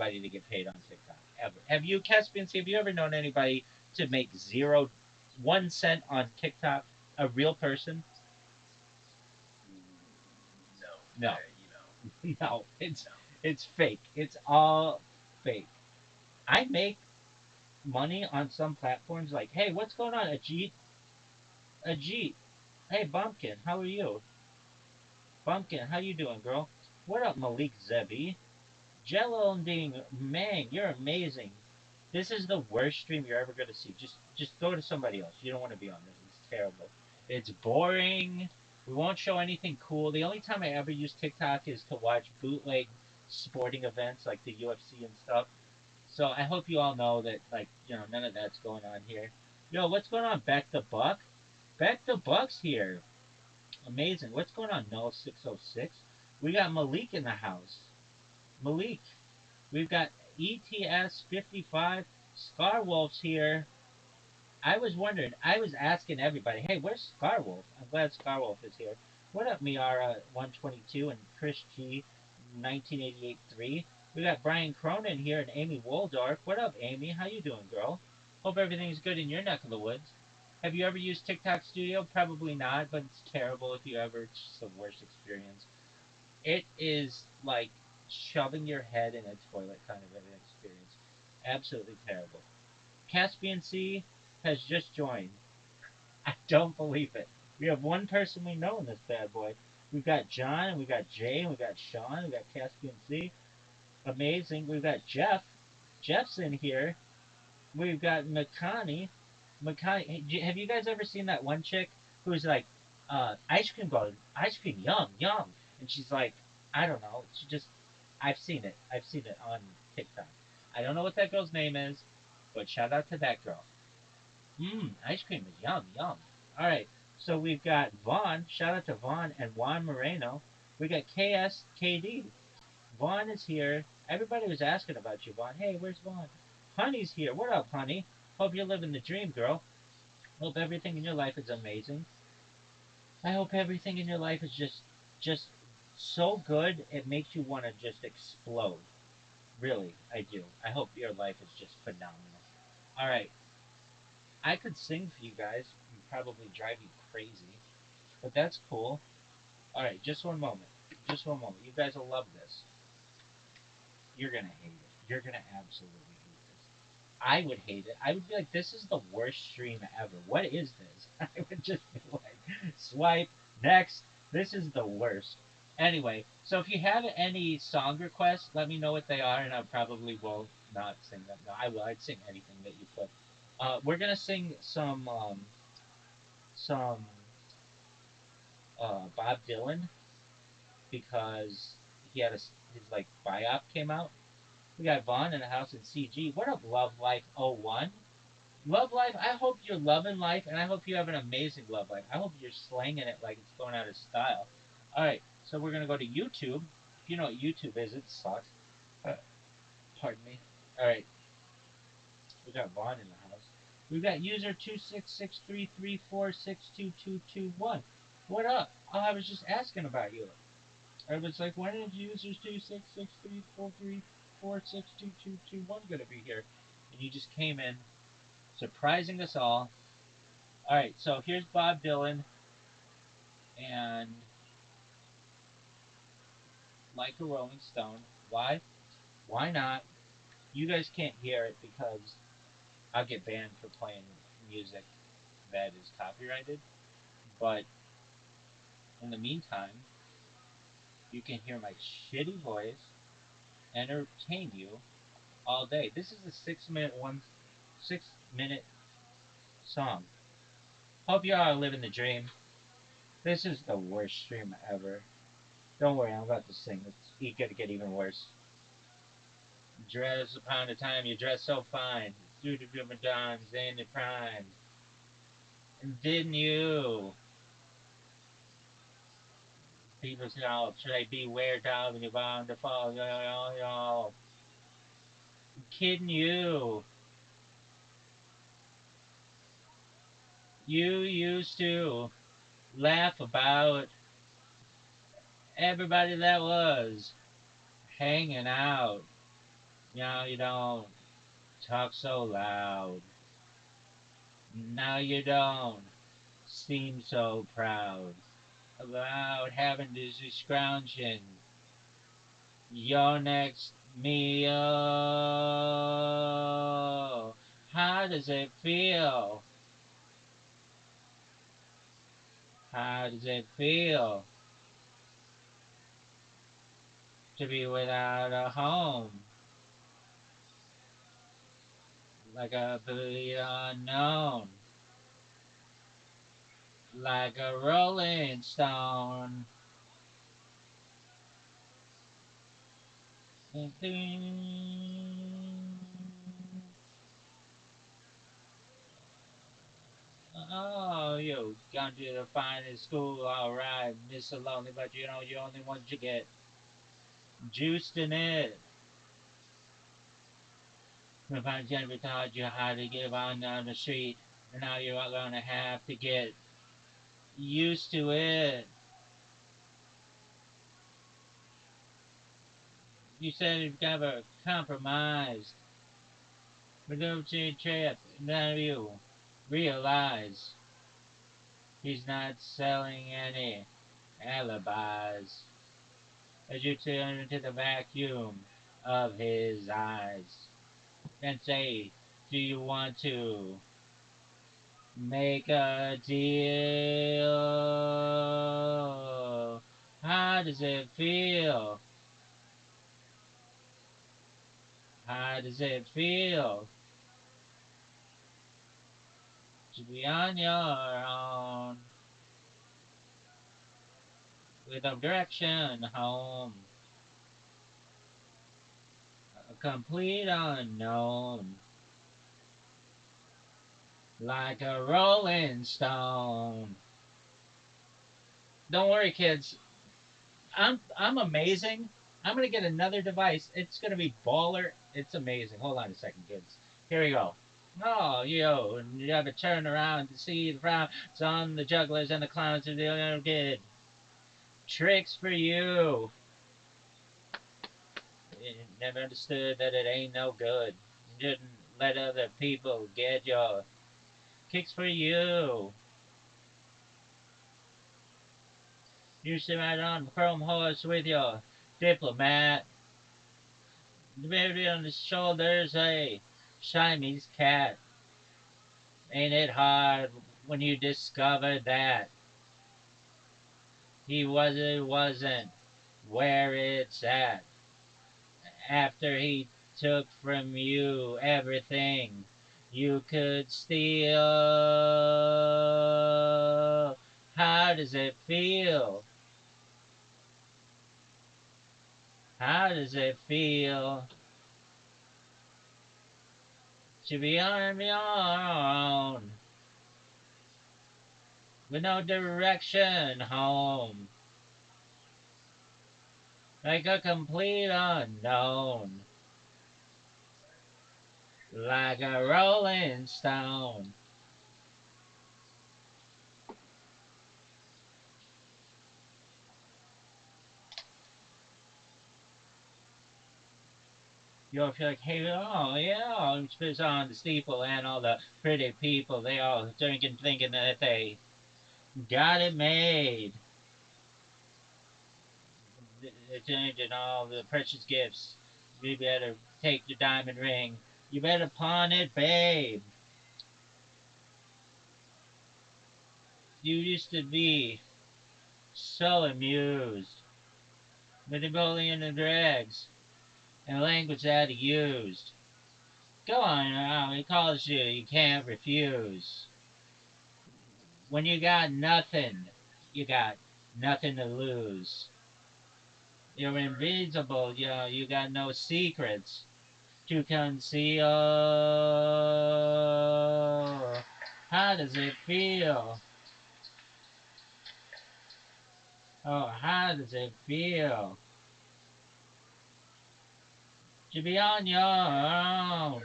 anybody to get paid on TikTok ever. Have you, Caspian? Have you ever known anybody to make 1 cent on TikTok? A real person? No, No, no. It's no. it's fake. It's all fake. I make money on some platforms. Like, hey, what's going on? Ajit. Hey, Bumpkin, how are you? Bumpkin, how you doing, girl? What up, Malik Zebi? Jello and Ding, man, you're amazing. This is the worst stream you're ever gonna see. Just go to somebody else. You don't want to be on this. It's terrible. It's boring. We won't show anything cool. The only time I ever use TikTok is to watch bootleg sporting events like the UFC and stuff. So I hope you all know that, like, none of that's going on here. Yo, what's going on, Beck the Buck? Beck the Buck's here. Amazing. What's going on, Null 606? We got Malik in the house. Malik. We've got ETS 55. Scarwolf's here. I was wondering, I was asking everybody, hey, where's Scarwolf? I'm glad Scarwolf is here. What up, Miara 122 and Chris G 1988-3? We got Brian Cronin here and Amy Woldorf. What up, Amy? How you doing, girl? Hope everything's good in your neck of the woods. Have you ever used TikTok Studio? Probably not, but it's terrible if you ever. It's just the worst experience. It is like shoving your head in a toilet kind of an experience. Absolutely terrible. Caspian Sea has just joined. I don't believe it. We have one person we know in this bad boy. We've got John, and we got Jay, and we got Sean, we got Caspian Sea. Amazing. We've got Jeff. Jeff's in here. We've got Makani. Makani, have you guys ever seen that one chick who's like, ice cream, yum, yum, and she's like, I don't know. She just, I've seen it. I've seen it on TikTok. I don't know what that girl's name is, but shout out to that girl. Ice cream is yum, yum. All right, so we've got Vaughn. Shout out to Vaughn and Juan Moreno. We got KSKD. Vaughn is here. Everybody was asking about you, Vaughn. Hey, where's Vaughn? Honey's here. What up, honey? Hope you're living the dream, girl. Hope everything in your life is amazing. I hope everything in your life is just so good it makes you want to just explode. Really, I do. I hope your life is just phenomenal. All right, I could sing for you guys and probably drive you crazy, but that's cool. All right, just one moment. Just one moment. You guys will love this. You're gonna hate it. You're gonna absolutely hate this. I would hate it. I would be like, this is the worst stream ever. What is this? I would just be like, swipe, next. This is the worst. Anyway, so if you have any song requests, let me know what they are, and I probably will not sing them. No, I will. I'd sing anything that you put. We're gonna sing some Bob Dylan because he had his like biop came out. We got Vaughn in the house in CG. What up, Love Life 01? Love life. I hope you're loving life, and I hope you have an amazing love life. I hope you're slanging it like it's going out of style. All right, so we're gonna go to YouTube. If you know what YouTube is, it sucks. Uh, Pardon me. All right, we got Vaughn in the house. We got user 26633462221. What up? Oh, I was just asking about you. I was like, when is user 26633462221 gonna be here? And you just came in, surprising us all. All right, so here's Bob Dylan and Like a Rolling Stone. Why? Why not? You guys can't hear it because I'll get banned for playing music that is copyrighted. But in the meantime, you can hear my shitty voice entertain you all day. This is a 6 minute song. Hope you all are living the dream. This is the worst stream ever. Don't worry, I'm about to sing. It's gonna get even worse. Dress upon the time you dress so fine. Through the different times and the primes. And didn't you? People say, oh, should I beware, dog, when you're bound to fall? Yo, yo, yo, yo. I'm kidding you. You used to laugh about everybody that was hanging out. Now you don't talk so loud. Now you don't seem so proud about having to scrounging your next meal. How does it feel? How does it feel to be without a home? Like a complete unknown. Like a rolling stone. Oh, you gone to the finest school, alright, Miss Lonely, but you know, you only want to get juiced in it. If I never taught you how to get on down the street, and now you're gonna have to get used to it. You said you've never compromised. But don't you trip, none of you realize he's not selling any alibis. As you turn into the vacuum of his eyes and say, do you want to make a deal? How does it feel? How does it feel to be on your own with no direction home? A complete unknown, like a rolling stone. Don't worry, kids. I'm amazing. I'm gonna get another device. It's gonna be baller. It's amazing. Hold on a second, kids. Here we go. Oh, yo, you have to turn around to see the frowns on the jugglers and the clowns of the little kid. Tricks for you. You never understood that it ain't no good. You didn't let other people get your kicks for you. You sit right on the chrome horse with your diplomat. The baby on his shoulders, a Siamese cat. Ain't it hard when you discover that he wasn't where it's at after he took from you everything you could steal? How does it feel? How does it feel to be on your own with no direction home? Like a complete unknown, like a rolling stone. You'll feel like, hey, oh yeah, it's on the steeple and all the pretty people, they all drinking, thinking that they got it made. They're changing all the precious gifts. You better take your diamond ring. You better pawn it, babe. You used to be so amused with the bullying and drags and the language that he used. Go on now, he calls you, you can't refuse. When you got nothing, you got nothing to lose. You're invisible, you got no secrets to conceal. How does it feel? Oh, how does it feel to be on your own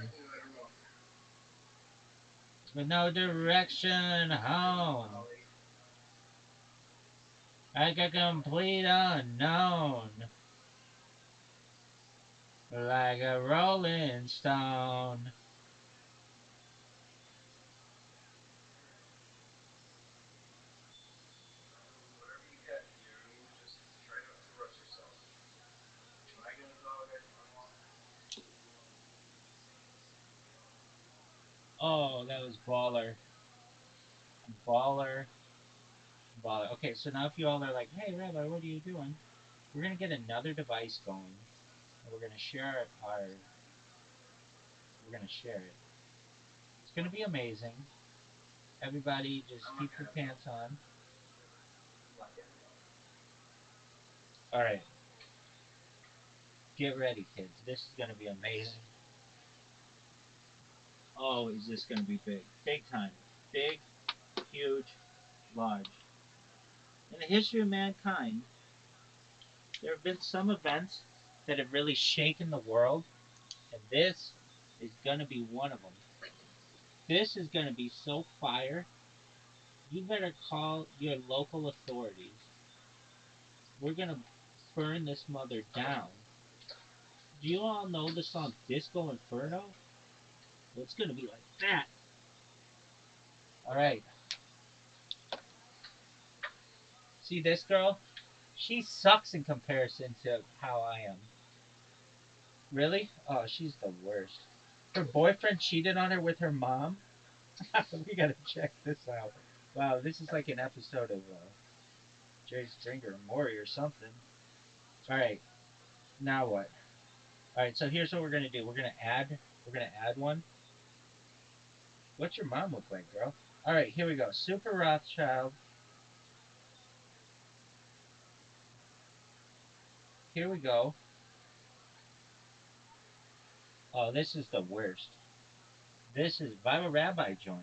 with no direction home? Like a complete unknown like a rolling stone. Oh, that was baller. Baller. Baller. Okay, so now if you all are like, hey, Rabbi, what are you doing? We're going to get another device going, and we're going to share we're going to share it. It's going to be amazing. Everybody just keep your pants on. All right, get ready, kids. This is going to be amazing. Oh, is this going to be big? Big time. Big, huge, large. In the history of mankind, there have been some events that have really shaken the world, and this is going to be one of them. This is going to be so fire. You better call your local authorities. We're going to burn this mother down. Do you all know the song Disco Inferno? Well, it's going to be like that. All right. See this girl? She sucks in comparison to how I am. Really? Oh, she's the worst. Her boyfriend cheated on her with her mom. We gotta check this out. Wow, this is like an episode of Jerry Springer or Maury or something. All right, now what? All right, so here's what we're gonna do. We're gonna add one. What's your mom look like, girl? All right, here we go. Super Rothschild. Here we go. Oh, this is the worst. This is Bible Rabbi joined.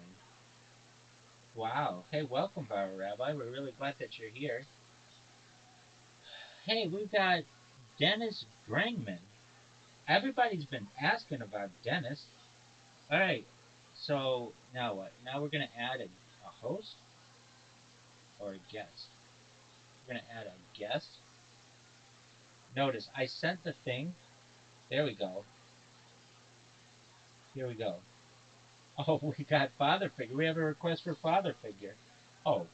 Wow. Hey, welcome, Bible Rabbi. We're really glad that you're here. Hey, we've got Dennis Grangman. Everybody's been asking about Dennis. All right. So now what? Now we're gonna add a host or a guest. We're gonna add a guest. Notice I sent the thing. There we go. Here we go. Oh, we got father figure. We have a request for father figure. Oh,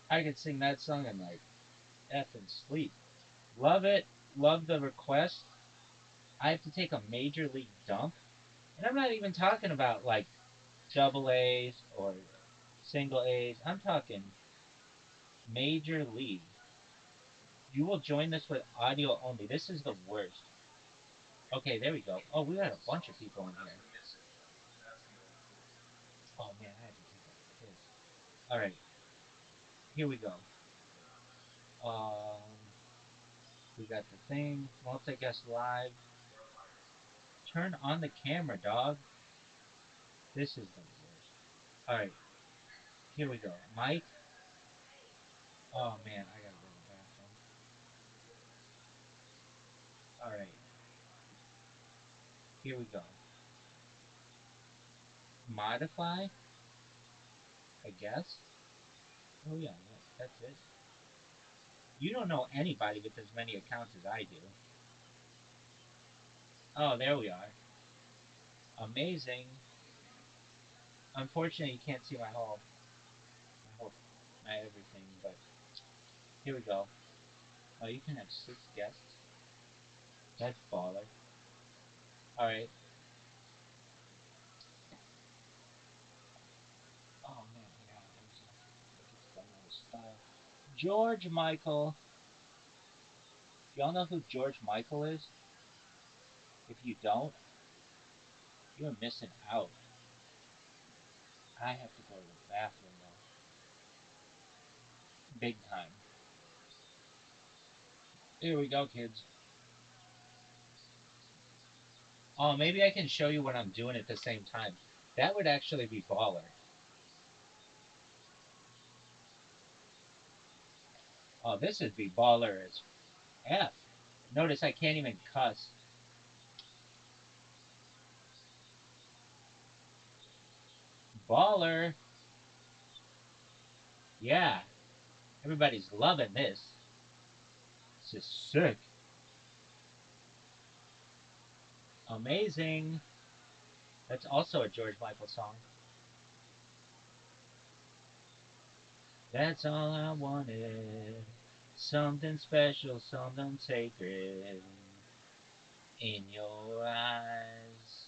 I could sing that song in like effing sleep. Love it. Love the request. I have to take a major league dump, and I'm not even talking about like double A's or single A's. I'm talking major league. You will join this with audio only. This is the worst. Okay, there we go. Oh, we got a bunch of people in here. Oh man, I have to take a piss. All right, here we go. Um, we got the thing. Multi-guest live. Turn on the camera, dog. This is the worst. All right, here we go. Mike. Oh man, I gotta go to the bathroom. All right, here we go. Modify. I guess. Oh yeah, that's it. You don't know anybody with as many accounts as I do. Oh, there we are. Amazing. Unfortunately, you can't see my whole, my everything. But here we go. Oh, you can have 6 guests. That's baller. All right. Oh man, I got it. It's going out of style. George Michael. Y'all know who George Michael is? If you don't, you're missing out. I have to go to the bathroom though. Big time. Here we go, kids. Oh, maybe I can show you what I'm doing at the same time. That would actually be baller. Oh, this would be baller as F. Notice I can't even cuss. Baller. Yeah. Everybody's loving this. This is sick. Amazing. That's also a George Michael song. That's all I wanted. Something special, something sacred in your eyes.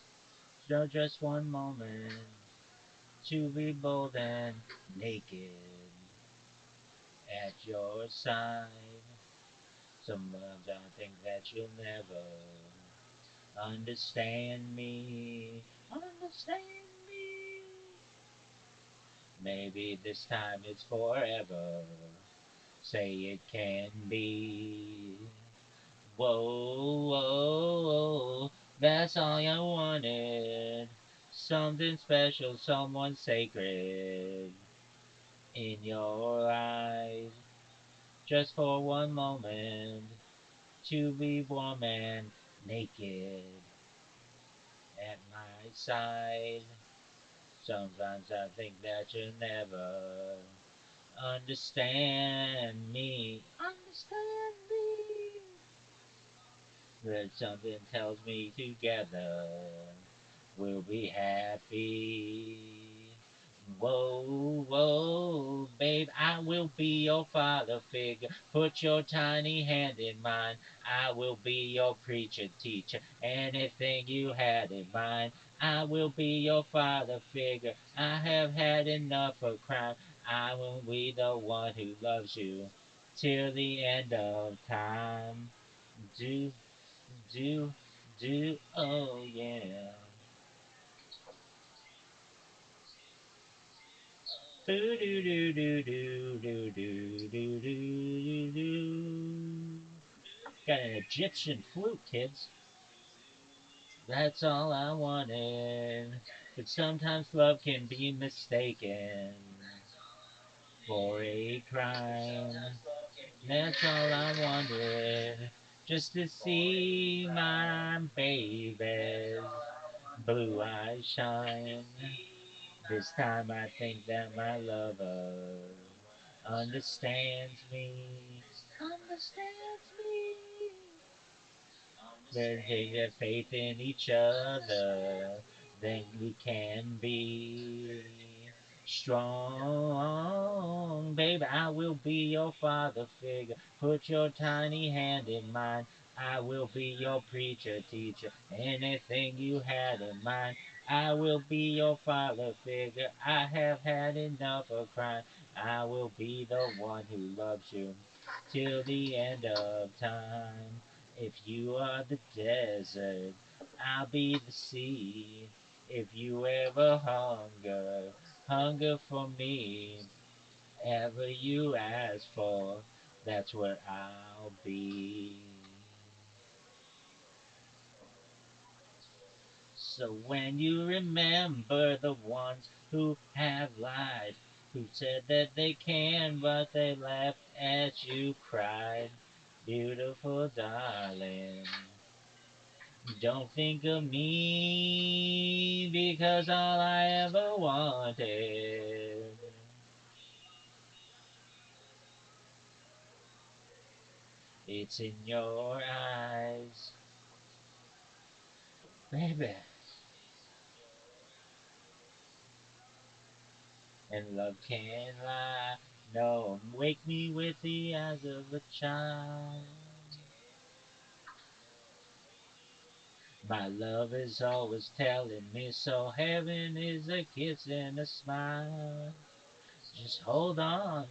Just one moment to be bold and naked at your side. Sometimes I think that you'll never understand me. Understand me. Maybe this time it's forever. Say it can be. Whoa, whoa, that's all I wanted. Something special, someone sacred in your eyes. Just for one moment to be warm and naked at my side. Sometimes I think that you'll never understand me. Understand me. But something tells me together we'll be happy. Whoa, whoa, babe, I will be your father figure. Put your tiny hand in mine. I will be your preacher, teacher. Anything you had in mind. I will be your father figure. I have had enough of crime. I will be the one who loves you till the end of time. Do, do, do, oh yeah. Boo doo doo doo doo doo doo doo doo doo. Got an Egyptian flute, kids. That's all I wanted. But sometimes love can be mistaken for a crime. That's all I wanted. Just to see my baby's blue eyes shine. This time I think that my lover understands me. Understands me. Then they have faith in each other. Then we can be strong. Baby, I will be your father figure. Put your tiny hand in mine. I will be your preacher, teacher. Anything you had in mind. I will be your father figure. I have had enough of crime. I will be the one who loves you till the end of time. If you are the desert, I'll be the sea. If you ever hunger for me, ever you ask for, that's where I'll be. So when you remember the ones who have lied, who said that they can, but they laughed at you, cried, beautiful darling. Don't think of me because all I ever wanted, it's in your eyes, baby. And love can't lie. No, wake me with the eyes of a child. My love is always telling me so. Heaven is a kiss and a smile. Just hold on,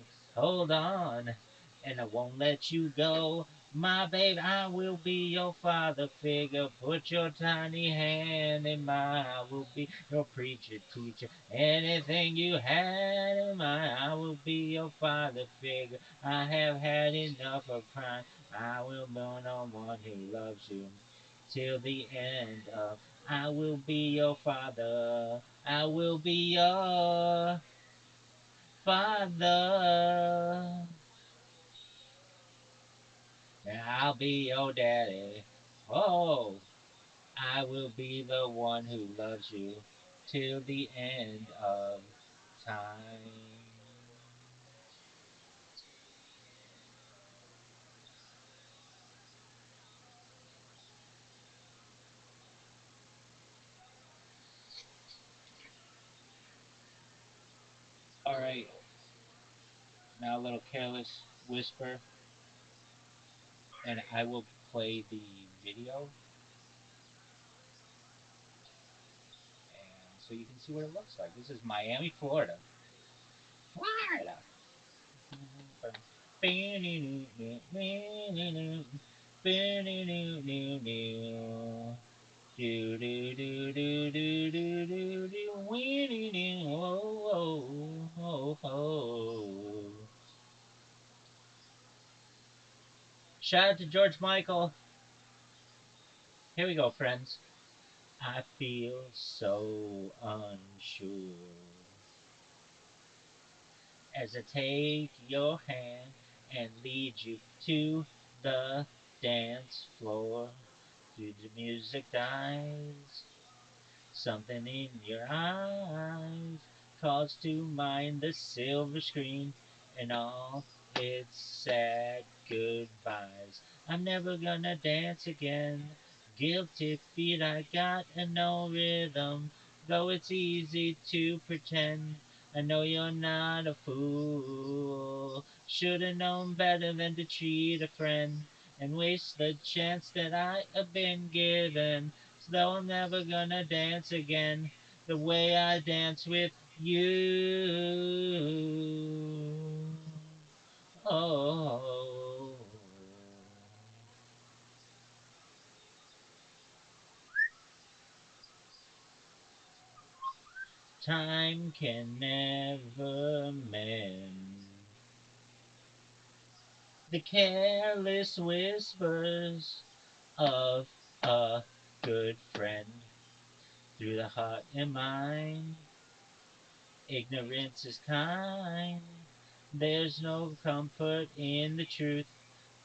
and I won't let you go. My babe, I will be your father figure. Put your tiny hand in mine. I will be your preacher, teacher. Anything you had in mind, I will be your father figure. I have had enough of crime. I will be the one who loves you till the end of. I will be your father. I will be your Father, and I'll be your daddy. Oh, I will be the one who loves you till the end of time. All right, now a little careless whisper, and I will play the video, and so you can see what it looks like. This is Miami, Florida. Florida. Do do do do do do do do winnie do oh oh oh oh. Shout out to George Michael. Here we go, friends. I feel so unsure as I take your hand and lead you to the dance floor. Through the music dies, something in your eyes calls to mind the silver screen and all its sad goodbyes. I'm never gonna dance again. Guilty feet, I got no rhythm. Though it's easy to pretend, I know you're not a fool. Should've known better than to cheat a friend and waste the chance that I have been given. Though I'm never gonna dance again the way I dance with you. Oh, time can never mend the careless whispers of a good friend through the heart and mind. Ignorance is kind. There's no comfort in the truth.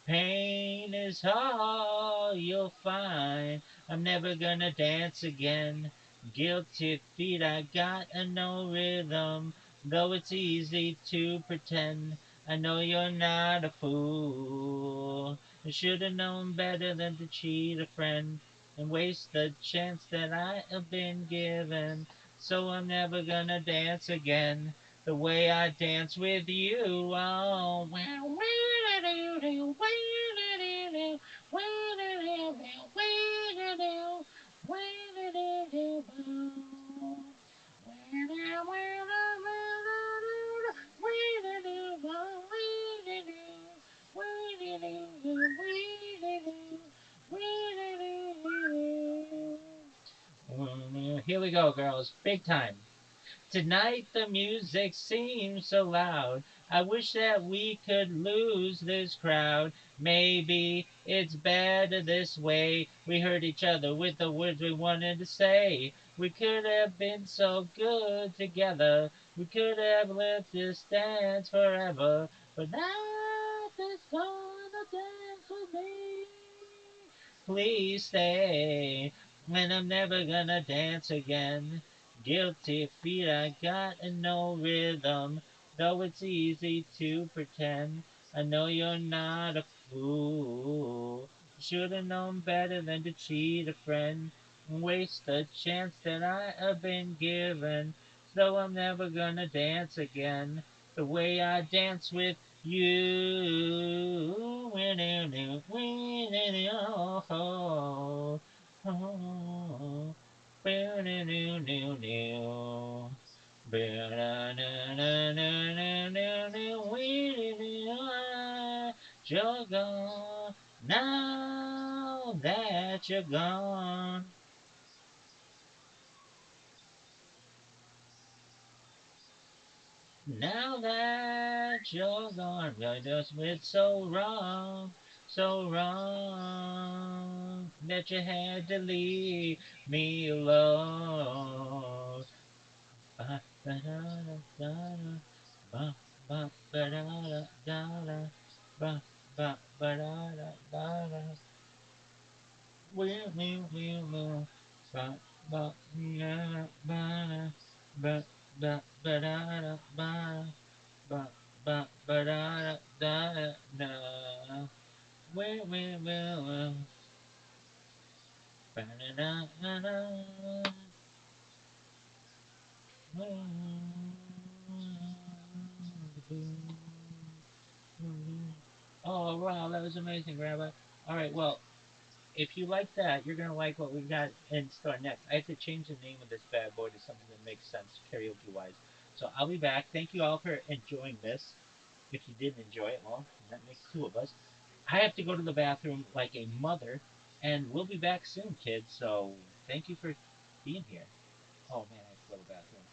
Pain is all you'll find. I'm never gonna dance again. Guilty feet, I got no rhythm. Though it's easy to pretend, I know you're not a fool. I should have known better than to cheat a friend and waste the chance that I have been given. So I'm never gonna dance again the way I dance with you. Oh, here we go, girls. Big time. Tonight the music seems so loud. I wish that we could lose this crowd. Maybe it's better this way. We heard each other with the words we wanted to say. We could have been so good together. We could have lived this dance forever. But now there's gonna dance with me. Please stay. And I'm never gonna dance again. Guilty feet, I got no rhythm. Though it's easy to pretend, I know you're not a fool. Should've known better than to cheat a friend and waste a chance that I have been given. So I'm never gonna dance again the way I dance with you. Oh, oh, you're gone now that you're gone. Now that you're gone, I just went so wrong that you had to leave me alone. Ba ba da da da ba ba ba da da da ba ba ba da da da. We ba ba na ba ba ba ba da ba ba ba ba da da. We ba da da da. Oh wow, that was amazing, Rabbi. All right, well, if you like that, you're gonna like what we got in store next. I have to change the name of this bad boy to something that makes sense karaoke wise. So I'll be back. Thank you all for enjoying this. If you didn't enjoy it, well, that makes two of us. I have to go to the bathroom like a mother, and we'll be back soon, kids. So thank you for being here. Oh man, I have to go to the bathroom.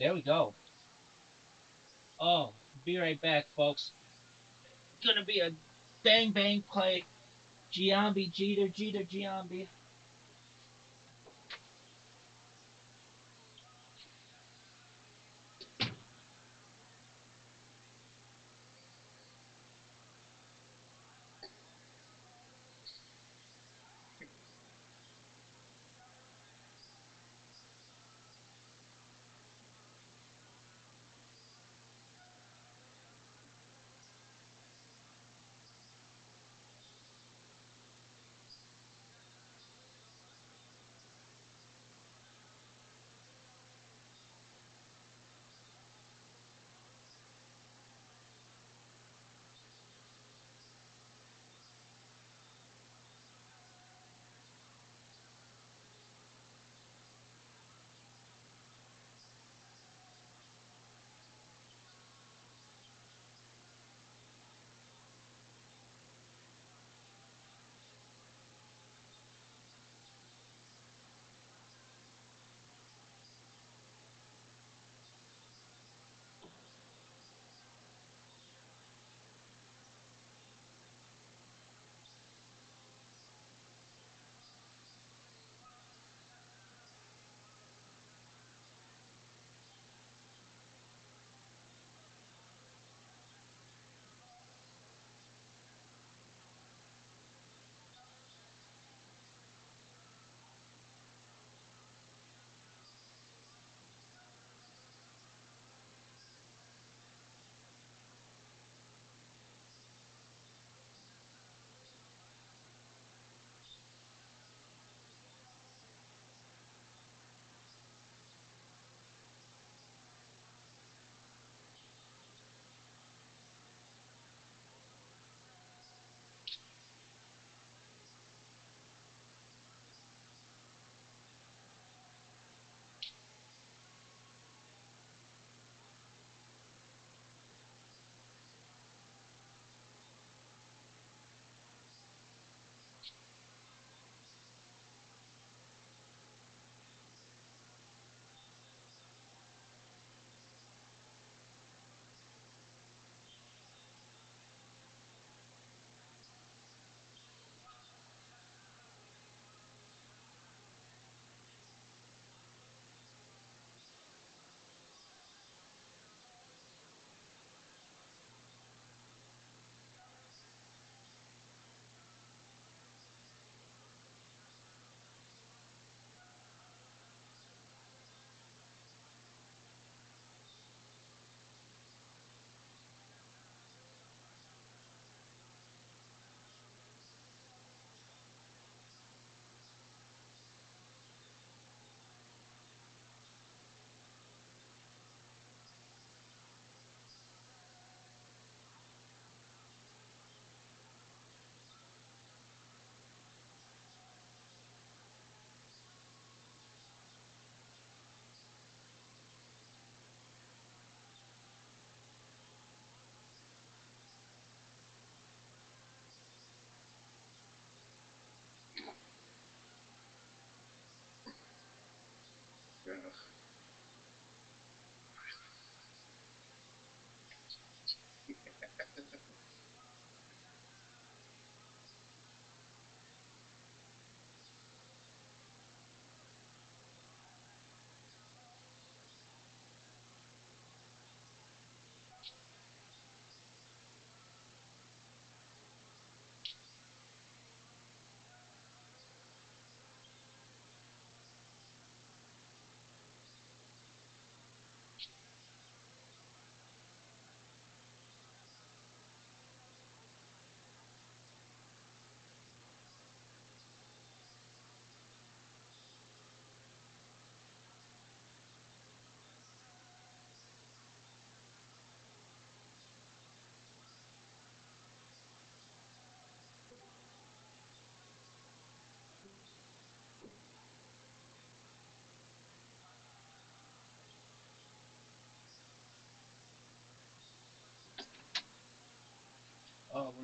There we go. Oh, be right back, folks. Gonna be a bang bang play. Giambi, Jeter, Jeter, Giambi.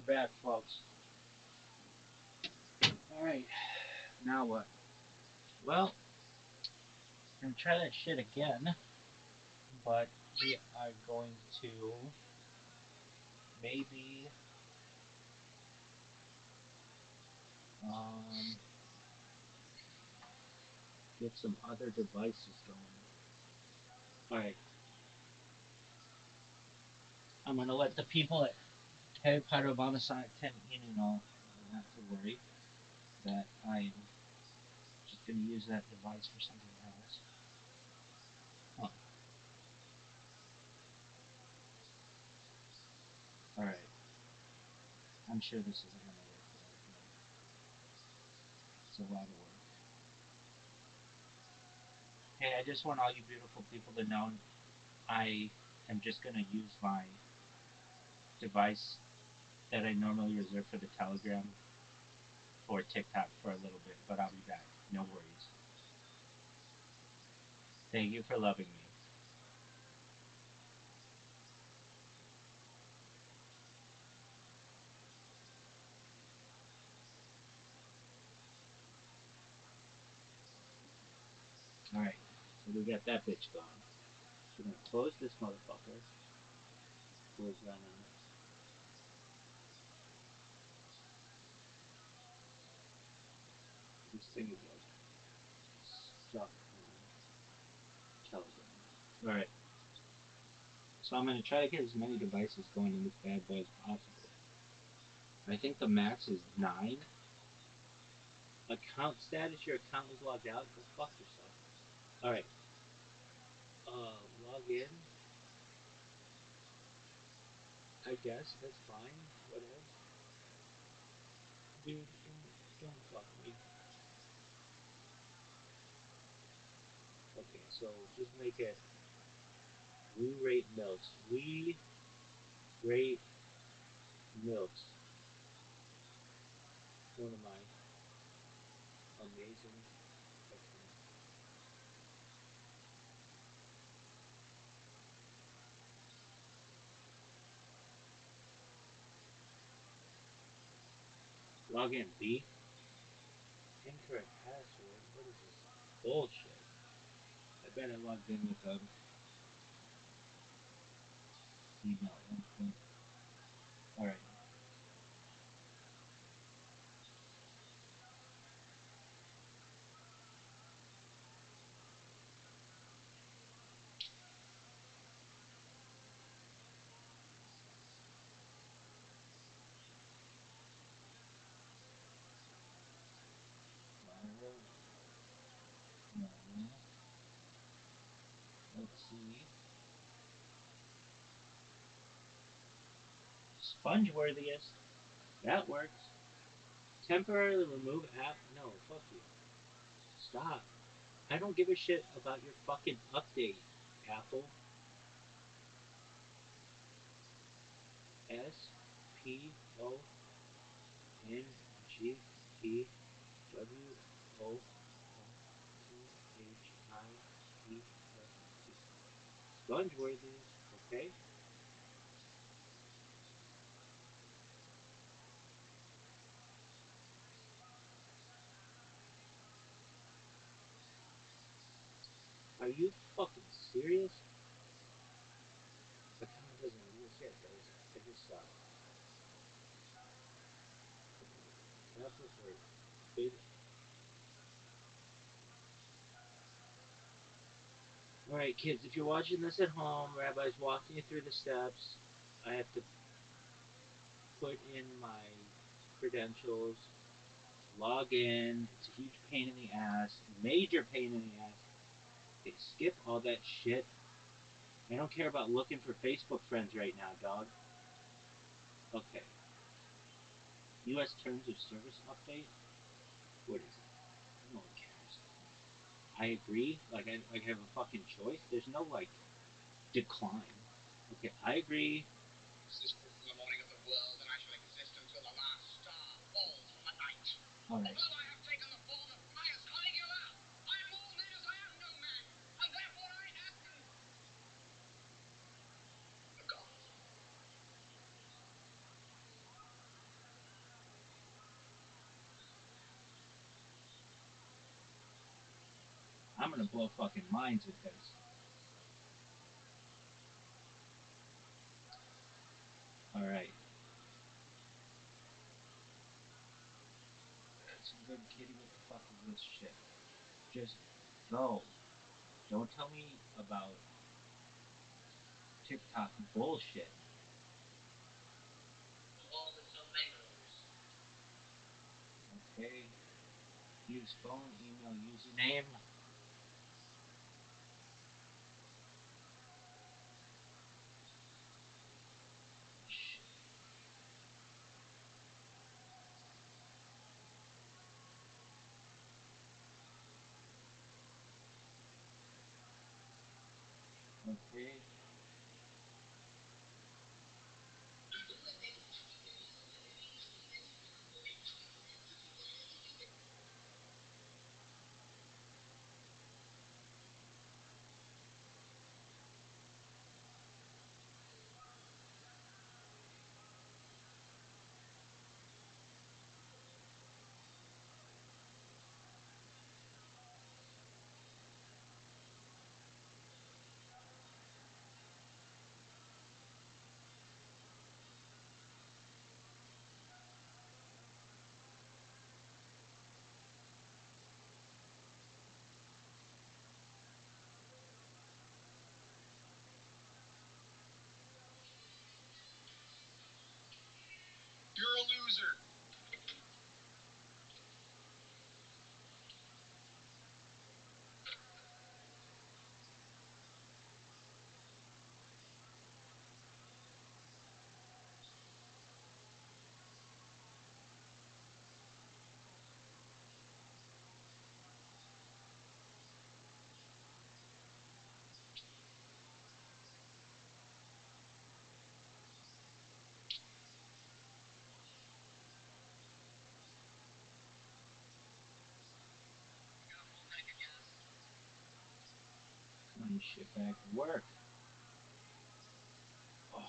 We're back, folks. All right, now what? Well, I'm gonna try that shit again, but we are going to maybe um, get some other devices going. All right, I'm gonna let the people at Harry Potter Obama Sonic 10 in and all not to worry that I'm just gonna use that device for something else. Oh, all right. I'm sure this isn't gonna work, but it's a lot of work. Hey, I just want all you beautiful people to know I am just gonna use my device that I normally reserve for the Telegram for TikTok for a little bit, but I'll be back. No worries. Thank you for loving me. Alright, so we got that bitch gone. We're gonna close this motherfucker. Close that on. This thing is like stuck on Telegram. Alright, so I'm gonna try to get as many devices going in this bad boy as possible. I think the max is 9. Account status, your account was logged out. Go fuck yourself. Alright, log in. I guess that's fine. Whatever. Dude, don't fuck me. Okay, so just make it we rate milks. We rate milks. One of my amazing accounts. Log in B. Incorrect password. What is this? Bullshit. I bet I logged in with email input. Alright. No. Let's see. Spongeworthiest. That works. Temporarily remove app. No, fuck you. Stop. I don't give a shit about your fucking update, Apple. SPONGWORthy. Spongeworthy, okay? Are you fucking serious? The camera doesn't exist yet, does it? I just saw it. Password for big. Alright, kids, if you're watching this at home, Rabbi's walking you through the steps. I have to put in my credentials, log in. It's a huge pain in the ass, major pain in the ass. They skip all that shit. I don't care about looking for Facebook friends right now, dog. Okay. U.S. Terms of Service update? What is it? No one cares. I agree. I have a fucking choice. There's no, like, decline. Okay, I agree. This is the morning of the world, and I shall exist until the last star falls from the night. Alright. Although I have taken the form of pious Caligula, I am all men as I am no man, and therefore I am the god. I'm gonna blow fucking minds with this. All right. Some good kitty. What the fuck is this shit? Just go. Don't tell me about TikTok bullshit. All the tomatoes. Okay. Use phone, email, username. Shit. Okay. You're a loser. Come on, you shit back to work. Oh.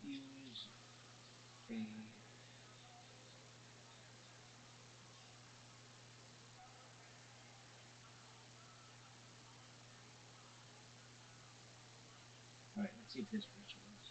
Use a. All right. Let's see if this feature works.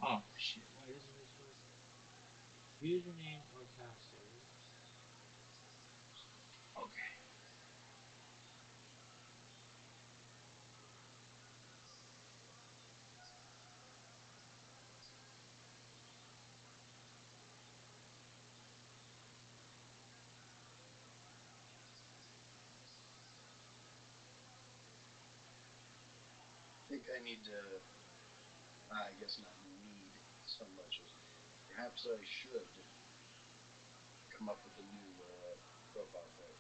Oh shit! Why doesn't this work? Username or password? Okay. I think I need to, I guess not need so much as perhaps I should come up with a new profile pic.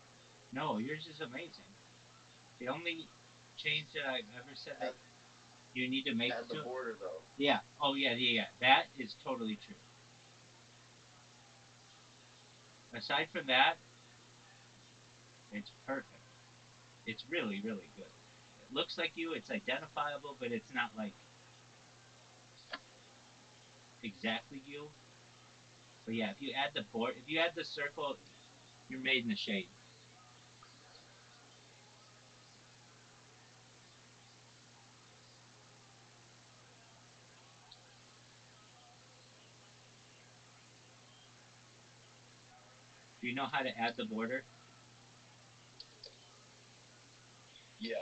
No, yours is amazing. The only change that I've ever said that Add, you need to make add the to it. border though. Yeah. Oh yeah, yeah, yeah. That is totally true. Aside from that, it's perfect. It's really, really good. It looks like you. It's identifiable, but it's not like exactly you. But yeah, if you add the board, if you add the circle, you're made in the shade. Do you know how to add the border? Yeah.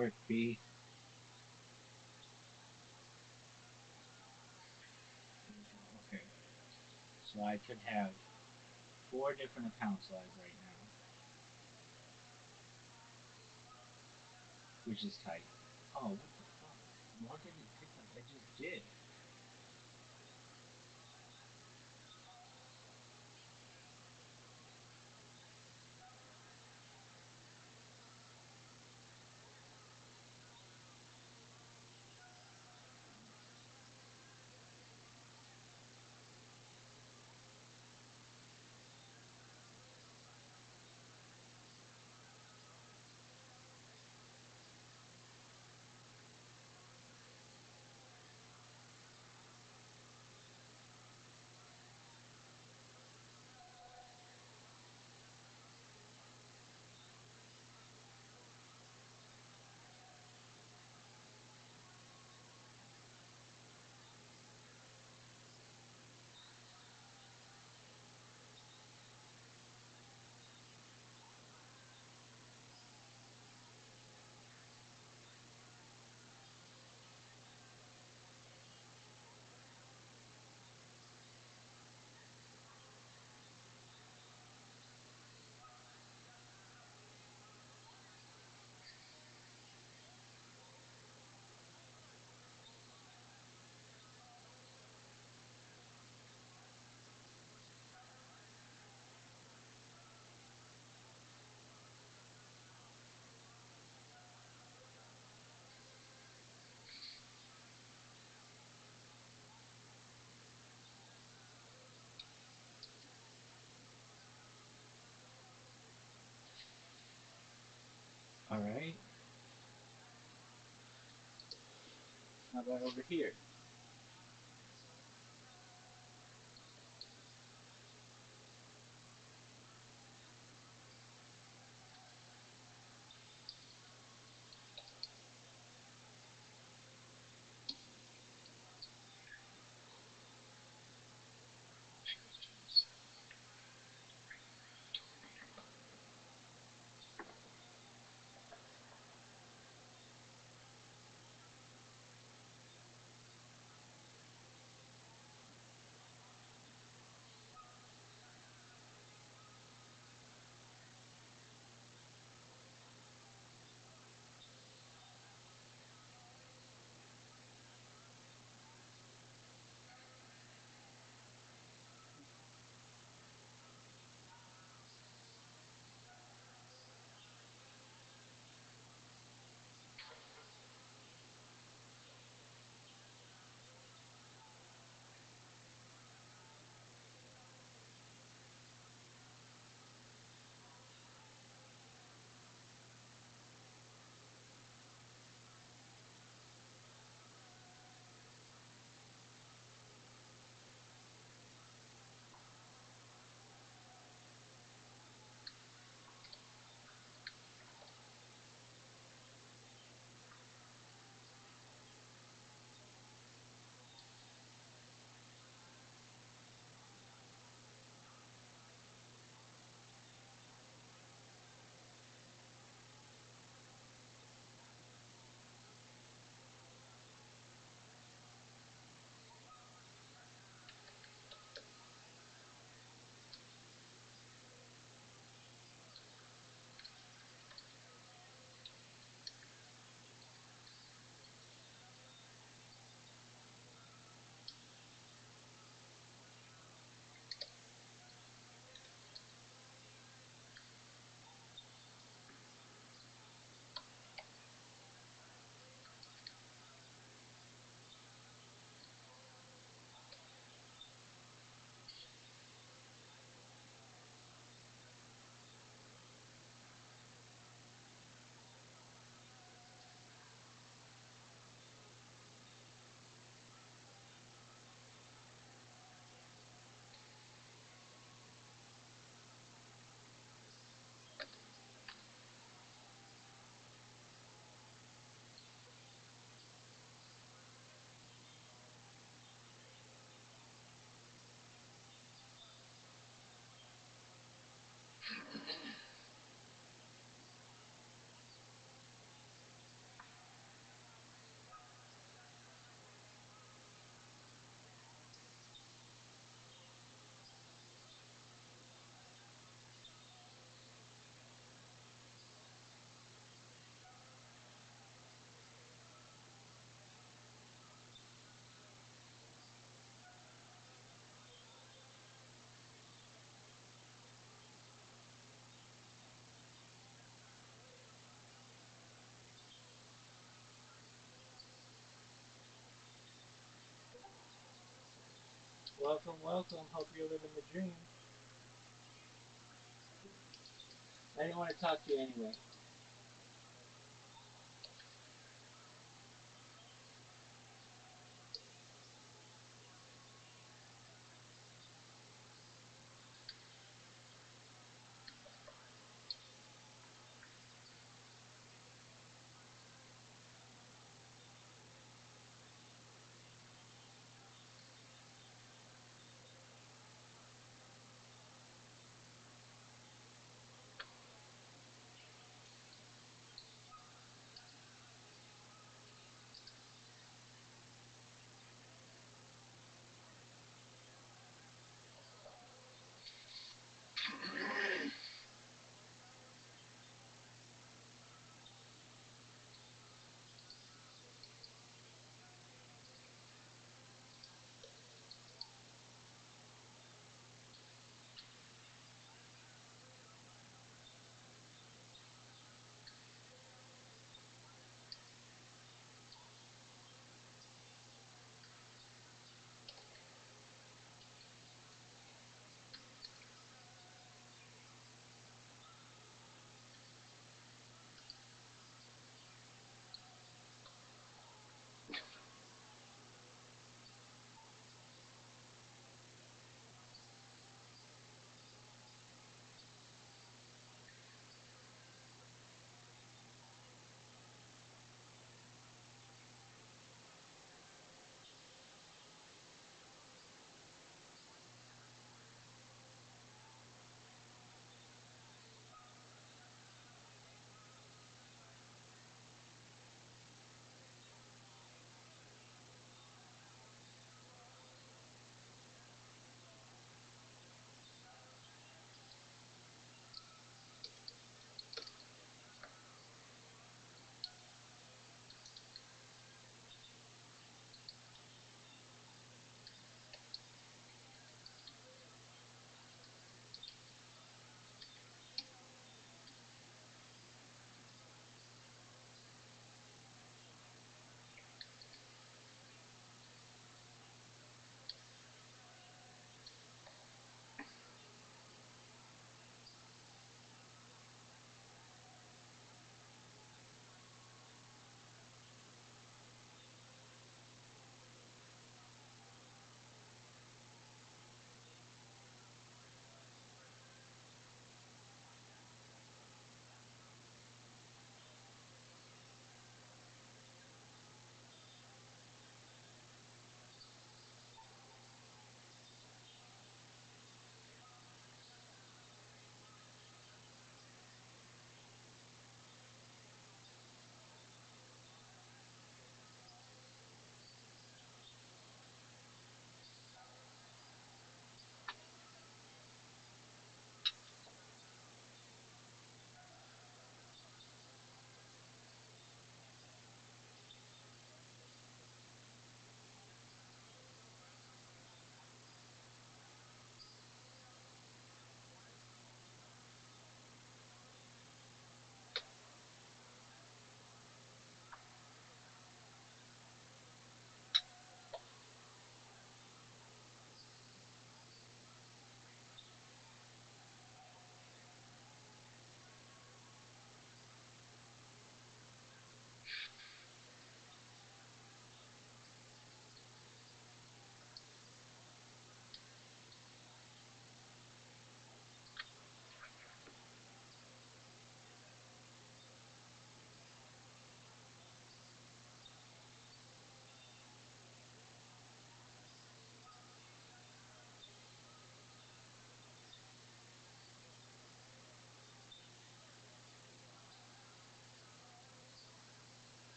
work, B. There we go. Okay. So I could have four different accounts live right now, which is tight. Oh, what the fuck? Why did it pick up? It just did. All right. How about over here? Welcome, welcome. Hope you're living the dream. I didn't want to talk to you anyway.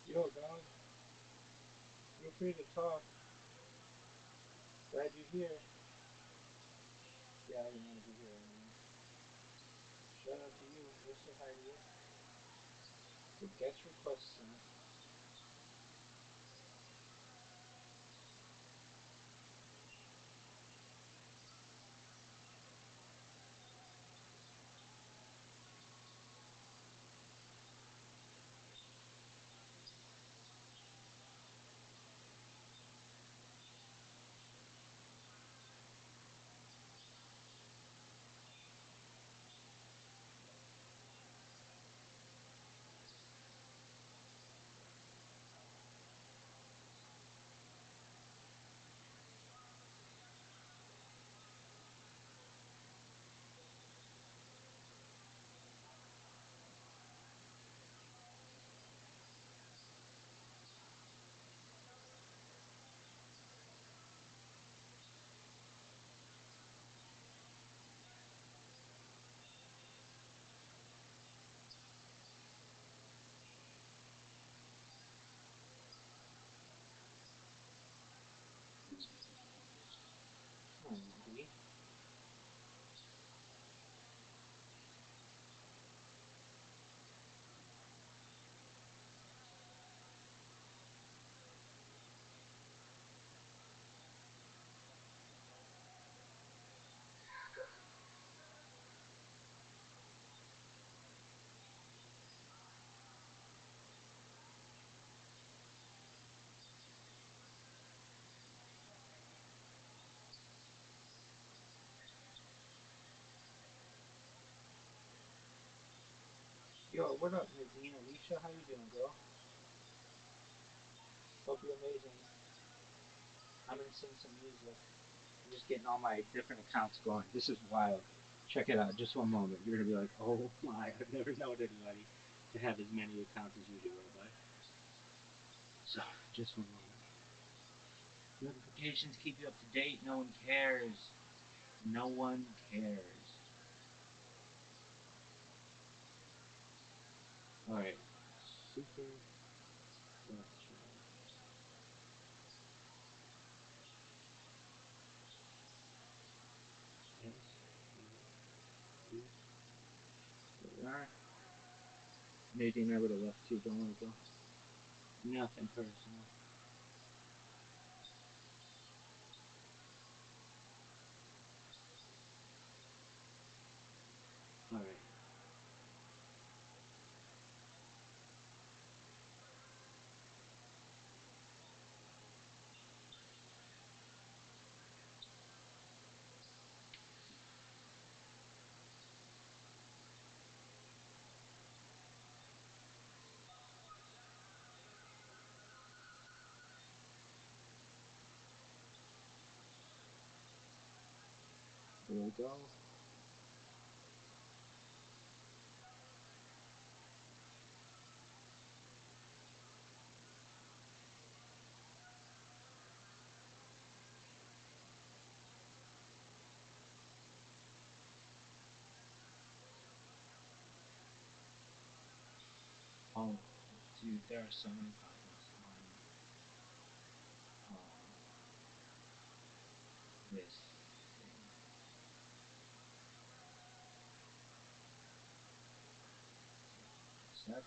Yo, dog, feel free to talk. Glad you're here. Yeah, I didn't want to be here anymore. Shout out to you. We'll say hi to you. The guest request sent. what up, Nadine? Alicia, how you doing, girl? Hope you're amazing. I'm gonna sing some music. I'm just getting all my different accounts going. This is wild. Check it out. Just one moment. You're gonna be like, oh my, I've never known anybody to have as many accounts as you do, Rabbi. So, just one moment. Notifications keep you up to date. No one cares. No one cares. Alright. Super Rothschild. Yes. There we are. Nadine, I would have left too. Don't let go. Nothing personal. Alright. There we go. Oh, dude, there are so many problems on this thing. Accept.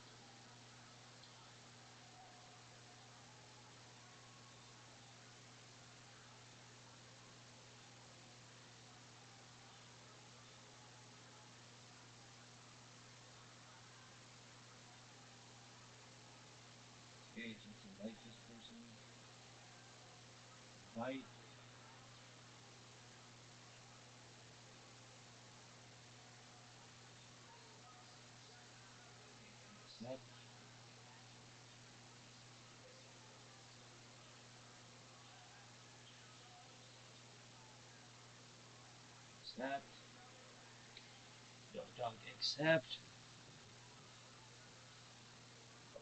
Okay, just invite this person. Invite. Accept. Accept. Yo, dog, accept.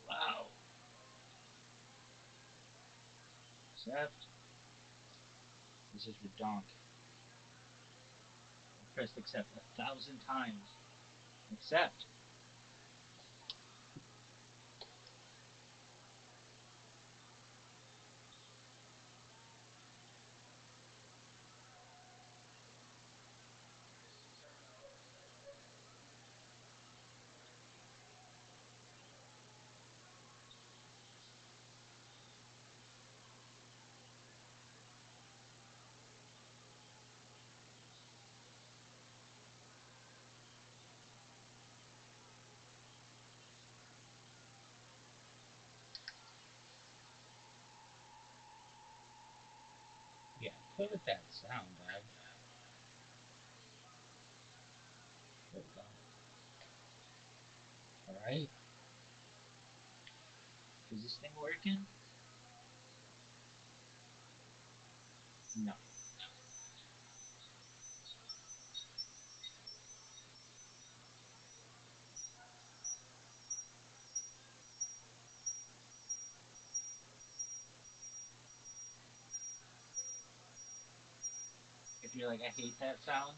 Allow. Accept. This is redonk. I pressed accept 1,000 times. Accept. Yeah, play with that sound, dog. There we go. Alright. Is this thing working? No. If you're like, I hate that sound,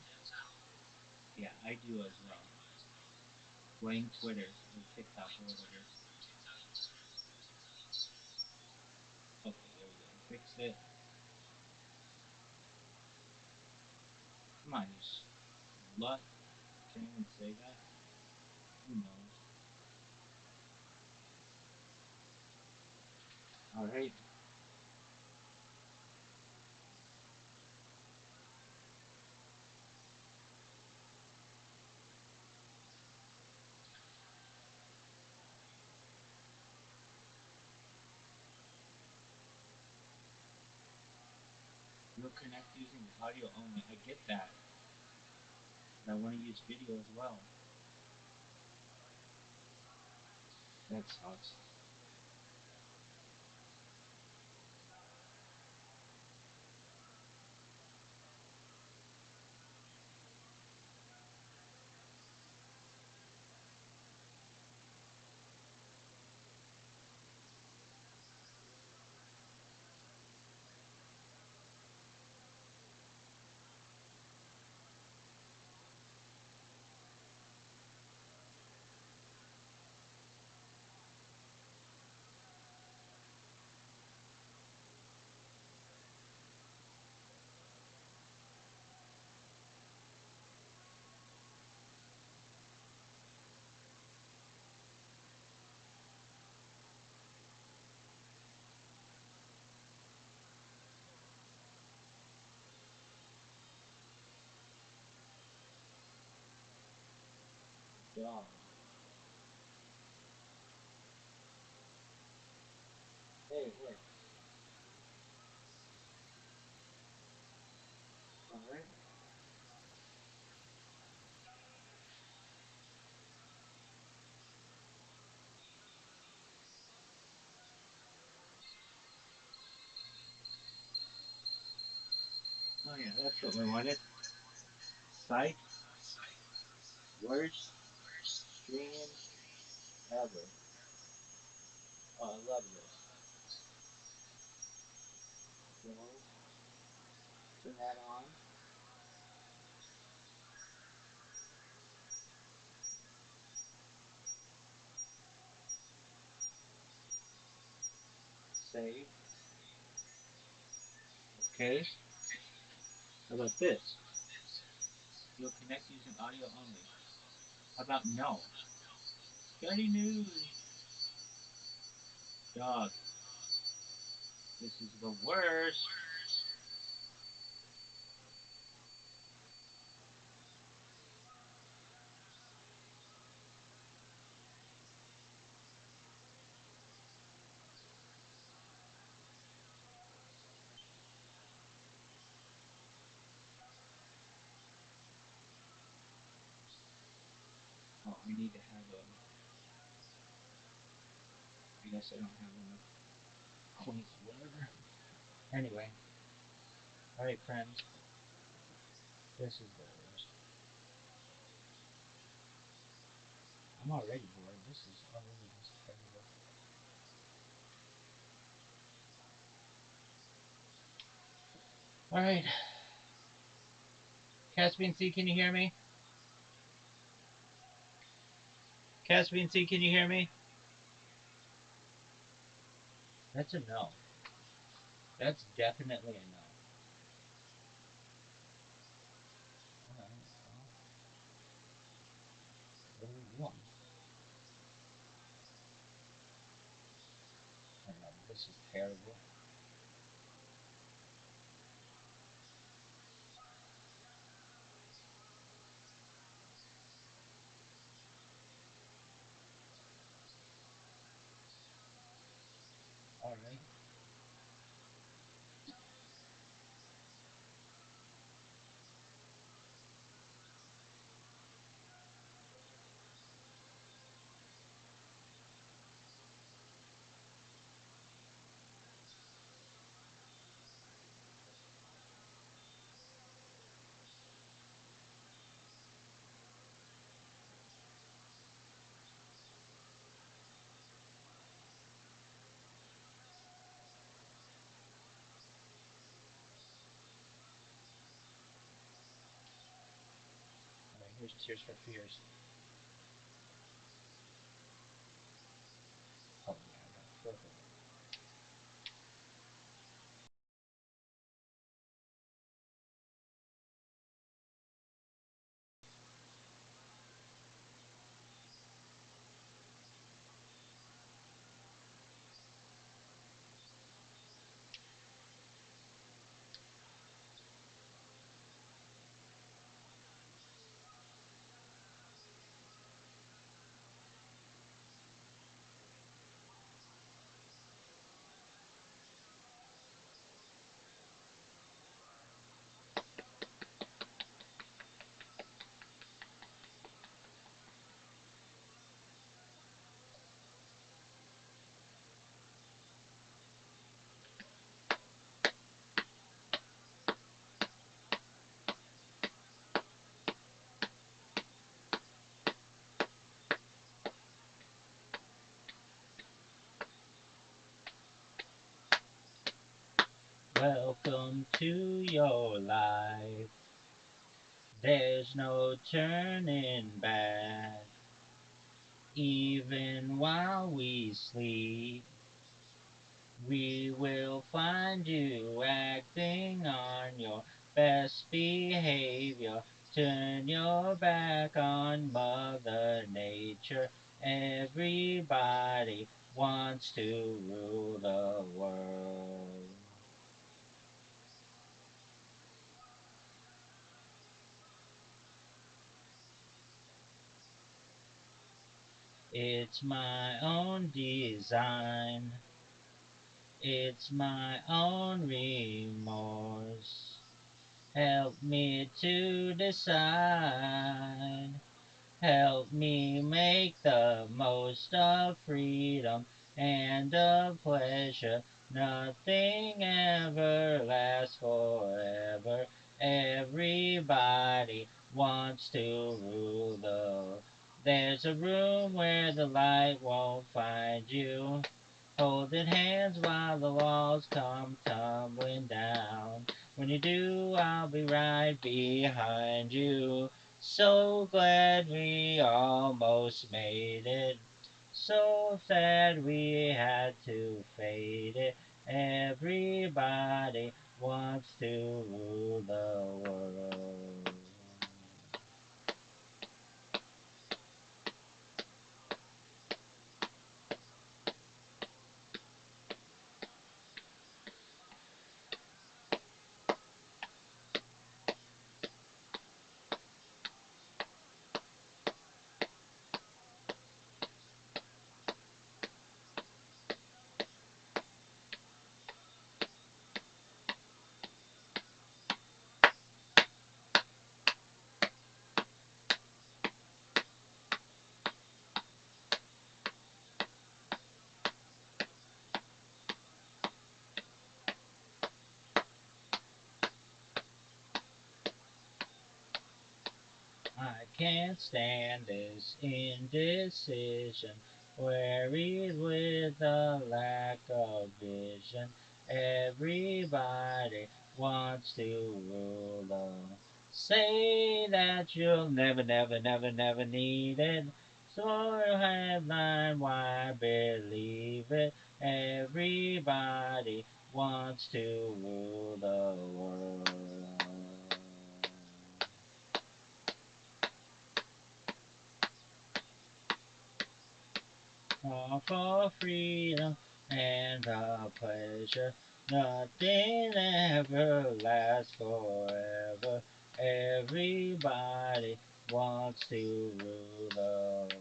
yeah, I do as well. Playing Twitter or TikTok or whatever. Okay, there we go. Fixed it. Come on, you slut. Can't even say that. Who knows? Alright. You'll connect using audio only. I get that. But I want to use video as well. That sucks. Dog. Hey, it worked. All right. Oh yeah, that's what we wanted. Site, worst stream ever. Oh, I love this. So, turn that on. Save. Okay. How about this? You'll connect using audio only. How about no? Scotty news. Dog. This is the worst. Oh, I need to have a. I guess I don't have enough coins, whatever. Anyway, alright, friends. This is the worst. I'm already bored. This is already just terrible. Alright. Caspian C, can you hear me? Caspian C, can you hear me? That's a no. That's definitely a no. Alright, well, what are we doing? I don't know. This is terrible. Alright. Alright, here's Tears for Fears. Oh yeah, I got purple. into your life. There's no turning back. Even while we sleep, we will find you acting on your best behavior. Turn your back on Mother Nature. Everybody wants to rule the world. It's my own design. It's my own remorse. Help me to decide. Help me make the most of freedom and of pleasure. Nothing ever lasts forever. Everybody wants to rule the. There's a room where the light won't find you. Holding hands while the walls come tumbling down. When you do, I'll be right behind you. So glad we almost made it. So sad we had to fade it. Everybody wants to rule the world. I can't stand this indecision, worried with a lack of vision. Everybody wants to rule the. Say that you'll never, never, never, never need it. Sort of headline, why believe it? Everybody wants to rule the world. All for freedom and our pleasure. Nothing ever lasts forever. Everybody wants to rule the world.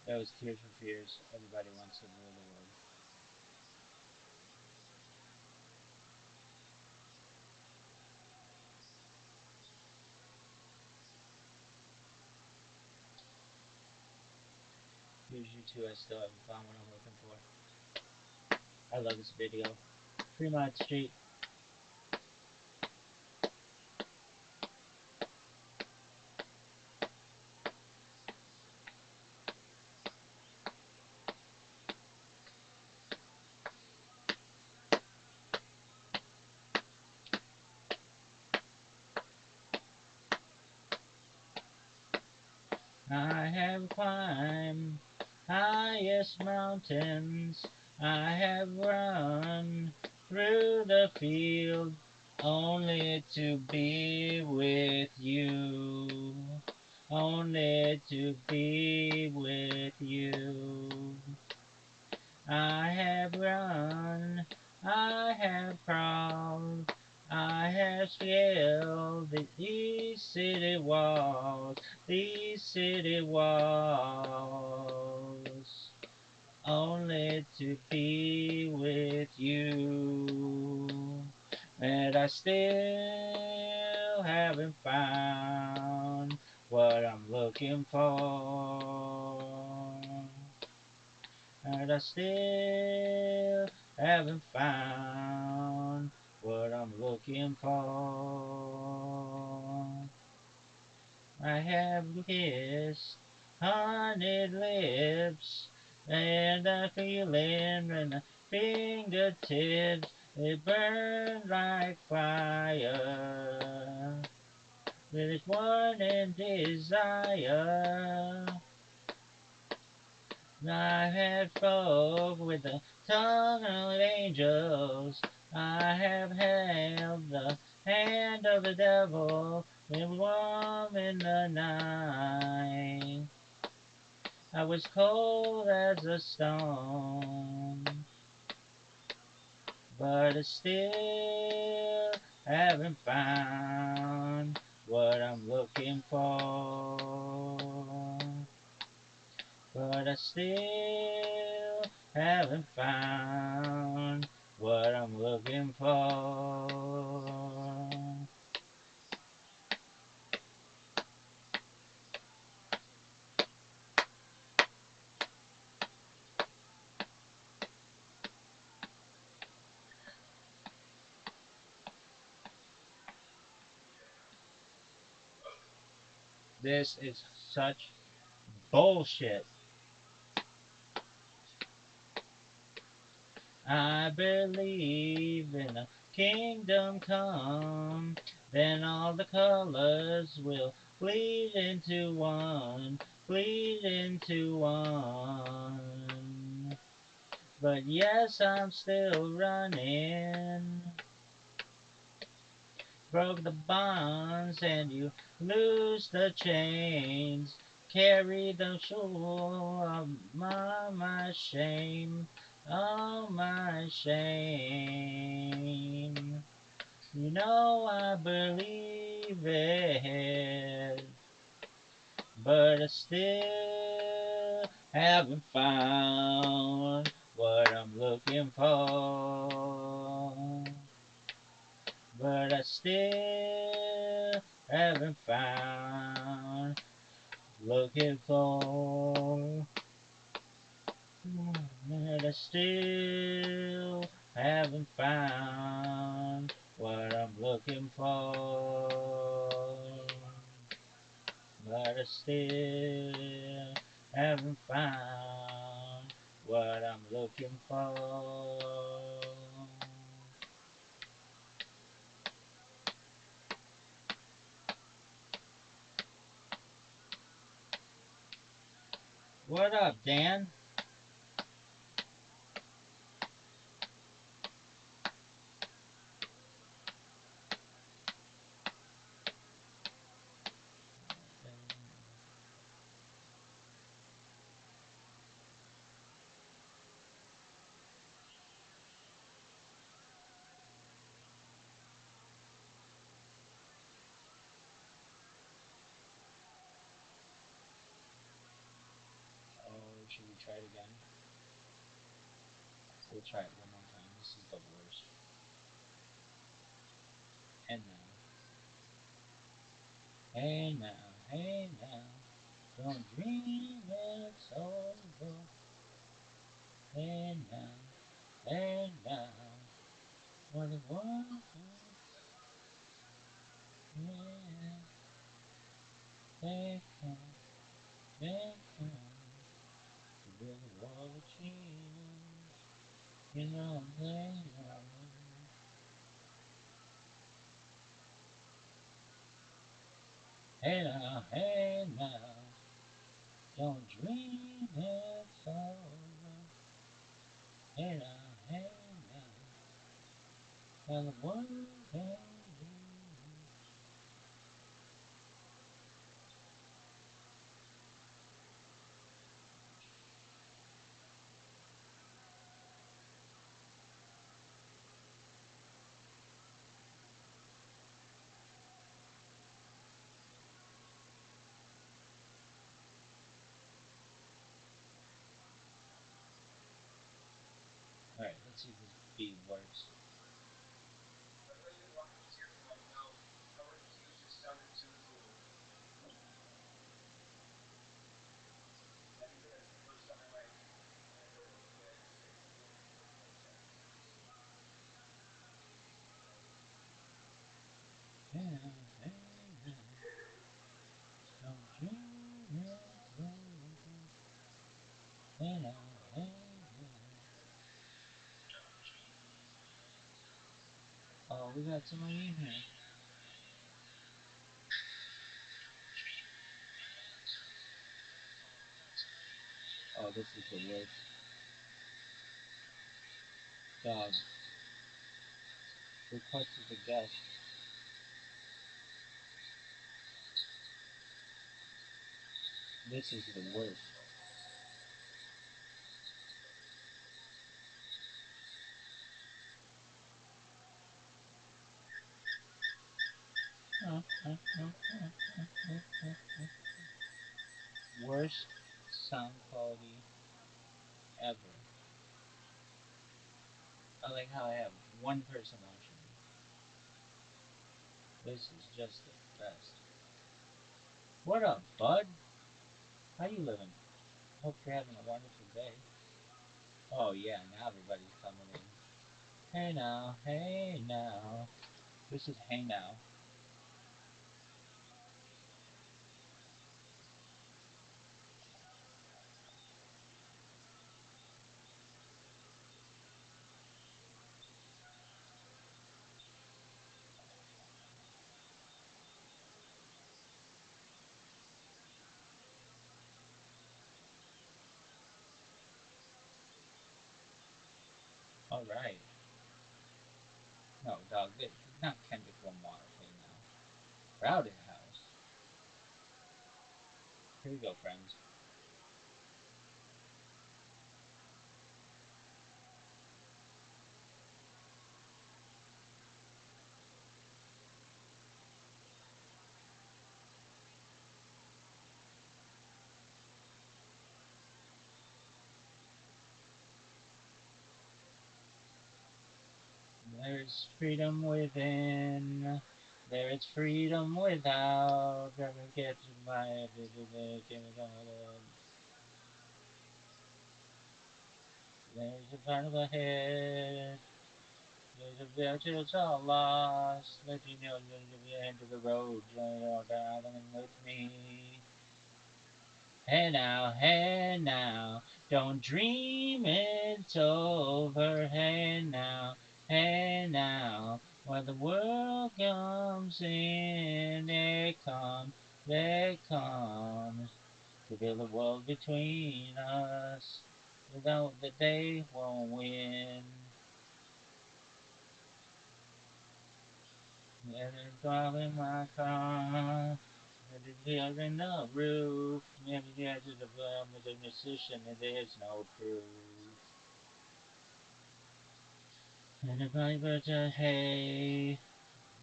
That was Tears for Fears. Everybody wants to rule the world. Here's you two. I still haven't found what I'm looking for. I love this video. Fremont Street. I have climbed highest mountains. I have run through the field only to be with you. Only to be with you. I have run, I have crawled, I have scaled these city walls, only to be with you. And I still haven't found what I'm looking for. And I still haven't found what I'm looking for. I have kissed honeyed lips, and I feel it in the fingertips. It burns like fire. There's one in desire. I have spoke with the tongue of angels. I have held the hand of the devil and warm in the night. I was cold as a stone, but I still haven't found what I'm looking for. But I still haven't found what I'm looking for. This is such bullshit. I believe in a kingdom come, then all the colors will bleed into one, bleed into one. But yes, I'm still running. Broke the bonds and you lose the chains. Carry the soul of my shame, all my shame. You know I believe it, but I still haven't found what I'm looking for. But I still haven't found looking for. But I still haven't found what I'm looking for. But I still haven't found what I'm looking for. What up, Dan? Oh, should we try it again? We'll try it one more time. This is the worst. And now. Hey now, hey now. Don't dream it's over. Hey now, hey now. What it was. Yeah, they come, they come. The world change. You know they know. Hey now, hey now. Don't dream it's over. Hey now, hey now. Tell the world hey. Alright, let's see if this beat works. we got somebody in here. Oh, this is the worst. Dog. Requested a guest. This is the worst. Worst sound quality ever. I like how I have one person watching me. This is just the best. What up, bud? How you living? Hope you're having a wonderful day. Oh yeah, now everybody's coming in. Hey now, hey now. This is hey now. All right. No, dog, this not Kendrick Lamar. Hey now. Crowded house. Here we go, friends. There's freedom within. There is freedom without. Never get to my. There's a part of ahead. There's a village it's all lost. Let you know the end of the road. You're down with me. Hey now, don't dream it's over. Hey now, when the world comes in, they come to build a world between us. Without that they won't win. Let it drive in my car. Let it build in the roof. Maybe the edge of the world with a musician and there's no proof. And the birds are hay.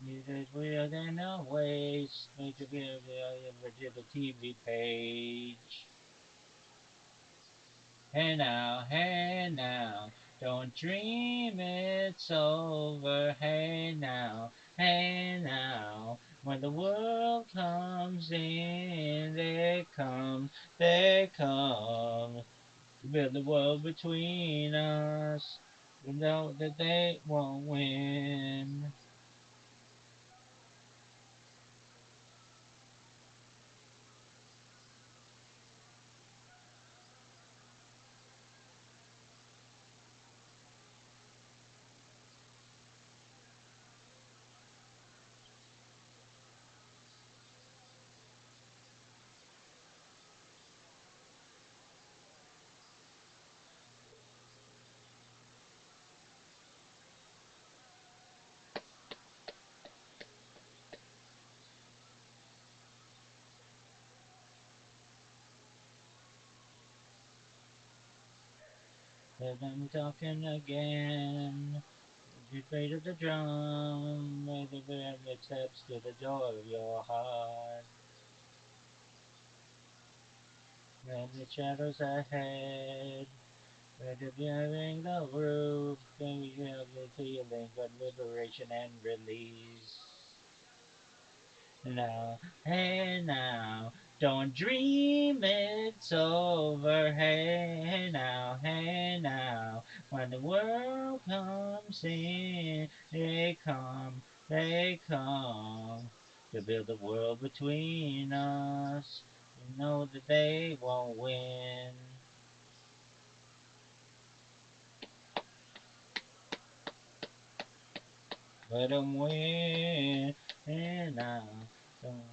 Music weird and a waste. Make the to the TV page. Hey now, don't dream it's over. Hey now, when the world comes in, they come to build the world between us. We know that they won't win. Let them talking again. The beat of the drum, may the velvet steps to the door of your heart. When the shadows ahead, where the bearing the roof, can you have the feeling of liberation and release? Now, hey now, don't dream it's over. Hey now, when the world comes in, they come to build a world between us. You know that they won't win. Let them win. And now, don't.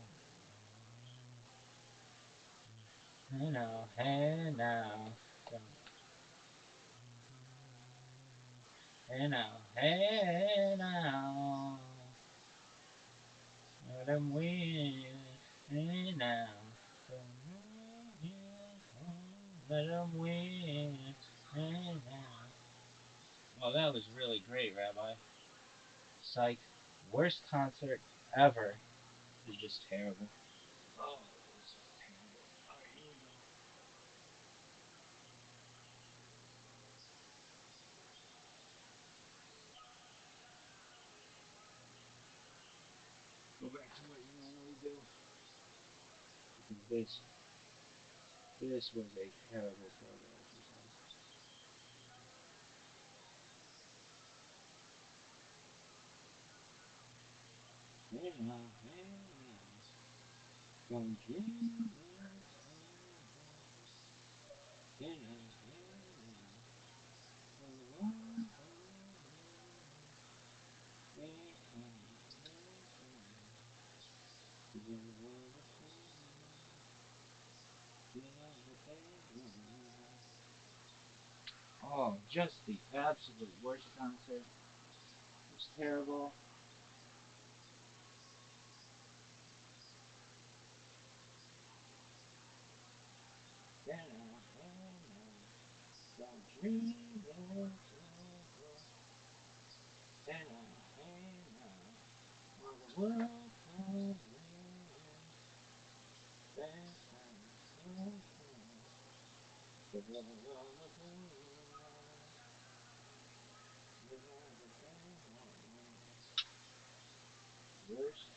And now, and now, don't. And now, and now. Let them win. And now, don't. Let them win. And now. Well, that was really great, Rabbi. Psych. Worst concert ever. It was just terrible. Oh, it was so terrible. Alright, here we go. Go back to what you normally do. Because this was a terrible, terrible exercise. Hey now, hey now, don't dream it's over. Hey now, for the one hey now, to the world between us, the oh, just the absolute worst concert. It was terrible. Hey now, don't dream it's over. Hey now, while the world comes in. Dance now, dance now, together all the daylight, together the daylight. Worst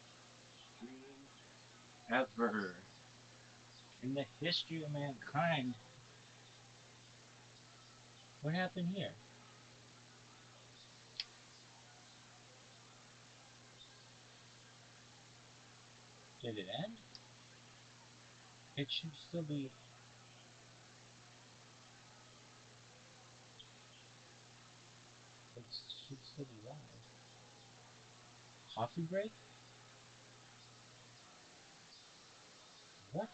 stream ever in the history of mankind. What happened here? Did it end? It should still be. It should still be live. Coffee break? What?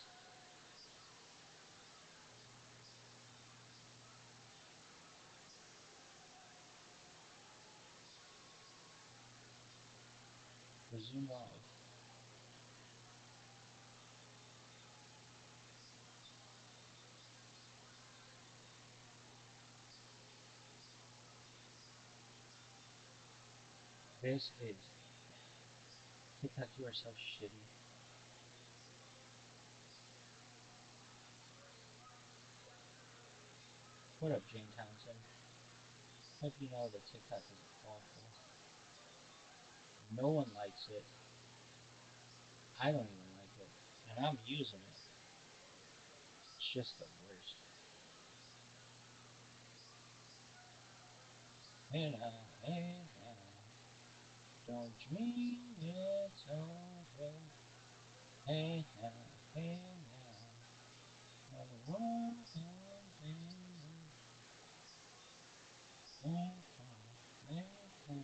Resume live. This is TikTok. You are so shitty. What up, Jane Townsend? Hope you know that TikTok is awful. No one likes it. I don't even like it. And I'm using it. It's just the worst. Hey now, hey now, don't dream it's over. Hey now, hey now, all the world comes in. Hey now, hey now,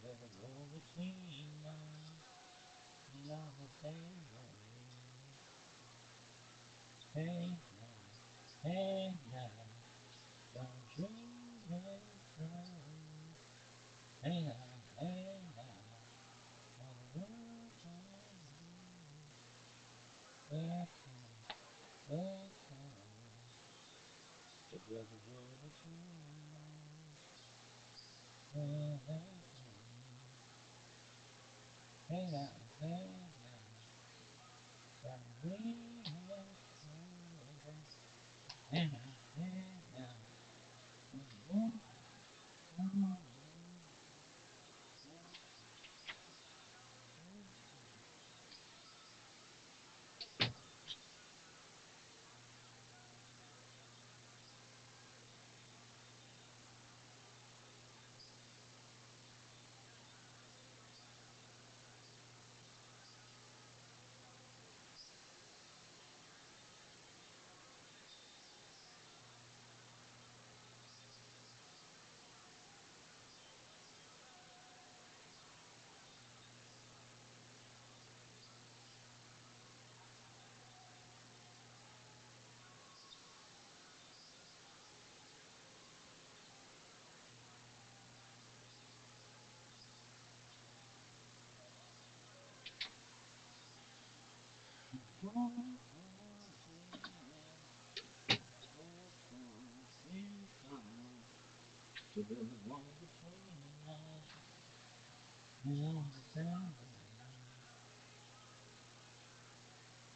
there's a go between us. Love will stay away. Hey now, hey now, don't dream it's over. Hey now, hey now, all the world comes in. Hey hey together go between us. Hey, hey, hey now, hey now, don't dream it's over. Hey now, hey now, all the world comes in.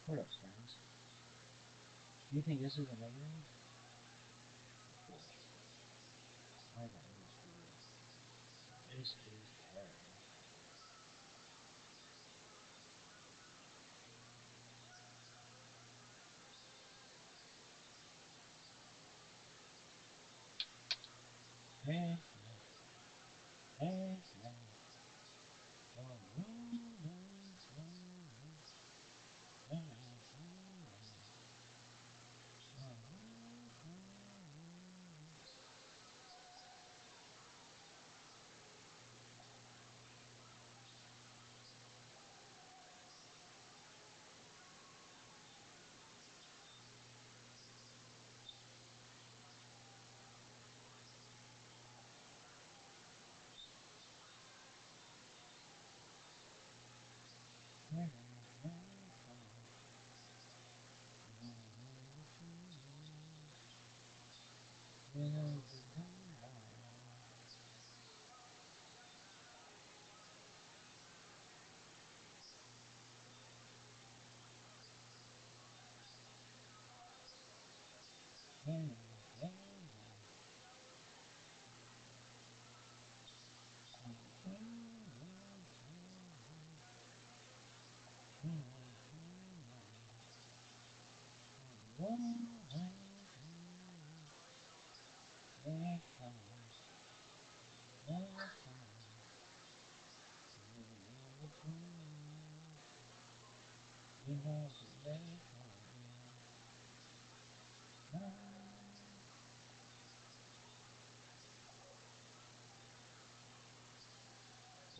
What up, friends? Do you think this is amazing? Bullshit. I got news for you. This is terrible. Hey, hey, hey.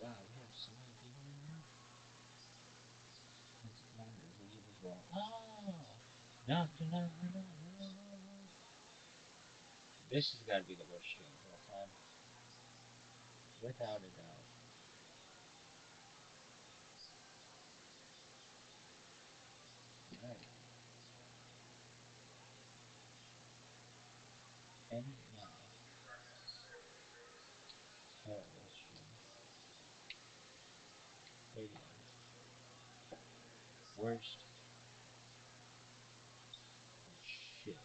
Wow, we have so many people in here. It's unbelievable. Oh! No, no, no, no, no, no, no. This has got to be the worst stream of all time. Without a doubt. Right. And now, terrible stream. Radio. Worst shit.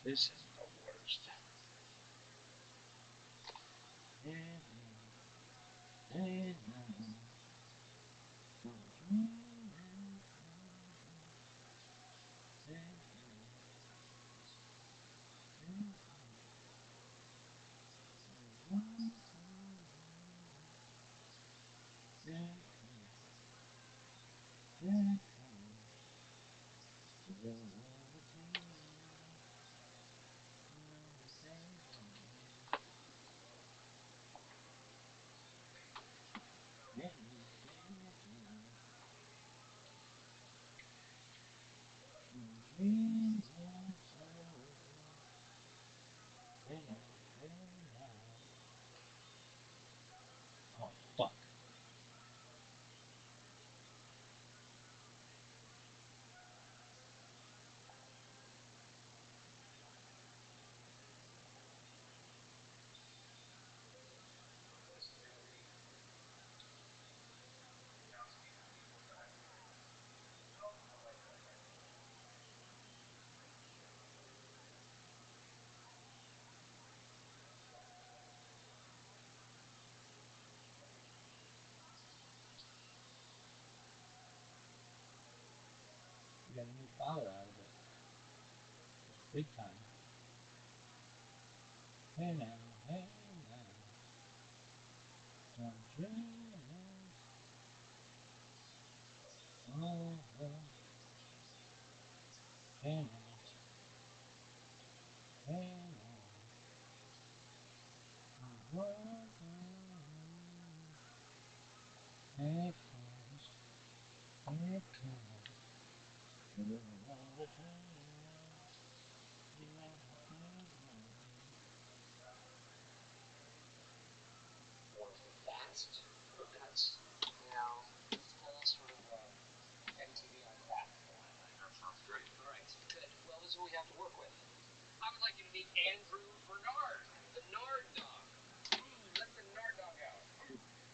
This is the worst. Oh, fuck. We got a new follower out of it. Big time. Hey now, hey now. Don't dream. Oh, oh. Hey now, hey now. One of the fast cuts, full sort of MTV on crack. That sounds great. All right, good. Well, this is what we have to work with. I would like you to meet Andrew Bernard, the Nard Dog. Let the Nard Dog out.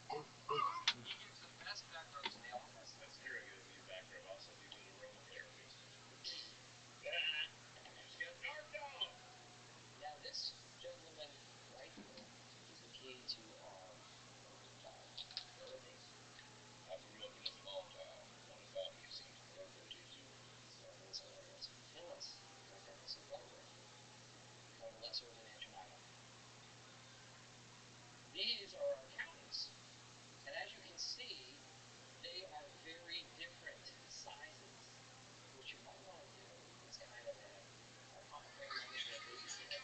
He gives the best back rubs in the office. That's true. He gives me a back rub. Also, he did aromatherapy. Nard Dog. Now, this gentleman right here is the key to our poster child. Where are they? I grew up in a small town. One family seems perfect to you. Well, those areas. Phyllis, like Dennis in Delaware. One of the lesser of the Mansion Island. These are our accountants. And as you can see, they are very different sizes. What you might want to do is kind of have a pop frame over their baby here.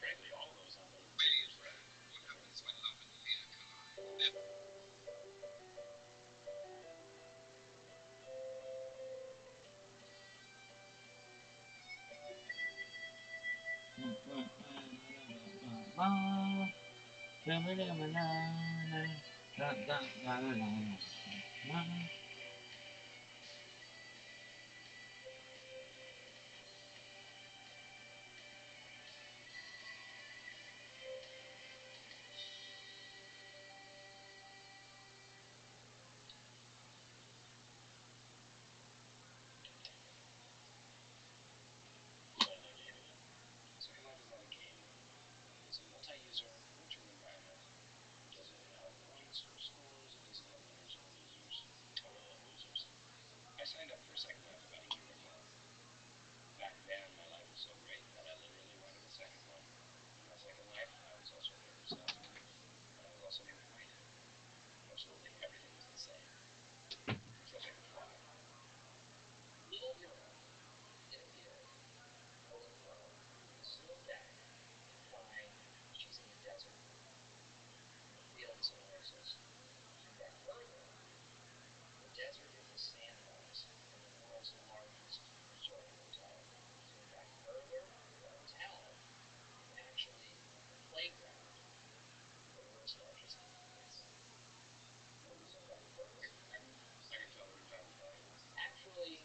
Frankly, all those on the radio side. What happens when love and fear collide? So come on, is not a game. It's a multi-user virtual environment. It doesn't have points or scores. It doesn't have winners or losers. Oh, well, losers. I signed up for a second life about a year ago. Back then, my life was so great that I literally wanted a second one. In my second life, I was also very sad, but I was also named White. Absolutely everything was the same, except I could fly. Little girl in a field, pulling low, zoom back and find she's in the desert. The field is an oasis. Zoom back further, the desert is a sandbox in the world's largest resort hotel. Zoom back further, the hotel is actually the playground of the world's largest kids. Zoom back further. I can tell every time you play. Actually,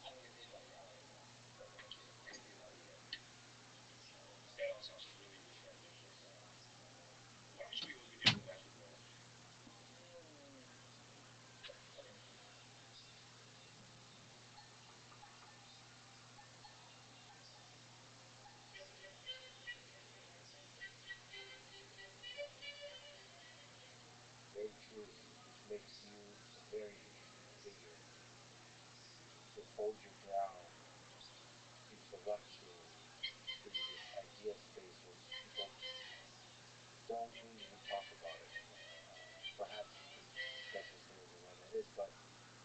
I don't get paid by the hour anymore. But thank you. I get paid by the year. That all sounds really, really ambitious. Why don't you show me what we did with basketball? Okay. Very true, which makes you a very interesting figure. To hold your ground in production through this idea space where people don't usually talk about it. Perhaps you can discuss with some of them why that is, but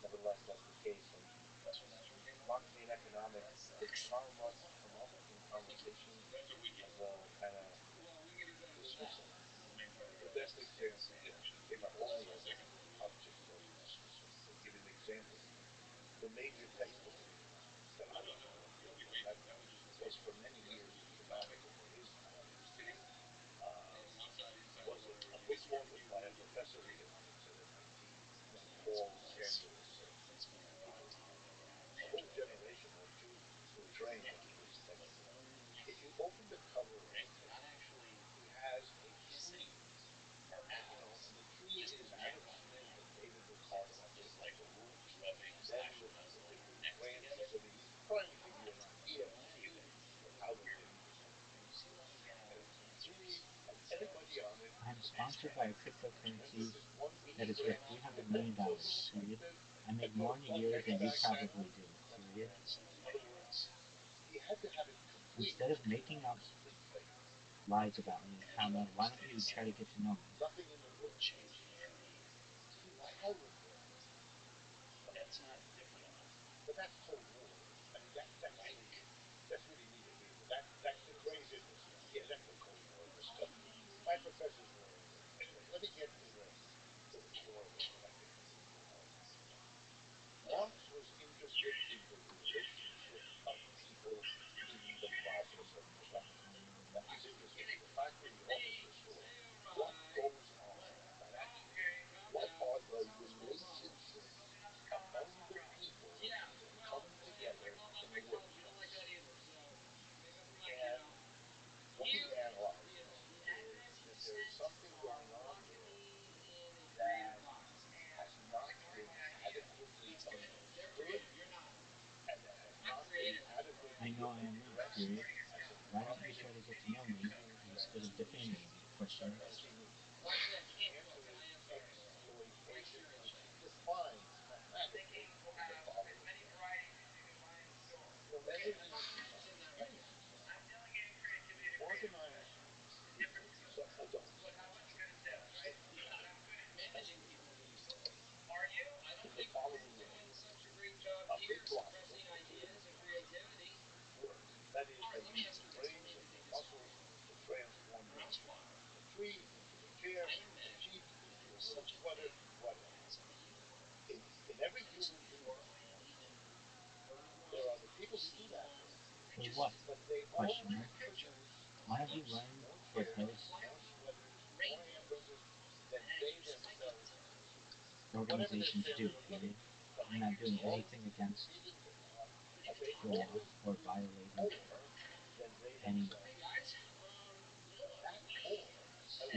nevertheless, that's the case. And marketing and economics, it's far much from us in conversation as a kind of dismissal. The best example, if only as an object of dismissal. To give an example, the major textbook that I don't know, that was for many years economics, or is economics today, was a book authored by a professor of economics at MIT, Paul Samuelson. A whole generation or two were trained on his textbook. If you open the cover of the textbook, he has a tree. And the tree is advertising that David Ricardo did like the rule. Then the branch underneath, trying to give you an idea of the feeling of how the thing was and it's really has anybody on it. I'm sponsored by a cryptocurrency This one that is worth $300 million, period. I make more in a year than you probably do, period. In other words, he had to have it complete. Instead of making up lies about me, Hannah, why don't you try to get to know me? Nothing in the book changed. But that's Cold War. I mean, that's really neither here. That's the crazy. Yeah, that's the Cold War. My professors were. Anyway, let me get to the core of what I think we need to know. Marx was interested in the relationship of people in the process of production. That was interesting. The fact that he always saw what goes on, not actually, what are the relationships among the people that come together in the workplace. And what he analyzes is that there is something going on there that has not been adequately understood and that has not been I adequately know I am not addressed curious. as a Why don't you problem try to get to know me to instead of defaming solution. me? Question mark. Let's see. The answer is exploitation, which he defines mathematically in the following way. Measured in exercise, let me exercise. You organize people, adults, in the following way. A big block of them, the pyramid block, work. That is, they use their brains and their muscles to transform the tree into a chair, the sheep into a little sweater, whatever. In every human community, there are the people who do that work, For what? but they Question always mark. produce What have you more learned for chairs, those more sweaters, more hamburgers than they themselves consume. Whatever their organizations do, standard of living. period? But I'm not doing they're always anything against believe it or not, they the law always or produce violating more than they anyone. themselves consume. That more,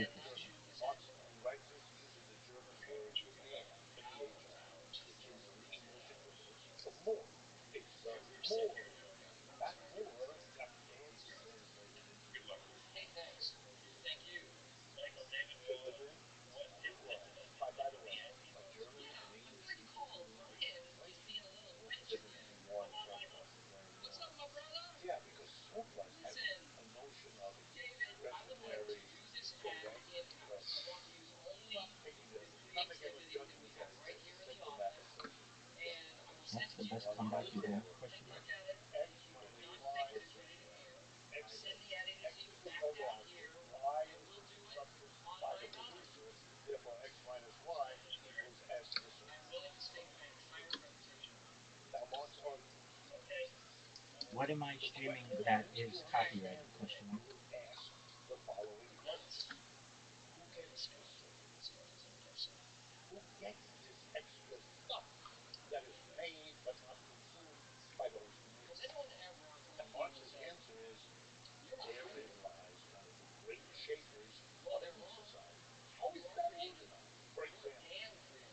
by the way, Marx, when he writes this, he uses the German word mehr, M-E-H-R, which is originally for more. It's the more. That more can't be translated into English. Still with me? Well, by the way, a German and English speaking community, right? What's the difference between more and surplus? Is there any more? Yeah, because surplus has a notion of discretionary, correct, but I'm not making a judgment on it. It's a simple mathematician. That's the best On the comeback other you have? hand, Question mark. X minus Y equals what? X is the velocity. Y is the consumption by the producer. Therefore, X minus Y equals S the surplus. Now, Marx argues. What am I streaming The that question is you have to copyrighted? answer, Question you mark. will ask the following question. Who gets this surplus? Who gets this extra stuff that is made but not consumed by those who make it? And Marx's answer is therein lies one of the great shapers of any society. How is that organized? For example,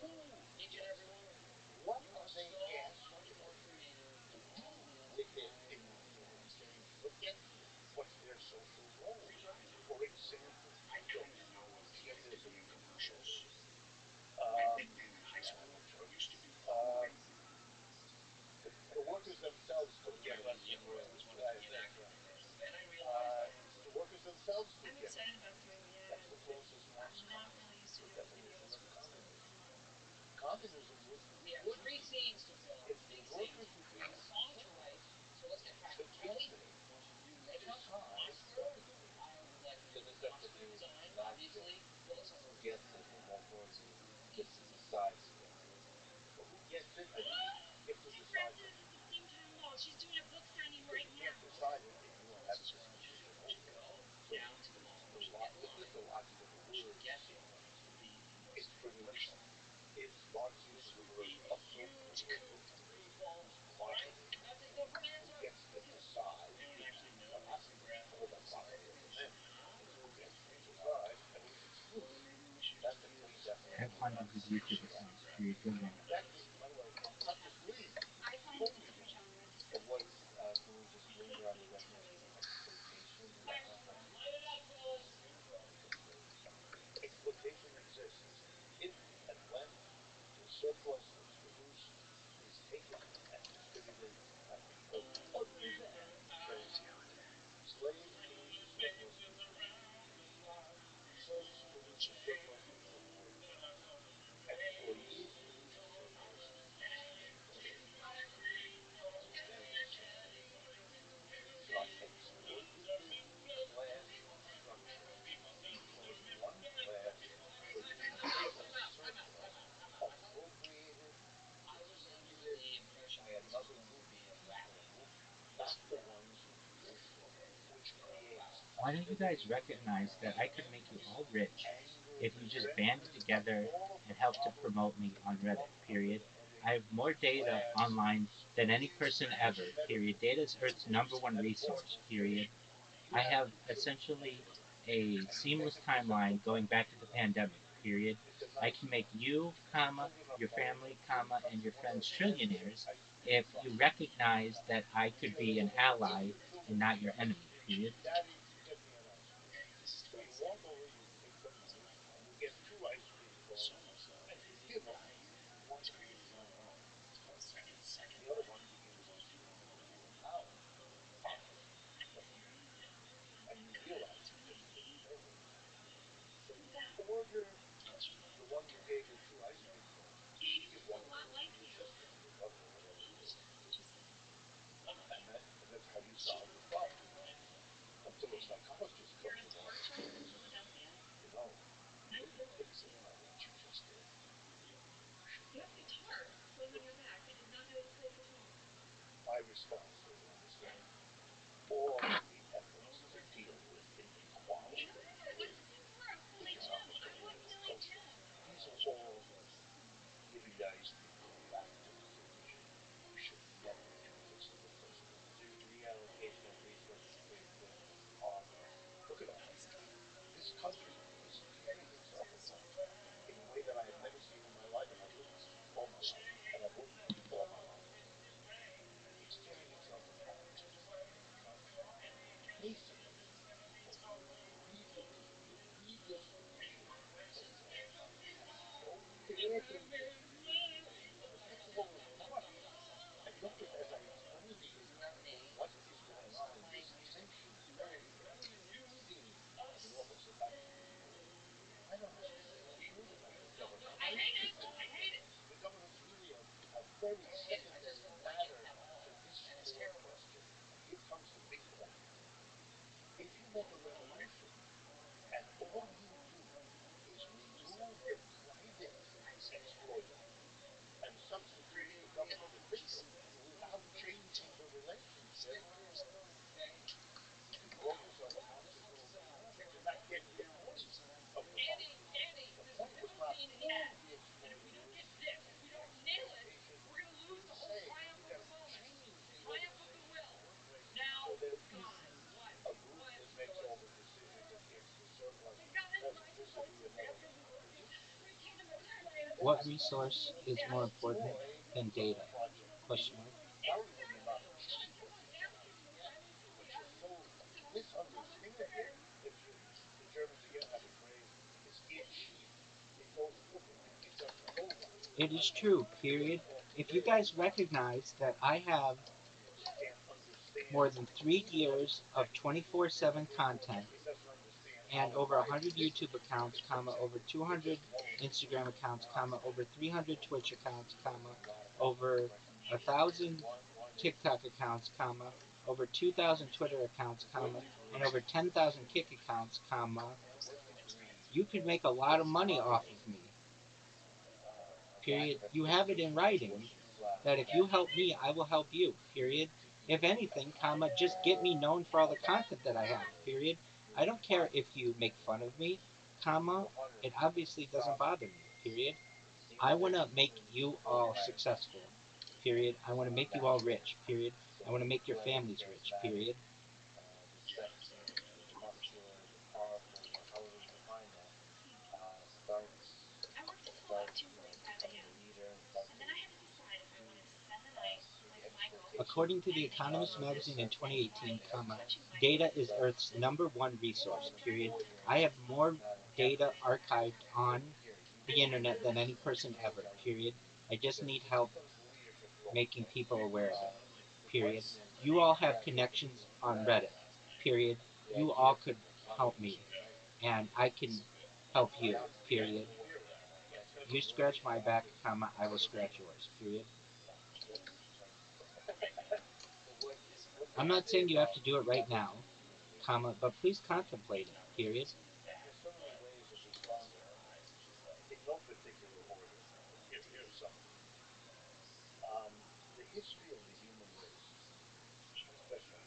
who gets it? What are they asked to do with it in return? Can you put them to it? What's their social role? For example, so communism exists. That's not true. The workers themselves could generate the wealth. Right, that's right. The workers themselves could generate wealth. That's the closest Marx comes to a definition of communism. Communism would be if the workers who produce the surplus could get there, decide what to do with it. So this has to do with not just who gets it, but more importantly, who gets to decide who gets it. Well, who gets it? I think you get to decide what to do with it. Because you can't decide it if you don't have a distribution over it. So this is the logic of the word surplus. It's produced. It's Marx uses the word hustle or industry. Who's profiting? Who gets to decide, perhaps even before the profit is immense, who gets to decide and who's excluded? That's a clean I have definition of hundreds of YouTube capitalism. accounts. Period. Good one. Exactly. By the way, not just clean, totally wrong. So what, can we just linger on the definition of exploitation in that context? Exploitation exists if and when the surplus that's produced is taken and distributed by people other than slaves. Slaves produce the surplus for slaves. Serfs produce the surplus for serfs. Employees produce the why don't you guys recognize that I could make you all rich if you just banded together and helped to promote me on Reddit, period. I have more data online than any person ever, period. Data is Earth's number one resource, period. I have essentially a seamless timeline going back to the pandemic, period. I can make you, comma, your family, comma, and your friends trillionaires if you recognize that I could be an ally and not your enemy, period. Daddy, you get me an ice cream. So you walk over, you take the money, and you get two ice cream cones, and you give them one to give to your mom. The other one you give to our father, the man. And you realize he just couldn't pay. So you order the one you gave the two ice cream cones. You give one of those to your sister or your brother or whatever it is. And that's how you solve the problem. Until a psychologist comes along and says, you know, you're the victim of what you just did. You should get guitar. Put it on your back. I did not know you played guitar. My response to him is that all the efforts to deal with inequality, the job of creating culture, these are all giving the ice cream cone back to the village. You should never do this in the first place. So reallocation of resources and creativity. Look at us. This country is tearing itself apart in a way that I have never seen in my life, and I've lived all my life, and I've worked all my life. It's tearing itself apart. Basically, the redistribution of wealth so badly perpetual inequality. And look at, as I explain to people, what is going on in this tension today, including in almost 1,000 people. I don't have to say a word about the government. I hate it. The government's really a very secondary matter to this core question. And here comes the big point. If you make a revolution and all you do is remove the private exploiter and substitute the government official without changing the relationship, you call yourself a Marxist or a liberal, but you're not getting the point of the Marxism. The point was not all the exploiters and exploitation. It was saying you got to change the organization of the workplace so there isn't a group that makes all the decisions and gets the surplus vis-a-vis another group. What resource is more important than data? Question mark. Not only will you not achieve what you're trying to get, but you're so misunderstanding that the Germans again have a phrase, it's in sheep. It goes crooked. It doesn't go right. It is true, period. If you guys recognize that I have He just can't understand more than 3 years of 24/7 content he doesn't understand and how over life 100 YouTube is. accounts, comma, over He 200 just won't Instagram accounts, comma, over 300 Twitch accounts, comma, have over recognition. 1,000 One is TikTok accounts, comma, over 2,000 Twitter accounts, comma, and over 10,000 Kick accounts, comma. to what degree You could make a lot of money off of me. Period. You have it in writing that if you help me, I will help you. Period. If anything, comma, just get me known for all the content that I have. Period. I don't care if you make fun of me, comma. It obviously doesn't bother me. Period. I want to make you all successful. Period. I want to make you all rich. Period. I want to make your families rich. Period. the sexy, the muscular, the powerful, however you define that, starts becoming a leader and starts to the exploitation According to The Economist magazine in 2018, comma, data is Earth's number one resource, period. I have more data archived on the internet than any person ever, period. I just need help making people aware of it, period. You all have connections on Reddit, period. You all could help me, and I can help you, period. You scratch my back, comma, I will scratch yours, period. I'm not saying you have to do it right now, comma, but please contemplate it, period. There's so many ways of responding in no particular order. Here's something. The history of the human race, especially,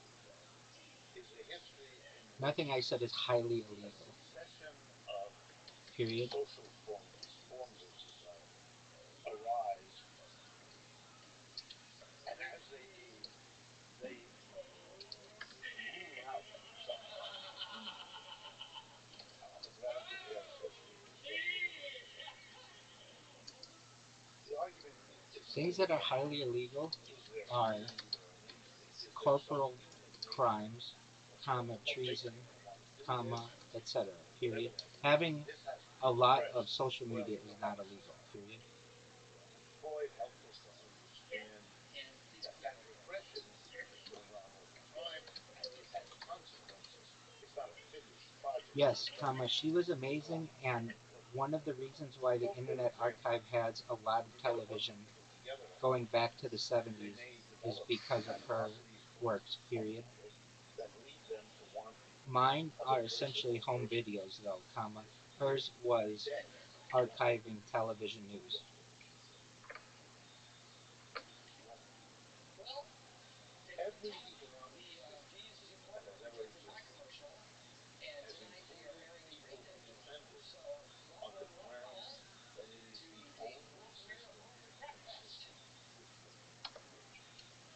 is a history in Nothing I said is highly a illegal. succession of Period. social forms of society arise, and as they do, they rule out some on the grounds that they are socially rejected. The argument isn't Things that are highly illegal is there a are need or an instinct? Is there corporal something that makes crimes, a treason, victim want to do this? etc. Period. Evidently, Having this has to be a lot of suppressed. social Well, media you is know how not this illegal. starts. Period. Freud helped us to understand that repression that goes on over time, and it has consequences. It's not a finished project. Yes, she was amazing, and one of the reasons why the Internet Archive has a lot of television going back to the 70s is because of her works, period. That lead them to want Mine are essentially home videos, though, hers was archiving television news. well, every economic system that has ever existed has included people who defend it on the grounds that it is the only system consistent with human nature,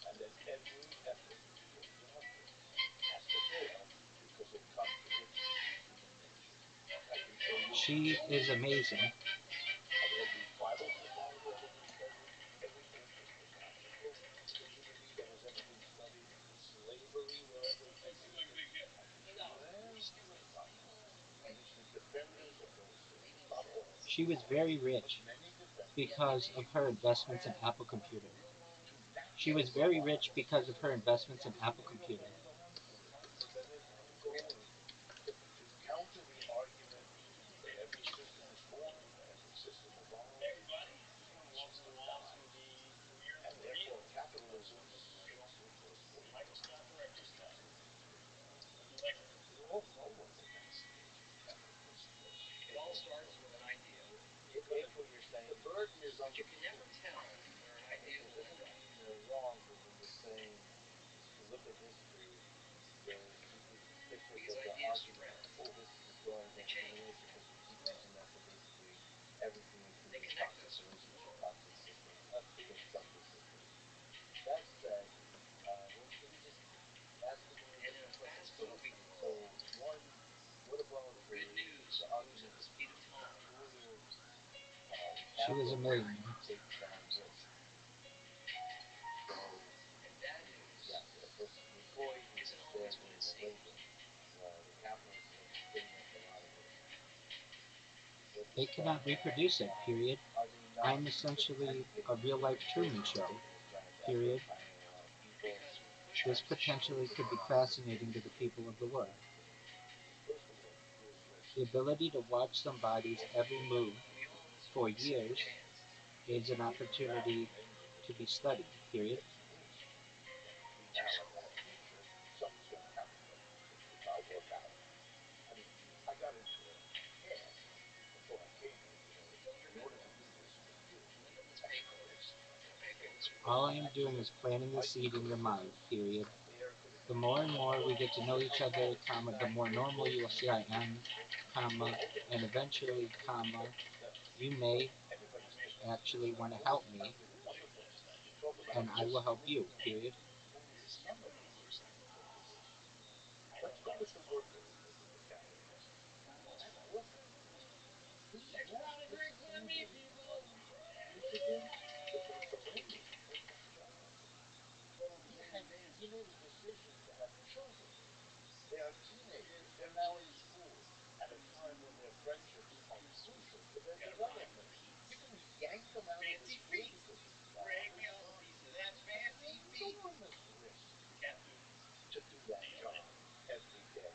and that every effort to thwart it has to fail because it contradicts human nature. I can show you She is amazing. of every tribal society I've ever studied, every ancient classical community that has ever been studied, slavery wherever it existed. I can show you every example in which the defenders of those things, not all, She was very but rich many defenders because of her investments in had Apple Computer. to She was naturally very rich rise because of her investments in to Apple lay a Computer. hold on to it, so that it wouldn't go away, to counter the argument that every system is born, every system evolves, every system dies, and therefore capitalism is the only workable system. We all know what the fascination of capitalism is. If what you're saying, the burden is on the people who try. It doesn't mean they're wrong when you're saying, if you look at history, the thickness of the argument, oh, history is going away because we keep using that to basically everything, including toxic relationship, toxic systems, destructive systems. That said, let me just ask you a different question. So one, what about the argument that Julia She was a capitalism millionaire. takes on risk? So yeah, the employee who's just there doing the labor, the capitalist is giving us a lot of risk. They cannot reproduce it, period. Are they not I'm essentially a real life Truman Show, They're period. hiring a lot of people. This potentially could be fascinating to the people of the world. First of all, here's your The system. ability to watch somebody's every move for years is an opportunity to be studied, period. Between now and the future, something's going to happen to that system, which I'll work out. I mean, I got into a task before I came here today. In order to do this for you, I took a risk. All I am doing is planting the seed in your mind, period. There could The have more been and more we get to know each other, the more normal you will see I am, and eventually, you may everybody's different. actually want to help me, It's wonderful to talk about and I risk will help with you, you. period. Only some of us are psychopaths. Let's go with the worker as the capitalist. That worker, he wants to smoothly develop. Here's the thing, the women take that job. He made a decision to have children. They are teenagers. They're now in school at a time when their friendships are crucial to their development. You're going to yank them out of the school because it's bad. That's an enormous risk to do that job every day,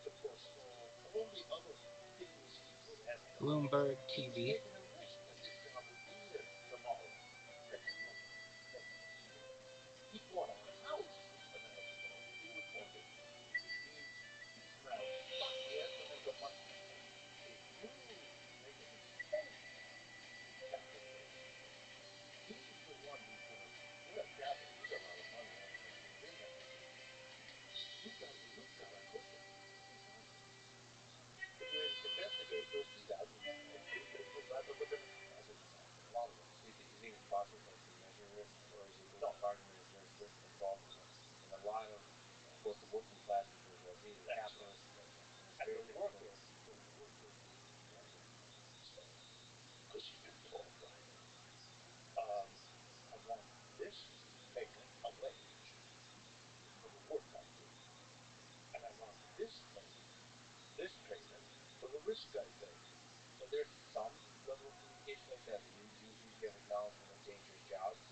to forestall all the other things he could have done. Bloomberg He's TV. taking a risk that his job will be there tomorrow, next month, next year. He bought a house a minute ago. He would mortgage it, which means he's now stuck. He has to make a money. If you make a mistake with capitalism, he's the one who's going to. You're a capitalist. You got a lot of money. I don't know if you're big. You've got to lose that.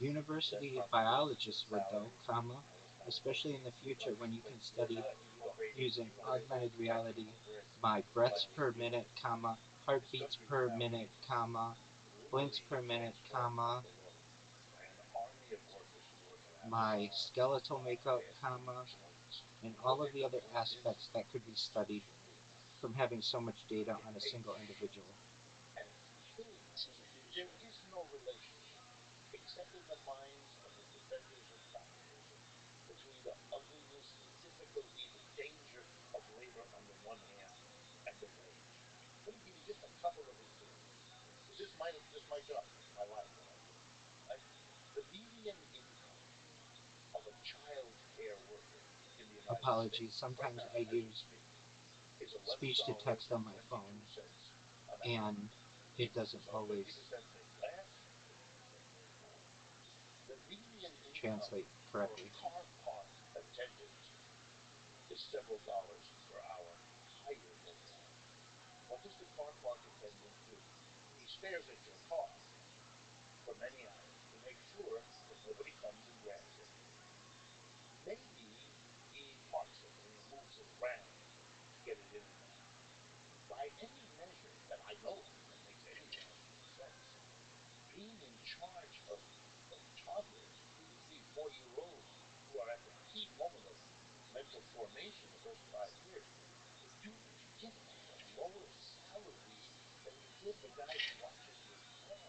University biologists would though, comma, especially in the future when you can study using augmented reality my breaths per minute, comma, heartbeats per minute, comma, blinks per minute, comma, my skeletal makeup, comma, and all of the other aspects that could be studied from having so much data on a single individual. Apologies, sometimes I use speech to text on my phone and it doesn't always translate correctly.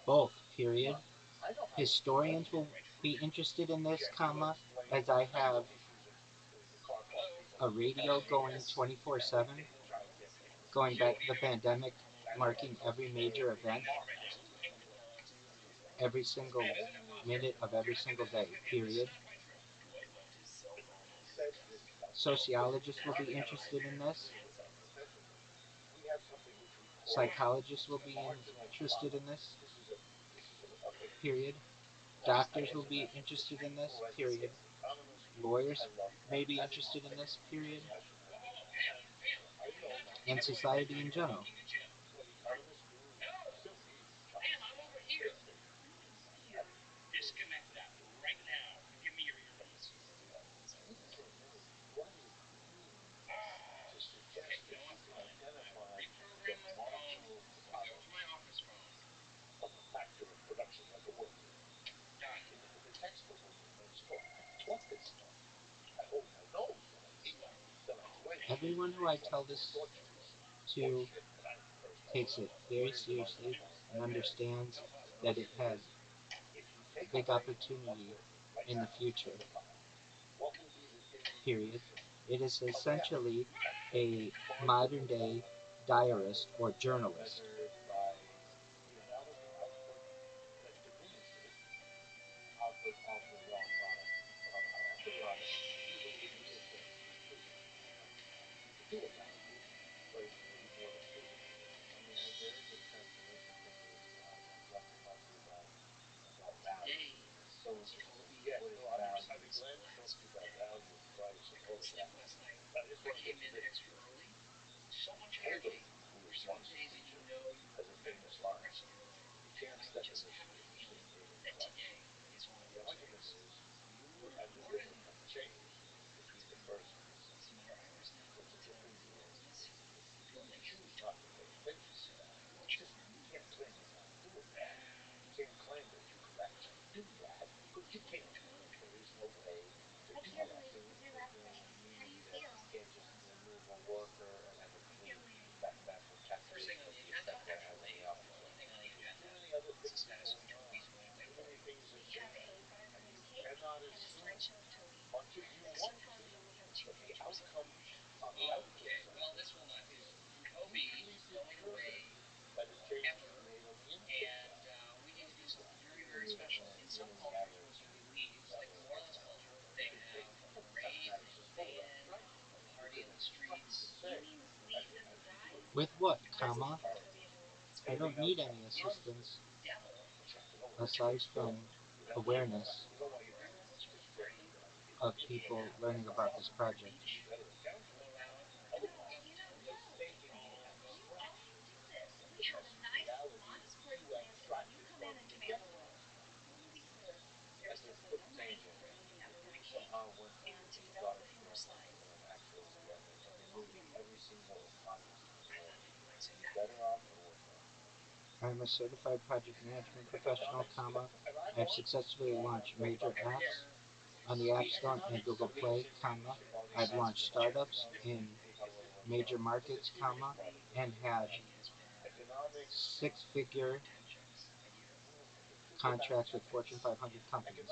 Both, period. Historians will be interested in this, comma, as I have a radio going 24/7, going back to the pandemic, marking every major event, every single minute of every single day, period. Sociologists will be interested in this. Psychologists will be interested in this, period. Doctors will be interested in this, period. Lawyers may be interested in this, period. And society in general. Everyone who I tell this to takes it very seriously and understands that it has a big opportunity in the future, period. It is essentially a modern day diarist or journalist. comma, I don't need any assistance aside from awareness of people learning about this project. I'm a certified project management professional, comma. I've successfully launched major apps on the App Store and Google Play, comma. I've launched startups in major markets, comma, and had six-figure contracts with Fortune 500 companies.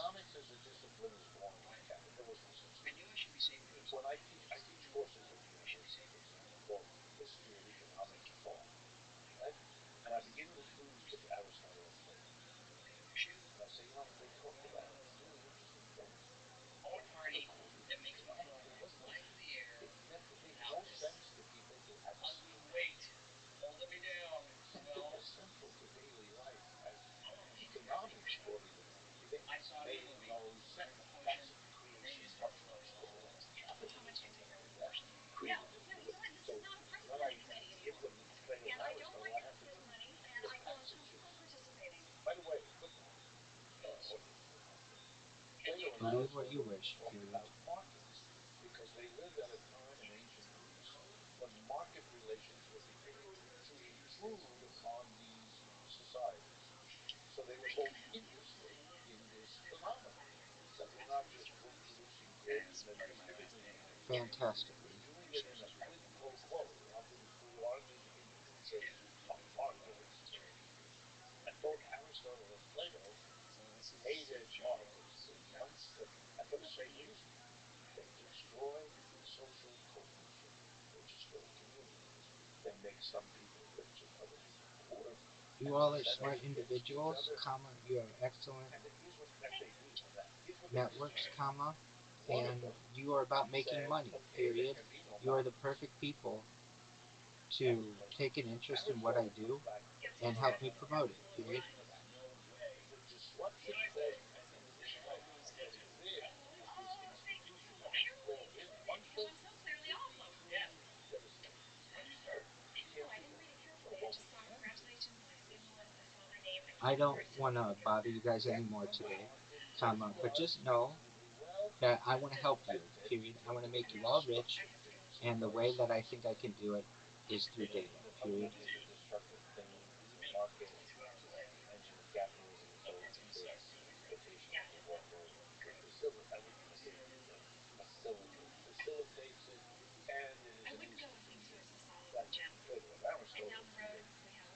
Believe what you wish, period. Fantastically. You all are smart individuals, comma, you have excellent networks, comma, and you are about making money, period. You are the perfect people to take an interest in what I do and help me promote it, period. I don't want to bother you guys anymore today, comma, but just know that I want to help you, period. I want to make you all rich, and the way that I think I can do it is through data, period.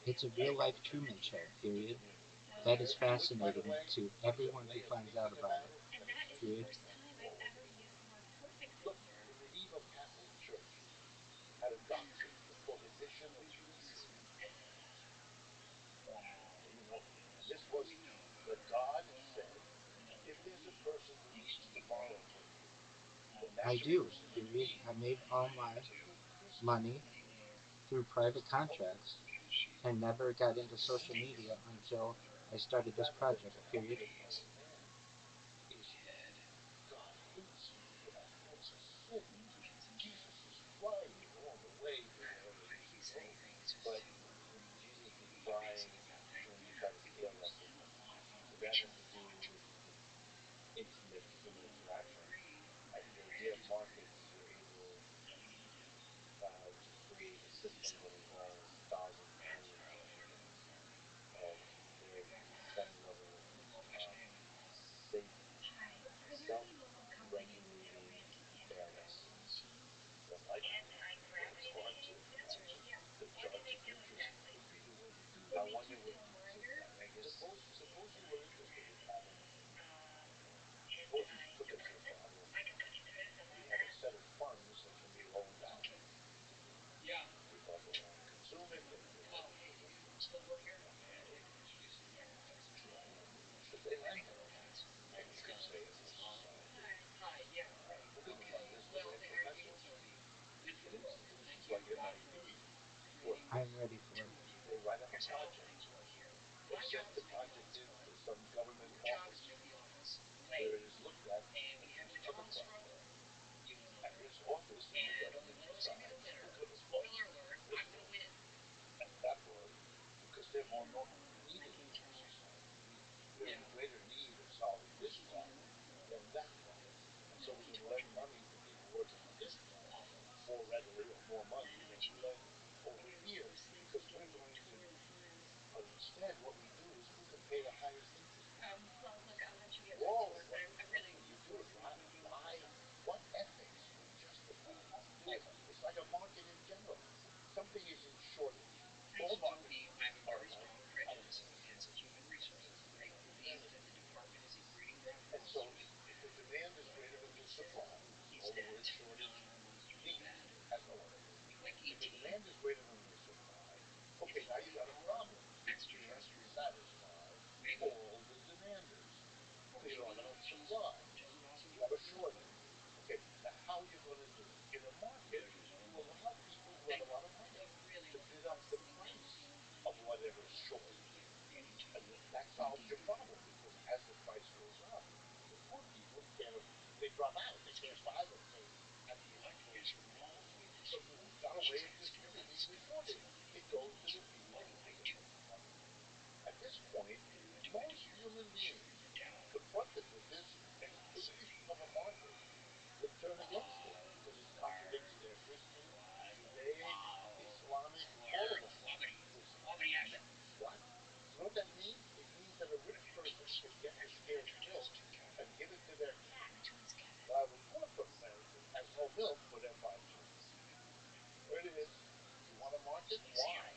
It's a real life Truman Show, period. That is fascinating to everyone who finds out about it, period. I do, period. I made all my money through private contracts and never got into social media until I started this project, period. I'm ready for project. Let's say the project is for some government office where it is looked at as the other project. And this office in the government decides we're going to put this word and that word because they're more needed in our society. We're in greater need of solving this problem than that problem. And so we're going to lend money to people working on this problem more readily or more money than we lend over here because we're going to, but instead what we do is we're going to pay the highest interest rate. Whoa, what can you do it? Why? What ethics would justify doing that? It's like a market in general. Something is in shortage. All markets are like, I don't know, energy. And so if the demand is greater than the supply, all the word shortage, need has no other word. If the demand is greater than the supply, okay, now you got a problem because you can't satisfy all the demanders. You don't have enough supply. You have a shortage. Okay, now how are you going to do it? In a market, you allow people who have a lot of money to bid up the price of whatever's short. And that solves your problem because as the price goes up, the poor people can't, they drop out. They can't buy the thing at the inflated price. So you've got a way of distributing the shortage. It goes to the people who need it the most. At this point, most human beings confronted with this explosion of a market would turn against it because it contradicts their Christian, Judaic, Islamic, all of them. Would say, what? You know what that means? It means that a rich person can get a scarce milk and give it to their cat, while the poor person has no milk for their 5 children. There it is. You want a market? Why?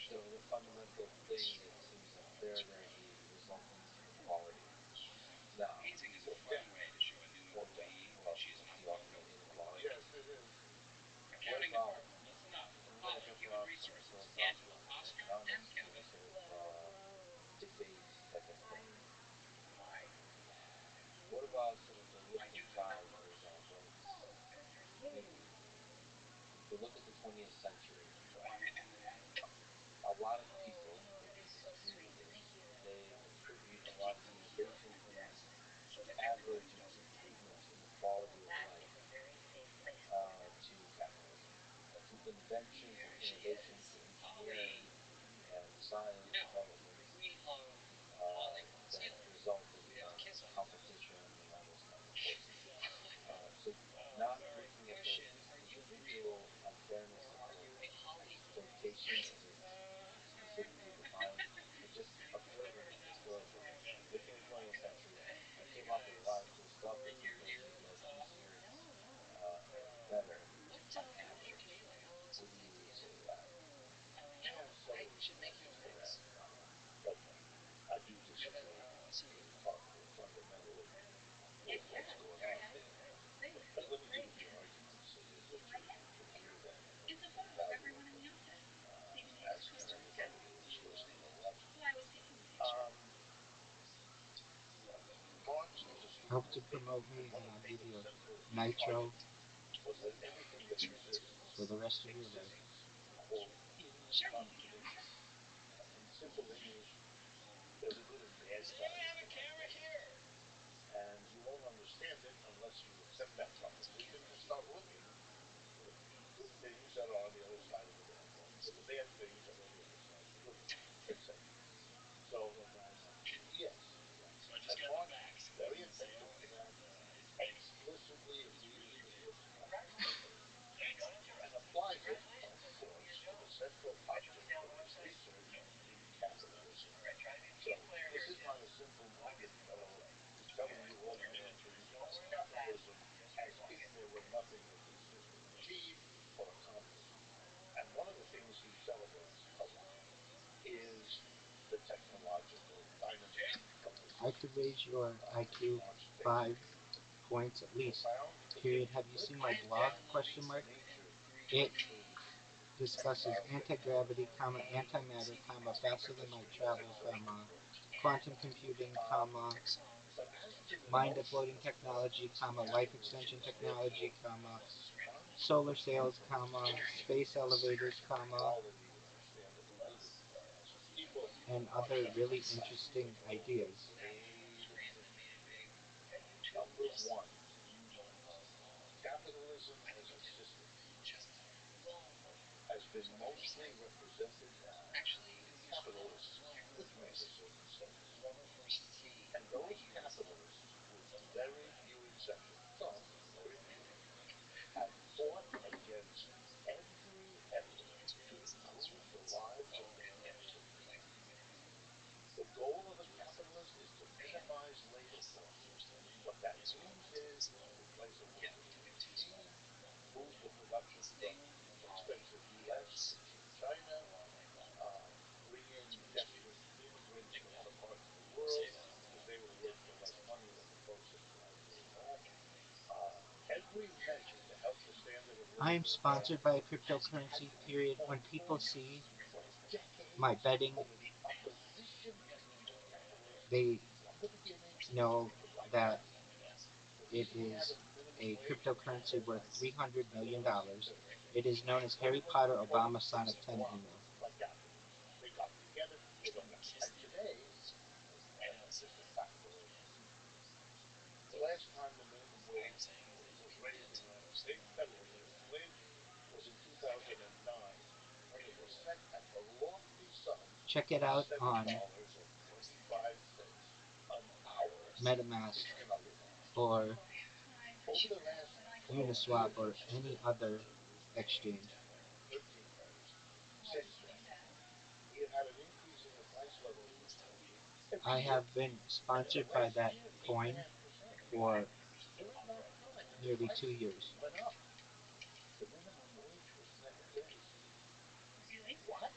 So the fundamental thing, it seems like they're going to be resulting in inequality. Now, Or death. or death. Well, that's the ultimate inequality. Yes, it is. What about, we're going to differ on some philosophical and economic sort of debate type of thing. What about sort of the rising tide, for example? If we look at the 20th century, a lot of people, maybe you disagree with this, they attribute a lot of the innovation and the average improvement in the quality of life to capitalism, to inventions and innovations in engineering and science development that resulted from competition and all those kind of forces. So not looking at the individual unfairness of exploitation as it's specifically defined, but just observing it historically. Looking at the 20th century, I came up with a lot of cool stuff that people made life easier and better on average. What do you say to that? Yeah, so that's correct. But I do disagree with part fundamentally with what's going on there. But let me give you the arguments so you'll get your view then, and then you can evaluate them as can anybody who's listening or watching. Um, Marx was a student Help of to promote Hegel, and me, one and of I'll give you Hegel's central a nitro arguments was that everything that for exists the rest of your life. exists, quote, in contradiction. In simple English, there's a good and bad side to everything. And you won't understand it unless you accept that proposition and start looking for the good things that are on the other side of the bad things and the bad things that are on the other side of the good things, etc. So, yes, and Marx was very attentive to that, explicitly agrees with this proposition, and applies it, of course, to the central object of his research, capitalism. So, this is not a simple minded fellow who's telling you all the bad things about capitalism as if there were nothing that this system achieved or accomplished. And one of the things he celebrates a lot is the technological dynamism of the I system. could raise your IQ Marx takes it 5 points at least. profound because Period. if you Have you look seen my at blog? dynamics Question in mark. nature, It particularly discusses anti-gravity, antimatter, faster than light travel, quantum computing, but as to the mind notion uploading of technology, life capitalism extension and therefore technology, its solar consequences sails, for its creation space and elevators, equality and understandability, and other really interesting ideas. Number one, capitalism as a system has been mostly represented by capitalists with maybe a certain sense. And those capitalists, with very few exceptions, some very few, have fought against every effort to improve the lives of their own citizens. The goal of a capitalist is to minimize labor costs. What that means is replace a worker with a machine, move the production from expensive US to cheap China, bring in desperate immigrants from other parts of the world because they were worth for less money than the closest guy here at home. Every measure to help the standard of I living am of sponsored Americans by a has cryptocurrency been period. When people reformed see for my decades betting, over the opposition to capitalism they from the beginning know to right that now. The it reason we have is a minimum a wage in cryptocurrency America worth $300 is million. because the It is known as Harry government Potter controlled Obama Sonnet takes 10 co-op email. like capitalism. They got together, they don't know. And today, just a factoid, the last time the minimum wage was raised in the United States, federal minimum wage, was in 2009 when it was set at the lofty sum Check of it out on $7.25 an hour. MetaMask You cannot live on that. or Over the last 12 Uniswap years, or any other exchange. 13 years since then, we have had an increase in the price level of minimum wage every I year. have been And sponsored by last that year, coin 8.5%. for During that time, nearly 2 years. prices went up. The minimum wage was never raised. What?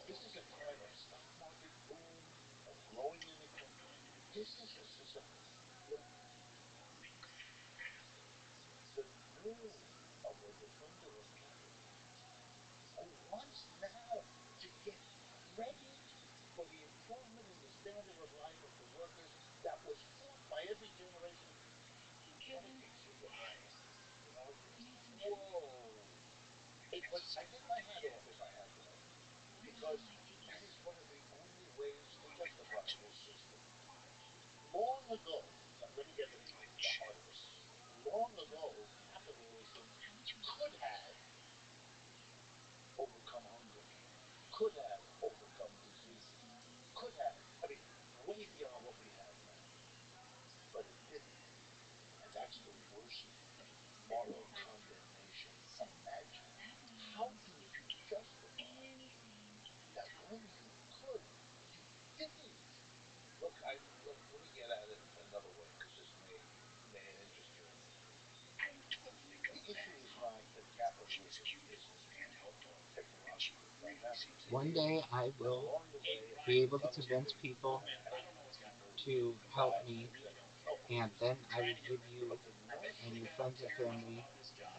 This is a time of stock market boom, of growing income. This is a society. Look, the nerve of a defender of capitalism who wants now to get credit for the improvement in the standard of life of the workers that was fought by every generation of people. That would take you to high. You know? Whoa. But I take my hat off if I have to, because that is one of the only ways to justify this system. Long ago, let me get into the heart of it. Long ago, capitalism could have overcome hunger, could have overcome diseases, could have, I mean, way beyond what we have now. But it didn't. And that's the worst moral condemnation. Imagine, how can you justify that when you could, you didn't? Look, let me get at it another way because this may interest you a little bit. The issue is not that capitalism isn't technologically dynamic. One It is. day I And will along the way, I be have able to convince intelligently people helped people to help realize me, things that no one and sees. then I will give you But the notion and your of friends and family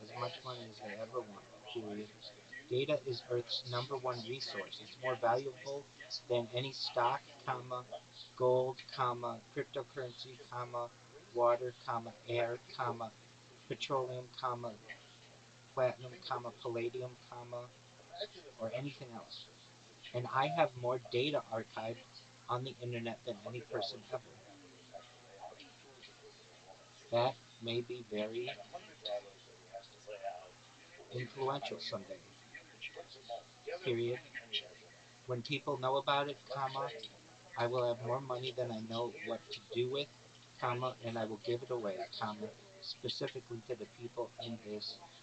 as much mass money as they ever want, period. rising standards of Data is living Earth's number one is resource. It's more valuable than any stock, actually comma, nuts. gold, comma, cryptocurrency, Just comma, crazy. water, comma, Like air, people comma, who petroleum, comma, realize, platinum, think of it comma, this way. palladium, comma, Imagine a or production anything else. process in which you And I have have more data archived on the internet than any person $100 that ever. the capitalist has to lay out in tools, equipment, and raw That materials, may be very and $100 that he has to lay out for influential hiring someday. workers. He puts them all together, Period. and he has enough. When people know about it, And let's comma, say I will he have more helped me money than I explain know what here's to the do with, formula. comma, and I will give it away, That's his comma, revenue. specifically to the people in Money this flows.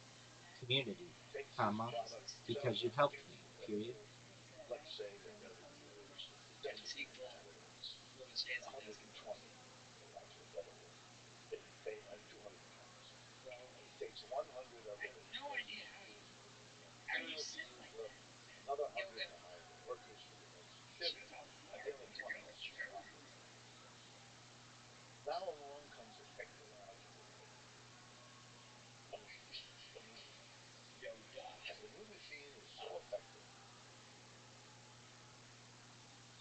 community, He takes his comma, product, because sells you it, helped gets me, the period. revenue. Let's say the revenue is 10 years, whether it's 120, for lack of a better word, 220. He takes 100 of it and he spends it on tools, equipment, and raw materials. He uses up another 100 to hire the workers for the next shift, and the other 20 is just profit. Now along comes a technological breakthrough, the new machine. And the new machine is so effective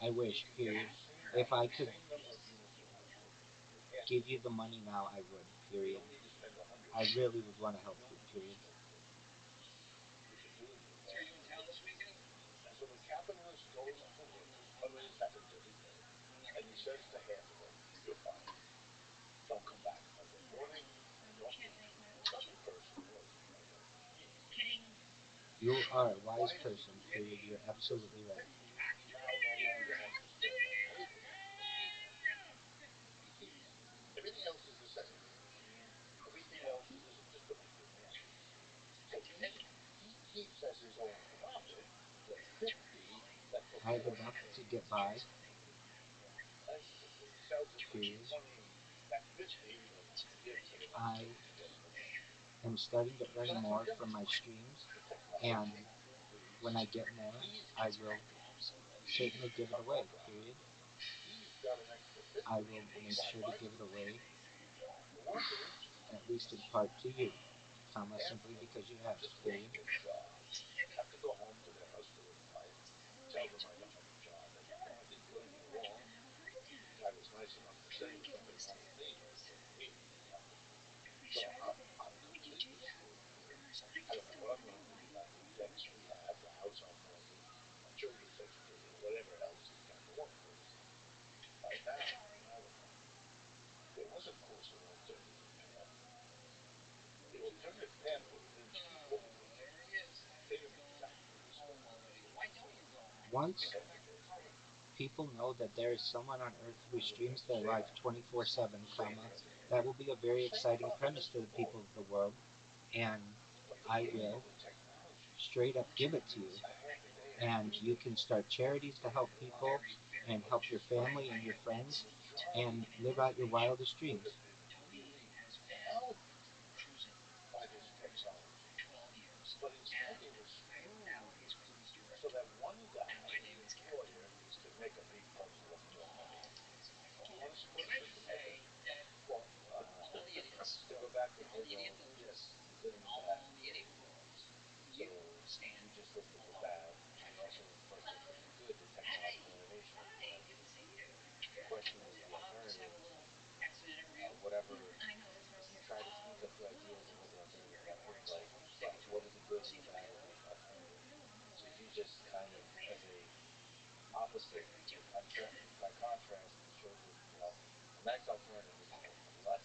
I that you wish, can get period. the same If I could same number of units of output with half the give you the workers. money now, I would, You period. don't need to spend 100. I really would want to help You you, only need to period. spend 50. You can do it for vastly less. And so the capitalist goes to work happens every day. And he says to half of them, "You're fired. Don't come back Monday morning. Don't leave. That's the person he was. He was like, You are a wise person, period. You're absolutely right. he now no longer has to spend that waiting. He keeps everything else is the same. Everything else is just a regular man. So he keeps as his own profit the 50 that I have enough beforehand to get by, and he sells it for period. 20. That 50 he gives to the next I person who doesn't know. am starting to So earn that's more what from my demonstrates streams, the and technology breeds. when I get more, He's I will certainly give it a away, program. period. He's got an extra 50. I will make sure to give it away, The workers at least in part to you, comma, half of simply them because you just asked, lose period. their jobs, have to go home to their husband and wife, tell them I don't have a job anymore, I didn't do anything wrong. The guy was nice enough to say if somebody wanted me, they would take me. You know? So I'm completely screwed here. I don't know what I'm going to do about the debts we have, the house our mortgage, my children's education, whatever else he's got going for us. Right now, I don't know. There was, of course, an alternative path. The alternative path would have been to be bold. Hit him exactly this way. Once But he did. people know that there is someone on earth who streams their life 24/7, comma, that will be a very exciting premise to the people of the world, and But the I beauty will of the technology, straight up give it to you. a half a day And after you can start charities to help people and help your family and your friends and live out your wildest would dreams. have been really helped by this technology. But instead they were screwed so that one guy, the employer, could make a big bundle of more money. You want to split 50 of it? Well, to go back to Hegel, yes, the good and the bad and the ugly. So you just looked at the bad. We also first looked at the good, the technological innovation of the bad. The question is the alternative. Whatever, try to squeeze up your ideas of what the alternative might look like. What are the good and the bad of the alternative? So you just kind of, as a opposite, by contrast, showed that the next alternative is more less.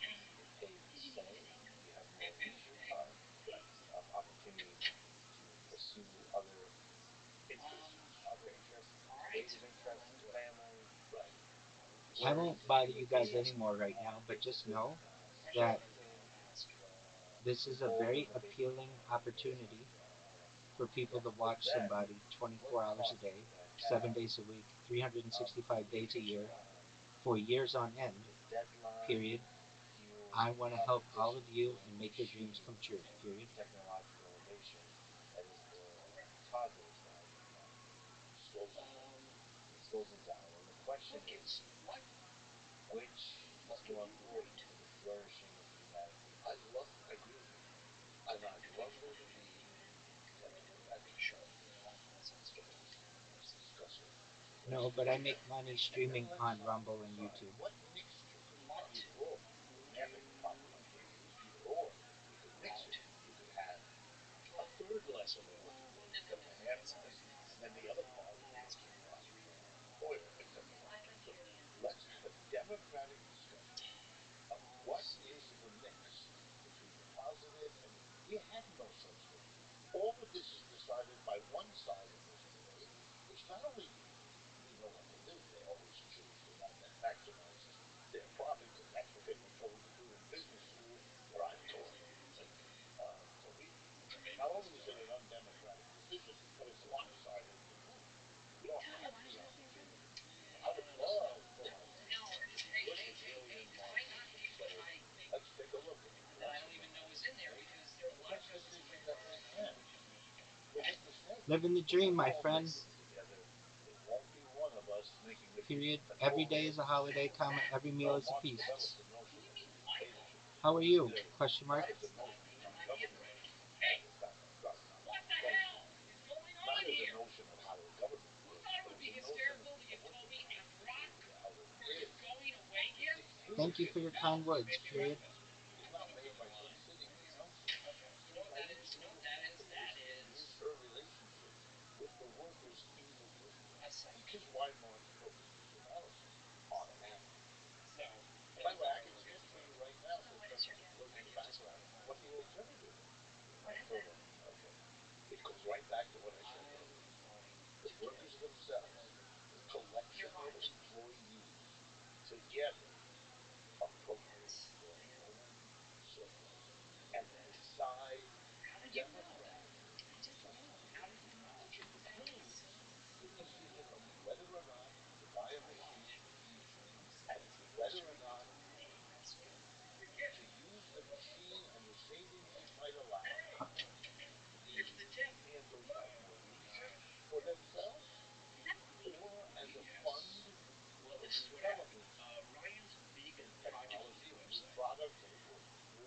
It pays the same. You have more leisure time, opportunity to pursue other interests, creative interests, family. Right. I won't bother you guys anymore right now, but just know that this is a very appealing opportunity for people to watch somebody 24 hours a day, 7 days a week, 365 days a year, for years on end, period. I want to help all of you and make your dreams come true, period. Technological innovation that is the positive side of that. It slows it down. And the question is, which is more important to the flourishing of humanity? I agree with you. And I'd love there to be that show. Let's discuss it. No, but I make money streaming on Rumble and YouTube. What mixture? Either or. You can't make a profit on both. Either or. You could mix it. You could have a third lesson of what you're doing instead of a half lesson, and then the other part is like oil, etc. So let's have a democratic discussion of what is the mix between the positive and we have no such thing. All of this is decided by one side of this debate, which not only we know what they do, they always choose to maximize their profits, and that's what they've been told to do in business school, where I'm taught. So we not only is it an undemocratic decision, but it's lopsided to boot. We don't have the opportunity. I would love for my look at alien markets. So let's take a look at it. The best decision that we can. But make no mistake, Living the dream, my all friend. make it together. It won't be one of us making the Period. the Every day is a holiday, comma, every meal is a feast. How are you? Question mark. Not as a notion of how government is not going to not as a notion of how a government works, but as a notion of what the practical reality is. Thank you for your kind words, period. Is not made by some city council. It's made by each single family. Here's her relationship with the workers in the workplace, which is why together appropriate their own surplus and decide democratically between the decision of whether or not to buy a machine and whether or not to use the machine and the savings it might allow to be handled either for themselves or as a fund for the development of technology of new products or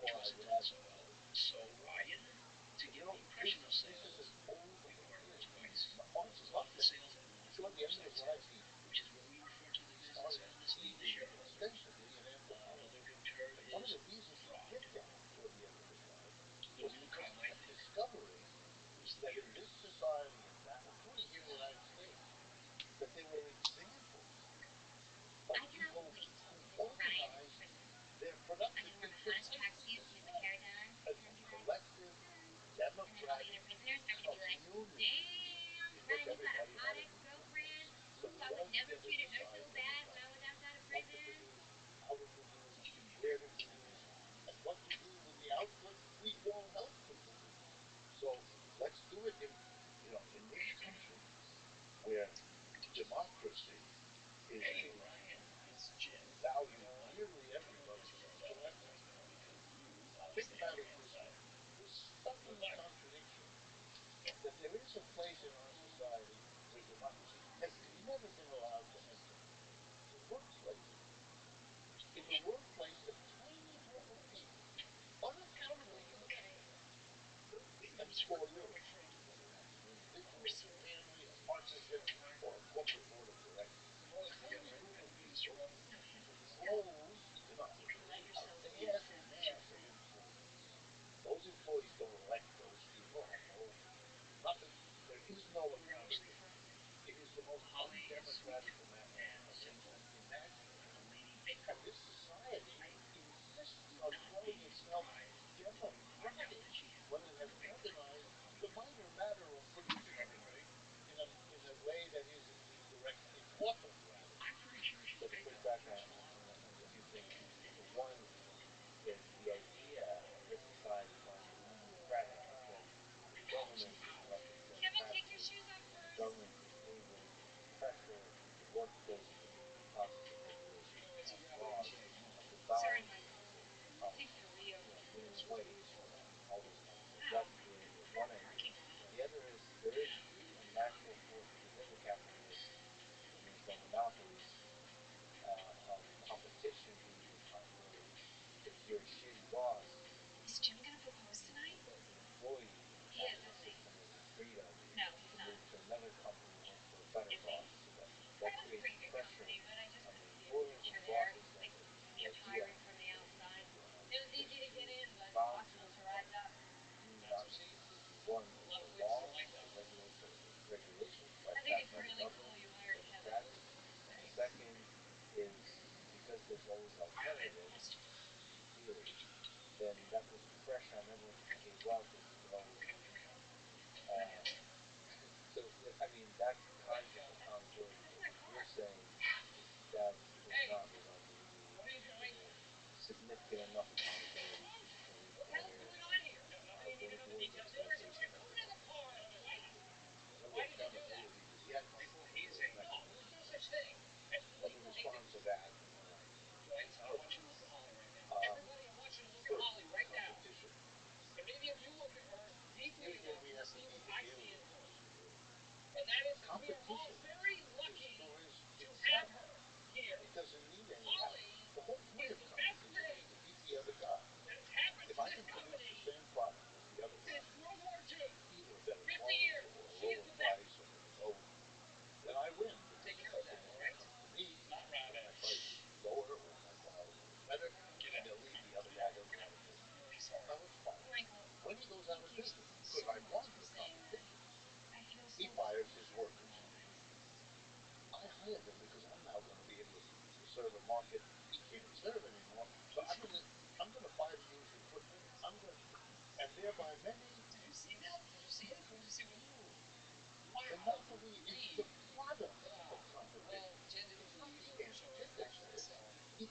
I would add technology. This is as old as it is. Honestly, Buffett, toward the end of his life, he started teaching extensively in anthropology. And one of the reasons he did that toward the end of his life was because he kept discovering that in this society and that, including here in the United States, that there were examples of people who organized their production precisely as a collective democratic community in which everybody had an equal place. So they all together decided what to produce, how to produce, where to produce, and what to do with the output we all helped to produce. So let's do it in this country where democracy is valued nearly everybody correctly. Think about it this way. This stunning contradiction that there is a place in our society where democracy has never been allowed to enter. The workplace. In the workplace, a tiny group of people, unaccountable to the many, the employers, whether that's an individual, a family, a partnership, or a corporate board of directors, a tiny group of people controls democracy a vast mass of employees. Those employees don't elect those people, have nothing. There is no accountability. It is the most undemocratic arrangement imaginable. And this society insists on calling itself democratic when it has organized the minor matter of producing everything in a way that is indeed directly autocratic. So to push back on a few things, one is the idea of this society trying to be democratic because the government is elected democratically and the government is able to pressure the workplace to do impossible regulations, pass laws, design minimum wage, all those kinds of things. That's one idea. The other is there is a natural force within the capitalist, that means no monopolies, of competition to even possibility. If you're a shitty boss, the employee in the capitalist system isn't free to move to another company and work for a better boss. So that creates pressure on the employers and the bosses. That the idea is to balance one is the law, the regulations by passed by the government, democratic. Second is because there's always alternatives, ideally, then that puts pressure on everyone to behave well because you can always win. So, I mean, that's the kind of accountability that you're saying that does not result in significant enough accountability for the employer or the exploitation of the worker. No accountability is yet under the mechanism. Let me respond to that. First, competition. Here's where we have to be Hegelian. Competition destroys itself. It doesn't need any help. The whole point of competition is to beat the other guy. If I can produce the same product as the other guy, either a better quality or a lower price or maybe both, then I win because the customer will come to me because my price is lower or my quality is better, and they'll leave the other guy doesn't want to pay me. Now it's fine. When he goes out of business, because I won the competition, he fires his workers. I hire them because I'm now going to be able to serve a market he can't serve anymore. So I'm going to buy the used equipment. And thereby many monopoly is the product of competition. It's not the antithesis. It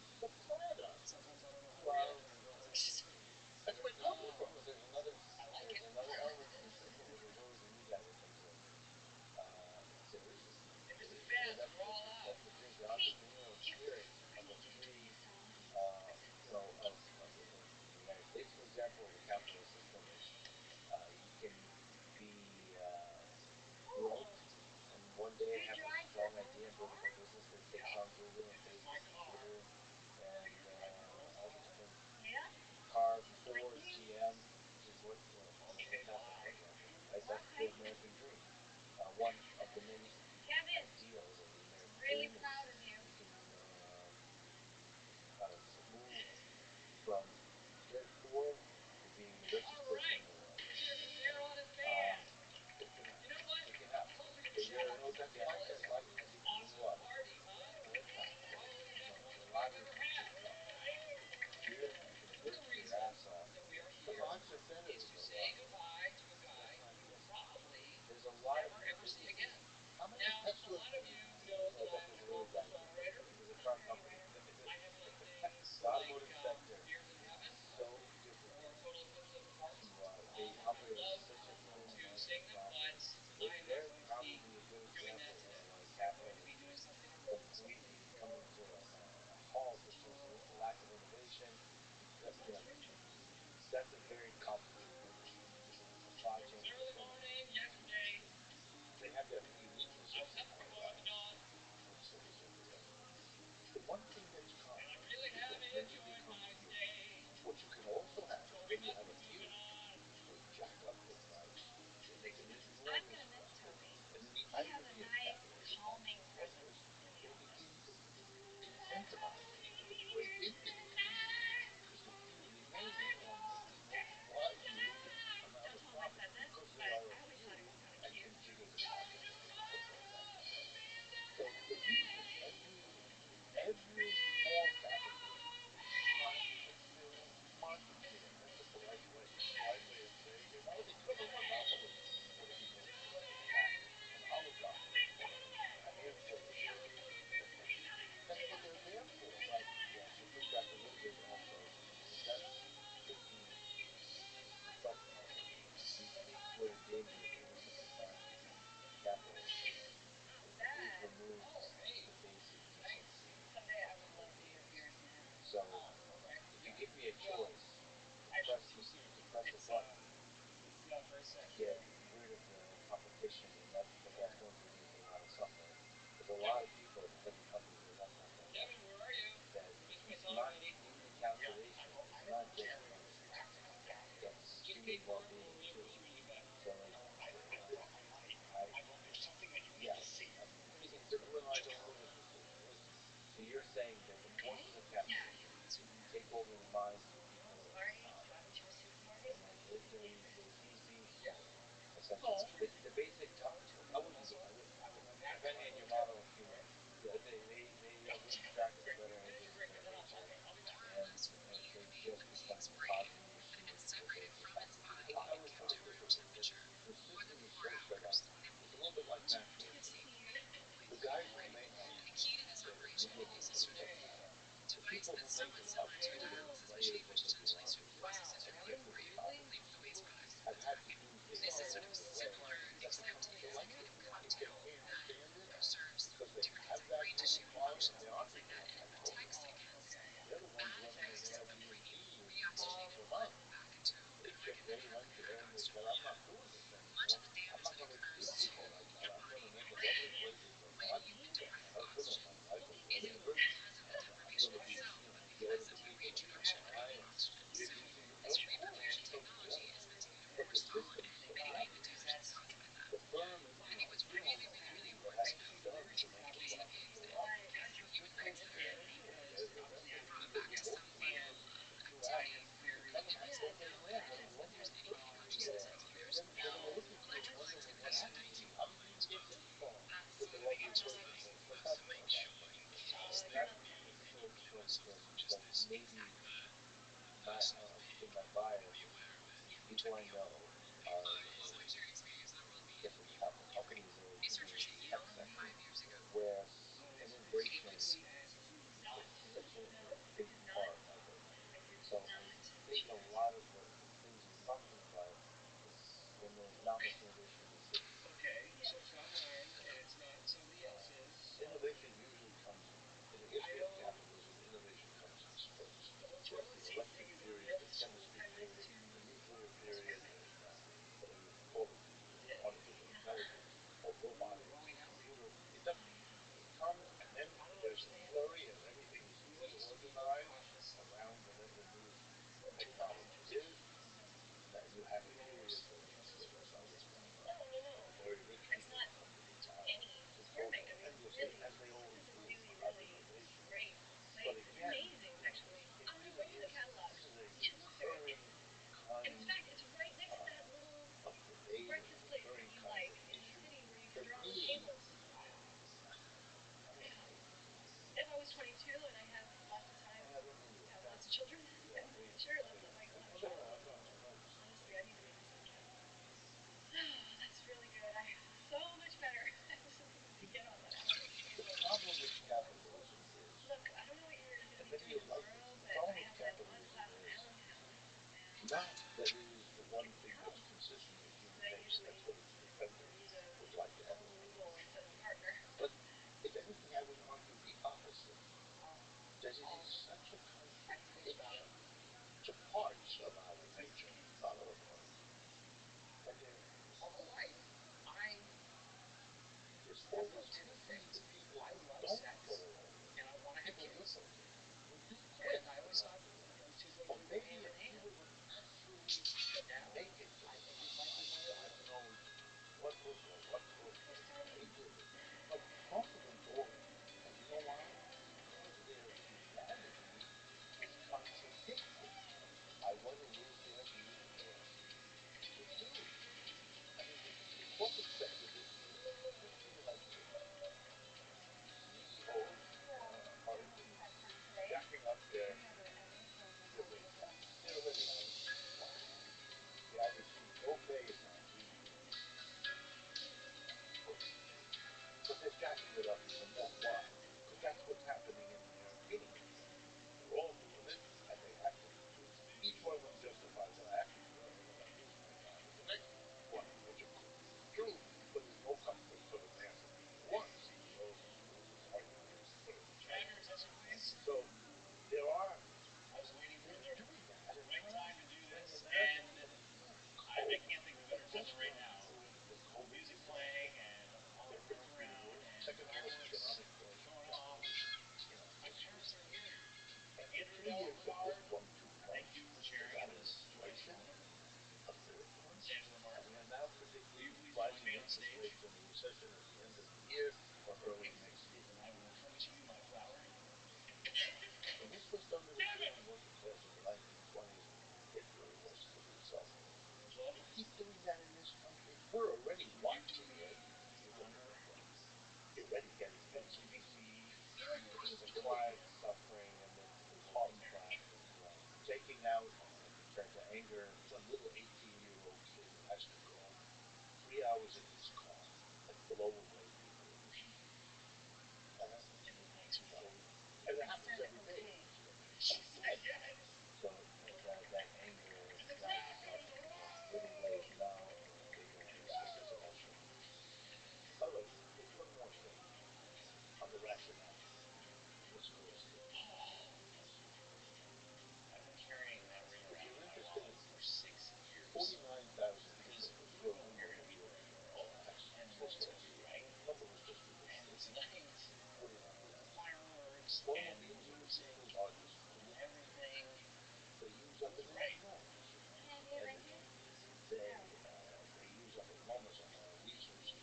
So if you give me a choice to press a button to get rid of the competition, and that's going to lead to a lot of suffering. There's a lot of people at heavy companies that that's not going to happen. That it's not in the calculation. It's not just money. That's human well-being too. So like, the thing is that you and I don't live in the same world. So you're saying that the forces of capitalism take over the minds of the people at the top, and like they cease being smart. Essentially, the basic. I wouldn't go. Depending on your model of human, they lose track of the better angels of their nature, and they just become misogyny machines that they constantly. I would put it this way: that the system is so set up. It's a little bit like natural selection. The guys who make the media business, the people who make it have layers and layers of bureaucracy and people who top it have had to do things along the way that become selective now. They can't stand it because they have that group of clients. They are people like that. They're the ones running the Airbnb for month. It's just very unfair, and they said, I'm not doing this anymore. I'm not going to treat people like that. I'm going to make a lovely place in Vermont. My husband and my wife are four neighbors, and I'm going to be, enjoy the people that come by and give you to you. Of course, but the system is so complicated. The firm, you don't know what has to be done to make the profit go up. Just take the rest of the people who most of the business throughout, you tell them I told them wrong when a lovely person there. They're going to look at you and wonder, well, what happened to me? How did you get this far with a lovely person? What's happening with that person? So maybe in my bias, people I know are in different type of companies or in the tech sector where immigration is such a big part of it. So I think a lot of the things you're talking about is when there's not much innovation in the system. Innovation usually comes in the history of capitalism. Innovation comes in spurts. There's the electric period, the chemistry period, the nuclear period, the call it artificial intelligence or robotics or computers. It doesn't. It comes and then there's a flurry and everything is reorganized around whatever the new technology is, and then you have a period where very rich people come to the top. It's over endlessly, as they always do about innovation. But again, innovation is very kind of debate and it's very kind of issue. For me, I don't know. I remember. Yeah, I've gone too much. The problem with capitalism is, and maybe you'll like this, the problem with capitalism is not that it is the one thing that's consistent with human nature, that's what its defenders would like to have it be. But if anything, I would argue the opposite. That it is such a contradiction to parts of our nature, not all parts. And there's always going to be the people who don't go along. People with them. Who do question. Or maybe if people would actually make it so that God knows what was the major, but most of them go along. And you know why? Because their humanity is contradicted by what it is they're being asked to do. I mean, the corporate sector is, let's put it like this. CEOs are idiots. interest rates and a recession at the end of the year or early next year. And this was done to appeal to working class in the 1920s when Hitler was killing himself. We keep doing that in this country. We're already watching it. You're going to get that. You're already getting pension. There's a quiet suffering amidst this crash that's Taking out, turned to anger. a little 18-year-old kid who has to drive 3 hours in his car and blow away people in the street. And it happens every day in this country. So that anger rises up in little waves now and bigger and bigger. International. By the way, there's one more thing on the rationale. Let's go straight. If you're interested in 49,000 people were killed in World War II. That's history. The number was just ridiculous. 49,000. Automobiles are the single largest pollutant. They use up enormous energy. They use up enormous resources.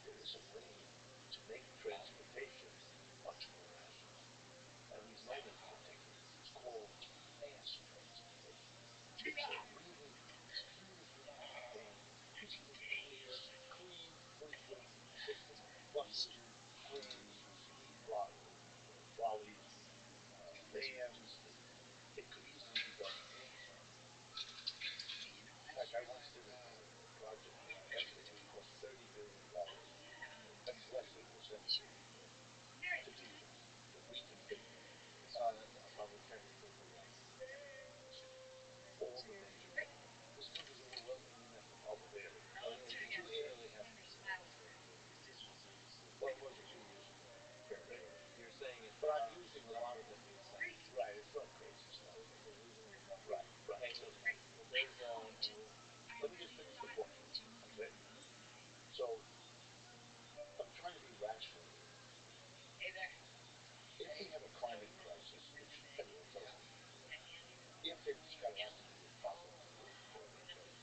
There is a way to make transportation much more rational. And we've known it for decades. It's called mass transportation. It's a really beautifully maintained, crystal clear, clean freeway system of buses, trams, trolleys, vans. It could easily be done in Amazon. In fact, I once did a project that I estimated cost $30 billion. That's less than a percentage of GDP to do this, that we can pay for. Public transportation, All the major metropolitan. This country is overwhelmingly metropolitan area. You really have to be the businesses. What was it 2 years ago? You're saying it's But I'm using a lot of the insane. right. It's not crazy stuff. It's a reasonable number. Right. Hey, So well, there's let me just finish the point. Okay. So I'm trying to be rational here. If we have a climate crisis, which everyone tells us we do, if it's got a lot to do with fossil fuels, okay,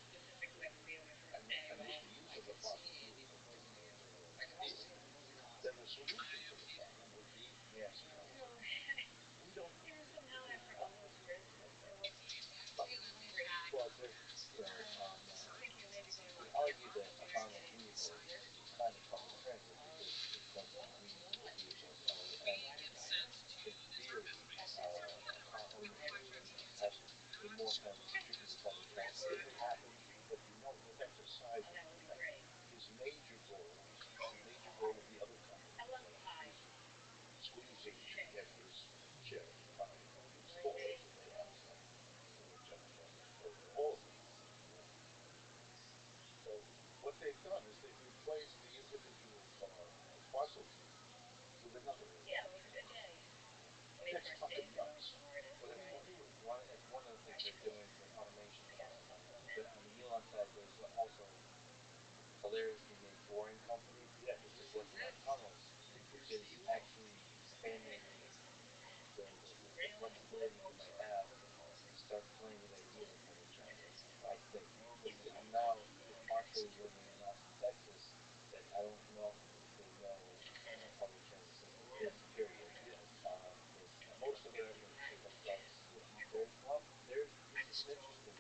and with the use of the fossil fuels that we're using in the world today, then the solution to the problem would be mass transit. We don't do enough of it right now. well, there's you could argue that autonomous vehicles is kind of public transit because it's going to be green vehicles. And in theory, car ownership has, in more sense, should be the public transit. It could happen, but you know that that's a side effect. His major goal, the major goal of the other companies, is squeezing to get his share of the pie. It's all the way outside to where General Motors owns all of it. So what they've done is they've replaced the individual car fossil fuel with another. That's fucking nuts. Well, that's one of the things they're doing with automation. On the Elon side, there's also hilariously named Boring Company, Yeah. which is working on tunnels, which is actually expanding the flexibility you might have to start playing with the idea of public transit. I think. I'm now partially living in Austin, Texas, that I don't know if they know public transit system is, period. Because most of it are going to take up bus. This is interesting.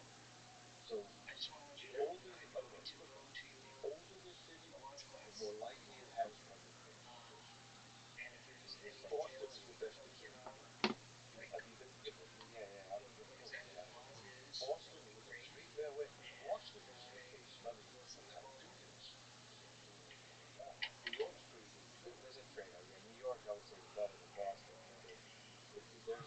So the older, by the way, look, the older the city, the more likely it has public transportation. Boston is the best example. Have you been? Yeah, yeah. I've been to Seattle. Boston with a 3 railway. Boston is the case study of how to do this. New York's pretty good too. There's a trade-off. Yeah, New York, I would say, is better than Boston because there's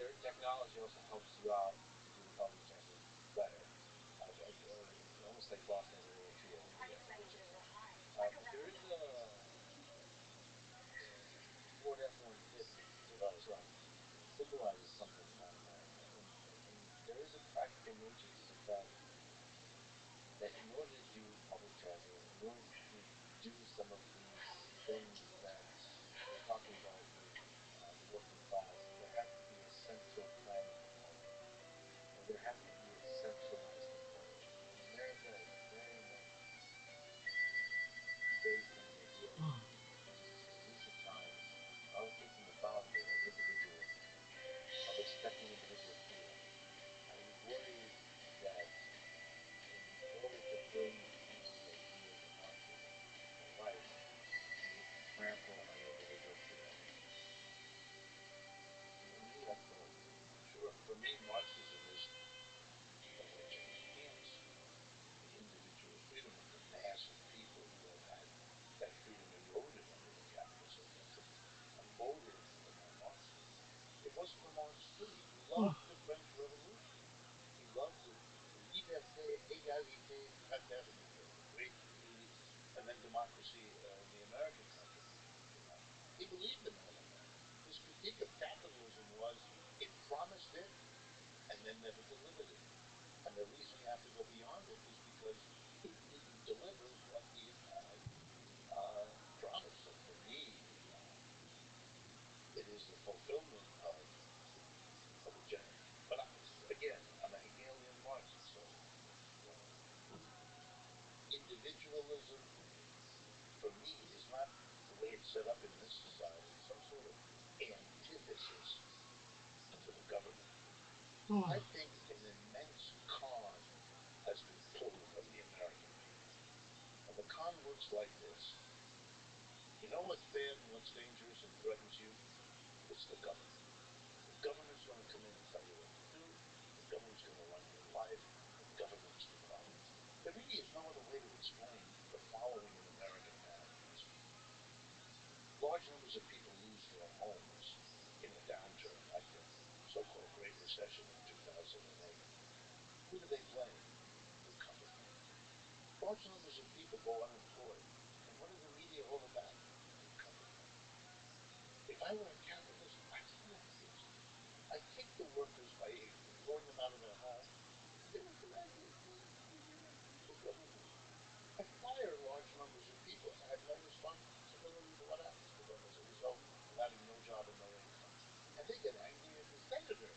their technology also helps you out to do the public transit better. It's almost like Boston is a little too elitist. But there is the Ford F-150 symbolizes something in my mind, and there is a practical nature to the fact that in order to do public transit, in order to do some of these things that we're talking about with the working class, there has to be a central planning component, and there has to be a centralized approach. democracy in the American contribution to that. He believed in all of that. His critique of capitalism was it promised it and then never delivered it. And the reason you have to go beyond it is because it delivers what it had promised. So for me, it is the fulfillment of a general. But again, I'm a Hegelian Marxist, so you know, individualism for me is not the way it's set up in this society, some sort of antithesis to the government. I think an immense con has been pulled on the American people. And the con works like this. You know what's bad and what's dangerous and threatens you? It's the government. The government's going to come in and tell you what to do. The government's going to run your life. The government's the problem. There really is no other way to explain the following in American history. Large numbers of people lose their homes in a downturn like the so-called Great Recession of 2008. Who do they blame? The government. Large numbers of people go unemployed. And what are the media all about? The government. If I were a capitalist, I'd flip this. I'd kick the workers by throwing them out of their homes because they were directly given the government. I fire large numbers of people and I have no responsibility for what happens to them as a result of having no job and no income. And they get angry at the senator.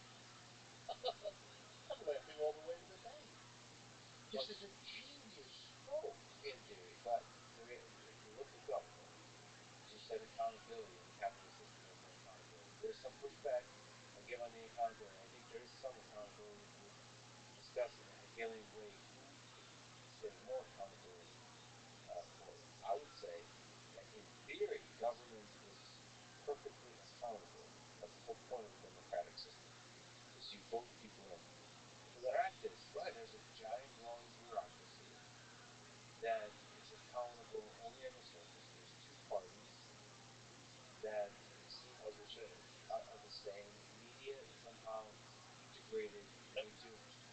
I'm laughing all the way to the bank. This is a genius stroke. In theory, but if you look at government, as you said, accountability in a capitalist system, there's no accountability. There's some pushback I give on the accountability. I think there is some accountability if you discuss in a Hegelian way who there's more accountability for. I would say that in theory, government is perfectly accountable. That's the whole point of a democratic system, is you vote people in. For the practice, Right. there's a giant growing bureaucracy that is accountable only on the surface. There's two parties that Are the same. are the same. Media is somehow integrated into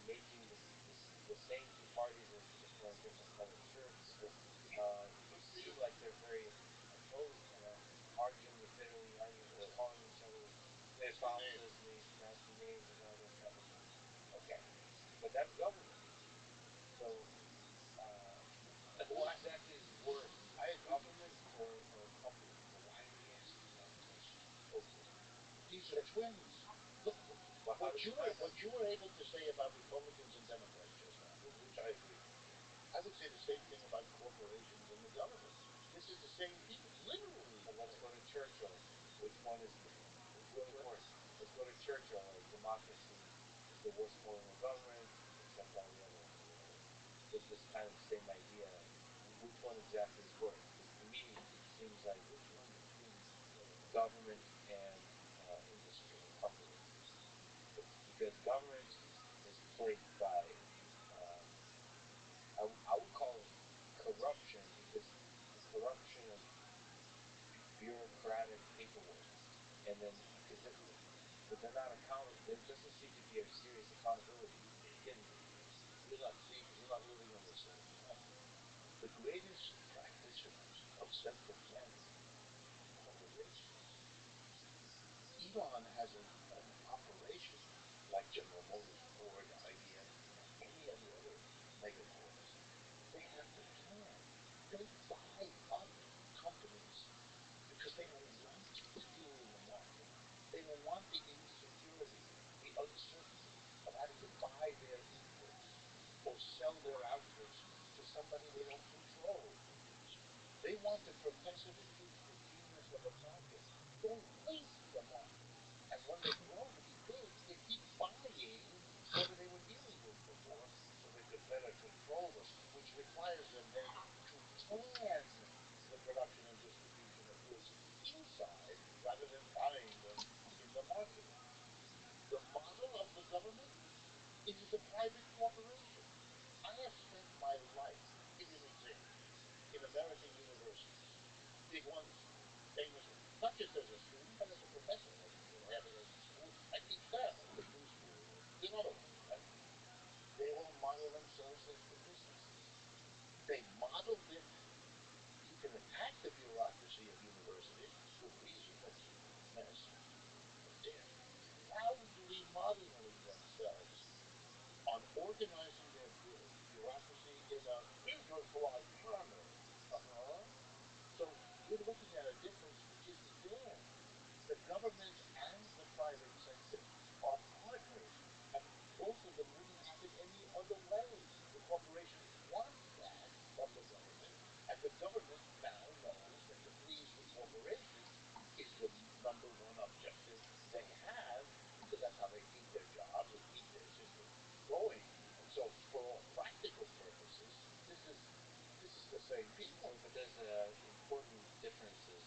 making the same two parties as if wearing different colored shirts. Who seem like they're very opposed, arguing bitterly, calling each other spouses, nasty names, and all this type of thing. Okay, but that's government. So, who exactly is worse, government or companies? But why are we asking that question? Okay. These are twins. Look But how do we find what out? you were able to say about Republicans and Democrats just now, which I agree with. I would say the same thing about corporations and the government. This is the same people, literally. But let's go to Churchill. Which one is worse? Let's go to Churchill. Democracy is the worst form of government, except all the other ones or whatever. This kind of same idea. Which one exactly is worse? Because to me, it seems like Which one between government and industry or companies. It's because government is plagued by, um, I would call it corruption, because the corruption of bureaucratic paperwork, and then because but they're not accountable. There doesn't seem to be a serious accountability. Again, you're not seeing, you're not living in the same time. The greatest practitioners of central planning are corporations. Elon has an operation like General Motors, Ford, IBM, any of the other megacorps. They have to plan. They buy up companies because they don't want to fuel the market. They don't want the insecurity, the uncertainty of having to buy their inputs or sell their outputs to somebody they don't control. They want the Professor to teach the genius of a market. They hate the market. And when they grow to be big, they keep buying whoever they were dealing with before so they could better control them, which requires them then to plan the production and distribution of goods inside organizing their bureaucracy in a business-like manner. Uh-huh. So you're looking at a difference which isn't there. The government and the private sector are partners, and both of them wouldn't have it any other way. The corporations want that from the government, and the government now knows that to please the corporations is the number one objective they have, because that's how they keep their jobs and keep their system going. And so, for all practical purposes, this is the same people. But there's important differences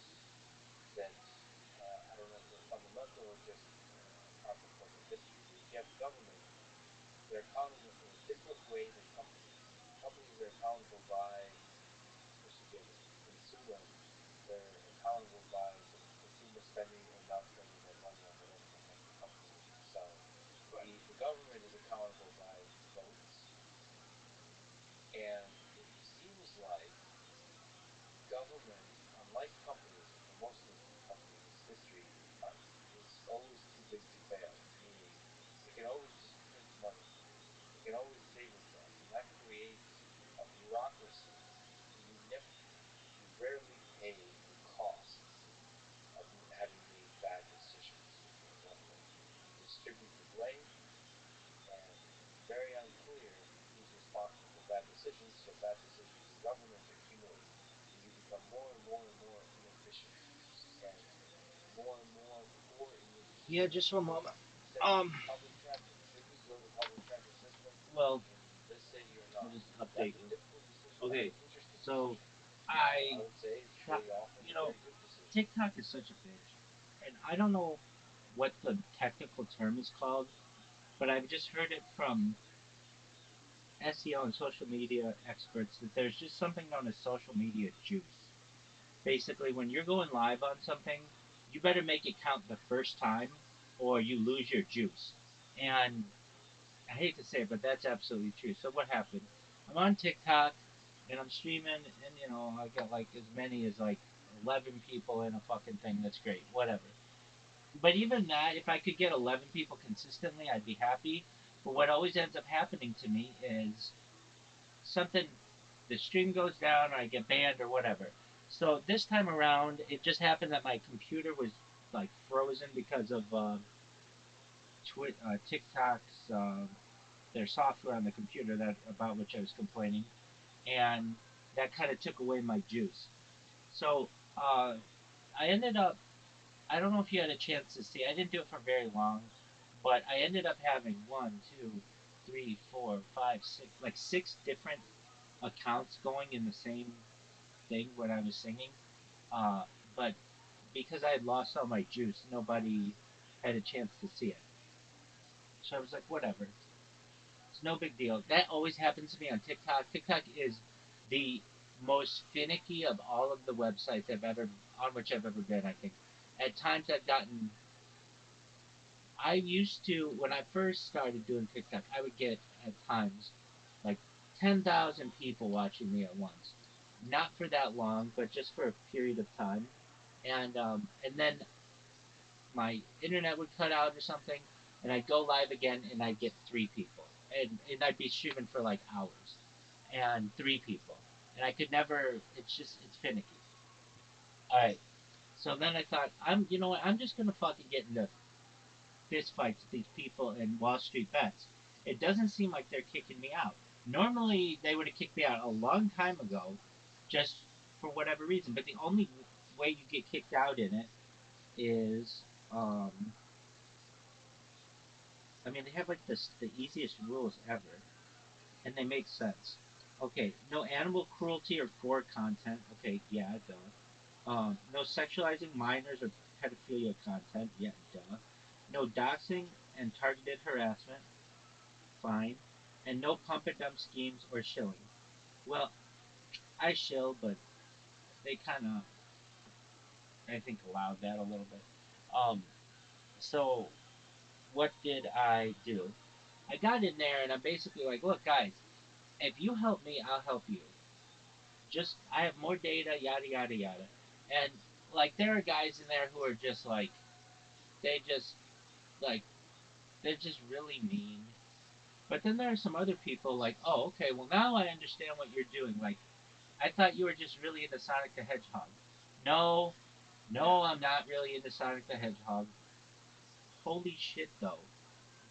that I don't know if they're fundamental or just are because of history. If you have government, they're accountable in a different way than companies. Companies are accountable by, especially if you have a consumer, they're accountable by the consumer spending or not spending their money on whatever the heck the company is selling. Right. The government is accountable by votes, and it seems like government, unlike companies, for most of companies, history is always too big to fail. Meaning, it can always just print money. It can always save itself, and that creates a bureaucracy. You never, you rarely pay the costs of having made bad decisions in government. You distribute the blame, and it's very unclear who's responsible for bad decisions. So bad decisions in government accumulate, and you become more and more and more inefficient, and more and more poor in your Yeah, decision just one making. moment. You said Um, public transit. Should we build a public transit system Well, in this city or I'll not? just update That's a you. difficult decision. That's Okay, an interesting so decision. I I would say it's got, very often you a know, very good decision. TikTok is such a bitch, and I don't know what the technical term is called, but I've just heard it from SEO and social media experts that there's just something known as social media juice. Basically, when you're going live on something, you better make it count the first time, or you lose your juice. And I hate to say it, but that's absolutely true. So what happened? I'm on TikTok and I'm streaming, and I get like as many as like 11 people in a fucking thing. That's great, whatever. But even that, if I could get 11 people consistently, I'd be happy. But what always ends up happening to me is something, the stream goes down, or I get banned, or whatever. So this time around, it just happened that my computer was like frozen because of TikTok's their software on the computer that about which I was complaining, and that kind of took away my juice. So I ended up. I don't know if you had a chance to see. I didn't do it for very long, but I ended up having one, two, three, four, five, six, like six different accounts going in the same thing when I was singing. Uh, but because I had lost all my juice, nobody had a chance to see it. So I was like, whatever. It's no big deal. That always happens to me on TikTok. TikTok is the most finicky of all of the websites I've ever on which I've ever been. I think at times I've gotten. I used to when I first started doing TikTok, I would get at times like 10,000 people watching me at once. Not for that long, but just for a period of time, and then my internet would cut out or something, and I'd go live again, and I'd get three people, and I'd be streaming for like hours, and three people, and I could never. It's finicky. All right, so then I thought, you know what, I'm just gonna fucking get into fist fights with these people in Wall Street bets. It doesn't seem like they're kicking me out. Normally, they would have kicked me out a long time ago, just for whatever reason. But the only way you get kicked out in it is I mean, they have like the easiest rules ever, and they make sense. Okay, no animal cruelty or gore content. Okay, yeah, duh. No sexualizing minors or pedophilia content. Yeah, duh. No doxing and targeted harassment. Fine. And no pump and dump schemes or shilling. Well, I shill, but they kind of, I think, allowed that a little bit. Um, so what did I do? I got in there and I'm basically like, look, guys, if you help me, I'll help you. Just I have more data, yada yada yada. And like there are guys in there who are just they just like they're just really mean. But then there are some other people like, oh, okay, well now I understand what you're doing. Like, I thought you were just really into Sonic the Hedgehog. No, no, Yeah. I'm not really into Sonic the Hedgehog. Holy shit, though.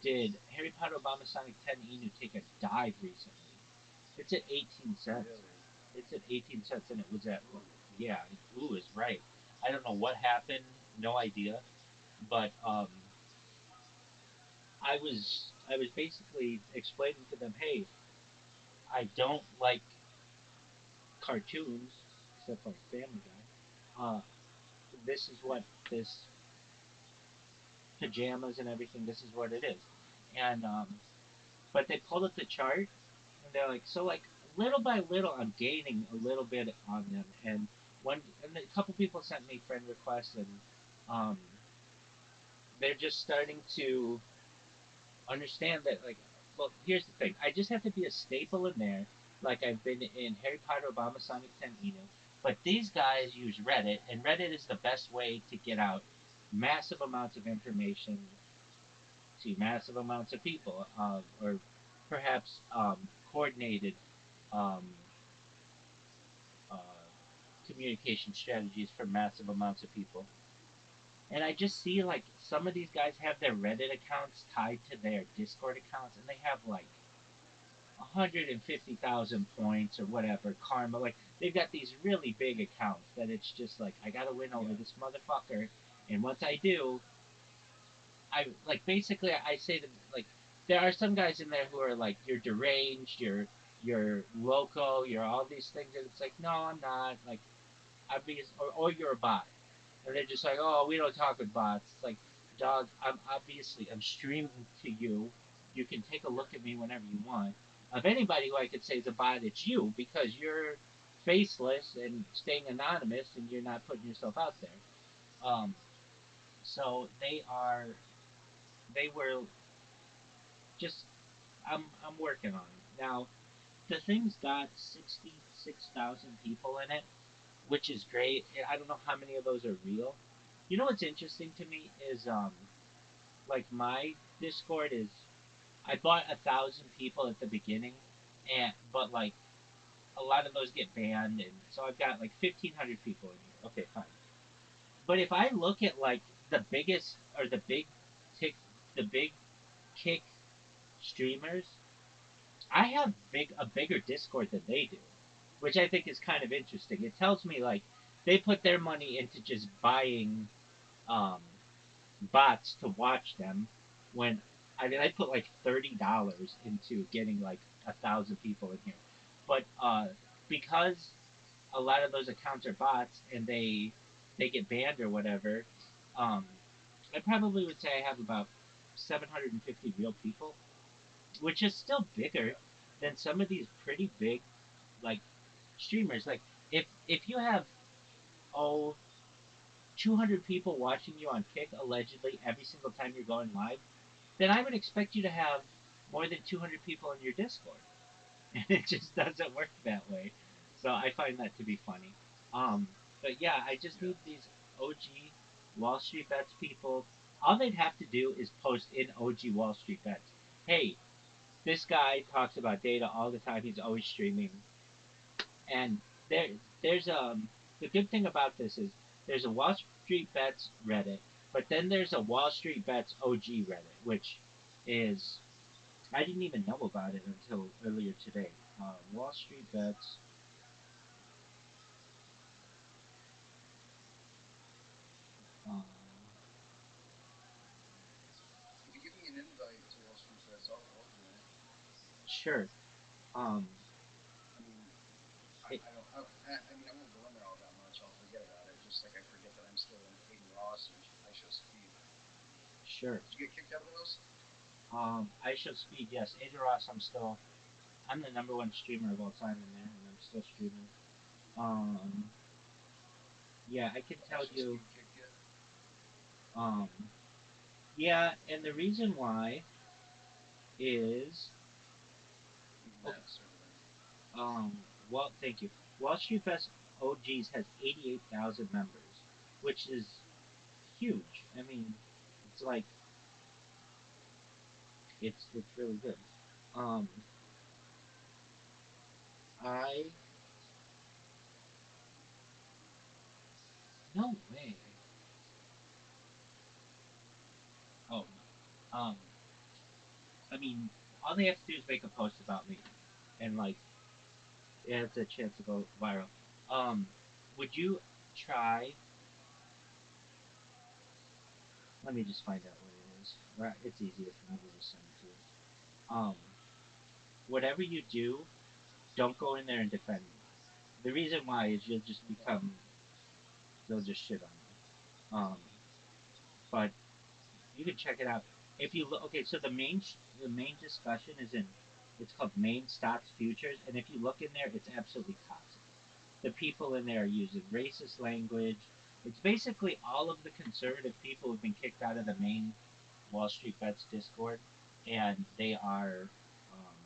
Did Harry Potter Obama Sonic 10 Inu take a dive recently? It's at 18 cents. Really? It's at 18 cents, and it was at, Ooh. yeah, ooh is right. I don't know what happened, no idea. But I was basically explaining to them, hey, I don't like cartoons except for Family Guy. This is what this pajamas and everything. This is what it is, and but they pulled up the chart and they're like, so like little by little, I'm gaining a little bit on them, and a couple people sent me friend requests, and um, they're just starting to understand that like, well, here's the thing, I just have to be a staple in there, like I've been in Harry Potter, Obama, Sonic 10, Eno, but these guys use Reddit, and Reddit is the best way to get out massive amounts of information to massive amounts of people, or perhaps coordinated um, uh, communication strategies for massive amounts of people. And I just see like some of these guys have their Reddit accounts tied to their Discord accounts, and they have like 150,000 points or whatever karma. Like they've got these really big accounts that it's just like I gotta win over Yeah. this motherfucker, and once I do, I like basically I say that like there are some guys in there who are like you're deranged, you're loco, you're all these things, and it's like no, I'm not. Like obvious, or you're a bot, and they're just like oh we don't talk with bots. It's like dog, I'm streaming to you. You can take a look at me whenever you want. Of anybody who I could say is a bot, it's you because you're faceless and staying anonymous and you're not putting yourself out there. Um, so they were just I'm working on it now. The thing's got 66,000 people in it, which is great. I don't know how many of those are real. You know what's interesting to me is like my Discord is I bought 1,000 people at the beginning, and but like a lot of those get banned, and so I've got like 1,500 people in here. Okay, fine. But if I look at like the biggest or tick the big kick streamers, I have a bigger Discord than they do, which I think is kind of interesting. It tells me like they put their money into just buying um, bots to watch them. When I mean, I put like $30 into getting like 1,000 people in here, but because a lot of those accounts are bots and they get banned or whatever, um, I probably would say I have about 750 real people, which is still bigger Yeah. than some of these pretty big like streamers. Like if you have oh 200 people watching you on Kick allegedly every single time you're going live, then I would expect you to have more than 200 people in your Discord, and it just doesn't work that way. So I find that to be funny. Um, but yeah, I just Yeah. need these OG Wall Street Bets people. All they'd have to do is post in OG Wall Street Bets. Hey, this guy talks about data all the time. He's always streaming, and there there's the good thing about this is there's a Wall Street Bets Reddit, but then there's a Wall Street Bets OG Reddit, which is I didn't even know about it until earlier today. Wall Street Bets. Uh, If you give me an invite to Wall Street Bets, I'll join it. sure. Um, I mean, it, I don't. I mean, I'm not going there all that much. I'll forget about it. Just like I forget that I'm still in Aiden Ross and I Show Speed. sure. Did you get kicked out of those? I show speed. Yes, Ada Ross. I'm the number one streamer of all time in there, and I'm still streaming. Um, yeah, I can I tell Show you. Speed kicked you. Um, yeah, and the reason why is Even okay. that started on you. Well, thank you. Wall Street Bets OGs has 88,000 members, which is huge. I mean, it's like it's really good. Um, I no way. Oh, um, I mean, all they have to do is make a post about me, and like, it has a chance to go viral. Um, would you try? Let me just find out what it is. Right, it's easier for me to just send it to you. Whatever you do, don't go in there and defend me. The reason why is you'll just become, they'll just shit on you. But you can check it out. If you look, okay, so the main discussion is in, it's called Main Stocks Futures, and if you look in there, it's absolutely toxic. The people in there are using racist language. It's basically all of the conservative people who've been kicked out of the main Wall Street Bets Discord, and they are, um,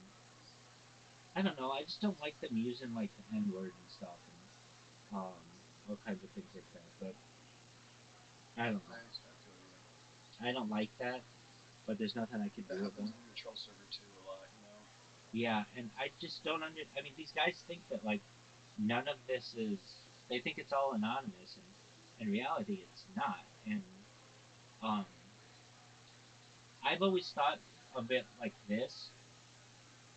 I don't know, I just don't like them using like the N word and stuff, and all kinds of things like that. But I don't know. I feel you. I don't like that, but there's nothing I can That do about happens it. on the troll server too a lot, you know. Yeah, and I just don't under. I mean, these guys think that like none of this is. They think it's all anonymous, and in reality, it's not. And um, I've always thought of it like this.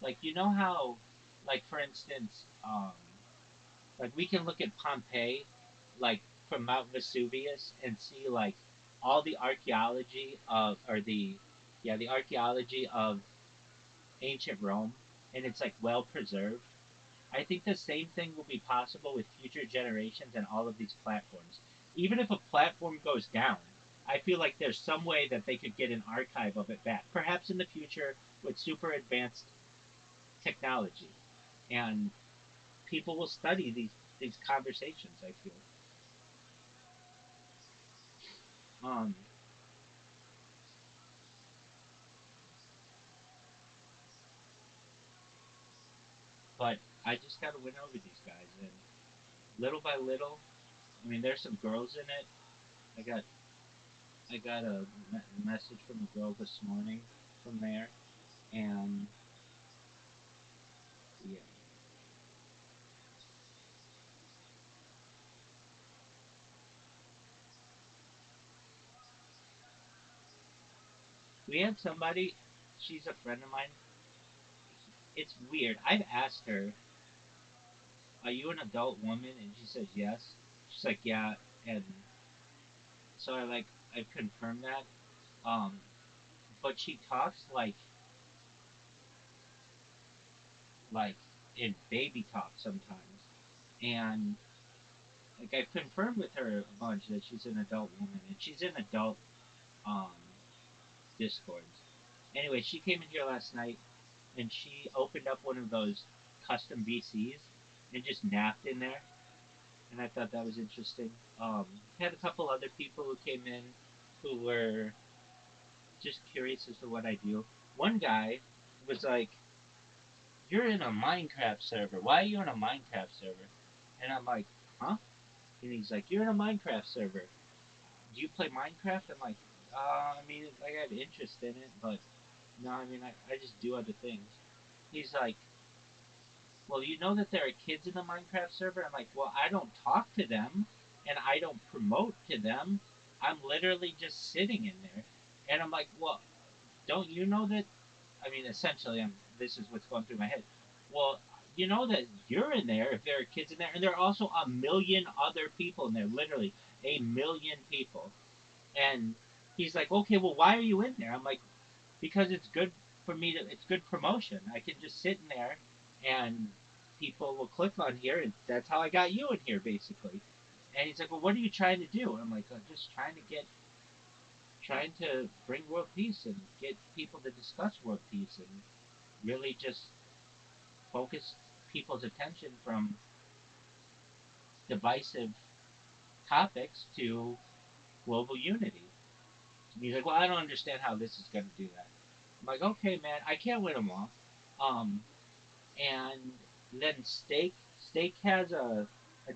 Like you know how, like for instance, like we can look at Pompeii, like from Mount Vesuvius, and see like all the archaeology of, or the, yeah, the archaeology of ancient Rome, and it's like well preserved. I think the same thing will be possible with future generations and all of these platforms. Even if a platform goes down, I feel like there's some way that they could get an archive of it back, perhaps in the future with super advanced technology, and people will study these conversations. I feel, um, but I just gotta win over these guys, and little by little, I mean, there's some girls in it. I got I got a message from a girl this morning from there, and yeah, we had somebody. She's a friend of mine. It's weird. I've asked her, "Are you an adult woman?" And she says yes. She's like, "Yeah," and so I confirmed that. Um, but she talks like in baby talk sometimes, and like I've confirmed with her a bunch that she's an adult woman, and she's in adult um discords. Anyway, she came in here last night, and she opened up one of those custom VCs and just napped in there, and I thought that was interesting. Had a couple other people who came in who were just curious as to what I do. One guy was like, "You're in a Minecraft server. Why are you in a Minecraft server?" And I'm like, "Huh?" And he's like, "You're in a Minecraft server. Do you play Minecraft?" I'm like, I mean, I have interest in it, but no, I mean, I just do other things." He's like, "Well, you know that there are kids in the Minecraft server?" I'm like, "Well, I don't talk to them, and I don't promote to them. I'm literally just sitting in there." And I'm like, "Well, don't you know that?" I mean, essentially, this is what's going through my head. Well, you know that you're in there if there are kids in there, and there are also a million other people in there, literally a million people. And he's like, "Okay, well, why are you in there?" I'm like, "Because it's good for me to, it's good promotion. I can just sit in there, and people will click on here, and that's how I got you in here, basically." And he's like, "Well, what are you trying to do?" And I'm like, "I'm just trying to bring world peace and get people to discuss world peace and really just focus people's attention from divisive topics to global unity." And he's like, "Well, I don't understand how this is going to do that." I'm like, "Okay, man, I can't win them all." Um, and then Stake has a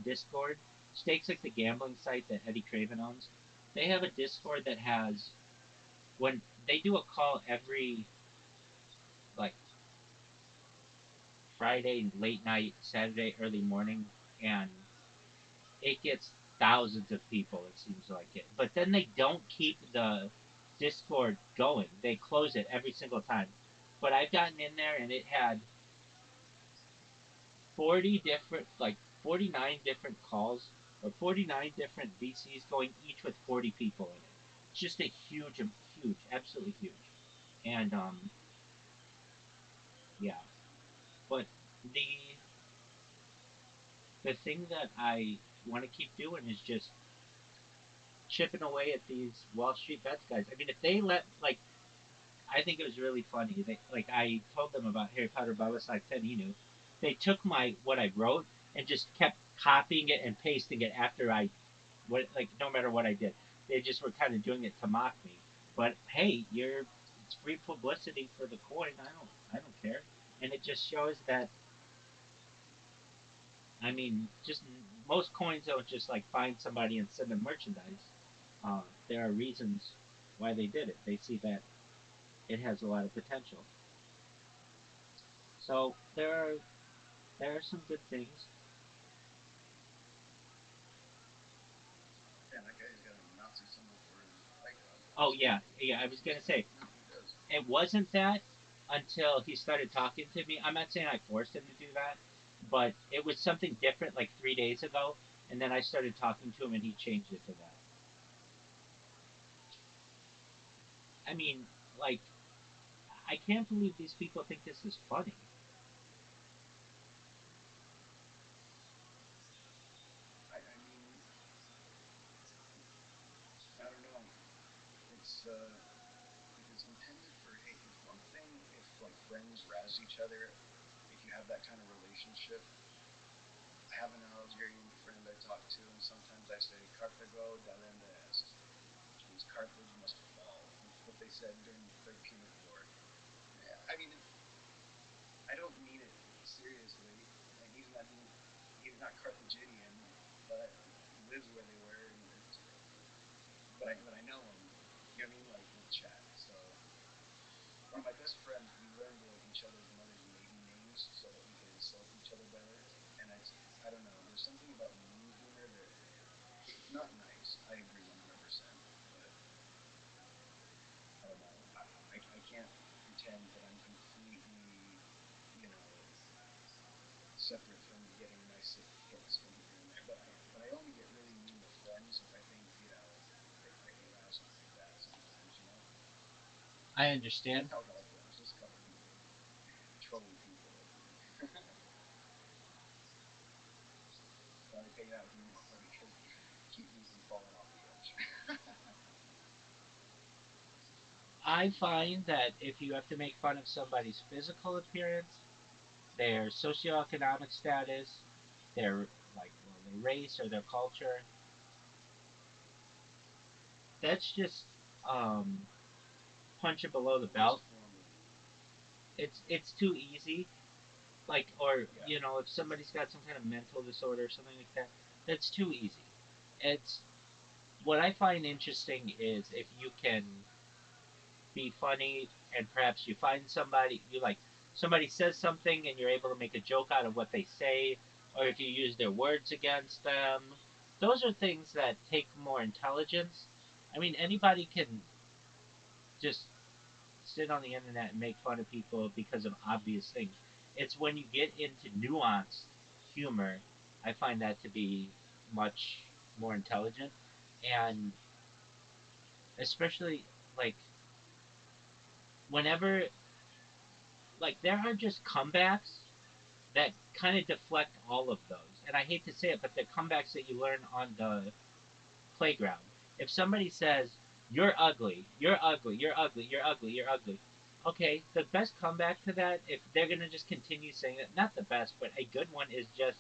Discord. Stake's like the gambling site that Eddie Craven owns. They have a Discord that has, when they do a call every like Friday late night, Saturday early morning, and it gets thousands of people. It seems like it, but then they don't keep the Discord going. They close it every single time. But I've gotten in there and it had 40 different, like 49 different calls or 49 different VCs going, each with 40 people in it. It's just a huge, huge, absolutely huge. And yeah, but the the thing that I want to keep doing is just chipping away at these Wall Street bets guys. I mean, if they let like, I think it was really funny. They like I told them about Harry Potter Babasag Teninu. They took my what I wrote and just kept copying it and pasting it after I what like no matter what I did. They just were kind of doing it to mock me. But hey, you're it's free publicity for the coin. I don't care. And it just shows that I mean, just most coins don't just like find somebody and send them merchandise. There are reasons why they did it. They see that it has a lot of potential. So there are some good things. Man, that guy's got a Nazi symbol for his icon. Oh yeah, yeah. I was gonna say He does. it wasn't that until he started talking to me. I'm not saying I forced him to do that, but it was something different like 3 days ago, and then I started talking to him and he changed it to that. I mean, like I can't believe these people think this is funny. I mean, I don't know. It's if it's intended for hate, it's one thing if like friends razz each other. If you have that kind of relationship, I have an Algerian friend I talk to, and sometimes I say "Carthago delende est," which means Carthage must fall. It's what they said during the Third Punic War. I mean, I don't mean it seriously. Like he's not Carthaginian, but he lives where they were, and it's but I know him. You know what I mean? Like we'll chat. So one of my best friends, we learned like each other's mother's maiden names so that we could insult each other better. And I don't know. There's something about meme humor that it's not nice. I agree 100%. But I don't know. I can't pretend that I'm completely, you know, separate from getting my sick hits from here and there. But I only get really mean with friends if I think I can laugh something bad sometimes. I And understand. it's not with all friends, just a couple people, trolly people like me. So I like hanging out with you more because keep me from falling off the edge. I find that if you have to make fun of somebody's physical appearance, their socioeconomic status, their their race or their culture, that's just um, punch it below the Worst belt. form of It's too easy. Like or yeah, if somebody's got some kind of mental disorder or something like that, that's too easy. It's what I find interesting is if you can be funny and perhaps you find somebody you like somebody says something and you're able to make a joke out of what they say or if you use their words against them. Those are things that take more intelligence. I mean anybody can just sit on the internet and make fun of people because of obvious things. It's when you get into nuanced humor, I find that to be much more intelligent. And especially like whenever like there are just comebacks that kind of deflect all of those. And I hate to say it, but the comebacks that you learn on the playground. If somebody says, "You're ugly, you're ugly, you're ugly, you're ugly, you're ugly," okay, the best comeback to that, if they're gonna just continue saying it, not the best, but a good one is just,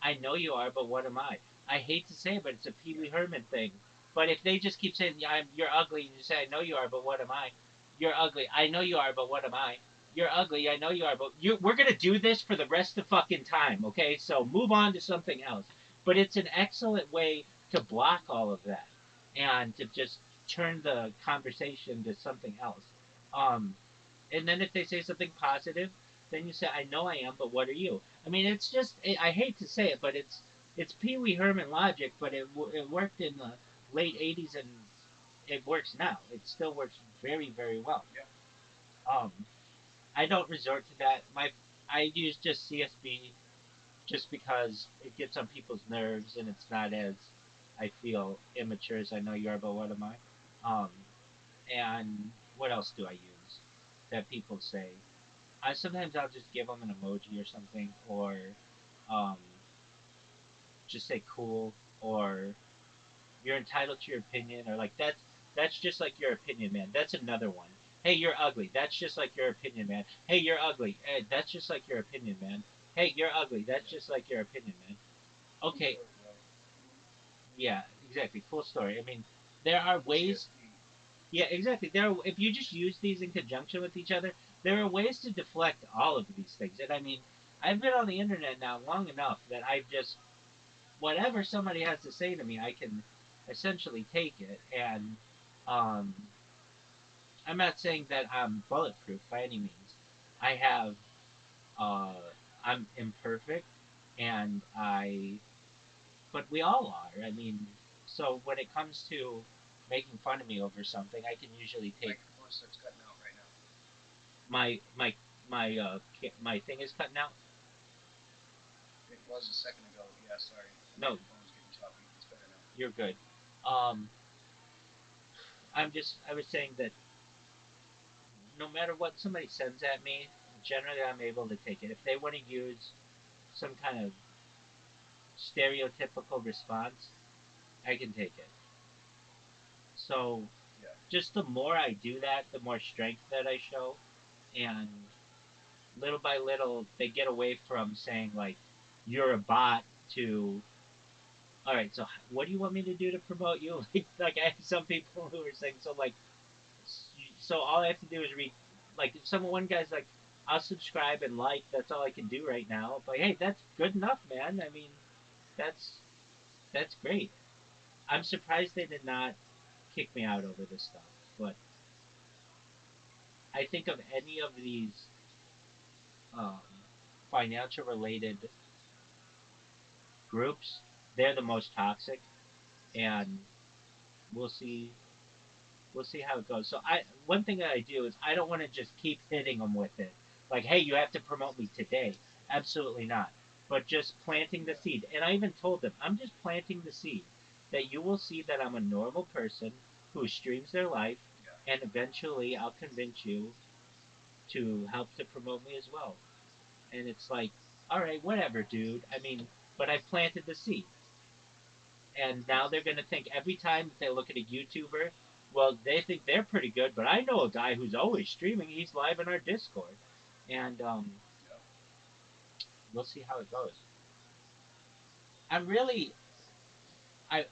I know you are, but what am I? I hate to say it, but it's a Pee Wee yeah, Herman thing. But if they just keep saying, yeah, you're ugly, and you say, I know you are, but what am I? You're ugly. I know you are, but what am I? You're ugly. I know you are, but we're gonna do this for the rest of fucking time, okay? So move on to something else. But it's an excellent way to block all of that and to just turn the conversation to something else. Um, and then if they say something positive, then you say, I know I am, but what are you? I mean, it's just, I hate to say it, but it's Pee Wee Herman logic, but it worked in the late 80s and it works now. It still works very, very well. Yeah. Um, I don't resort to that. I use just CSB just because it gets on people's nerves and it's not as I feel immature as I know you are, but what am I? Um, and what else do I use that people say? I sometimes I'll just give them an emoji or something, or um, just say cool, or you're entitled to your opinion, or like that's just like your opinion, man. That's another one. Hey, you're ugly. That's just like your opinion, man. Hey, you're ugly. Hey, that's just like your opinion, man. Hey, you're ugly. That's just like your opinion, man. Okay, yeah, exactly. Full story. I mean, there are ways. Yeah, exactly. If you just use these in conjunction with each other, there are ways to deflect all of these things. And I mean, I've been on the internet now long enough that I've just whatever somebody has to say to me, I can essentially take it. And um, I'm not saying that I'm bulletproof by any means. I have, uh, I'm imperfect, and but we all are. I mean, so when it comes to making fun of me over something, I can usually take Microphone starts cutting out right now. my my my thing is cutting out. It was a second ago. Yeah, sorry. The No, microphone's getting choppy. It's better now. you're good. Um, I was saying that no matter what somebody sends at me, generally I'm able to take it. If they want to use some kind of stereotypical response, I can take it. So Yeah. just the more I do that, the more strength that I show, and little by little they get away from saying like you're a bot to all right. So what do you want me to do to promote you? Like I have some people who are saying so like so all I have to do is read like if someone one guy's like I'll subscribe and like that's all I can do right now. But hey, that's good enough, man. I mean that's that's great. I'm surprised they did not kick me out over this stuff. But I think of any of these um, financial related groups, they're the most toxic, and we'll see we'll see how it goes. So I one thing that I do is I don't want to just keep hitting them with it. Like, hey, you have to promote me today. Absolutely not. But just planting the Yeah. seed. And I even told them, I'm just planting the seed that you will see that I'm a normal person who streams their life, Yeah. and eventually I'll convince you to help to promote me as well. And it's like, all right, whatever, dude. I mean, but I planted the seed. And now they're going to think every time that they look at a YouTuber, well, they think they're pretty good, but I know a guy who's always streaming. He's live in our Discord, and Yeah. we'll see how it goes. I'm really, I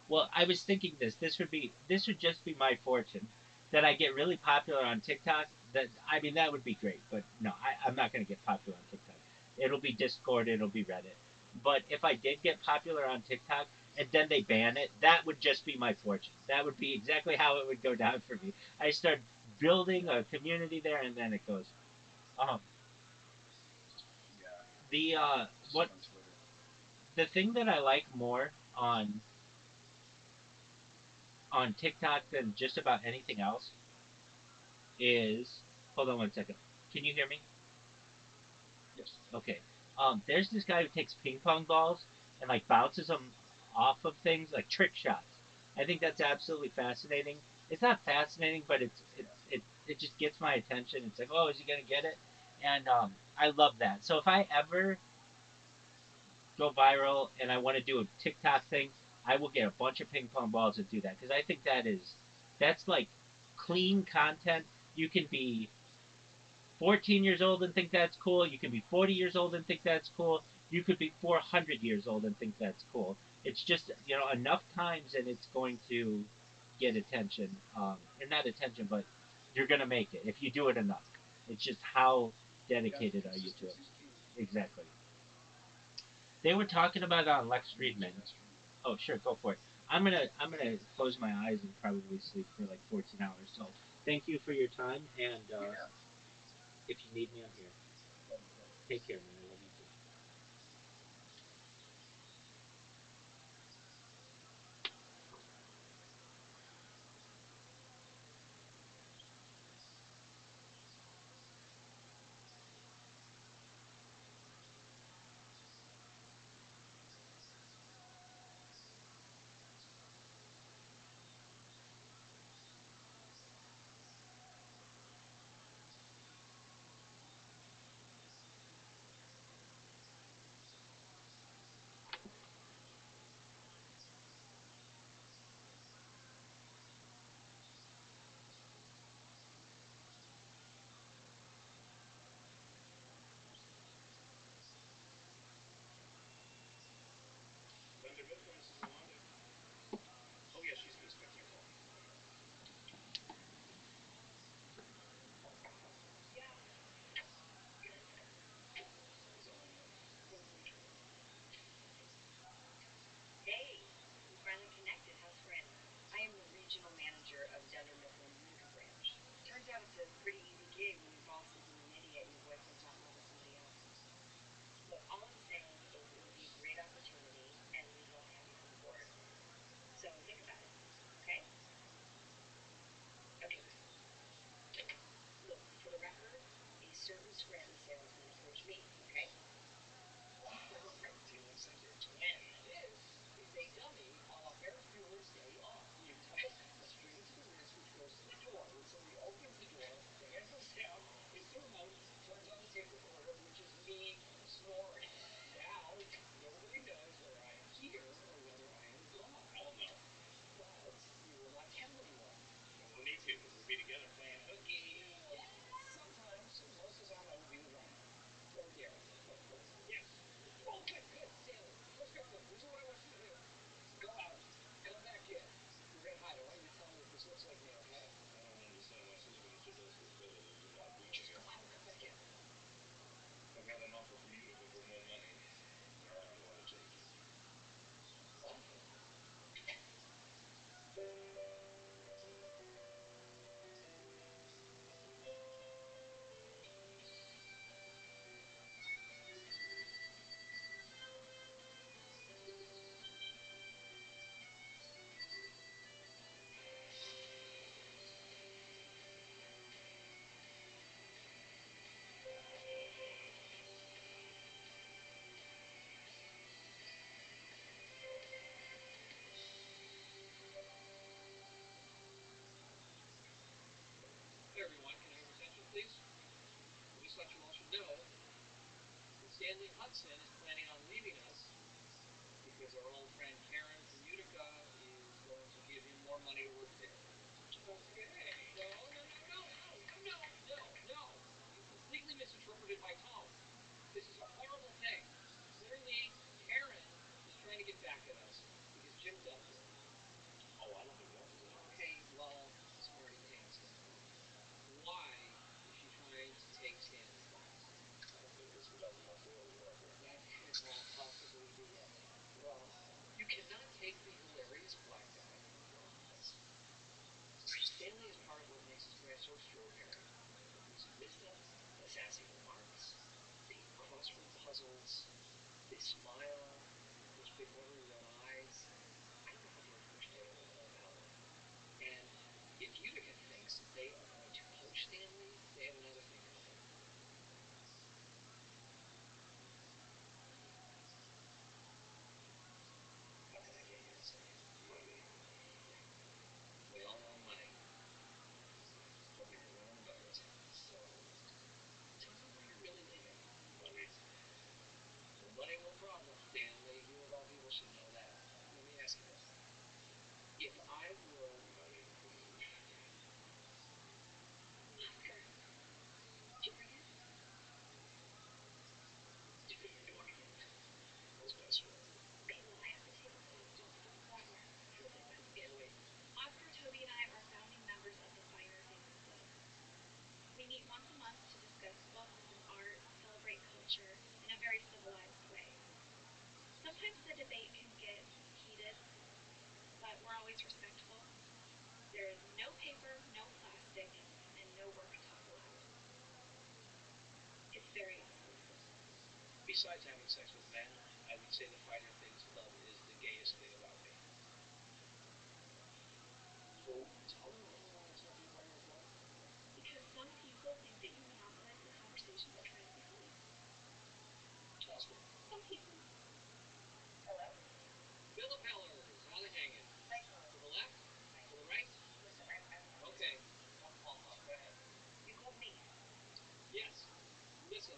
well, I was thinking this would just be my fortune that I get really popular on TikTok. That I mean, that would be great, but no, I'm not going to get popular on TikTok. It'll be Discord, it'll be Reddit. But if I did get popular on TikTok and then they ban it, that would just be my fortune. That would be exactly how it would go down for me. I start building a community there, and then it goes. Um, Yeah. the Just what like on Twitter. the thing that I like more on TikTok than just about anything else is hold on one second. Can you hear me? Yes. Okay. There's this guy who takes ping pong balls and like bounces them off of things like trick shots. I think that's absolutely fascinating. It's not fascinating, but Yeah. it just gets my attention. It's like, oh, is he gonna get it? And I love that. So if I ever go viral and I want to do a TikTok thing, I will get a bunch of ping pong balls and do that because I think that's like clean content. You can be 14 years old and think that's cool. You can be 40 years old and think that's cool. You could be 400 years old and think that's cool. It's just, enough times and it's going to get attention. Or not attention, but you're going to make it if you do it enough. It's just how Yeah. dedicated are you to it? Consistency is key. Exactly. They were talking about it on Lex I need to Friedman. get that stream going. Oh, sure, go for it. I'm gonna close my eyes and probably sleep for like 14 hours. So thank you for your time, and Yeah. if you need me, I'm here. Take care, man. I love you too. Oh yeah, she's expecting your call. Yeah. Hey, we finally connected. How's friends? I am the regional manager of Dunder Mifflin Utica branch. Turns out it's a pretty easy gig when your boss isn't an idiot and your boyfriend's not in love with somebody else. Look, all I'm saying is it would be a great opportunity, and we'd love to have you on board. So think about it, okay? Okay, look, for the record, a certain Scranton salesman approached me, okay? And this is a dummy a la Ferris Bueller's Day Off. You tie string to the wrist, which goes to the door. When somebody opens the door, the hand goes down, hits the remote, turns on the tape recorder, which is me snoring. Now, nobody knows whether I am here or whether I am gone. Oh, no. But you will not tell anyone. No need to, because we'll be together playing hooky. Yes, sometimes, most of the time I will be with Ryan. Or Darren. Yes. Oh, good, good. Stanley, let's go. This is what I want you to do. Go out. Come back in. We're going to hide. I want you to tell me if this looks like me, okay? I don't understand why somebody should go through better than without reaching it. Go out and come back in. I've got an offer from you to go for more money. I don't want to take it. Oh. Hey everyone, can I have your attention, please? I'll just let you all should know that Stanley Hudson is planning on leaving us because our old friend Karen from Utica is going to give him more money to work there. Okay. No, no, no, no, no, no, no, no. You completely misinterpreted my tone. This is a horrible thing. Clearly, Karen is trying to get back at us because Jim dumped her. Oh, I don't think that was it. Okay, well, smarty pants then. Why is she trying to take Stanley's box? I think it's because of my sales record. That could not possibly be it. Well, you cannot take the hilarious black guy and run with this. Stanley is part of what makes this brand so extraordinary. His wisdom, the sassy remarks, the crossword puzzles, the smile, those big rubbery red eyes. I don't know how George Bush did it without it. And if Utica thinks that they are going to poach Stanley, they have another thing coming. How can I get you to say it? Money. We all know money. But we really want to know it. So, tell me where you're really leaving. Money. No money, no problem, Stanley. You of all people should know that. Let me ask you this. If I were... Money. Oscar. Dorian? Dorian. What's best for him? Okay, well, I have to take a leave. Don't go anywhere. Stanley. Oscar, Toby, and I are founding members of the Finer Things Club. We meet once a month to discuss books and art, celebrate culture in a very civilized way. Sometimes the debate can get heated, but we're always respectful. There is no paper, no plastic, and no work talk allowed. It's very exclusive. besides having sex with men, I would say the Fighter Things Club is the gayest thing about me. So tell me why you want to accept me by your club? Because some people think that you monopolize the conversation by trying to be funny. Oscar. Some people. Hello? Philip Hellers, how they hanging? Hi, Philip. To the left? Hi. To the right? Listen, I'm Okay, one small talk. Go ahead. You called me. Yes. Listen,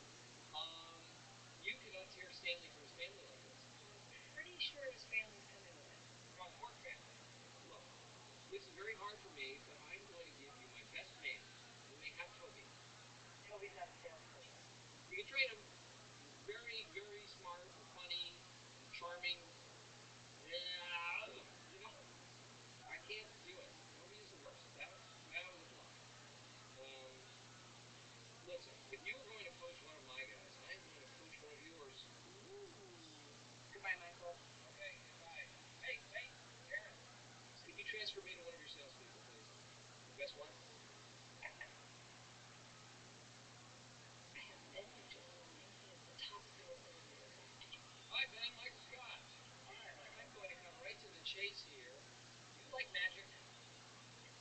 you cannot tear Stanley from his family like this. I'm pretty sure his family's coming with him. From his work family. Look, this is very hard for me, but I'm going to give you my best man. You may have Toby. Toby's not a salesperson. You can train him. He's very, very smart and funny and charming. Yeah, you know, I can't do it. Toby is the worst. That was a flop. Listen, if you were going to coach one of my guys, I am going to coach one of yours. Goodbye, Michael. Okay, goodbye. Hey, wait, Aaron. Could you transfer me to one of your salespeople, please? The best one? I have Ben McDonald ranking as the top salesman in America. Hi, Ben. Michael Scott. Hi, I'm going to come right to the chase here. You like magic?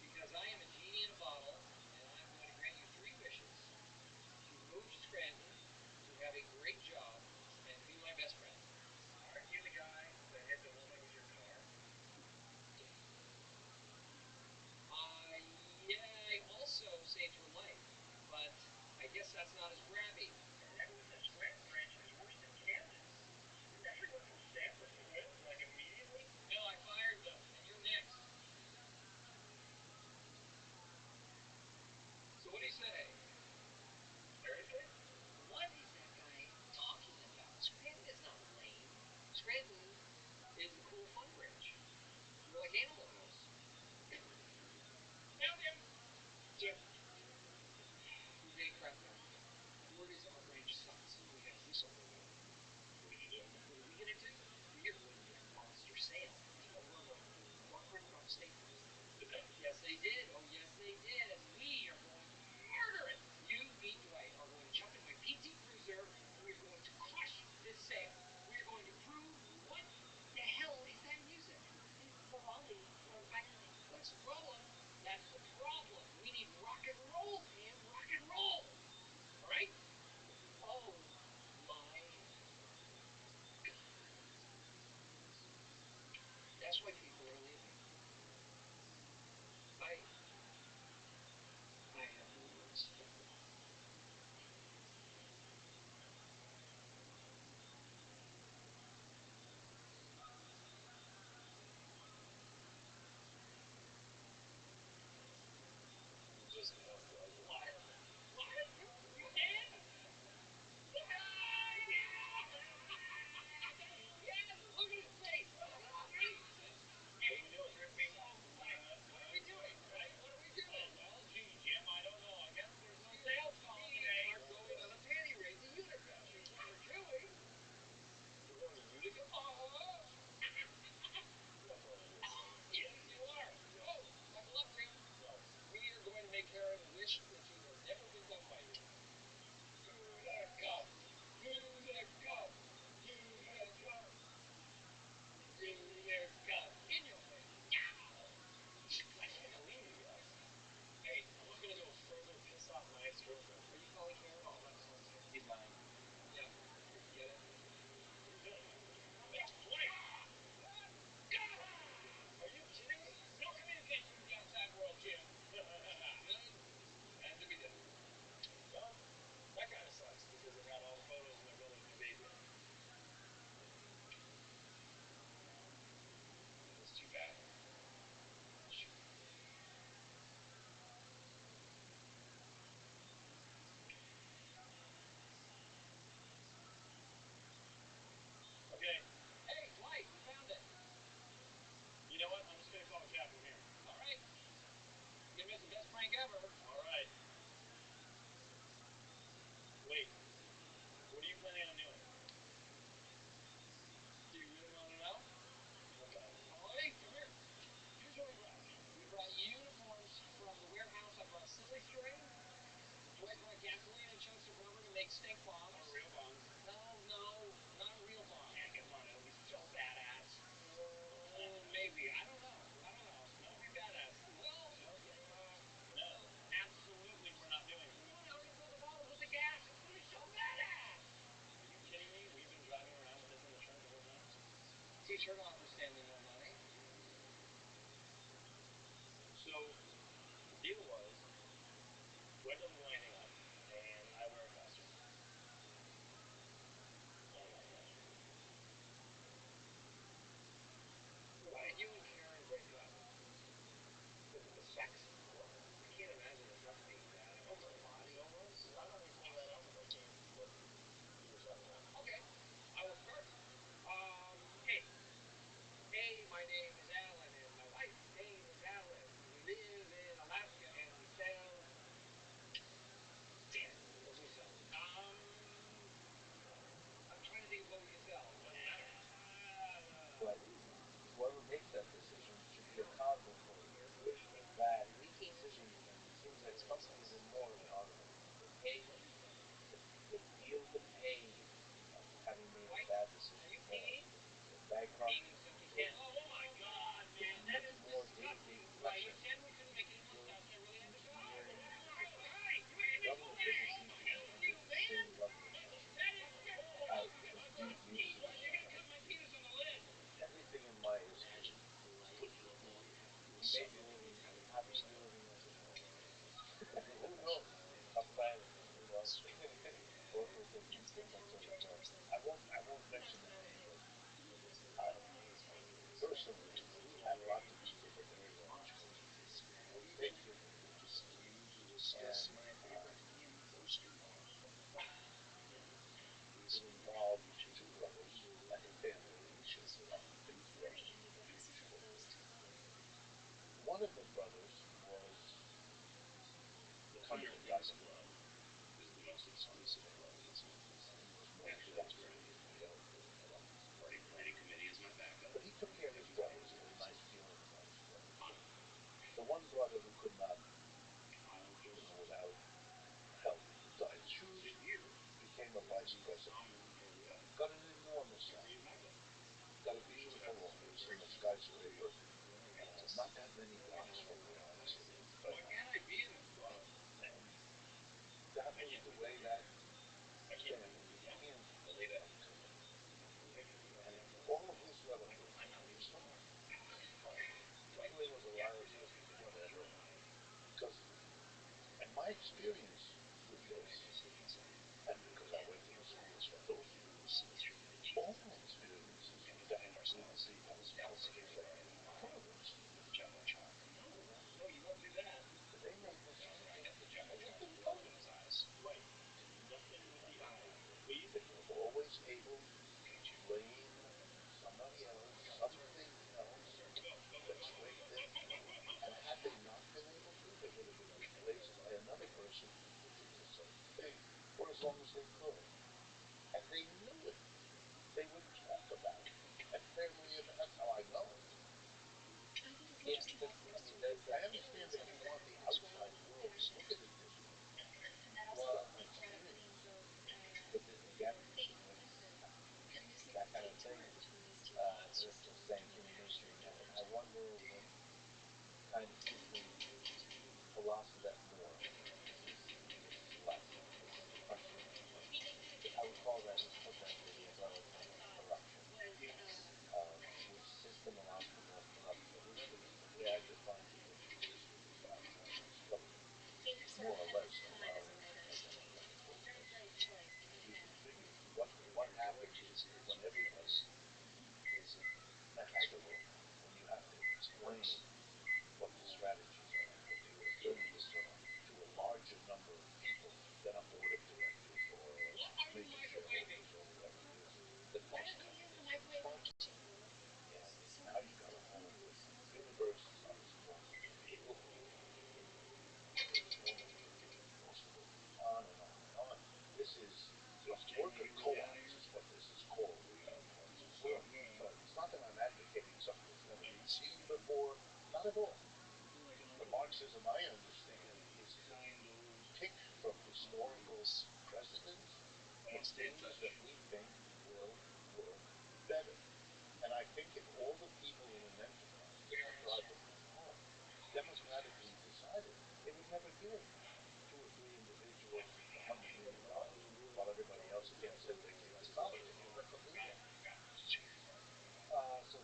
Because I am a genie in a bottle, and I'm going to grant you 3 wishes. To move to Scranton, to have a great job, and to be my best friend. Aren't you the guy that hit the woman with your car? Yeah, I also saved her life, but I guess that's not as grabby. Remember, the Scranton branch is worse than Kansas. Didn't everyone from Stanford quit, like immediately? No, I fired them, and you're next. So what do you say? Seriously? What is that guy talking about? Scranton is not lame. Scranton is the cool fun branch. We're like Animal House. Found him! We're getting crap done. Word is our branch sucks. We have this on the way. What are you doing? What are we gonna do? We are going to get a monster sale. That's what we're going to do. Corporate from State House. Yes, they did. Oh, yes, they did. And we are going to murder it. You, me, Dwight are going to jump in my PT Cruiser, and we are going to crush this sale. We are going to prove what the hell is that music? It's Vivaldi or violin. That's the problem. That's the problem. We need rock and roll, man. Rock and roll. All right? Oh, my God. That's why people are leaving. I have no words. Just a liar. What? You did? Yeah! Yes! Look at his face! Great! What are we doing? What are we doing? Right? What are we doing? Well, gee, Jim, I don't know. I guess there's no You sales call and me today. are going on a panty raid to Utica. Is what we're doing. We're going to Utica? I'm not going to Utica. Yes, you are. Oh, buckle up, Jim. No. We are going to make Karen wish that she had never been done by you. Utica! Utica! Utica! Utica! In your face. I can't believe you guys. Hey, I'm not going to go further piss off my ex-girlfriend. are you calling Karen? No, I'm not calling Karen. He's lying. Yeah. Get it? What are you doing? Dwight! Are you kidding me? No communication with the outside world, Jim. Good and to be done. Well, that kind of sucks because it had all the photos of my brother's new baby on it. That's too bad. Okay, Hey, Dwight, we found it. you know what? I'm just going to call a cab from here. All right. You're gonna miss the best prank ever. All right. Wait. What are you planning on doing? Do you really want to know? Okay. Oh, hey, come here. Here's what we brought. We brought uniforms from the warehouse up on Silly String. Dwight brought gasoline and chunks of rubber to make stink bombs. Or real bombs. No, turn on the Stanley No Money. So the deal was, Gwen doesn't want anything up, and I wear a costume. Only my costume. Why did you and Karen break up? Because of the sex part. I can't imagine it not being that. I hope the body was. Why don't we pull that up if I can't see what you were talking about? Okay, I will start. Hey. Hey, my name is Alan, and my wife's name is Alan. We live in Alaska, and we sell. Damn it, what do we sell? I'm trying to think of what we can sell. It doesn't matter. But whoever makes that decision should be accountable for that decision, and it seems like companies are more accountable. They feel the pain of having made a bad decision more. They're bankrupt. Oh my God, man, that is More day-to-day pressure. Government businesses and the same level of pressure. Have deep roots in everything in my history. We may be living, happen to be living as a who knows? A planet, who knows? Both of them sort of I won't mention the name, but personally had a lot to do with a very large company. Big business. And it involved two brothers and a family of huge corporation. One of the brothers was the country guy's club. Is the most exclusive club. He was more structured. Party planning committee is my backup. But he took care of his brothers. He had a nice feeling about his brothers. The one brother who could not, without help, got his shoes, became a vice president. Got an enormous salary. Got a beautiful office in a skyscraper, not that many blocks from where I'm sitting. But why can't I be in a club? And that was the way that family handled the company. And all of his relatives were smart. Family was a liar, whatever. Because, and my experience with this, and because I went to the schools for those years, all my experiences with that group of people was full of this. No, you won't do that. They made mistakes. And you can tell them. Right. Nothing with the eye. They were always able to blame somebody else, something else, that swayed them. And had they not been able to, they would have been replaced by another person who did the same thing for as long as they could. And they knew it. They would talk about it. And family, that's how I know. Yeah, but I understand that you want the outside world to look at it this way. well, But again, that kind of thing, there's the saying human nature, and I wonder what kind of gives me pause for that more. This is less. This is questioning. I would call that sometimes the umbrella term of corruption. Which system allows for more corruption? Remember, the way I define corruption is government more or less allowing a democratic process. You can figure what happens when everybody is has a role, when you have to explain what the strategies are, what the alternatives are to a larger number of people than a board of directors or major shareholders or whoever it is that most companies are responsible. And now you've got a whole universe of people who on and on and on. This is worker co-ops is what this is called. It's not that I'm advocating something that's never been seen before. Not at all. The Marxism I understand is picked from historical precedents of things that we think will work better. And I think if all the people in an enterprise that are driving that car democratically decided, they would never give two or three individuals $100 million while everybody else against them takes less dollars. They'll never do that. So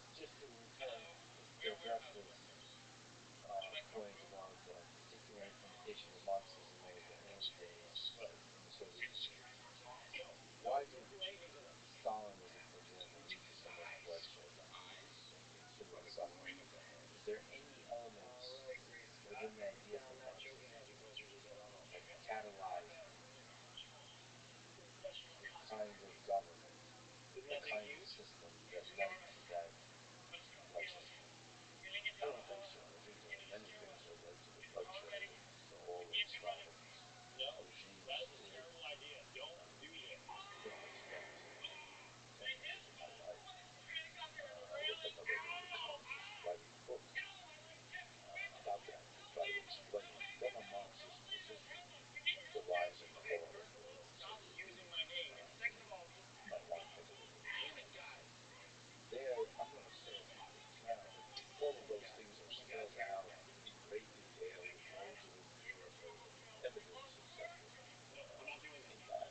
days in the Soviet Union. Why did Stalinism, for example, lead to so much bloodshed and so many suffering? Is there any elements within the ideas of Marxism that catalyzed the kind of government, the kind of system that led to that bloodshed? I don't think so. I think there are many things that led to the bloodshed that all of Stalin's regimes did. I spent 10 years of my life with another Marxist writing a book about that, to try to explain from a Marxist position the rise and fall of the Soviet Union. You might want to take a look at it. There, I'm going to say a few things now, but all of those things are spelled out in great detail with loads of empirical evidence, etc. in that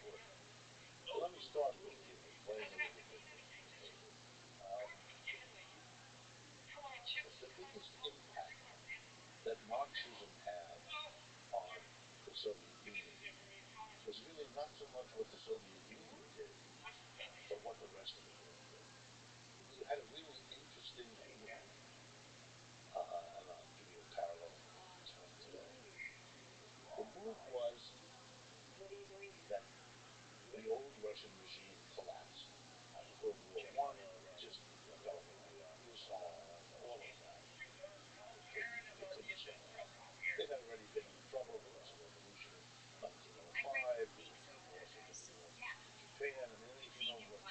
book. But let me start with explaining a little bit. The biggest impact that Marxism had on the Soviet Union was really not so much what the Soviet Union did, but what the rest of the world did. You had a really interesting move, and I'll give you a parallel term today. The move was that the old Russian regime collapsed. After World War I, just the development of Islam, all of that, they couldn't survive. They'd already been in trouble. There was a revolution in 1905. There was the loss of Japan. I mean, if you know what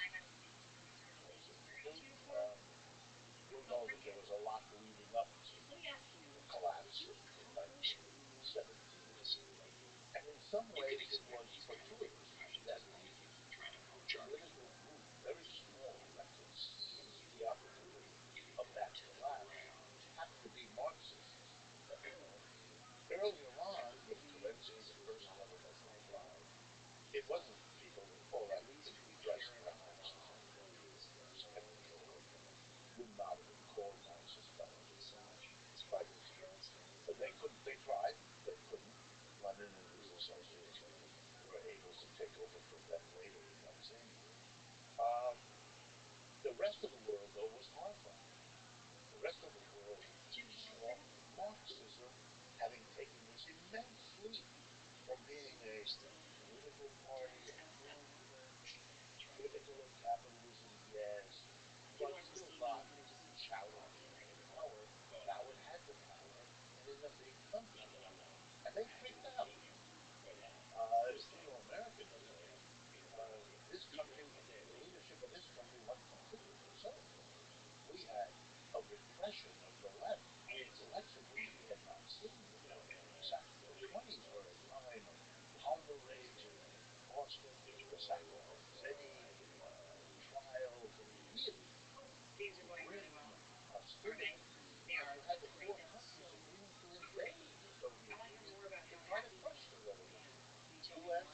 you'll know that there was a lot leading up to the collapse in 1917. And in some ways, it was fortuitous that the political group, very small, that could seize the opportunity of that collapse happened to be Marxists. Earlier on, with Kerensky, the first government of Prague, it wasn't people all that impressed by Marxism. They were skeptical or would not have been called Marxist by writers. But they couldn't. They tried. They couldn't. Lenin and his associates were able to take over for them later in that same year. The rest of the world, though, was horrified. The rest of the world saw Marxism having taken this immense leap from being a political party, critical of capitalism, yes, but still not challenging the power. Now it had the power, and in a big country. And they freaked out. As you know, America knew, this country, the leadership of this country went completely berserk. We had a repression of the left, election which we had not seen before. The 20s were a time of Palmer raids in Boston, the Sacco Vanzetti trial, really grim hostility. And you had the four countries agreeing to invade the Soviet Union to try to crush the revolution. U.S.,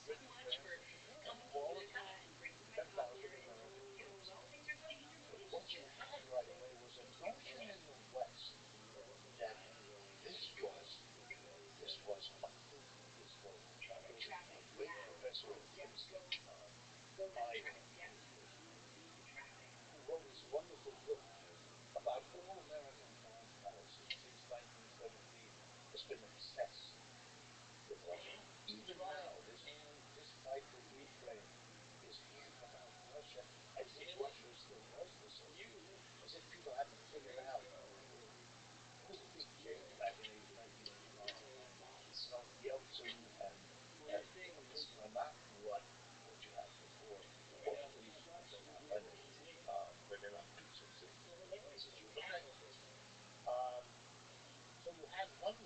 Britain, France, and Japan, all of them, 10,000 American troops. But what you had right away was a notion in the West that this was unbelievable. This was a great professor at Princeton, Meyer, who wrote this wonderful book about all American foreign policy since 1917 has been obsessed with Russia. Even now, this fight for Ukraine is half about Russia, as if Russia still was the Soviet Union, as if people haven't figured out it was a big game back in 1989. Yeltsin and Putin are not what you had before, or at least they're not Lenin. They're not Putin. Okay. So you had one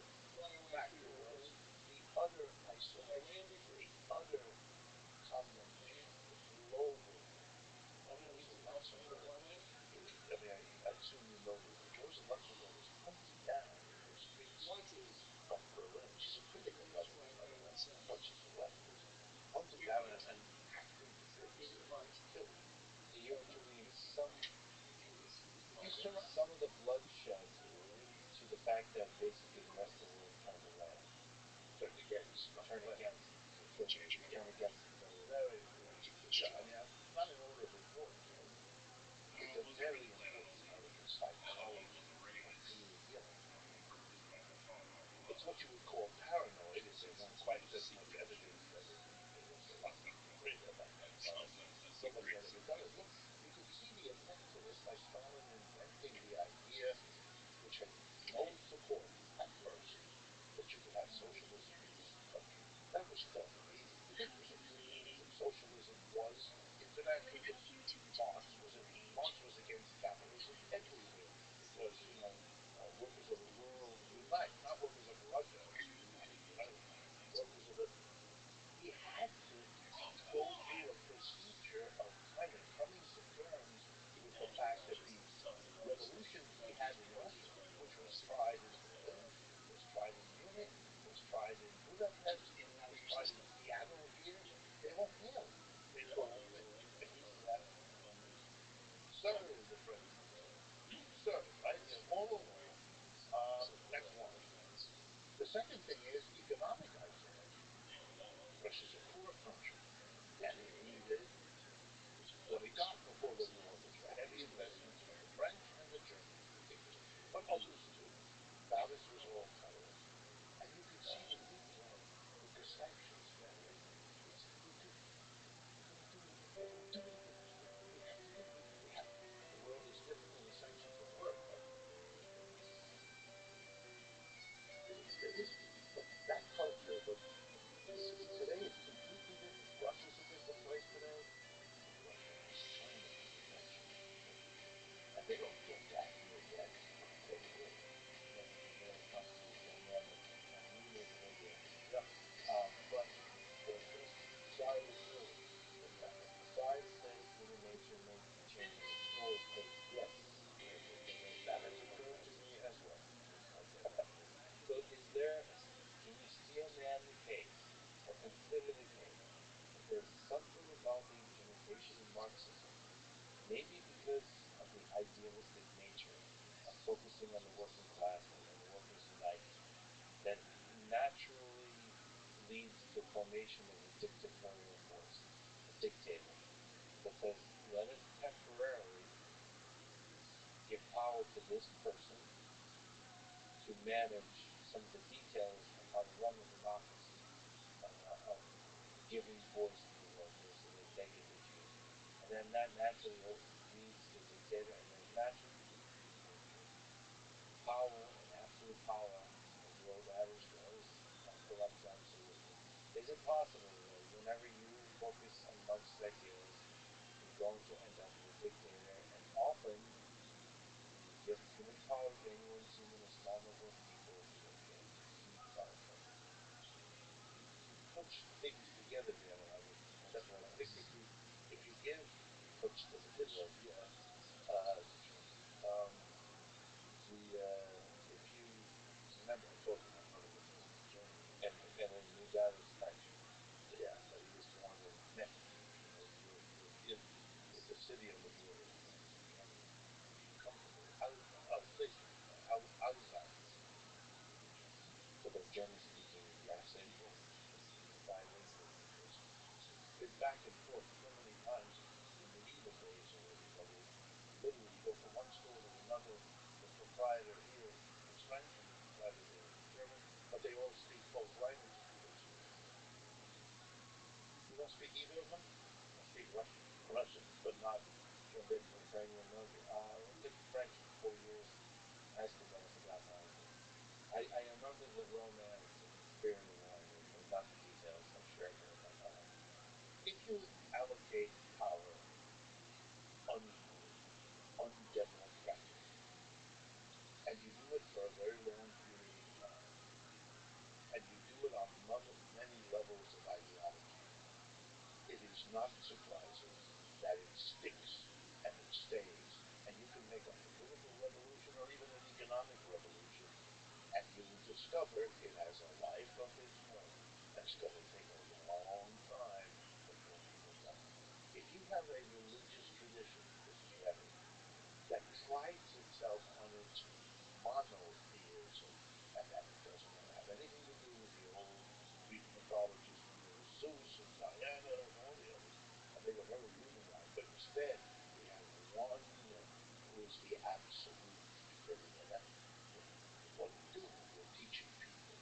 factor was the utter isolation, the utter condemnation, the global. Rosa Luxemburg, I mean, I assume you know this, but Rosa Luxemburg was hunted down in the streets of Berlin. She's a critical leftist, by the way. But she's a leftist. Hunted down and packed into pigs and killed. Virtually some of the bloodshed to the fact that basically the rest of the world turned away. turn against the federal. Very, very yeah. I mean, not in order of importance, but it's a very important part of the psychology of being human. It's what you would call paranoid if there weren't quite as much evidence that it was a lot greater at that time. So much that it does. Look, you could see the effects of it by Stalin inventing the idea, which had no support at first, that you could have socialism in one country. That was clever. He didn't believe that socialism was international. Marx was against capitalism everywhere because, workers of the world unite, not workers of Russia unite, right? Workers of the... He had to go through a procedure of kind of coming to terms with the fact that the revolution he had in Russia, which was tried in Berlin, was tried in Munich, was tried in Budapest, was tried in Seattle here, they all failed. They all failed. And he said, sir is the friend of the world. Sir, right? All along. That's one. The second thing is economic isolation. Russia's a poor country, and it needed what it got before the war, which were heavy investments from the French and the Germans in particular, but others too. Paris was all Paris. And you could see the weekend, the Gesellschaft family. It's we have to do it. The world is different in the sense you can work, but that culture, but today it's completely different. Russia's a different place today. Russia has China connection, and they don't get that here yet. They will. They're a country that have a Chinese radio. Yeah. But besides human nature may change at a slower pace, yes. That has occurred to me as well. So can you still man the case, or consider the case, that there's something about the implementation of Marxism, maybe because of the idealistic nature of focusing on the working class and the workers alike, that naturally leads to the formation of a dictatorial force, a dictator, that says, let us temporarily give power to this person to manage some of the details of how to run a democracy, of giving voice to the workers so that they get to choose. And then that naturally leads to the dictator, and then naturally leads to the dictator. Power and absolute power, as the old adage goes, corrupts absolutely. Is it possible that whenever you focus on Marxist ideals, you're going to end up with a dictator, and often you give too much power to anyone, even a small number of people, you'll get huge power structures. You put things together there, I would separate. If you give, puts is a good word, yeah. If you remember, I told you my mother was born in Germany, and her dad was French. Yeah, but he was born in Metz. It's a city on the border of France and Germany. If you come from a place like Alsace, for the German-speaking Alsatian, bilingual people, been back and forth so many times in medieval days already that we literally go from one store to another. The proprietor here is French and the proprietor there is German, but they all speak both languages because you don't speak either of them. I speak Russian, but not German, Ukrainian. No, I took French for 4 years. High school, but I forgot how it is. I remember the romance and the spirit of the language, but not the details. I'm sure I can remember how. If you allocate power unequally, undemocratically, and you do it for a very long period of time, and you do it on many levels of ideology, it is not surprising that it sticks and it stays, and you can make a political revolution or even an economic revolution, and you will discover it has a life of its own. That's going to take a long time before people get it. If you have a religious tradition, this is better, that prides itself on its monotheism, and that doesn't have anything to do with the old Greek Then we have one who is the absolute leader. What are we doing? We're teaching people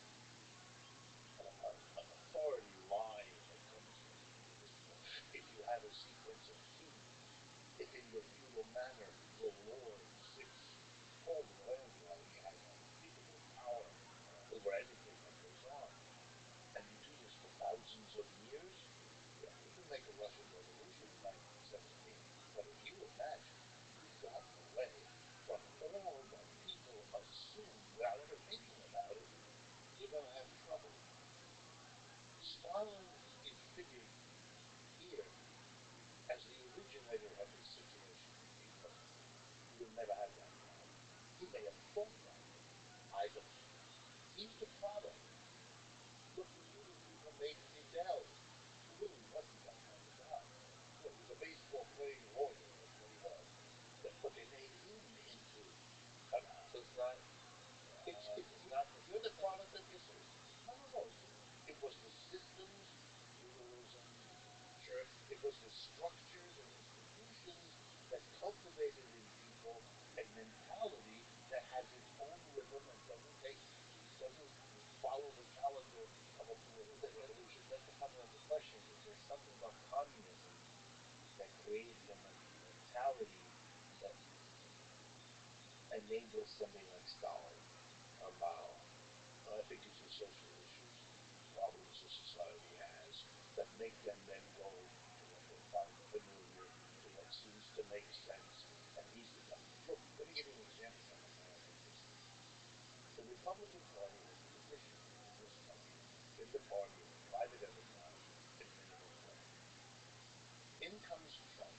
an authority line that comes from the individual. If you have a sequence of kings, if in your feudal manor the lord sits all the land while he has unspeakable power over anything that goes on, and you do this for thousands of years, yeah, we can make a Russian Revolution in 1917. But if you imagine you've gotten away from all that people assume without ever thinking about it, you're going to have trouble. Stalin is figured here as the originator of this situation, even though he would never have that power. He may have thought that. I don't. He's the product. Look, the feudal people made Fidel, who really wasn't that kind of guy. You know, he was a baseball playing lawyer. That's what he was. But they made him into an So it's not. it's not the you're the product of your system. No. It was the systems, feudalism, sure. It was the structures and institutions that cultivated in people a mentality that has its own rhythm and doesn't follow the calendar of a political revolution. That's the fundamental question. Is there something about communism that creates a mentality that enables somebody like Stalin or Mao? I think it's the social issues, problems the society has that make them then go to what they find familiar, to what seems to make sense. And he's the guy. Look, let me give you an example from American history. The Republican Party has traditionally in this country been the party of private enterprise and minimum wealth. In comes Trump,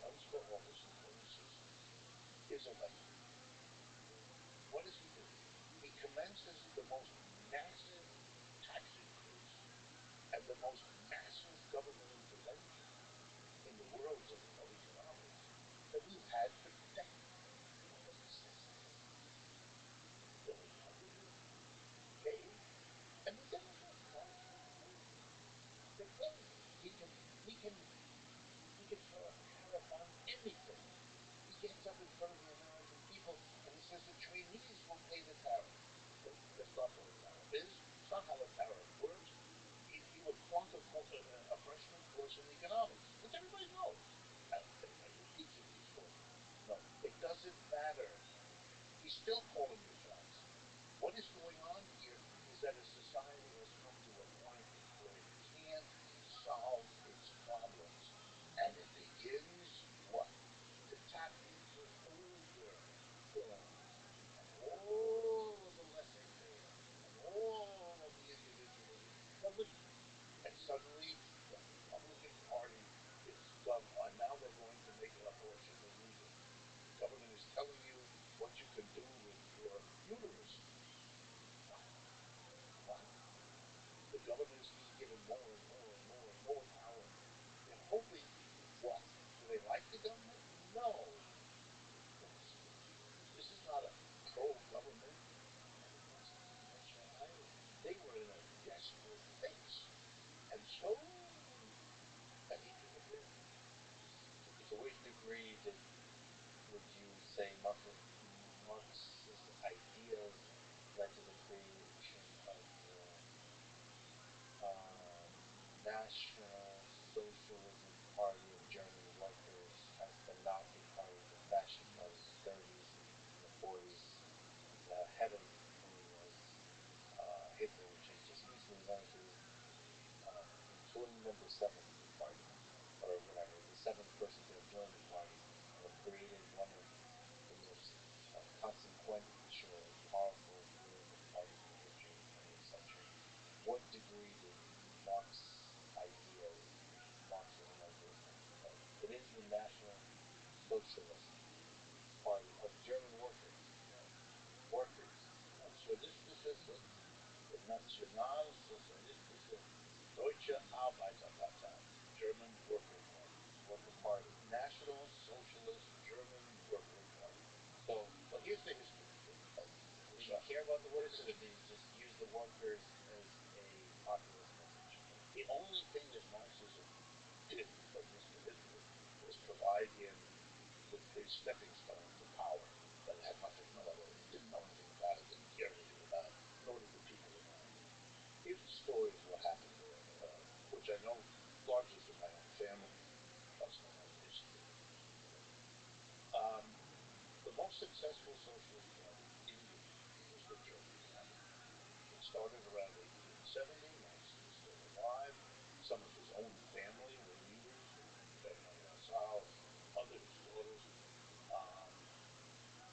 runs for office in 2016, is elected. What does he do? He commences the most massive tax increase and the most massive government intervention in the worlds of economics that we've had for decades. What he says is, the Republicans pay and the Democrats don't. They pay. He can he can he can throw a tariff on anything. He gets up in front of the American people and he says the Chinese will pay the tariff. That's not what a tariff is. It's not how a tariff works. He would flunk a freshman course in economics, which everybody knows. Everybody repeats it these courses. No, it doesn't matter. He's still calling the shots. What is going on here is that a society has come to a point where it can't solve its problems. And it begins what? To tap into older forms of all of the laissez-faire and all of the individualism that was, and suddenly the Republican Party is done. And now they're going to make abortion illegal. The government is telling you what you can do with your uterus. What? The government is being given more and more and more and more power. They're hoping what? Do they like the government? No. This is not a pro-government. Everybody wants to be Usher Island. They were in a desperate fix. And so they interfered. To which degree would you say Marx's ideas led to the creation of the National Socialism Party of German Workers as the Nazi Party, the Fascist Party in the 30s and the 40s, the head of whom was Hitler, which is just recently learned to be joined number 7 of the party, or whatever, the 7th person to have joined the party and have created one of the most consequential and powerful political parties in the history of the 20th century. What degree did Marxism ideas come into play? It is the National Socialist Party of German workers. Workers. Nationalsozialistische, the Nationalsozialistische Deutsche Arbeiterpartei, German Worker Party. Worker Party. National Socialist German Worker Party. But here's the history. Do you care about the workers, or do you just use the workers as a populist message? The only thing that Marxism did from this history was provide him with his stepping stone to power, but had nothing, no other, didn't know anything about it, didn't care anything about it, nor did the people around him. Here's the story of what happened there, which I know largely from my own family, plus my own history. Um, the most successful socialist party in Europe was the German Party. It started around 1870. Nazi was still alive. Some of his own family were leaders, RabbiRothschild and others, his daughters. Um,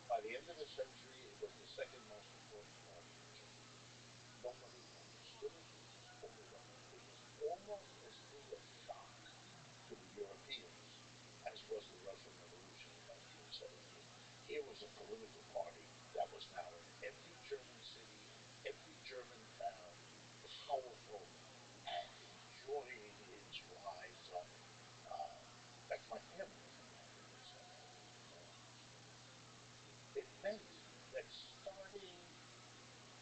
by the end of the century, it was the second most important party in Germany. Nobody understood it. It was overwhelming. It was almost as big a shock to the Europeans as was the Russian Revolution in 1917. Here was a political party that was now in every German city and every German town, powerful and enjoying its rise up. In fact, my family was involved in this. It meant that starting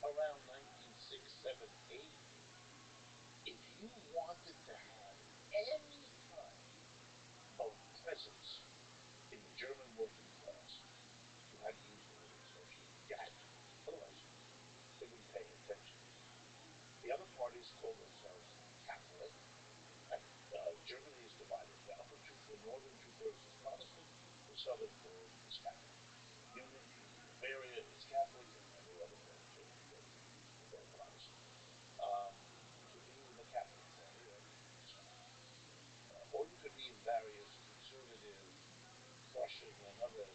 around 1906, 7, 8, if you wanted to have any kind of presence in the German working class, you had to use the word socialist. You had to. Otherwise, they wouldn't pay attention. The other parties call themselves Catholic, and Germany is divided. The northern two-thirds is Protestant, the southern third is Catholic. Munich and Bavaria is Catholic, and every other part of Germany they're Protestant. You could be in the Catholic Party or you could be Scottish. Or you could be in various conservative, Prussian, and other.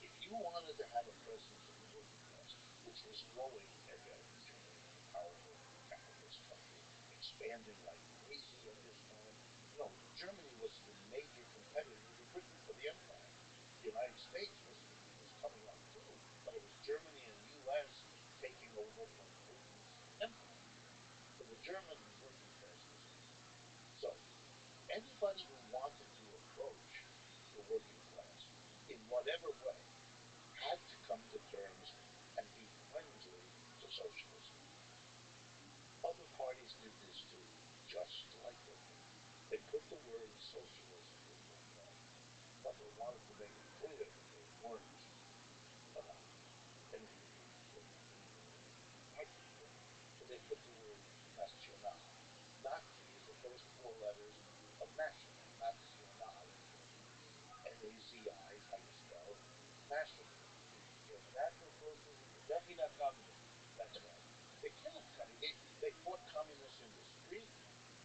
If you wanted to have a presence in the working class, which was growing again, Germany was a powerful capitalist country, expanding like crazy at this time. Germany was the major competitor to Britain for the empire. The United States was coming up too, but it was Germany and the U.S. taking over from Britain's empire. So the German working class was in. So anybody who wanted to approach the working class in whatever way had to come to terms and be friendly to socialism. Other parties did this too, just like Hitler. They put the word socialism in their flag, but they wanted to make it clear that they weren't anything to do with German people or anything like German. So they put the word national. Nazi is the first four letters of national, national in German. N-A-Z-I is how you spell national in German. National Socialism, Berliner Communism. That's right. They killed communists. They fought communists in the street.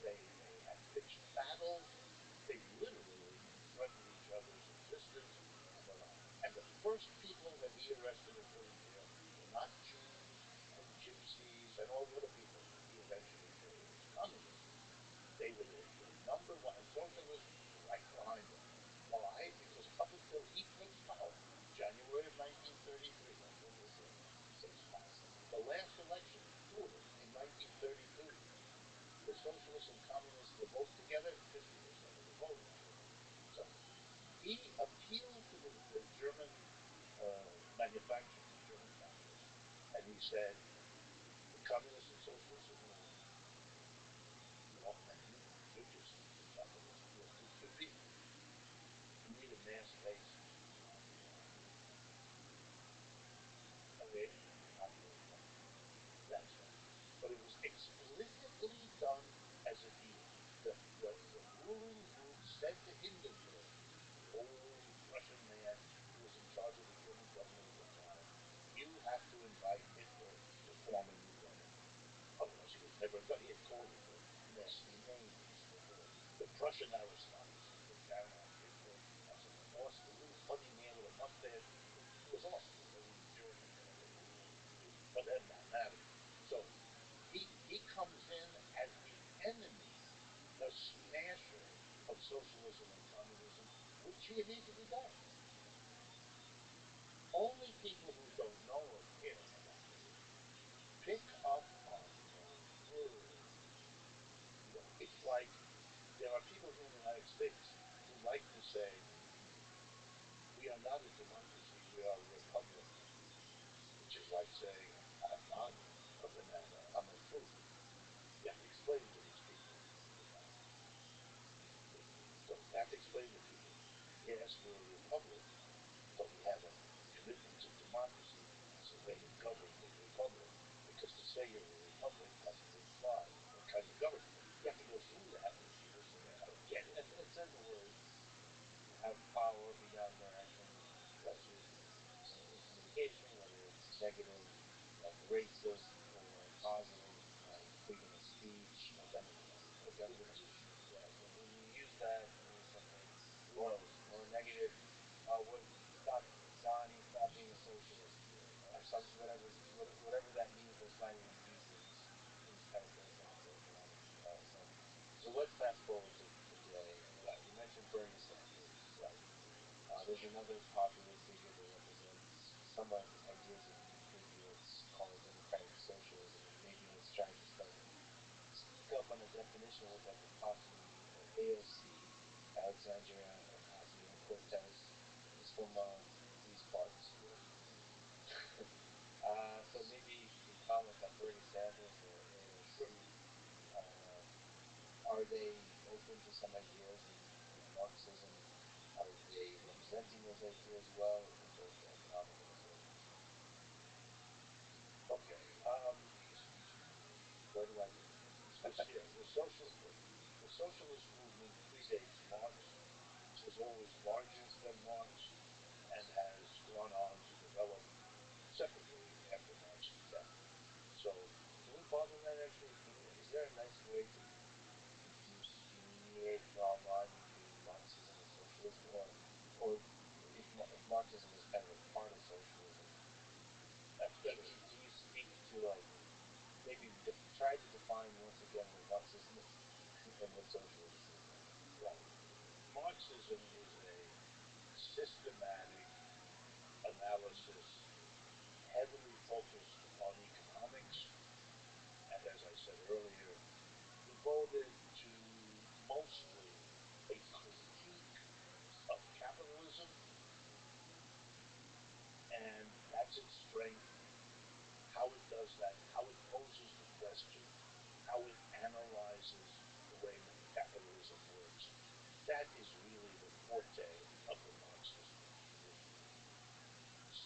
They had pitched battles. They literally threatened each other's existence and their lives. And the first people that he arrested and put in jail were not Jews and gypsies and all the other people he eventually killed. It was communists. They were the number one, and socialists were right behind them. Why? Because up until he takes power, January of 1933, that's when Hitler takes power. The last election, two of them, in 1932, the socialists and communists, the vote together, 50% of the vote. So he appealed to the German manufacturers, the German capitalists, and he said, the communists and socialists are going to win. And you're just capitalists. You're two people. You need a mass base on the ground. Okay? Not really done. That's right. But it was explicitly done as a deal. The ruling group said to Hindenburg, the old Russian man who was in charge of the German government at the time, you have to invite Hitler to form a new government. Otherwise, he was never done. He had called it the nasty names. The Prussian aristocracy looked down on Hitler as an Austrian, a little funny man with a mustache. He was Austrian, they were German, for them that mattered. So he comes in as the enemy, the smasher of socialism and communism, which he had easily done. Only people who don't know or care about this pick up on the word. It's like there are people here in the United States who like to say, we are not a democracy, we are a republic, which is like saying, I'm not a banana, I'm a fruit. You have to explain to these people. So you have to explain to people, yeah, yes, we're a republic, but we have a commitment to democracy as a way of governing the republic. Because to say you're a republic has to imply what kind of government. You have to go through that with people so they kind of get it. And it's in the words, you have power beyond their actions, you express it in communication, whether it's negative, like racism, or positive, like freedom of speech, or definition. Yeah, when you use that to mean something, or negative, what stop Donnie, stop being a socialist, or some whatever that means, but slightly in these kind of things in the economic sense. So let's fast forward to today. Right, you mentioned Bernie Sanders. Right. There's another popular figure that represents some ideas of a new figure that's called democratic socialism, and maybe let's try to start speak up on a definition of what that could possibly mean. AOC, Alexandria Ocasio Cortez, is from these parts. So maybe you can comment on Bernie Sanders or AOC. Sure. Uh, are they open to some ideas in Marxism? Are they representing those ideas well in both the economic and the social sense? Okay. Where do I begin? The socialist movement predates Marx. It was always larger than Marx and has gone on to develop separately after Marx's death. So, can we pause on that actually? Is there a nice way to delineate, draw a line between Marxism and socialism, or if Marxism is kind of a part of socialism, can you speak to like maybe try to define once again what Marxism is and what socialism is? Right. Marxism is a systematic analysis heavily focused on economics, and as I said earlier, devoted to mostly a critique of capitalism, and that's its strength. How it does that, how it poses the question, how it analyzes the way capitalism works. That is really the forte of the Marxist tradition.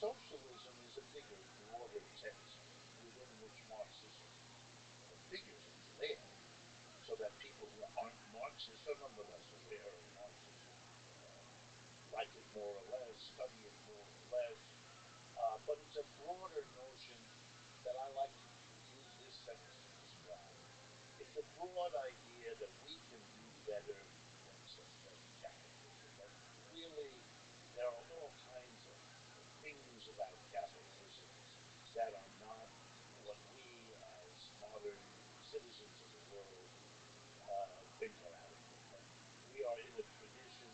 Socialism is a bigger, broader text within which Marxism figures. It's there so that people who aren't Marxists are nonetheless aware of Marxism, like it more or less, study it more or less. But it's a broader notion that I like to use this sentence to describe. It's a broad idea that we can do better than capitalism. That really, there are all kinds of things about capitalism that are not what we as modern citizens of the world think are adequate. And we are in a tradition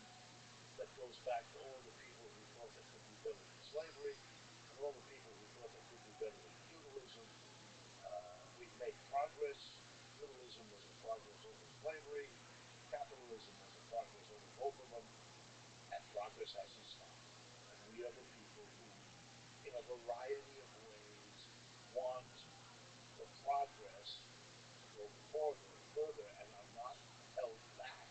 that goes back to all the people who thought there could be better than slavery, and all the people who thought there could be better than feudalism. We've made progress. Feudalism was a progress over slavery. Capitalism was a progress over both of them, and progress hasn't stopped. And we are the people who, in a variety of ways, want the progress to go further, and are not held back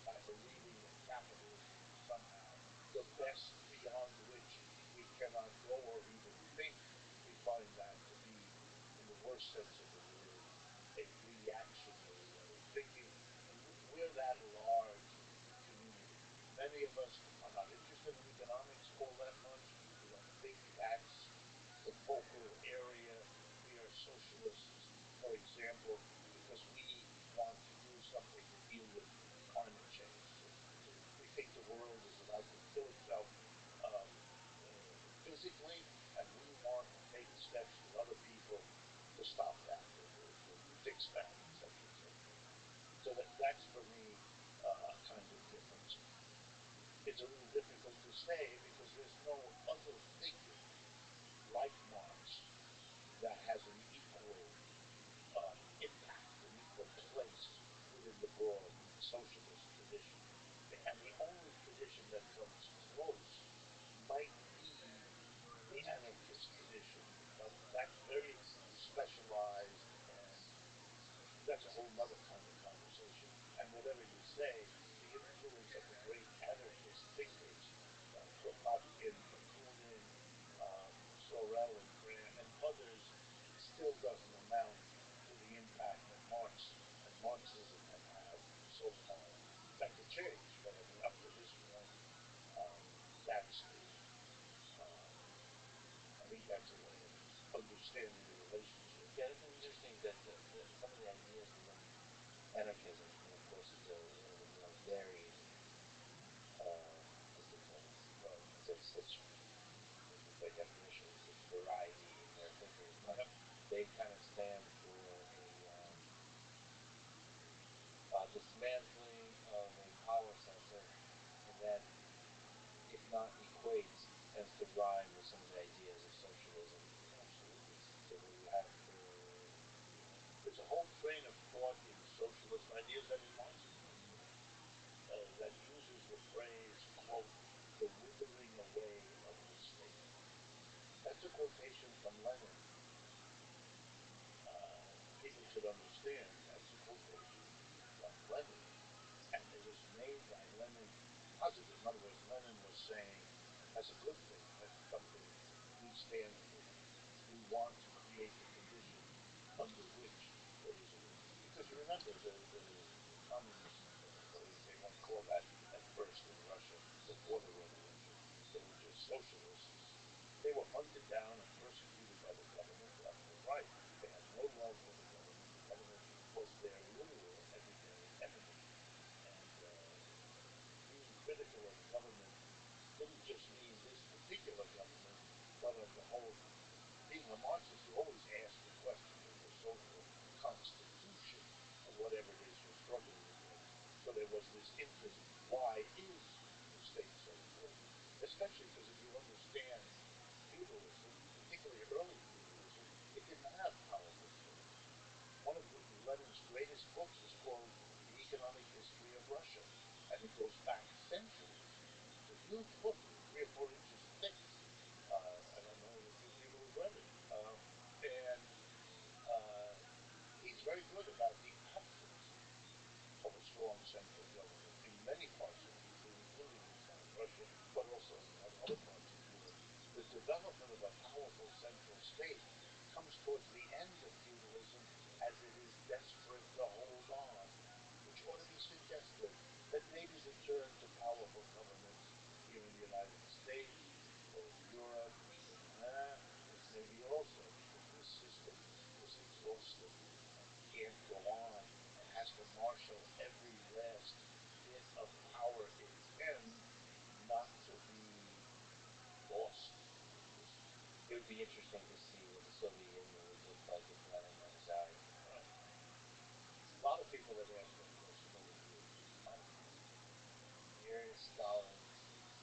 by believing that capitalism is somehow the best beyond which we cannot go or even think. We find that to be, in the worst sense of the word, a reactionary way of thinking. And we're that large community. Many of us are not interested in economics all that much. We don't think that's the focal area. We are socialists, for example, because we want to do something to deal with climate change. We think the world is about to kill itself physically, and we want to take steps with other people to stop that, to fix that, etc., etc. So that's for me a kind of difference. It's a little difficult to say because there's no other figure like Marx that has an equal impact, an equal place within the broad socialist tradition. And the only tradition that comes close might be the anarchist tradition, but that's very specialized, and that's a whole other kind of conversation. And whatever you say, the influence of the great anarchist thinkers morale and prayer, and others still doesn't amount to the impact that Marx and Marxism have had so far. That could change, but I mean, up to this point, um, that's the um, I think that's a way of understanding the relationship. Yeah, it's interesting that some of the ideas within anarchism, and of course it's one of the more varied disciplines. Right. It's such, by definition, it's such variety in their thinking. But Yep. they kind of stand for a dismantling of a power center that, if not equates, tends to rhyme with some of the ideas of socialism. Absolutely. So that you have There's a whole train of thought in socialist ideas and in Marxism as well that uses the phrase, quote, the withering away of the state. That's a quotation from Lenin. People should understand that's a quotation from Lenin. And it was made by Lenin positive. In other words, Lenin was saying that's a good thing. That's something we stand for. We want to create the conditions under which there is a way. Because you remember the communists, they weren't called that at first in Russia before the revolution. They were just socialists. They were hunted down and persecuted by the government left and right. They had no love for the government. The government was their lure every day, enemy. And being critical of the government didn't just mean this particular government, but of the whole. Being a Marxist, you always ask the question of the social constitution of whatever it is you're struggling against. So there was this interest, why is the state so important? Especially because if you understand feudalism, particularly early feudalism, it didn't have powerful kings. One of Lenin's greatest books is called The Economic History of Russia, and it goes back centuries. It's a huge book, 3 or 4 inches thick. I don't know if a few people have read it. And he's very good about the absence of a strong central government in many parts of including inside Russia, but also in other parts of Europe. The development of a powerful central state comes towards the end of feudalism as it is desperate to hold on, which ought to be suggestive that maybe the turn to powerful governments here in the United States or in Europe is maybe also because this system is exhausted and can't go on and has to marshal every last bit of power it can not to be lost in this. it would be interesting to see what the Soviet Union would look like if Lenin had died. Right. A lot of people have asked that question over the years. A lot of people. Here is Stalin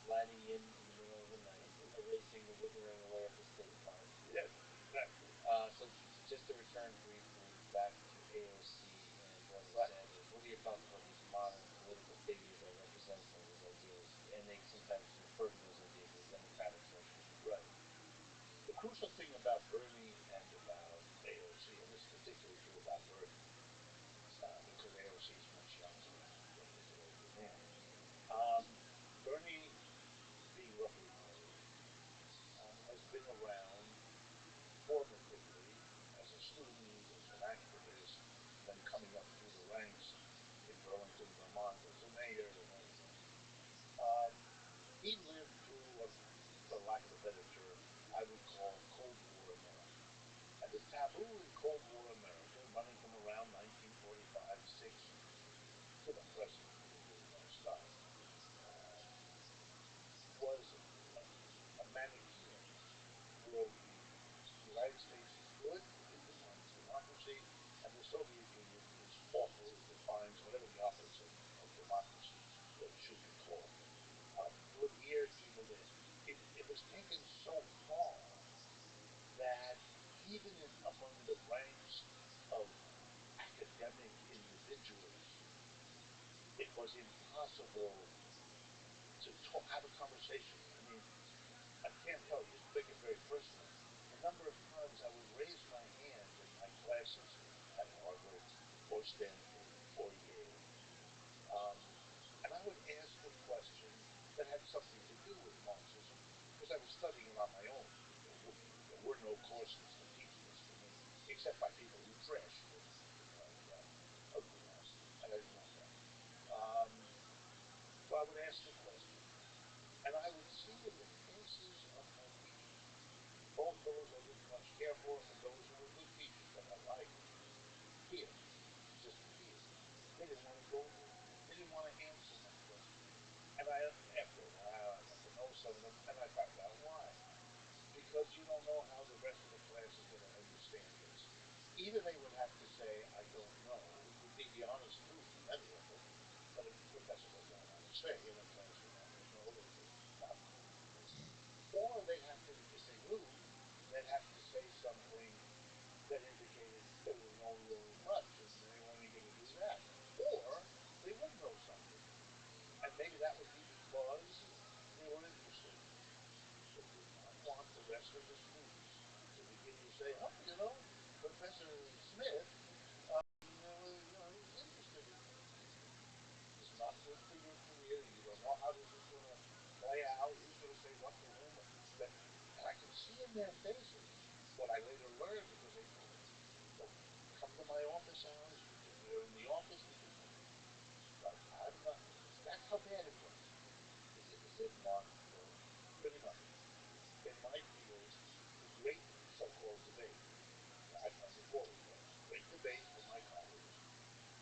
sliding in the middle of the night, erasing the withering away of the state part. Yes, exactly. So just to return briefly back to AOC and Bernie Right. Sanders, what are your thoughts about these modern political figures that represent some of these ideas? And they sometimes refer to those ideas as democratic socialism. Right. The crucial thing about Bernie and about AOC, and this is particularly true about Bernie, because AOC is much younger and Bernie is an older man. Bernie, being roughly my age, has been around formatively as a student, as an activist, then coming up through the ranks in Burlington, Vermont as a mayor and everything. Um, he lived through what, for lack of a better term, I would call Cold War America. And the taboo in Cold War America, running from around 1945-6 to the present, because there's no stop, was a Manichaean worldview. The United States is good, it defines democracy, and the Soviet Union is awful, it defines whatever the opposite of democracy should be called. Good here, evil there. It was taken so far that even among the ranks of academic individuals, it was impossible to have a conversation. I mean, I can't tell you, just to make it very personal, the number of times I would raise my hand in my classes at Harvard or Stanford or Yale, and I would ask a question that had something to do with Marxism because I was studying it on my own. were no courses to teach this to me, except by people who trashed me with my ugliness, and I didn't want that. Um, so I would ask a question, and I would see in the faces of my teachers, both those I didn't much care for and those who were good teachers that I liked, fear, just fear. They didn't want to go there. They didn't want to answer my questions. And after a while, I got to know some of them, and I found out why. Because you don't know how the rest of the class is going to understand this. Either they would have to say, I don't know, which would be the honest truth, never of it, but a professor doesn't know how to say in a classroom on their know or to not know. Or they have to, if they knew, they'd have to say something that indicated they didn't know really much and they weren't going to do that. Or they would know something. And maybe that would be because they were interested in it. They did not want the rest of the students to begin to say, oh, Professor Smith, he's interested in you. It's not good for your career. You don't know how this is going to play out, who's going to say what to whom. And I could see in their faces what I later learned because they told me. So come to my office hours. If they're in the office, we can talk. But I'm not. That's how bad it was. Is it not pretty much in my field? The great so-called debate, I'm reporting class. Great debate for my colleagues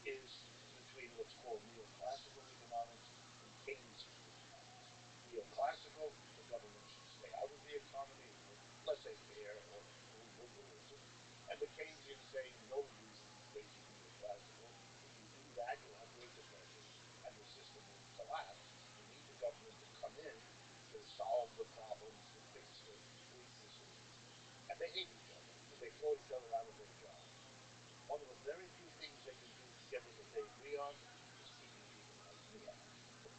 is between what's called neoclassical economics and Keynesian economics. Neoclassical, the government should stay out of the economy, or laissez-faire, or liberalism. And the Keynesians saying, no, you crazy neoclassical. If you do that, you'll have Great Depressions, and the system will collapse. You need the government to come in to solve the problems, to fix the weaknesses. And they hate each other, and they throw each other out of their jobs. One of the very few things they can do together that they agree on is keeping people like me out of work.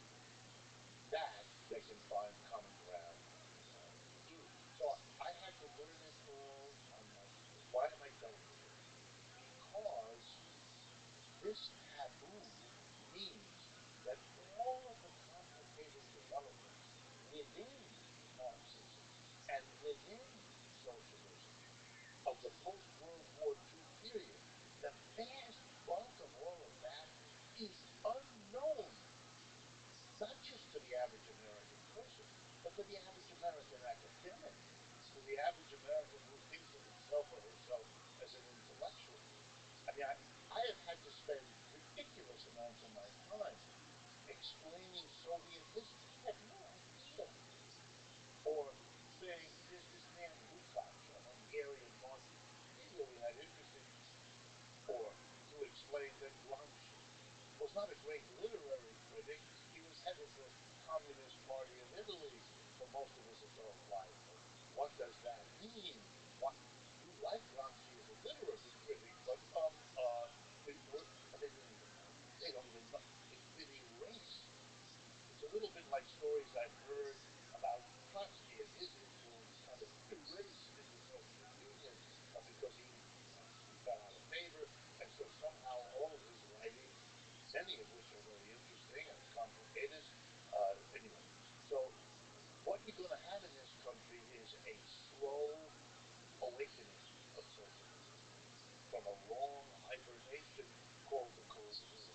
That they can find common ground to do. So I had to learn it all on my own. Why am I telling you this? Because this taboo means that all of the complicated developments within Marxism and within socialism of the post-World War II period, the vast bulk of all of that is unknown, not just to the average American person, but to the average American academic, to the average American who thinks of himself or herself as an intellectual. I mean, I have had to spend ridiculous amounts of my time explaining Soviet history. I had no idea. Or saying, there's this man Lukács, a Hungarian Marxist. He's really not interesting. Or to explain that Gramsci was not a great literary critic. He was head of the Communist Party of Italy for most of his adult life. And what does that mean? What you like Gramsci as a literary critic, but and they didn't even know. They don't even know. It's been erased. It's a little bit like stories I've heard about Trotsky and his influence kind of erased in the Soviet Union because he got out of favor, and so somehow all of his writings, many of which are very interesting and complicated, anyway. So what you're going to have in this country is a slow awakening of socialism from a long hibernation called the Cold War.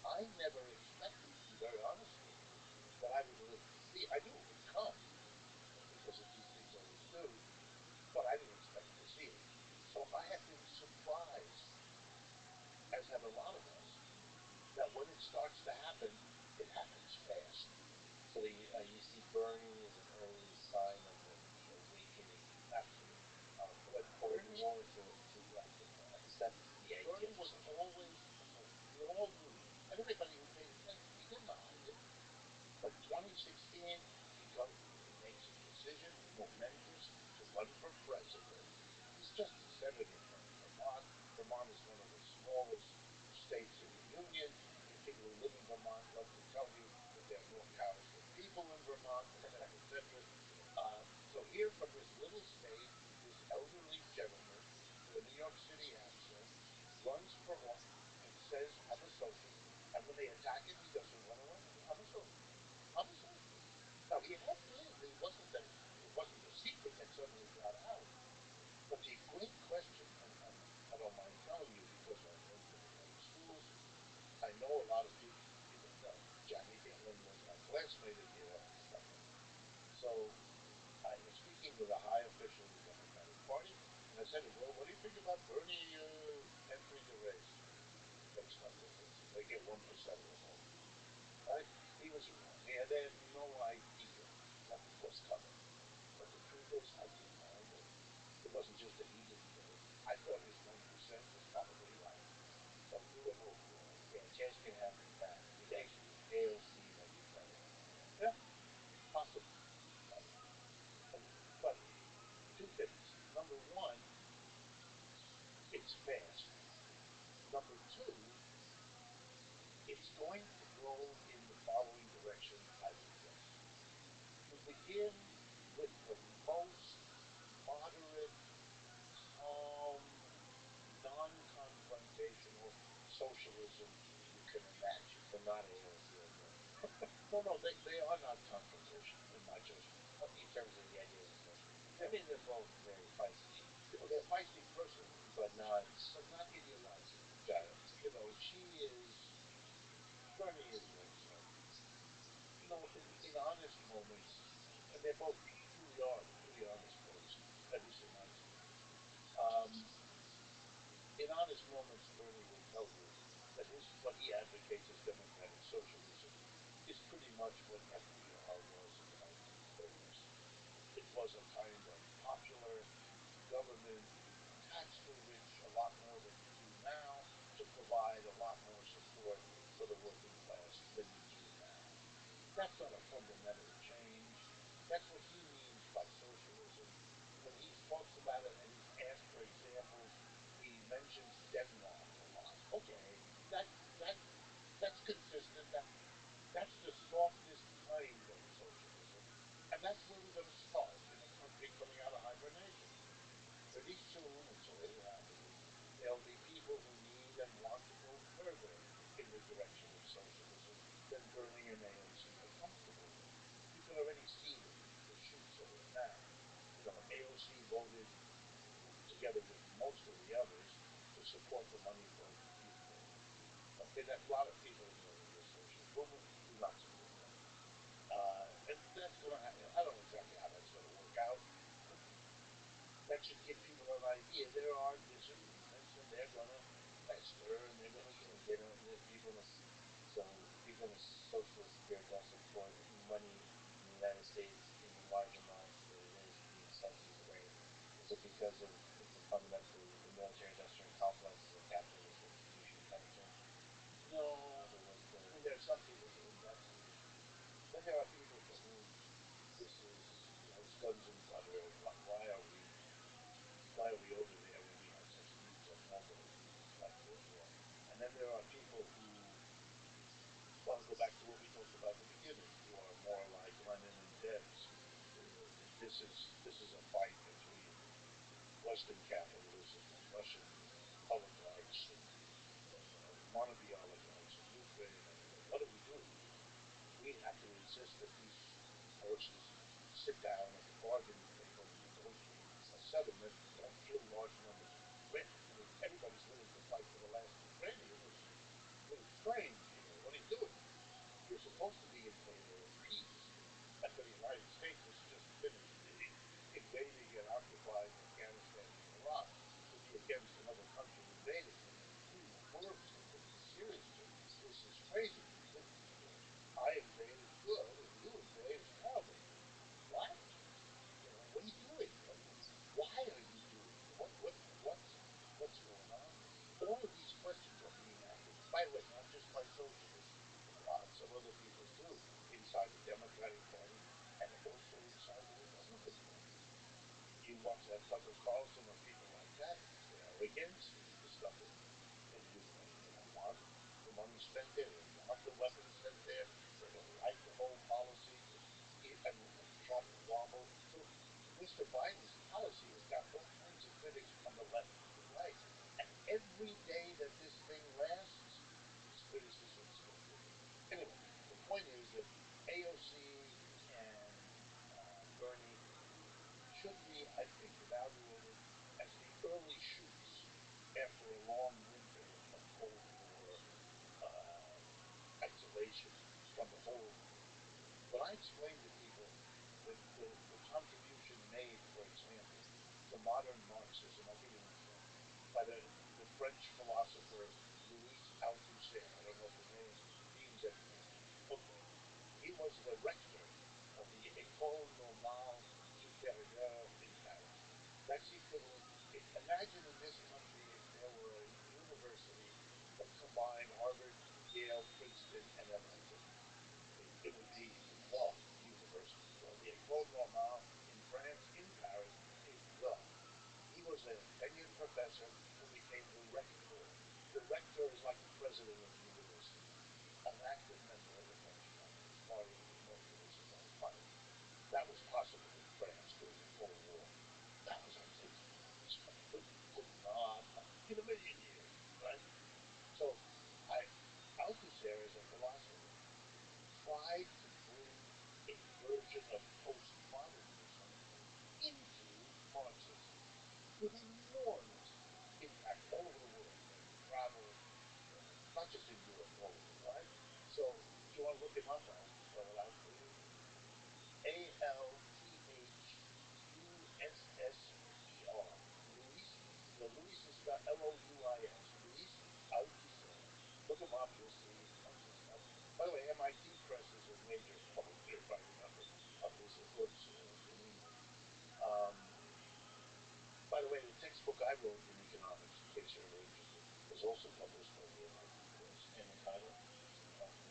I never expected, to be very honest with you, that I would live to see. I knew it would come because these things always do, but I didn't expect to see it. So I have been surprised, as have a lot of us, that when it starts to happen, it happens fast. So you see burning as an early sign of an awakening. Absolutely. But Cold War to accept the idea. Burning was always afoot. We all knew. And everybody who paid attention, he didn't hide it. But 2016, he makes a decision, momentous, to run for president. He's just a senator from Vermont. Vermont is one of the smallest states in the Union. People who live in Vermont love to tell you that there are more cows than people in Vermont, etc., etc. So here from this little state, this elderly gentleman with a New York City accent runs for office and says, I'm a socialist. And when they attack him, he doesn't run away. I'm a socialist. I'm a socialist. Now he had been. It wasn't a secret that suddenly got out. last night at the summit. So I was speaking with a high official of the Democratic Party, and I said, "Well, what do you think about Bernie entering the race?" That's not their business. They get 1% of the vote. Right? He was wrong. They had no idea what was coming. But the truth is, I didn't know either. It wasn't just that he didn't know. I thought his 1% was probably right. Some liberal just can have it back. He's actually AOC might be better. Yeah, possibly. Possibly. But two things. Number one, it's fast. Number two, it's going to go in the following direction, I would guess. You begin with the most moderate, calm, non confrontational socialism you can imagine. They're not AOC or Bernie. No, no, they are not confrontational, in my judgment. In terms of the ideas of socialism. Yeah. I mean, they're both very feisty. They're feisty personally, but not. but not ideologically. Got it. She is, Bernie is also, in honest moments, and they're both truly are pretty honest folks, at least in my experience. Um, in honest moments, Bernie will tell you that what he advocates as democratic socialism is pretty much what FDR was in the 1930s. It was a kind of popular government to tax the rich a lot more than you do now, to provide a lot more support for the working class than you do now. That's not a fundamental change. That's what he means by socialism. When he talks about it and he's asked for examples, he mentions Denmark a lot. Okay, that that's consistent. That's the softest kind of socialism, and that's where we're going to start in a country coming out of hibernation. Pretty soon, it's already happening, there'll be people who need and want to go further in the direction of socialism than Bernie and AOC are comfortable with. You can already see the shoots of it now. AOC voted together with most of the others to support the money for Ukraine. Okay, that a lot of people in the organization do not support that. And that's going to happen. I don't know exactly how that's going to work out, but that should give people an idea. There are disagreements, and they're going to fester, and they're going to So go. they don't. The people in the so people in the socialist sphere don't support money in the United States in large amounts that it is being sent to Ukraine. Is it because of the fundamentally the military-industrial complex is a capitalist institution kind of thing? No, What's I the mean there are some people for whom that's the issue. Then there are people for whom this is, it's guns and butter. Why are we over there when we have such needs at home that we need to fight this war? And then there are people who want to go back to what we talked about in the beginning, who are more like Lenin and Debs. This is a fight between Western capitalism and Russian oligarchs and wannabe oligarchs in Ukraine. And what do we do? We have to insist that these forces sit down at the bargaining table and negotiate a settlement and kill large numbers of Ukrainians. I mean, everybody's willing to fight for the last Ukrainian. It's a little strange. What are you doing? You're supposed to be in favor of peace. That's what the United States has just finished invading and occupying Afghanistan and Iraq. To be against another country invading it, gee whiz, seriously, this is crazy. I invade, it's good, and you invade, it's terrible. What? What are you doing? Why are you doing it? What's going on here? All of these questions are being acted, by the way, not just by socialists, some other people too, inside the Democratic Party and also inside the Republican Party. You watch that Tucker Carlson or people like that, they're against the stuff in Ukraine. They don't want the money spent there. They don't want the weapons sent there. They don't like the whole policy. And Trump wobbled. So Mr. Biden's policy has got all kinds of critics on the left and the right. And every day that this thing lasts, his criticisms get bigger. Anyway, the point is that AOC and Bernie should be, I think, evaluated as the early shoots after a long winter of Cold War isolation from the whole modern Marxism. I'll give you an example. By the French philosopher Louis Althusser. I don't know if the name means anything. Okay. He was the rector of the École Normale Supérieure in Paris. That's equivalent. Imagine in this country if there were a university that combined Harvard, Yale, Princeton, and MIT. It would be the university. Well, the École Normale in France, in Paris, is the. He was a tenured professor who became the rector. The rector is like the president of the university, an active member of the French Communist Party because most of this is all funny. That was possible in France during the Cold War. That was unthinkable. Could not in a million years, right? So, Althusser, as a philosopher, tried to bring a version of postmodernism into Marxism with enormous impact all over the world. Traveled, not just in Europe, globally, right? So, if you want to look him up, I'll spell it out for you. Althusser. Luis. The Luis is spelled Louis. Luis Althusser. Look him up, you'll see tons of stuff. By the way, MIT Press is a major publisher, if I remember, of his books in English. Um, by the way, the textbook I wrote in economics, in case you're ever interested, was also published by the MIT Press. And the title?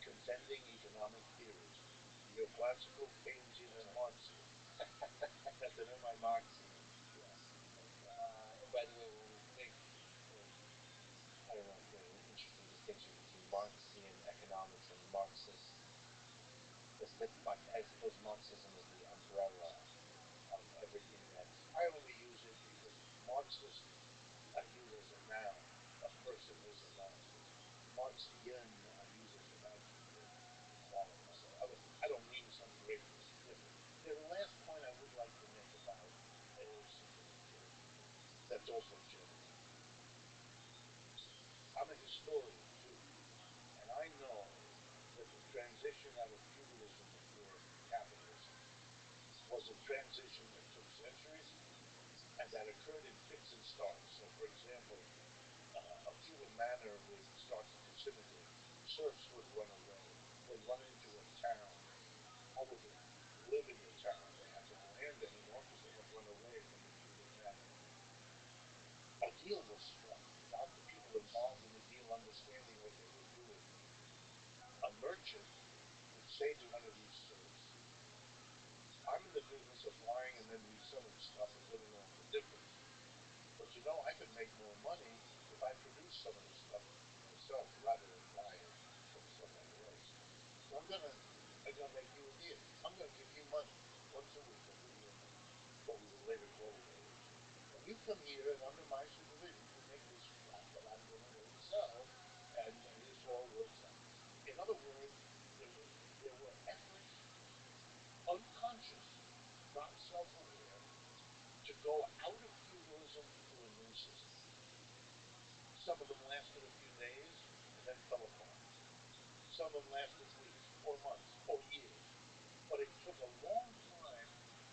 Contending Economic Theories, Neoclassical, Keynesian, and Marxian. That's an MIT. Marxian. Yeah. And by the way, when we think, I don't know if there's an interesting distinction between Marxian economics and Marxist. I suppose Marxism is the umbrella of everything that's. I only use it because Marxist I use as a noun. A person is a Marxist. Marxian I use as an adjective to qualify. I don't mean some greatly significant. The last point I would like to make about significance that's also general. I'm a historian too, and I know that the transition out of feudalism to capitalism was a transition that took centuries and that occurred in fits and starts. So, for example, a human manner would start to disintegrate. Serfs would run away. They'd run into a town. How would they live in the town? They had no land anymore because they had run away from the feudal manor. A deal was struck without the people involved in the deal understanding what they were doing. A merchant would say to one of these serfs, I'm in the business of buying and then reselling stuff and living off the difference. But you know, I could make more money if I produce some of this stuff myself rather than buy it from someone else. So I'm gonna make you a deal. I'm gonna give you money once a week. I'll give you what we would later call wage. And you come here and under my supervision to make this crap that I'm gonna then sell, and this all works out. In other words, there were efforts, unconscious, not self-aware, to go out of feudalism into a new system. Some of them lasted a few days and then fell apart. Some of them lasted weeks or months or years. But it took a long time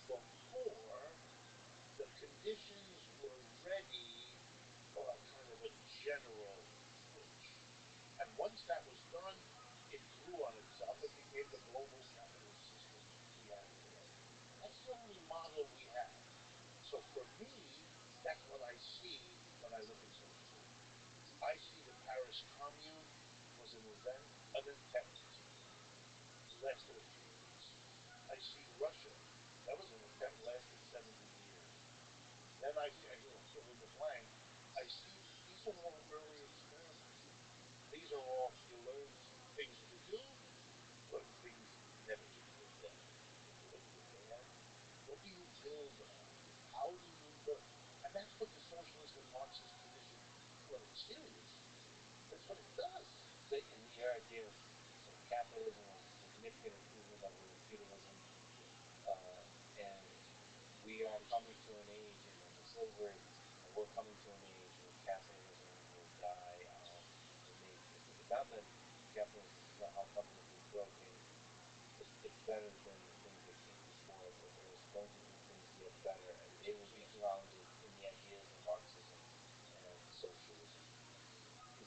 before the conditions were ready for a kind of a general switch. And once that was done, it grew on itself and became the global capitalist system we have today. That's the only model we have. So for me, that's what I see when I look at socialism. I see the Paris Commune was an event, an attempt. It lasted a few weeks. I see Russia. That was an attempt, lasted 70 years. Then I see, fill in the blank. I see these are all early experiments. These are all, you learn things to do, learn things never to do again. When you're there, what do you build on? How do you learn? And that's what the socialist and Marxist tradition, well, it's serious. That's what it does. So, and your idea of capitalism was a significant improvement over feudalism, and we are coming to an age, and like a silver, we're coming to an age where capitalism will die out. It's not that capitalism, not how capitalism is broken. It's better than the things that came before it, but there's going to be things get better, and they will be grounded in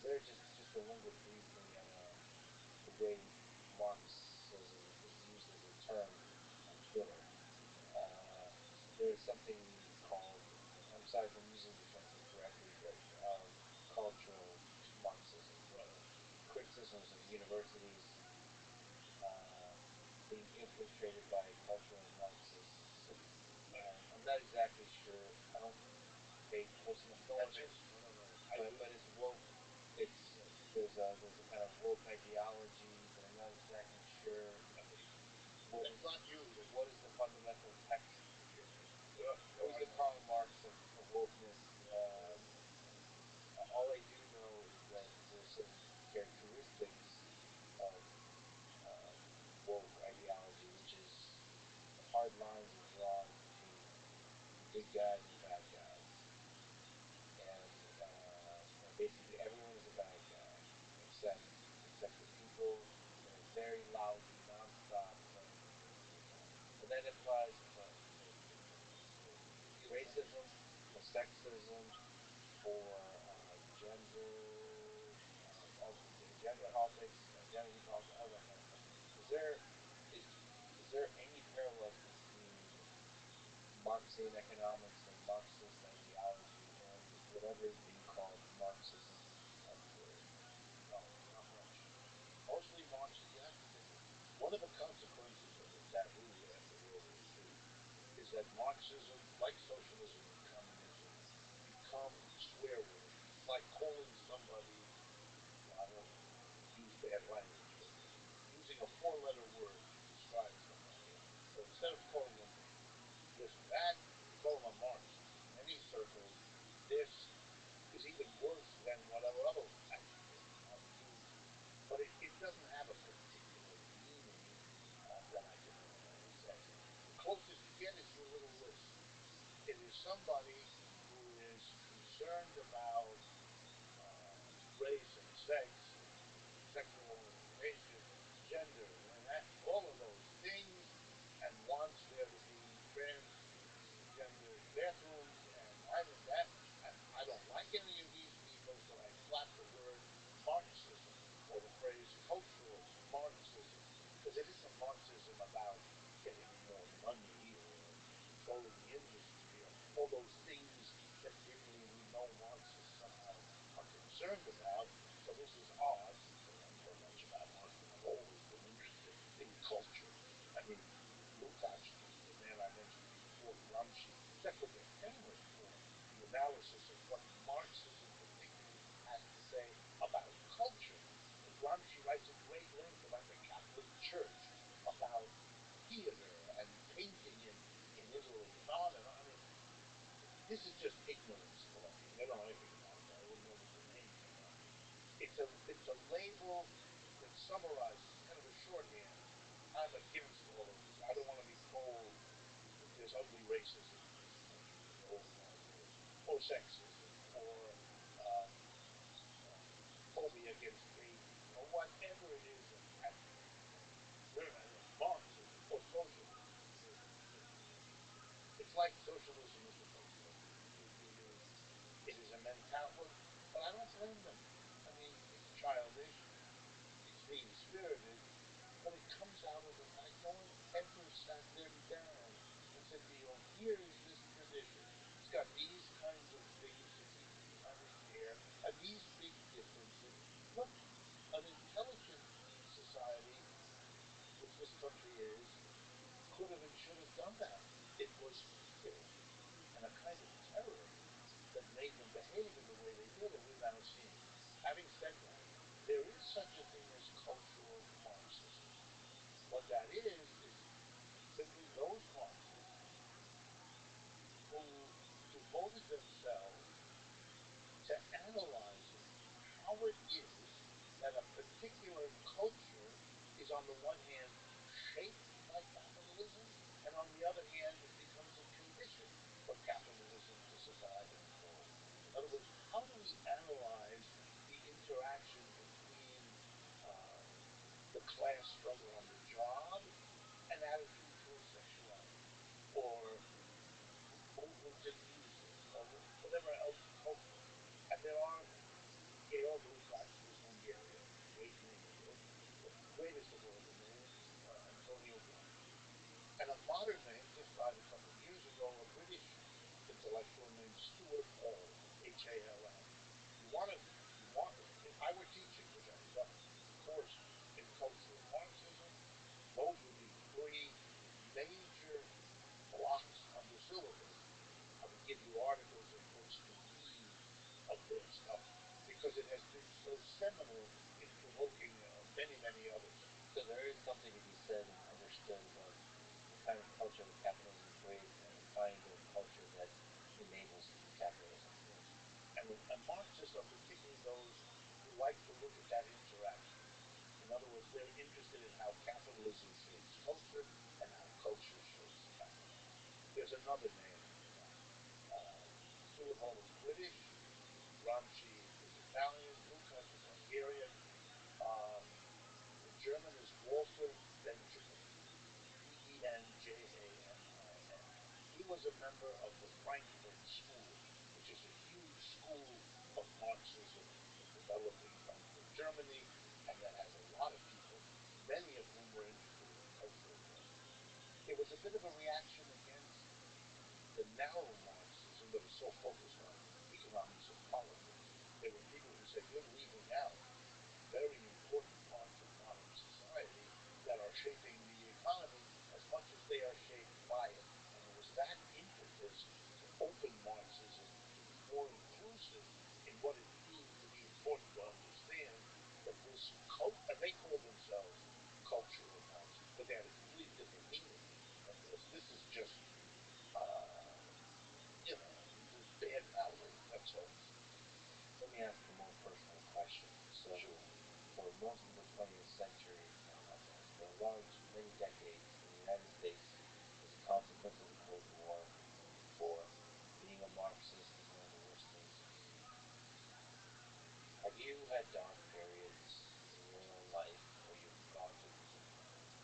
there just to linger briefly on the way Marxism is used as a term on Twitter. Uh, there's something called, I'm sorry if I'm using the terms incorrectly, but cultural Marxism. Criticisms of universities being infiltrated by cultural Marxists. I'm not exactly sure. I don't pay close enough attention. But it's woke. It's there's a kind of woke ideology, but I'm not exactly sure what is the fundamental text. Who's the Karl Marx of wokeness? All I do know is that there's certain characteristics of uh, woke ideology, which is hard lines are drawn between good guys and bad guys, and basically everyone is a bad guy except the people that are very loudly, nonstop saying that they're the good guys, and that applies to racism, for sexism, for gender politics, identity politics, all that kind of stuff. Is is there any parallels between Marxian economics and Marxist ideology and whatever is being called Marxism on Twitter? No, not much. Mostly Marxism. You have to think. One of the consequences of the taboo after World War II is that Marxism, like socialism and communism, become swear words. It's like calling somebody, I don't use bad language, but using a four-letter word to describe somebody. So instead of calling them this or that, you call them a Marxist. In many circles, this is even worse than whatever other adjective you want to use. But it doesn't have a particular meaning that I can say. The closest you get is your little list. It is somebody who is concerned about race and sex and sexual orientation, gender, and that, all of those things, and wants there to be transgender bathrooms and that. And I don't like any of these people, so I slap the word Marxism or the phrase cultural Marxism, because it isn't Marxism about getting more money or controlling the industry or all those things that generally we know Marxists somehow are concerned about. So this is odd because I don't know much about art, but I've always been interested in culture. I mean, Lukács, the man I mentioned before, Gramsci, they're famous for the analysis of what Marxism particularly has to say about culture. Gramsci writes at great length about the Catholic Church, about theater and painting in Italy, and on and on. I mean, this is just ignorance to me. They don't know anything about it. I wouldn't know what the name for. It's a label that summarizes kind of a shorthand. I'm against all of this. I don't want to be told that there's ugly racism in this country, or sexism, or um, phobia against gay people, or whatever it is that Marxism or socialism. It's like socialism is supposed to be. It is a mentality, but I don't blame them. I mean, it's childish, it's mean spirited, but it comes out of the fact no one ever sat them down and said to you, here is this tradition. It's got these kinds of things that people kind of share, and these big differences. Look, an intelligent society, which this country is, could have and should have done that. It was fear and a kind of terror that made them behave in the way they did, and we're now seeing. Having said that, there is such a thing as cultural Marxism. What that is simply those Marxists who devoted themselves to analyzing how it is that a particular culture is, on the one hand, shaped by capitalism, and on the other hand, it becomes a condition for capitalism to survive and grow. In other words, how do we analyze the interaction between uh, the class struggle on the job and attitude towards sexuality, or movement in music, or whatever else culture? And there are Georg Lukács a lecturer named Stuart Hall, Hall. You want to, you want, if I were teaching, which I was not, a course in cultural Marxism, those would be three major blocks on the syllabus. I would give you articles and books to read of their stuff because it has been so seminal in provoking many, many others. So there is something to be said and understood about the kind of culture that capitalism creates and the kind of culture that enables capitalism. Yes. And Marxists are particularly those who like to look at that interaction. In other words, they're interested in how capitalism shapes culture and how culture shapes capitalism. There's another name for that. Stuart Hall is British. Gramsci is Italian. Lukács is Hungarian. Um, the German is Walter Benjamin. Benjamin. He was a member of the Frankfurt School, which is a huge school of Marxism that developed in Frankfurt, Germany, and that has a lot of people, many of whom were interested in cultural questions. It was a bit of a reaction against the narrow Marxism that was so focused on economics and politics. There were people who said, you're leaving out very important parts of modern society that are shaping the economy as much as they are shaped by it. And it was that impetus to open Marxism to be more inclusive in what it deemed to be important to understand that this cult, and they call themselves cultural Marxists, but they had a completely different meaning than this. This is just, this is bad mouthing, that's all. Let me ask a more personal question. So, Sure. for most of the 20th century, no, not most, for many decades in the United States, as a consequence of the Cold War, being a Marxist is one of the worst things to be. Have you had dark periods in your own life where you've gone to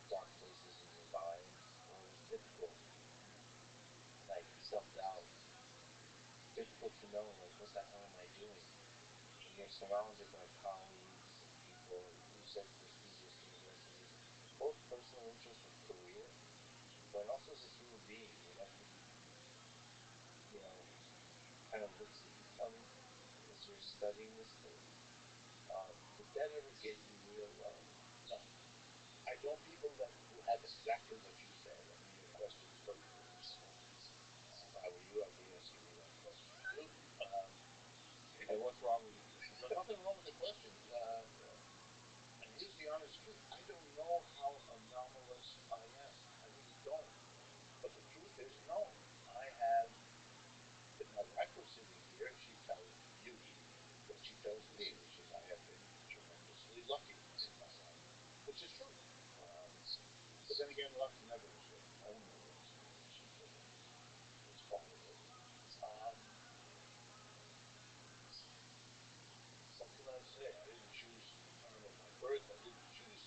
dark places in your mind where it was difficult, like self-doubt, difficult to know, like, what the hell am I doing? When you're surrounded by colleagues and people who said prestigious universities, both personal interest and career, but also as a human being, when everybody, you know, kind of looks at you funny as you're studying this thing. Did that ever get you real low? No. I know people that who have exactly what you said. I mean, your question is perfectly reasonable. If I were you, I'd be asking me that question too. And what's wrong with it? There's nothing wrong with the question. And here's the honest truth. I don't know how anomalous I am. I really don't. But the truth is, no. I have, if my wife was sitting here, she'd tell you what she tells me, which is I have been tremendously lucky in my life, which is true. But then again, luck never is your only explanation for things. It's part of it. Um, what can I say? I didn't choose the time of my birth. I didn't choose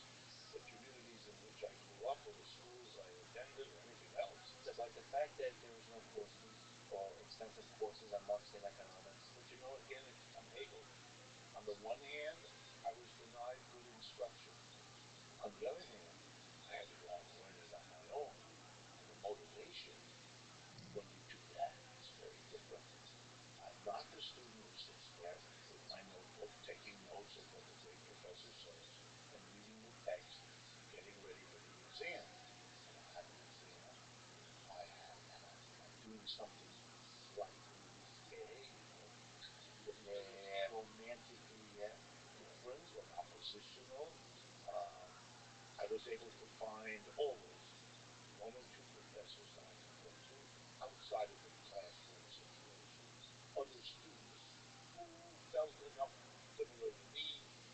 the communities in which I grew up or the schools I attended or anything else. But the fact that there was no courses or extensive courses on Marxian economics. But you know, again, I'm Hegel. On the one hand, I was denied good instruction. On the other hand, I had to go out and learn it on my own. And the motivation when you do that is very different. I'm not the student who sits there with my notebook taking notes of what the great professor says and reading the text and getting ready for the exam. When I have an exam, I'm doing something slightly risque, romantically different or oppositional. Um, I was able to find always one or two professors that I could go to outside of the classroom situation, other students who felt enough similar to me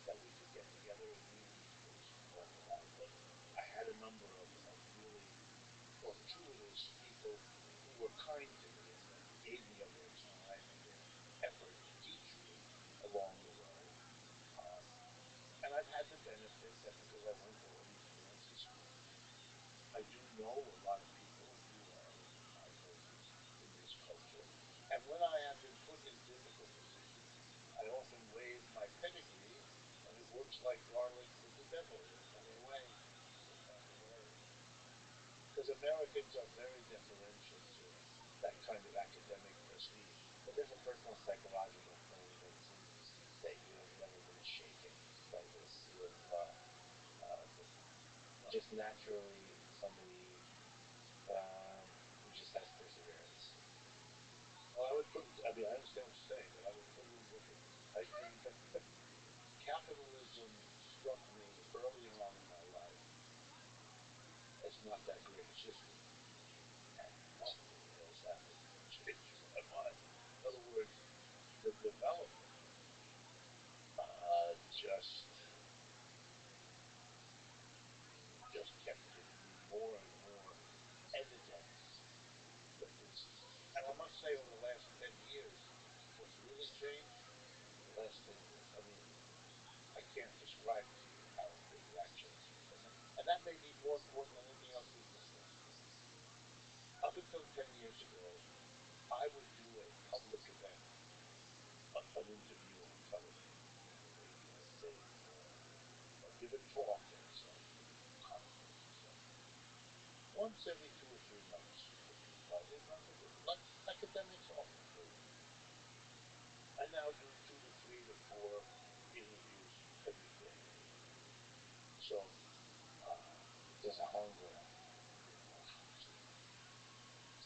that we could get together and read these books and talk about them. I had a number of really fortuitous people who were kind to me and gave me of their time and their effort to teach me along the way. Um, and I've had the benefit that because I went to all these fancy schools, I do know a lot of people who are in high places in this culture. And when I have been put in difficult positions, I often wave my pedigree, and it works like garlic with the devil. It'll go away. It'll pass away. Because Americans are very deferential to that kind of academic But there's a personal psychological thing that seems that you have never been shaken by this. Uh, just naturally somebody who just has perseverance. Well, I would put it, I mean, I understand what you're saying, but I would put it in different. The capitalism struck me earlier on in my life as not that great a system. And nothing has happened to change my mind. In other words, the development just kept giving me more and more evidence that this is. And I must say, over the last 10 years, what's really changed? The last 10 years. I mean, I can't describe to you how big that change is, and that may be more important than anything else we've discussed. Up until 10 years ago, I would do a public event, an interview on television, or radio, or give a talk at some conference or something. Once every 2 or 3 months, like academics often do. I now do 2 to 3 to 4 interviews every day. So there's a hunger.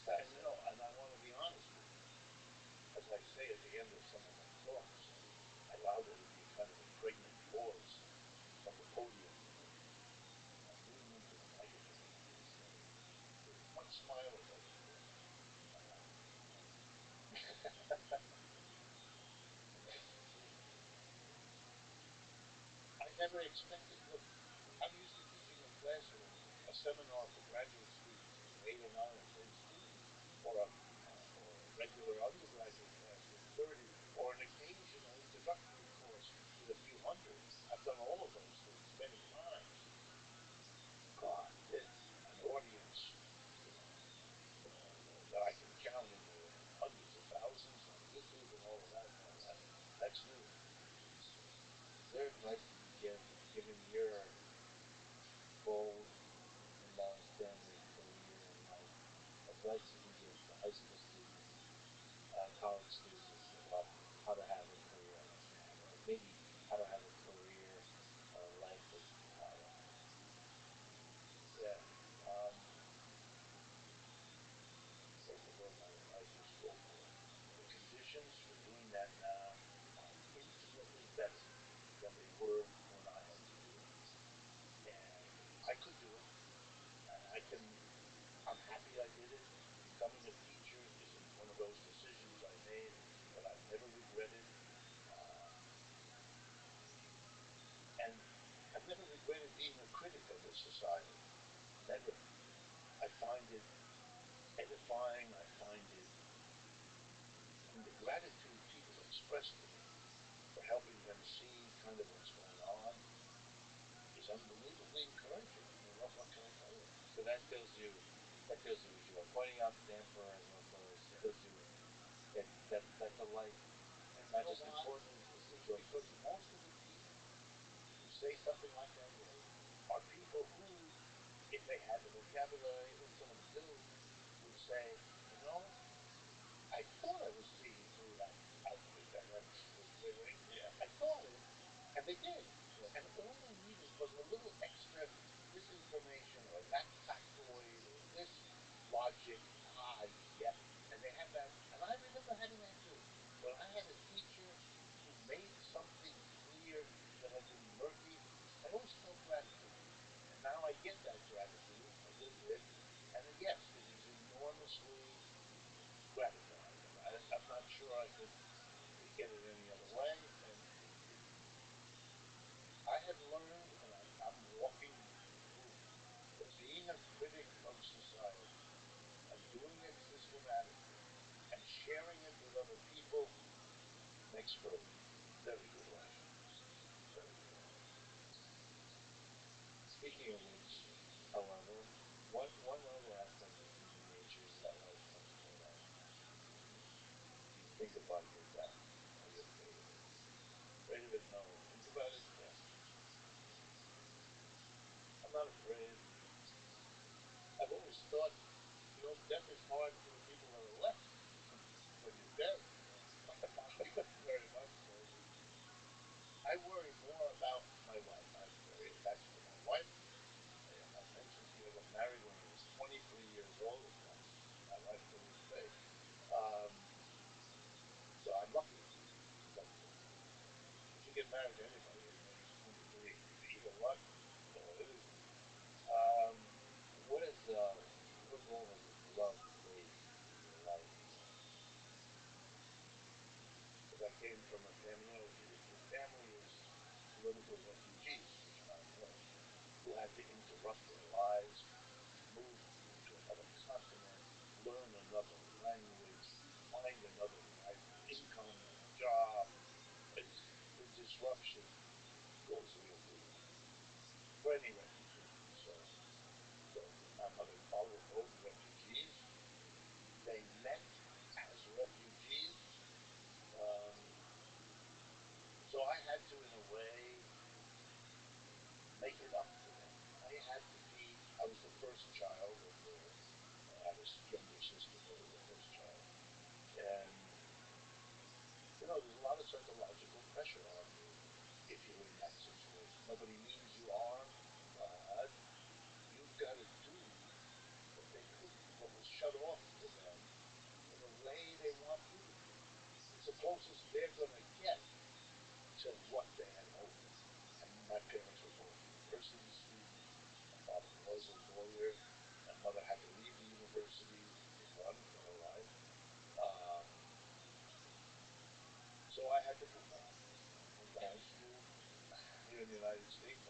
And and I want to be honest with you. As I say at the end of some of my talks, I allow there to be a kind of a pregnant pause from the podium. I lean into the microphone and I say, with as much smile as I can. I never expected. Look, I'm used to teaching a classroom, a seminar for graduate students, 8 or 9 or 10 students, or a regular undergraduate class with 30, or an occasional introductory course with a few hundred. I've done all of those things many times. God, this an audience, you know, that I can count in the hundreds of thousands on YouTube and all of that. No, that's new. Is there advice you can give, given your bold and long-standing career in life, advice you can give to high school students, college students about how to have a career like that, or maybe how to have a career or a life as a pilot? Yeah. Um, First of all, my advice is go for it. The conditions for doing that now are infinitely better than they were when I had to do it. And I could do it. And I'm happy I did it. Becoming a teacher is one of those decisions I made that I've never regretted. Um, and I've never regretted being a critic of this society. Never. I find it edifying. I find it, and the gratitude people express to me for helping them see kind of what's going on is unbelievably encouraging. I mean, what can I tell you? So that fills you with joy. Pointing out the damper as also fills you that delight, and not just important is the joy. Because most of the people who say something like that are people who, if they had the vocabulary, and some of them do, would say, you know, I thought I was seeing through that outfit that X was wearing. Yeah. I thought it, and they did. Yeah. And all they needed was a little extra this information or that factoid or this logic. Ah, yep. And they have that. And I remember having that too. When I had a teacher who made something clear that had been murky, I always felt gratitude. And now I get that gratitude a little bit. And yes, it is enormously gratifying. I'm not sure I could get it any other way. And I have learned, and I'm walking proof, that being a critic of society and doing it systematically and sharing it with other people makes for a very good life. Very good life. Speaking of which, however, one other aspect of human nature is that life comes to an end. You think about your death. Are you afraid of it? Afraid of it? No. Think about it? Yes. I'm not afraid. I've always thought, death is hard for the people that are left when you Very. Very much so. I worry more about my wife. I'm very attached to my wife. I mentioned to you I got married when I was 23 years old. That's my wife to this day. Um, so I'm lucky. But if you get married to anybody at the age of 23, you're lucky. It is. Um, What is what role has love played in your life? because I came from a family, the family is political refugees, which I know, who had to interrupt their lives, move to another continent, learn another language, find another type of income and a job. It's the disruption goes real deep for any refugee. So, so my mother and father were both refugees. They met as refugees. Um, so I had to, in a way, make it up to them. I had to be. I was the first child of the. I had a younger sister, but I was the first child, and there's a lot of psychological pressure on you if you're in that situation. Nobody means you harm, but you've got to do what they couldn't, what was shut off to them in a way they want you to do. It's the closest they're going to get to what they had hoped. And my parents were both university students. My father was a lawyer. My mother had to leave the university to run for her life. Um, so I had to move on. I went to high school here in the United States.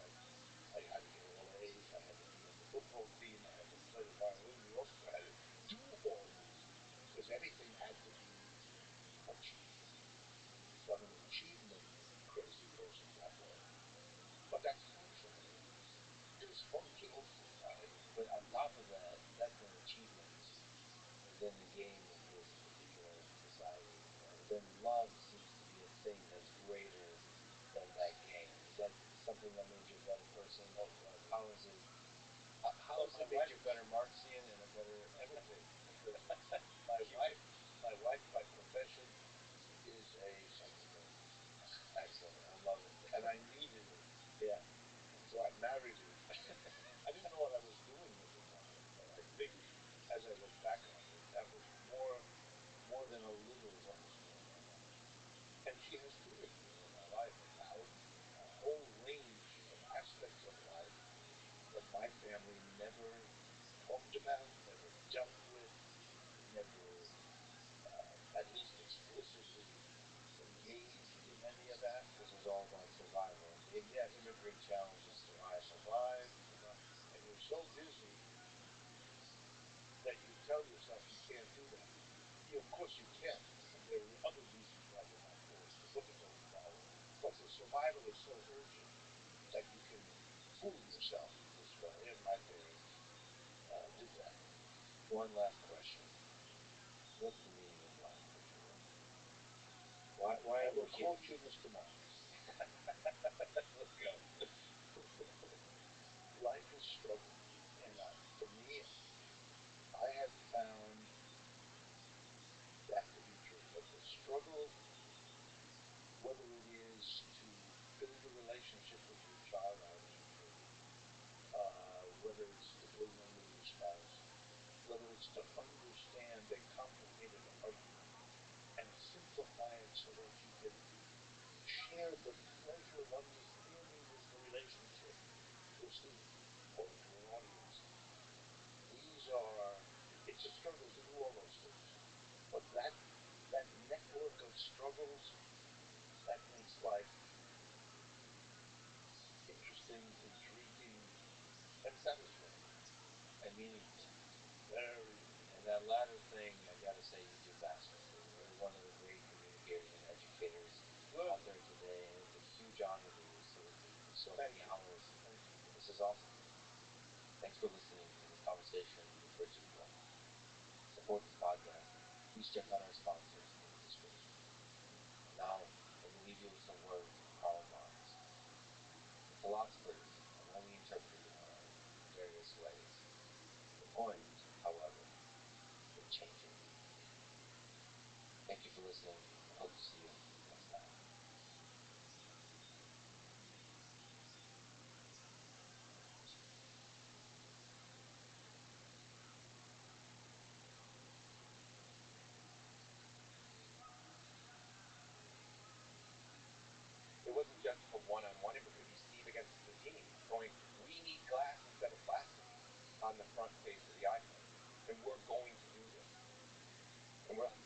I had to get all A's. I had to be on the football team. I had to play the violin, the orchestra. I had to do all this because everything had to be achieved. So I'm an achievement crazy person that way. But that's functional. Dysfunctional society. But on top of that, that's an achievement within the game of this particular society. But then love seems to be a thing that's greater than that game. Is that something that made you a better person? Oh, God, yeah. How is it? How Well, has it made you a better Marxian and a better everything? because my wife by profession is a psychotherapist. Excellent. I love it. And I needed it. Yeah. And so I married her. I didn't know what I was doing at the time, but I think as I look back on it, that was more than a little what was going on. And she has tutored me all my life about a whole range of aspects of life that my family never talked about, never dealt with, never, at least explicitly, engaged in any of that. This was all about survival. Yes, Immigrant challenges survival. survive, survive. And you're so busy that you tell yourself you can't do that. Of course you can, and there are other reasons why you're not doing it. The book is all about it. But the survival is so urgent that you can fool yourself this way, and my parents did that. One last question. What's the meaning of life for you? Why I are we will here? quote you, Mr. Marx. Let's go. Life is struggle, and for me, I have found that to be true. That the struggle, whether it is to build a relationship with your child, I have two children, whether it's to build one with your spouse, whether it's to understand a complicated argument and simplify it so that you can share the pleasure of understanding this relationship to a student or to an audience. It's a struggle to do all those things. But that network of struggles, that makes life interesting, intriguing, and satisfying. And meaningful. Very. And that latter thing, I gotta say, you do masterfully. You're one of the great communicators and educators out there today, and it's a huge honor to sit with you for so many hours. Thank you. This is awesome. Thanks for listening to this conversation with Rich and Paul. Support this podcast. Please check out our sponsors in the description. Now, let me leave you with some words of Karl Marx. The philosophers have only interpreted the world in various ways. The point, however, is changing. Thank you for for listening. I hope to see you next time. It wasn't just a one-on-one. It could be Steve against the team going, we need glass instead of plastic on the front face of the iPhone. And we're going to do this. And we're like,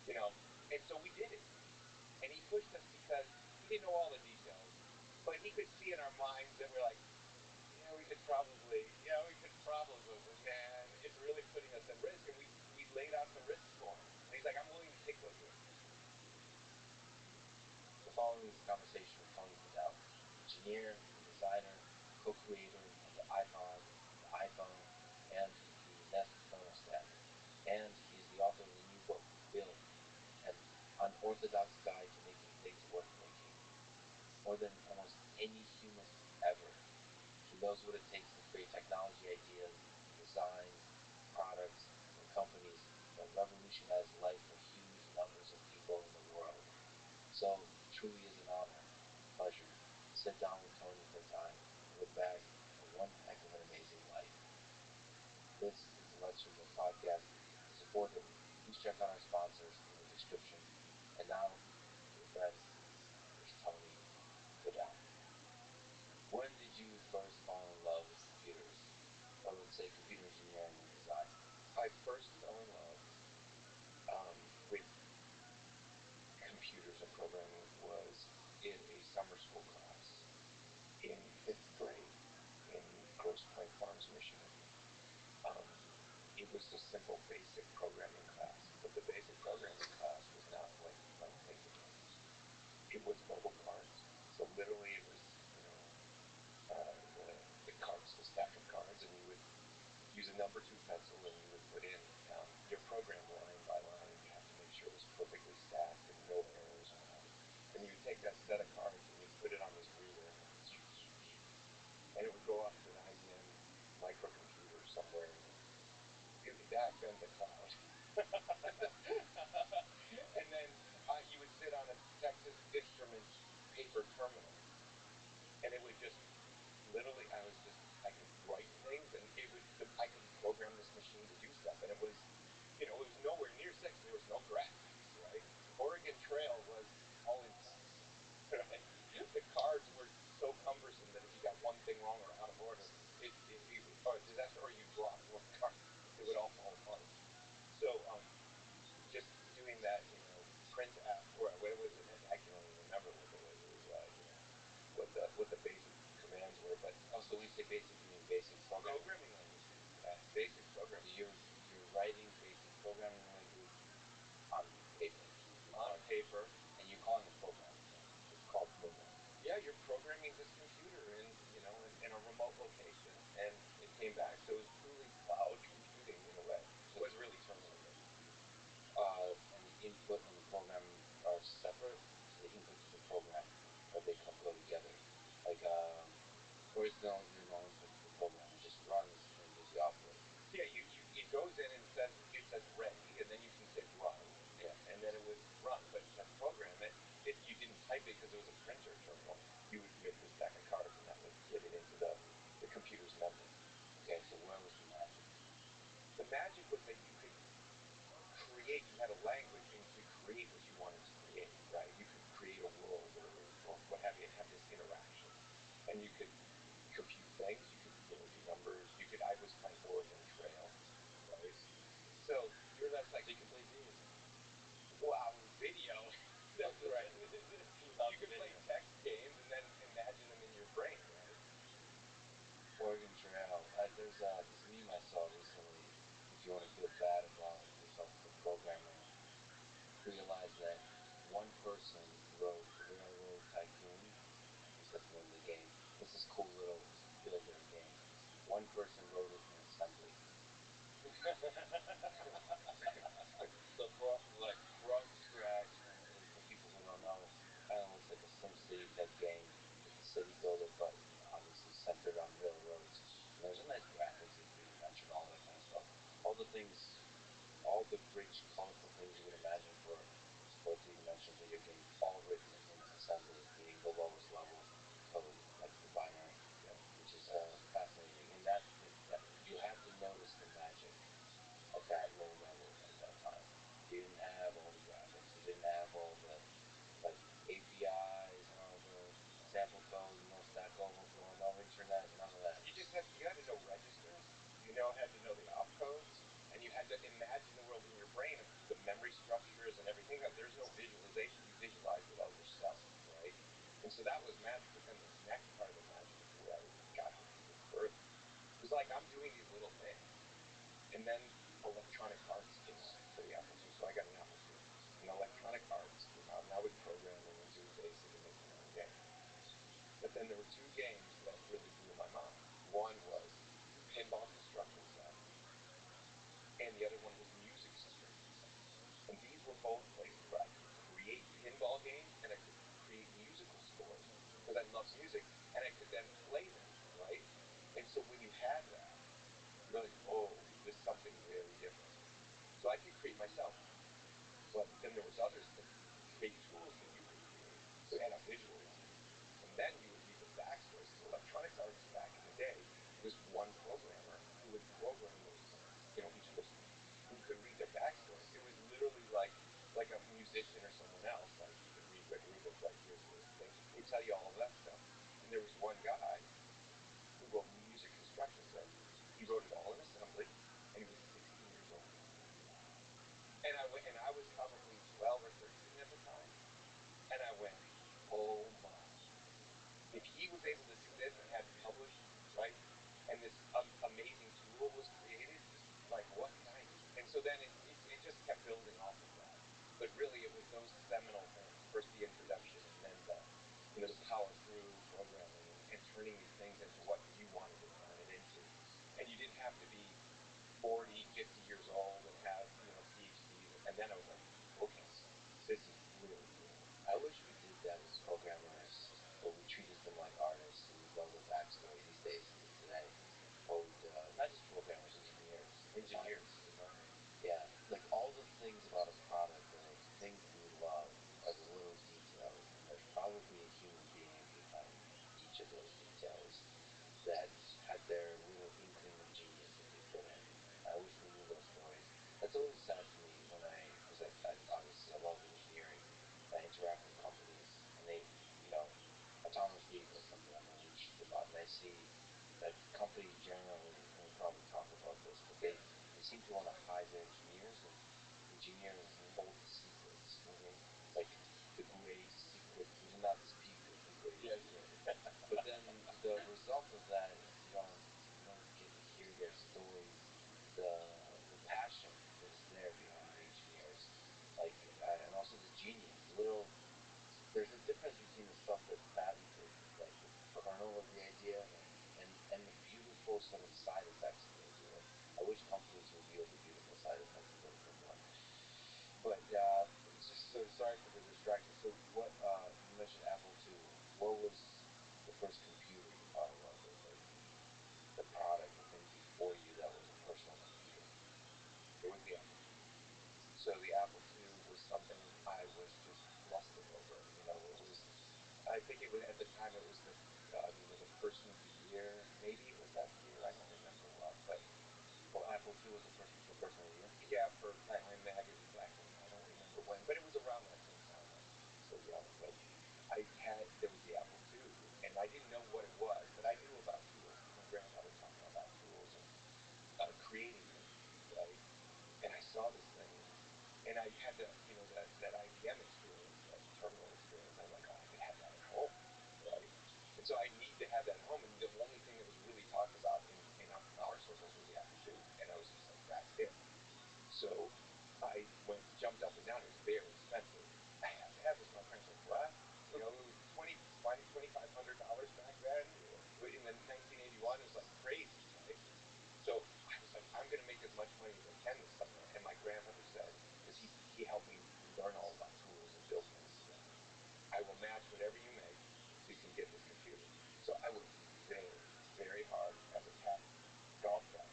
you know, and so we did it. And he pushed us because he didn't know all the details, but he could see in our minds that we're like, yeah, we could probably, but man, it's really putting us at risk. And we laid out the risks for him. And he's like, I'm willing to take those risks. The following is a conversation with Tony Fadell, engineer and designer, co-creator of the iPod, the iPhone, and the Nest thermostat. And he is the author of the new book, Build, an unorthodox guide to making things worth making. More than almost any human ever, he knows what it takes to create technology ideas, designs, products, and companies that revolutionize life for huge numbers of people in the world. So it truly is an honor, a pleasure, to sit down with Tony for a time and look back at one heck of an amazing life. This is the Let's Rethink podcast. To support it, please check out our sponsors in the description. And now, dear friends, here's Tony Fadell. When did you first fall in love with computers? Or let's say computer engineering and design? I first fell in love with computers and programming was in a summer school class in 5th grade in Grosse Pointe Farms, Michigan. It was a simple basic programming class, but the basic programming class was not like playing video games. It was mobile cards. So literally it was, the cards, the stack of cards, and you would use a number 2 pencil and you would put in your program line by line, and you have to make sure it was perfectly stacked and no errors around. And you would take that set of cards and you put it on this ruler, and it would go off to an IBM microcomputer somewhere back then, the cloud. And then you would sit on a Texas Instruments paper terminal, and it would just literally, I could write things, and I could program this machine to do stuff, and it was nowhere near sexy. There was no graphics, right? Oregon Trail was all in text, right? The cards were so cumbersome that if you got one thing wrong or out of order, it was a disaster, or you dropped one card, it would all fall apart. So just doing that, print out, or what was it? I can only remember what it was. It was, what the basic commands were, but also when you say basic, you mean basic programming language. Yeah, basic programming. You're writing basic programming language on paper. On paper, and you're calling it programming. It's called programming. Yeah, you're programming this computer in a remote location, and it came back. So it was truly cloud computing in a way. It was really terminal-based. And the input and the program are separate. So the input to the program, or they go together. Like, or is there no input to the program? It just runs and gives you output. Yeah, it goes in and it says ready, and then you can say run. Yeah. And then it would run. But to program it, you didn't type it because it was a printer terminal. You would make the stack of cards, and that would get it into the computer's memory. Okay, so where was the magic? The magic was that you could create, you had a language, and you could create what you wanted to create, right? You could create a world or what have you, and have this interaction. And you could compute things, you could do numbers, I was playing Oregon Trail, right? So that's like, so you can play video games. Wow, video. That's right. You could play text games and then imagine them in your brain, right? Oregon Trail. There's this meme I saw recently. If you want to feel bad about yourself as a programmer, realize that one person wrote Railroad Tycoon. I guess that's the name of the game. It's this cool little builder game. One person wrote it in assembly. So from scratch, and for people who don't know, it kind of looks like a SimCity type game with the city builder, but obviously centered on railroads. And there's a nice graphics and 3D dimension, all that kind of stuff. All the rich, colorful things you would imagine assembly, meaning the lowest level code, like the binary, Yeah. which is fascinating. And that you had to notice the magic at that low level at that time. You didn't have all the graphics. You didn't have all the like APIs and all the sample code, no Stack Overflow, no internet, none of that. You had to know registers. Had to know the opcodes, and you had to imagine the world in your brain of the memory structures and everything. There's no visualization. You visualize with all your stuff, right? And so that was magic. But then the next part of the magic is where I got even further. It was like I'm doing these little things, and then Electronic Arts came out for the Apple II. So I got an Apple II, and Electronic Arts came out, and I would program and do BASIC and make my own game. But then there were two games that really blew my mind. One was Pinball Construction Set, and the other one was Music Construction Set. And these were both places where I could create pinball games and I could create musical scores because I love music, and I could then play them, right? And so when you had that, you're like, oh, this is something very different. So I could create myself, but then there was others that create tools that you could create. So you had a visual language. And then you would read the backstory. So Electronic Arts back in the day was one programmer who would program those things, each of those things. And you could read their backstory. It was literally like a musician or someone else. Like you could read the like here's the thing. They tell you all of that stuff. And there was one guy who wrote music construction set. He wrote it all in assembly, and he was 60 years old. And I was probably 12 or 13 at the time. And I went, oh my. If he was able to do this and had it published, right? And this amazing tool was created, like what can I do? And so then it just kept building off of that. But really it was those seminal things. First the introduction, and then the power through programming and turning these things into what you wanted to turn it into. And you didn't have to be 40, 50 years old and have, PhDs. And then I was like, okay, this is really cool. I wish we did that as programmers, but we treated them like artists and we know the backstory these days, today. Or we'd, not just programmers, engineers, designers. Yeah, like all the things about a product or things we love are the little details, and there's probably a human being behind each of those details that had their little inkling of genius that they put in. I wish we knew those stories. That's always sad to me when because obviously I love engineering, and I interact with companies, and they, autonomous vehicles, something I'm really interested about, and I see that companies generally, and we probably talk about this, but they seem to want to hide their engineers, and engineers hold the secrets. Like the great secret, do not speak with the great engineer. But then the result of that is you don't get to hear their stories, the passion that is there behind the engineers, like and also the genius. There's a difference between the stuff that's patented, like the kernel of the idea, and the beautiful sort of side effects of the idea. I wish companies revealed the beautiful side effects of it more. But just so sorry for the distraction. So what you mentioned Apple II. What was the first computer you thought of? Like the product, the thing before you that was a personal computer? It was the Apple II. So the Apple II was something I was just lusting over. It was. I think it was at the time. It was the person of the year. Maybe it was that year. I don't remember what, but Apple II was the first person of the year. yeah, for Time magazine back in, I don't remember when, but it was around that same time. I was so young, but there was the Apple II, and I didn't know what it was, but I knew about tools. My grandfather taught me about tools and creating things, right? And I saw this thing, and I had that IBM experience, that terminal experience. I'm like, oh, I could have that at home, right? And so I need to have that at home. And the only thing that was really talked about in our circles was the Apple II, and I was just like, that's it. So I jumped up and down. It was very expensive. I have to have this. My parents were like, what? It was $2,500 back then. In the 1981, it was like crazy, right? So I was like, I'm going to make as much money as I can this summer. And my grandfather said, because he helped me learn all about tools and build things, I will match whatever you make so you can get this computer. So I worked very, very hard as a golf caddy,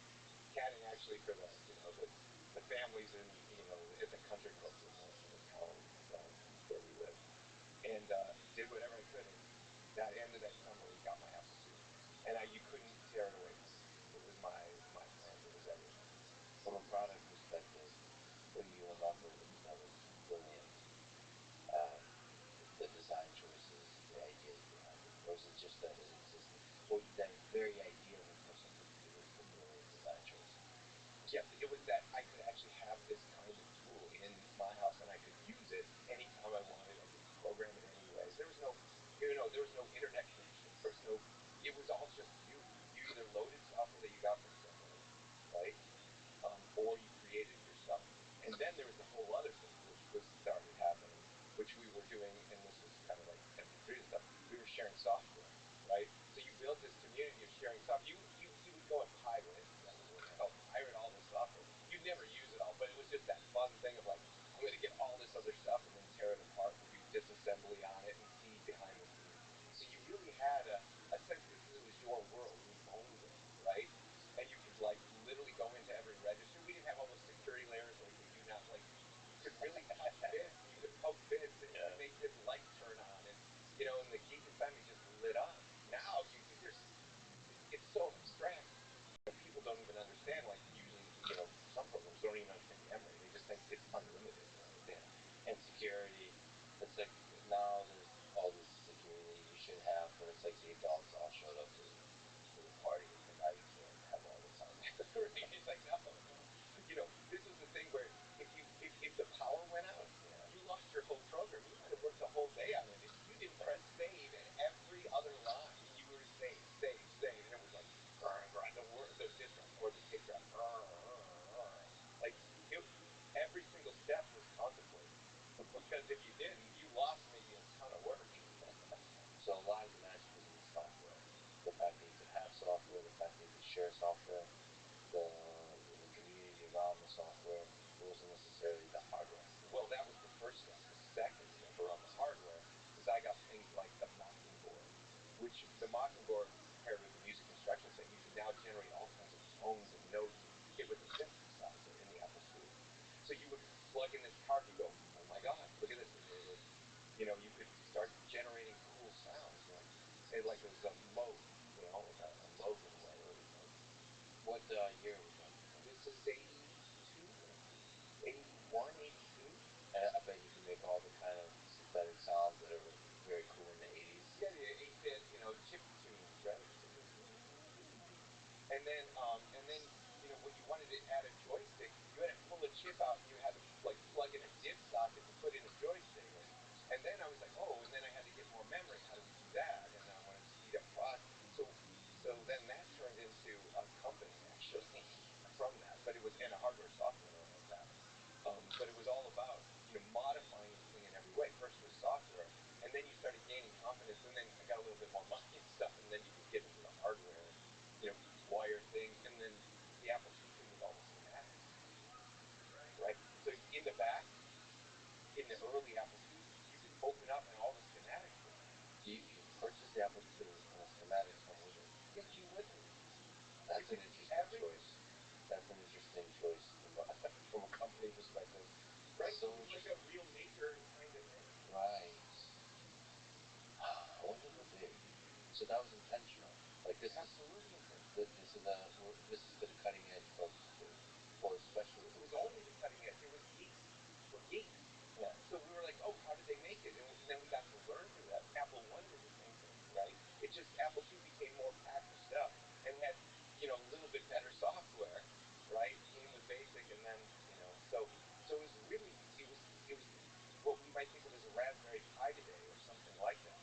caddying actually for the families in at the country very ideal for some people because people are making bad choices. Yeah, it was that I could actually have this kind of tool in my house and I could use it anytime I wanted. I could program it any way. There was no, there was no internet connection. There was no, it was all just you. You either loaded software that you got from somewhere, right? Or you created it yourself. And then there was the whole other thing, which was started happening, which we were doing, and this was kind of like MP3 and stuff. We were sharing software, right? So you built this community of sharing software. You would go and pirate. That was the word. I'll pirate all this software. You'd never use it all, but it was just that fun thing of like, I'm going to get all this other stuff and then tear it apart and do disassembly on it and see behind the scenes. So you really had a sense that this was your world and you owned it, right? And you could like literally go into every register. We didn't have all those security layers like we do now. Like you could really touch bits and you could poke bits and you could make this light turn on and and the geek inside me just lit up. Now it's so abstract. People don't even understand. Like usually, some programs don't even understand memory. They just think it's unlimited, right? Yeah. And security. It's like now there's all this security that you should have, but it's like the adults all showed up to the party, and now you can't have all this on there. Right? It's like no. This was the thing where if the power went out, you lost your whole program. You might have worked the whole day on it. If you didn't press save at every other line, you were save, save, save, and it was like the disk drive or the tape drive. Like every single step was contemplated. Because if you didn't, you lost maybe a ton of work. So a lot of the magic was in the software. The fact that you could have software, the fact that you could share software, the community around the software. It wasn't necessarily the hardware. Well, that was the first step. The second step around the hardware is I got things like the Mockingbird, which the Mockingbird paired with the music instruction set, you could now generate all kinds of tones and notes. It was a synthesizer in the Apple II. So you would plug in this card and you go, oh my God, look at this. And it would, you could start generating cool sounds. Like it was a mode, like a mode in a way. It was like, what year are we talking about? This is 82, 81, 82. I bet you can make all the kind of synthetic sounds that are very cool in the 80s. Yeah, the 8-bit, chip tunes, right? And then, when you wanted to add a joystick, you had to pull a chip out and you had to like plug in a div socket to put in a joystick. And then I was like, oh, and then I had to get more memory. How do we do that? And I wanted to speed up process. So then that turned into a company actually from that, but it was in a hardware software on that. But it was all about modifying the thing in every way. First with software, and then you started gaining confidence, and then I got a little bit more money and stuff, and then you could get into the hardware, wire things, and then the Apple II came with all the schematics, right? So in the back, in the early Apple II, you could open up and all the schematics were there. You purchase the Apple II and the schematics come with it. It came with it. That's an interesting choice. That's an interesting choice from a company perspective. Right. So it was like a real maker kind of thing. Right. I wonder what they. So that was intentional. Like this absolutely is intentional. This is for the cutting edge folks too, or especially. It was only the cutting edge. It was geeks. We're geeks. Yeah. So we were like, oh, how did they make it? And then we got to learn through that. Apple One did the same thing, right? It just Apple II became more packed with stuff and had a little bit better software, right? Came with basic, and then so it was really it was what we might think of as a Raspberry Pi today or something like that,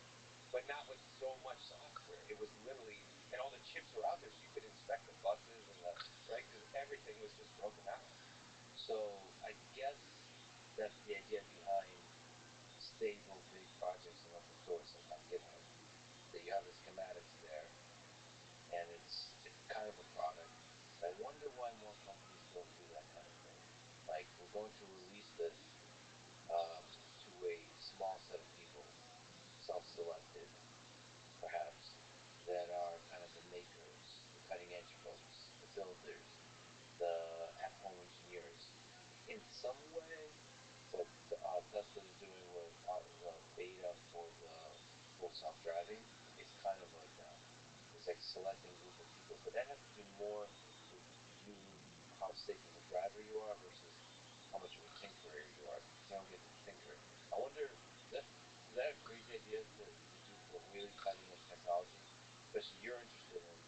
but not with so much software. It was literally, and all the chips were out there, so you could inspect the buses and right, because everything was just broken out. So I guess that's the idea behind stable big projects in open source, like on GitHub. That you have the schematics there, and it's kind of a product. I wonder why more companies don't do that kind of thing. Like we're going to release this to a small set of people, self-selected, perhaps, that are kind of the makers, the cutting-edge folks, the builders, the at-home engineers. In some way, what Tesla is doing with the beta for the full self-driving is kind of like that. It's like selecting a group of people, but that has to do more with you, how safe of a driver you are versus how much of a tinkerer you are. You don't get to tinker. I wonder, is that a crazy idea to do for really cutting edge technology, especially you're interested in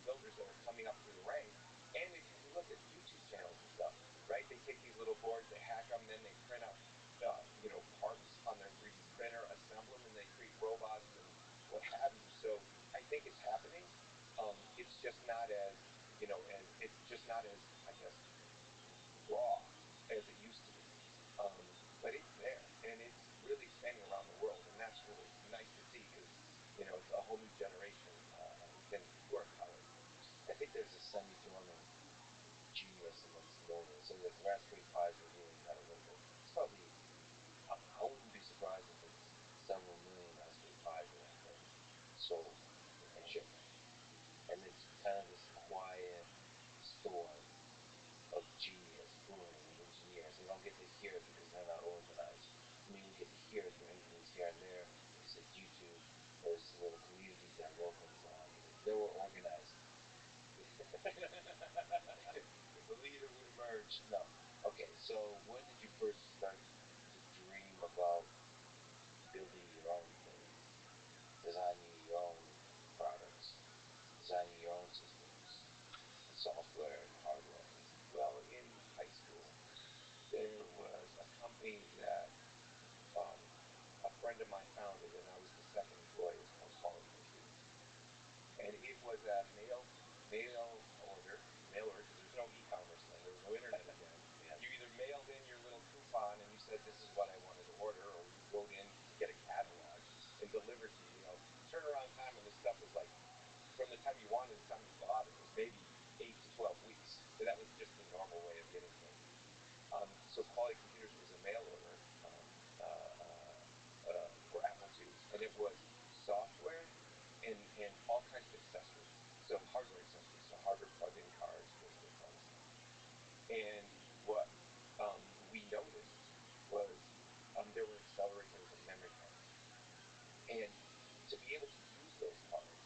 builders that are coming up through the ranks. And if you look at YouTube channels and stuff, right? They take these little boards, they hack them, then they print out, parts on their 3D printer, assemble them, and they create robots and what have you. So I think it's happening. It's just not as, it's just not as, I guess, raw as it used to be. But it's there, and it's really expanding around the world, and that's really nice to see because, it's a whole new generation can work how it. I think there's a semi-dormant genius amongst learners. So like Raspberry Pis are really kind of like it's probably, I wouldn't be surprised if it's several million Raspberry Pis that have been sold and shipped. And it's kind of this quiet storm of genius brewing and engineers. They don't get to hear it because they're not organized. I mean, we get to hear it through interviews here and there. There's like YouTube. There's little communities that locals they were organized. The leader would emerge. No. Okay, so when did you first start to dream about building your own things, designing your own products, designing your own systems, software and hardware? Well, in high school, there was a company that a friend of mine founded, and I was the second employee. It was called Quality Computers, and it was a mail order because there's no e-commerce then. There was no internet again. Yeah. You either mailed in your little coupon and you said this is what I wanted to order, or you wrote in to get a catalog and delivered to you. Turnaround time on this stuff was like from the time you wanted to the time you got it was maybe 8 to 12 weeks. So that was just the normal way of getting things. So Quality Computers was a mail order for Apple IIs, and it was software and all kinds of accessories. So hardware accessories, so hardware plug-in cards, those kind of stuff. And what we noticed was there were accelerators and memory cards, and to be able to use those cards,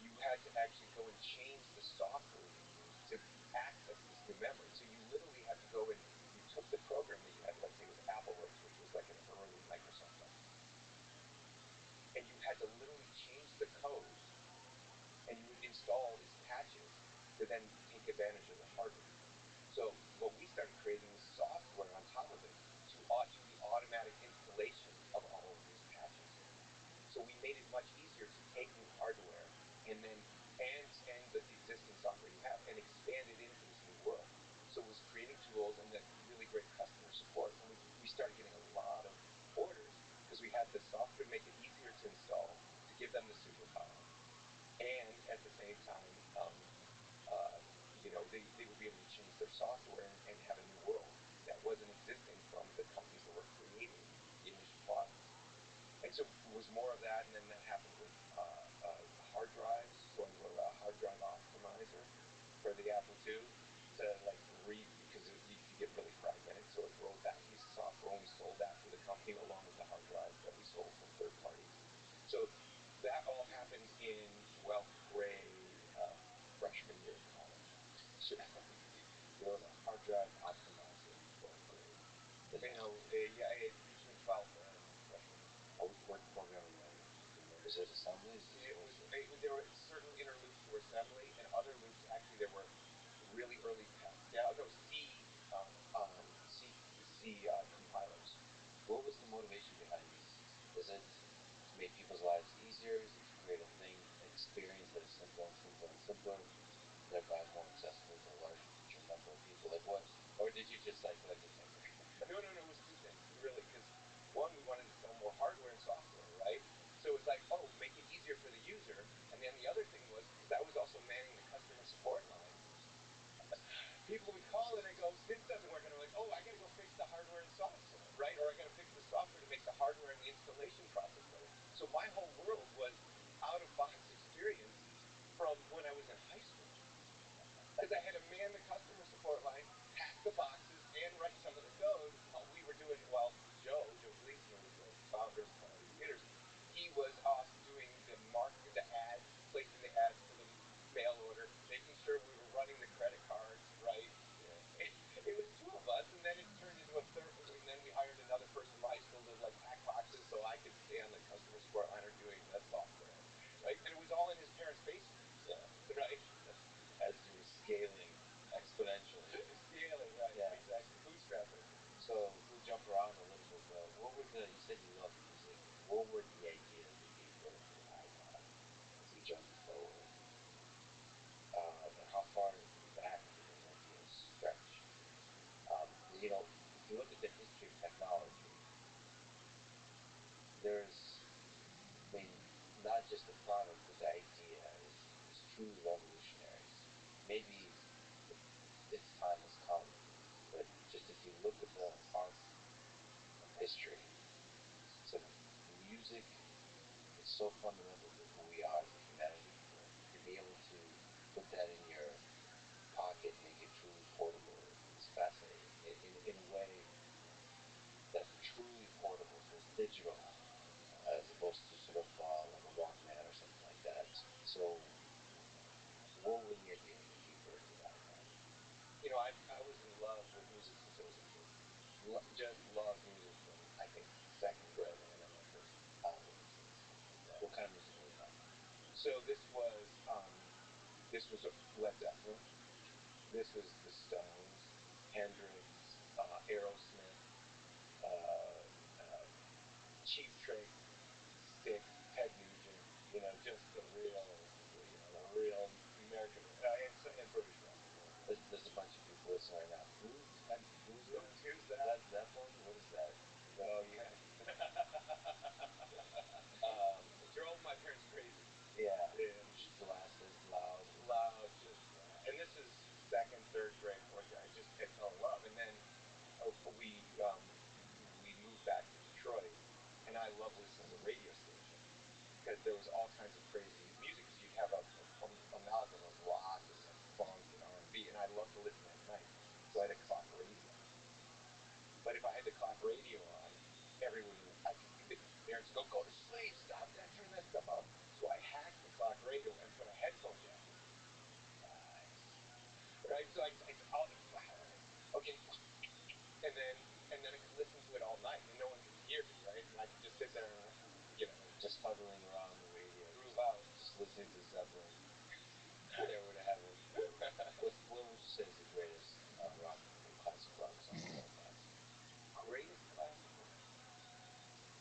you had to actually go and change the software you used to access this new memory. So you literally had to go and you took the program that you had, let's say it was AppleWorks, which was like an early Microsoft program, and you had to literally change the code, and you would install these patches to then take advantage of the hardware. So what we started creating was software on top of it to do the automatic installation of all of these patches. So we made it much easier to take new hardware and then and the existing software you have and expand it into this new world. So it was creating tools and then really great customer support. And we started getting a lot of orders because we had the software to make it easier to install, to give them the superpower. And at the same time, they would be able to change their software and have a new world that wasn't existing from the companies that were creating the initial products. And so it was more of that, and then that happened with hard drives. So I wrote a hard drive optimizer for the Apple II to because you get really fragmented. So it wrote that piece of software, and we sold that to the company along with the hard drive that we sold from third parties. So that all happened in 12th grade, freshman year of college. So you wrote a hard drive optimizer in 12th grade. Between 12th and freshman. What programming language? Was it assembly? There were certain inner loops that were assembly, and other loops, actually, there were really early C compilers. What was the motivation behind this? Is it to make people's lives easier? Is it to create a thing, an experience that is simpler and simpler and simpler, thereby more accessible to a larger number of people? Like what? Or did you just like let me think? No, it was two things, really, because one, we wanted to sell more hardware and software, right? So it's like, make it easier for the user, and then the other thing was, because I was also manning the customer support line, people would call and I go, this doesn't work, and I'm like, I gotta go fix the hardware and software, right? Or I gotta fix the software to make the hardware and the installation process better. So my whole world was out-of-box experience from when I was in high school. Because I had to man the customer support line, pack the boxes, and write some of the code while we were doing, Joe Gleason, who was the founder of Quality Computers, he was off doing the ads, placing the ads for the mail order, making sure we were running the credit cards, right? Yeah. It was two of us, and then it turned into a third, and then we hired another person in high school to pack boxes so I could stay on the customer support line or doing the software, right? And it was all in his parents' basement, yeah, right? just the product, but the idea is truly revolutionary. Maybe its time has come, but just if you look at the arc of history, so music is so fundamental to who we are as a humanity. To be able to put that in your pocket, make it truly portable, is fascinating. In a way that's truly portable, so it's digital, as opposed to sort of like a Walkman or something like that. So we'll lean deeper into that. I was in love with music since I was a kid. Just loved music from, I think, second grade. I got my first album and stuff like that. What kind of music was that? So this was a Led Zeppelin. This was the Stones, Hendrix, Aerosmith, Cheap Trick, Styx, Ted Nugent. Just the real American, and British rock and roll. There's a bunch of people listening right now. Who's that? Led Zeppelin? What is that? Oh yeah. Drove my parents crazy. Yeah. Blasted, loud, just. And this is second, third grade, fourth grade. I fell in love, and then we moved back to Detroit, and I loved listening to the radio station because there was all kinds of crazy music. Because you'd have a amalgam of rock and like funk and R&B, and I loved to listen at night. So I had a clock radio. But if I had the clock radio on, parents would go to sleep, stop that, turn that stuff off. So I hacked the clock radio and put a headphone jack in. Nice. Right? So okay, and then I could listen to it all night, and no one could hear me, right? And I could just sit there and, just huddling around the radio, groove out, just listening to Zeppelin, stairway to heaven. What would you say is the greatest rock, classic rock song of all time? Greatest classical?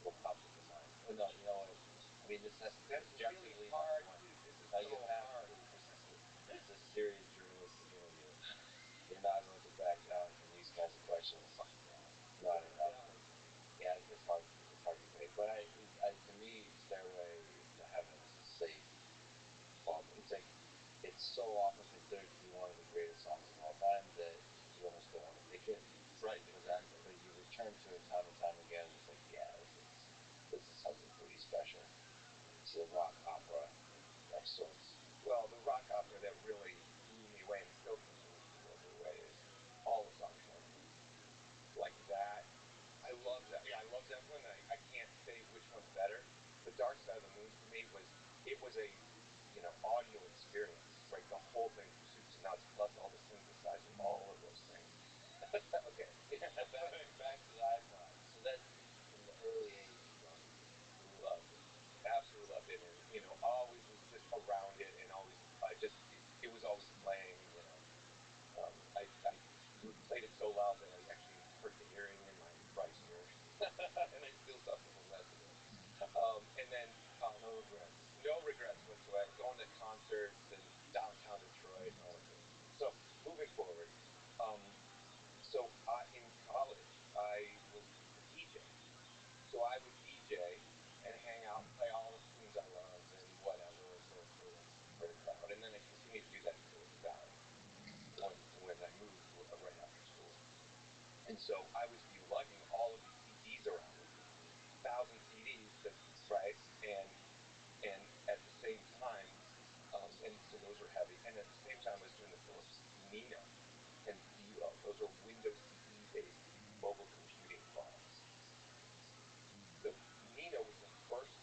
What pops into mind? Oh, no, you know what? I mean, this has to be objectively really hard. Dude, this is now so you have hard. This is a serious journalistic interview. You're not going to back down from these kinds of questions. Not at all. Yeah, it's hard. It's hard to debate. But to me, Stairway to Heaven is a safe. It's like it's so often considered to be one of the greatest songs of all time that you almost don't want to pick it. Right. Exactly. But you return to it time and time again. And it's like, yeah, this is something pretty special. It's a rock opera of sorts. Well, the rock opera that really blew me away and still continues to blow me away is all the songs from like that. I love that. Yeah, I love Zeppelin. I can't say which one's better. The Dark Side of the Moon for me was a audio experience. Right, the whole thing from soup to nuts, plus all the synthesizers, all of those things. Okay, back to the iPod. So that's from the early '80s on. We loved it. Absolutely loved it, and always was just around it, and always it was always playing. I played it so loud that I actually hurt the hearing in my right ear, and I still suffer from that today. And then no regrets. No regrets whatsoever. Going to concerts in downtown Detroit and all that. So moving forward, in college I was a DJ. So I would DJ and hang out and play all the tunes I loved and whatever for the crowd. And then I continued to do that until it was done when I moved right after school. And so I was lugging all of these CDs around with me, 1,000 CDs, right? And at the same time, and so those were heavy. And at the same time, I was doing the Philips Nina and Philo. Those were Windows CE based mobile computing phones. The Nina was the first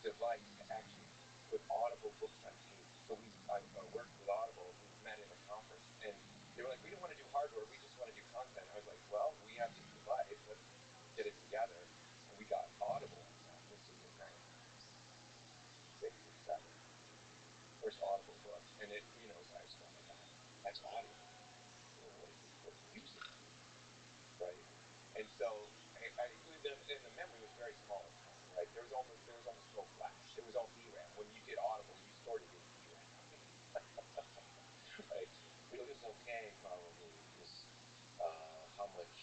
device to actually put Audible books on tape. So I worked with Audible. We met in a conference, and they were like, "We don't want to do hardware. We just want to do content." I was like, "Well, we have this device. Let's get it together." And we got Audible on that. This was in '96 or '97. First Audible book, and I was like, "Oh my god, that's audio. What is it? What's music?" Right? And so the memory was very small at the time, right? There was almost no flash. It was all DRAM. When you did Audible, you stored it in DRAM, right? But it was okay, probably, because how much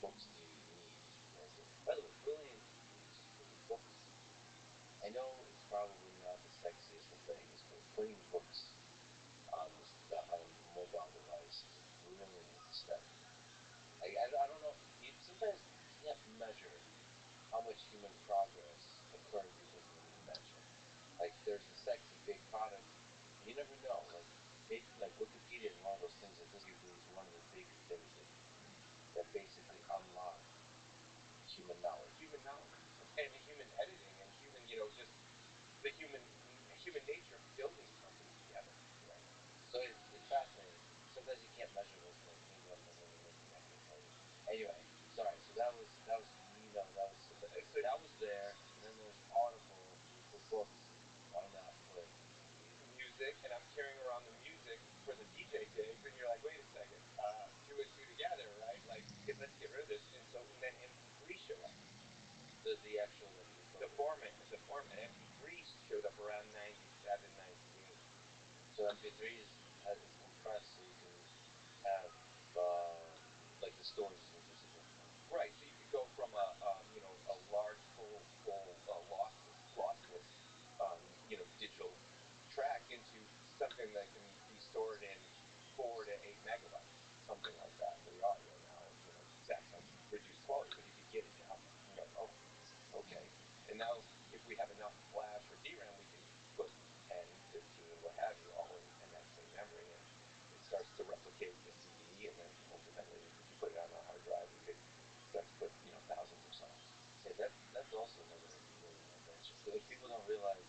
books do you need? By the way, brilliant use of books. I know it's like Wikipedia is one of those things that arguably is one of the big things that basically unlock human knowledge. Human knowledge and human editing and human, just the human nature of building something together. Right. So it's fascinating. Sometimes you can't measure those things. Maybe I'll come in and maybe I can tell you. Anyway, sorry. So that was Nino. That was there, and then there's Audible for books. Why not put Music, and I'm carrying around the music for the DJ gigs, and you're like, wait a second, two and two together, right? Like, let's get rid of this. And then MP3 showed up. the actual The format MP3 showed up around 97, 98. So MP3 is compressed, so you can have like the storage is reduced at that point. Right. So you could go from a large full lossless digital track into something that can be stored in 4 to 8 megabytes, something like that for the audio. Now, that's a reduced quality, but you could get it down. You go, oh, okay. And now, if we have enough flash or DRAM, we can put 10, 15, what have you, all in that same memory, and it starts to replicate a CD, and then ultimately, if you put it on a hard drive, you could start to put thousands of songs. Yeah, that's also another really invention. Like, people don't realize.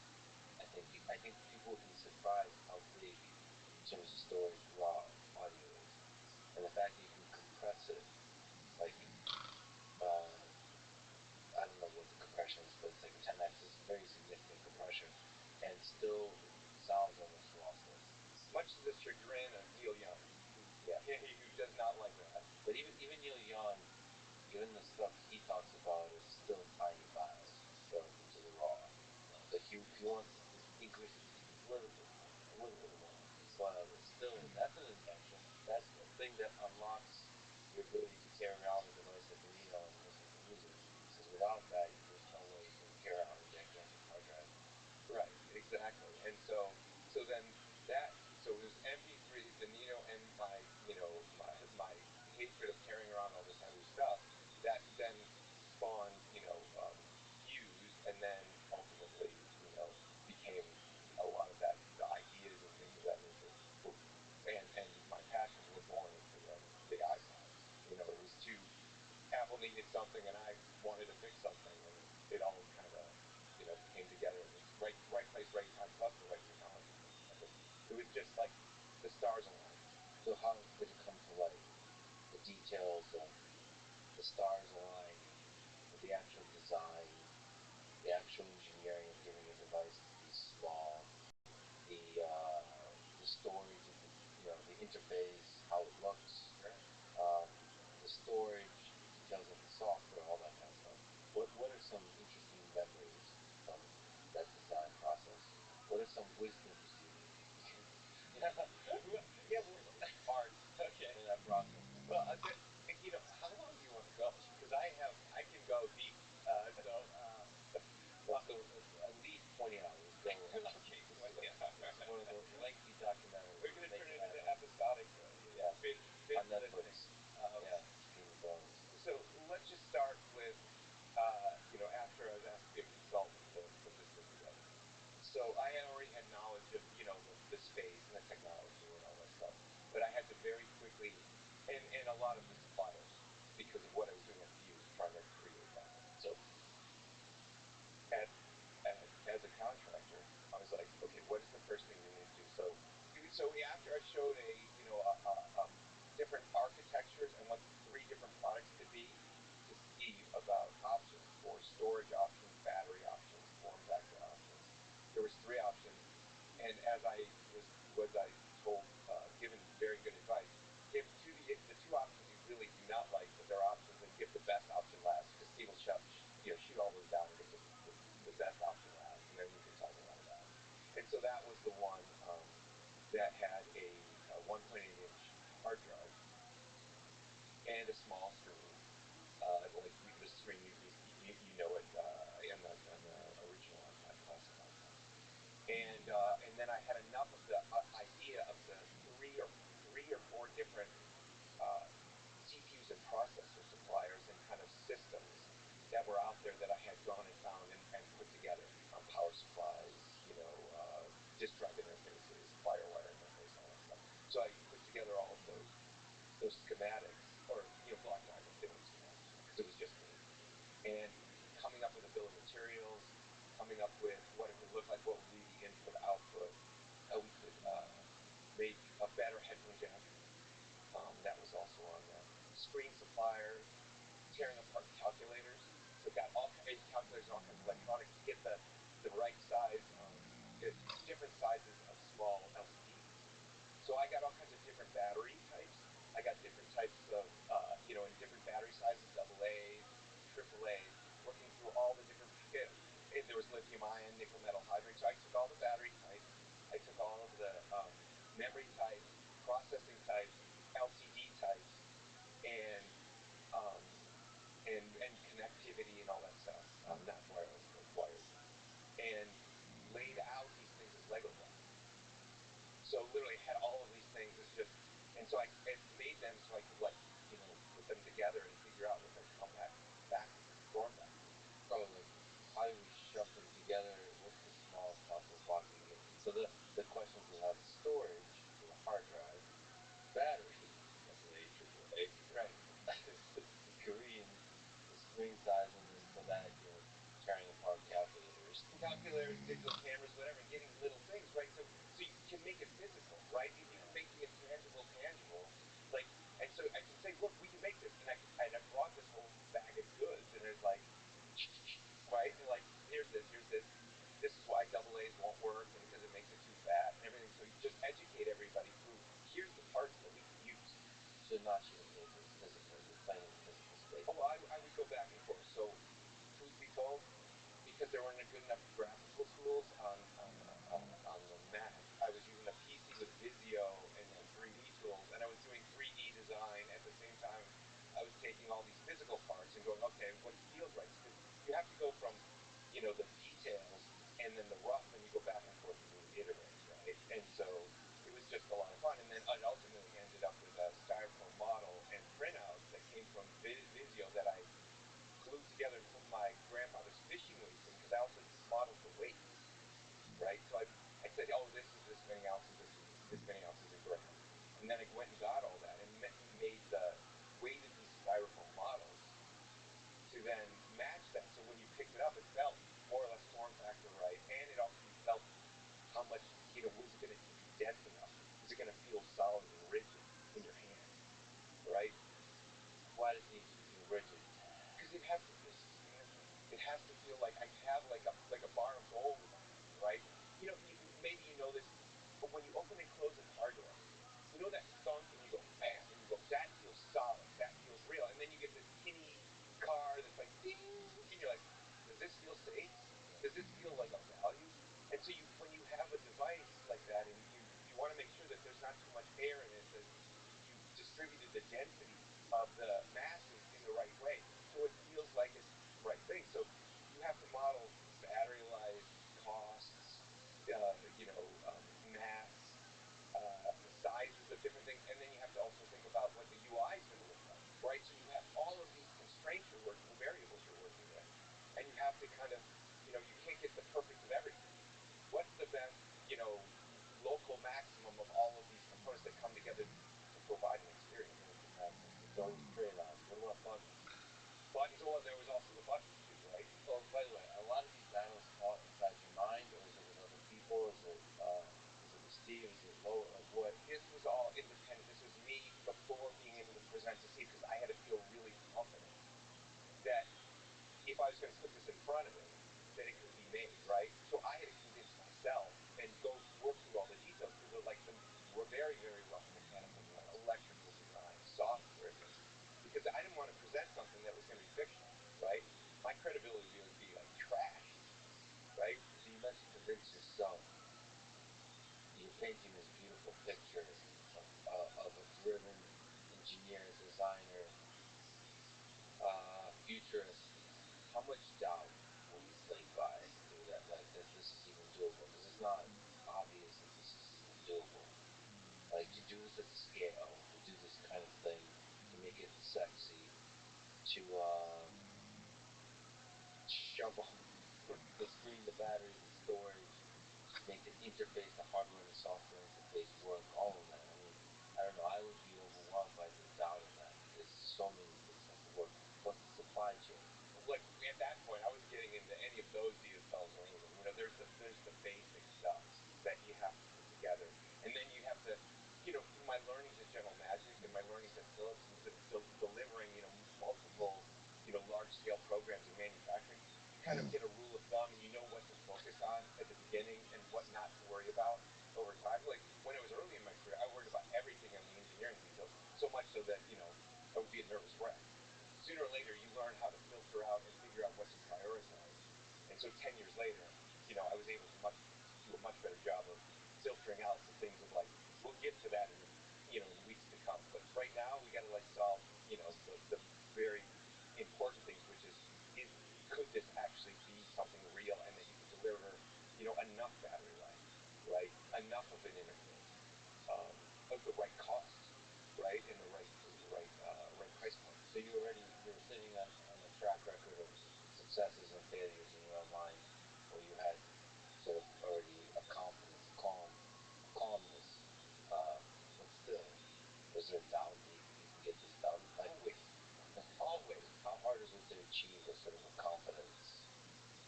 I think people would be surprised how big, in terms of storage, raw audio is, and the fact that you can compress it, like I don't know what the compression is, but it's like a 10x. It's very significant compression, and still it sounds almost lossless. Much to the chagrin of Neil Young, who does not like that. But even Neil Young, even the stuff he talks about is still tiny files relative to the raw. Like he wants to increase it just a little bit more, but still, that's an invention. That's a thing that unlocks your ability to carry around a device like a Nino and listen to music. Because without that, there's no way you can carry around a gigantic hard drive. Right, exactly. And so then so it was MP3s, the Nino, and my hatred of carrying around all this heavy stuff that then spawned Fuse, and then ultimately became a lot of that, the ideas and things of that nature and my passions were born into the iPod. It was too, Apple needed something and I wanted to fix something, and it all kind of came together. It was right place, right time, plus the right technology came together. It was just like the stars aligned. So how did it come to light? The details of the stars aligning, the actual design, the actual engineering of getting a device to be small, the storage of the interface, how it looks, the storage, the details of the software, all that kind of stuff. What are some interesting memories from that design process? What are some wisdoms you Yeah, well, hard okay. in that process? Well, how long do you want to go? Because I can go deep. Let's go at least 20 hours. Go. Okay, 20 hours. This is one of those lengthy documentaries. We're going to turn it into happen. episodic. Yeah. Binge On listening. Netflix. Yeah. Game of Thrones. So let's just start with, after I was asked to be a consultant to put this thing together. So I had already had knowledge of, the space and the technology and all that stuff. But I had to very quickly, and a lot of the suppliers, because of what I was doing at Fuse, trying to create that. So as a contractor, I was like, okay, what is the first thing we need to do? So after I showed different architectures and what 3 different products could be to Steve about options for storage options, battery options, form factor options, there was 3 options. And as I was I told, given very good advice, give the 2 options you really do not like, but they're options, and give the best option last, because Steve will shoot all those down and get the best option last, and then we can talk about that. And so that was the one that had a 1.8-inch hard drive and a small screen, like the screen you know it in the original iPod Classic iPod. And then I had enough of the idea those schematics, or block diagrams. They weren't schematics because it was just me, and coming up with a bill of materials, coming up with what it would look like, what would be the input output, how we could make a better headphone jack. That was also on there. Screen suppliers, tearing apart calculators. So got all calculators and all kinds of electronics to get the right size, different sizes of small LCDs. So I got all kinds of different battery types. I got different types of, in different battery sizes, double A's, triple A's, working through all the different, and there was lithium ion, nickel metal hydride. So I took all the battery types, I took all of the memory types, processing types, LCD types, and um, and connectivity and all that stuff, not wireless but wired, and laid out these things as Lego blocks. So literally had all of these things as just, and so I made them so I could put them together and figure out what their compact form factor was. Probably like, how do we shove them together? What's the smallest possible box we can get? So the questions will have storage for the hard drive, battery, AA, AAA, Right. the Korean, the screen size, and then for that, tearing apart calculators. Digital cameras, whatever, and getting little things, right? So you can make it physical, right? If you can making it tangible, like, and so I can say, look, we can make this, and I brought this whole bag of goods, and it's like, right, and like, here's this. This is why double A's won't work, and because it makes it too fat and everything. So you just educate everybody through. Here's the parts that we can use. So not sheet of paper, it's physical. You're playing in physical space. Oh, I would go back and forth. So, truth be told, because there weren't good enough graphical tools on the Mac, I was using a PC with Visio and 3D tools, and I was doing 3D design at the same time. I was taking all these physical parts and going, okay, what feels right? Because you have to go from, the details and then the rough, and you go back and forth and you iterate, right? And so it was just a lot of fun. And then I ultimately ended up with a styrofoam model and printouts that came from Visio that I glued together and put my grandfather's fishing weights in, because I also modeled the weight, right? So I said, oh, this is this many ounces, this is this many ounces in grams. And then I went and got all that and made the weight of these styrofoam models to then match that. So when you picked it up, it felt more or less form factor right, and it also, you felt how much, was it going to be dense enough? Is it going to feel solid and rigid in your hand, right? Why does it need to feel rigid? Because it has to feel substantial. It has to feel like I have like a bar of gold in my hand, right? Maybe you know this, but when you open and close a car door, that thunk, and you go bam, and you go, that feels solid, that feels real, and then you get this tinny car that's like ding, and you're like, does this feel safe? Does this feel like a value? And so when you have a device like that, and you want to make sure that there's not too much air in it, that you distributed the density of the masses in the right way, so it feels like it's the right thing. So you have to model battery life, costs, mass, the sizes of different things, and then you have to also think about what the UI is going to look like, right? So you have all of these constraints you're working, variables you're working with, and you have to kind of, you can't get the perfect of everything. What's the best, local maximum of all of these components that come together to provide an experience? It's always trade-offs. What about buttons? Buttons, well, there was also the buttons too, right? Oh, by the way, a lot of these battles fought inside your mind, or is it with other people? Is it with Steve? Is it lower? Like what? This was all independent. This was me before being able to present to Steve, because I had to feel really confident that if I was going to put this in front of him, that it could be made, right? So I had to convince myself and work through all the details, through the very, very rough mechanical design, electrical design, software things, because I didn't want to present something that was going to be fictional, right? My credibility would be like trash, right? So you mentioned convince yourself. You're painting this beautiful picture of a driven engineer, designer, futurist. How much doubt were you plagued by through that? Like that this is even doable? Because it's not obvious that this is even doable. Like to do this at the scale, to do this kind of thing, to make it sexy, to shove all the screen, the battery, the storage, make the interface, the hardware and the software interface work, all of that. I mean, I don't know, I would be overwhelmed by the at Philips and delivering, multiple, large-scale programs in manufacturing, you kind of get a rule of thumb and you know what to focus on at the beginning and what not to worry about over time. Like when I was early in my career, I worried about everything on the engineering details, so much so that, I would be a nervous wreck. Sooner or later, you learn how to filter out and figure out what to prioritize. And so 10 years later, I was able to do a much better job of filtering out the things that, like, we'll get to that in the weeks to come. But right now, we got to solve, the very important things, which is could this actually be something real and that you could deliver, enough battery life, right? Enough of an interface, of the right cost, right? And the right price point. So you were sitting on a track record of successes and failures in your own mind, where you had sort of already a confidence, a calmness, but still, was there doubt that you can get this done? Like, Always. Always. How hard is it to achieve a sort of a confidence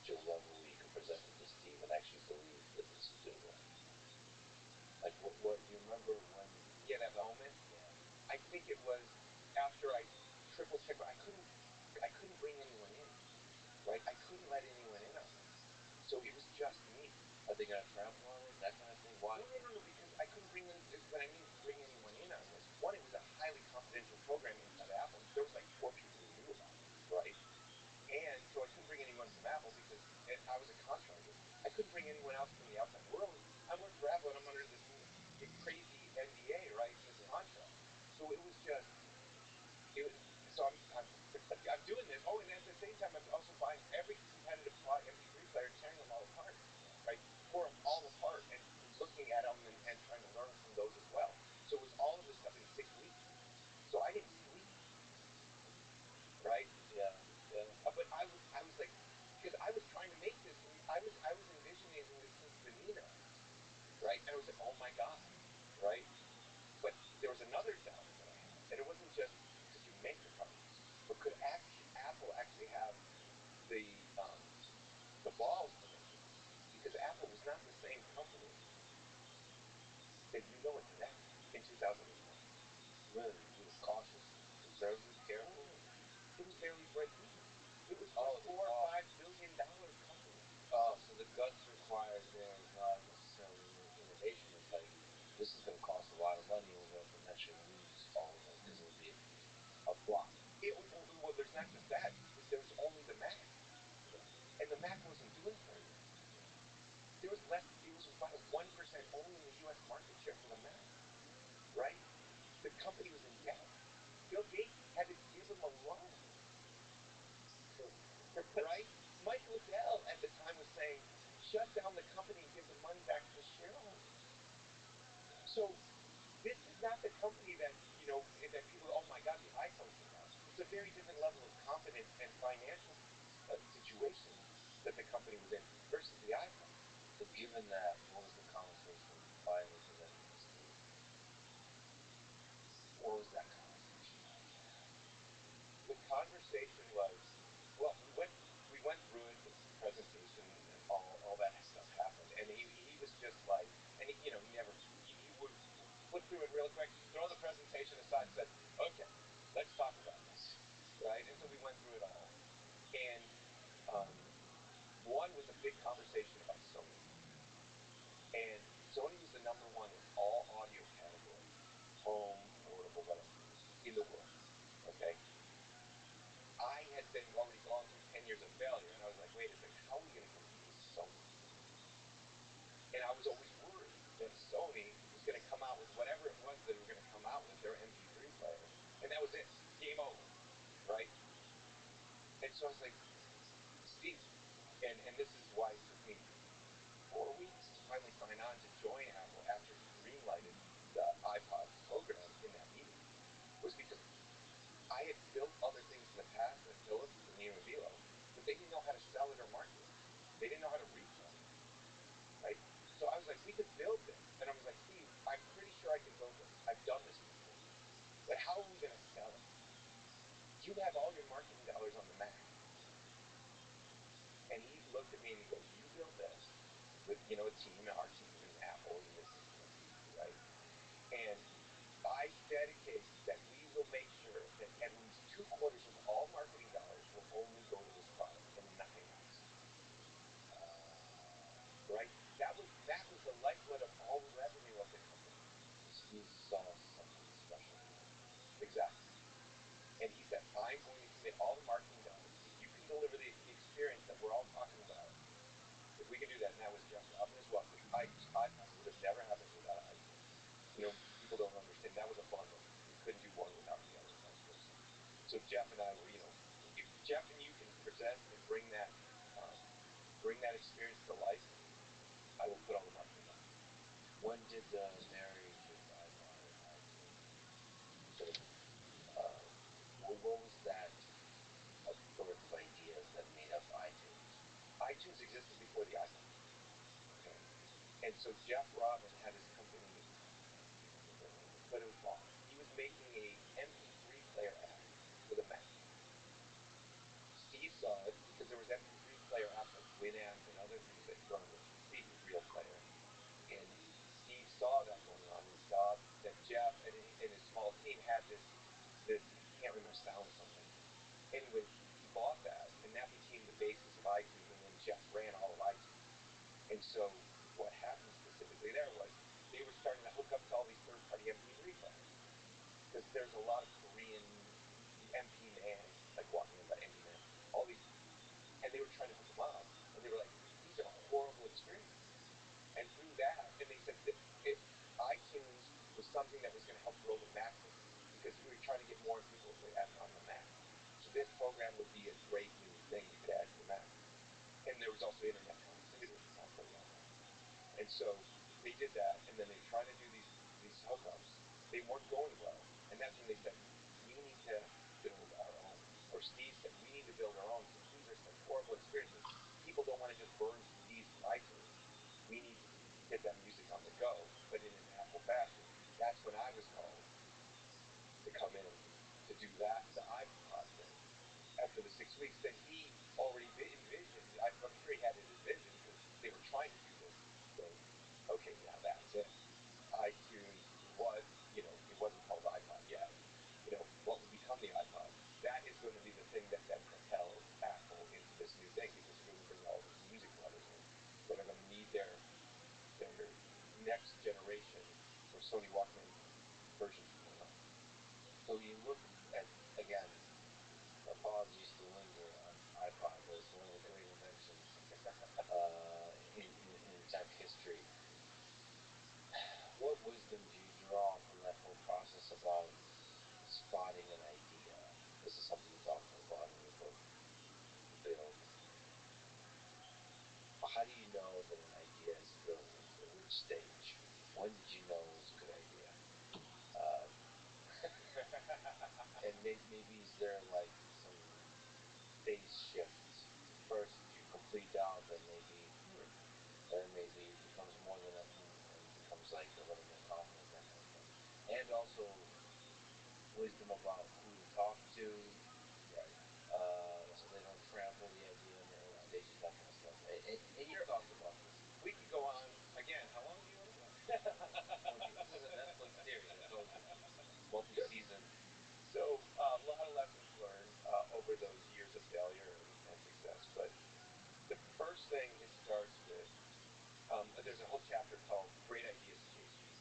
to a level where you can present to this team and actually believe that this is doable? Like, what do you remember when? Yeah, that moment. Yeah. I think it was after I triple checked. I couldn't bring anyone in, right? I couldn't let anyone in on this. So it was just me. Are they going to trample on it? That kind of thing? Why? No, because I couldn't bring in, when I mean bring anyone in on this, one, it was a highly confidential program inside Apple. There was like 4 people who knew about it, right? And so I couldn't bring anyone from Apple because I was a contractor. I couldn't bring anyone else from the outside world. I work for Apple and I'm under this crazy NDA, right? This contract. So it was just, so I'm doing this. Oh, and at the same time, I'm also buying every competitive MP3 player and tearing them all apart, right? Tore them all apart and looking at them and trying to learn from those as well. So it was all of this stuff in 6 weeks. So I didn't sleep, right? Yeah, yeah. But I was like, because I was trying to make this. I was envisioning this since the Nina, right? And I was like, oh my god, right? But there was another doubt that I had, and it wasn't just could you make the product, but could Apple actually have the balls to make it? Because Apple was not the same company that you know it today in 2020. Really, you were cautious, conservative, careful. It was barely break even. It was Oh, a $4 or $5 billion company. Oh, so the guts required there is not necessarily innovation. It's like, this is going to cost a lot of money, and we're going to potentially lose all of it because it'll be a flop. Well, there's not just that. There was only the Mac, and the Mac wasn't doing very well. There was less. It was about a 1% only in the U.S. market share for the Mac, right? The company was in debt. Bill Gates had to give him a loan, right? Michael Dell at the time was saying, shut down the company and give the money back to the shareholders. So this is not the company that, that people, oh my God, the iPhone came out. It's a very different level of confidence and financial situation that the company was in versus the iPhone. So given that, what was the conversation when you finally presented this to you? What was that conversation like? The conversation was, well, we went through it, the presentation, and all that stuff happened, and he was just like, and he never, he would flip through it real quick, throw the presentation aside, and said, okay, let's talk about this, right? And so we went through it all, and one was a big conversation about Sony, and Sony was the number one in all audio categories, home, portable, whatever, in the world. Okay, I had been already gone through 10 years of failure, and I was like, wait a second, how are we going to compete with Sony? And I was always worried that Sony was going to come out with whatever it was that they were going to come out with, their MP3 player, and that was it, game over, right? And so I was like, Steve, and this is why it took me 4 weeks to finally sign on to join Apple after he greenlighted the iPod program in that meeting, was because I had built other things in the past at Philips and Neo Velo, but they didn't know how to sell it or market it. They didn't know how to retail it, right? So I was like, we could build this. And I was like, Steve, I'm pretty sure I can build this. I've done this before. But how are we going to sell it? You have all your marketing dollars on the Mac. And he looked at me and he goes, you build this with, a team, our team, and Apple, and this is, right? And I dedicate that we will and I were, if Jeff and you can present and bring that experience to life, I will put all the marketing behind it. When did the marriage of iPod and iTunes sort of, what was that birth of ideas that made up iTunes? iTunes existed before the iPod. Okay. And so Jeff Robin had his company, I can't remember their name, but it was small. He was making a MP3 player app for the Mac. Steve saw it because there was MP3 player apps like Winamp and other things that run with the real player. And Steve saw that going on and saw that Jeff and his small team had this I can't remember, sound something. Anyways, he bought that, and that became the basis of iTunes, and then Jeff ran all of iTunes. And so what happened specifically there was they were starting to hook up to all these third-party MP3 players. Because there's a lot of Korean MP Man, like Walking In by MP Man, all these, and they were trying to hook them up, and they were like, these are horrible experiences. And through that, and they said that iTunes was something that was going to help grow the Mac business because we were trying to get more people to add it on the Mac. So this program would be a great new thing you could add to the Mac. And there was also internet connectivity at the time for the iPod. And so they did that, and then they were trying to do these hookups. They weren't going well, and that's when they said, we need to build our own. Or Steve said, we need to build our own because these are such horrible experiences. People don't want to just burn CDs from iTunes. We need to get that music on the go, but in an Apple fashion. That's when I was called to come in to do that, the iPod thing. After the 6 weeks, then he already envisioned, I'm sure he had it envisioned because they were trying to do this thing. Okay, now that's it. iTunes was, it wasn't called iPod yet. What would become the iPod? That is going to be the thing that then propels Apple into this new thing because they're going to bring all these music lovers in that are going to need their next generation or Sony Walkman version 2.0. So you look at, again, apologies to linger on iPod, but it's one of the great inventions in tech history. What wisdom do you draw from that whole process about spotting an idea? This is something you talk about in your book, Build. How do you know that an idea is building? At which stage? When did you know it was a good idea? And maybe is there like some phase shift? First you complete doubt, then maybe it becomes more than that and becomes like a little more confident, that kind of thing. And also wisdom about who to talk to, Right. so they don't trample the idea in the early stages, that kind of stuff. And you talk about this. We could go on again. How long do you want to go? This is a Netflix series, I told you. Multi-season. So a lot of lessons learned over those years of failure and success. But the first thing it starts with, there's a whole chapter called "Great Ideas Chase You,"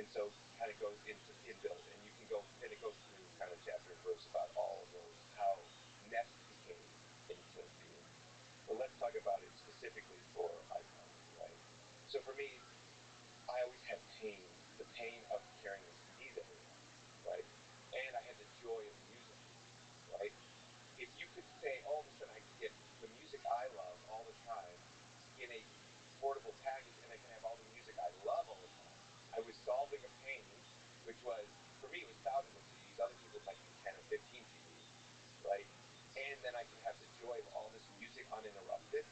and so it kind of goes into in Build, and you can go and it goes through kind of chapter and verse about all of those how Nest became into being. But let's talk about it specifically for iPod, right? So for me, I always had the pain of carrying the CDs everywhere, right? And I had the joy of music, right? If you could say all of a sudden I could get the music I love all the time in a portable package and I can have all the music I love all the time, I was solving a pain, which was, for me, it was thousands of CDs. Other people might be 10 or 15 CDs, right? And then I could have the joy of all this music uninterrupted.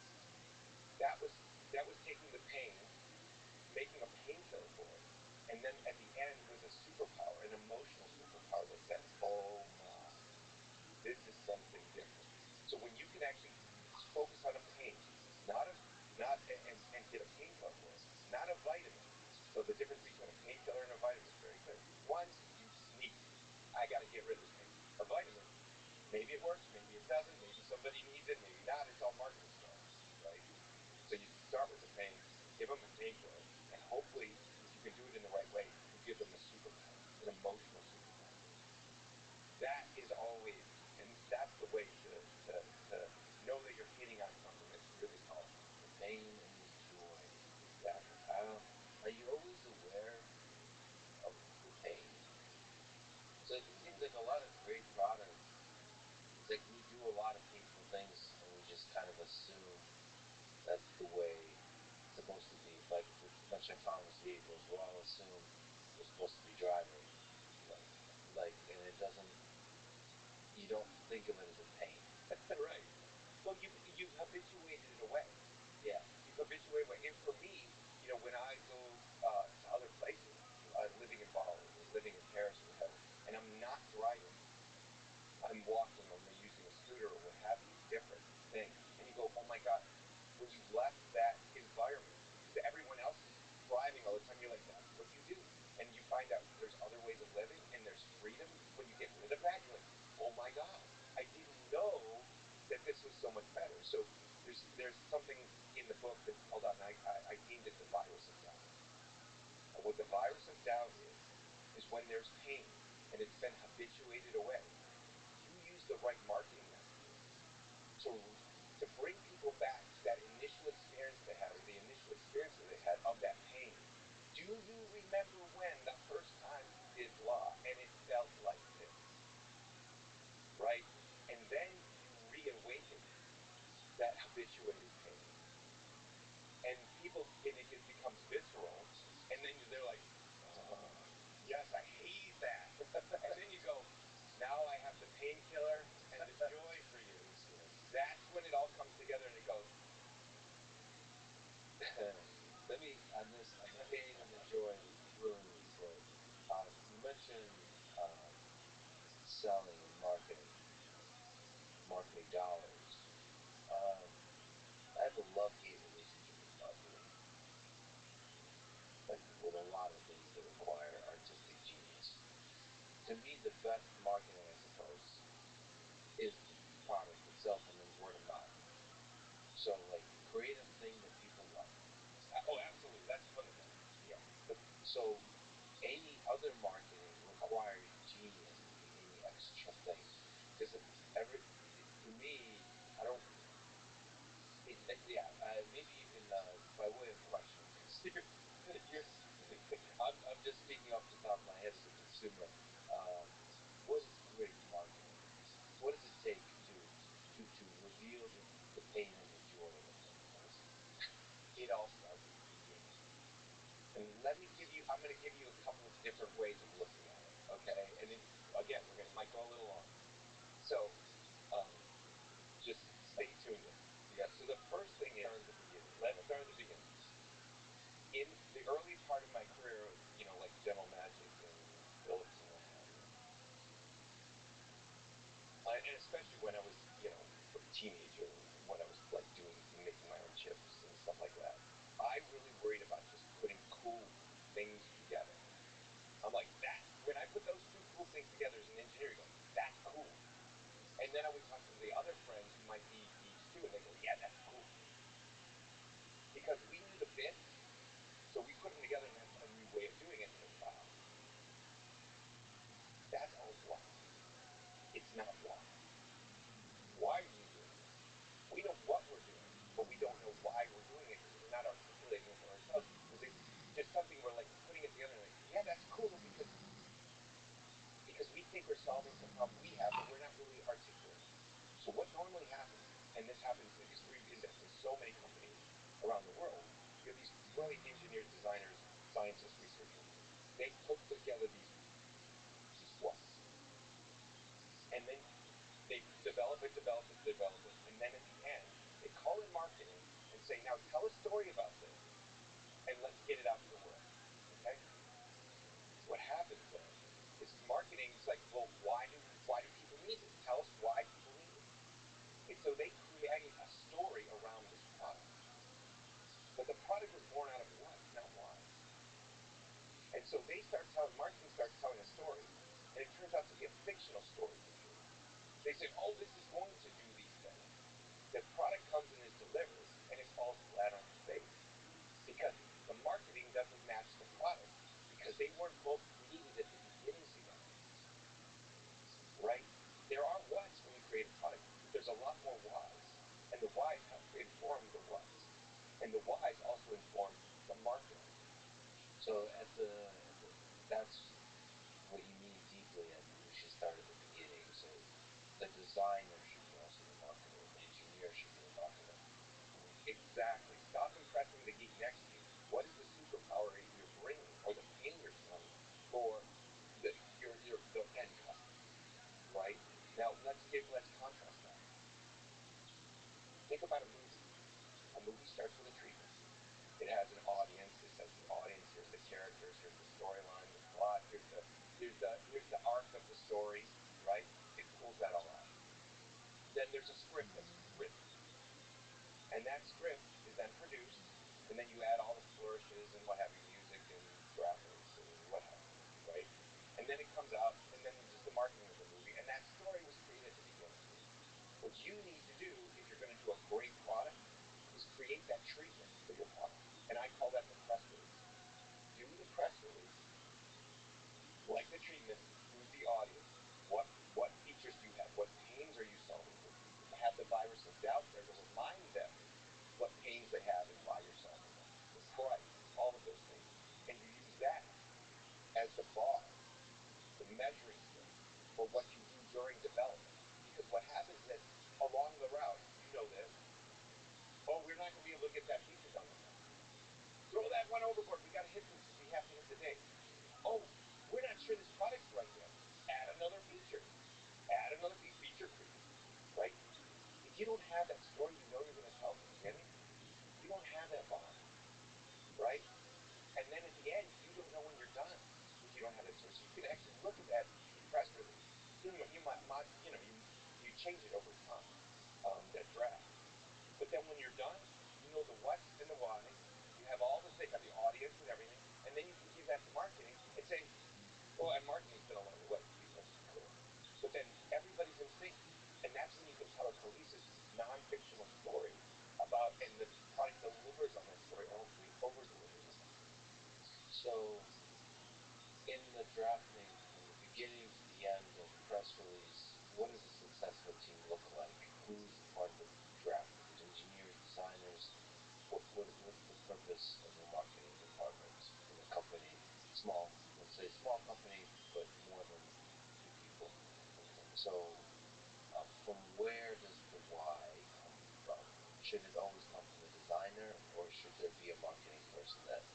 That was taking the pain, making a painkiller for it, and then at the end was a superpower, an emotional superpower that said, "Oh my, this is something different." So when you can actually focus on a pain, not and get a painkiller for it, not a vitamin. So the difference between a painkiller and a vitamin is very clear. One, you sneeze. I got to get rid of this pain. A vitamin, maybe it works, maybe it doesn't, maybe somebody needs it, maybe not. It's all marketing strategy, right? So you start with the pain, give them a painkiller, and hopefully, if you can do it in the right way, you give them a superpower, an emotional superpower. That is always, and that's the way to know that you're hitting on something that's really powerful. The pain and the joy. Exactly. Are you always aware of the pain? So it seems like a lot of great products assume that's the way it's supposed to be. Like with much autonomous vehicles, we all assume we're supposed to be driving, and it doesn't. You don't think of it as a pain. Right. Well, you've habituated it away. Yeah. You've habituated away. And for me, when I go to other places, living in Bali or living in Paris or whatever, and I'm not driving, I'm walking or I'm using a scooter or what have you, different thing. And you go, oh my God, when you've left that environment, because everyone else is driving all the time, you're like, that's what you do. And you find out there's other ways of living and there's freedom. When you get rid of that, you're like, oh my God, I didn't know that this was so much better. So there's something in the book that's called out, and I deemed it the virus of doubt. And what the virus of doubt is when there's pain and it's been habituated away, you use the right marketing messages to bring people back to that initial experience they had or the initial experience that they had of that pain. Do you remember when the first time you did blah and it felt like this? Right? And then you reawaken that habituated pain. And it becomes visceral. And then they're like, oh, yes, I hate that. And then you go, now I have the painkiller and the joy for you. That's when it all comes together and it goes. Let me, on the pain and the joy that's brilliantly put. You mentioned selling and marketing dollars. I have a love-hate relationship with marketing. Like with a lot of things that require artistic genius. To me, the best marketing, I suppose, is the product itself and then word of mouth. So, like, create a thing that people like. Oh, absolutely. That's fundamental. Yeah. So, any other marketing requires genius, any extra thing. Because to me, I don't. Maybe you can, by way of question, I'm just speaking off the top of my head as a consumer. What is great marketing? What does it take to reveal the pain and the joy of a thing? It all starts at the beginning. And I'm going to give you a couple of different ways of looking at it, okay? And again, might go a little long. So, just stay tuned. Yeah. So the first thing is, let's start at the beginning. In the early part of my career, like General Magic and Philips and what have you, and especially when I was, a teenager, when I was like making my own chips and stuff like that, I really worried about just putting cool things together. I'm like, that when I put those two cool things together as an engineer, you go, that's cool. And then I would talk to the other friends who might be geeks too, and they go, yeah, that's cool. Because we knew the bits, so we put them together and that's a new way of doing it. And go, wow, that's all blah. It's not blah. Why are you doing this? We know what we're doing, but we don't know why we're doing it because we're not articulating it for ourselves. Because it's just something we're like putting it together and like, yeah, that's cool because we think we're solving some problem we have, but we're not really articulating. So what normally happens, and this happens because we invest in so many companies around the world, you have these brilliant engineers, designers, scientists, researchers. They put together these blocks. And then they develop it, and then at the end, they call in marketing and say, now tell a story about this, and let's get it out to the world. Okay? What happens then is marketing is like, well, why do people need it? Tell us why people need it. And so they create a story around this product. But the product was born out of what, not why. And so marketing starts telling a story, and it turns out to be a fictional story usually. They say, oh, this is going to do these things. The product comes and is delivered, and it falls flat on its face. Because the marketing doesn't match the product, because they weren't both needed at the beginning together. Right? There are whys when you create a product, but there's a lot more whys. And the whys have to inform the whys. And the whys also inform the marketing. So that's what you mean deeply, and we should start at the beginning. So the designer should be also the marketer, the engineer should be the marketer. Exactly. Stop impressing the geek next to you. What is the superpower you're bringing, or the pain you're feeling for the end customer, right? Now let's contrast that. Think about a movie. A movie starts with a treatment. It has an audience. It says the audience. Here's the characters. Here's the storyline, the plot. Here's the arc of the story, right? It pulls that all out. Then there's a script that's written, and that script is then produced, and then you add all the flourishes and what have you, music and graphics and what have you, right? And then it comes out, and then there's the marketing of the movie, and that story was created to begin with. What you need to do if you're going to do a great product is create that treatment for your product. And I call that the press release. Do the press release like the treatment. Who's the audience? What features do you have? What pains are you solving for people? Have the virus of doubt there to remind them what pains they have and why you're solving them. The price, all of those things. And you use that as the bar, the measuring stick for what you do during development. Because what happens is that along the route, you know this, oh, we're not going to be able to get that feature done in time. Throw that one overboard. We got to hit this. We have to hit the date. Oh, we're not sure this product's right yet. Add another feature. Add another feature creep, right? If you don't have that story you know you're going to tell at the beginning, you don't have that bar, right? And then at the end, you don't know when you're done if you don't have that story. So you can actually look at that press release. You change it over time, that draft. But then when you're done, you know the what and the why. You have all the things, the audience and everything, and then you can give that to marketing and say, well, and marketing's been along the way, let's be clear. But then everybody's in sync, and that's when you can tell a cohesive, non-fictional story about, and the product delivers on that story, or hopefully over-delivers on that. So, in the drafting, from the beginning to the end of the press release, what does a successful team look like? Who's part of the draft? Is it engineers, designers? What's the purpose of the marketing department in a company? Small, let's say small company, but more than two people. Okay. So, from where does the why come from? Should it always come from the designer, or should there be a marketing person that,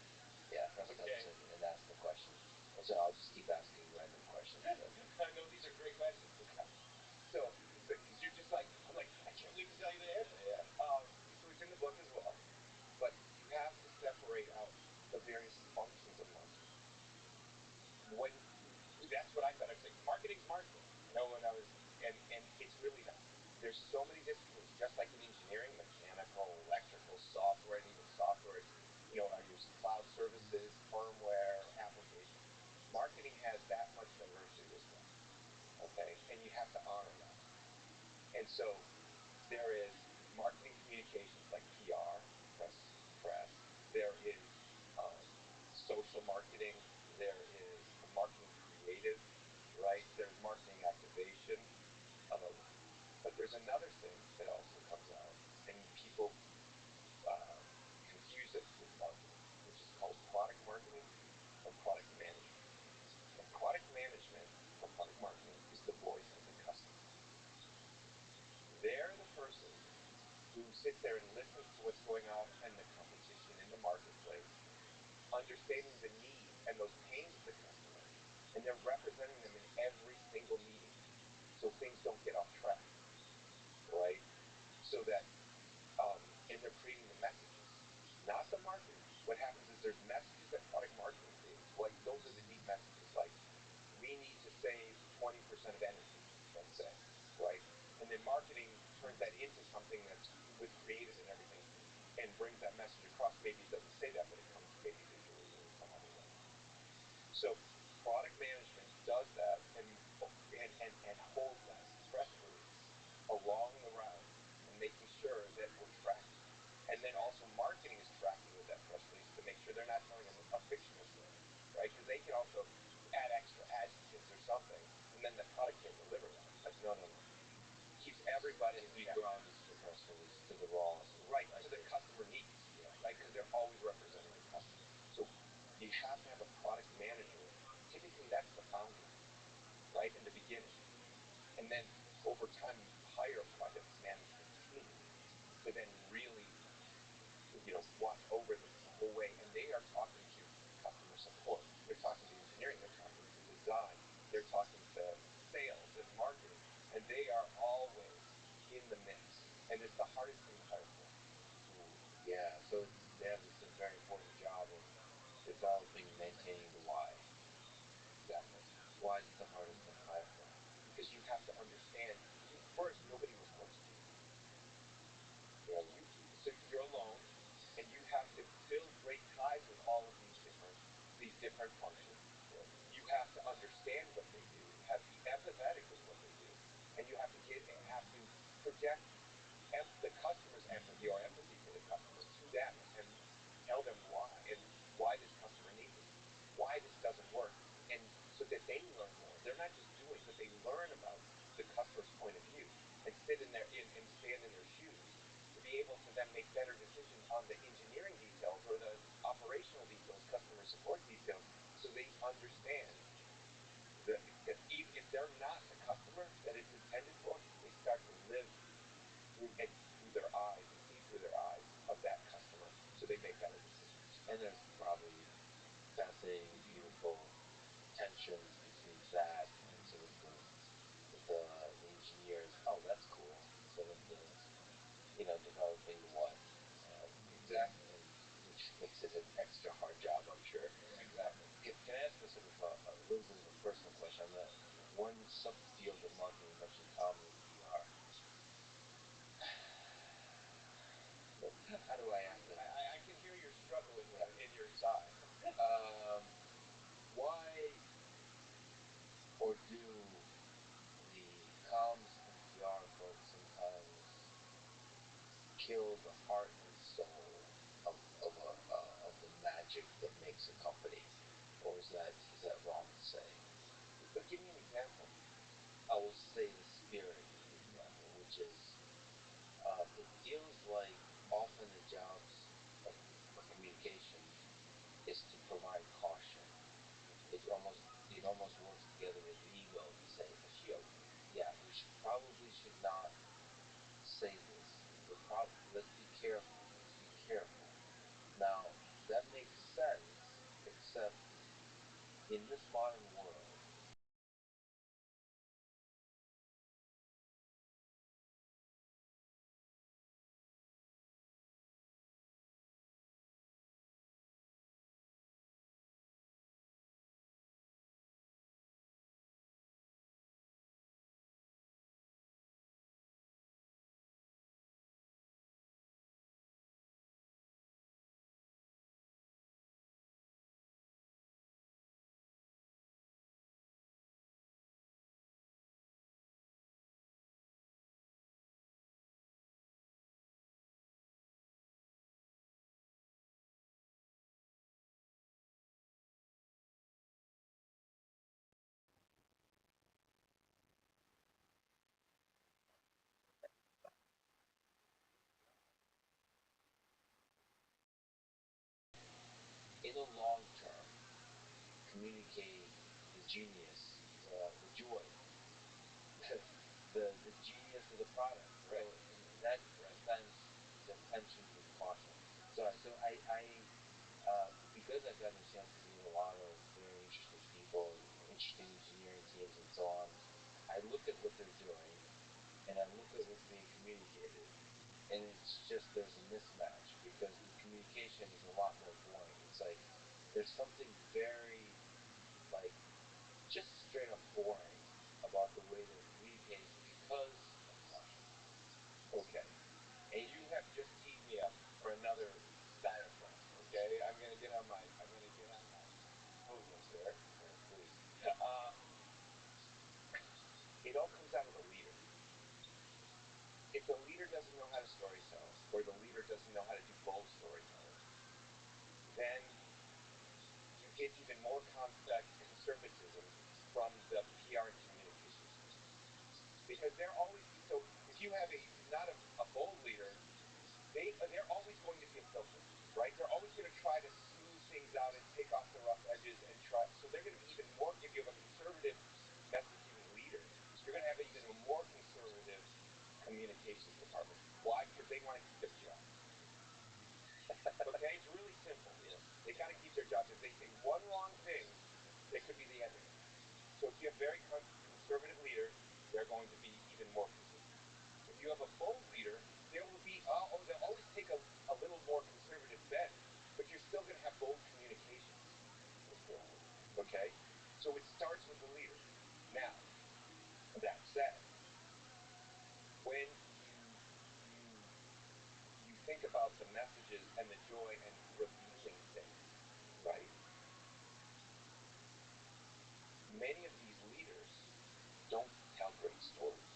steps in and asks the question? And so I'll just keep asking random questions. I know these are great questions. So, because you're just like, I'm like, I can't wait to tell you the answer. Yeah. So it's in the book as well, but you have to separate out the various functions of marketing. That's what I thought. I was like, marketing's marketing. When I was, and it's really not. There's so many disciplines, just like in engineering, mechanical, electrical, software, and even software, are your cloud services, firmware, applications. Marketing has that much diversity as well. Okay, and you have to honor that. And so there is marketing communications like PR, press. There is social marketing. There is marketing creative, right? There's marketing activation. But there's another thing that also comes out, and people confuse it with marketing, which is called product marketing or product management. And product management or product marketing is the voice of the customer. They're the person who sits there and listens to what's going on in the competition, in the marketplace, understanding the needs and those pains of the customer, and they're representing them in every single meeting so things don't get off track, right? So that, and they're creating the messages, not the marketing. What happens is there's messages that product marketing creates. Like, those are the deep messages, like, we need to save 20% of energy, let's say, right? And then marketing turns that into something that's with creative and everything and brings that message across. Maybe it doesn't say that, but it comes maybe visually or some other way. So product management does that and holds that press release along the route and making sure that we're tracking. And then also marketing is tracking with that press release to make sure they're not telling a fictional story, right? Because they can also add extra adjectives or something, and then the product can't deliver that. Like, no. Keeps everybody and he grounds the press release to the raw, right, to the customer needs, right? Because they're always representing the customer. So you have to have a product manager. Typically, that's the founder, right, in the beginning. And then over time, you hire a product management team to then really in the mix, and it's the hardest thing to hire for. Ooh, yeah. So they have this very important job of developing and maintaining the why. Exactly. Why is it the hardest thing to hire for? Because you have to understand. First, nobody reports to you. You know, so you're alone, and you have to build great ties with all of these different functions. Yeah. You have to understand what they do, be empathetic with what they do, and you have to project the customer's empathy or empathy for the customer to them, and tell them why this customer needs it, why this doesn't work, and so that they learn more. They're not just doing, but they learn about the customer's point of view and and stand in their shoes to be able to then make better decisions on the engineering details or the operational details, customer support details, so they understand that if they're not the customer that it's intended for, they start to live through their eyes and see through their eyes of that customer, so they make better decisions. And there's probably fascinating, beautiful tensions between that and sort of the engineers. Oh, that's cool. Instead of developing the what. Exactly. And which makes it an extra hard job, I'm sure. Exactly. Can I ask a sort of a little bit of a personal question? I'm one subfield of marketing, much in common with PR. How do I ask this? I can hear your struggle in your sigh. Why or do the comms and PR folks sometimes kill the heart and soul of the magic that makes a company? Or is that wrong to say? But give me an example. I will say the spirit of the example, which is it feels like often the jobs of communication is to provide caution. It almost works together with ego to say, yeah, probably should not say this. Let's be careful. Let's be careful. Now that makes sense, except in this modern world, in the long term, communicate the genius, the joy, the genius of the product. Right. So that sometimes the tension with caution. Sorry. So because I've gotten a chance to meet a lot of very interesting people, interesting engineering teams, and so on, I look at what they're doing, and I look at what's being communicated, and it's just there's a mismatch because the communication is a lot more boring. It's like there's something very like just straight up boring about the way they're communicating because of caution. Okay. And you have just teed me up for another diatribe. Okay, I'm gonna get on my movements here, please. It all comes out of the leader. If the leader doesn't know how to story tell, or the leader doesn't know how to do bold storytelling, then you get even more conservatism from the PR and communications, because they're always so. If you have not a bold leader, they're always going to be a filter, right? They're always going to try to smooth things out and take off the rough edges and try. So they're going to be even more. If you have a conservative messaging leader, you're going to have an even more conservative communications department. Why? Because they want to keep their job. Okay, it's really simple. Yeah. They got to keep their job. If they say one wrong thing, they could be the end of it. So if you have very conservative leaders, they're going to be even more conservative. If you you have a bold leader, there will be they'll always take a little more conservative bent, but you're still going to have bold communications. Okay, so it starts with the leader. Now, that said, when you think about the messages and the joy and revealing things, right? Many of these leaders don't tell great stories.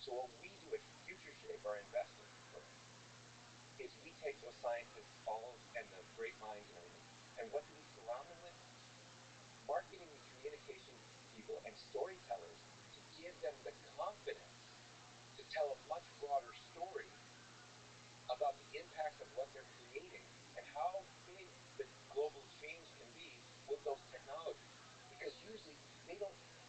So what we do at Future Shape, our investment firm, is we take those scientists, and the great minds and everything, and what do we surround them with? Marketing and communication people and storytellers to give them the confidence to tell a much broader story about the impact of what they're creating and how big the global change can be with those technologies. Because usually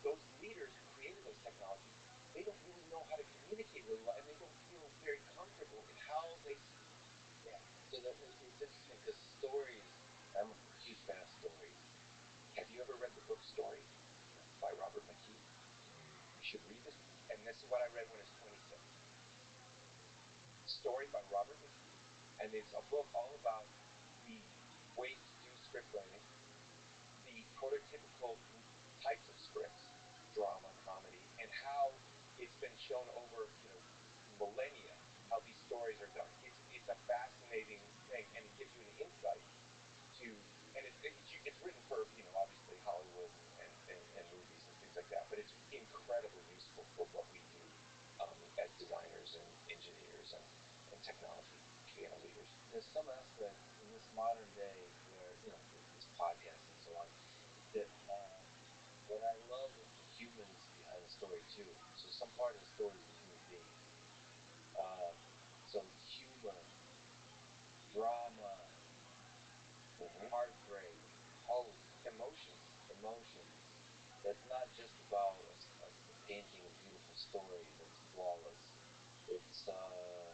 those leaders who created those technologies, they don't really know how to communicate really well, and they don't feel very comfortable in how they speak. Yeah. So it's interesting because stories, I'm a huge fan of stories. Have you ever read the book Story by Robert McKee? You should read this. And this is what I read when I was 26. Story by Robert McKee. And it's a book all about the ways to do script writing, the prototypical types of scripts, drama, comedy, and how it's been shown over, millennia, how these stories are done. It's a fascinating thing, and it gives you an insight to, and it's written for, obviously Hollywood and movies and things like that, but it's incredibly useful for what we do as designers and engineers and technology leaders. There's some aspect in this modern day where, this podcast and so on, that what I love is the humans behind the story too. So some part of the story is a human being. So humor, drama, heartbreak, hope, emotions. That's not just about a painting a beautiful story that's flawless. It's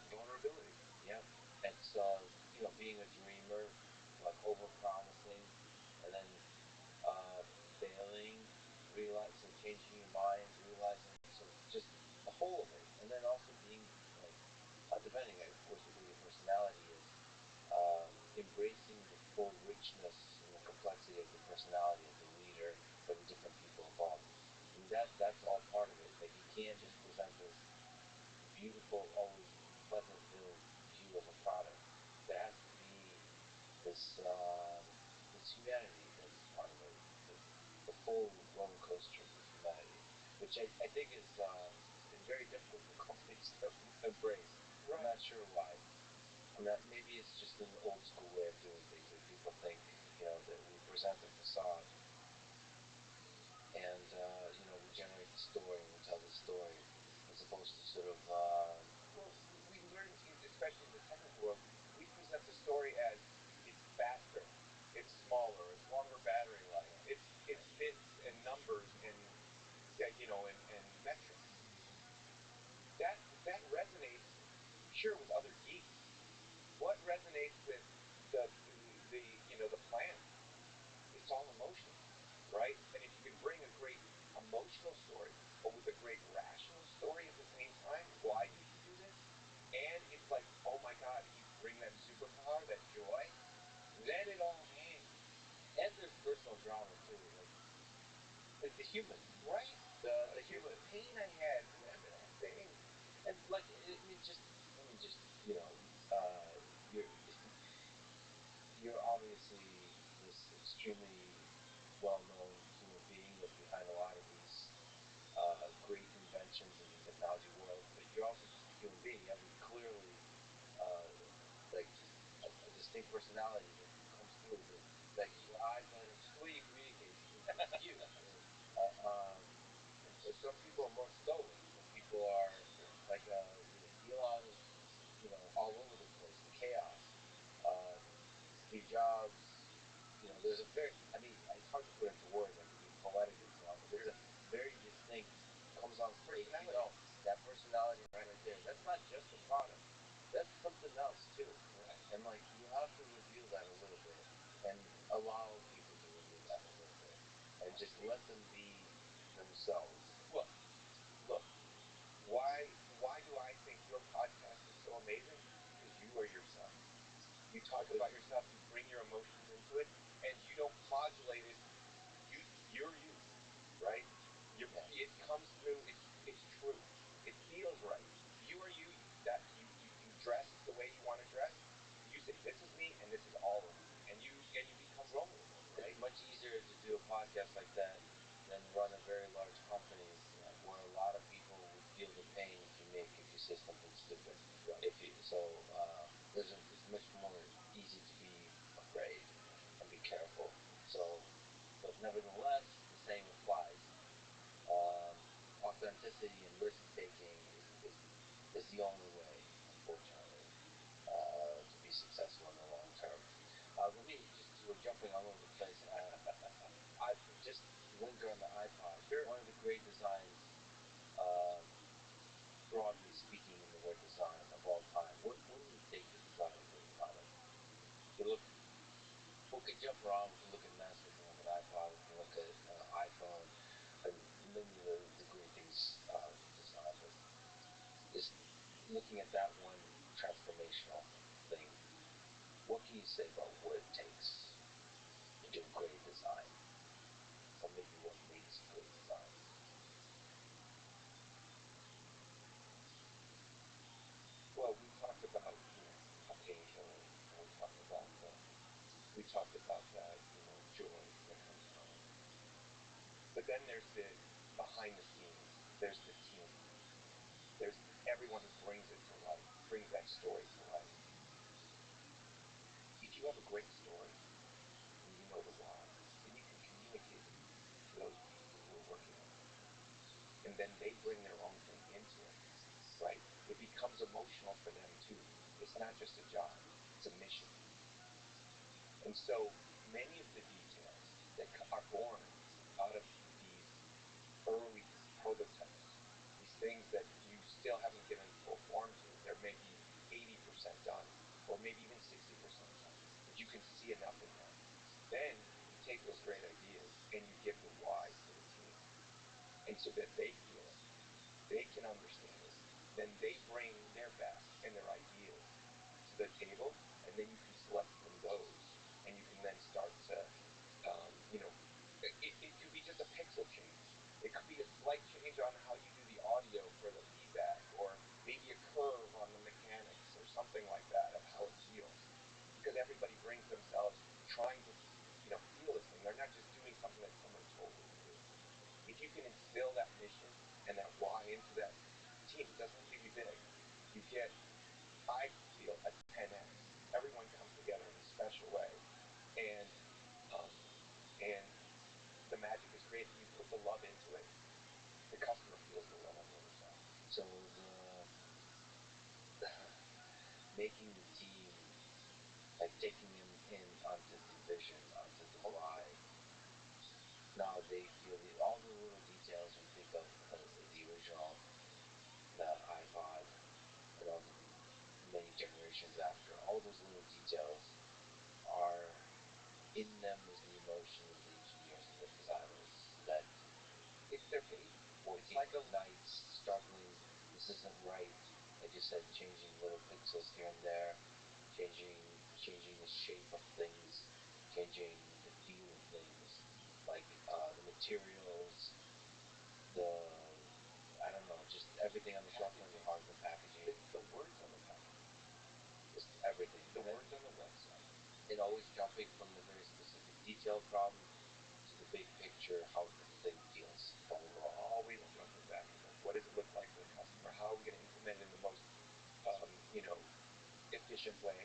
Vulnerability. yeah. It's being a dreamer, like over-promising, and then failing, realizing, changing your mind, realizing, so just the whole of it, and then also being like, depending, of course, who your personality is, embracing the full richness and the complexity of your personality as a leader for the different people involved. And that's all part of it. Like, you can't just present this beautiful, always pleasant-filled view of a product. There has to be this humanity that's part of it, the full roller coaster of humanity, which I think is been very difficult for companies to embrace. Right. I'm not sure why. Maybe it's just an old school way of doing things. That people think, that we present a facade, and we generate the story and we tell the story, as opposed to sort of. Well, we learn, especially in the technical world, we present the story as it's faster, it's smaller, it's longer battery life, it's bits and numbers and and metrics. That resonates, sure, with other geeks. What resonates with the plant? It's all emotion, right? And if you can bring a great emotional story, but with a great rational story at the same time, why you can do this, and it's like, oh my God, you bring that superpower, that joy, then it all hangs. And there's personal drama too, like the human, right? The human. The pain I had, remember that thing? And like, let me just, you're you're obviously this extremely well-known human being that's behind a lot of these great inventions in the technology world, but you're also just a human being. You have clearly uh, like a distinct personality that comes through. Like your eyes light up, just the way you communicate. It's you. Some people are more stoic. Some people are like Elon is, all over the place, the chaos. Um, Steve Jobs, there's a very, it's hard to put into words, I could be poetic and so on, but there's a very distinct, comes on stage, that personality right there. That's not just a product. That's something else too. Right. And like, you have to reveal that a little bit and allow people to reveal that a little bit and just let them be themselves. Well, look, why do I amazing? Because you are yourself. You talk about yourself, you bring your emotions into it, and you don't modulate it. You're you, right? It comes through. It's true. It feels right. You are you. You dress the way you want to dress. You say this is me and this is all of me, and you become vulnerable. Right? It's much easier to do a podcast like that than run a very large company where a lot of people would feel the pain if you say something stupid. Right. It's much more easy to be afraid and be careful. But nevertheless, the same applies. Authenticity and risk taking is the only way, unfortunately, to be successful in the long term. Let me we're jumping all over the place. I just linger on the iPod. Sure. One of the great designs, broadly speaking, in the word design of all time. What do you take the design of the product? You look. We could jump around. We can look at NES. We can look at iPod. We can look at iPhone, and many of the great things design. But just looking at that one transformational thing, what can you say about what it takes to do great design? Or maybe what makes great design? Well, we talked about occasionally. We talked about that joy that comes from it. But then there's the behind the scenes. There's the team. There's everyone who brings it to life, brings that story to life. If you have a great story and you know the why, then you can communicate it to those people who are working on it. And then they bring their own thing into it, right? It becomes emotional for them too. It's not just a job, it's a mission. And so many of the details that are born out of these early prototypes, these things that you still haven't given full form to, there may be 80% done, or maybe even 60% done, but you can see enough in them. Then you take those great ideas and you give the why to the team, and so that they feel it, they can understand it. Then they bring their best and their ideas to the table, and then you can select from those, and you can then start to, it could be just a pixel change. It could be a slight change on how you do the audio for the feedback, or maybe a curve on the mechanics, or something like that of how it feels. Because everybody brings themselves trying to, feel this thing. They're not just doing something that someone told them to do. If you can instill that mission and that why into that team, it doesn't have to be big. You get, I feel, a 10x. Everyone comes together in a special way, and and the magic is created. You put the love into it. The customer feels the love on the other side. So the making the team, like taking them in onto the vision, onto the why. Now they feel all the little details. You think of the original, the iPod, and all the many generations after. All those little details are in them is the emotion of the engineers and the designers that it's their baby. It's like nights struggling. This isn't right. Like you said, changing little pixels here and there, changing the shape of things, changing the feel of things, like the materials, the I don't know, just everything on the shelf and the art, the packaging, the words on the packaging, just everything. The words on the website. And always jumping from the very specific detail problem to the big picture, how the thing feels overall. Always jumping back and forth. What does it look like for the customer? How are we going to implement it in the most, efficient way?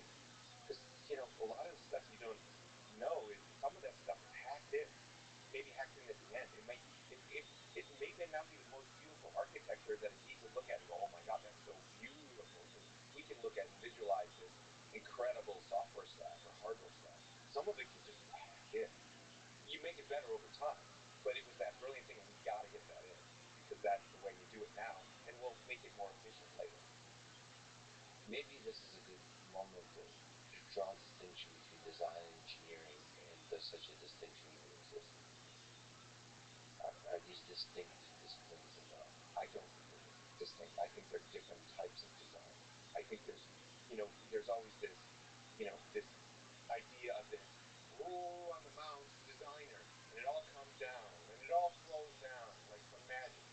Because a lot of the stuff you don't know is some of that stuff is hacked in. Maybe hacked in at the end. It may then not be the most beautiful architecture that a geek would look at and go, oh my god, that's so beautiful. Because we can look at and visualize this incredible software stack or hardware stack. Some of it can just be hacked in. You make it better over time, but it was that brilliant thing, and we got to get that in because that's the way you do it now, and we'll make it more efficient later. Maybe this is a good moment to draw a distinction between design and engineering, and does such a distinction even exist? Are these distinct disciplines enough? I don't think they're distinct. I think they're different types of design. I think there's always this idea of this on the Mount designer, and it all comes down, and it all flows down like some magic.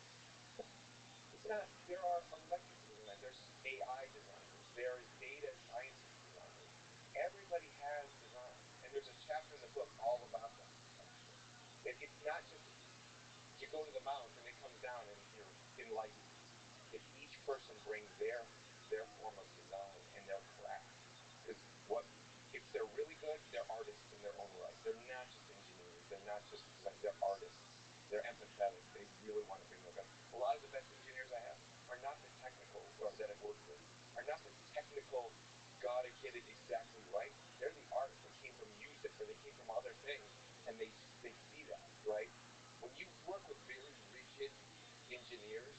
It's not. There are electrical designers. There's AI designers. There is data scientist designers. Everybody has design, and there's a chapter in the book all about that. Actually, it's not just you go to the Mount and it comes down and you're enlightened. It's each person brings their form of design and their craft. Because what if they're really good? They're artists in their own right. They're not just engineers. They're not just designers. They're artists. They're empathetic. They really want to bring their best. A lot of the best engineers I have are not the technical, or that I've worked with, are not the technical. Gotta get it exactly right. They're the artists. They came from music, or they came from other things, and they see that right. When you work with very rigid engineers,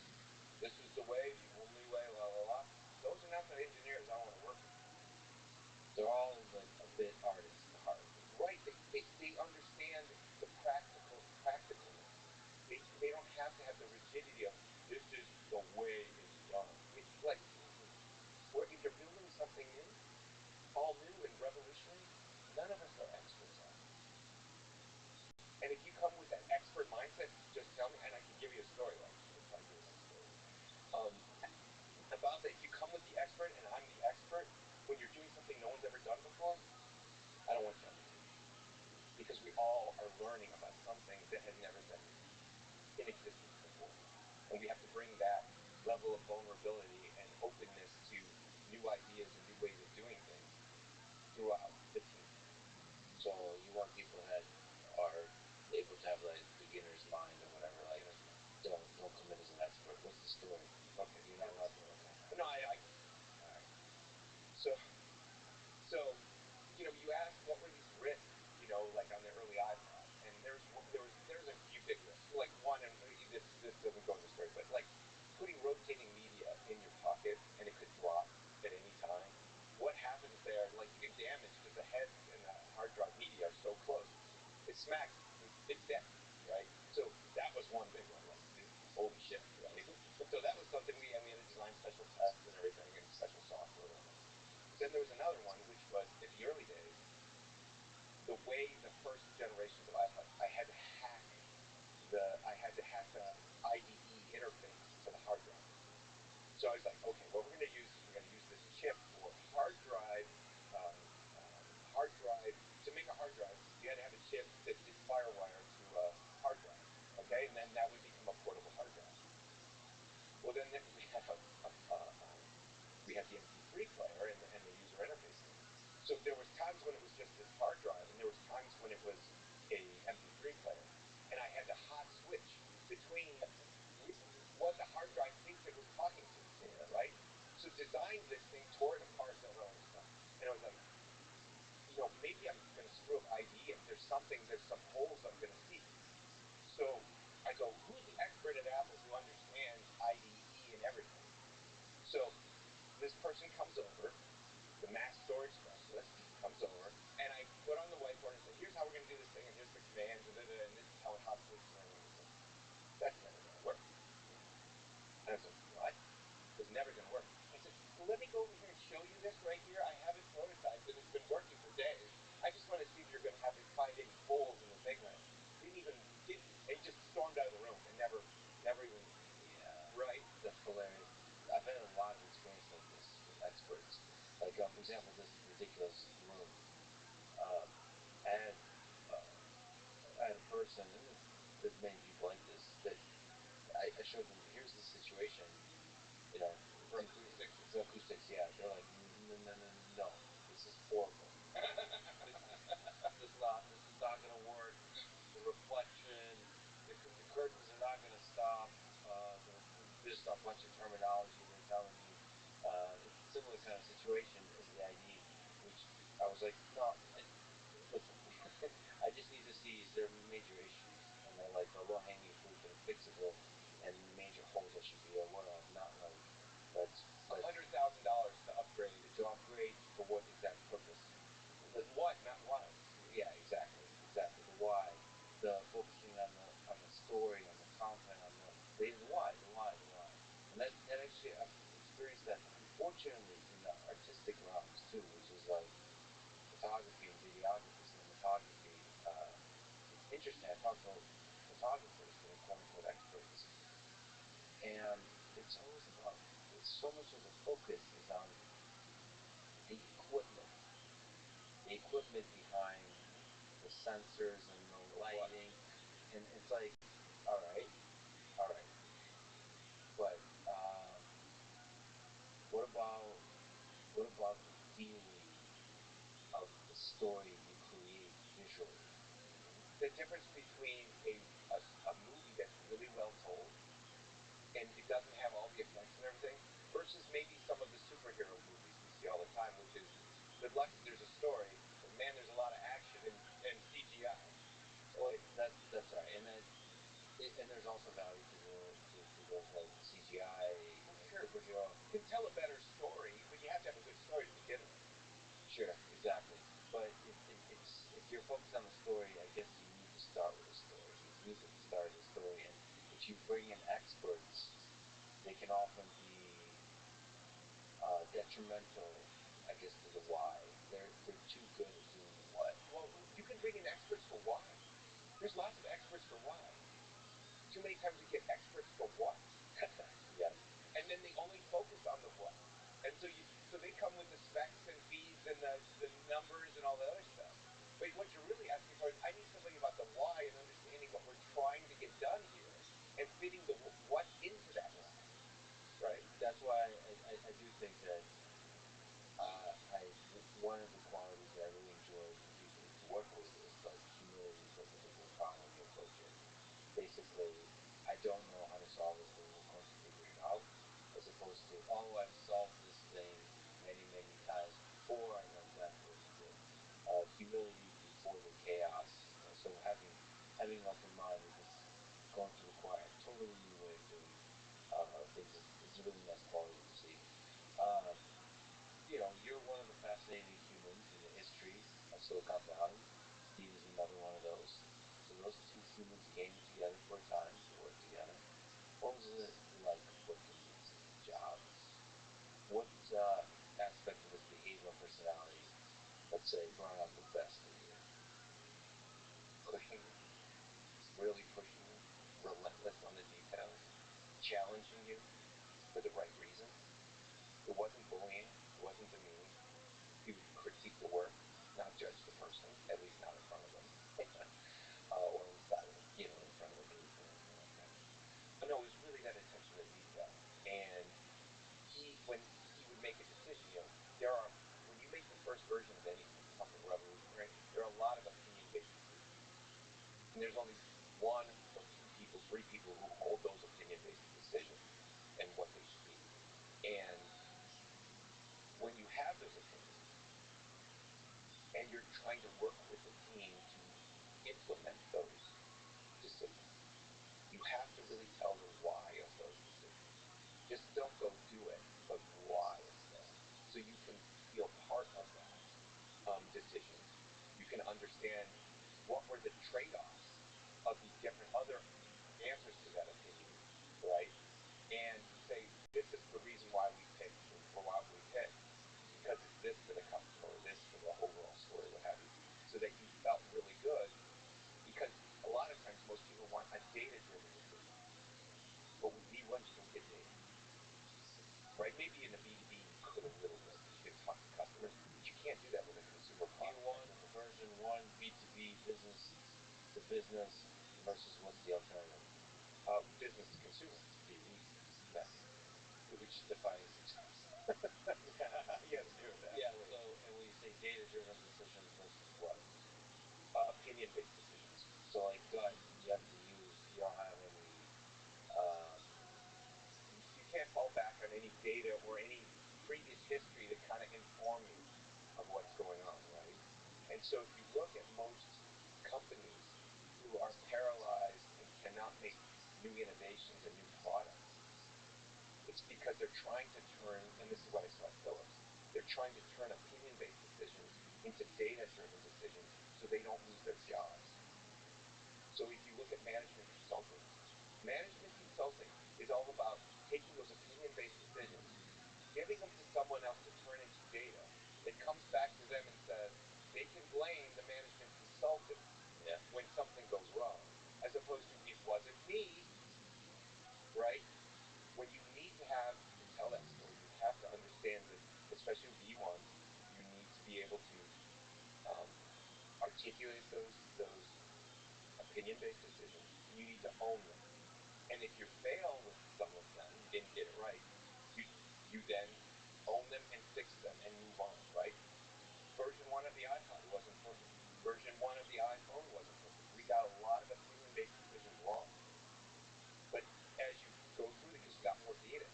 this is the way, the only way, la la la. Those are not the engineers I want to work with. They're all like a bit artists at heart. Right. They understand the practicalness. They don't have to have the rigidity of this is the way it's done. It's like where if you're building something new, all new and revolutionary, none of us are experts on it. And if you come with that expert mindset, just tell me, and I can give you a story. Actually, I'll tell you a story. About that, if you come with the expert and I'm the expert, when you're doing something no one's ever done before, I don't want you on the team. Because we all are learning about something that has never been in existence before. And we have to bring that level of vulnerability and openness to new ideas and new ways of doing things throughout the team. So you want people that are able to have like beginner's mind or whatever, like don't come in as an expert. What's the story? Okay. You're not allowed to. Okay. No, I all right. So you asked what were these risks, like on the early iPod, and there's a ubiquitous, like one, and this doesn't go in the story, but like putting rotating media in your pocket and it could drop at any time. What happens there? Like you get damaged because the head and the hard drive media are so close. It smacks. It's dead, right? So that was one big one. Like holy shit, right? So that was something we had to design special tests and everything and special software on it. Then there was another one, which was in the early days, the way the first generations of iPods, I had to hack the IDE interface to the hard drive. So I was like, okay, what we're going to use is we're going to use this chip for hard drive. To make a hard drive, you had to have a chip that did FireWire to a hard drive. Okay, and then that would become a portable hard drive. Well, then we had the MP3 player and the user interface. So there was times when it was just this hard drive, and there was times when it was a MP3 player, and I had to hot switch between what the hard drive thinks it was talking to, right? So designed this thing, tore it apart, and all this stuff, and I was like, maybe I'm going to screw up IDE, and there's some holes I'm going to see. So I go, who's the expert at Apple who understands IDE and everything? So this person comes over, the mass storage specialist comes over, and I put on the whiteboard and say, here's how we're going to do this thing, and here's the commands, and this is how it hot switches and everything. That's never going to work. And I was like, what? It's never going to work. I said, well, let me go over here and show you this right here. I have it prototyped, and it's been working for days. I just want to see if you're going to find any holes in the thing. He just stormed out of the room and never even. Yeah. Right. That's hilarious. I've had a lot of experience like this with experts. Like, for example, this ridiculous room. I had a person, and there's many people like this, that I showed them, here's the situation, For acoustics? The acoustics, yeah. They're like, no, this is horrible. This is not going to work. The reflection, the curtains are not going to stop. There's a bunch of terminology they're telling me. It's a similar kind of situation as the ID, which I was like, no, listen, I just need to see is there major issues, and then like the low-hanging fruit that are fixable, and major holes I should be aware of, not like $100,000 to upgrade. To upgrade for what exact purpose? The what, not why. Yeah, exactly. The why, the focusing on the story, on the content, on the why. And that actually I've experienced that, unfortunately enough, artistic realms too, which is like photography and videography, cinematography. It's interesting. I talk to photographers that are quote unquote experts, and it's always about so much of the focus is on the equipment behind the sensors and the lighting, and it's like, all right, but what about the feeling of the story you create visually? The difference between a movie that's really well told and it doesn't have all the effects and everything versus maybe some of the superhero movies we see all the time, which is good luck if there's a story, but man, there's a lot of action and CGI. Well, that's right, and there's also value to those like CGI, well, sure, superhero. You can tell a better story, but you have to have a good story to begin with. Sure, exactly. But if you're focused on the story, I guess you need to start with a story. You use it to start the story, and if you bring in experts, they can often be detrimental, I guess, to the why. They're too good at doing what. Well, you can bring in experts for why. There's lots of experts for why. Too many times we get experts for what. Yes. And then they only focus on the what. And so they come with the specs and feeds and the numbers and all the other stuff. But what you're really asking for is, I need somebody about the why and understanding what we're trying to get done here and fitting the what into that why. Right? That's why I do think that one of the qualities that I really enjoy for people to work with is like humility is I think is a powerful virtue. Basically, I don't know how to solve this thing, we're going to figure it out, as opposed to, oh, I've solved this thing many times before, I know exactly what to do. Humility before the chaos. So having an open mind is just going to require a totally new way of doing things is a really nice quality to see. Um, you're one of the fascinating humans in the history of Silicon Valley. Steve is another one of those. So those two humans came together for a time to work together. What was it like working with Jobs? What aspect of his behavior and personality, let's say, brought out the best in you? Pushing you, really pushing you, relentless on the details, challenging you for the right reasons. It wasn't bullying, it wasn't demeaning. He would critique the work, not judge the person, at least not in front of them, or inside of, in front of a group or anything like that. But no, it was really that attention to detail. And when he would make a decision, when you make the first version of anything, something revolutionary, there are a lot of opinion-based decisions. And there's only one or two people, three people who hold those opinion-based decisions and what they see. And when you have those opinions and you're trying to work with the team to implement those decisions, you have to really tell the why of those decisions. Just don't go do it, but why instead. So you can feel part of that decision. You can understand what were the trade-offs of the different other answers to that opinion, right? And say, this is the reason why we picked, or why we picked, because it's this to the customer, or this to the overall story, what have you. So that you felt really good, because a lot of times most people want a data-driven decision. But with V1, you don't get data. Right? Maybe in a B2B you could a little bit, because you can talk to customers, but you can't do that with a consumer product. V1, version 1, B2B, business to business, versus what's the alternative? Business to consumer, B2B. Yeah. Which defines success. You have to do that. Yeah, so, and when you say data-driven decisions versus what? Opinion-based decisions. So like gut, you have to use, you don't have any, you can't fall back on any data or any previous history to kind of inform you of what's going on, right? And so if you look at most companies who are paralyzed and cannot make new innovations and new products, it's because they're trying to turn, and this is what I saw at Philips, they're trying to turn opinion-based decisions into data-driven decisions so they don't lose their jobs. So if you look at management consulting is all about taking those opinion-based decisions, giving them to someone else to turn into data that comes back to them and says they can blame the management consultant when something goes wrong, as opposed to it wasn't me, right? When you need to tell that story, you have to understand that, especially with V1s, you need to be able to articulate those opinion-based decisions, and you need to own them. And if you fail with some of them, you didn't get it right, you then own them and fix them and move on, right? Version 1 of the iPod wasn't perfect. Version 1 of the iPhone wasn't perfect. We got a lot of opinion-based decisions wrong. But as you go through it, because you got more data.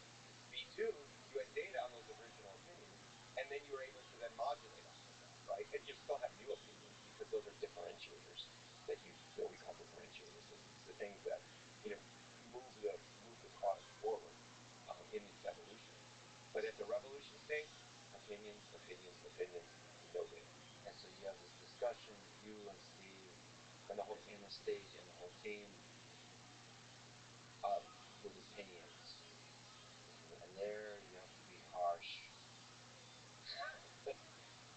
V2, you had data on those original opinions, and then you were able to then modulate off of that, right? And you still have new opinions because those are differentiators that we call differentiators. It's the things that, move the product forward in this evolution. But at the revolution stage, opinions, no data. And so you have this discussion, you and Steve, and the whole stage and the whole team with opinions. And there you have to be harsh.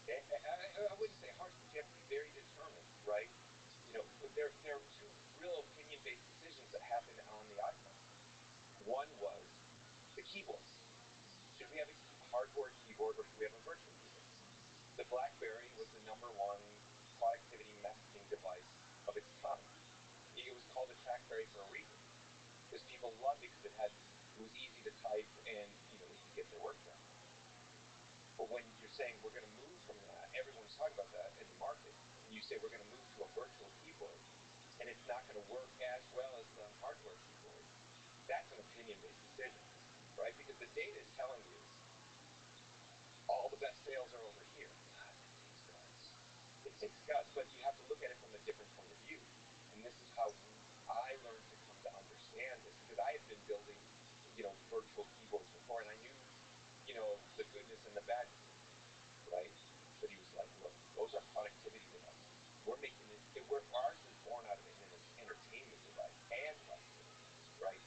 I wouldn't say harsh, but you have to be very determined, right? There are two real opinion-based decisions that happened on the iPhone. One was the keyboards. Should we have a hardboard keyboard or should we have a virtual keyboard? The BlackBerry was the number one productivity messaging device of its time. It was called a TrackBerry for a reason, because people loved it because it was easy to type and they could get their work done. But when you're saying we're going to move from that, everyone's talking about that in the market, and you say we're going to move to a virtual keyboard, and it's not going to work as well as the hardware keyboard, that's an opinion-based decision, right? Because the data is telling you all the best sales are over here. God, that takes guts. It takes guts, but you have to look at it from a different point of view. And this is how I learned to come to understand this, because I had been building, virtual keyboards before, and I knew, the goodness and the badness of it, right? But he was like, look, those are productivity devices. We're making it, ours is born out of an entertainment device and productivity, right?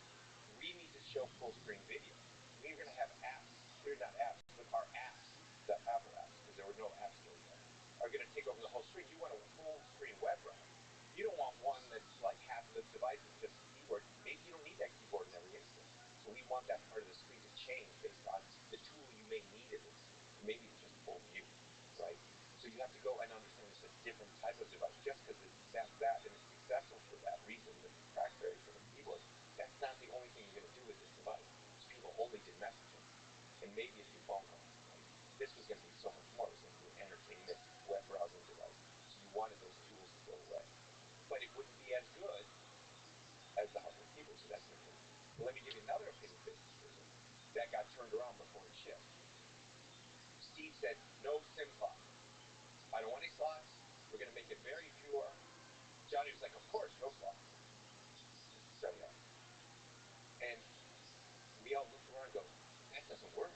We need to show full screen video. We're going to have apps. They're not apps, but our apps, the Apple apps, because there were no app store yet, are going to take over the whole screen. You want a full screen web browser. You don't want one that's like half of the device is just a keyboard. Maybe you don't need that keyboard in every instance. So we want that part of the screen to change based on the tool you may need in this. Maybe it's just full view, right? So you have to go and understand it's a different type of device. Just because that's that and it's successful for that reason, the TrackBerry for the keyboard, that's not the only thing you're going to do with this device. Because people only did messaging and maybe a few phone calls, right? This was going to be so much more. It was going to be an entertainment web browsing device. So you wanted those tools to go away. But it wouldn't be as good as the hardware keyboard, so that's an opinion. But let me give you another opinion-based decision that got turned around before it shipped. Steve said, no SIM slots. I don't want any slots. We're going to make it very pure. Johnny was like, of course, no slots. Set it up. And we all looked around and go, that doesn't work.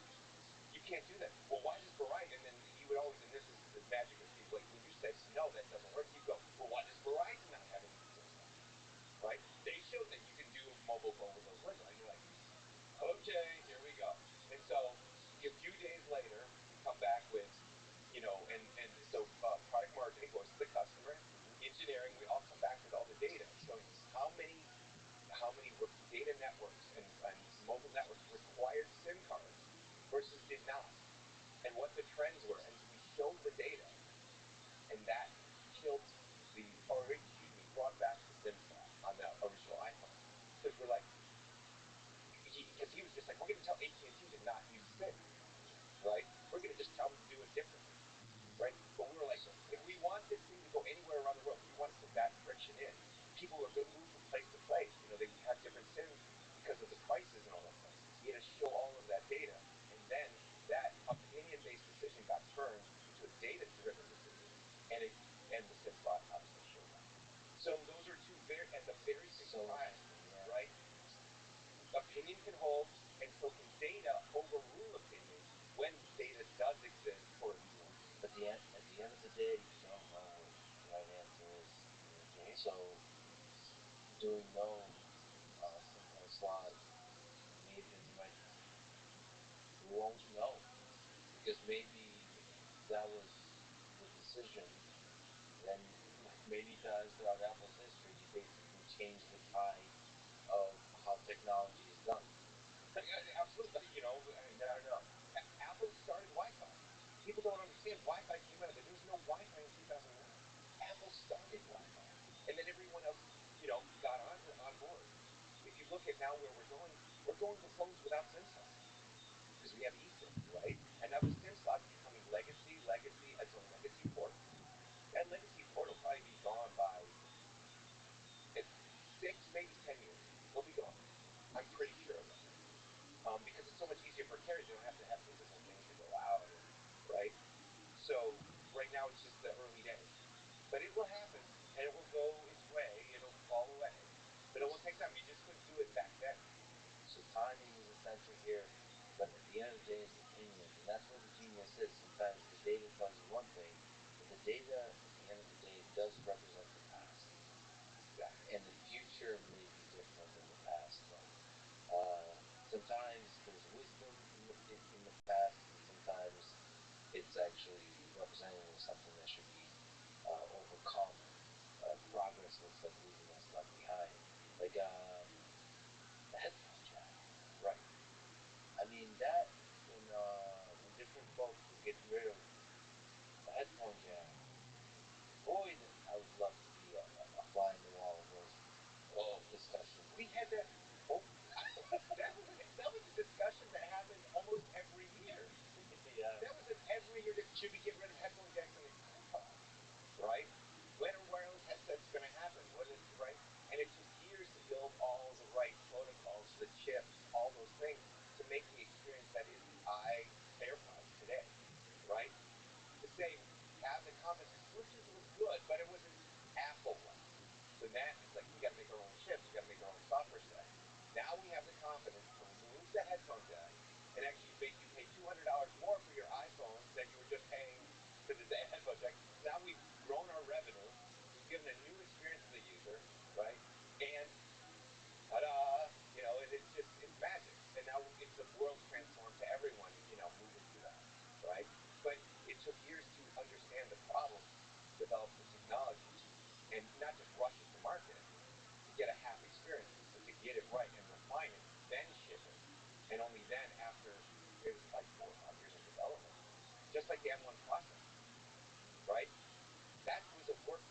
You can't do that. Well, why does Verizon, and then he would always, and this is the magic of Steve, like when you said, no, that doesn't work, you go, well, why does Verizon not have any SIM slots? Right? They showed that you can do mobile phone with those lenses. And you're like, okay, here we go. And so a few days later, we come back with, and so product marketing goes to the customer, engineering, we all come back with all the data showing how many data networks and mobile networks required SIM cards versus did not, and what the trends were. And we showed the data, and that killed brought back the SIM slot on the original iPhone. Because we're like, because he was just like, we're going to tell AT&T to not use SIM, right? We're going to just tell them to do it differently, right? But we were like, if we want this thing to go anywhere around the world, we want to put that friction in. People are going to move from place to place. They have different SIMs because of the prices and all that stuff. We had to show all of that data, and then that opinion-based decision got turned into a data-driven decision, and the SIM slot obviously showed up. So those are two at the very same time, right? Opinion can hold, and so can data overrule opinion when data does exist for a viewer. But at the end of the day, you don't know what the right answer is. Mm-hmm. So doing no SIM card slot maybe is the right. We won't know, because maybe that was the decision. Then, like many times throughout Apple's history, you basically change the tide of how technology is done. Absolutely, You never know. Apple started Wi-Fi. People don't understand Wi-Fi came out. There was no Wi-Fi in 2001. Apple started Wi-Fi, and then everyone else, got on board. If you look at now where we're going to phones without SIM slots because we have eSIM, right? And now the SIM slot's becoming legacy. It's a legacy port. That legacy port will probably be gone by 6, maybe 10 years. It'll be gone. I'm pretty sure of that. Because it's so much easier for carriers. They don't have to have physical things to go out, right? So right now it's just the early days, but it will happen and it will go its way. It'll fall away, but it will take time. You just couldn't do it back then. So timing is essential here, but at the end of the day, it's opinions, and that's where the genius is. Sometimes the data tells you one thing, but the data, at the end of the day, does represent the past. Exactly. And the future may be different than the past, but sometimes there's wisdom in the past, and sometimes it's actually representative of something that should be overcome. Progress looks like leaving that stuff behind. Like the headphone jack. Right. I mean, that, when different folks were getting rid of the headphone jack, boy, I would love to be a fly in the wall of those discussions. We had that. Oh, that was a discussion that happened almost every year. Yeah. That was an every year. Should we get rid of headphone jacks in the iPod? Right? When are wireless headsets going to happen? What is right? And it took years to build all the right protocols, the chips, all those things to make the experience that is the AirPod today. Right? To say have the confidence. Bluetooth was good, but it wasn't Apple-like. So now it's like we got to make our own chips. We got to make our own software stack. Now we have the confidence to remove the headphone jack and actually make you pay $200 more for your iPhone than you were just paying for the headphone jack. Now we've grown our revenue. We've given a new experience to the user, right? And ta-da! It's magic. And now the world's transformed to everyone, moving through that, right? But it took years to understand the problems, develop the technology, and not just rush it to market to get a half experience, but to get it right and refine it, then ship it. And only then, after it was like 4 or 5 years in development, just like the M1 processor, right? That was a work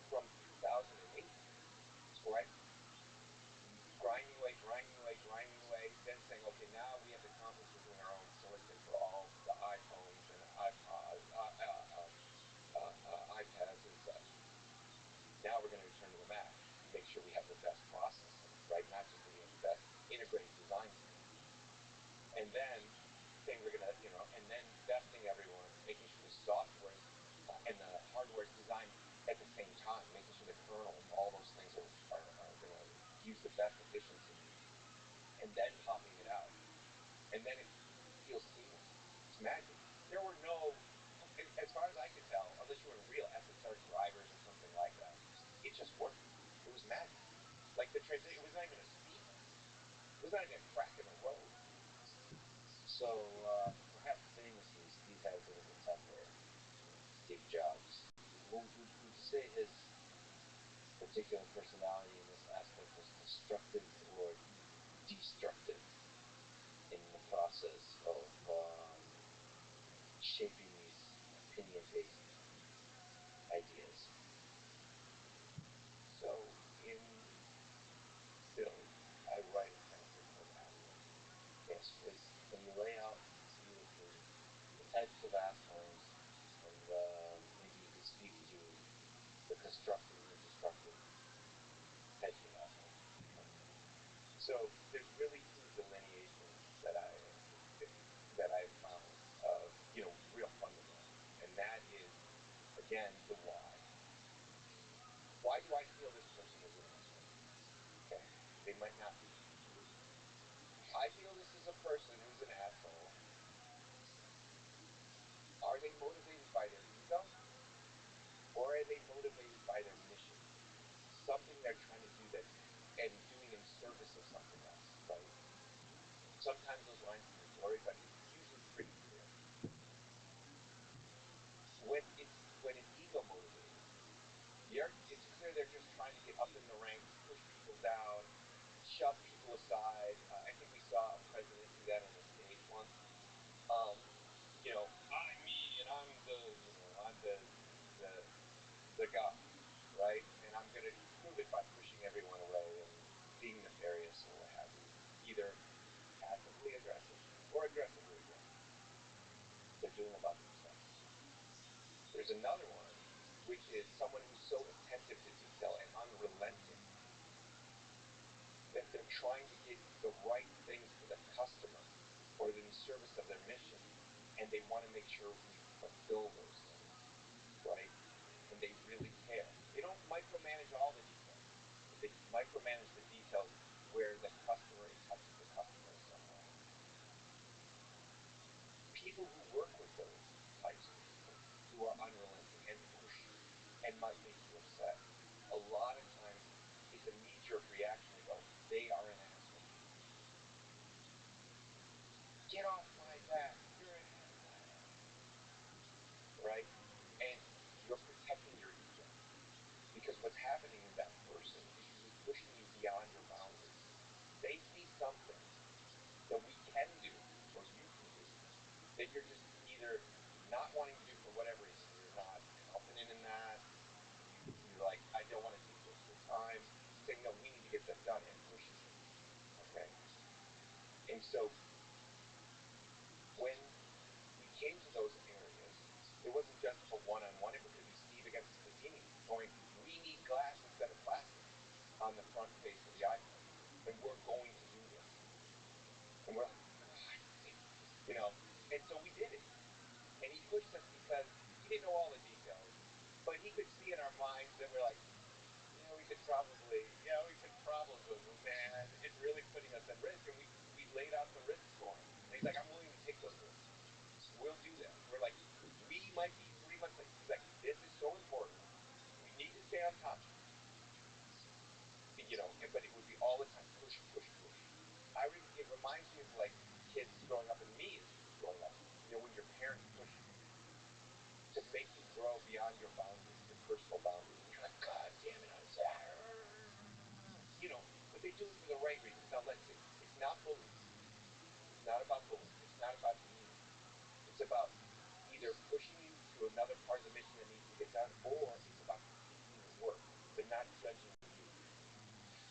from 2008, right? Grinding away, then saying, okay, now we have the confidence we're doing our own silicon for all the iPhones and iPads and such. Now we're going to return to the Mac and make sure we have the best processor, right? Not just that we have the best integrated design system. And then saying we're going to, and then vesting everyone, making sure the software and the hardware is designed at the same time, making sure the kernels, all those things are going to use the best efficiency, and then popping it out. And then it feels seamless. It's magic. There were no, as far as I could tell, unless you were in real SSR drivers or something like that, it just worked. It was magic. Like the transition, it was not even a speed bump. It was not even a crack in the road. So perhaps famously, Steve had a bit of a temper. Steve Jobs. Would you say his particular personality in this aspect was constructive or destructive in the process of shaping these opinion-based ideas? So in Philly, I write a chapter called Assholes. Yes, please. Can you lay out beautifully the types of assholes, and maybe you could speak to the constructive and destructive types of assholes? So there's really two delineations that I found, real fundamental, and that is again the why. Why do I feel this person is an asshole? Okay, they might not be. I feel this is a person who's an asshole. Are they motivated by their ego, or are they motivated by their mission? Something they're trying to do that and doing in service of something else, right? Sometimes those lines can be blurry, but it's usually pretty clear. shove people aside. I think we saw a president do that on a stage once. I'm me, and I'm the guy, right? And I'm going to prove it by pushing everyone away and being nefarious or what have you, either passively aggressive or aggressively aggressive. They're doing it about themselves. There's another one, which is someone who's so attentive to detail and unrelenting that they're trying to get the right things for the customer or in service of their mission, and they want to make sure we fulfill those things, right? And they really care. They don't micromanage all the details, but they micromanage the details where the customer, it touches the customer in some way. People who work with those types of people who are unrelenting and pushy and might make you upset, a lot of times it's a knee-jerk reaction to go, they are an asshole. Get off my back. You're an asshole. Right? And you're protecting your ego. Because what's happening with that person is usually pushing you beyond your boundaries. They see something that we can do or you can do that you're just either not wanting to do for whatever reason. You're not confident in that. You're like, I don't want to take you extra time. Saying, no, we need to get that done and pushing you. Okay? And so when we came to those areas, it wasn't just a one-on-one. It could be Steve against Stevini going, we need glass instead of plastic on the front face of the iPhone. And we're going to do this. And we're like, and so we did it. And he pushed us because he didn't know all the details, but he could see in our minds that we're like, we could probably, but man, it's really putting us at risk. And we laid out the risks for him. And he's like, I'm willing to take those risks. We'll do that. We're like, we might be 3 months late. He's like, this is so important. We need to stay on top. But it would be all the time, push, push, push. It reminds me of like kids growing up and me as growing up. When your parents push you to make you grow beyond your boundaries, your personal boundaries. And you're like, God damn it, I'm sad. But they do it for the right reasons. Now let's see, it's not bullying. It's not about bullying. It's not about demeaning. It's about either pushing you to another part of the mission that needs to get done, or it's about completing the work, but not judging you.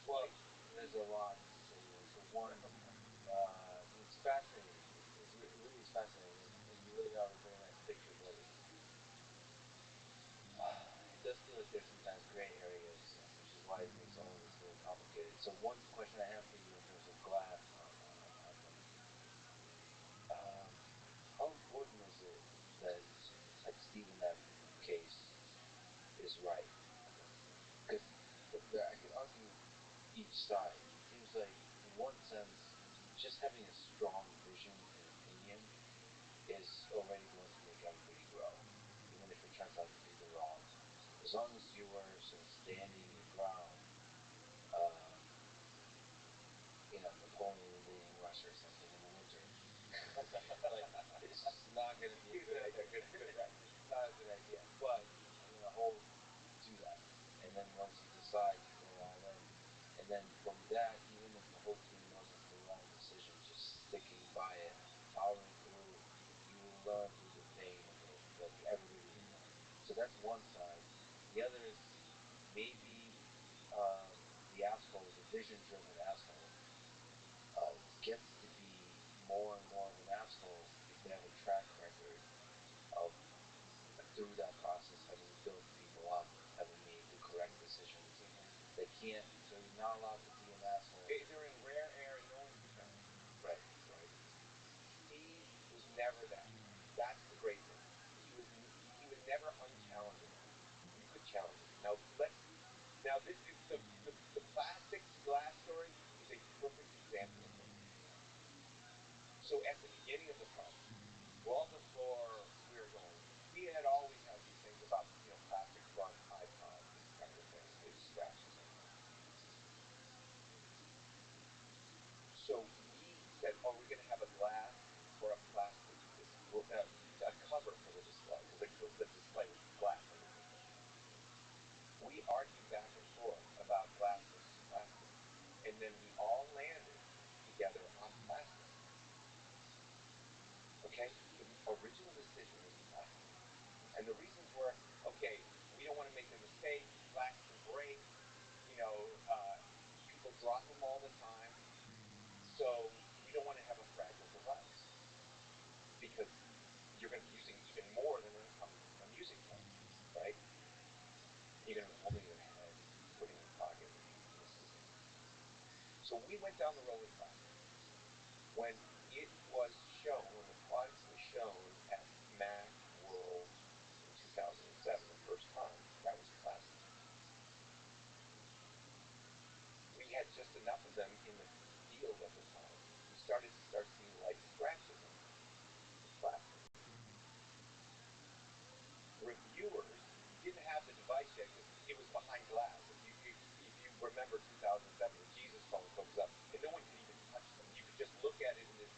Well, there's a lot to say there. So one, it's fascinating. It really is fascinating, and you laid out a very nice picture, but it does feel like there's sometimes gray areas, which is why it makes all of this very complicated. So one question I have for you in terms of glass on iPhone, how important is it that, like Steve in that case, is right? Because I could argue each side. It seems like, in one sense, just having a strong vision and opinion is already going to make everybody grow, even if it turns out to be the wrong. As long as you are sort of standing your ground, Napoleon invading Russia or something in the winter, like, it's just not going to be a good idea. It's not a good idea. But I'm going to hold to that. And then once you decide to go all in, and then from that, even if the whole team knows it's the wrong decision, just sticking by it, powering through, you will learn through the pain of it. Like, everybody will learn. So that's one side. The other is maybe the asshole, the vision-driven asshole, gets to be more and more of an asshole if they have a track record of, through that process, having built people up, having made the correct decisions. They can't, so you're not allowed to be an asshole. They're in rare air and no one can challenge. Right. Steve was never that. That's the great thing. He was never unchallengable. You could challenge him. Now this is the plastic glass story is a perfect example of this. So at the beginning of the project, well before we were going, we had always had these things about plastic front iPods, this kind of thing, big scratches. drop them all the time. So we don't want to have a fragile device because you're going to be using even more than I'm using for, right? You're going to be holding your head, putting in your pocket. This isn't. So we went down the road with plastic. When it was shown, when the product was shown at Mac World in 2007, the first time, that was plastic. We had just enough of them in the field at the time. We started seeing light scratches on them. Plastic. Reviewers didn't have the device yet because it was behind glass. If you remember 2007, the Jesus phone comes up and no one could even touch them. You could just look at it in this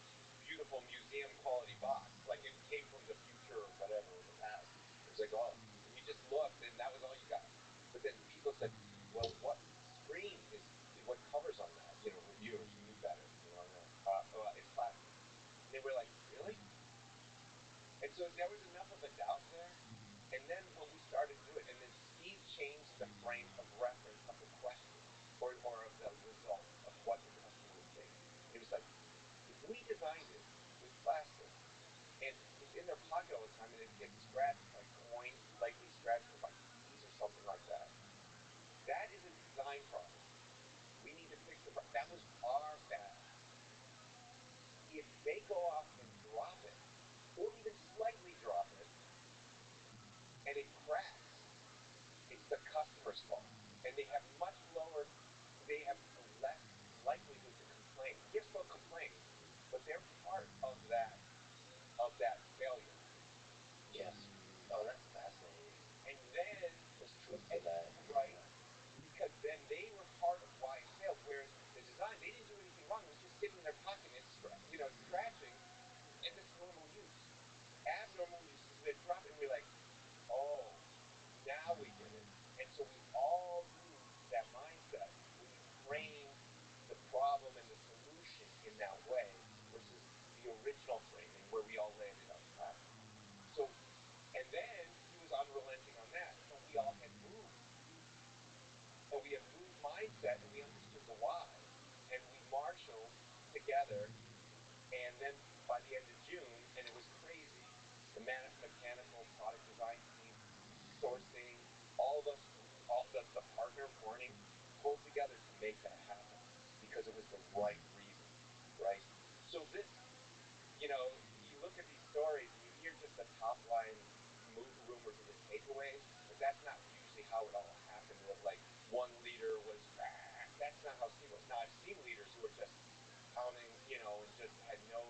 beautiful museum quality box, like it came from the future or whatever, or the past. It was like, oh, and you just looked and that was all you got. But then people said, well, what screen is what covers on that? You know, reviewers who knew better. You know, it's plastic. And they were like, really? And so there was enough of a doubt there. And then when we started to do it, and then Steve changed the frame of reference of the question or of the result of what the customer would think. It was like, if we designed it with plastic and it's in their pocket all the time and it gets scratched by coins, lightly scratched or by keys or something like that, that is a design problem. We need to fix the problem. That was our bad. If they go off and drop it, or even slightly drop it, and it cracks, it's the customer's fault. And they have less likelihood to complain. They're still complaining, but they're part of that failure. Yes. Oh, that's fascinating. And then there's truth to that. Right. Because then they were part of why it failed. Whereas the design, they didn't do anything wrong. It was just sitting in their pocket and scratching, and it's normal use. Abnormal use is they drop it and we're like, oh, now we get it. And so we all moved to that mindset when you frame the problem and the solution in that way versus the original framing where we all landed on plastic. So, and then he was unrelenting on that, but we all had moved. And we had moved mindset and we understood the why. And we marshaled together. And then by the end of June, and it was crazy, the mechanical product design team, sourcing, all of us, the partner, Corning, pulled together to make that happen because it was the right reason, right? So this, you look at these stories and you hear just the top line rumors of the takeaways, but that's not usually how it all happened. With like one leader was, that's not how Steve was. Now I've seen leaders who were just pounding, and just had no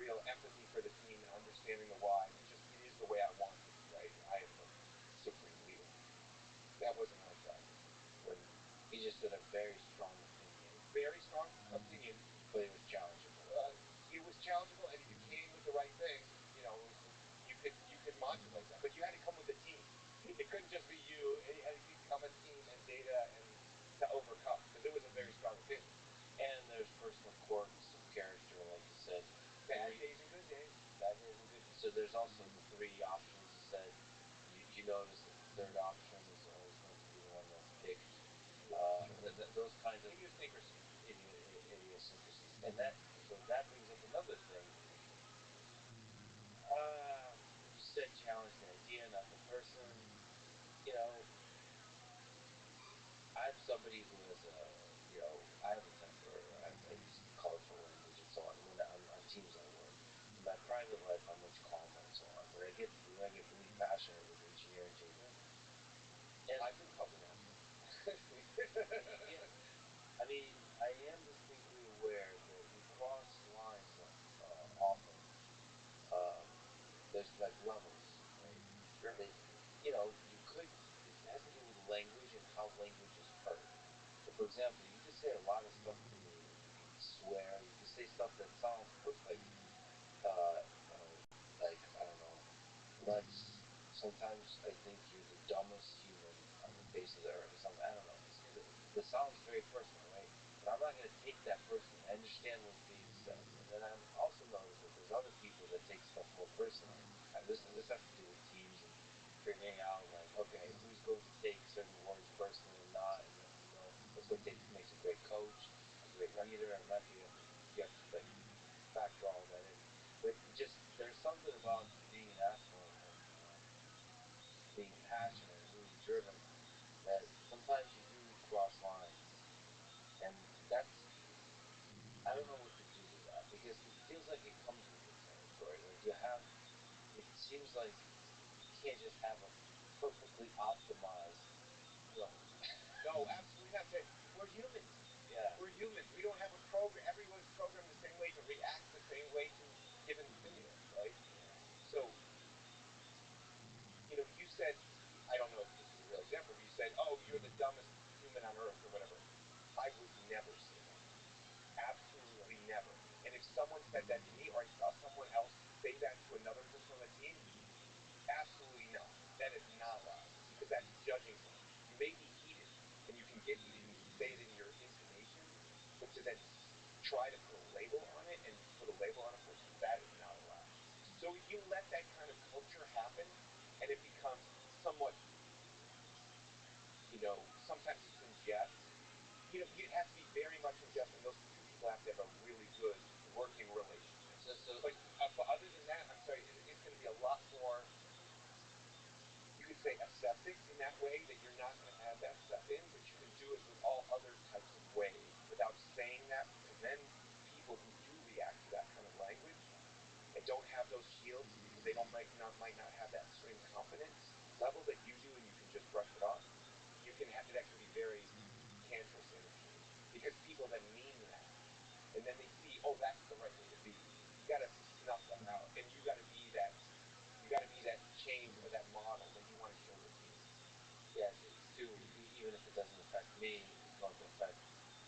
real empathy for the team and understanding the why. It is the way I want it, right? I am the supreme leader. That wasn't like that. When he just had a very strong opinion. Very strong opinion. But it was challengeable. It was challengeable, and if you came with the right thing, you could modulate that. But you had to come with a team. It couldn't just be you. It had to become a team and data and to overcome, because it was a very strong opinion. And there's personal quirks of character, like you said. Bad days and good days. Bad days and good days. So there's also the three options you said. You notice that the third option is always going to be the one that's picked. Those kinds of idiosyncrasies. And that brings up another thing. You said challenge the idea, not the person. I'm somebody who has I have a temper. I use colorful language and so on when I'm on teams at work. In my private life, I'm much calmer and so on. But I get really passionate with engineering teams. And I've been problematic. I mean, I am distinctly aware that we cross lines often. There's like levels, right? Sure. That, you could, it has to do with language and how language is heard. So, for example, you could say a lot of stuff to me, you could swear, you could say stuff that sounds like, I don't know, nuts. Sometimes I think you're the dumbest human on the face of the earth or something. I don't know. This sounds very personal, right? But I'm not going to take that personally. I understand what's being said. And then I'm also noticed that there's other people that take stuff more personally. And this has to do with teams and figuring out, like, okay, who's going to take certain words personally and not, and what's going to make a great coach. leader, and mentally you have to like factor all that in. But just there's something about being an athlete and being passionate and really driven that sometimes you do cross lines, and that's I don't know what to do with that because it feels like it comes with the territory. Like you have, it seems like you can't just have a perfectly optimized flow. No, absolutely not. We're humans. Yeah. We're humans. We don't have a program. Everyone's programmed the same way to react the same way to given stimulus, right? So, you said, I don't know if this is a real example, but you said, oh, you're the dumbest human on earth or whatever. I would never say that. Absolutely never. And if someone said that to me or I saw someone else say that to another person on the team, absolutely not. That is not allowed because that's judging someone. You may be heated and you can say it in your intonation, but to then try to put a label on it and put a label on a person, that is not allowed. So if you let that kind of culture happen and it becomes somewhat, sometimes it's in jest, it has to be very much in jest, and those two people have to have a really good working relationship. But other than that, I'm sorry, it's going to be a lot more, you could say, aseptic in that way, that you're not going to add that stuff in, but you can do it with all other types of ways without saying that, because then people who do react to that kind of language and don't have those shields because they might not have that same confidence level that you do, and you can just brush it off. That can be very cancerous in a team because people then mean that, and then they see, oh, that's the right way to be. You got to snuff that out, and you got to be that. You got to be that change or that model that you want to show the team. Yeah, it's too. Even if it doesn't affect me, it's going to affect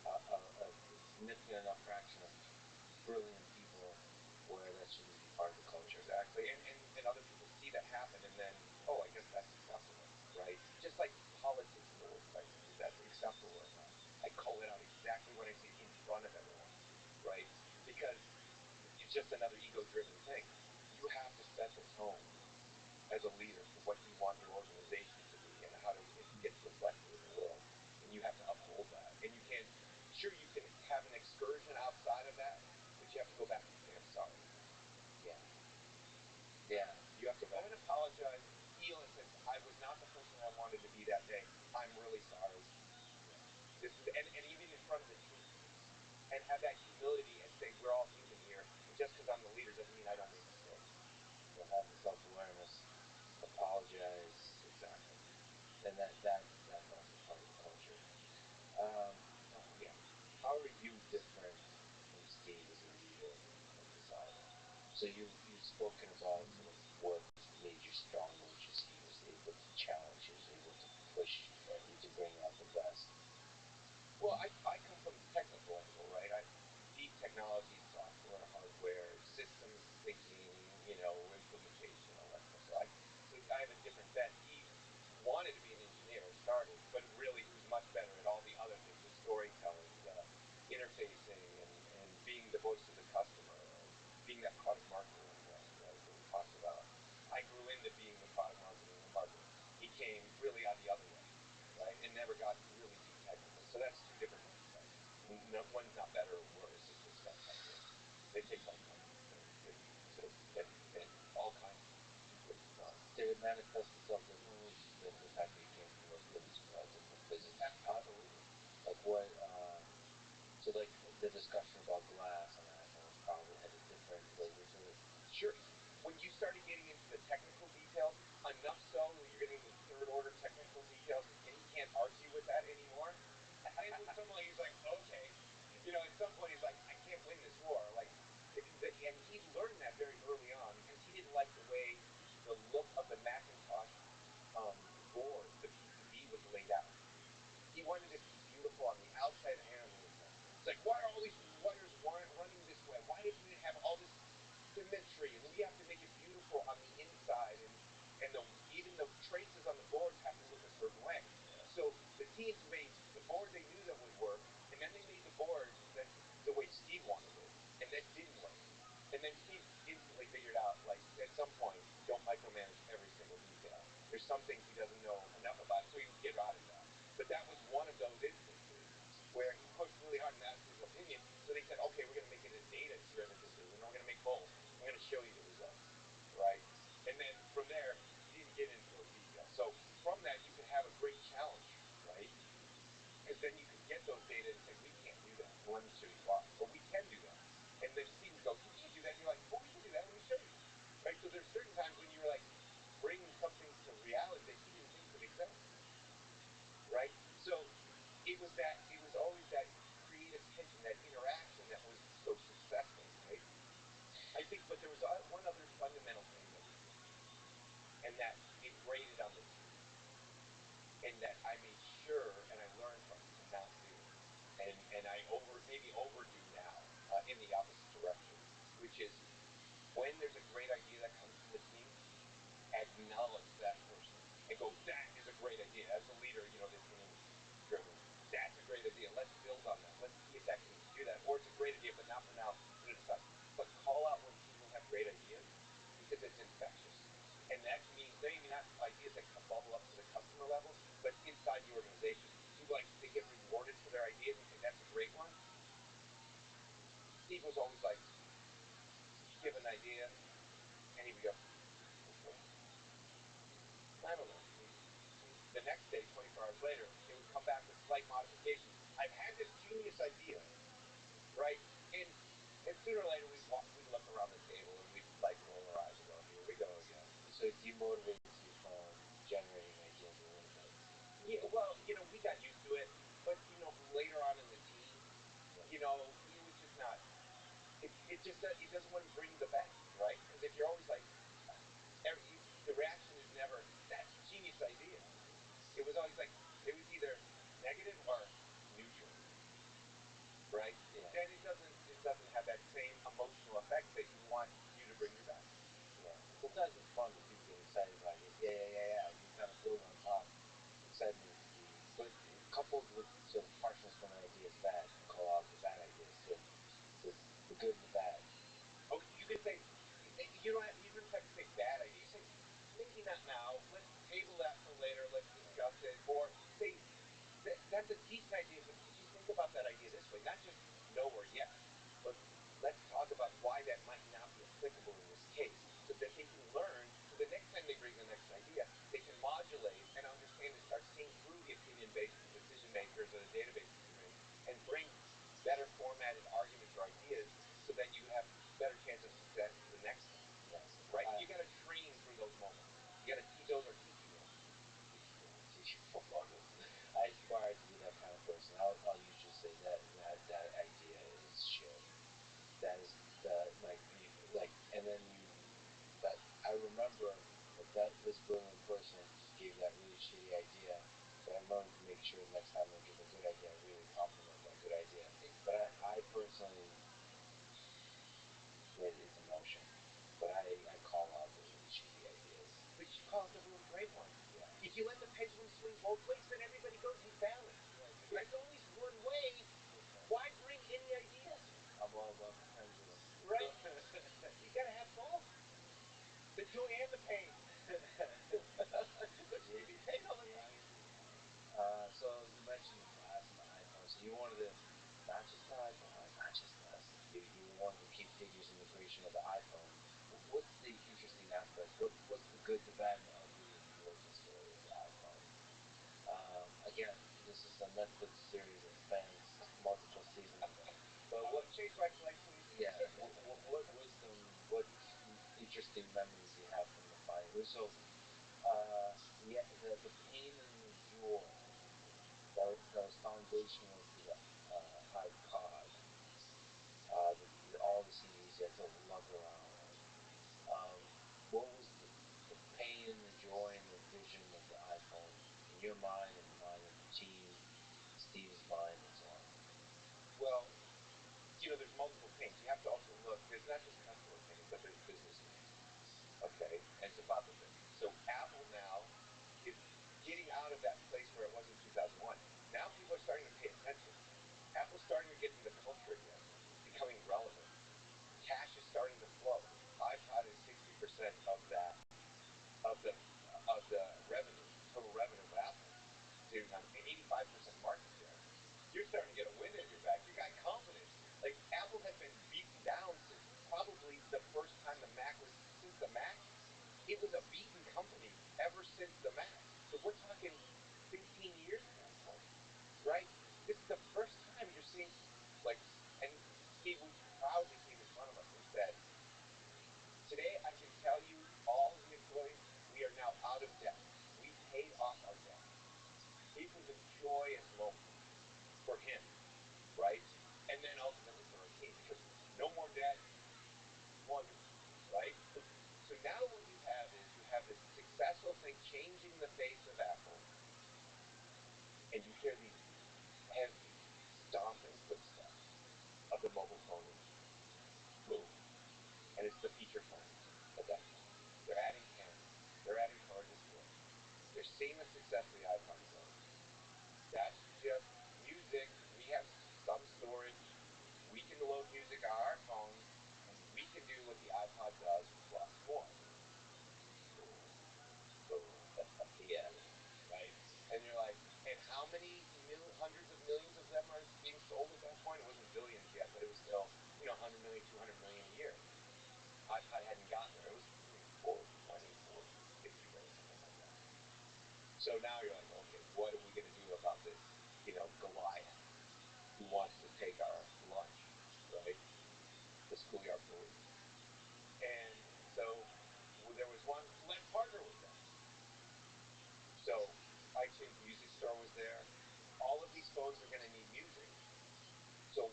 a significant enough fraction of brilliant people where that shouldn't be part of the culture. Exactly, and other people see that happen, and then, oh, I guess that's acceptable, right? Just like politics in the workplace, is that acceptable or not? I call it out exactly when I see it in front of everyone, right? Because it's just another ego-driven thing. You have to set the tone as a leader for what you want your organization to be and how it gets reflected in the world, and you have to uphold that. And you can't. Sure, you can have an excursion outside of that, but you have to go back and say, I'm sorry. Yeah. Yeah. You have to go and apologize, feel and say, I was not the person I wanted to be that day. I'm really sorry. And even in front of the team. And have that humility and say, we're all human here. And just because I'm the leader doesn't mean I don't make mistakes. So have the self-awareness, apologize. Exactly. And that's also part of the culture. Yeah. How are you different from Steve as a leader and designer? So you've spoken about sort of what made you strong, which is he was able to challenge, he was able to push you to bring out the best. Well, I come from the technical angle, right? Deep technology, software, hardware, systems thinking, implementation, all that stuff. So I have a different bent. He wanted to be an engineer, started, but really he was much better at all the other things, the storytelling, the interfacing, and being the voice of the customer, and being that product marketer in a way, right, that we talked about. I grew into being the product marketing and marketing. He came really on the other way, right, and never got really too technical. So that's two different mindsets. And one's not better or worse. It's just that's how it is. It takes all kinds to and all kinds to get it done. Did it manifest itself differently? The fact that you came from those different businesses? Absolutely. Like what? So like the discussion about glass on iPhones probably had a different flavor to it. Sure. When you started getting into the technical details, enough so that you're getting into third order technical details, and he can't argue with that anymore. And at some point he's like, okay, at some point he's like, I can't win this war. Like, and he learned that very early on because he didn't like the way the look of the Macintosh board, the PCB was laid out. He wanted it to be beautiful on the outside and on the inside. It's like, why are all these wires running this way? Why doesn't it have all this symmetry? And we have to make it beautiful on the inside, and even the traces on the boards have to look a certain way. So the teams made the board they knew that would work, and then they made the board that the way Steve wanted it, and that didn't work. And then Steve instantly figured out, like, at some point, don't micromanage every single detail. There's some things he doesn't know enough about, so he would get out of that. But that was one of those instances where he pushed really hard, and that's his opinion. And then from there, you didn't get into those details. So from that, you could have a great challenge, right? Because then you could get those data and say, we can't do that. And let me show you why. Or we can do that. And the students go, you can't do that. And you're like, oh, we can do that. Let me show you. Right? So there's certain times when you're like bringing something to reality that you didn't think could exist. Right? So it was always that creative tension, that interaction that was so successful, right? I think, but there was one other fundamental thing that we did, and that it graded on the team, and that I made sure, and I learned from to not do, and I maybe overdo now in the opposite direction, which is when there's a great idea that comes from the team, acknowledge that person and go, that is a great idea. As a leader, the opinion driven. That's a great idea. Let's build on that. Let's see if that can do that. Or it's a great idea, but not for now. Put it aside. But call out when people have great ideas because it's infectious. And that means maybe not ideas that bubble up to the customer level, but inside the organization. People they get rewarded for their idea and you think that's a great one. Steve was always like, you give an idea and he would go, okay. I don't know. The next day, 24 hours later, it would come back with slight modifications. I've had this genius idea, right? And sooner or later, we'd look around the table and we'd roll our eyes and go, here we go again. So it demotivates you from generating ideas a little bit. Yeah, well, we got used to it, but later on in the team, it was just not. It doesn't bring the best, right? Because if you're always the reaction is never that's a genius idea. It was always it was either negative or neutral, right? Yeah. Then it doesn't have that same emotional effect that you want you to bring your best. Yeah. Sometimes it's fun to people get excited about it. Yeah. You kind of build on top. Excitement is key. But coupled with sort of harshness when an idea is bad, you call out the bad ideas too. The good and the bad. Oh, you could say you don't have to say bad idea. You say maybe not now. Let's table that for later. Let's discuss it. Or say that's a decent idea, but could you think about that idea this way? Not just no or yes, but let's talk about why that might not be applicable in this case, so that they can learn. So the next time they bring the next idea, they can modulate and understand and start seeing through the opinion-based decision makers or the database decision and bring better formatted arguments or ideas, so that you have better chance of success the next time. Yes. Right? You got to train through those moments. You got to teach those or teaching moments. I aspire to be that kind of person. I'll usually say that idea is shit. That is and then that I remember that this brilliant person gave that really shitty idea, but I learned to make sure next time I give a good idea, I really compliment that good idea. But I personally, it's emotion. But I call out the really shitty ideas. But you call it the really great one. Yeah. If you let the pendulum swing both ways, then everybody goes in balance. Right? There's always one way. Why bring any ideas? I'm all about the pendulum. Right? You gotta have both. The joy and the pain. Don't you get pain all the time? So you mentioned the glass and the iPhone. So you're one of the, not just the iPhone, not just us. You were one of the key figures in the creation of the iPhone. What's the interesting aspect? What's the good, the bad, and the ugly of the origin story of the iPhone? Again, this is a Netflix series that spans multiple seasons. But what change my flight, please? Yeah. What wisdom, what interesting memories you have from the finding? So, the pain and the joy that was foundational to the iPod, all the CDs you had to lug around. What was the pain and the joy and the vision of the iPhone in your mind and the mind of the team, Steve's mind, and so on? Well, there's multiple pains. You have to also look. There's not just customer pain, but there's business pain. Okay, and it's about the business. So Apple now is getting out of that place where it was in 2001. Now people are starting to pay attention. Apple's starting to get in the culture again, becoming relevant. Cash is starting to flow. iPod is 60% of the revenue, total revenue of Apple. So you're on 85% market share. You're starting to get a wind at your back. You got confidence. Apple had been So now you're like, okay, what are we going to do about this, Goliath who wants to take our lunch, right? The schoolyard bully. And so there was one, let's partner with them. So iTunes Music Store was there. All of these phones are going to need music. So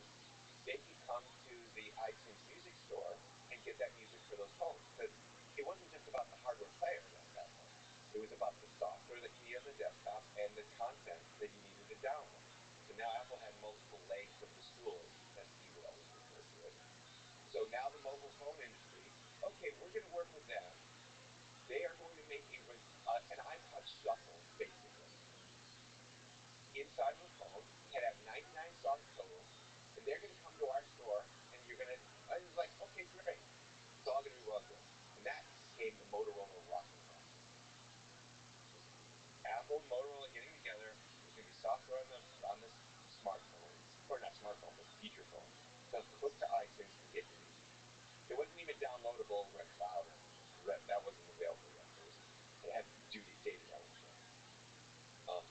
they could come to the iTunes Music Store and get that music for those phones. Because it wasn't just about the hardware players at that point. It was about the software that you need on the desktop and the content that you needed to download. So now Apple had multiple legs of the stool, as Steve would always refer to it. So now the mobile phone industry, okay, we're going to work with them. They are going to make an iPod shuffle, basically, inside of a phone, can have 99 songs total, and they're going to come to our store, and you're going to, I was like, okay, great. It's all going to be well good. And that became the Motorola Rocking Process. Apple and Motorola getting together. There's going to be software on the smartphones, or not smartphone, but feature phones, to hook to iTunes and get your music. It wasn't even downloadable over a cloud or anything. That wasn't available yet. It had data download.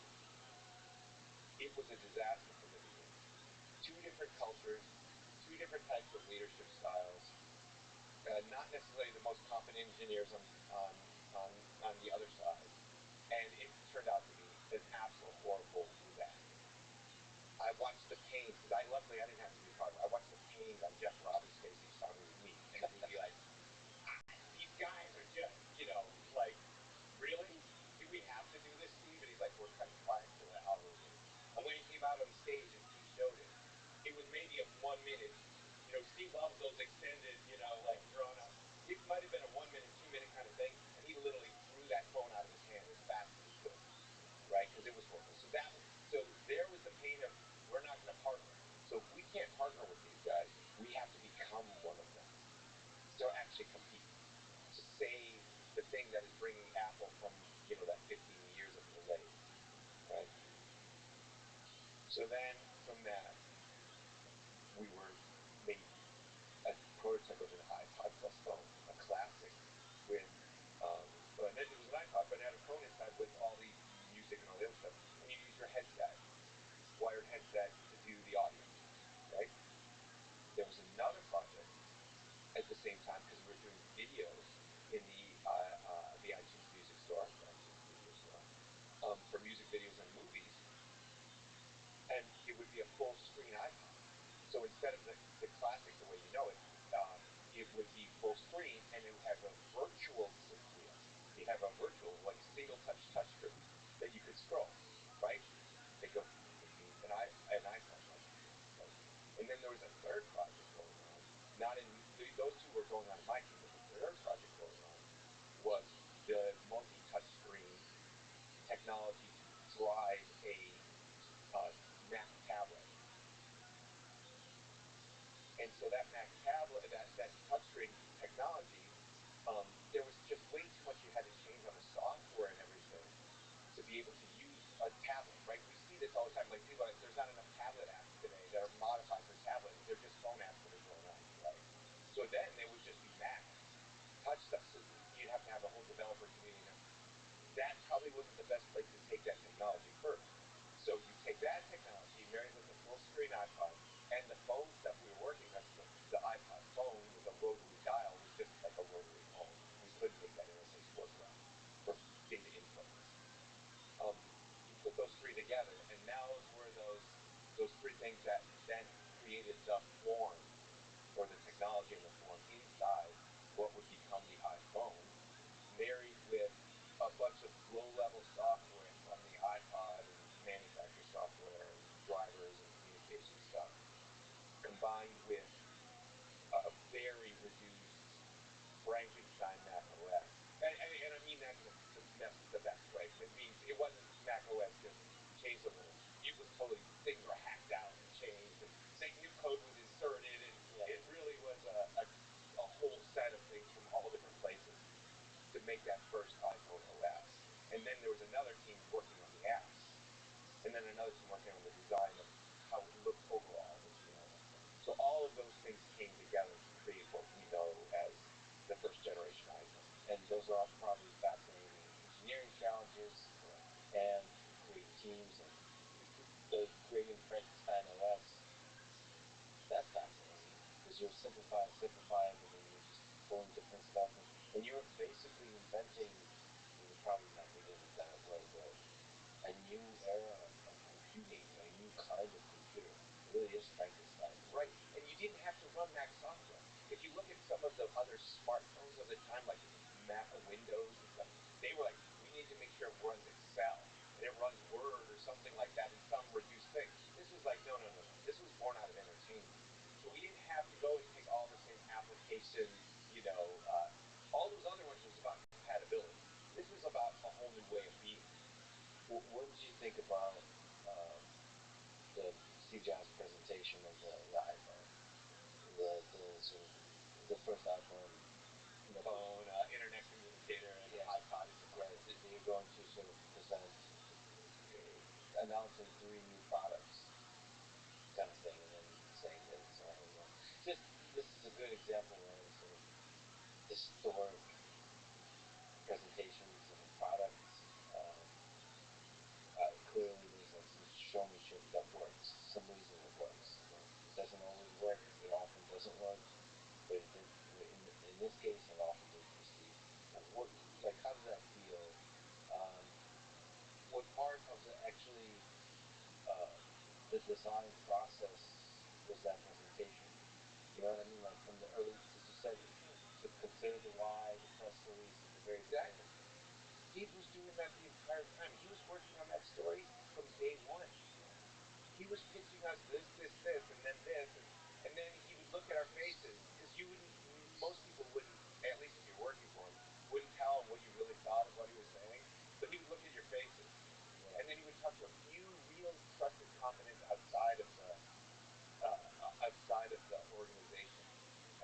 It was a disaster from the beginning. Two different cultures, two different types of leadership styles. Not necessarily the most competent engineers on the other side, and it turned out to be an absolute horrible disaster. I watched the pains because luckily I didn't have to do hardware. I watched the pains on Jeff Robbins' face each time we would meet, and he would be like, "These guys are just, like, really? Do we have to do this, Steve?" And he's like, "We're cutting quiet so the algorithm." And when he came out on the stage and Steve showed it was maybe a 1 minute. Steve loves those extended, like drawn out. It might have been a 1 minute, 2 minute kind of thing, and he literally threw that phone out of his hand as fast as he could, right? Because it was horrible. So there was the pain of we're not going to partner. So if we can't partner with these guys, we have to become one of them to actually compete, to save the thing that is bringing Apple from that 15 years of delays, right? So then from that, we were made a prototype of an iPod Plus phone, a classic with, and it was an iPod, but it had a phone inside with all the music and all the other stuff, and you use your headset, wired headset, to do the audio, right? There was another project at the same time because we were doing videos in the iTunes Music Store, the iTunes Video Store, for music videos and movies, and it would be a full screen iPod. So instead of the classic, the way you know it, it would be full screen, and it would have a virtual wheel. You have a virtual, like a single touch screen that you could scroll, right? Think of an iPhone, right? And then there was a third project going on. Not in those two were going on in my team, but the third project going on was the multi-touch screen technology to drive a Mac tablet. And so that Mac tablet, that touchscreen technology, there was just way too much you had to change on the software and everything to be able to use a tablet, right? We see this all the time. Like, people are like, there's not enough tablet apps today that are modified for tablet. They're just phone apps that are going on, right? So then they would just be Mac touch stuff. So you'd have to have a whole developer community. That probably wasn't the best place to take that technology first. So you take that technology, married with the full screen iPod, and the phone stuff we were working on. The iPod phone with a rotary dial was just like a rotary phone. We couldn't make that interface work well for data input. You put those three together, and now were those three things that then created the form, or the technology in the form inside what would become the iPhone, married with a bunch of low-level software from the iPod and manufacturer software and drivers and communication stuff, combined with a very reduced Frankenstein Mac OS. And I mean that in the best way. It means it wasn't Mac OS just changed a little. It was totally, things were hacked out and changed, and new code was inserted, and it really was a whole set of things from all different places to make that first iPhone OS. And then there was another team working on the apps, and then another team working on the design of how it looked overall. So all of those simplify it, but then you were just pulling different stuff, and you were basically inventing. You're probably not thinking of it that way, but a new era of computing, a new kind of computer. It really is Frankenstein. Right, and you didn't have to run Mac software. If you look at some of the other smartphones of the time, like Mac Windows and stuff, they were like, we need to make sure it runs Excel and it runs Word or something like that in some reduced thing. This was like, no. This was born out of entertainment. So we didn't have to go and take all the same applications, all those other ones was about compatibility. This was about a whole new way of being. What did you think about the Steve Jobs presentation of the iPhone? The sort of the first iPhone, phone, internet communicator, and iPod in your pocket. Yeah, you're going to sort of present, announcing 3 new products, kind of thing, and then saying that it's only one. Just this is a good example of sort of historic presentations of a product. Um, Clearly, there's like some showmanship that works. Some reason it works. It doesn't always work. It often doesn't work. But it did in this case, it often did for Steve. How did that feel? Um, what part of the design process was that presentation? You know what I mean? Like from the early, because you said to consider the why, the press release at the very beginning. Steve was doing that the entire time. He was working on that story from day one. He was pitching us this, and then this, and then he would look at our faces, because most people wouldn't, at least if you're working for him, wouldn't tell him what you really thought of what he was saying, but he would look at your faces, and then he would talk to a few real trusted confidants outside of the organization,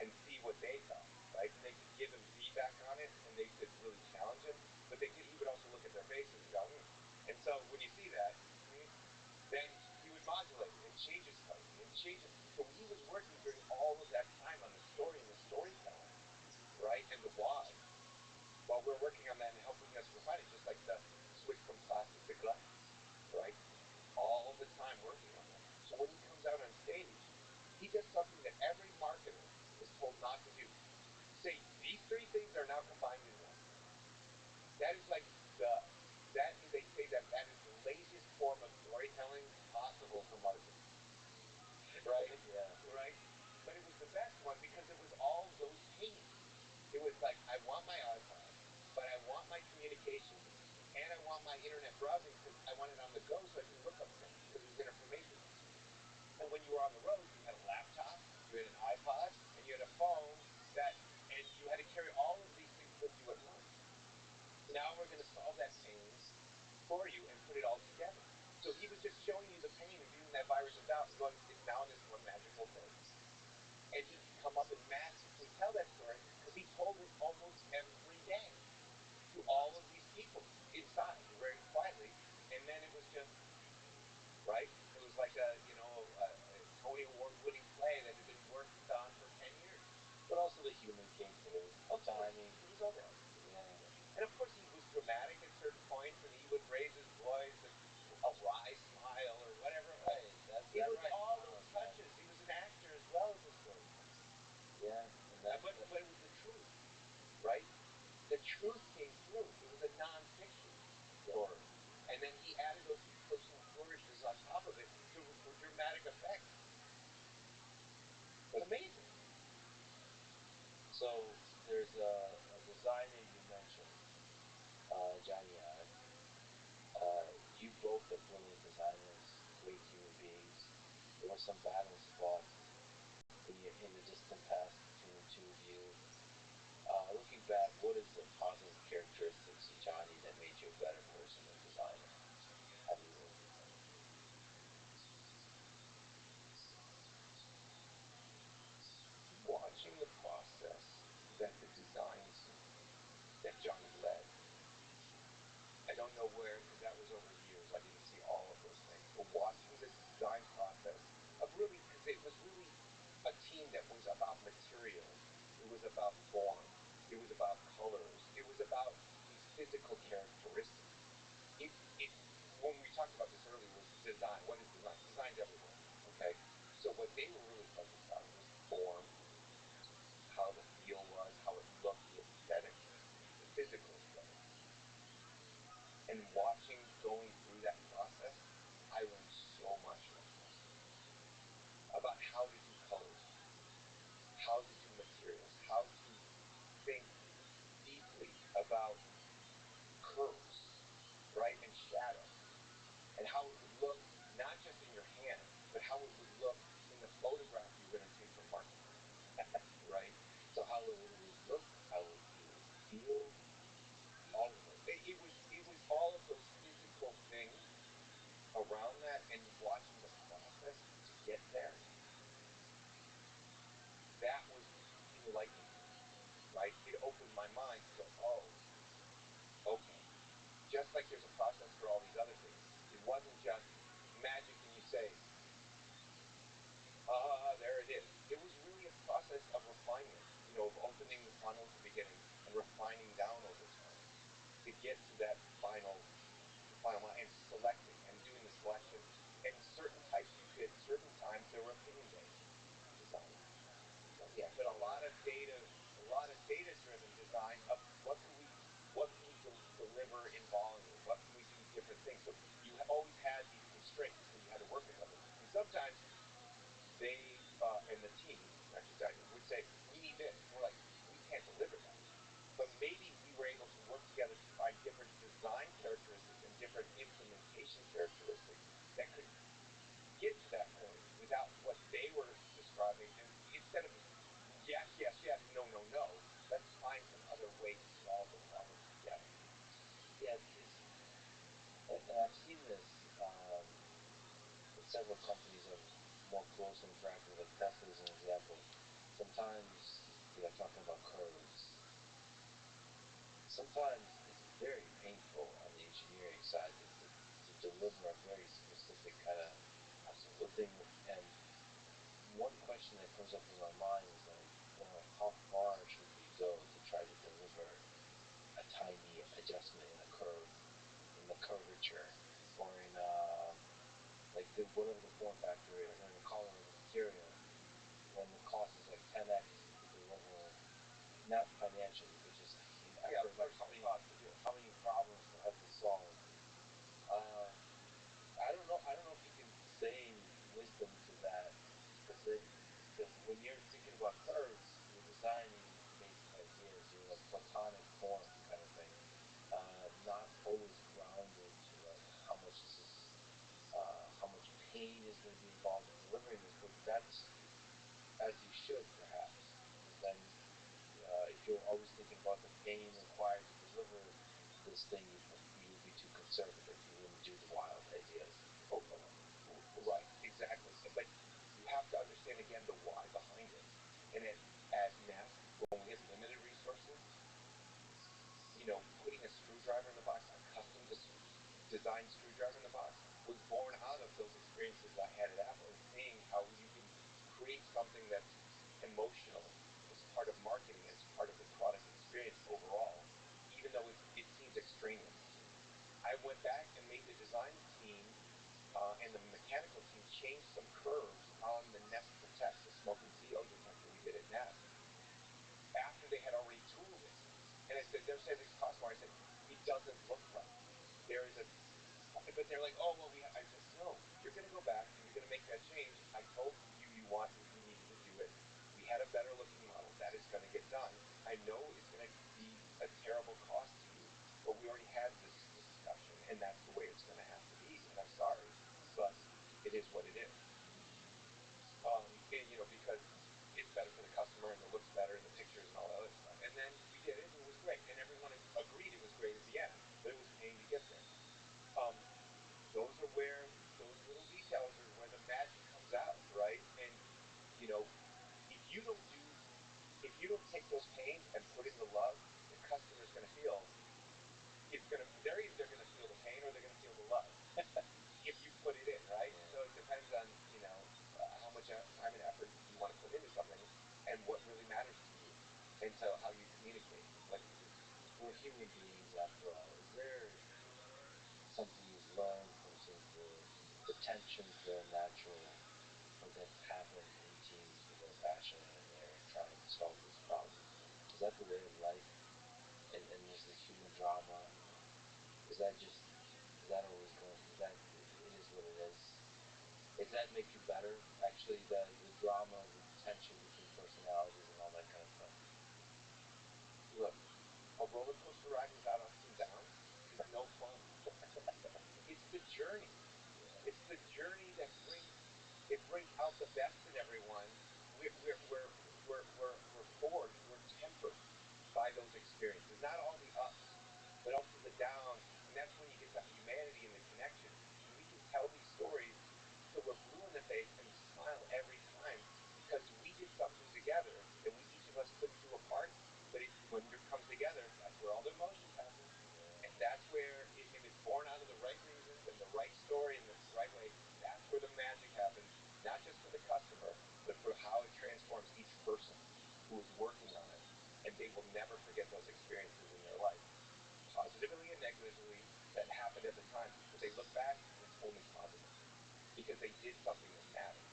and see what they thought, right? And they could give him feedback on it, and they could really challenge him, but he would also look at their faces and go, And so when you see that, then he would modulate it and change it slightly and change it. So he was working during all of that time on the story and the storytelling, right? And the why, while we're working on that and helping us refine it, just like the switch from plastic to glass, right? All the time working on that. So when he comes out on stage, he does something that every marketer is told not to do. Say, these 3 things are now combined in one. That is like they say that is the laziest form of storytelling possible for marketing. Right? Yeah. Right? But it was the best one because it was all those pains. It was like, I want my iPod, but I want my communications, and I want my internet browsing because I want it on the go so I can look up things because there's information. And when you were on the road, you had a laptop, you had an iPod, and you had a phone and you had to carry all of these things with you at once. Now we're going to solve that pain for you and put it all together. So he was just showing you the pain and giving that virus of doubt and going, it's now this one magical thing. And he could come up and magically tell that story because he told it almost every day to all of these people inside, very quietly. And then it was just, right? It was like a Tony Award-winning play that had been worked on for 10 years. But also the humor came through. The timing. It was all there. Yeah. And of course he was dramatic at certain points, and he would raise his voice and a wry smile or whatever. Right. It was all those touches. He was an actor as well as a storyteller. Yeah. But it was the truth, right? The truth came through. It was a non-fiction story. And then he added those personal flourishes on top of it for dramatic effect. It's amazing. So there's a designer you mentioned, Johnny Ive. You both are brilliant designers, great human beings. There were some battles fought in the distant past between the two of you. Looking back, what is the positive characteristics of Johnny that made you a better person and designer? How do you work with him? Watching the process that the designs that Johnny led. I don't know where, because that was over years. I didn't see all of those things. But watching the design process of really, because it was really a team that was about material. It was about form. It was about colors. It was about these physical characteristics. When we talked about this earlier, was design. What is design? Design's everywhere. Okay? So what they were really focused on was form, to get to that final mile and selecting and doing the selection. And certain types you could, certain times there were opinion-based design. Yeah, but a lot of data-driven design of what can we deliver in volume? What can we do different things? So you always had these constraints, and you had to work with them. And sometimes they and the team, not just I, would say, "We need this." And we're like, "We can't deliver that." But maybe we were able to work together to find different design characteristics and different implementation characteristics that could get to that point without what they were describing. And instead of yes, yes, yes, no, no, no, let's find some other way to solve the problem together. Yeah, because, and I've seen this with several companies I've more closely interacted with, like Tesla as an example. Sometimes, talking about curves, sometimes it's very painful on the engineering side to deliver a very specific kind of thing. And one question that comes up in my mind is like, how far should we go to try to deliver a tiny adjustment in a curve, in the curvature, or in like whatever the form factor is, or in the color of the material, when the cost is like 10x to deliver, not financially, but just in effort, like how many problems to have to solve. I don't know. I don't know if you can say wisdom to that because when you're thinking about curves, you're designing basic ideas. You're like platonic form kind of thing, not always grounded to like how much pain is going to be involved in delivering this. But that's as you should perhaps, because then if you're always thinking about the pain required to deliver this thing, you would be too conservative. You wouldn't do the wild ideas. Oh, right, exactly. But you have to understand again the why behind it. And at Nest, when we had limited resources, putting a screwdriver in the box, a custom designed screwdriver in the box, was born out of those experiences I had at Apple and seeing how you can create something that's emotional as part of marketing, as part of the product experience overall, even though it seems extraneous. I went back and made the design team and the mechanical team change some curves on the Nest Protect, the smoke and CO detector we did at Nest, after they had already tooled it. And I said, they're saying it costs more. I said, it doesn't look right. There is but they're like, oh, well, I said, no, you're going to go back and you're going to make that change. I told you we needed to do it. We had a better looking model. That is going to get done. I know it's going to be a terrible cost to you, but we already had this discussion, and that's the way it's going to have to be. And I'm sorry, but it is what it is. Because it's better for the customer and it looks better in the pictures and all that other stuff. And then we did it and it was great. And everyone agreed it was great at the end, but it was pain to get there. Those little details are where the magic comes out, right? And, if you don't take those pains and put in the love, the customer's going to feel, they're either going to feel the pain or they're going to feel the love. If you put it in, right? Yeah. So it depends on, how much time and effort you want to put into something and what really matters to you and to how you communicate. Like, we're human beings after all. Is there something you've learned from some of the tensions that are natural or that happen in teams when they're passionate and they're trying to solve these problems? Is that the way of life? And there's the human drama? Is that always going? Is that it is what it is? Does that make you better? Actually, the drama, the tension between personalities, and all that kind of stuff. look, a roller coaster ride without ups and downs is no fun. It's the journey. It's the journey that brings out the best in everyone. We're forged, we're tempered by those experiences. Not all the ups, but also the downs. And that's when you get the humanity and the connection. And we can tell these stories till we're blue in the face and smile every time because we did something together that each of us couldn't do apart. But when it comes together, that's where all the emotions happen. And that's where, if it's born out of the right reasons and the right story and the right way, that's where the magic happens. Not just for the customer, but for how it transforms each person who is working on it. And they will never forget those experiences in their life, positively but they look back and it's only positive because they did something that mattered.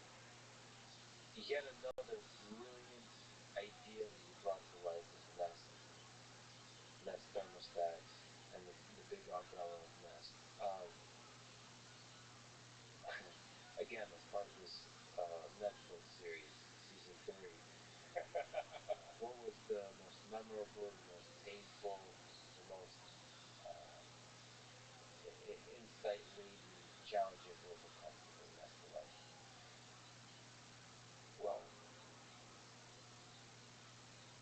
Yet another brilliant idea that you brought to life is Nest. Nest thermostats and the big umbrella of Nest. Again, as part of this Netflix series, season 3, what was the most memorable, the most painful, the most insight-laden challenge you had to overcome to bring Nest to life? Well,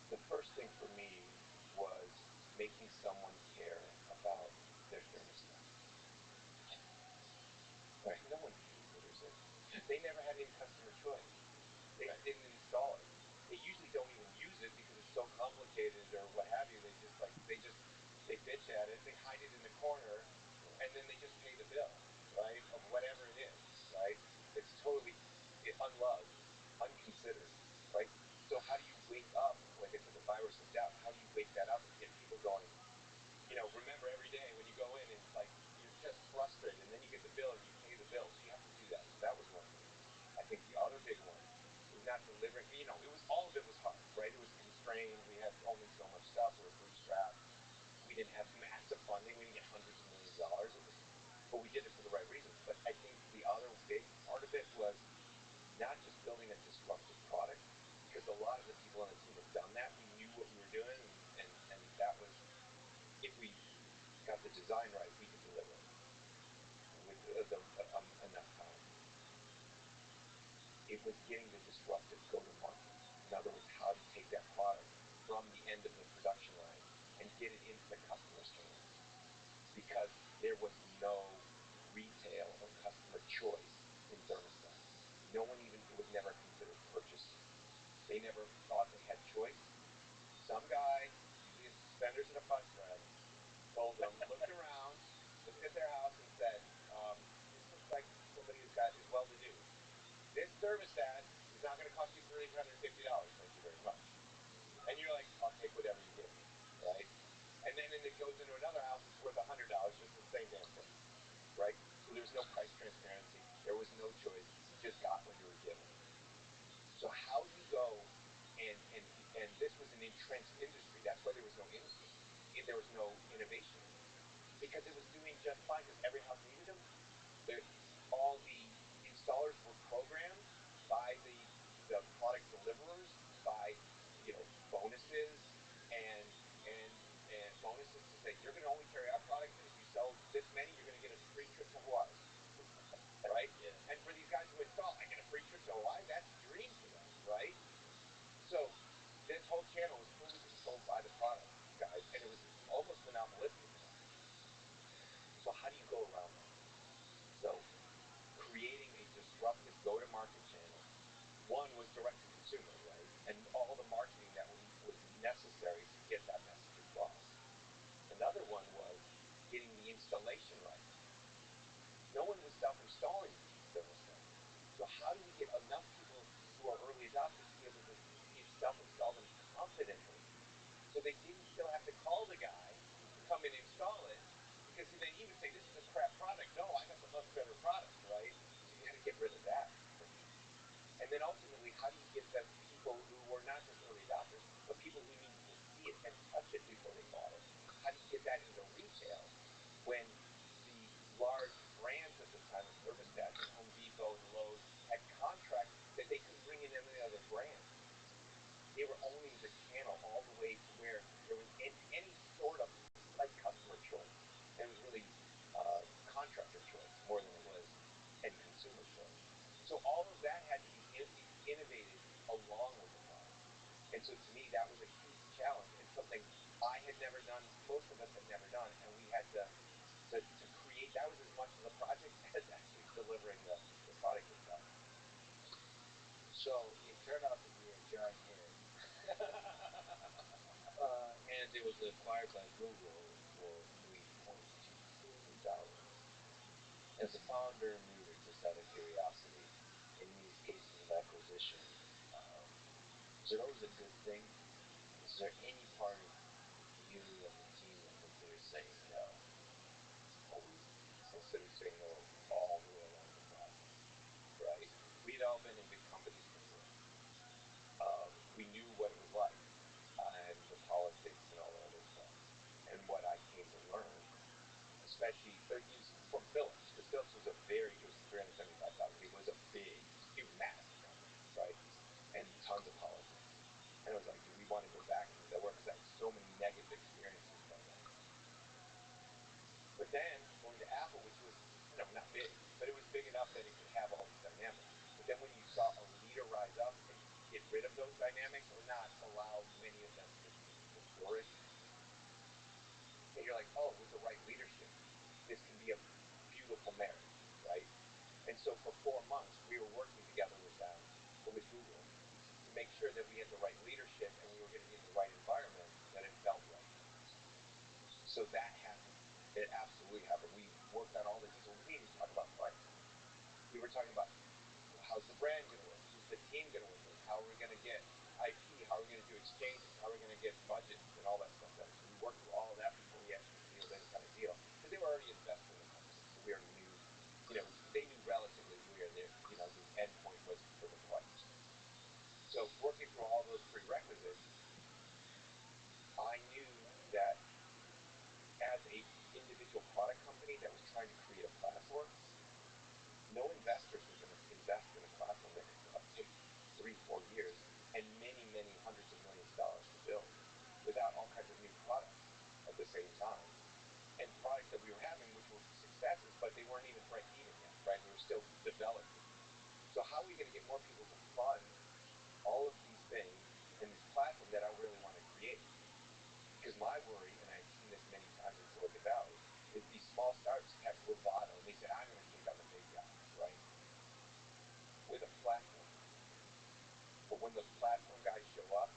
the first thing for me was making someone care about their thermostat. Right? No one considers it. They never had any customer choice. They didn't install it. They usually don't even use it because it's so complicated or what have you. They bitch at it. They hide it in the corner, and then they just pay the bill, right, of whatever it is, right? It's totally unloved, unconsidered, right? So how do you wake up, like I said, the virus of doubt? How do you wake that up and get people going? Remember every day when you go in and it's like you're just frustrated, and then you get the bill and you pay the bill. So you have to do that. So that was one thing. I think the other big one was not delivering. It was all of it was hard, right? It was constrained. We had only so much stuff. We were bootstrapped. We didn't have massive funding. We didn't get hundreds of millions of dollars. But we did it for the right reasons. But I think the other big part of it was not just building a disruptive product, because a lot of the people on the team had done that. We knew what we were doing, and that was, if we got the design right, we could deliver it with enough time. It was getting the disruptive go-to-market. In other words, how to take that product from the end of the production line and get it into the customer's hands. Because there was no retail or customer choice in thermostats. It was never considered purchasing. They never thought they had choice. Some guy, usually in suspenders and a bus drag, told them, looked around, looked at their house and said, this looks like somebody is well-to-do. This thermostat is not going to cost you $350. Thank you very much. And you're like, I'll take whatever you give me, right? And then it goes into another house, it's worth $100, just the same damn thing, right? So there's no price transparency. There was no choice. You just got what you were given. So how do you go and this was an entrenched industry. That's why there was no innovation in it, because it was doing just fine because every house needed them. All the installers were programmed by the product deliverers by bonuses and bonuses to say you're going to only carry our product, and if you sell this many, you're going to get a free trip to Hawaii, right? Yeah. And for these guys who install, I get a free trip to Hawaii. That's a dream to them, right? So this whole channel was fully controlled by the product guys, and it was almost monopolistic in that. So how do you go around that? So creating a disruptive go-to-market channel. One was direct to consumer, right? And all the marketing that was necessary to get that message across. Another one was getting the installation right. No one was self-installing these thermostats. So how do we get enough people who are early adopters to be able to self-install them confidently, so they didn't still have to call the guy to come and install it, because then he would say, this is a crap product. No, I got the much better product, right? So you had to get rid of that friction. And then ultimately, how do you get the people who were not just early adopters, but people who needed to see it and touch it before they bought it? How do you get that into retail when the large brands at the time of thermostats, and Home Depot and Lowe's, had contracts that they couldn't bring in any other brand? They were owning the channel all the way to where there was any sort of slight customer choice. And it was really contractor choice more than it was end consumer choice. So all of that had to be innovated along with the product. And so to me, that was a huge challenge and something I had never done, most of us had never done, and we had to create. That was as much of the project as actually delivering the product itself. So it turned out to be a giant hit. And it was acquired by Google for $3.2 billion. As a founder and leader, just out of curiosity, in these cases of acquisition, is it always a good thing? Is there any part of you and the team that considers saying no? Always. considered saying no all the way along the process, right? We'd all been in big companies before. We knew what it was like and the politics and all that other stuff. And what I came to learn, especially from Philips, because Philips was it was 375,000 people. It was it was a massive company, right? And tons of politics. And I was like, do we want to go back into that work? Because I had so many negative experiences from it. But then going to Apple, which was, not big, but it was big enough that it could have all these dynamics. But then when you saw a leader rise up and get rid of those dynamics or not allow many of them to flourish, and you're like, oh, with the right leadership, this can be a beautiful marriage, right? And so for 4 months, we were working together with them, with Google, to make sure that we had the right leadership and we were going to be in the right environment, that it felt right. So that happened. It absolutely happened. We worked on all the details. We didn't even talk about price. We were talking about how's the brand going to work? Who's the team going to work with? How are we going to get IP? How are we going to do exchanges? How are we going to get budgets and all that stuff done? So we worked through all of that before we actually sealed any kind of deal. Because they were already invested in the company. So we already knew, they knew relatively where the end point was for the price. So working through all those prerequisites, I knew that as a individual product company that was trying to create a platform, no investors were going to invest in a platform that could take 3-4 years and many, many hundreds of millions of dollars to build without all kinds of new products at the same time. And products that we were having, which were successes, but they weren't even break even yet, right? We were still developing. So how are we going to get more people to fund all of these things in this platform that I really want to create? Because my worry, and I've seen this many times in Silicon Valley, is these small startups have bravado and they say, I'm going to take on the big guys, right? With a platform. But when the platform guys show up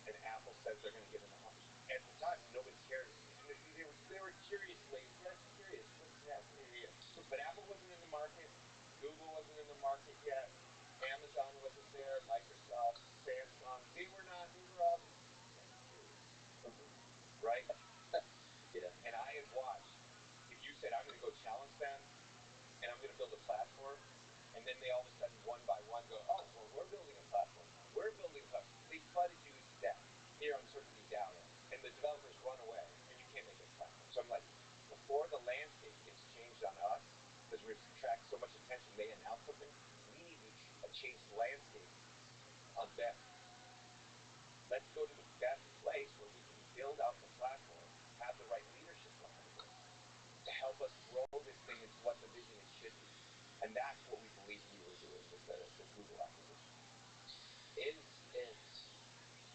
and Apple says they're going to get in the market, at the time, nobody cared. And they were curious lately. Yeah, curious. What's that? Yeah. But Apple wasn't in the market. Google wasn't in the market yet. Amazon wasn't there. Microsoft, Samsung. They were not. They were all just curious. Right? Yeah. And I had watched, if you said, I'm going to go challenge them and I'm going to build a platform, and then they all of a sudden, one by one, go, oh, well, we're building a platform now. We're building a platform. They flooded you to death. Here, I'm turning you down. And the developers run away, and you can't make a platform. So I'm like, before the landscape gets changed on us, because we've attracted so much attention, they announce something, we need to change the landscape on them. Let's go to the best place where we can build out the platform, have the right leadership behind it, to help us grow this thing into what the vision it should be. And that's what we believed we were doing with the Google acquisition. Is it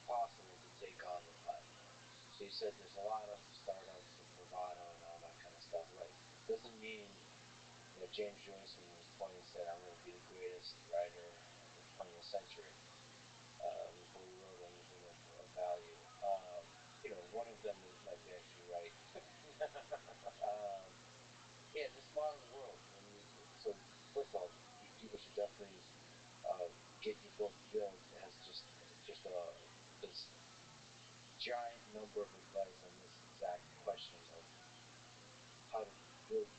possible to take on the platform? So you said there's a lot of startups and bravado and all that kind of stuff. Right. Doesn't mean James Joyce when he was 20 said, I'm going to be the greatest writer of the 20th century before he wrote anything of value. One of them might be actually right. Yeah, this modern world. So first of all, people should definitely get your book built. It has just this giant number of advice on this exact question of how to build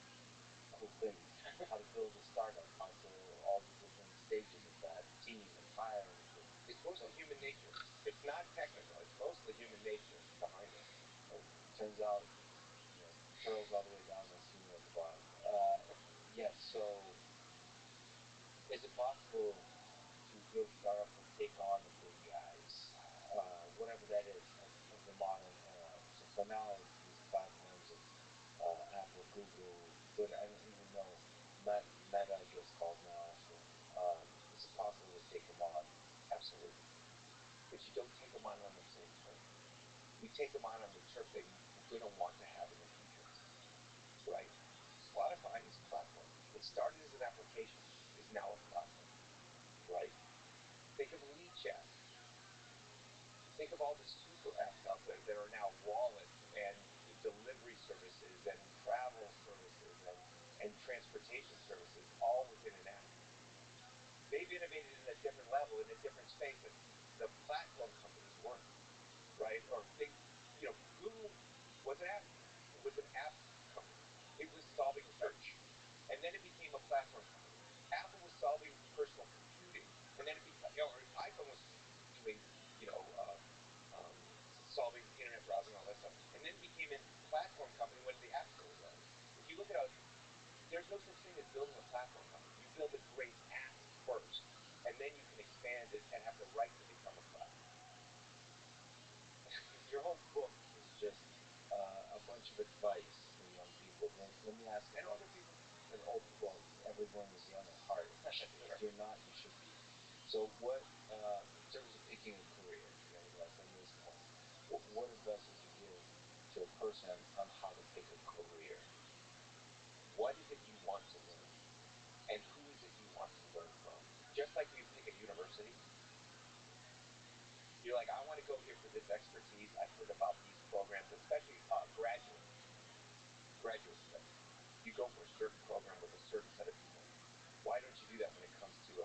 cool things, how to build a startup, how to all the different stages of that, team and hiring. It's mostly human nature. It's not technical. It's mostly human nature behind it. Turns out, curls all the way down and senior at the bottom. Yes. So, is it possible to build startups and take on the big guys, whatever that is, of the modern era? So now these platforms of Apple, Google, Twitter, I don't even know. Meta, I guess, called now. So, is it possible to take them on? Absolutely. But you don't take them on the same turf. You take them on the turf that you're going to want to have in the future. Right? Spotify is a platform. It started as an application, is now a platform. Right? Think of lead chat. Think of all the super apps out there that are now wallets and delivery services and travel services and transportation services all within an app. They've innovated in a different level, in a different space that the platform companies weren't, right? Or Google was an app company. It was solving search. there's no such thing as building a platform company. You build a great app first, and then you can expand it and have the right to become a platform. Your whole book is just a bunch of advice for young people. Let me ask you. And older people. And old, well, everyone is young at heart. If you're not, you should be. So what, in terms of picking a career, like on this point, what advice would you give to a person on how to pick a career? What is it you want to learn? And who is it you want to learn from? Just like you pick a university, you're like, I want to go here for this expertise. I've heard about these programs, especially graduate studies. You go for a certain program with a certain set of people. Why don't you do that when it comes to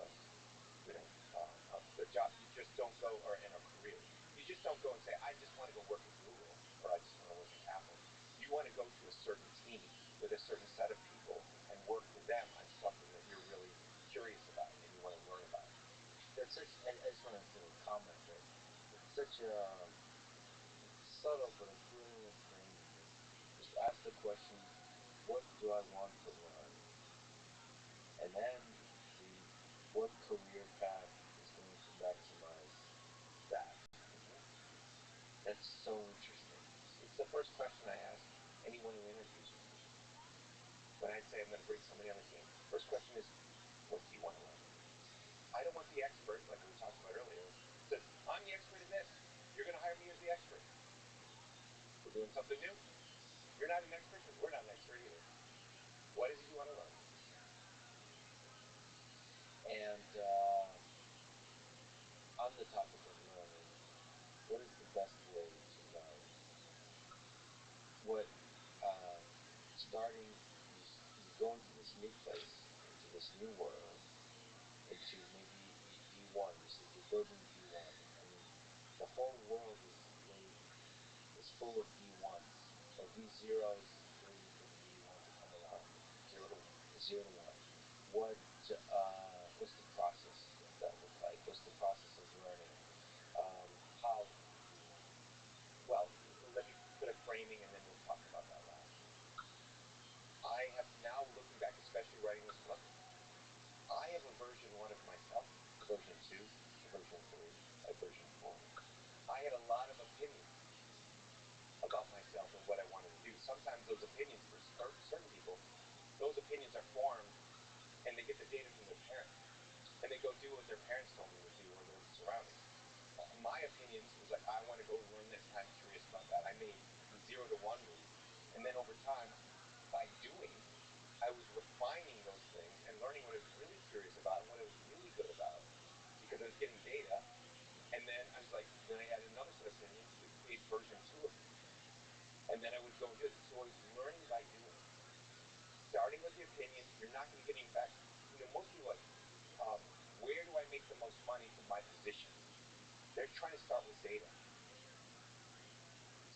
the job? You just don't go, or in a career, you just don't go and say, I just want to go work at Google, or I just want to work at Apple. You want to go to a certain team with a certain set of people and work with them on something that you're really curious about and you want to learn about. That's such. I just want to comment that it's such a subtle but a brilliant framing. Just ask the question, what do I want to learn? And then see what career path is going to maximize that. That's so interesting. It's the first question I ask anyone who interviews me. When I say I'm going to bring somebody on the team, first question is, what do you want to learn? I don't want the expert, like we talked about earlier, says, I'm the expert in this. You're going to hire me as the expert. We're doing something new. You're not an expert because we're not an expert either. What is it you want to learn? And on the topic of learning, what is the best way to learn? What starting you go into this new place, into this new world, into maybe V1. You said you're building V1. I mean, the whole world is full of V1s or V0s waiting for the V1 to come along. 0 to 1. 0 to 1. What's the process that look like? What's the process of learning? How do you? Well, let me put a framing and then we'll talk about that last. I have now, looking back, especially writing this book, I have a version 1 of myself, a version 2, a version 3, a version 4. I had a lot of opinions about myself and what I wanted to do. Sometimes those opinions, for certain people, those opinions are formed and they get the data from their parents. And they go do what their parents told them to do or their surroundings. My opinions was like, I want to go learn this and I'm curious about that. I made the 0 to 1 move. And then over time, by doing, I was refining those things and learning what I was really curious about and what I was really good about because I was getting data. And then I was like, then I added another set of opinions to create version 2 of me. And then I would go and do it. So I was learning by doing. Starting with the opinions, you're not going to get any back. Most people are like, where do I make the most money from my position? They're trying to start with data.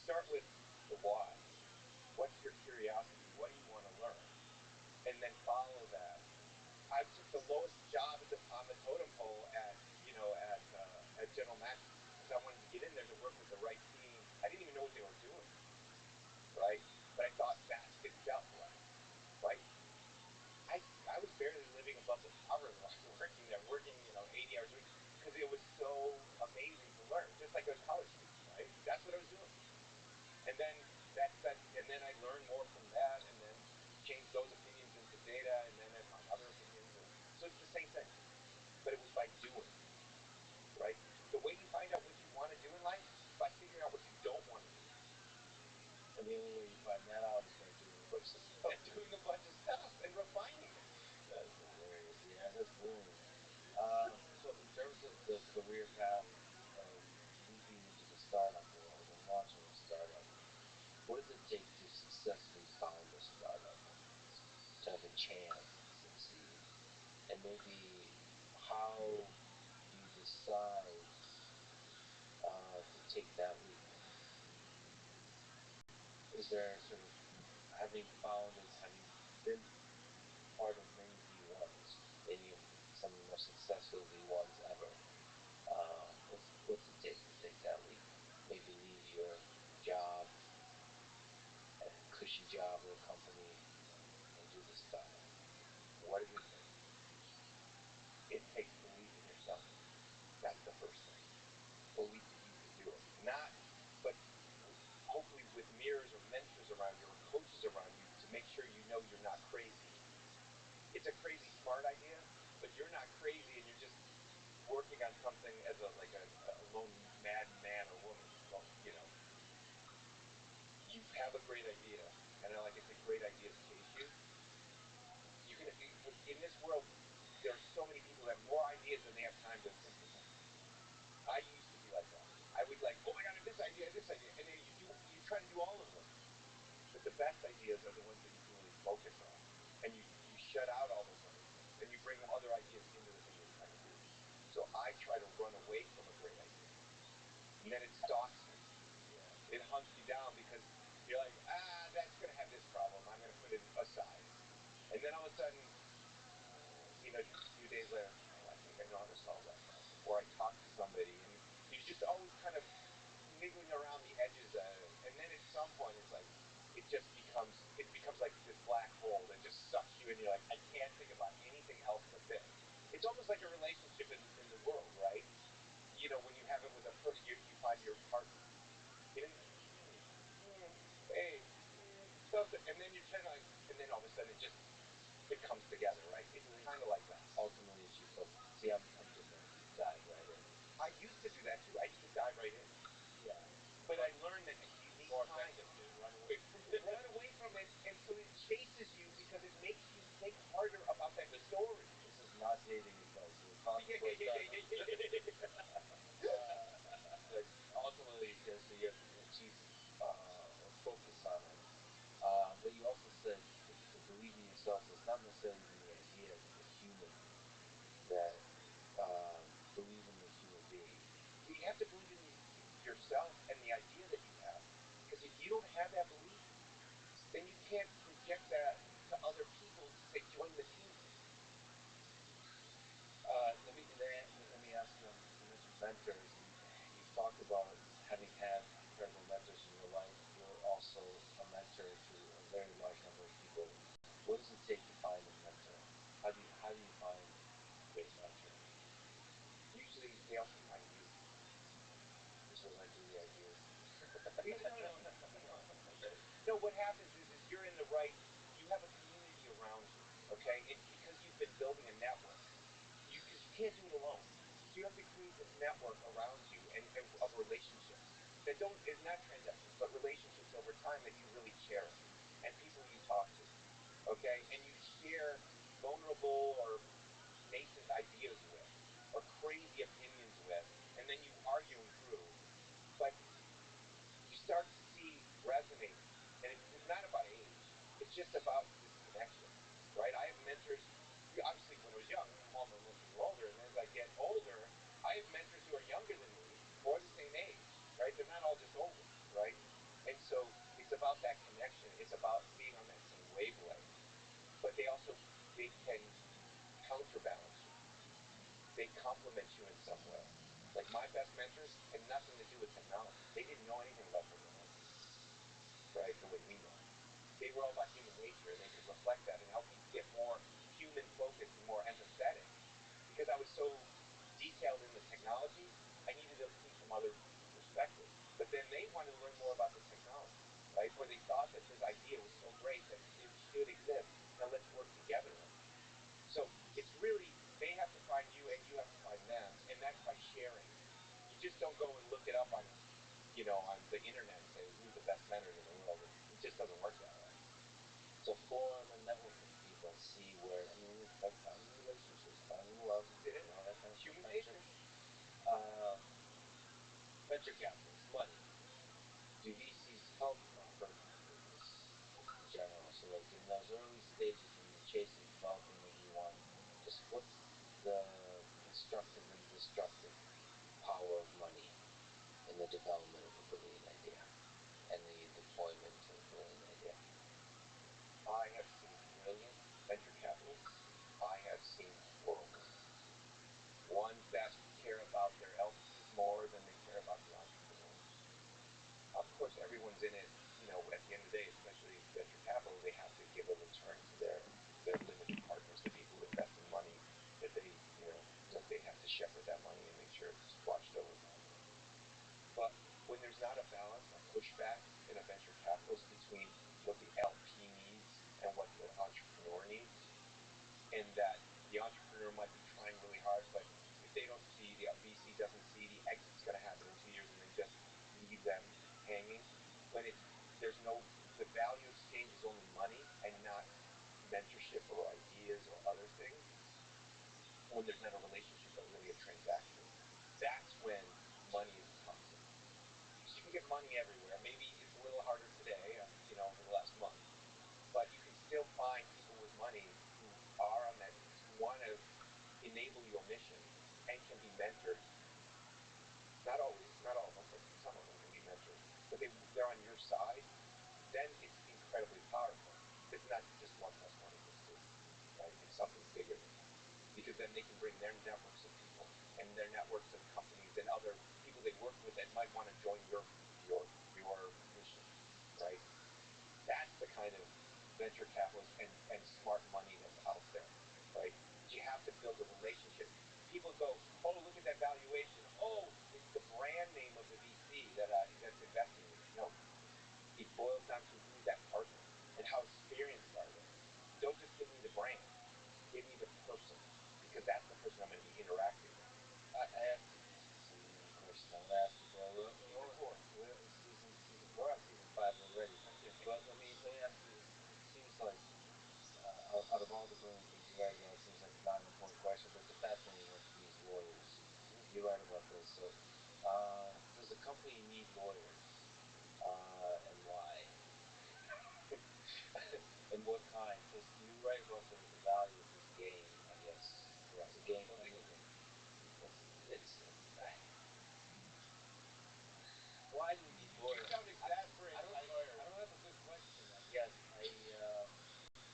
Start with the why. What's your curiosity? What do you want to learn? And then follow that. I took the lowest job on the totem pole at General Mattress because I wanted to get in there to work with the right team. I didn't even know what they were doing, right? But I thought basket felt right? I was barely living above the poverty line working there, 80 hours a week because it was so amazing to learn, just like a college student, right? That's what I was doing. And then I learned more from that, and then changed those opinions into data, and then my other opinions. So it's the same thing, but it was by doing, right? The way you find out what you want to do in life is by figuring out what you don't want to do. And the only way you find that out is by doing a bunch of stuff. And doing a bunch of stuff and refining it. That's hilarious. Yeah, that's brilliant. So in terms of the career path of leaping into the startup world and launching a startup, what does it take to successfully found a startup, to have a chance to succeed? And maybe how do you decide to take that leap? Is there sort of, having been part of many V1s, maybe some of the most successful V1s ever, what's it take to take that leap? Maybe leave your job, a cushy job with a company, and do this stuff. it's a crazy smart idea, but you're not crazy and you're just working on something as a lone mad man or woman. You know, you have a great idea, and like I said, great ideas chase you. You can in this world, there are so many people that have more ideas than they have time to implement. I used to be like that. I would like, oh my god, I have this idea, and then you try to do all of them. But the best ideas are the ones that you can really focus on, and you shut out all those other things, and you bring other ideas into the thing you're trying to do. So I try to run away from a great idea, and then it stalks you. Yeah. It hunts you down because you're like, that's going to have this problem. I'm going to put it aside, and then all of a sudden, just a few days later, oh, I think I know how to solve that problem. Or I talk to somebody, and you're just always kind of niggling around the edges of it. And then at some point, it's like, it becomes like this black hole that just sucks you in. You're like, I can't think about anything else but this. It's almost like a relationship in the world, right? When you have it with you find your partner. Hey, something, and then you're kind of like, and then all of a sudden it comes together, right? It's kind of like that. Ultimately, it's you focus. See, I'm different. Dive right in. I used to do that too. I used to dive right in. Yeah. But I learned that you need more time effective to run away from it. run away from it, and so it chases you because it makes you think harder about that story. This is not dating advice. We're talking about but ultimately, so you have to achieve focus on it. But you also said to believe in yourself. So it's not necessarily even the idea, but the human that believe in the human being. You have to believe in yourself and the idea that you have, because if you don't have that belief, then you can't project that to other people to say, join the team. Let me ask you. You mentioned mentors, and you've talked about having had incredible mentors in your life. You're also a mentor to a very large number of people. What does it take to find a mentor? How do you find a great mentor? Usually, they also find you. This was like the ideas. No, what happens is you're in the right. You have a community around you, okay? And because you've been building a network, because you can't do it alone. So you have to create this network around you and of relationships that don't is not transactions, but relationships over time that you really cherish and people you talk to, okay? And you share vulnerable or nascent ideas with, or crazy opinions with, and then you argue them through. But you start to see resonating, and it's not about age. It's just about this connection, right? I have mentors. Obviously, when I was young, all my mentors were older, and as I get older, I have mentors who are younger than me or the same age, right? They're not all just older, right? And so it's about that connection. It's about being on that same wavelength. But they can counterbalance you. They complement you in some way. Like my best mentors had nothing to do with technology. They didn't know anything about technology, right? The way we know. They were all about human nature, and they could reflect that and help me get more human focused and more empathetic. Because I was so detailed in the technology, I needed to see some other perspectives. But then they wanted to learn more about the technology, right? Or they thought that this idea was so great that it should exist. Now let's work together on it. So it's really, they have to find you and you have to find them, and that's by sharing. You just don't go and look it up on the internet and say who's the best mentors in the world. It just doesn't work that way. So form a network of people, see where like finding relationships, finding love, all that kind of human stuff. nature. Venture capitalists, money. Do VCs help or hurt business in general? So like in those early stages when you're chasing, developing what you want, just what's the constructive and destructive power of money in the development of a brilliant idea and the deployment of a brilliant idea? I have seen brilliant venture capitalists. I have seen horrible. Ones that care about their LPs more than they care about the entrepreneurs. Of course, everyone's in it. At the end of the day, especially venture capital, they have to give a return to their limited partners, the people who invest in money that they have to shepherd that money and make sure it's watched over properly. But when there's not a balance, a pushback in a venture capitalist between what the LP needs and what the entrepreneur needs, and that the entrepreneur might be trying really hard, but if they don't see, the VC doesn't see the exit's going to happen in 2 years, and they just leave them hanging. When there's no, the value exchange is only money and not mentorship or ideas or other things. When there's not a relationship but really a transaction, that's when money is toxic. Because you can get money everywhere. Maybe it's a little harder today, over the last month, but you can still find people with money who are on that, who want to enable your mission and can be mentored. Not always, not all of them, but some of them can be mentored. But they're on your side. Then it's incredibly powerful. It's not just 1 plus 1 equals 2, right? It's something bigger than that. Because then they can bring their networks of people and their networks of companies and other people they work with that might want to join your mission, right? That's the kind of venture capitalist and smart money that's out there, right? But you have to build a relationship. People go, oh, look at that valuation. Oh, it's the brand name of the VC that's investing in it. No, it boils down to who's that partner and how experienced are they. Don't just give me the brand, give me the person, because that's the person I'm going to be interacting with. I have to see the question I want to ask you, bro. Season 4. We're we're on season 5 already. But let me ask you this. It seems like out of all the brilliant things you write about, it seems like a not an important question, but it's a fascinating one to me is lawyers. You write about this. So, does a company need lawyers? And why? And what kind? Because you write about the value of this game, I guess. It's a game for anything. It's why do we need lawyers? You sound exasperated by lawyers. I don't have a good question, I guess.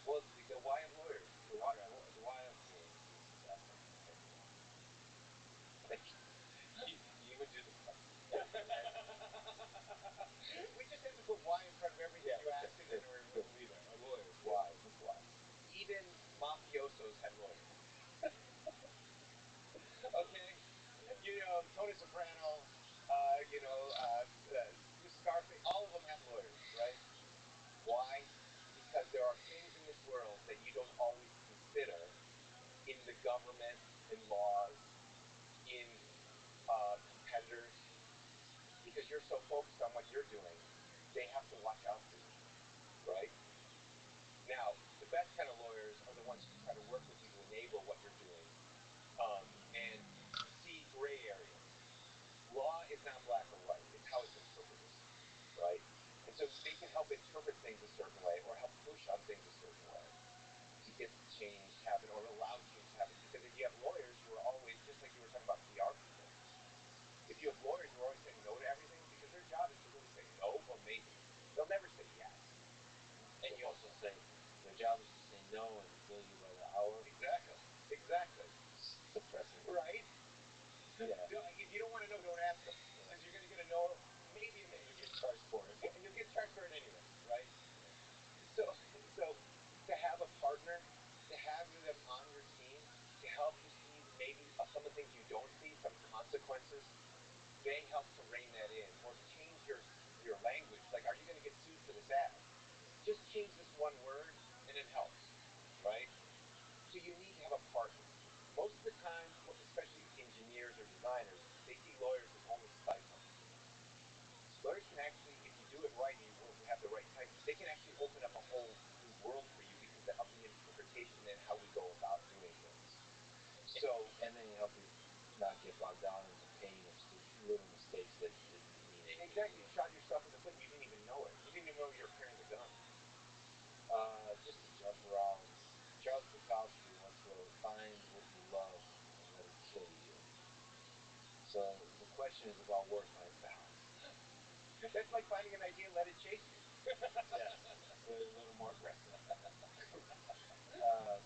Well, The why of lawyers. the why of lawyers is exactly. You even do the. We just have to put why in front of everything you ask, and then we'll leave it. Lawyers. Why? Why? Even mafiosos had lawyers. Okay? Tony Soprano, Scarface, all of them had lawyers, right? Why? Because there are things in this world that you don't always consider in the government, in laws, in competitors, because you're so focused on what you're doing, they have to watch out for you, right? Now, the best kind of lawyers are the ones who try to work with you to enable what you're doing, and see gray areas. Law is not black or white; it's how it's interpreted, right? And so they can help interpret things a certain way or help push on things a certain way to get change to happen or allow change to happen. Because if you have lawyers who are always, just like you were talking about PR people, if you have lawyers who are always saying no to everything, because their job is to really say no or maybe, they'll never say yes. And you also say their job is to say no and bill you by the hour. Exactly. It's depressing. Right? Yeah. If you don't want to know, don't ask them. Because you're going to get a no, maybe, and then you'll get charged for it. And you'll get charged for it anyway, right? So to have a partner, to have them on your team, to help you see maybe some of the things you don't see, some consequences, they help to rein that in or change your language. Like, are you going to get sued for this ad? Just change this one word and it helps, right? So you need to have a partner. Most of the time, especially engineers or designers, they see lawyers as only stifling. Lawyers can actually, if you do it right and you have the right type, they can actually open up a whole new world for you because of the interpretation and how we go about doing things. So, and then help you not get bogged down in the pain of little mistakes that didn't mean anything. Exactly. You shot yourself in the foot and you didn't even know it. You didn't even know you were carrying the gun. Just to jump around, Charles Bukowski once wrote, "Find what you love and let it kill you." So the question is about work-life balance. That's like finding an idea and let it chase you. Yes, but a little more aggressive.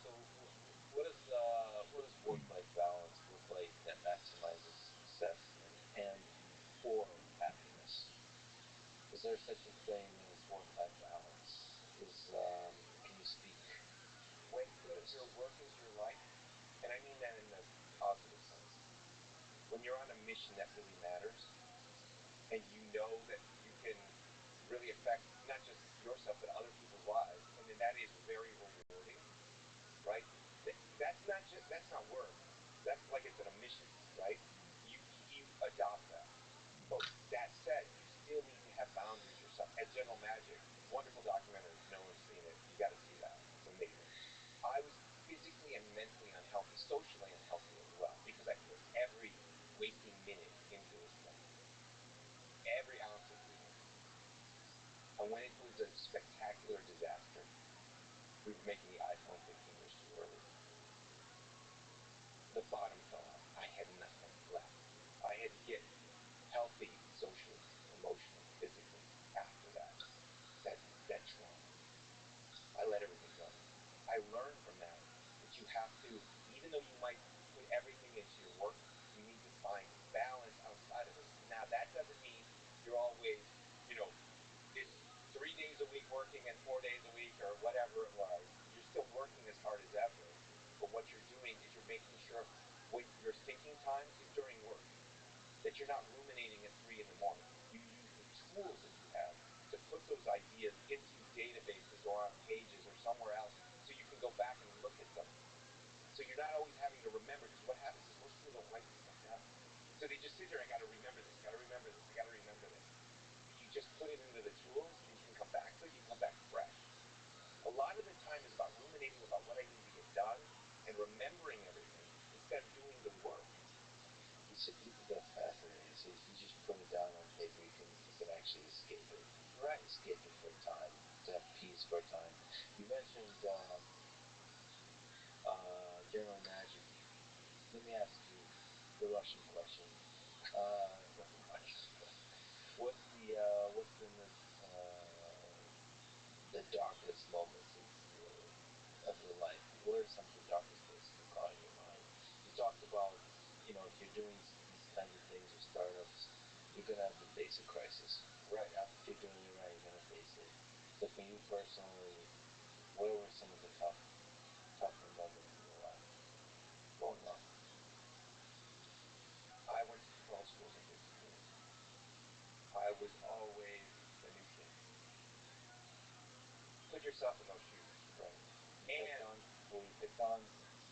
So what does work-life balance look like that maximizes success and or happiness? Is there such a thing as work-life balance? Can you speak? When your work is your life, and I mean that in the positive sense, when you're on a mission that really matters, and you know that you can really affect not just yourself but other people's lives, and then that is very rewarding, right? that's not work. That's like I said, a mission, right? You adopt that. But that said, you still need to have boundaries yourself. At General Magic, wonderful documentary. If no one's seen it, you got to see that. It's amazing. I was physically and mentally unhealthy, socially unhealthy as well, because I put every waking minute into this thing, every ounce of freedom. And when it was a spectacular disaster, we were making the iPhone 15 years too early. The bottom fell out. I had nothing left. I had to get healthy socially, emotionally, physically after that trauma. I let everything go. I learned from that you have to, even though you might put everything into your work, you need to find balance outside of it. Now that doesn't mean you're always, it's 3 days a week working and 4 days a week or whatever it was. You're still working as hard as ever. But what you're doing is you're making sure when your thinking time is during work, that you're not ruminating at 3 in the morning. You use the tools that you have to put those ideas into databases or on pages or somewhere else so you can go back and look at them. So you're not always having to remember, because what happens is most people don't write this stuff down. So they just sit there, I got to remember this, I got to remember this, I got to remember this. If you just put it into the tools and you can come back to it, you can come back fresh. A lot of the time is about ruminating about what I need to get done and remembering everything instead of doing the work. That's fascinating. So if you just put it down on paper, you can actually escape it. Right. Escape it for a time. To have peace for a time. You mentioned General Magic. Let me ask you the Russian question. What's been the darkest moments of your life? What are some of the darkest places you've gone in your mind? You talked about, if you're doing these kinds of things or startups, you're gonna have to face a crisis. Right. If you're doing it right, you're gonna face it. So for you personally, what were some of the tougher moments in your life growing up? I went to 12 schools in 15 years. I was always the new kid. Put yourself in those shoes. Right. Were you picked on?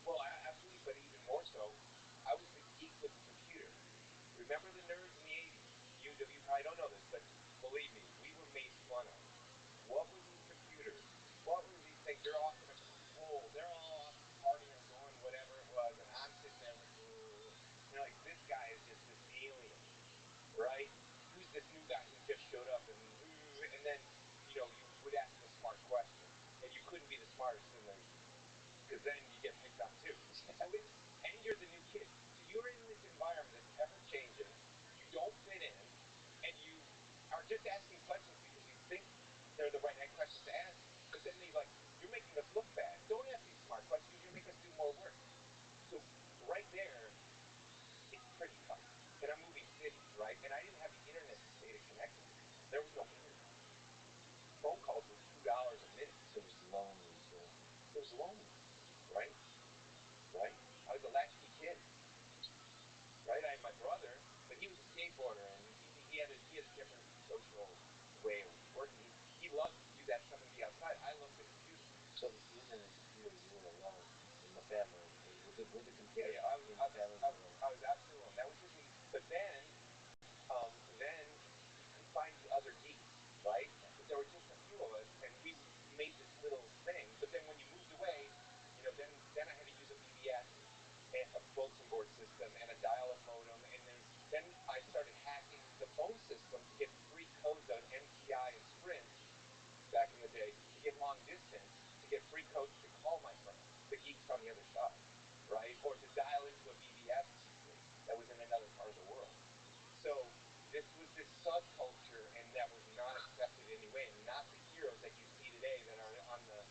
Well, absolutely, but even more so, I was the geek with the computer. Remember the nerds in the 80s? You probably don't know this, but believe me, we were made fun of. What were these computers? What were these things? They're off in a hole. They're all off partying or doing whatever it was, and I'm sitting there like, like, this guy is just this alien, right? Who's this new guy who just showed up and then, you would ask him a smart question, and you couldn't be the smartest in the, because then you get picked on too. And you're the new kid. So you're in this environment that's ever changing. You don't fit in, and you are just asking questions because you think they're the right questions to ask. But then you're making us look bad. Don't ask these smart questions. You're gonna make us do more work. So right there, it's pretty tough. And I'm moving cities, right? And I didn't have the internet to stay connected with people. There was no internet. Phone calls were $2 a minute. So it was lonely too. It was lonely, right? Right? I was a latchkey kid, right? I had my brother, but he was a skateboarder, and he had a different social way of working. He loved to do that stuff and be outside. I loved the computer. So you and the computer, you were alone in the family. With the computer, Yeah, I was absolutely alone. That was just me. But then you could find the other geeks, right? But there were just a few of us, and we made this little thing. But then when you moved away, then I had to use a BBS and a bulletin board system and a dial-up modem, and then I started hacking the phone system to get free codes on MTI and Sprint back in the day to get long distance, to get free codes to call my friends, the geeks on the other side, right? Or to dial into a BBS cheaply that was in another part of the world. So this was this subculture, and that was not accepted anyway, and not the heroes that you see today that are on the,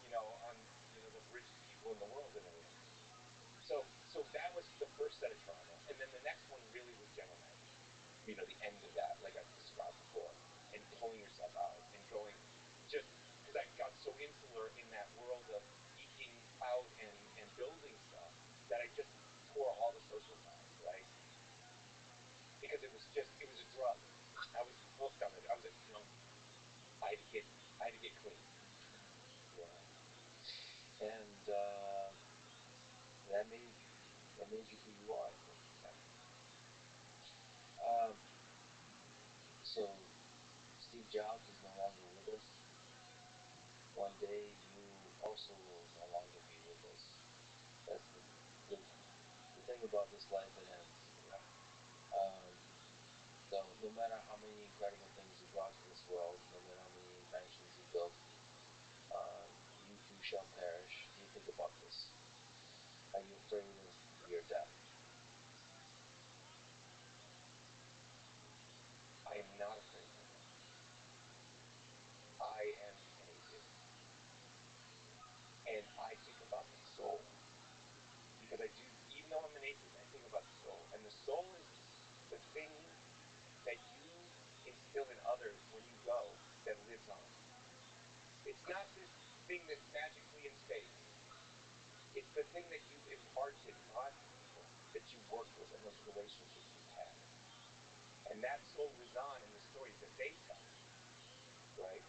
the richest people in the world and everything. So that was the first set of trauma, and then the next one really was General Magic. The end of that, like I've described before, and pulling yourself out and going, just because I got so insular in that world of eking out and building stuff that I just tore all the social ties, right? Because it was a drug. I was hooked on it. I was a junkie. I had to get clean. Yeah. And made you who you are, I think. So Steve Jobs is no longer with us. One day you also will no longer be with us. That's the thing about this life, it ends. Yeah. So no matter how many incredible things you brought to this world, no matter how many inventions you built, you too shall perish. Do you think about this? Are you afraid of your death? I am not afraid of my death. I am an atheist. And I think about the soul. Because I do, even though I'm an atheist, I think about the soul. And the soul is the thing that you instill in others when you go that lives on. It's not this thing that's magically in space. It's the thing that you've imparted onto people that you work with and those relationships you've had. And that soul lives on in the stories that they tell, right?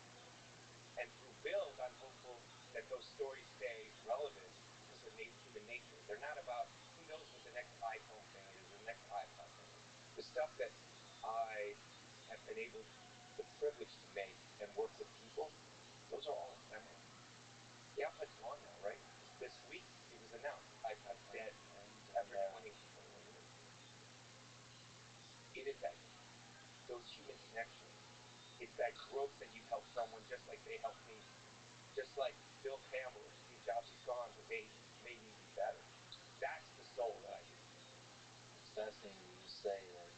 And through Build, I'm hopeful that those stories stay relevant because they're human nature. They're not about who knows what the next iPhone thing is or the next iPod thing is. The stuff that I have been able, the privilege to make and work with people, those are all ephemeral. The iPod's gone now, right? This week it was announced iPod's dead after 21 years. It is that, those human connections. It's that growth that you've helped someone just like they helped me. Just like Bill Campbell or Steve Jobs is gone, but they made me be better. That's the soul that I think of. It's fascinating you say that.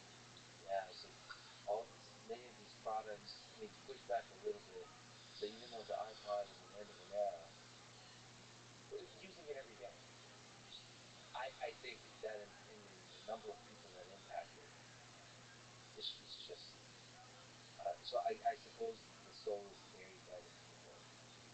Yeah, so many of these products, I mean, to push back a little bit, so even though the iPod is the end of an era, Using it every day. I think that in the number of people that impacted, it's just. So I suppose the soul is buried dead in people.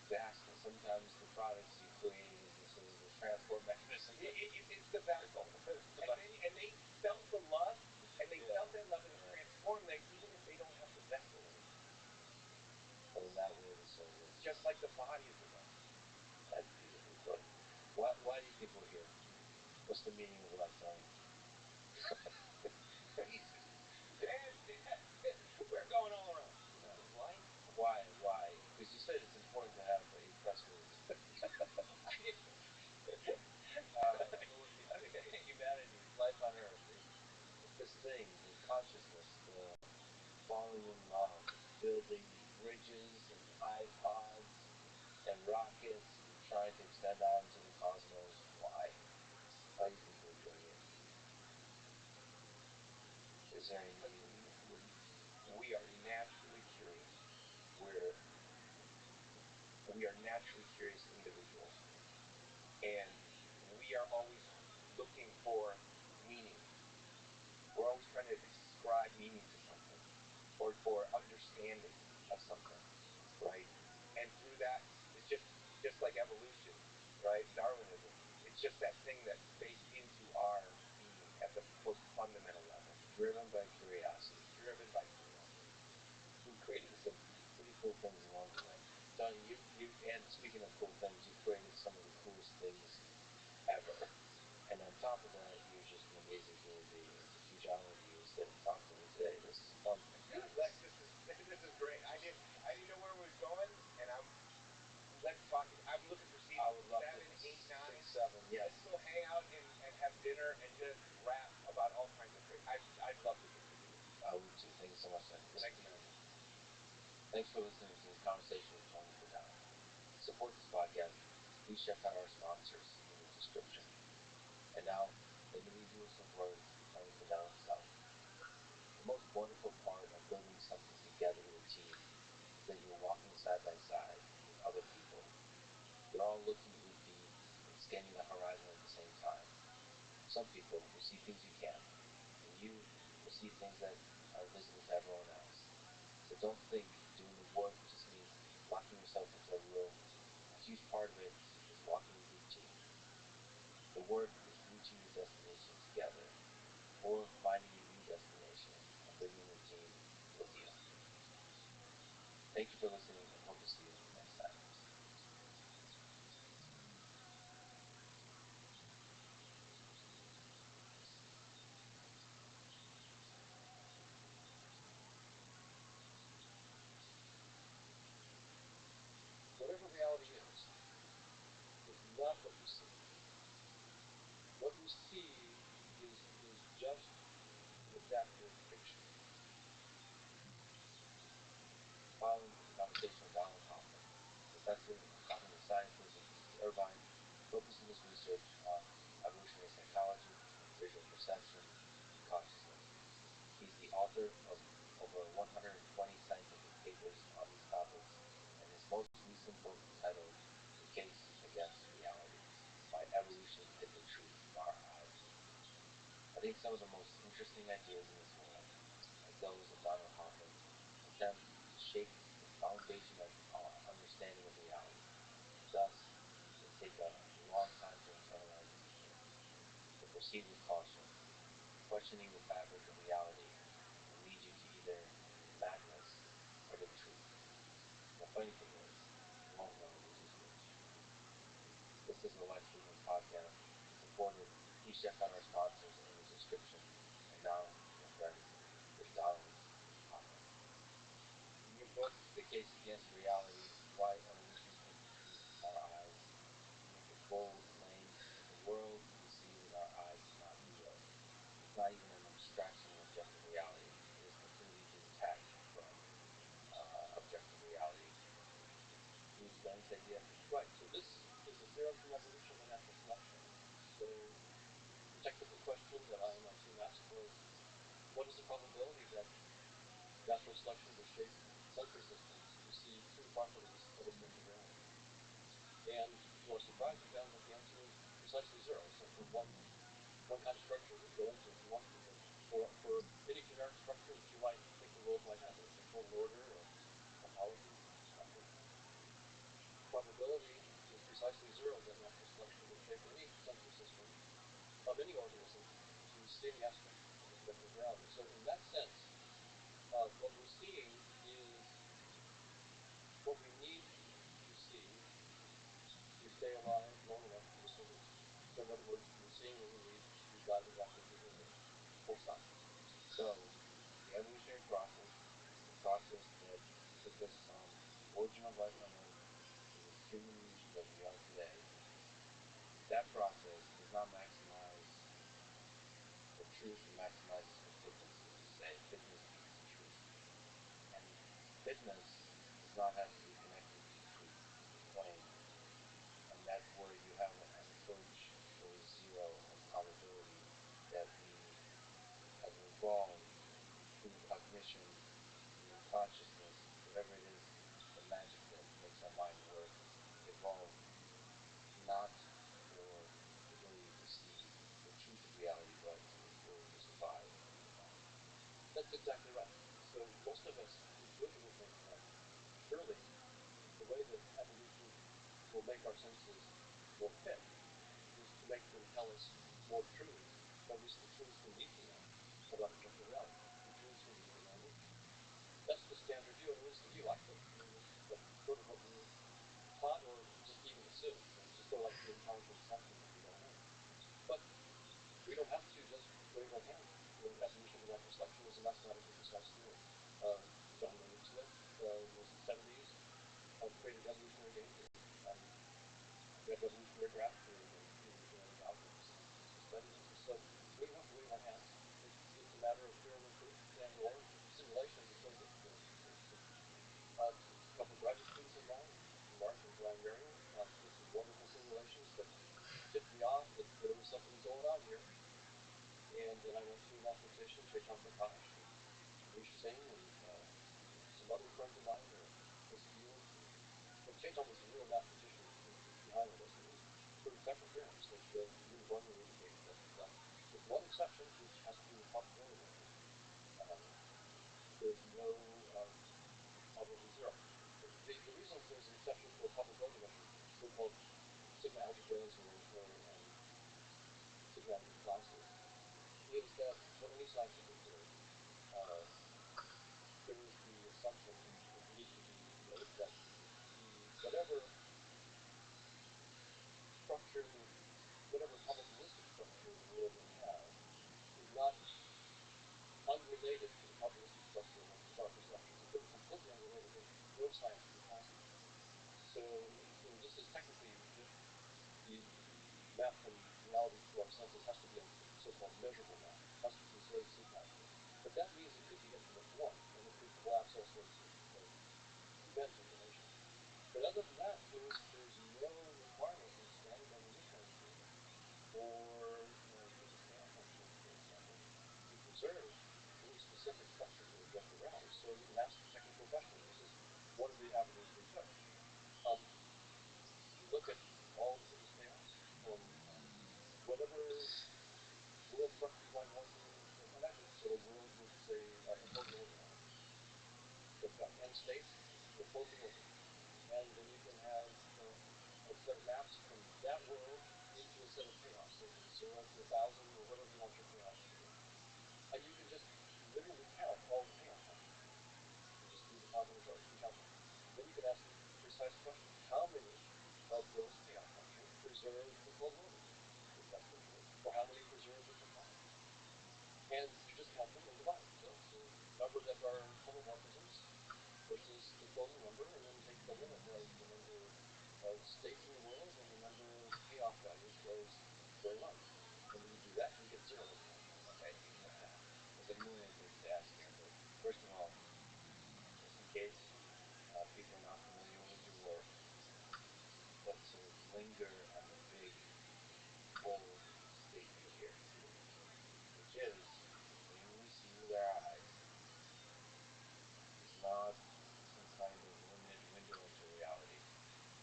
Exactly. Sometimes the products you create is a sort of a transport mechanism. It's the vessel. And they felt the love, and they felt that love, and it transformed them, even if they don't have the vessel anymore. So in that way, the soul is. Just like the body is the vessel. That's beautifully put. Why do you think we're here? What's the meaning of life, Donnie? Jesus. We're going all around. Why? Why? Because you said it's important to have a press release. Humanity, life on Earth, this thing, the consciousness, the falling in love, building bridges and iPods and rockets and trying to extend out into the cosmos. Why? Why do you think we're doing it? Is there any meaning? We are naturally curious. We are naturally curious individuals. And we are always looking for meaning. We're always trying to ascribe meaning to something or understanding of something, right? And through that, it's just like evolution, right? Darwinism. It's just that thing that's baked into our being at the most fundamental level. Driven by curiosity. Driven by curiosity. We've created some pretty cool things along the way. Donnie, and speaking of cool things, you've created some of the coolest things ever. And on top of that, you're just an amazing human being. It's a huge honor to you to sit and talk to me today. This is fun. Lex, this is great. I didn't know where we was going, and let's talk. I'm looking for seats. I would love 7, to. 8, 9. 6, 7, yes. Let's go hang out and have dinner and just rap about all kinds of crazy. I'd love to get to do this. I would too. Thank you so much, Donnie. Thanks, man. Thanks for listening to this conversation with Tony Fadon. To support this podcast, please check out our sponsors in the description. And now, let me leave you with some words from Tony Fadon himself. The most wonderful part of building something together with a team is that you're walking side by side with other people. You're all looking goofy and scanning the horizon at the same time. Some people will see things you can't, and you will see things that are invisible to everyone else. So don't think doing the work just means locking yourself into a room. A huge part of it is walking with your team. The work is reaching your destination together, or finding a new destination and bringing your team with you. Thank you for listening, and hope to see you next time. you see is just an adaptive fiction. Following the conversation with Donald Hoffman, professor of cognitive sciences at UC Irvine, focuses his research on evolutionary psychology, visual perception, and consciousness. He's the author of over 120 scientific papers on these topics, and his most recent book titled The Case Against Reality: Why Evolution Hid the Truth from Our Eyes. I think some of the most interesting ideas in this world, like those of Donald Hoffman, attempt to shake the foundation of our understanding of reality. Thus, they take a long time to internalize and implement. They proceed with caution, questioning the fabric of reality, and lead you to either madness or the truth. The funny thing is, you won't know which is which. This is a Life Treatment Podcast, supported. Please check out our sponsors in the description. And now, your friend, here's Donald Hoffman. In your book, The Case Against Reality: Why Evolution Hid the Truth from Our Eyes, you make a bold claim that the world we see with our eyes is not real. It's not even an abstraction of objective reality. It is completely detached from objective reality. Can you explain this idea? Right. So this is a theorem from evolution by natural selection. So the technical question that I and my team asked was, what is the probability that natural selection will shape sensory systems to see two properties of objective reality? And to our surprise, we found that the answer is precisely zero. So for one kind of structure would go into if you wanted to, but for any generic structure that you might think the world might have, whether it's a total order or a hology, nothing. Probability is precisely zero that natural selection will shape any sensory system of any organism to see any aspect of objective reality. So in that sense, what we're seeing is what we need to see to stay alive long enough to survive. So in other words, we're seeing what we need to die exactly as we live. Full stop. So, the evolutionary process is the process that took us from the origin of life on Earth to the human that we are today. That process does not maximize the truth, it maximizes for fitness, as you say. Fitness beats truth. And fitness does not have to be connected to truth, as you claim. And that's where you have an approach towards zero of probability that we, as we evolve through cognition, through consciousness, whatever it is, the magic that makes our mind work, evolve not for the ability to see the truth of reality, but for to survive. That's exactly right. So most of us intuitively think that surely the way that evolution will make our senses more fit is to make them tell us more truths, or at least the truths we need to know about objective reality, the truths we need for knowing. That's the standard view, and it is the view I think. I mean, that's sort of what we're taught or just even assume. It's just sort of like the intelligent assumption that we don't know. But we don't have to just wave our hands for evolution by natural selection as a mathematically precise theory. John Maynard Smith in the 70s created evolutionary game theory. We have evolutionary graph theory and genetic algorithms to study this. And so we don't have to wave our hands. It's a matter of theorem and proof and or simulations that shows it. A couple of graduate students of mine, Mark and Brian Merriam, did some wonderful simulations that tipped me off that there was something going on here. And then I went to mathematicians, Chetan Prakash, and Anish Singh, and some other friends of mine in this field. And Chetan was the real mathematician behind all this. And he proved several theorems that uniformly indicate that, with one exception, which has to do with probability measure, there's no probability zero. The reason there's an exception for probability measure, so-called sigma algebras or sigma algebra classes, is that for any scientific theory, there is the assumption that needs to be made that whatever structure, whatever probabilistic structure the world will have, is not unrelated to the probabilistic structure of our perceptions. It could be completely unrelated. There's no science that possible. So, just as technically, if the math can reality through our senses has to be a so-called measurable map. It has to preserve syntactically. But that means it could be infinite one, and it could collapse all sorts of event information. But other than that, there's no requirement in standard evolutionary theory for use of payoff functions, for example, to preserve really specific structures of objective reality. So you can ask the technical question. This is one of the avenues we took. You look at all the previous payoffs from whatever world structure you might want to imagine. So a world with, say, a closely organized. So it's got n states, they're closely ordered. And then you can have a set of maps from that world into a set of payoffs, so from 0 to 1,000 or whatever you want your payoffs to be. And you can just literally count all the payoff functions. You just do the combinatorics and count them. Then you can ask the precise question, how many of those payoff functions preserve the closed order, if that's what you need, or how many preserve the composite? And you just count them and divide. So the number that are homomorphisms versus the closing number, and then take the limit of the number of states in the world and the number of payoff values for those very ones. And when you do that, you get 0 at the end. Okay, there's a million things to ask here, but first of all, just in case people are not familiar with your work, let's sort of linger on the big, bold statement here, which is the thing we see with our eyes is not some kind of limited window into reality.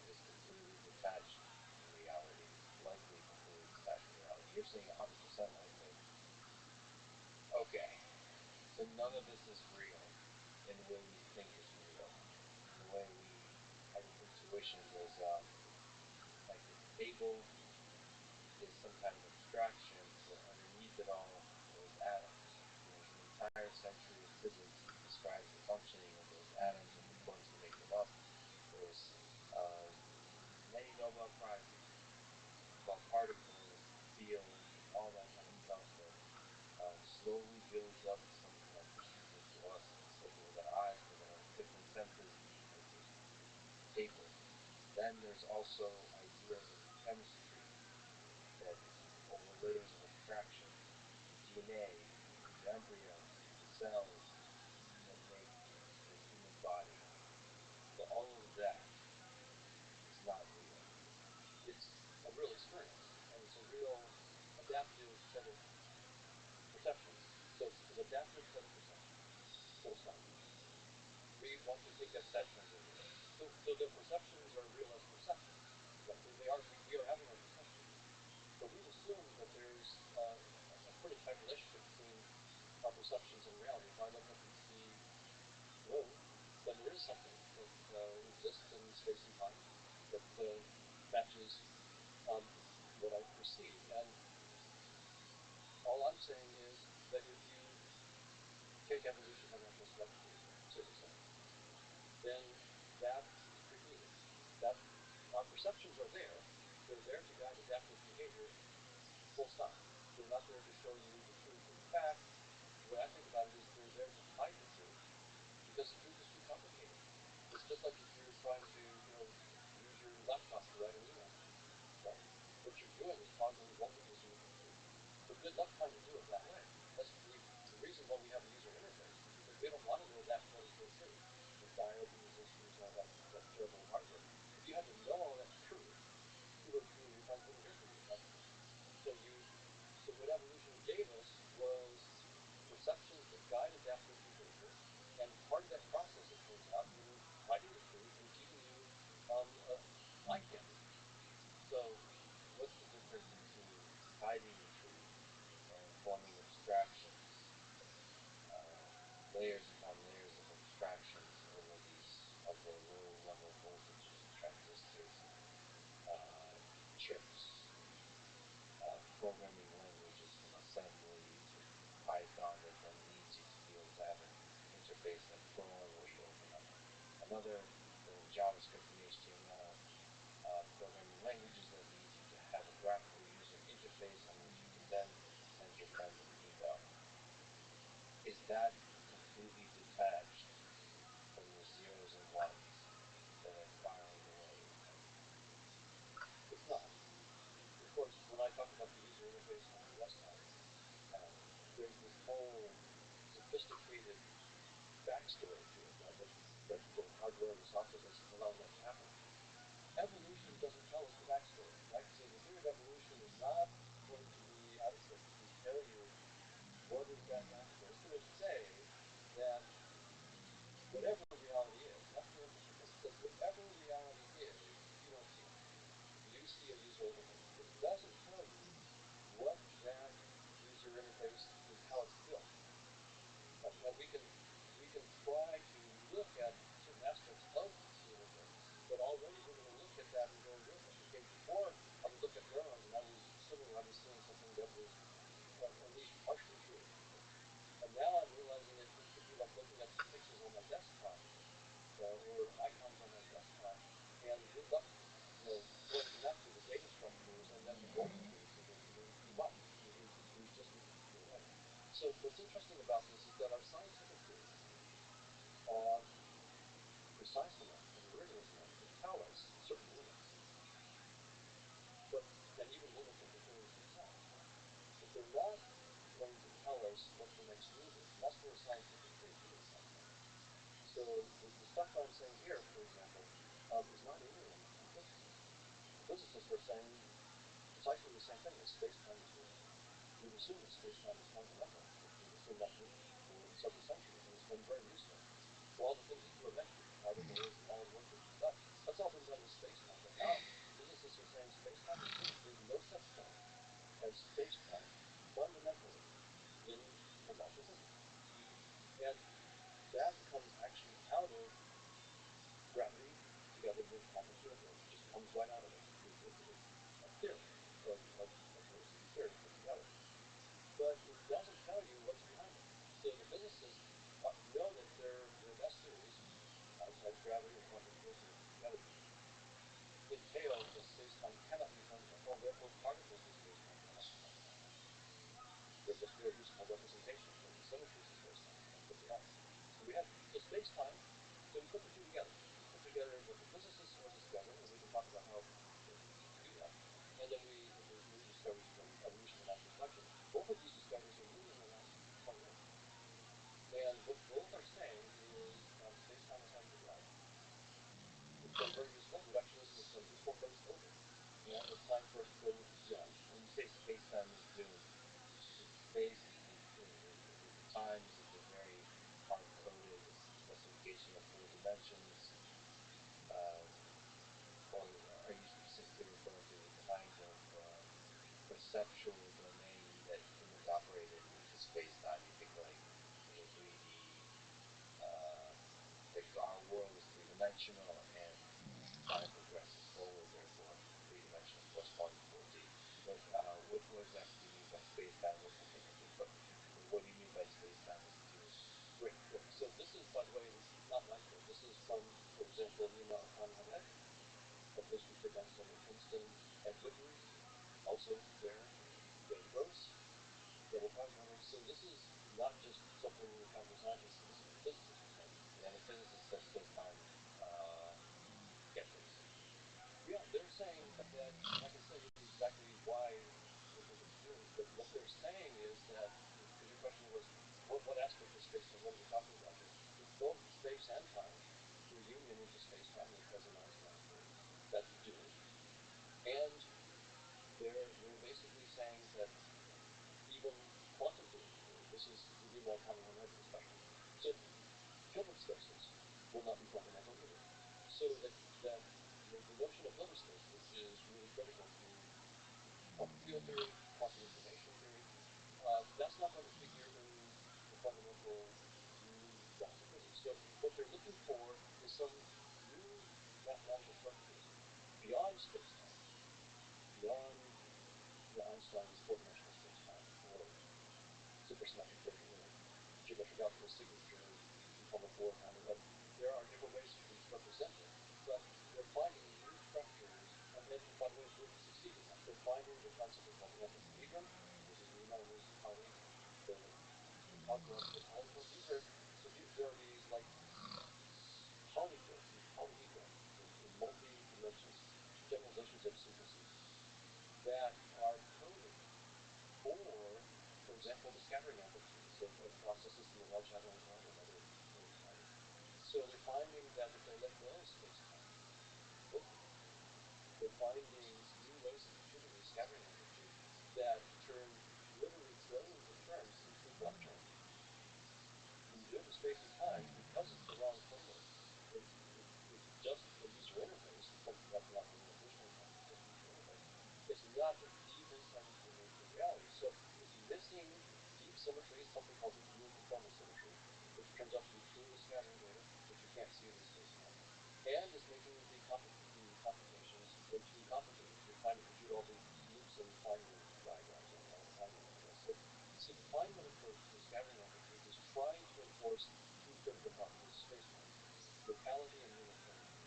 It is completely detached from reality, likely completely detached from reality. You're saying 100% likely. Okay, so none of this is real in the way we think is real, in the way we have an intuition. There's like the table is some kind of abstraction, but underneath it all, there's atoms. There's an entire century of physics that describes the functioning of those atoms and the quirks that make them up. There's many Nobel Prizes about particles, fields, all that kind of stuff that slowly builds up something that's perceivable to us, especially with our eyes, with our different senses, like this table. Then there's also ideas of chemistry that over layers of abstraction, the DNA, the embryos, the cells that make the human body. So all of that is not real. It's a real experience, and it's a real adaptive set of perceptions. So it's an adaptive set of perceptions. Full stop. We want to think that perceptions are real. So the perceptions are real as perceptions. Right? We are having a perception. But we've assumed that there's a pretty tight relationship between our perceptions and reality. If I look up and see moon, then there is something that exists in space and time that matches what I perceive. And all I'm saying is that if you take evolution in a retrospective, certain sense, then that is precluded. That our perceptions are there. They're there to guide adaptive behavior. Full stop. They're not there to show you the truth. In fact, the way I think about it is they're there to hide the truth because the truth is too complicated. It's just like if you're trying to, use your laptop to write an email. Right? What you're doing is toggling voltages in the computer. So good luck trying to do it that way. The reason why we have a user interface is because we don't want to know that quote unquote truth. The diodes and resistors and all that terrible hardware. If you had to know all that truth, your friends wouldn't hear from you. Right? So what evolution gave us was perceptions that guide adaptive behavior, and part of that process, it turns out, means hiding the truth and keeping you eye candy. So what's the difference between hiding the truth and forming abstractions, layers upon layers of abstractions over these upper low level voltages, transistors, chips, programming languages from assembly to Python that then leads you to be able to have an interface like Chrome where you open up another, or JavaScript and HTML, programming languages that lead you to have a graphical user interface on which you can then send your friends an email. Is that completely detached from the zeros and ones that are firing away? It's not. Of course, when I talk about the whole sophisticated backstory to it, right? That the hardware and the software that's allowing that to happen. Evolution doesn't tell us the backstory, right? So the theory of evolution is not going to be out equipped to tell you what is that backstory. It's going to say that whatever reality is, and that's the interesting thing. It says whatever reality is, you don't see it. You see a user interface. It doesn't tell you what that user interface is, how it's built. Now we can try to look at certain aspects of the interface, but already we're going to look at that and go, wait a minute, okay, before I would look at neurons and I was assuming I was seeing something that was at least partially true. And now I'm realizing it could be like looking at some pixels on my desktop or icons on my desktop and going to connect to the data structures and then the voltages are going to be too much. We just need to keep it away. So what's interesting about this is that our scientific theories are precise enough and rigorous enough to tell us certain limits, but and even limits of the theories themselves. But they're not going to tell us what the next move is. And that's where scientific creativity comes in. So the stuff that I'm saying here, for example, is not alien to physicists. The physicists are saying precisely the same thing, that space-time is real. We've assumed that space-time is fundamental. We've assumed that for several centuries, and it's been very useful. For all the things that you were mentioning, particles and all the work that you've done, that's all been done with space-time. But now physicists are saying space-time is real. There's no such thing as space-time fundamentally in cosmological physics. And that comes actually out of gravity together with quantum field theory. It just comes right out of it. It's a theory of those two theories put together. But it doesn't tell you what's behind it. So the physicists know that their best theories, outside of gravity and quantum field theory put together, entail that space-time cannot be fundamental, and therefore particles in space-time cannot be fundamental. They're just very useful representations of the symmetries of space-time. That's what they are. So space-time, so we put the two together. We put together what the physicists are discovering, and we can talk about how they do that. And then there's new discoveries from evolution and mass reflection. Both of these discoveries are new in the last 20 years. And what both are saying is space-time is heading to the right. It's been very useful. Reductionism has been useful, but it's over. And it's time for us to go beyond. When you say space-time is doomed, space is doomed. Time is a very hard-coded specification of 4 dimensions, or are you specifically referring to the kind of perceptual domain that humans operate in, which is space-time? You think like 3D, like our world is three-dimensional and time progresses forward, therefore three-dimensional corresponding to 4D. But what exactly do you mean by space-time? What do you mean by space-time is doomed? Great. So this is, by the way, this is not my quote. This is from, for example, Nima Khan-Hamed, a postdoctoral professor at Princeton, and Whitten, also there, Dave Gross, Nobel Prize winner. So this is not just something computer scientists, this is what physicists are saying. And the physicist says space-time skeptics. Yeah, they're saying that, and I can tell you exactly why they think it's doomed, but what they're saying is that, because your question was, what aspect of space-time, what are we talking about here? It's both space and time. We're union into space-time because of Einstein's theory. That's doomed. And they're basically saying that even quantum theory, this is the Nima Khan-Hamed discussion, so Hilbert spaces will not be fundamental either. So that the notion of Hilbert spaces is really critical to quantum field theory, quantum information theory. That's not going to figure in the fundamental new laws of physics. So what they're looking for is some new mathematical structures beyond space-time, beyond Einstein's four-dimensional space-time or supersymmetric or geometric algebra signature component four kind of. There are different ways to represent it, but they're finding new structures, and by the way, we're succeeding. They're finding the concept of called antiquilibrium. This is Nima and his colleagues. The cosmological polygons. There are these like polyhedrons in multi-dimensions, generalizations of sequences that are coded for example, the scattering amplitude. So So they're finding that if they let go of space-time, literally, they're finding new ways of computing the scattering energy that turn literally trillions of terms into one term. When you do it in space and time, because it's the wrong framework, it doesn't, the user interface, from mathematical visual interpretation user interface, it's not a deep insight into the nature of reality. So it's missing deep symmetry, something called real conformal symmetry, which turns out to be truly scattering data, which you can't see in space-time, and is making the computations way too complicated. You're trying to compute all these loops and Feynman diagrams and all the Feynman ideas. So the Feynman approach to scattering energy is trying to enforce two critical properties of space-time: locality and uniformity.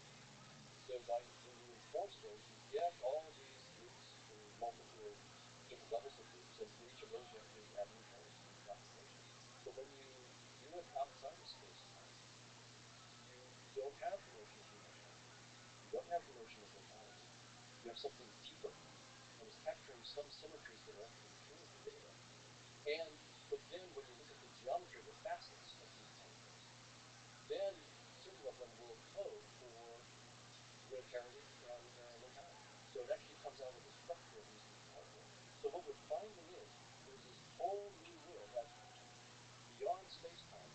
So when you enforce those, you get all of these loops and multiple different levels of loops, and for each of those you have to add new terms to do the computation. But when you do it outside of space-time, you don't have the notion of uniformity. You don't have the notion of locality. You have something deeper, and it's capturing some symmetries that are actually between the data. But then when you look at the geometry of the facets of these particles, then certain of them will code for unitarity and locality. So it actually comes out of the structure of these new particles. So what we're finding is there's this whole new world that's beyond space-time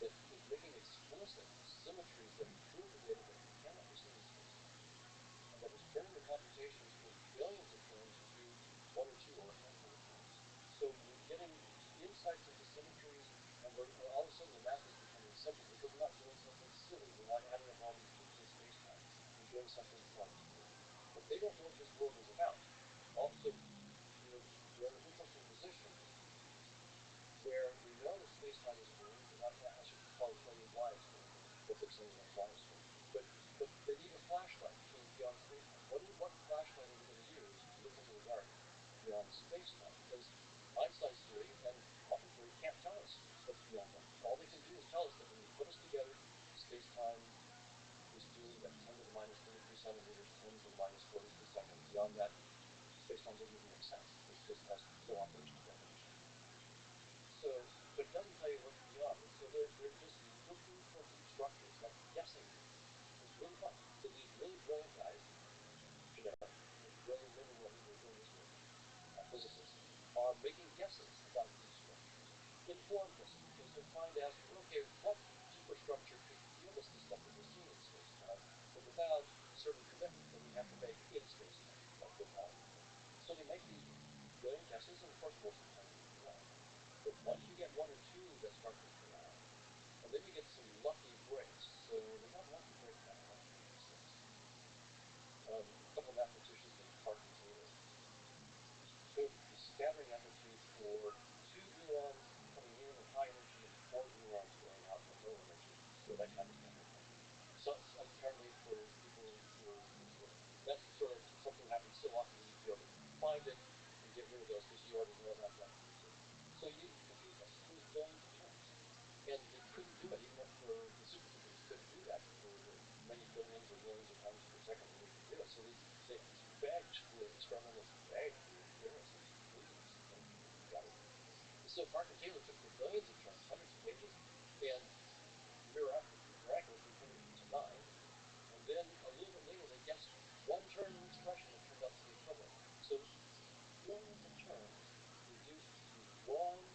that is making explicit symmetries that improve the data that we cannot perceive in space-time, and that is turning the computations from billions of terms to one or two or a handful of terms. So we're getting insights into symmetries, and all of a sudden the math is becoming simple because we're not doing something silly. We're not adding up all these loops in space-time. We're doing something quite deeper. But they don't know what this world is about. Also, we're in an interesting position where we know that space-time is strange, and I should probably tell you why it's strange, and what they're saying about why it's strange. But they need a flashlight beyond space-time. What flashlight are we going to use to look into the dark beyond space-time? Because Einstein's theory and quantum theory can't tell us what's beyond that. All they can do is tell us that when you put us together, space-time is tuned at 10 to the minus 33 centimeters, 10 to the minus 40 per second. Beyond that, space-time doesn't even make sense. It just has no operational definition. So, but it doesn't tell you what's beyond. And so they're just looking for deep structures, like guessing. It's really fun. So these really brilliant guys, generic, brilliant men and women who are doing this work, physicists, are making guesses about deep structures. Informed guesses, because they're trying to ask, okay, what deeper structure could give us the stuff that we're seeing in space-time, but without a certain commitment that we have to make in space-time, like locality. So they make these brilliant guesses, and of course most of the time they do well. But once you get one or two that start to pay off, and then you get some lucky breaks. So they got lucky breaks back in 1986. A couple of mathematicians named Clark and Taylor took the scattering amplitude for two gluons coming in at high energy and four gluons going out at low energy. So that kind of sample time. So apparently for people who are, that's sort of something that happens so often you need to be able to find it and get rid of those because you already know about that user. So you compute that. It was billions of terms. And they couldn't do it, even for the supercomputers couldn't do that for the many billions or millions of times per second they needed to do it. So they begged, the experimentalists begged the theorists, please, got it. So Clark and Taylor took the billions of terms, hundreds of pages, and miraculously turned it into 9. And then a little bit later, they guessed one term in expression that turned out to be equivalent. So billions of terms reduced to one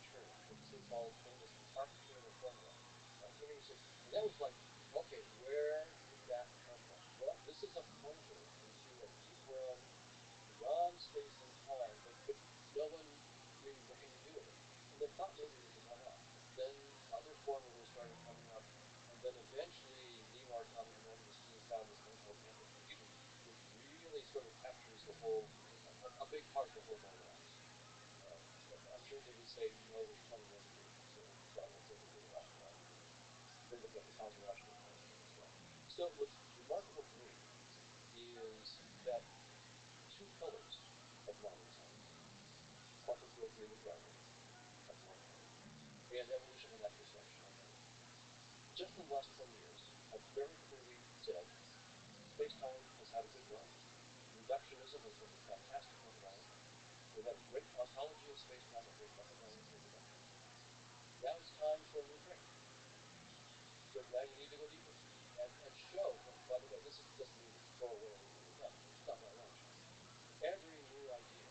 term, the so-called famous Clark-Taylor formula, 1986. And that was like, okay, where did that come from? Well, this is a pointer into a deep realm beyond space and time, but no one knew what can you do with it. And they thought maybe it was a one-off. Then other formulas started coming up, and then eventually Newmark on his team found this thing called amplification, which really sort of captures the whole, a big part of the whole dynamics. I'm sure they would say no, there's plenty more to do. So I won't say they did it after all. They looked at the cosmological constant as well. So what's remarkable to me is that two pillars of modern science, quantum field theory and gravity, that's one pillar, and evolution and natural selection on the other, just in the last 20 years have very clearly said space-time has had a good run. Reductionism has been a fantastic methodology. We have great ontology of space-time, a great methodology of reduction. Now it's time for a new thing. So now you need to go deeper and show. By the way, this doesn't mean just throw away everything we know. It's not what I want to show. Every new idea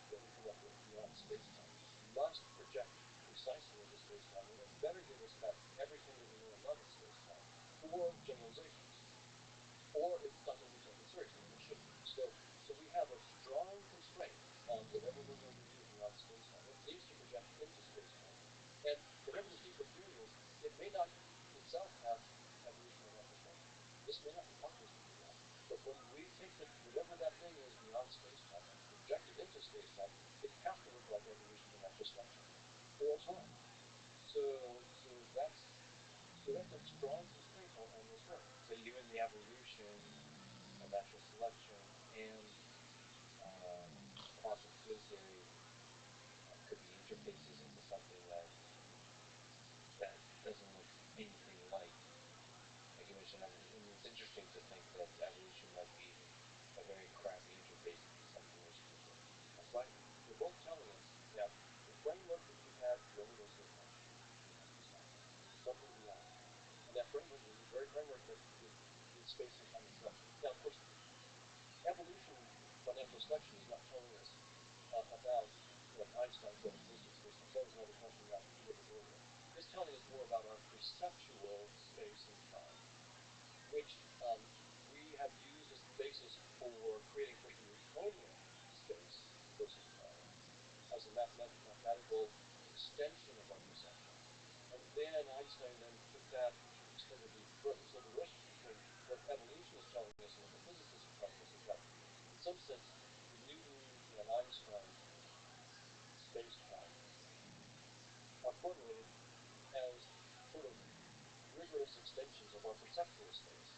that we come up with beyond space-time must project precisely into space-time, and it better give us back everything that we know and love in space-time, or generalizations, or it's not going to be taken seriously, and it shouldn't. So we have a strong constraint on whatever we're going to do beyond space-time. It needs to project into space-time, and whatever this deeper theory is, it may not itself have evolutionary application. This may not be helping us to do that. But when we take whatever that thing is beyond space-time and project it into space-time, it has to look like evolution and natural selection, or it's wrong. So that's a strong constraint on this work. So even the evolution, natural selection, and quantum field theory could be interfaces into something that doesn't look anything like you mentioned evolution. I mean, it's interesting to think that evolution might be a very crappy interface into something much deeper. That's right. They're both telling us that the framework that you have really is so much. It's something beyond. And that framework is the very framework that is space and time itself. Now, of course, evolution by natural selection is not telling us about what Einstein said exists in space time. That was another question you asked a little bit earlier. It's telling us more about our perceptual space and time, which we have used as the basis for creating first a Newtonian space versus time as a mathematical extension of our perception. And then Einstein then took that and extended it even further. So the relationship between what evolution is telling us and what the physicists are telling us is that, in some sense, the Newton and Einstein space-time are formulated as sort of rigorous extensions of our perceptual space,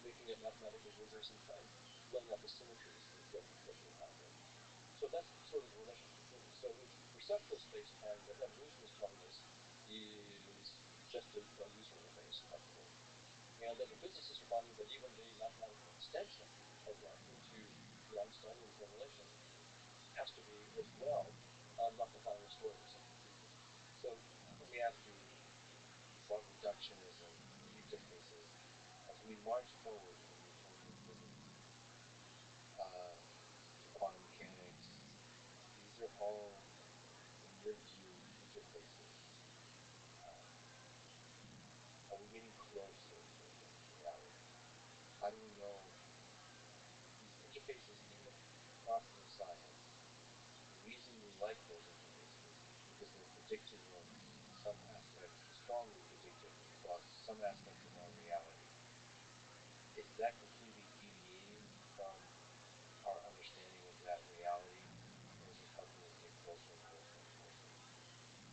making it mathematically rigorous and laying out the symmetries that we have there. So that's sort of the relationship between them. So it's perceptual space-time that evolution is telling us is just a user interface, effectively. And that the physicists are finding that even the mathematical extension of that into the Einsteinian formulation has to be as well not the final story of something deeper. So let me ask you about reductionism, interfaces, as we march forward from Newtonian physics to quantum mechanics. These are all, in your view, interfaces. Are we getting closer to reality? How do we know these interfaces in the process of science? The reason we like those interfaces is because they're predictive of some aspects, strongly predictive about some aspects of our reality. Is that completely deviating from our understanding of that reality, or is it helping us get closer and closer and closer?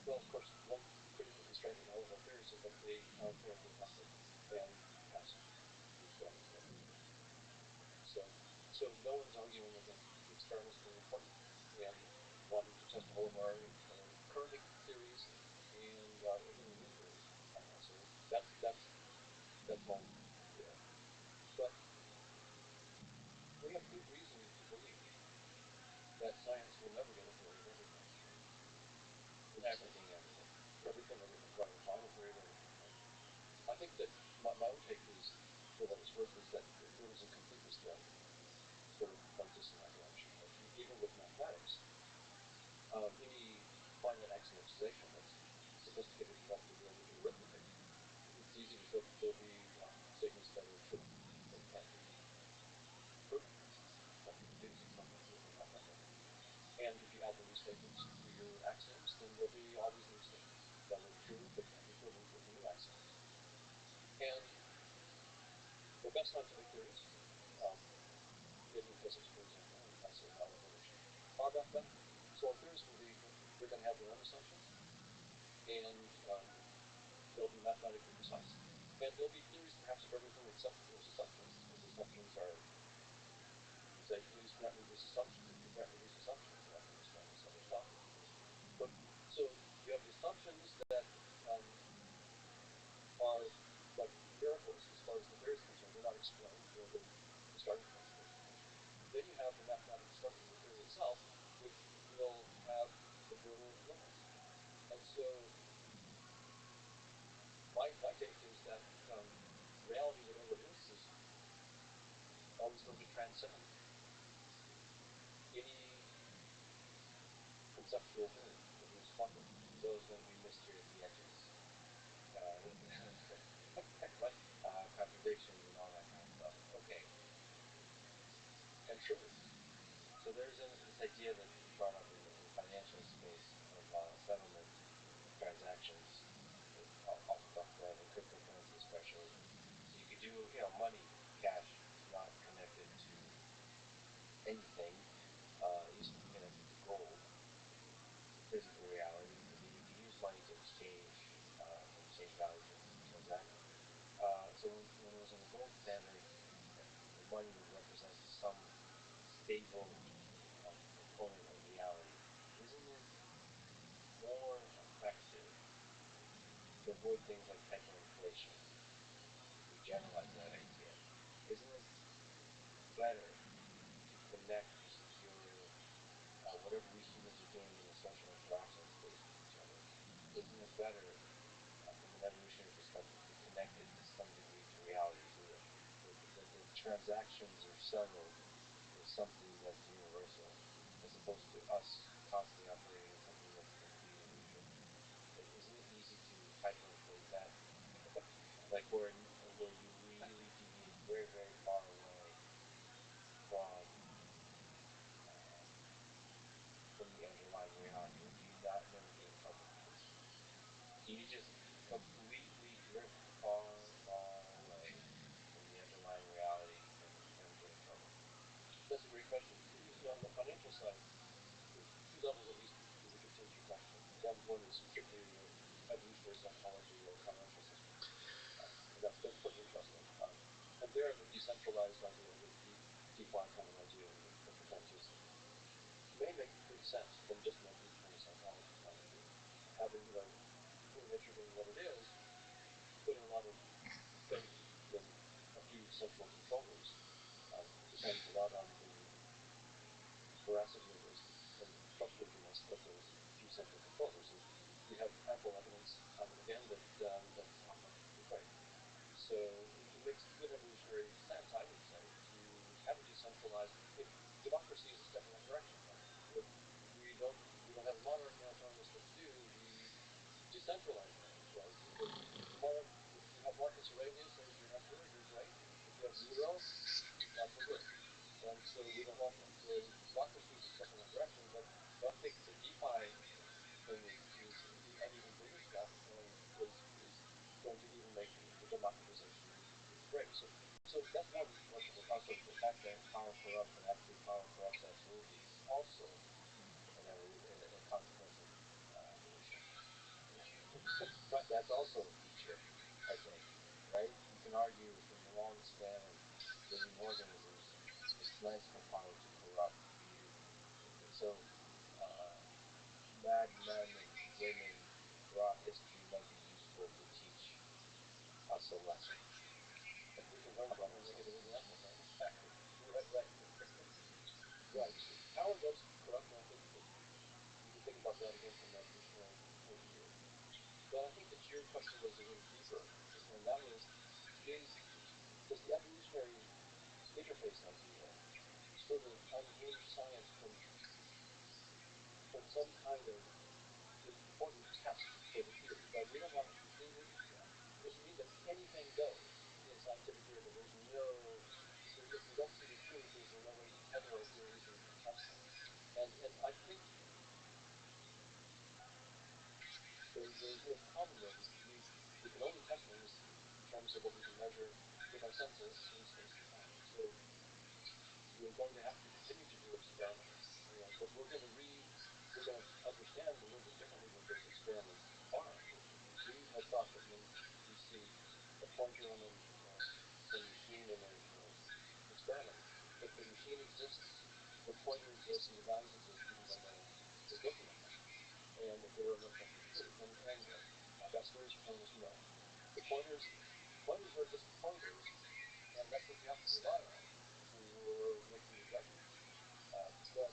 Well, of course, one critical constraint in all of our theories is that they are inherently tested and test the experiments that we do. So no one's arguing against the experiments being important and wanting to test all of our current theories and even new theories. So that's all there. But we have good reason to believe that science will never get a theory of everything. Everything. Everything, right, a final theory of everything. Right? I think that my own take is, for what it's worth, is that there is a completeness theory sort of points us in that direction. Right? Even with mathematics, any finite axiomatization that's sophisticated enough to be able to do arithmetic, it's easy to feel that there'll be statements that are true, that can't be proven. Can't be defeated, it's not that way. And if you add the new statements to your axioms, then there'll be all these new statements that are true but can't be proven with the new axioms. And the best scientific theories, in physics, for example, and I say now evolution, are mathematical. So our theories will be, they're going to have their own assumptions, and they'll be mathematically precise. And there'll be theories perhaps of everything except those assumptions. Those assumptions are, you say, please grant me these assumptions. If you grant me these assumptions, then I can explain this other stuff. But so you have the assumptions that are like miracles as far as the theory is concerned. They're not explained. The starting point of explanation. Then you have the mathematical structure of the theory itself, which will have the brutal limits. And so my still to transcend any conceptual thing that was fluffy. Those when we mystery at the edges, right? Contradictions and all that kind of stuff. Okay, and truth. So there's this idea that is brought up in the financial space of settlement transactions, often talked about in cryptocurrency especially. So you could do, money, cash is not connected to anything. It used to be connected to gold, to physical reality, and then you could use money to exchange values and transact. So when it was in the gold standard, the money would represent some stable component of reality. Isn't it more effective to avoid things like hyperinflation? If we generalize that idea, isn't it better to connect your whatever we humans are doing in the social interaction space with each other? Isn't it better from an evolutionary perspective to connect it to some degree to reality, so that the transactions are settled with something that's universal, as opposed to us constantly operating in something that's a complete illusion? Isn't it easy to hyperinflate that? Like where you really deviate very, very far away from the underlying reality, or do you not never get in trouble because you just completely drift far, far away from the underlying reality and never get in trouble? That's a great question. You see, on the financial side, there's two levels at least to the contingency question. One is strictly evolutionary psychology of financial systems, and that's pretty interesting. And there, the decentralized idea, the DeFi kind of idea in cryptocurrencies may make good sense from just an evolutionary psychology point of view. Having, human nature being what it is, putting a lot of faith in a few central controllers depends a lot on the veracity and trustworthiness of those few central controllers. And we have ample evidence, time and again, that's often right. So it makes good evolutionary sense, I would say, to have a decentralized. If democracy is a step in that direction, right? If we don't have a monarch and autonomous what to do, we decentralize things, right? The monarch, if you have Marcus Aurelius as your emperor, you're great. If you have Nero, not so good. And so we don't want that. So democracy is a step in that direction, but I think the DeFi thing is an even bigger step and is going to even make the democratization even greater. So that's one wonderful concept. The fact that power corrupts and absolute power corrupts absolutely is also a consequence of evolution. But that's also a feature, I think, right? You can argue in the long span of living organisms, it's nice for power to corrupt. And so mad men and women throughout history might be useful to teach us a lesson. Like we can learn from negative examples, right? Right. Right. Power does corrupt, and I think that you can think about that again from an evolutionary point of view. But I think that your question was a little deeper, and that was, does the evolutionary interface idea sort of unhinge science from some kind of important test for the theory? But we don't have a clean image yet. Does it mean that anything goes in scientific theory, that there's no, if we don't see the truth, is there no way to tether our theories and test them? And I think there's no problem there, because we can only test things in terms of what we can measure with our senses in space and time. So we're going to have to continue to do experiments, but we're going to understand a little bit differently what those experiments are. We have thought that when we see a pointer on a machine in an experiment, that the machine exists, the pointer exists, and the values exist even when we're looking at them, and that there are no such as truth. And investors telling us no. The pointers are just pointers, and that's what you have to rely on for making your judgments. But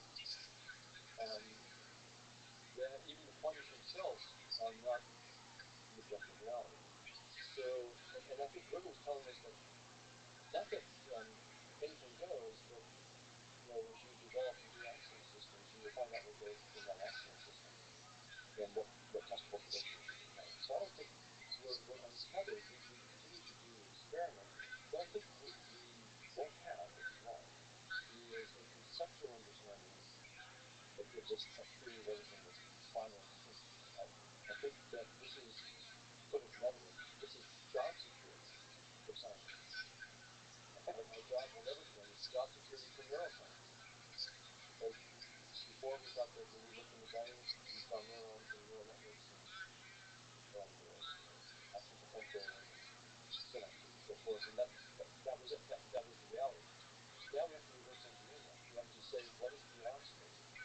even the pointers themselves are not the objective reality. So, and I think River was telling us that not that anything goes, gives us a theory of everything that's final. I think that this is, to put it bluntly, this is job security for scientists. Our job will never change. It's job security for neuroscientists. Because before we thought that when we looked in the brain, we saw neurons and neural networks and action potential and synapses and so forth, and that was it. That was the reality. Now we have to reverse engineer that. We have to say, what is beyond space-time?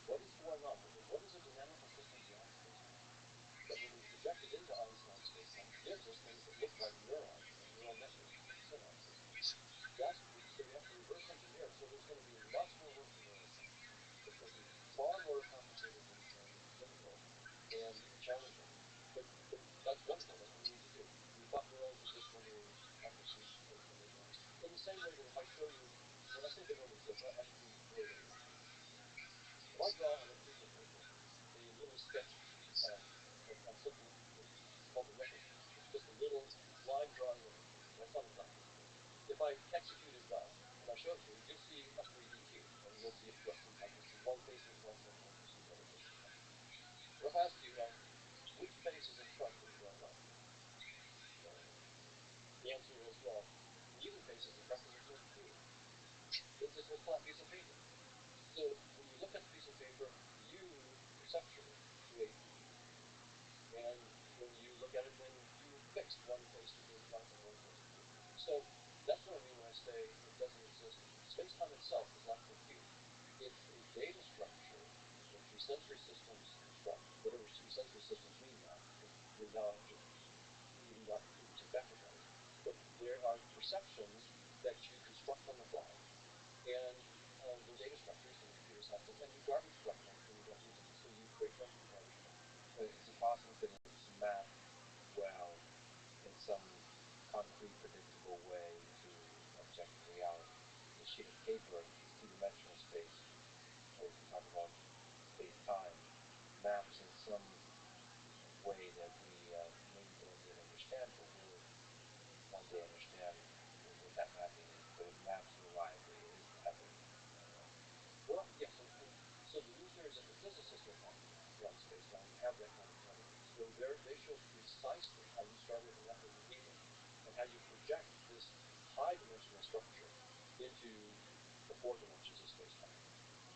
What is going on? What is a dynamical system beyond space-time? That when we project it into Einstein space-time, gives us things that look like neurons and neural networks and synapses. So we have to reverse engineer it. So there's going to be lots more work in neuroscience. It's going to be far more complicated and difficult and challenging. But that's wonderful. That's what we need to do. We thought neurons were just when they have to see space-time again. In the same way that if I show you, when I say dynamics, I should be very, very clear. If I draw on a piece of paper a little sketch of something called a record cube, it's just a little line drawing of a cube. That's not a vector. If I execute as that, and I show it to you, you'll see a 3D cube, and you'll see it thrust in time. You'll see one face in front, and you'll see the other face in front. But if I ask you, which face is in front when you draw a line? The answer is, well, neither face is in front because there's no cube. It's just a flat piece of paper. So when you look at the piece of paper, you conceptually create the cube. And when you look at it, then you fix one face is in front and one face is in front. So that's what I mean when I say it doesn't exist. Space-time itself is not the cube. It's a data structure that your sensory systems construct, whatever your sensory systems mean now, because we're now not able to take that for granted. But there are perceptions that you construct on the fly, and they're data structures, and computers have them, and you garbage collect them when you don't use them. So you create them from garbage collection. Is it possible to map well in some concrete, predictable way to objective reality? The sheet of paper, two-dimensional space, or if you talk about space-time, maps in some way that we maybe don't yet understand, but will one day understand what that mapping is. But it maps reliably. It is tethered. Well, yes, and so the new theories that the physicists are finding beyond space-time have that kind of tethering. So they show precisely how you start with a network behavior and how you project this high-dimensional structure into the 4 dimensions of space-time.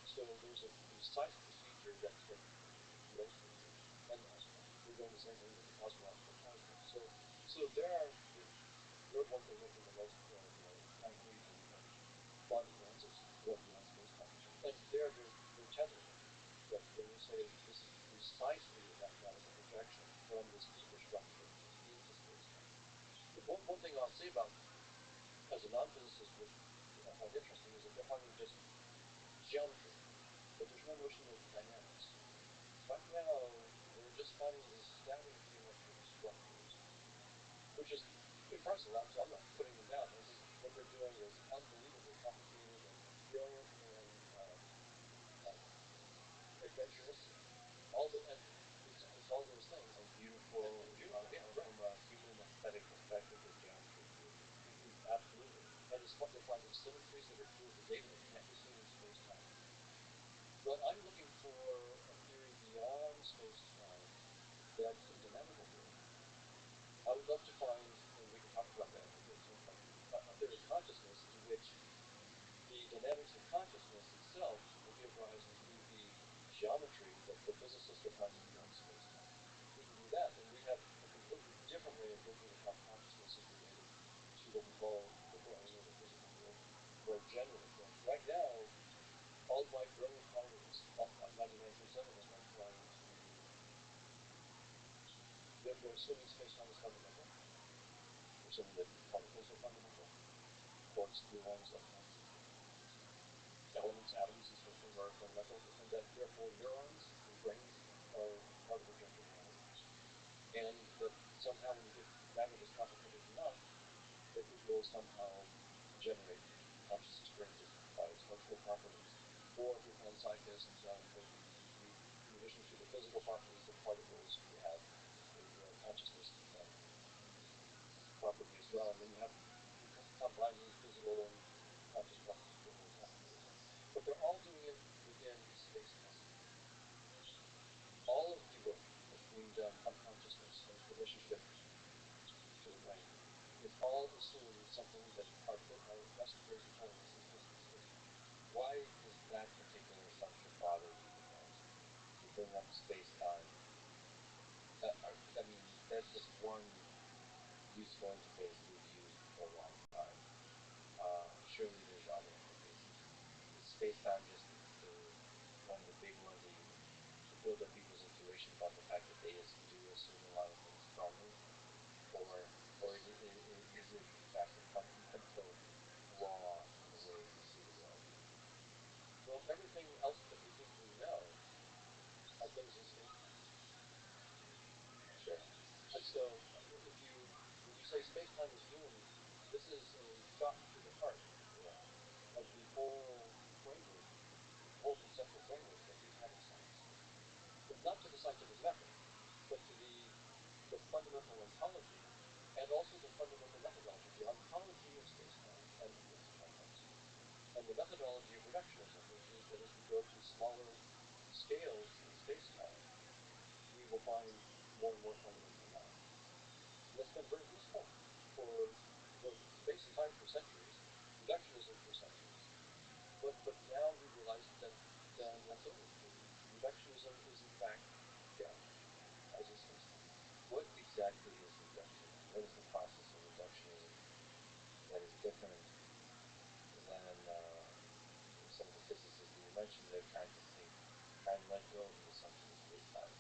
So there's a precise procedure that's been known for years, and we're doing the same thing with the cosmological telescope. So they're ones that are making the most concrete and plausible answers going beyond space-time, and they're tethering it. That they will say this is precisely a mathematical projection from this deeper structure into space-time. But one thing I'll say about, as a non-physicist, which I find interesting, is that they're finding just geometry, but there's no notion of dynamics. Right now, we're just finding these static geometric structures, which is impressive. So I'm not putting them down. I think what they're doing is unbelievably complicated and brilliant and adventurous. It's all those things. And beautiful. Yeah, right. From a human aesthetic perspective, the geometry is beautiful. Absolutely. And they're finding symmetries that are true of the data that can't be seen in space-time. But I'm looking for a theory beyond space-time that's a dynamical theory. I would love to find, and we can talk about that at some point, a theory of consciousness in which the dynamics of consciousness itself will give rise to the geometry that the physicists are finding beyond space-time. If we can do that, then we have a completely different way of looking at how consciousness is related to what we call the brain or the physical world more generally. Right now, all my brilliant colleagues, 99% of them, are trying to, they're assuming space-time is fundamental. They're assuming that particles are fundamental. Quarks, gluons, leptons, elements, atoms, and so forth are fundamental, and that therefore neurons and brains are part of objective reality. And that somehow when you get matter that's complicated enough, that it will somehow generate conscious experiences by its functional properties. Or if we find psychists, in addition to the physical properties of particles, you have a consciousness property as well. And then you have combining physical and conscious properties together. But they're all doing it within space unconsciousness and its relationship to the brain is all assumed something that our best theories are telling us is why does that particular assumption bother you the most? You bring up space-time. I mean, that's just one useful interface we've used for a long time. Surely there's other interfaces. Is space-time just one of the big ones that you to build up people's intuition about the fact that they do assume a lot of things strongly, or is it in fact a fundamental flaw in the way we see the world? Well, everything else that we think we know lives in space-time. Sure. And so, when you say space-time is doomed, this is a shot to the heart, if you will, of the whole framework, the whole conceptual framework that we have in science. But not to the scientific method, but to the fundamental ontology and also the fundamental methodology, the ontology of space-time and its contents, and the methodology of reductionism, which is that as we go to smaller scales in space-time, we will find more and more fundamental knowledge. And that's been very useful for both space-time for centuries, reductionism for centuries, but now we realize that that's over. Reductionism is in fact dead, as is space-time. What exactly is reductionism? What is the process of reductionism that is different than some of the physicists that you mentioned? They're trying to let go of the assumption of space-time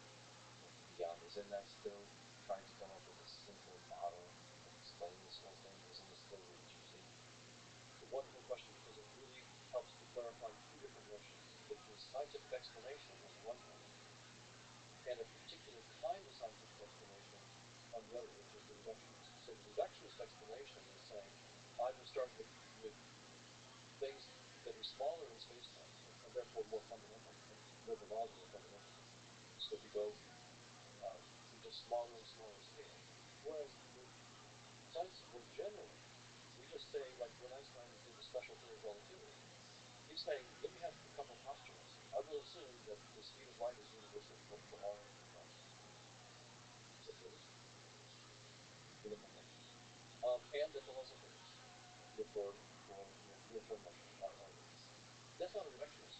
beyond. Isn't that still trying to come up with a simple model of explaining this whole thing? Isn't it still reducing? It's a wonderful question because it really helps to clarify two different notions, which is scientific explanation on the one hand, and a particular kind of scientific explanation on the other, which is the reductionist. So the reductionist explanation is saying, I will start with things that are smaller in space-time and therefore more fundamental, and methodology more fundamental. So we go to just smaller and smaller scales. Whereas with science more generally, we just say, like when Einstein did the special theory of relativity, he's saying, let me have a couple postulates. I will assume that the speed of light is universal for all objects. Is it really? We don't know that. And that the laws of physics for uniform motion are this. That's not a reductionist.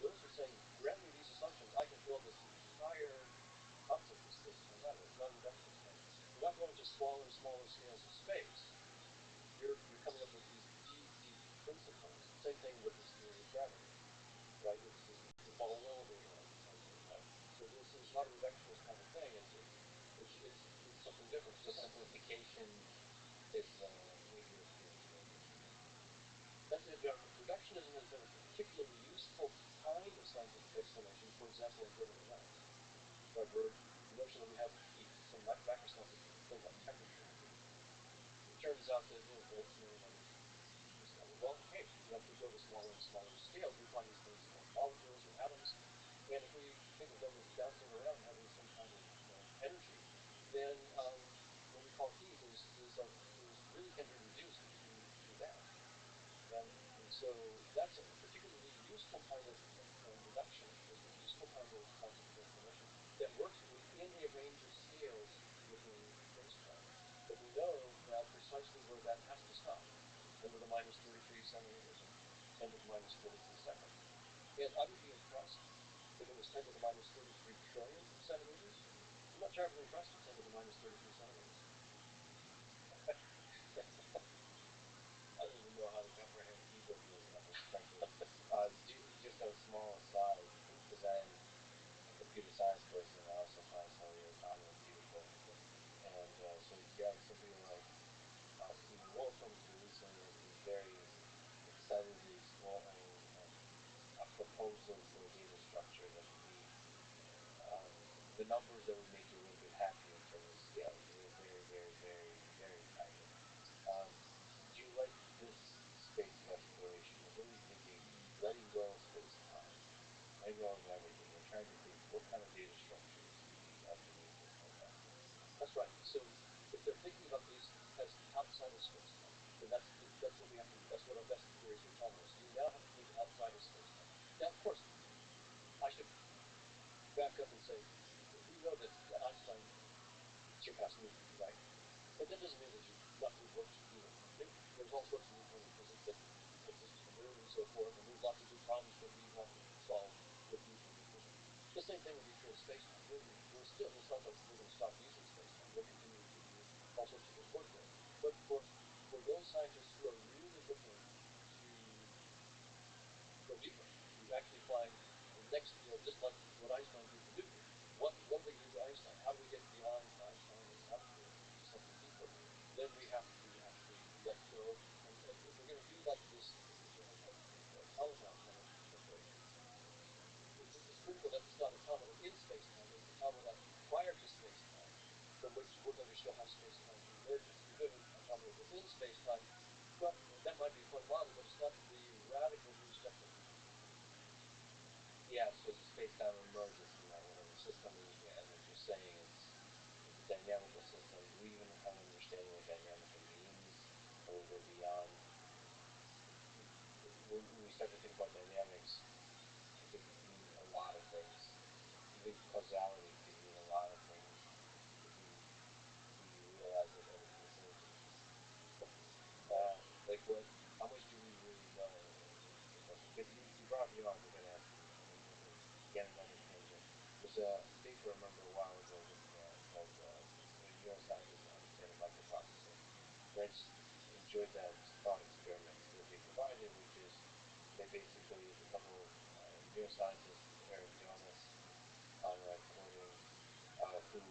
Those are saying, grant me these assumptions, I can fill this entire object of space-time matter. It's not a reductionist thing. You're not going to smaller and smaller scales of space. You're coming up with these deep principles. Same thing with this theory of gravity, right? It's the ball elevator idea, right? So this is not a reductionist kind of thing. It's something different. So simplification is what you're appealing to. That's it. Reductionism has been a particularly useful kind of scientific explanation, for example, in thermodynamics. Right, where the notion that we have heat, some macroscopic thing like temperature. It turns out that Boltzmann and others discovered, well, hey, as we go to smaller and smaller scales, we find these things called molecules or atoms, and if we think of them as bouncing around and having some kind of energy, then what we call heat is really can be reduced to that. And so that's a particularly useful kind of reduction, a useful kind of scientific explanation that works within a range of scales within space-time. But we know now precisely where that has to stop, 10 to the minus 33 centimeters and 10 to the minus 43 seconds. And I would be impressed if it was 10 to the minus 33 trillion centimeters. I'm not terribly impressed with 10 to the minus 33 centimeters. I don't even know how to comprehend either of those numbers, frankly. Just a small aside, because I am a computer science person, and I also find some of your comments beautiful. And so you have some people like Stephen Wolfram, who recently has been very excitedly exploring a proposal for a data structure that would be the numbers that would make you a little bit happy in terms of scale. They're very exciting. Do you like this space of exploration? You're really thinking, letting go of space-time, letting go of everything, and trying to think, what kind of data structures do we have to make this thing up? That's right. So if they're thinking about these as outside of space-time, then that's what we have to do. That's what our best theories are telling us. You now have to think outside of space-time. Now, of course, I should back up and say, we know that Einstein surpass movement, right? But that doesn't mean that you not do work to do it. There's all sorts of Newtonian physics that exist in the moon and so forth, and there's lots of new problems that we want to solve with Newtonian physics. The same thing would be true of space-time. It's not like we're going to stop using space-time. We'll continue to do all sorts of good work there. But for those scientists who are really looking to go deeper, to actually find the next, just like what Einstein did to Newton, what are we going to do to Einstein? How do we get beyond Einstein and how do we get to something deeper? Then we have to actually let go. And if we're going to do like this automata kind of approach, it's critical that it's not automata in space-time, it's automata prior to space-time, from which we're going to show how space-time emerges. If you're doing automata within space-time, well, that might be a fun model, but it's not the radical new step that we need to do. Yeah, so space-time emerges from that whatever system, and as you're saying, it's a dynamical system. Do we even have an understanding what dynamical means, or we go beyond? When we start to think about dynamics, it could mean a lot of things. Even causality could mean a lot of things if we realize that everything is interconnected. Like what? How much do we really know? Is the question. Because you brought up neurons, I got to ask you. Again, another tangent. There's a paper I remember a while ago looking at called "Neuroscientists Understanding Microprocessing." And I just enjoyed that thought experiment that they provided, which is they basically, it's a couple of neuroscientists, Eric Jonas, Conrad Cording, who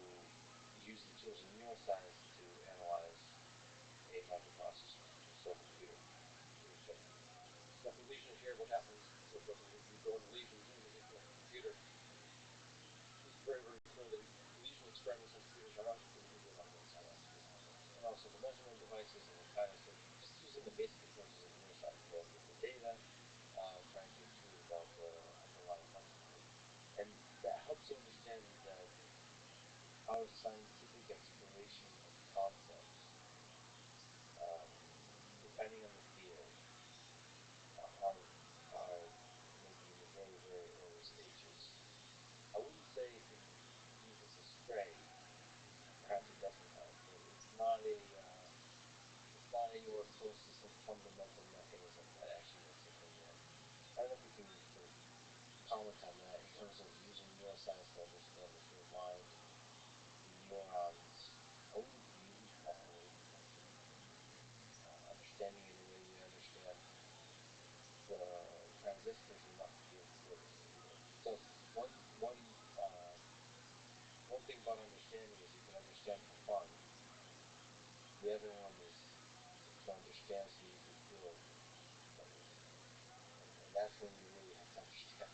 use the tools in neuroscience to analyze a microprocessor, a cell computer. Now, for lesion here, what happens and so forth, and you go into lesion in the computer, it's very, very clear that lesion experiments on computers are not going to give you a lot of insight as to what happens. And also the measurement devices and the kind of stuff, just using the basic approaches of neuroscience, going with the data, trying to improve about the underlying functionality. And that helps understand that our scientific exploration of concepts, um, depending on the field, are maybe in the very, very early stages. I wouldn't say it leads us astray. Perhaps it doesn't help, but it's not anywhere close to some fundamental mechanism that actually makes the thing work. I don't know if you can sort of comment on that in terms of using neuroscience to understand the human mind, the neurons. I wouldn't use probably understanding in a way we understand the transistors enough to be able to build a computer. So one one uh, one thing about understanding is you can understand for fun. The other one is to understand so you can build something. And that's when you really have to understand.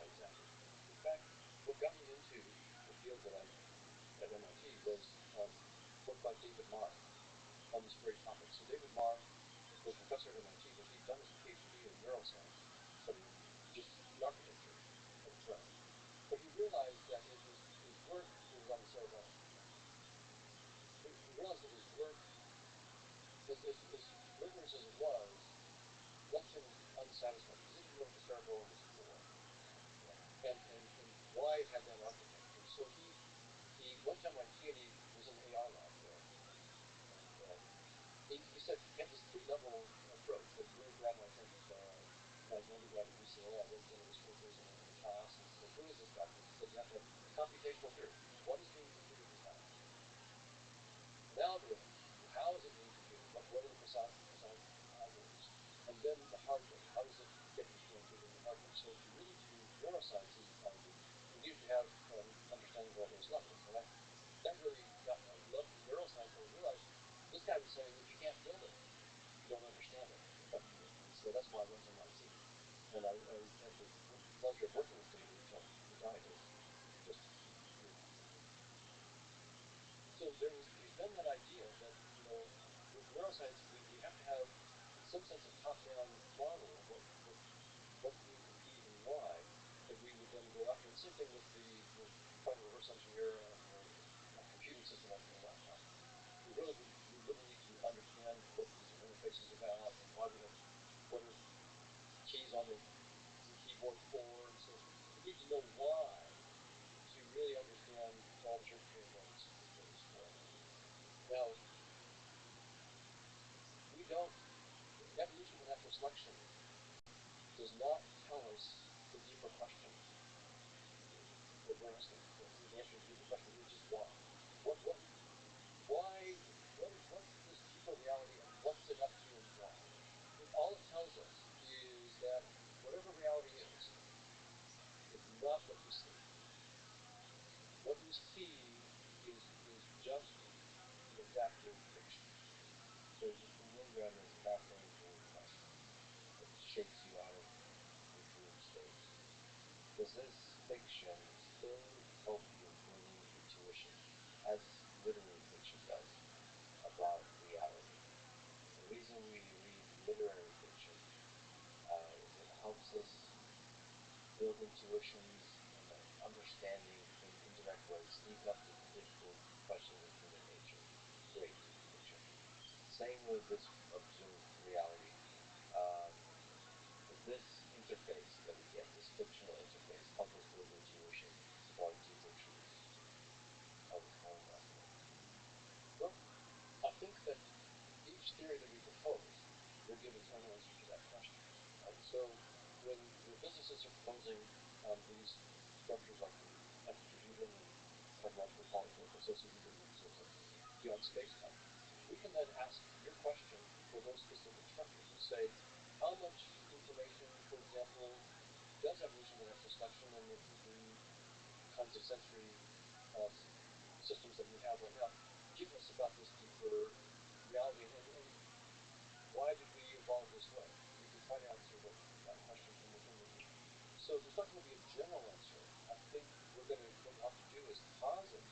exactly. In fact, what got me into the field that I at MIT was work by David Marr on this very topic. So David Marr was a professor at MIT, but he'd done his PhD in neuroscience, studying just the architecture of the brain. But he realized that his work was on the cerebellum. He realized that his work, as rigorous as it was, left him unsatisfied because he didn't know what the cerebellum was for, and why it had that architecture. So he went to MIT and he was in the AI lab there. And he said he had this three-level approach that really grabbed my attention. So when I was an undergrad at UCLA, I wrote one of his papers in a class and said, what is this, doctor? He said, you have to have computational theory. What is being computed and how? An algorithm. How is it being computed? What are the precise algorithms? And then the hardware. How does it get instrumented in the hardware? So to really do neuroscience in oncology, you need to have understanding of all those levels. And that really got me. I loved neuroscience, and I realized this guy was saying if you can't build it, you don't understand it effectively. And so that's why I went to MIT. And I had the pleasure of working with David until he died just a year and a half ago. So there's been that idea that, with neuroscience, we have to have some sense of top-down model of what's being computed and why, that we would then go after. And same thing with trying to reverse engineer a computing system onto a laptop. We really need to understand what user interface is about and why what are keys on the keyboard for, and so we need to know why to really understand all the circuitry and nodes. Now, we don't, evolution by natural selection does not tell us the deeper question that we're asking. The answer to the deeper question, which is why. Why, what's this deeper reality and what's it up to and why? All it tells us is that whatever reality is not what you see. What you see is just an adaptive fiction. So from Lindgren, there's a fascinating question that shakes you out of your dream states. Does this fiction still help you in building intuition, as literary fiction does, about reality? The reason we read literary fiction is it helps us build intuitions and understanding in indirect ways, sneak up the difficult questions of human nature. Great fiction. Same with this observed reality. This interface that we get, this fictional interface, help us build intuition about deeper truths of its own wrestling? Well, I think that each theory that we propose will give its own answer to that question. So when physicists are proposing these structures like the anthropogenic and cosmological qualitative associated with beyond space-time, we can then ask your question for those specific structures. We say, how much information, for example, does evolution by natural selection and the kinds of sensory systems that we have right now give us about this deeper reality, and why did we evolve this way? We can try to answer that question from within the group. So there's not going to be a general answer. I think what we'll have to do is posit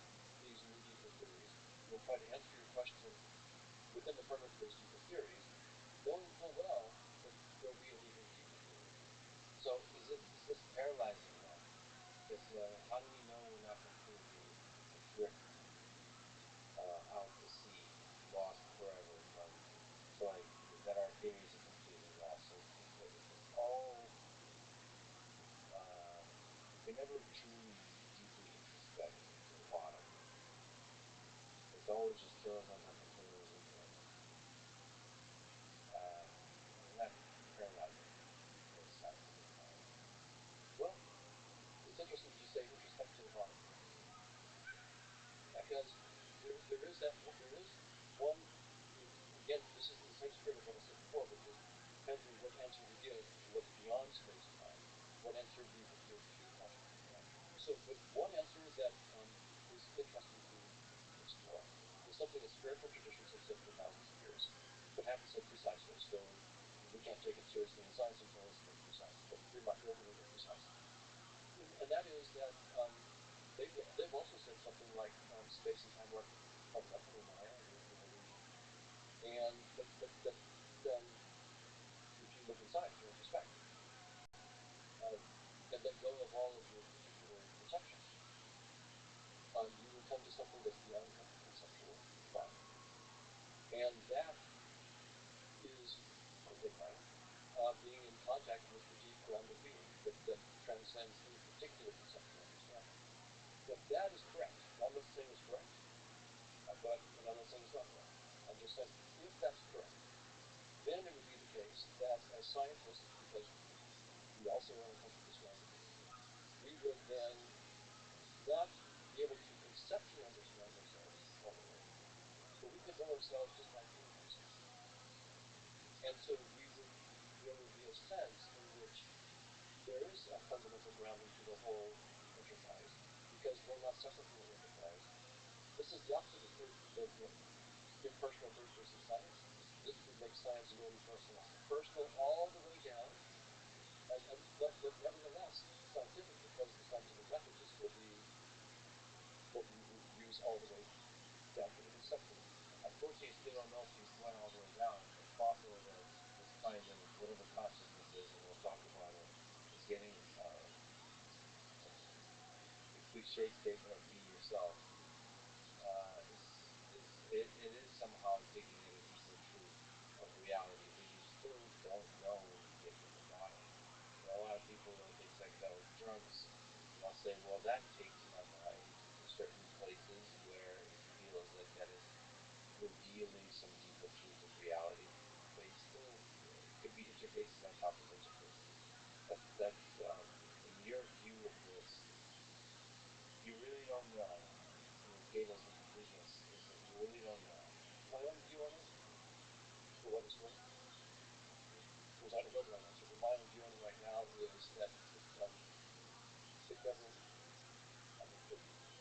these new deeper theories. We'll try to answer your question within the framework of those deeper theories, knowing full well that there'll be an even deeper theory. So is this paralyzing then? Because how do we know we're not completely adrift out to sea, lost forever from, so like that our theories are completely lost? So it's all we can never truly deeply introspect to the bottom. It's always just kills on opportunities and isn't that paralyzing in a sense? Well, it's interesting that you say introspect to the bottom, because there is one. Again, this is in the same spirit of what I said before, which is depends on what answer we give to what's beyond space and time, what answer we will give to your question. So, but one answer that is interesting to explore is something that spiritual traditions have said for thousands of years, but haven't said precisely. So we can't take it seriously in science until it's been precise, but they'll be precise. And that is that they've also said something like space and time are part of nothing, and Maya is an illusion. And if you look inside, if you introspect, and let go of all of your particular perceptions, you will come to something that's beyond conceptual thought. And that is, I think, right, being in contact with the deep ground of being that transcends any particular conceptual understanding. If that is correct, I'm not saying it's correct, but I'm not saying it's not correct. I'm just saying, if that's correct, then it would be the case that as scientists, because we also are in touch with this ground of being, we would then not be able to conceptually understand ourselves all the way, but we could know ourselves just by being ourselves. And so there would be a sense in which there is a fundamental grounding to the whole enterprise, because we're not separate from the enterprise. This is the opposite of the impersonal third-person science. This would make science so impersonal. Personal all the way down, but nevertheless scientific, because the scientific method will still be what we would use all the way down to the conceptual. Unfortunately, you still don't know if you went all the way down. It's possible that this kind of whatever consciousness is, and we'll talk about it, is getting the cliche statement of be yourself. It is somehow digging at a deeper truth of reality, but you still don't know when you get to the bottom. You know, a lot of people that take psychedelic drugs, they'll say, well, that takes my mind to certain places where it feels like that is revealing some deeper truth of reality, but it still could be interfaces on top of interfaces. That's in your view of this, you really don't know. And the gate of incompleteness is that you really don't know. My own view on it, for what it's worth, because I don't know the right answer, but my own view on it right now is that it never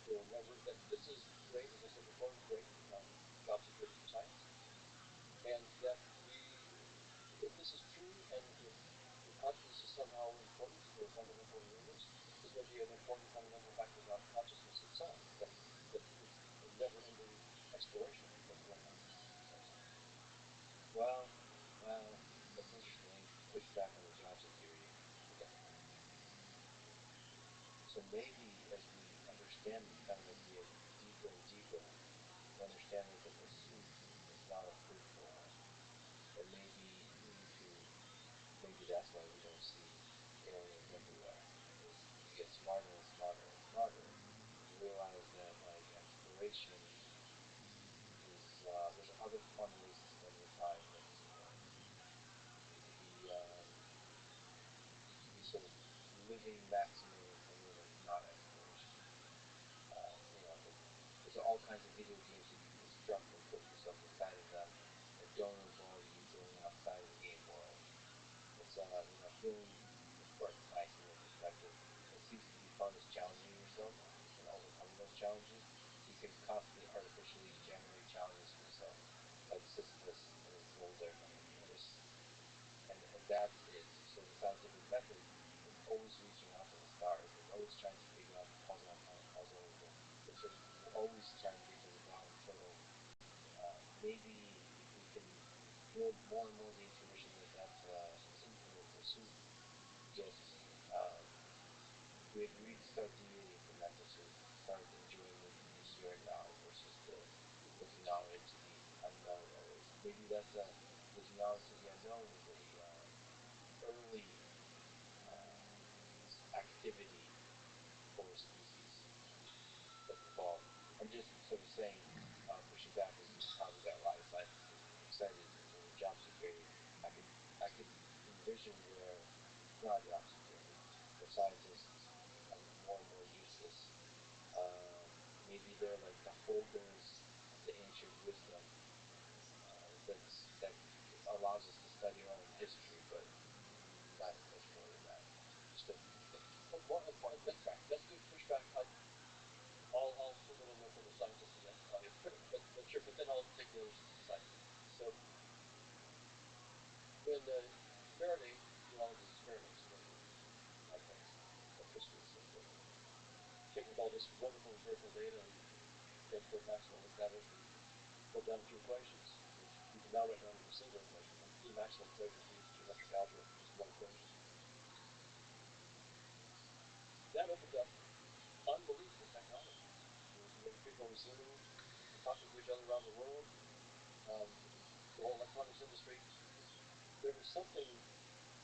it will never, that this is great, as I said before, great job security for science, and that if this is true, and if consciousness is somehow important or fundamental in the universe, this may be an important fundamental factor about consciousness itself, that it's a never-ending exploration of what's going on. Well, that's interesting. Push back on the job security. Okay. So maybe as we understand this kind of idea deeper and deeper, we understand that the pursuit is not a fruitful one. And maybe we need to, maybe that's why we don't see aliens everywhere. Is we get smarter and smarter and smarter. We realize that like exploration is there's other fun ways to spend your time than it could be sort of living maximally in something that's not exploration. There's all kinds of video games you can construct and put yourself inside of them that don't involve you going outside of the game world. It's feeling, of course, nice from your perspective. What seems to be fun is challenging yourself and overcoming those challenges. So you can constantly artificially generate challenges for yourself, like Sisyphus and his boulder. And that's it. So the scientific method is always reaching out to the stars. It's always trying to figure out the puzzle upon puzzle. It's sort of always trying to get to the bottom turtle. Maybe if we can build more and more the intuition that that's infinite pursuit, get we really start deviating from that pursuit, start enjoying the here and now versus the looking out into the unknown always. Maybe that's looking out into the unknown is a early activity for a species that's evolved. I'm just sort of saying, pushing back as to how we got a lot of scientists excited in terms of job security. I could envision where it's not job security, where scientists are more and more useless. Maybe they're like the holders of the ancient wisdom that allows us to study our own history, but not much more than that. Just one point. That's good pushback. I'll flip it over for the scientist again. But sure. But then I'll take the other side. So when Faraday did all of his experiments with magnets, electricity, and so forth, came with all this wonderful empirical data, and Bert Maxwell looked at it and wrote down a few equations, which you can now write down in a single equation. And E Maxwell equation means geometric algebra, just one equation. That opened up unbelievable technologies. When people were Zooming and talking to each other around the world, the whole electronics industry, there was something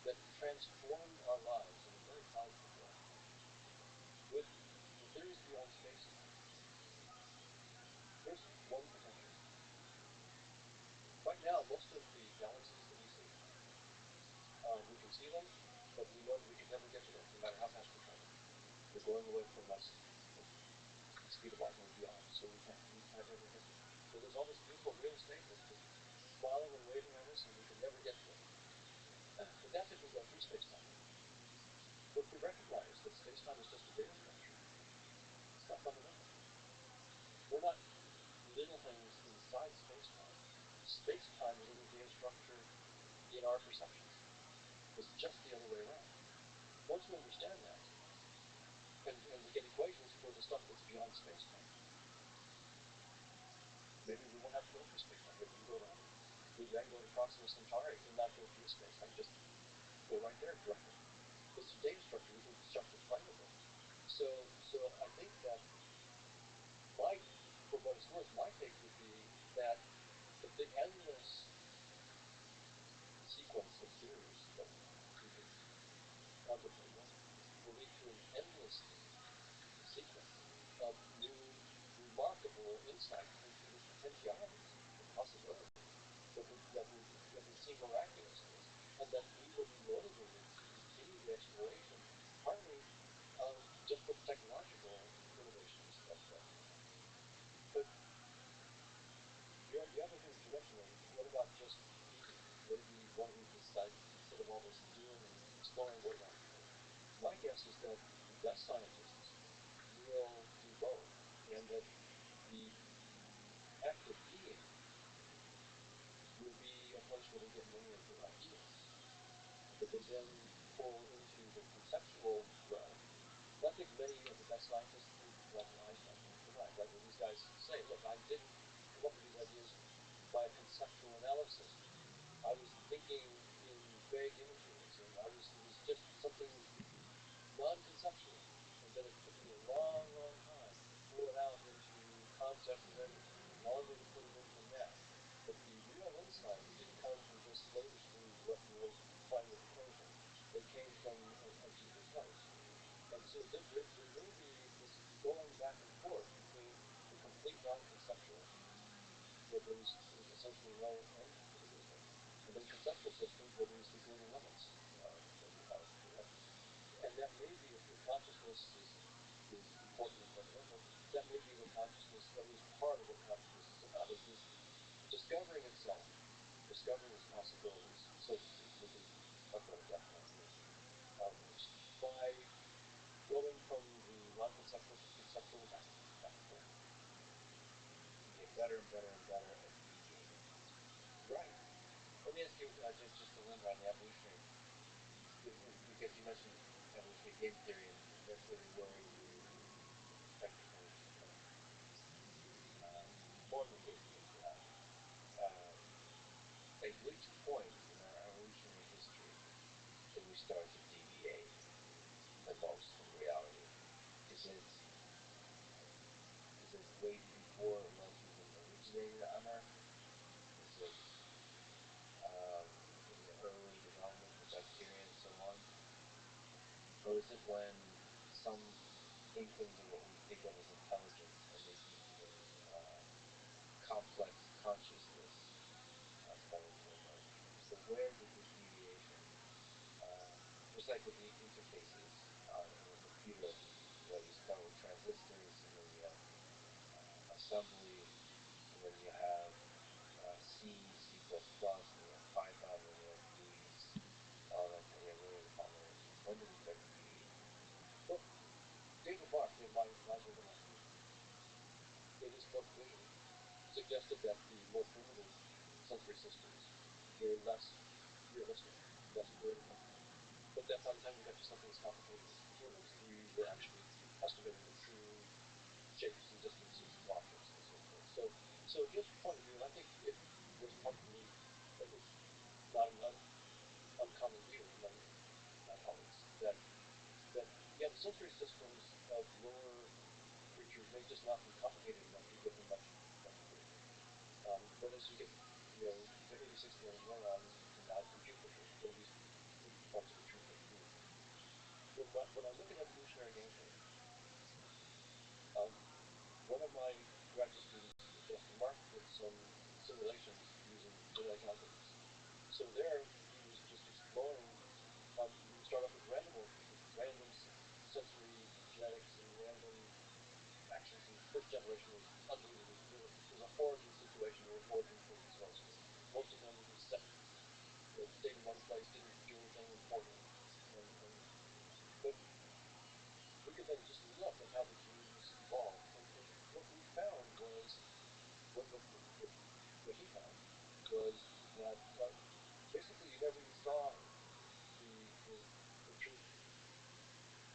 that transformed our lives in a very positive way. With the theories beyond space time, here's one potential. Right now, most of the galaxies that we see, we can see them, but we know that we can never get to them, no matter how fast we travel. They're going away from us at the speed of light and beyond, so we can't ever get to them. So there's all this beautiful real estate that's just smiling and waving at us, and we can never get to it. But that's if we go through space-time. But if we recognize that space-time is just a data structure, it's not fundamental. We're not little things inside space-time. Space-time is a little data structure in our perceptions. It's just the other way around. Once we understand that, and we get equations for the stuff that's beyond space-time, maybe we won't have to go through space-time. Maybe we can go around it. Maybe I can go to Proxima Centauri and not go through space-time, just go right there directly. It's a data structure. We can construct it privately. So I think that for what it's worth, my take would be that the endless sequence of theories that we can contemplate will lead to an endless sequence of new, remarkable insights into the potentialities possibility that would seem miraculous to us, and that we will be motivated to continue the exploration, partly just for the technological innovations that we have. But the other thing that you mentioned, though, what about just being? Maybe won't we decide, instead of always doing and exploring, what about being? My guess is that the best scientists will do both, and that the act of being will be a place where they get many of their ideas, that they then pull into the conceptual realm. And I think many of the best scientists would recognize that and derive, right? Where these guys say, look, I didn't come up with these ideas by a conceptual analysis. I was thinking in vague images, and it was just something non-conceptual. And then it took me a long, long time to pull it out into concepts, and then longer to put it into math. But the real insights didn't come from just slavishly playing with the equation. They came from a deeper place. And so there may be this going back and forth between the complete non-conceptual, where there's essentially no end to the wisdom, and then conceptual systems where there's the greater limits that we have. And that may be, if consciousness is important and fundamental, that may be what consciousness, at least part of what consciousness is about, is this discovering itself, discovering its possibilities, so to speak. We can talk about it that point. By going from the non-conceptual to the conceptual, back and forth. You get better and better and better at being. Right. Let me ask you, just to linger on the evolutionary, because you mentioned evolutionary game theory, and that's really where you technically form the game theory, perhaps. At which point in our evolutionary history did we start to deviate the most from reality? Is it way before life even originated on Earth? Is it in the early development of bacteria and so on? Or is it when some inklings of what we think of as intelligence, or maybe even complex consciousness, started to emerge? So where did the deviation, just like with the interfaces in a computer, you start with transistors, and then you have assembly, and then you have C, C++, and you have Python, and then you have GUIs, all that. You have linear combinations. When did we start to deviate? Well, David Mark, my favorite mathematician, in his book Vision, suggested that the more primitive sensory systems were less realistic, less critical. But that by the time we got to something as complicated as computers, we were actually estimating the true shapes and distances of objects and so forth. So his point of view, and I think it was probably not an uncommon view among my colleagues, that yeah, the sensory systems of lower creatures may just not be complicated enough to give them much critical. But as you get to 86 billion neurons, you can now compute them, or at least parts of the truth that you do. When I look at evolutionary game theory, one of my graduate students, Justin Mark, did some simulations using genetic algorithms. So there, he was just exploring. We would start off with random sensory genetics and random actions. And the first generation was unbelievable. It was a horrible situation. There was more than sources. Most of them were set. They stayed in one place, didn't do anything important. But we could then just look at how the genes evolved. And what we found was, what he found was that basically you never even saw the true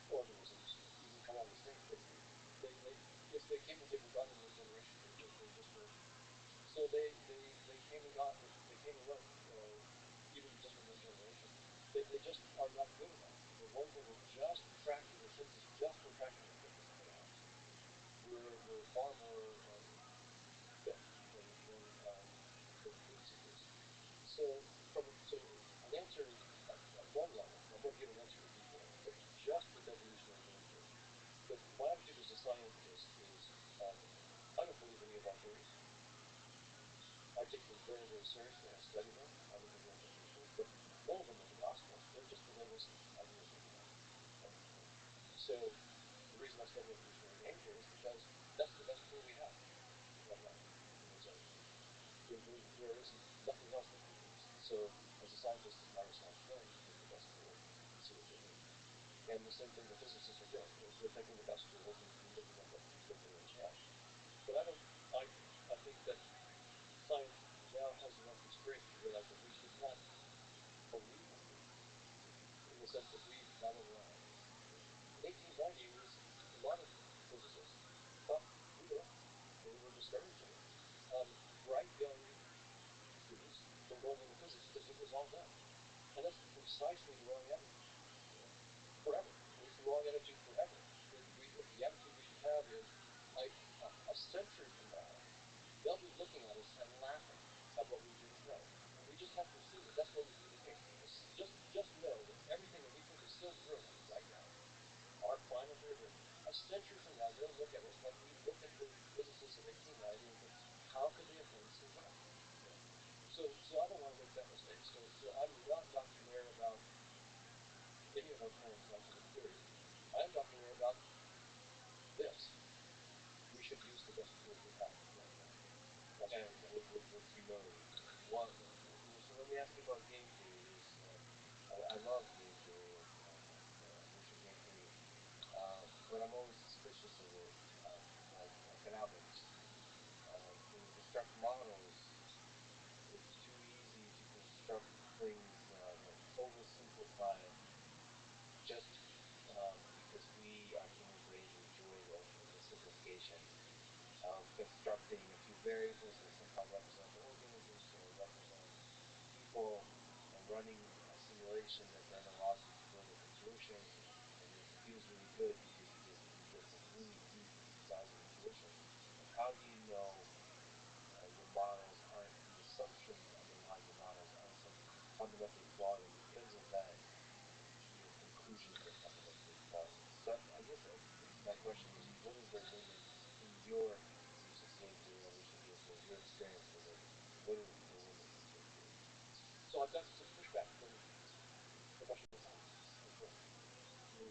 organisms even come on the scene. If they came and they were gone in one generation, they just were. So they came and got, they came and went, even just in one generation. They just are not good enough. The ones that were just tracking the senses, just were tracking the fitness chaos, were far more fit than food seekers. So an answer at one level, I won't give an answer in detail, but just with evolutionary game theory. But my attitude as a scientist is, I don't believe any of our theories. I I take them very, very seriously. I study them. I look at their implications, but none of them are the gospel. They're just the latest ideas that we have. So the reason I study evolutionary behavior is because that's the best tool we have right now. There isn't nothing else that we use. So as a scientist, it's my responsibility to take the best tools and see what they mean. And the same thing the physicists are doing. They're taking the best tools and looking at what they understand. But I think that science now has enough experience to realize that we should not believe in it, in the sense that we've got it wrong. In 1890, it was a lot of physicists thought we were wrong. They were discouraging bright young students from going into physics because it was all done. And that's precisely the wrong attitude. Forever. It's the wrong attitude forever. The attitude we should have is a century from now, they'll be looking at us and laughing at what we didn't know. And we just have to assume that that's going to be the case. Just know that everything that we think is so brilliant right now, our climate we're in, a century from now, they'll look at us like we look at the physicists of 1890 and think, how could they have been so wrong? So I don't want to make that mistake. So I'm not doctrinaire about any of our current scientific theories. I am doctrinaire about this. We should use the best tools we have right now. And with humility. One, so let me ask you about game theory. I love game theory and evolution game theory, but I'm always suspicious of it, like an alchemist. When you construct models, it's too easy to construct things that oversimplify it just because we are human brains enjoy the simplification of constructing a few variables that somehow represent organisms or represent people and running a simulation that then allows you to build a conclusion, and it feels really good because you get this really deep size of intuition. But how do you know your models aren't, the assumptions underlying the models aren't fundamentally flawed, and because of that, your conclusions are fundamentally flawed? So I guess my question is, what is the limit in your use of game theory, evolution game theory, your experience with it? What is the limit of game theory? So I've gotten some pushback from professional scientists as well, who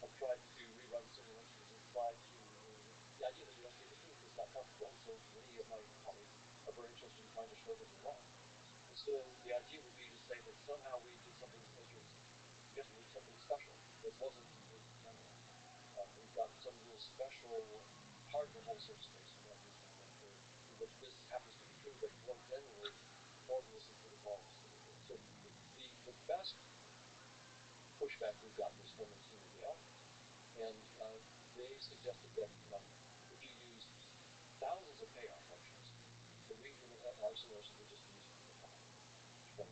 have tried to rerun simulations and try to, the idea that, okay, the truth is not comfortable, and so many of my colleagues are very interested in trying to show that they're wrong. And so the idea would be to say that somehow we did something, as you're suggesting, something special that wasn't in general. We've got some real special part of the whole, so to speak, so that in which this happens to be true, but more generally, organisms would evolve this way. So the best pushback we've gotten is from the team at Yale, and they suggested that if you use thousands of payoff functions, that we would, our simulation would just use a couple hundred,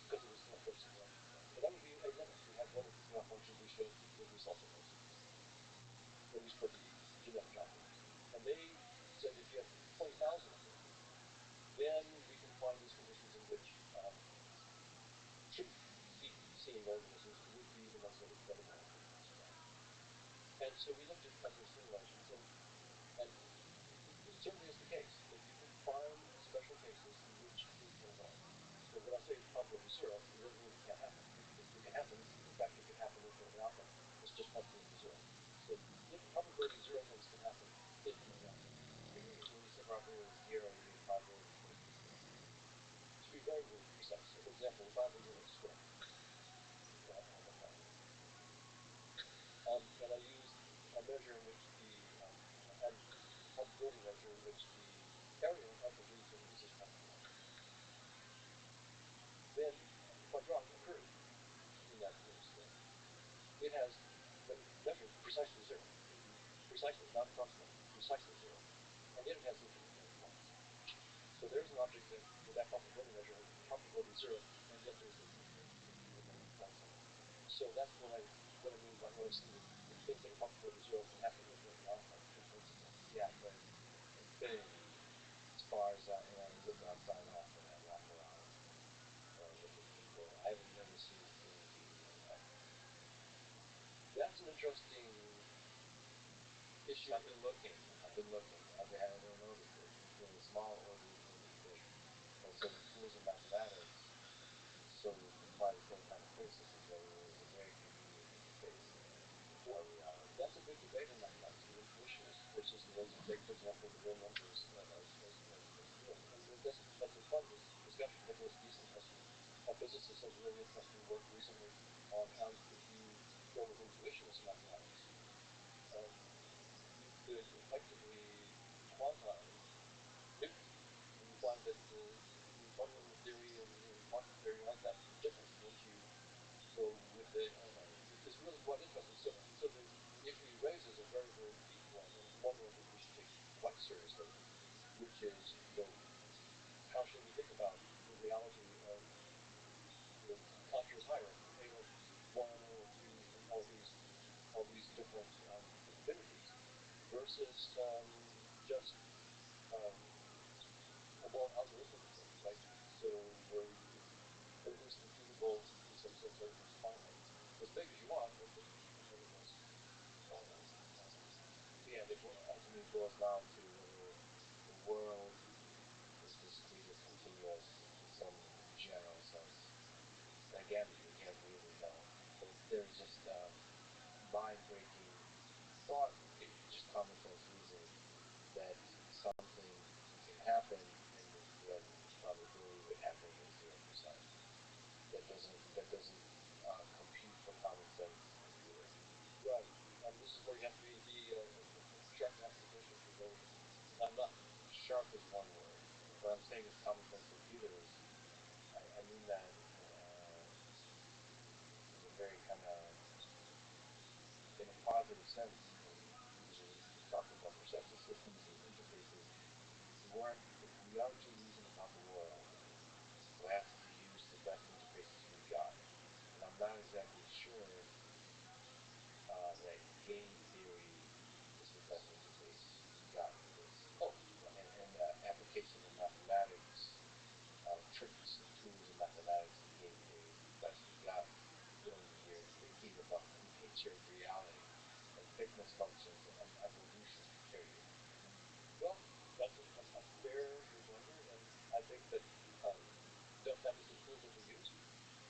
because it was a close simulation. But that would be a limit. We had one of the payoff functions, we showed the result of those, at least for the genetic algorithms. And they said if you have 20,000 of them, then we can find these conditions in which truth seeing organisms would be the ones that evolve. And so we looked at other simulations, and it certainly is the case that you can find special cases in which truth can evolve. So when I say probability zero, it doesn't mean it can't happen. It can happen. In fact, it can happen infinitely often. It's just probability zero. So if probability zero things can happen infinitely often. When you say probability zero, you mean probability equals to zero. To be very, very precise. So for example, if I have a unit square, and I use a measure in which a probability measure in which the area of the region is a standard line. Then, if I draw a curve in that unit square, it has measured precisely zero. Precisely, not approximately, precisely zero. And yet it has infinite points. So there's an object that, with that probability measure, probability zero, and yet there's infinite points on it. So that's what I mean by what I say that things that are probability zero can happen infinitely often in principle. Yeah, but infinity, as far as and I look outside often, I walk around, look at people. I've never seen infinity in real life. That's an interesting issue. I've been looking. I don't notice it. In small organisms, apply the same kind of criticism that it was a very convenient interface into our reality. That's a big debate in mathematics, the intuitionists versus the ones who take, for example, the real numbers as real. And that's a fun discussion. Nicholas Beeson a physicist, has really interesting work recently on how if you go with intuitionist mathematics, you could effectively quantize Newton. And you find that the Newtonian theory and quantum theory aren't that different once you go with the. It's really quite interesting. So the issue you raise is a very, very deep one, and one I think we should take quite seriously, which is, how should we think about the reality of conscious hierarchy, AO1, AO2, and all these different infinities, versus just a more algorithmic approach, right? So where everything's computable, in some sense everything's finite, as big as you want, but everything's finite. Yeah, it ultimately boils down to whether the world is discrete or continuous in some general sense. And again, we can't really know. But there's just mind-breaking thought, just common sense reasoning, that something can happen and when the probability of it happening is 0%. That doesn't compute for common sense either. Right, and this is where you have to be a sharp mathematician to know. I'm not. Sharp is one word. What I'm saying is common sense computers. I mean that in a very kind of in a positive sense. Usually talking about perceptual systems and interfaces. If we are to reason about the world, we have to use the best interfaces we got. And I'm not exactly sure that game theory is the best interface we got for this. Oh, and application of mathematics, tricks and tools of mathematics and game theory is the best we got when we're thinking about the nature of reality and fitness functions and evolution, period. well, that's a fair rejoinder, and I think that that is the tool that we use.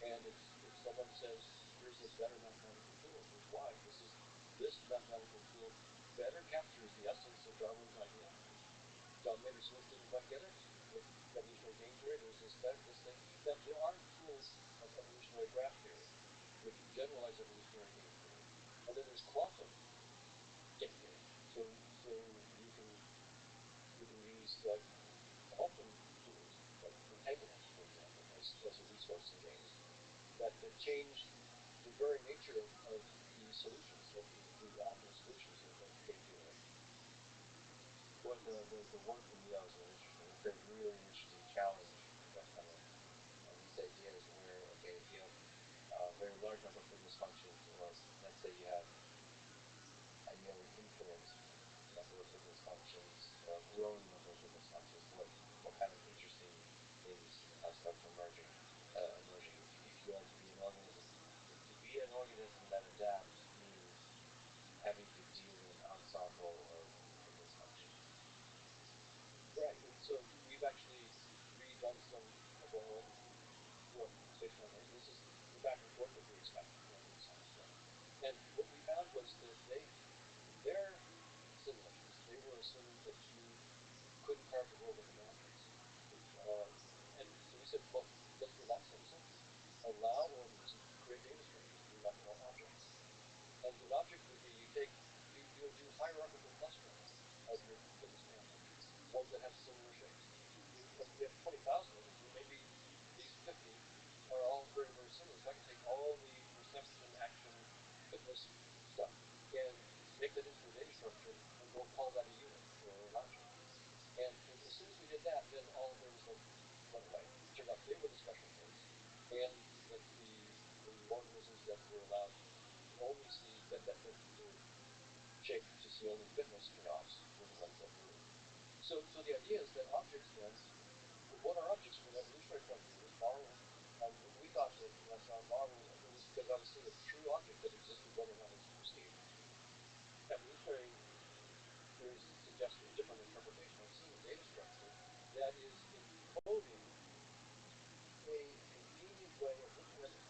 And if someone says, here's a better mathematical tool, and here's why, this mathematical tool better captures the essence of Darwin's idea. Maybe Smith didn't quite get it. With evolutionary game theory, there's this thing. Now, there are tools like evolutionary graph theory, which generalize evolutionary game theory. And then there's quantum game theory. So you can use like quantum tools, like entanglement, for example, as a resource in games, that change the very nature of the solutions, of the optimal solutions of game theory. Well, the work from Yale is really interesting. It's a really interesting challenge that kind of these ideas where, okay, if you have a very large number of fitness functions, or let's say you have a nearly infinite number of fitness functions, or a growing number of fitness functions, what kind of interesting things start to emerging. If you are to be an organism that adapts means having to deal with an ensemble of fitness functions. Right, and so we've actually redone some of our own work based on those. This is the back and forth that we expect in science, right? And what we found was that their simulations, they were assuming that you couldn't carve the world into mountains. And so we said, well, let's relax things simple. Allow organisms to create data structures to be like objects. And an object would be you do hierarchical clustering of your fitness family, ones that have similar shapes. If you have 20,000 of them, then maybe these 50 are all very, very similar. So I can take all the perception, action, fitness stuff and make that into a data structure and go call that a unit or an object. And as soon as we did that, then all of their results went away. It turned out they were the special case, and that the organisms that were allowed to only see that were shaped to see only fitness chaos were the ones that were. So the idea is that objects then, what are objects from an evolutionary point of view is borrowing. And we thought that borrow, it was because I was seeing a true object that existed whether or not it was perceived. Evolutionary theories suggest a different interpretation. I'm seeing a data structure that is encoding a convenient way of looking at the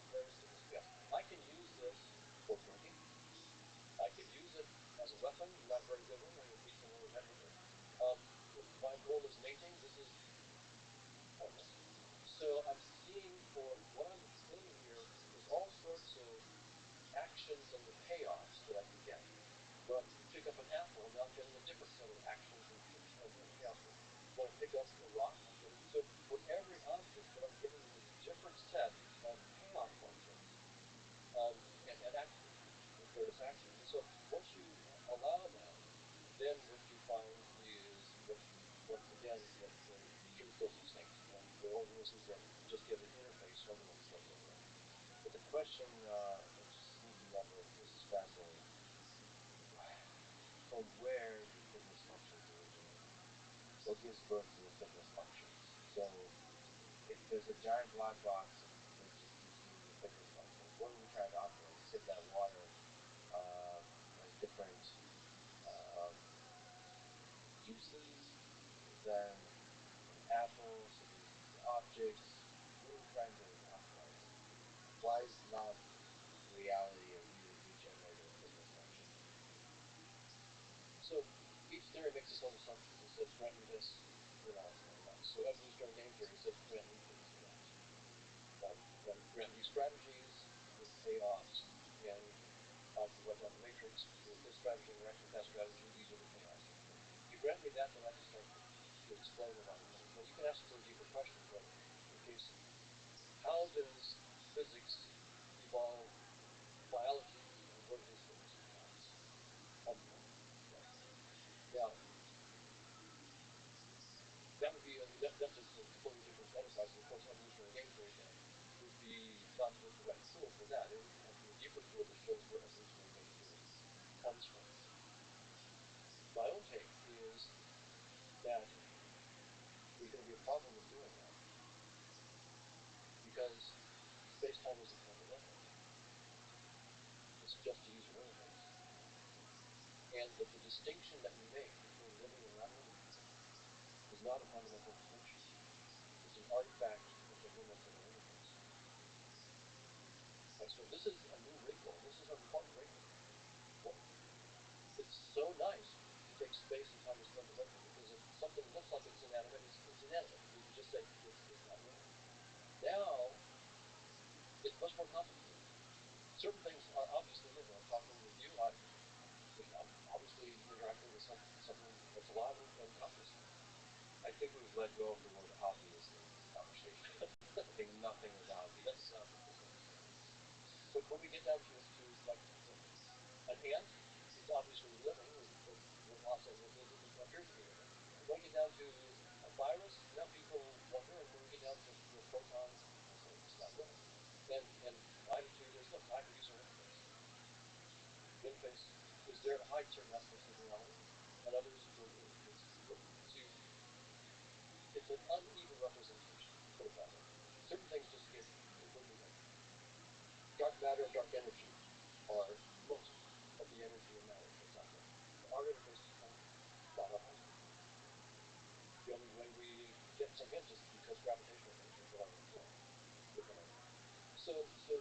one, not a very good one. I'm going to beat someone over the head with it. My goal is mating. This is pointless. So I'm seeing for what I'm gaining here, there's all sorts of actions and the payoffs that I can get. When I pick up an apple, now I'm getting a different set of actions and payoffs. When I pick up a rock, I'm getting so for every object, what I'm getting is a different set of payoff functions and actions, various actions. And so once you allow that, then what you find is what once again the truth goes extinct, and the organisms that just get an interface are the ones that will live. But the question at just sneaking level, this is fascinating. From where do fitness functions originate? What gives birth to the fitness functions? So if there's a giant black box that just gives me the fitness functions, what are we trying to optimize? You said that water has different um, uses than an apple, so there's the objects. What are we trying to optimize? Why is not reality a really good generator of fitness function? So each theory makes its own assumptions. It says grant me this, then I'll explain that. So evolutionary game theory says grant me this or that. Grant me strategies with payoffs, and I can write down the matrix with this strategy interaction with that strategy. These are the payoffs. If you grant me that, then I can start to explain a lot of things. Now you can ask for a deeper question, but okay, so how does physics evolve biology, and what is fitness function? Now that would be that's a completely different enterprise. And of course, evolutionary game theory then would be not the right tool for that. It would have to be a deeper tool that shows where evolutionary game theory comes from. My own take is that there's going to be a problem with doing that because space-time isn't fundamental. It's just a user interface. And that the distinction that we make between living and non-living is not a fundamental distinction. It's an artifact of the limits of our interface. Right, so this is a new wrinkle. This is an important wrinkle. Well, it's so nice to take space and time as fundamental because if something looks like it's inanimate, it's inanimate. We can just say it's not living. Now, it's much more complicated. Certain things are obviously living. I'm talking with you. I'm obviously interacting with something that's alive and conscious. I think we've let go of the word obvious in this conversation. I think nothing is obvious. That's but when we get down to like an ant, it's obviously living with lots of it appears to be living. But when we get down to a virus, now people wonder, and when we get down to protons, people say it's not living. And my attitude is, look, I have a user interface. The interface is there to hide certain aspects of reality, and others it's an uneven representation, put it that way. Certain things just get completely hidden. Dark matter and dark energy are most of the energy and matter that's out there. Our interface is kind of not obvious. The only way we get some hint is because gravitational waves are what I'm doing. So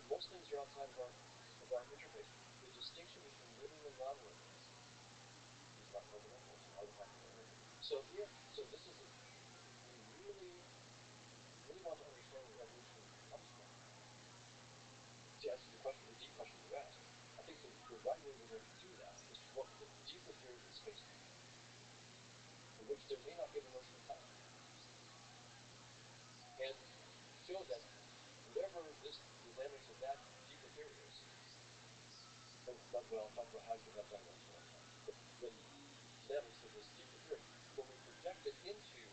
most things are outside of our interface. The distinction between living and non-living is not fundamental. It's an artifact of our interface. So this is we really want to understand where evolution comes from. To answer the question, the deep question you asked, I think the right way we're going to do that is to look at the deeper theories of space-time, in which there may not be the notion of time, and show that whatever the dynamics of that deeper theory is, I'll talk about how you can have dynamics of time. But the dynamics of this deeper theory, when we project it into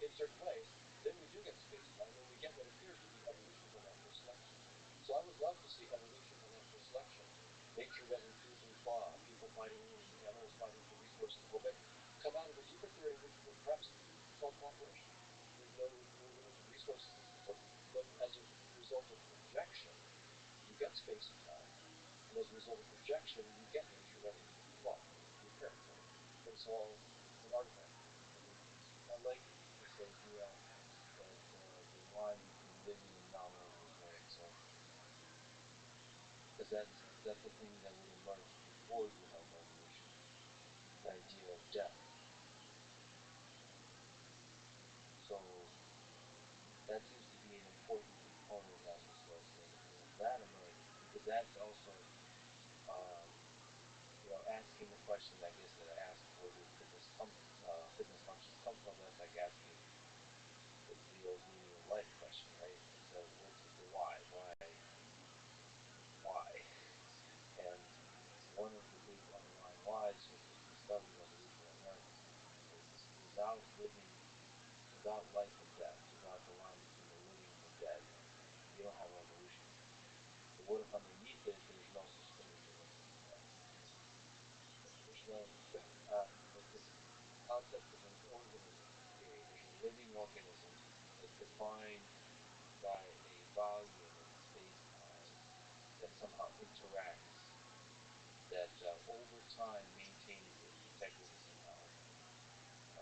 in certain ways, then we do get space-time, and we get what appears to be evolution by natural selection. So I would love to see evolution by natural selection, nature having tooth and claw, people fighting, animals fighting for resources, the whole bit, come out of a deeper theory which perhaps it's all cooperation. There's no limited resources and so forth. But as a result of projection, you get space and time. And as a result of projection, you get nature having tooth and claw, repair. But it's all an artifact. I like this idea that the line between living and non-living is very exalted. Because that's the thing that would emerge before you have the idea of death. So that seems to be an important component of consciousness, and that emerged because that's also, um, asking the question I guess that I asked, where did fitness consciousness come from? That's like asking the old meaning of life question, right? So what's the why? Why? And one of the big underlying whys was this discovery of evolutionary inerrancy. Is without life and death, without the line between the living and the dead, you don't have evolution. But what if underneath it there's no such thing as the living and the dead? There's no this concept of an organism theory. There's a living organism that's defined by a volume in space-time that somehow interacts, that over time maintains its integrity somehow.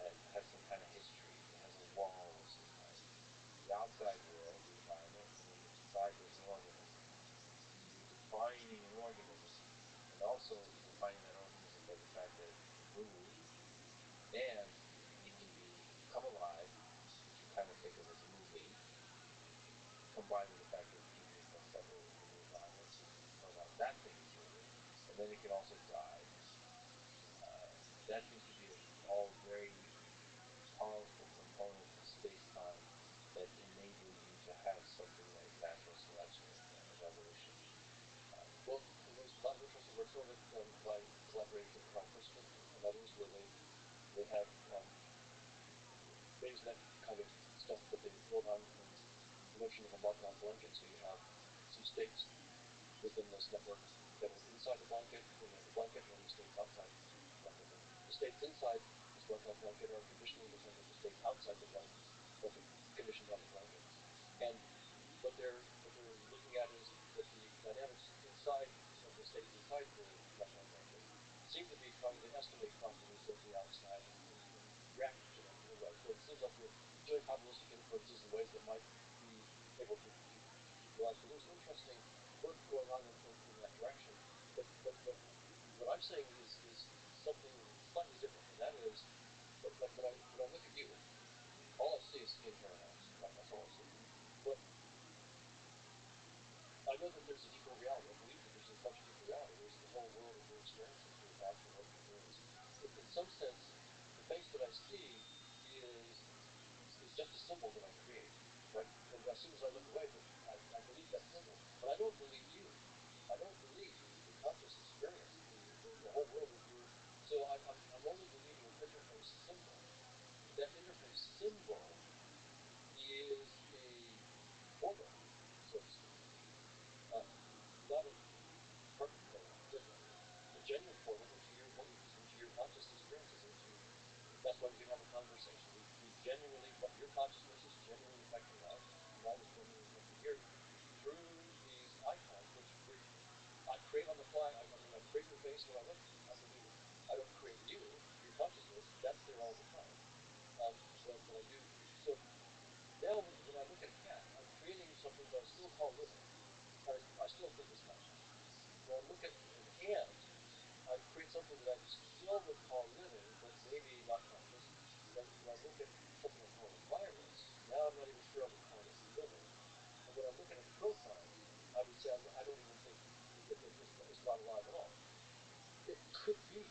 It has some kind of history. It has a wall of some kind. The outside world, the environment, and then inside there's an organism. And you're defining an organism, and also defining that organism by the fact that it can move, and it can come alive, which you kind of think of as moving, combined with the fact that it's keeping itself separated from the environment, so you can point out that thing is moving, and then it can also die. That seems to be all very powerful components of space-time that enable you to have something like natural selection as evolution. Well, there's a lot of interesting work on it by collaboration with Carl Frisman and others, where they have Bayes-net kind of stuff that they build on the notion of a Markov blanket. So you have some states within this network that are inside the blanket, and the states outside the blanket. And the states inside this Markov blanket are conditionally independent of the states outside the blanket, conditioned on the blanket. And what they're looking at is that the dynamics inside of the states inside the Markov blanket seem to be trying to estimate properties of the outside and react to them in a way. So it seems like you're doing probabilistic inferences in ways that might be able to realize. So there's interesting work going on in that direction. But what I'm saying is something slightly different, and that is, like when I look at you, all I see is skin, hair, and eyes. Right? That's all I see. But I know that there's a deeper reality. I believe that there's a much deeper reality. There's the whole world of your experiences, your thoughts, your hopes, your dreams. In some sense, the face that I see is just a symbol that I create. Right? And as soon as I look away, I believe that symbol. But I don't believe you. I don't believe the conscious experience, the whole world of your. So I'm only believing an interface symbol. That interface symbol is a portal, so to speak. Not a perfect portal, but a genuine portal into your conscious experiences. That's why we can have a conversation. We genuinely, your consciousness is genuinely affecting mine, and mine is genuinely affecting yours through these icons, which I create on the fly. I create your face when I look. I believe it. I don't create you, your consciousness. That's there all the time. But I do. So now when I look at a cat, I'm creating something that I still call living. I still think it's conscious. When I look at an ant, I create something that I still would call living, but maybe not conscious. When I look at something I call a virus, now I'm not even sure I would call it living. And when I look at a proton, I would say I don't even think that it's not alive at all. It could be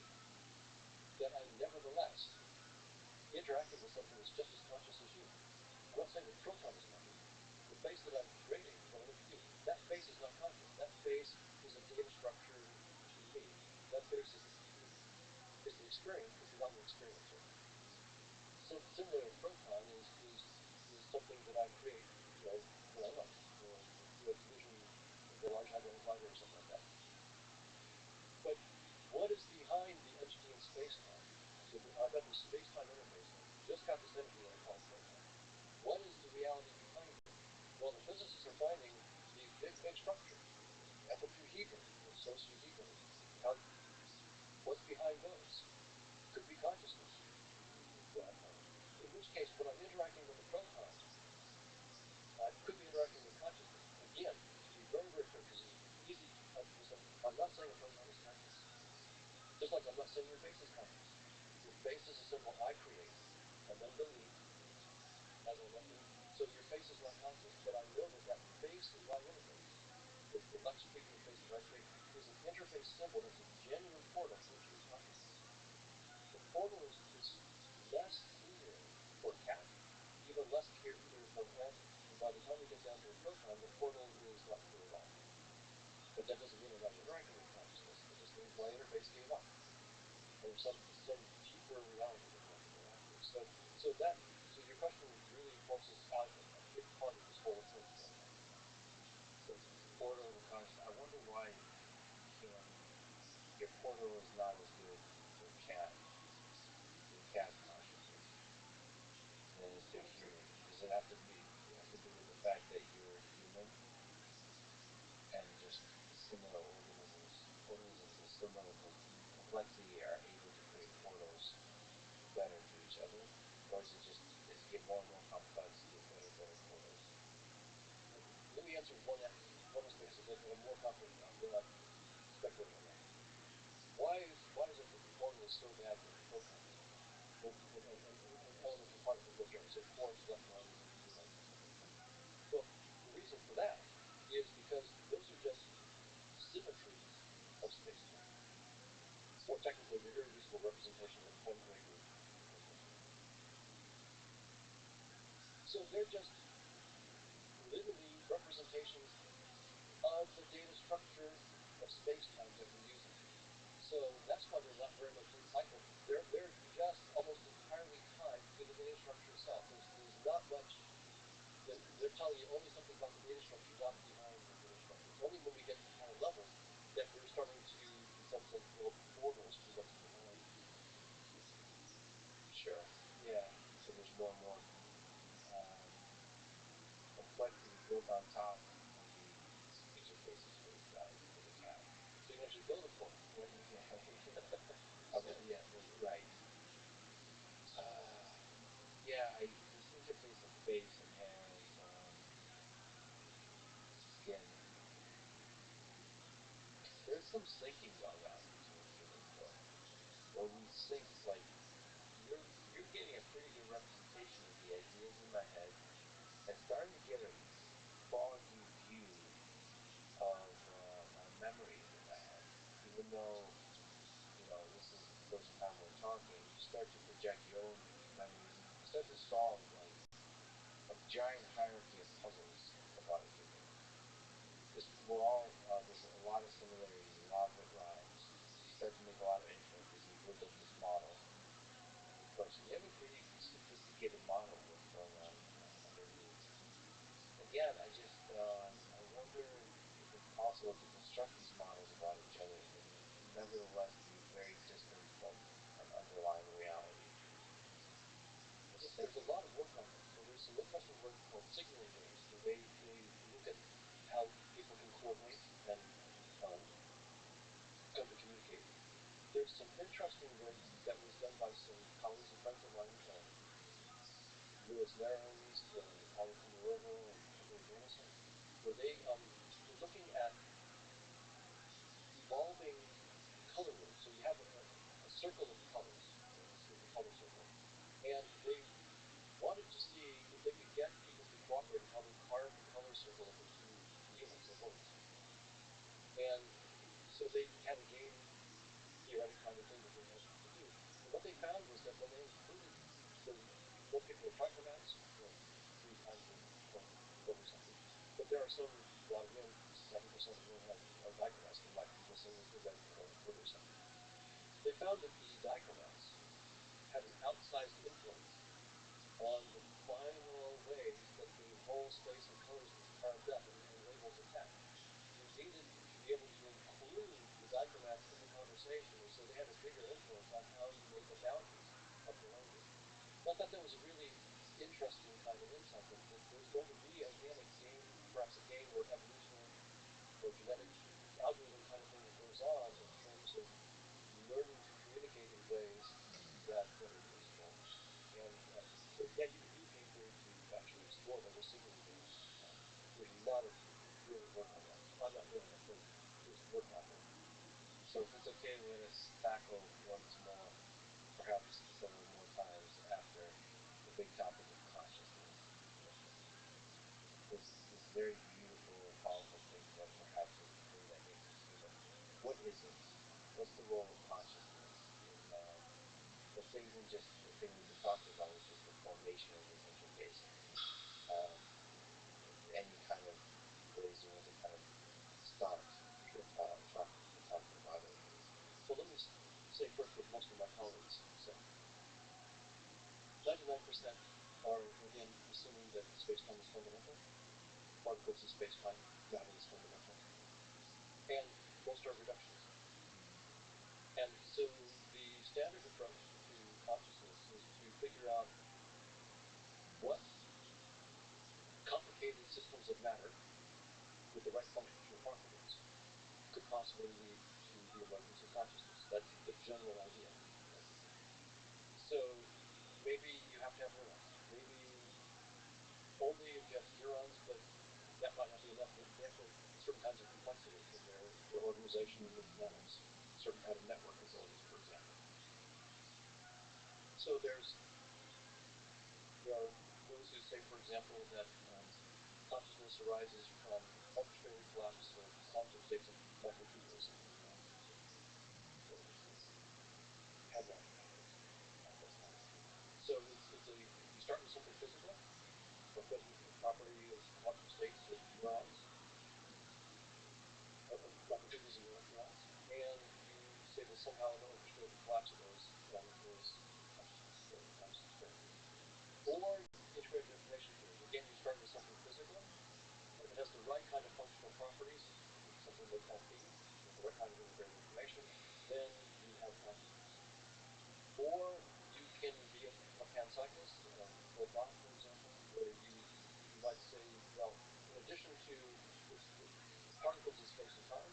that I'm nevertheless interacting with something that's just as conscious as you. I'm not saying the proton is conscious. The face that I'm creating when I look at you, that face is not conscious. That face is a data structure to me. That face is an experience, but you're not an experiencer. So similarly, a proton is something that I create, when I look, through a collision with a large hadron collider or something like that. But what is behind the entity in space-time? So I've got this space-time interface, and I've just got this entity that I call proton. What is the reality behind it? Well, the physicists are finding these big structures, epicahedron, sociohedron. What's behind those? Could be consciousness. In which case, when I'm interacting with a proton, I could be interacting with consciousness. Again, to be very, very clear, because it's easy. I'm not saying a proton is conscious. Just like I'm not saying your face is conscious. symbol I create and then delete as I'm looking. So your face is not conscious, but I know that that face that I interface, the electric interface that I create, is an interface symbol that's a genuine portal to a true consciousness. The portal is less clear for a cat, even less clear for an ant, and by the time we get down to a proton, the portal is not clear at all. But that doesn't mean I'm not interacting with consciousness. It just means my interface gave up. And there's some deeper reality that we have to interact with. So your question really forces out a big part of this whole approach right now. So it's a portal to consciousness. I wonder why you can't. Your portal is not as good to a cat, to a cat's consciousness, than it is to a human. Does it have to do with the fact that you're human and just similar organisms with similar complexity are able to create portals better to each other, or is it just as you get more and more complex, you get better and better portals? Let me answer one aspect, because if I'm more confident now, then I can speculate on that. Why is it that the portal is so bad with protons and elements and particles whatsoever? So quarks, electrons, and gluons, and stuff like that. Well, the reason for that is because those are just symmetries of space-time. More technically, they're irreducible representations of point Gregory equations. So they're just literally representations of the data structure of space-time that we're using. So that's why they're not very much insightful. They're just almost entirely tied to the data structure itself. There's not much. They're telling you only something about the data structure, not behind the data structure. It's only when we get to higher levels that we're starting to, in some sense, build portals to what's behind. Sure. Yeah. So there's more and more complexity built on top of the interface of space-time for the cat. So you can actually build a portal, right? Yeah, right. This interface of face and hands, skin. There's some syncing going on between humans, though. When we sync, it's like you're getting a pretty good representation of the ideas in my head, and starting to get a foggy view of my memories in my head. Even though this is the first time we're talking, you start to project your own memories, and you start to solve like a giant hierarchy of puzzles about a human. Because we're all there's a lot of similarities, a lot of it rhymes. You start to make a lot of inferences. You build up this model of a person. You have a pretty sophisticated model of what's going on underneath. And yet, I wonder if it's possible to construct these models about each other and nevertheless be very distant from an underlying reality. There's a lot of work on this. So there's some interesting work called signaling waves, where they look at how people can coordinate and come to communicate. There's some interesting work that was done by some colleagues and friends of mine, Louis Narons and Ali Kumarova and Kimberly Jamison, where they're looking at evolving color waves. So you have a circle of colors, the color circle, and they wanted to see if they could get people to cooperate and how they carved the color circle into units or words. And so they had a game theoretic kind of thing that they wanted to do. And what they found was that when they included most people are trichromats, 3 times a or something. But there are a lot of men, 7% of men are dichromats. They might be missing the red or something. They found that the dichromats had an outsized influence on the final ways that the whole space and colors was carved up and labels attached. You needed to be able to include the dichromats in the conversation, and so they had a bigger influence on how you made the boundaries of the language. I thought that was a really interesting kind of insight, that there's going to be, again, perhaps a game or evolution or genetic algorithm kind of thing that goes on in terms of learning to communicate in ways that are useful. And so, yeah, you can use game theory to actually explore those signaling waves. There's a lot of really work on that. I'm not really, there's work happening. So if it's okay, let us tackle once more, perhaps some of the more big topic of consciousness. This very beautiful, powerful thing that perhaps is the thing that makes us human. What is it? What's the role of consciousness in let's say even just the thing we've been talking about, which is the formation of this interface. Um, any kind of ways you want to kind of start talking about it. Well, let me say first what most of my colleagues say. 99% are, again, assuming that space-time is fundamental, particles in space-time, matter is fundamental, and most are reductionists. And so the standard approach to consciousness is to figure out what complicated systems of matter with the right functional properties could possibly lead to the emergence of consciousness. That's the general idea. Right? So maybe you have to have neurons. Maybe only if you have neurons, but that might not be enough. Maybe they have to have certain kinds of complexity in their organization and mechanics, certain kind of network abilities, for example. So there are those who say, for example, that consciousness arises from arbitrary collapse of quantum states of microtubules. So it's hadron collapse, that kind of thing. So you start with something physical, a property of quantum states of neurons, microtubules and neurons, and you say that somehow an orchestrated collapse of those is consciousness, or conscious experience. Or integrated information theory. Again, you start with something physical, and if it has the right kind of functional properties, something they call P, the right kind of integrated information, then you have consciousness. Or you can be a panpsychist, or thought, for example, where you might say, well, in addition to particles in space and time,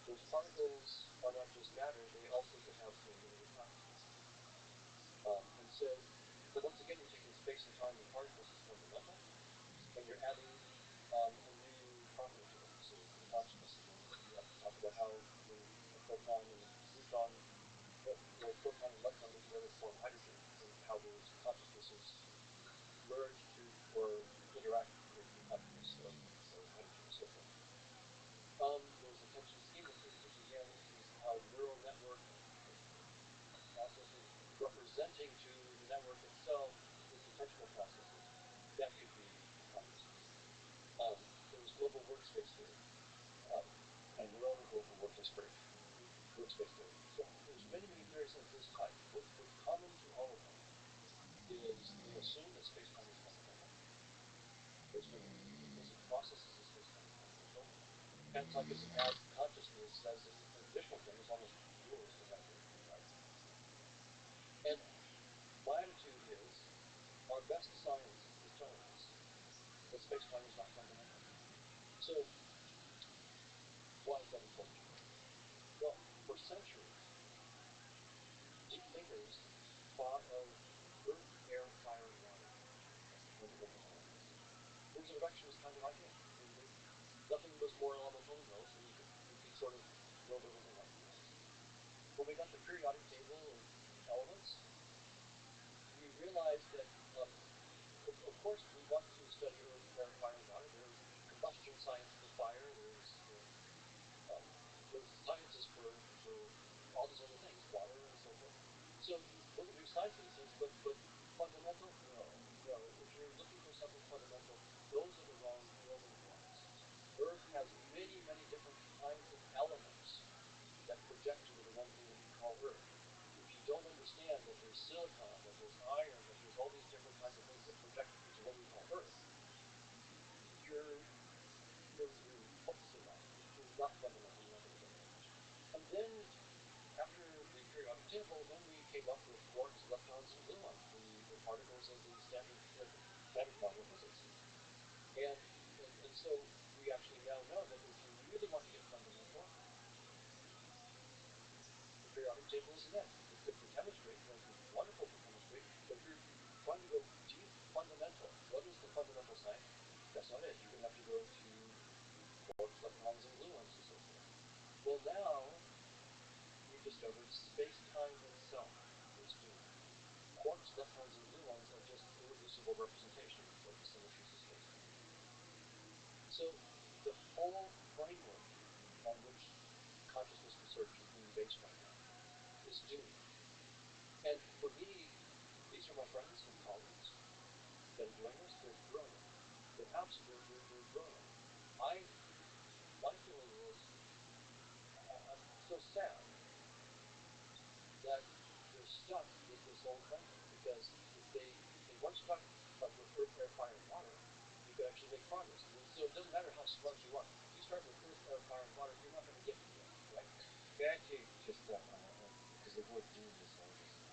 those particles are not just matter, they also could have a limited consciousness. And so once again, you're taking space and time and particles as fundamental, and you're adding a new property to them, so the consciousness. And then you have to talk about how when a proton and a neutron, or a proton and electron get together to form hydrogen, and how those consciousnesses merge to or interact to create new consciousness of hydrogen and so forth. There's attention schema theory, which again is how neural network processes representing to the network itself its attentional processes. That could be consciousness. There's global workspace theory, and your own global workspace theory. So there's many theories of this type. What's common to all of them is they assume that space-time is fundamental. There's been implicit processes of space-time is fundamental. Panpsychism adds consciousness as an additional thing. It's almost yours to have it, right? And my attitude is our best science is telling us that space-time is not fundamental. So why is that important? Well, for centuries, deep thinkers thought of earth, air, fire, and water as the fundamental elements. There's a reductionist kind of idea. I mean, nothing was more elemental than those, and you could sort of build everything up from that. When we got the periodic table of elements, we realized that, of course, we want to study earth, air, fire, and water. There's combustion science for fire. There's sciences for all these other things, water and so forth. So those are big science for these things, but fundamental? No. If you're looking for something fundamental, those are the wrong building blocks. Earth has many different kinds of elements that project to the one thing that we call Earth. If you don't understand that there's silicon, that there's iron, that there's all these different kinds of things that project to what we call Earth, you're focusing on it. You're not fundamental. You're not going to get there. And then, after the periodic table, then we came up with quarks, electrons, and gluons, the particles of the standard model of physics. And so we actually now know that if you really want to get fundamental, the periodic table is an end. It's good for chemistry, it's wonderful for chemistry, but if you're trying to go deep fundamental, what is the fundamental science? That's not it. You're going to have to go to quarks, electrons, and gluons and so forth. Well, now we've discovered space-time itself is doomed. Quarks, electrons, and gluons are just or representation of the symmetries of space-time. So the whole framework on which consciousness research is being based right now is doomed. And for me, these are my friends and colleagues that are doing this. They're brilliant. They're absolutely brilliant. My feeling is, I'm so sad that they're stuck with this old framework, because if they once got with earth, air, fire, and water, you could actually make progress. So it doesn't matter how smart you are. If you start with earth, air, fire, and water, you're not going to get anywhere, right? May I actually just, because the word doom is so interesting.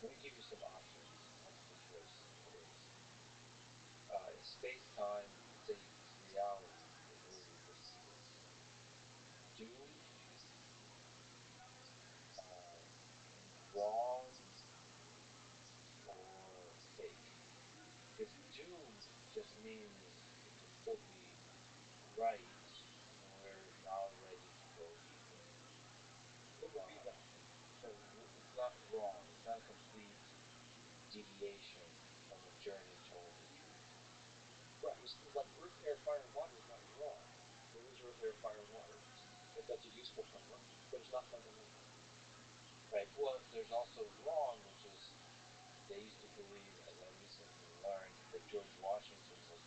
Let me give you some options, multiple choice words. In space-time, it's reality, the way we perceive it. Doom, wrong, or fake. Because doom just means it can still be right, and we're now ready to go deeper. What would be that? So it's not wrong. It's not a complete deviation from a journey toward the truth. Right. It's like earth, air, fire, and water is not wrong. There is earth, air, fire, and water. That's a useful framework, but it's not fundamental. Right. Well, there's also wrong, which is they used to believe, as I recently learned, that George Washington was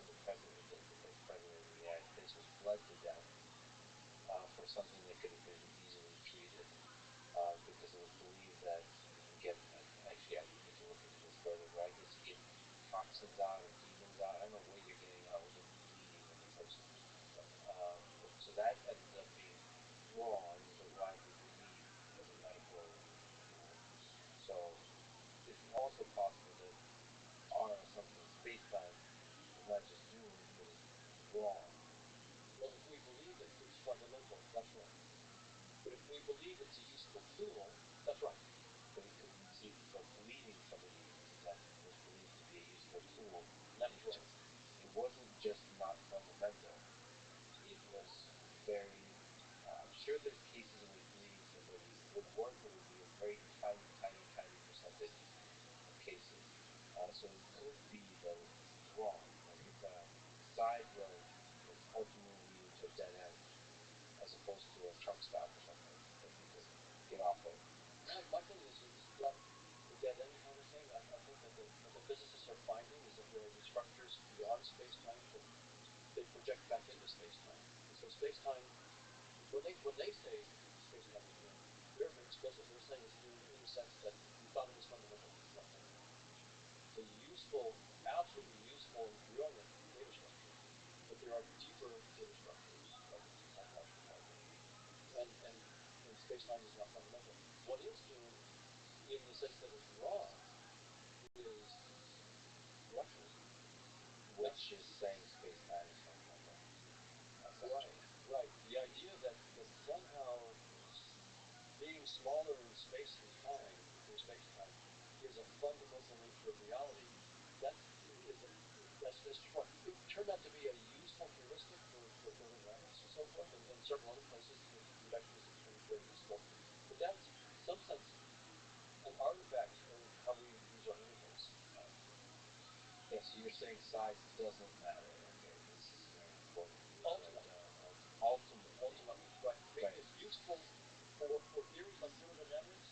the president, the first president of the United States, was bled to death for something that could have been easily treated, because it was believed that you can get. Actually, I need to look into this further, but I guess you get toxins out or demons out. I don't know what you're getting out with the bleeding of the person. So that ended up being wrong, which is widely believed as a medical tool. So it's also possible that our assumption of space-time is not just doomed, but it's wrong. Well, if we believe that it's fundamental, that's wrong. But if we believe it's a useful tool, that's right. But it could see, but bleeding somebody to death was believed to be a useful tool. That's right. It wasn't just not fundamental. It was very. I'm sure there's cases in which bleeding somebody would work, but it would be a very tiny, tiny, tiny percentage of cases. So it could be that it's wrong. Like it's a side road that's ultimately leading to a dead end, as opposed to a truck stop or something that you could get off of. My feeling is it's not the dead end kind of thing. I think that what the physicists are finding is that there are these structures beyond space-time that they project back into space-time. And so space-time, when they say space-time is doomed, they're very explicit. They're saying it's doomed in the sense that we thought it was fundamental. It's not fundamental. It's a useful, absolutely useful and brilliant data structure. But there are deeper data structures, like the psychological puzzle. And space-time is not fundamental. What is doomed, in the sense that it's wrong, is reductionism. Which is saying space-time is fundamental. Right. The idea that somehow being smaller in space and time, in space-time, is a fundamental nature of reality. That's what it turned out to be a useful heuristic for building networks and so forth, and several other places reductionism becomes very useful. But that's, in some sense, an artifact of how we use our universe. Yes, so you're saying size doesn't matter. Okay, this is very important. Ultimately, right. I mean, it's useful for theories like thermodynamics,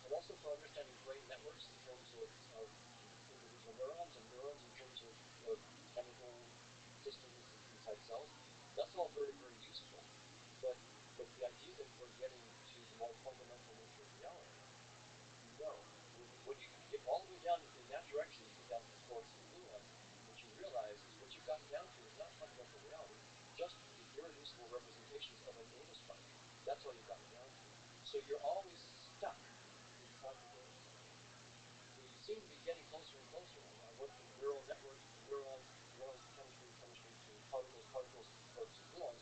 and also for understanding brain networks in terms of individual neurons, and neurons in terms of chemical systems inside cells. That's all very, very useful. But the idea that we're getting to the more fundamental nature of reality, no. When you get all the way down in that direction, you get down to the quarks and gluons, what you realize is what you've gotten down to is not fundamental reality, just the irreducible representations of a data structure. That's all you've gotten down to. So you're always stuck inside the data structure. So you seem to be getting closer and closer. I went from neural networks to neurons chemistry to particles, quarks and gluons.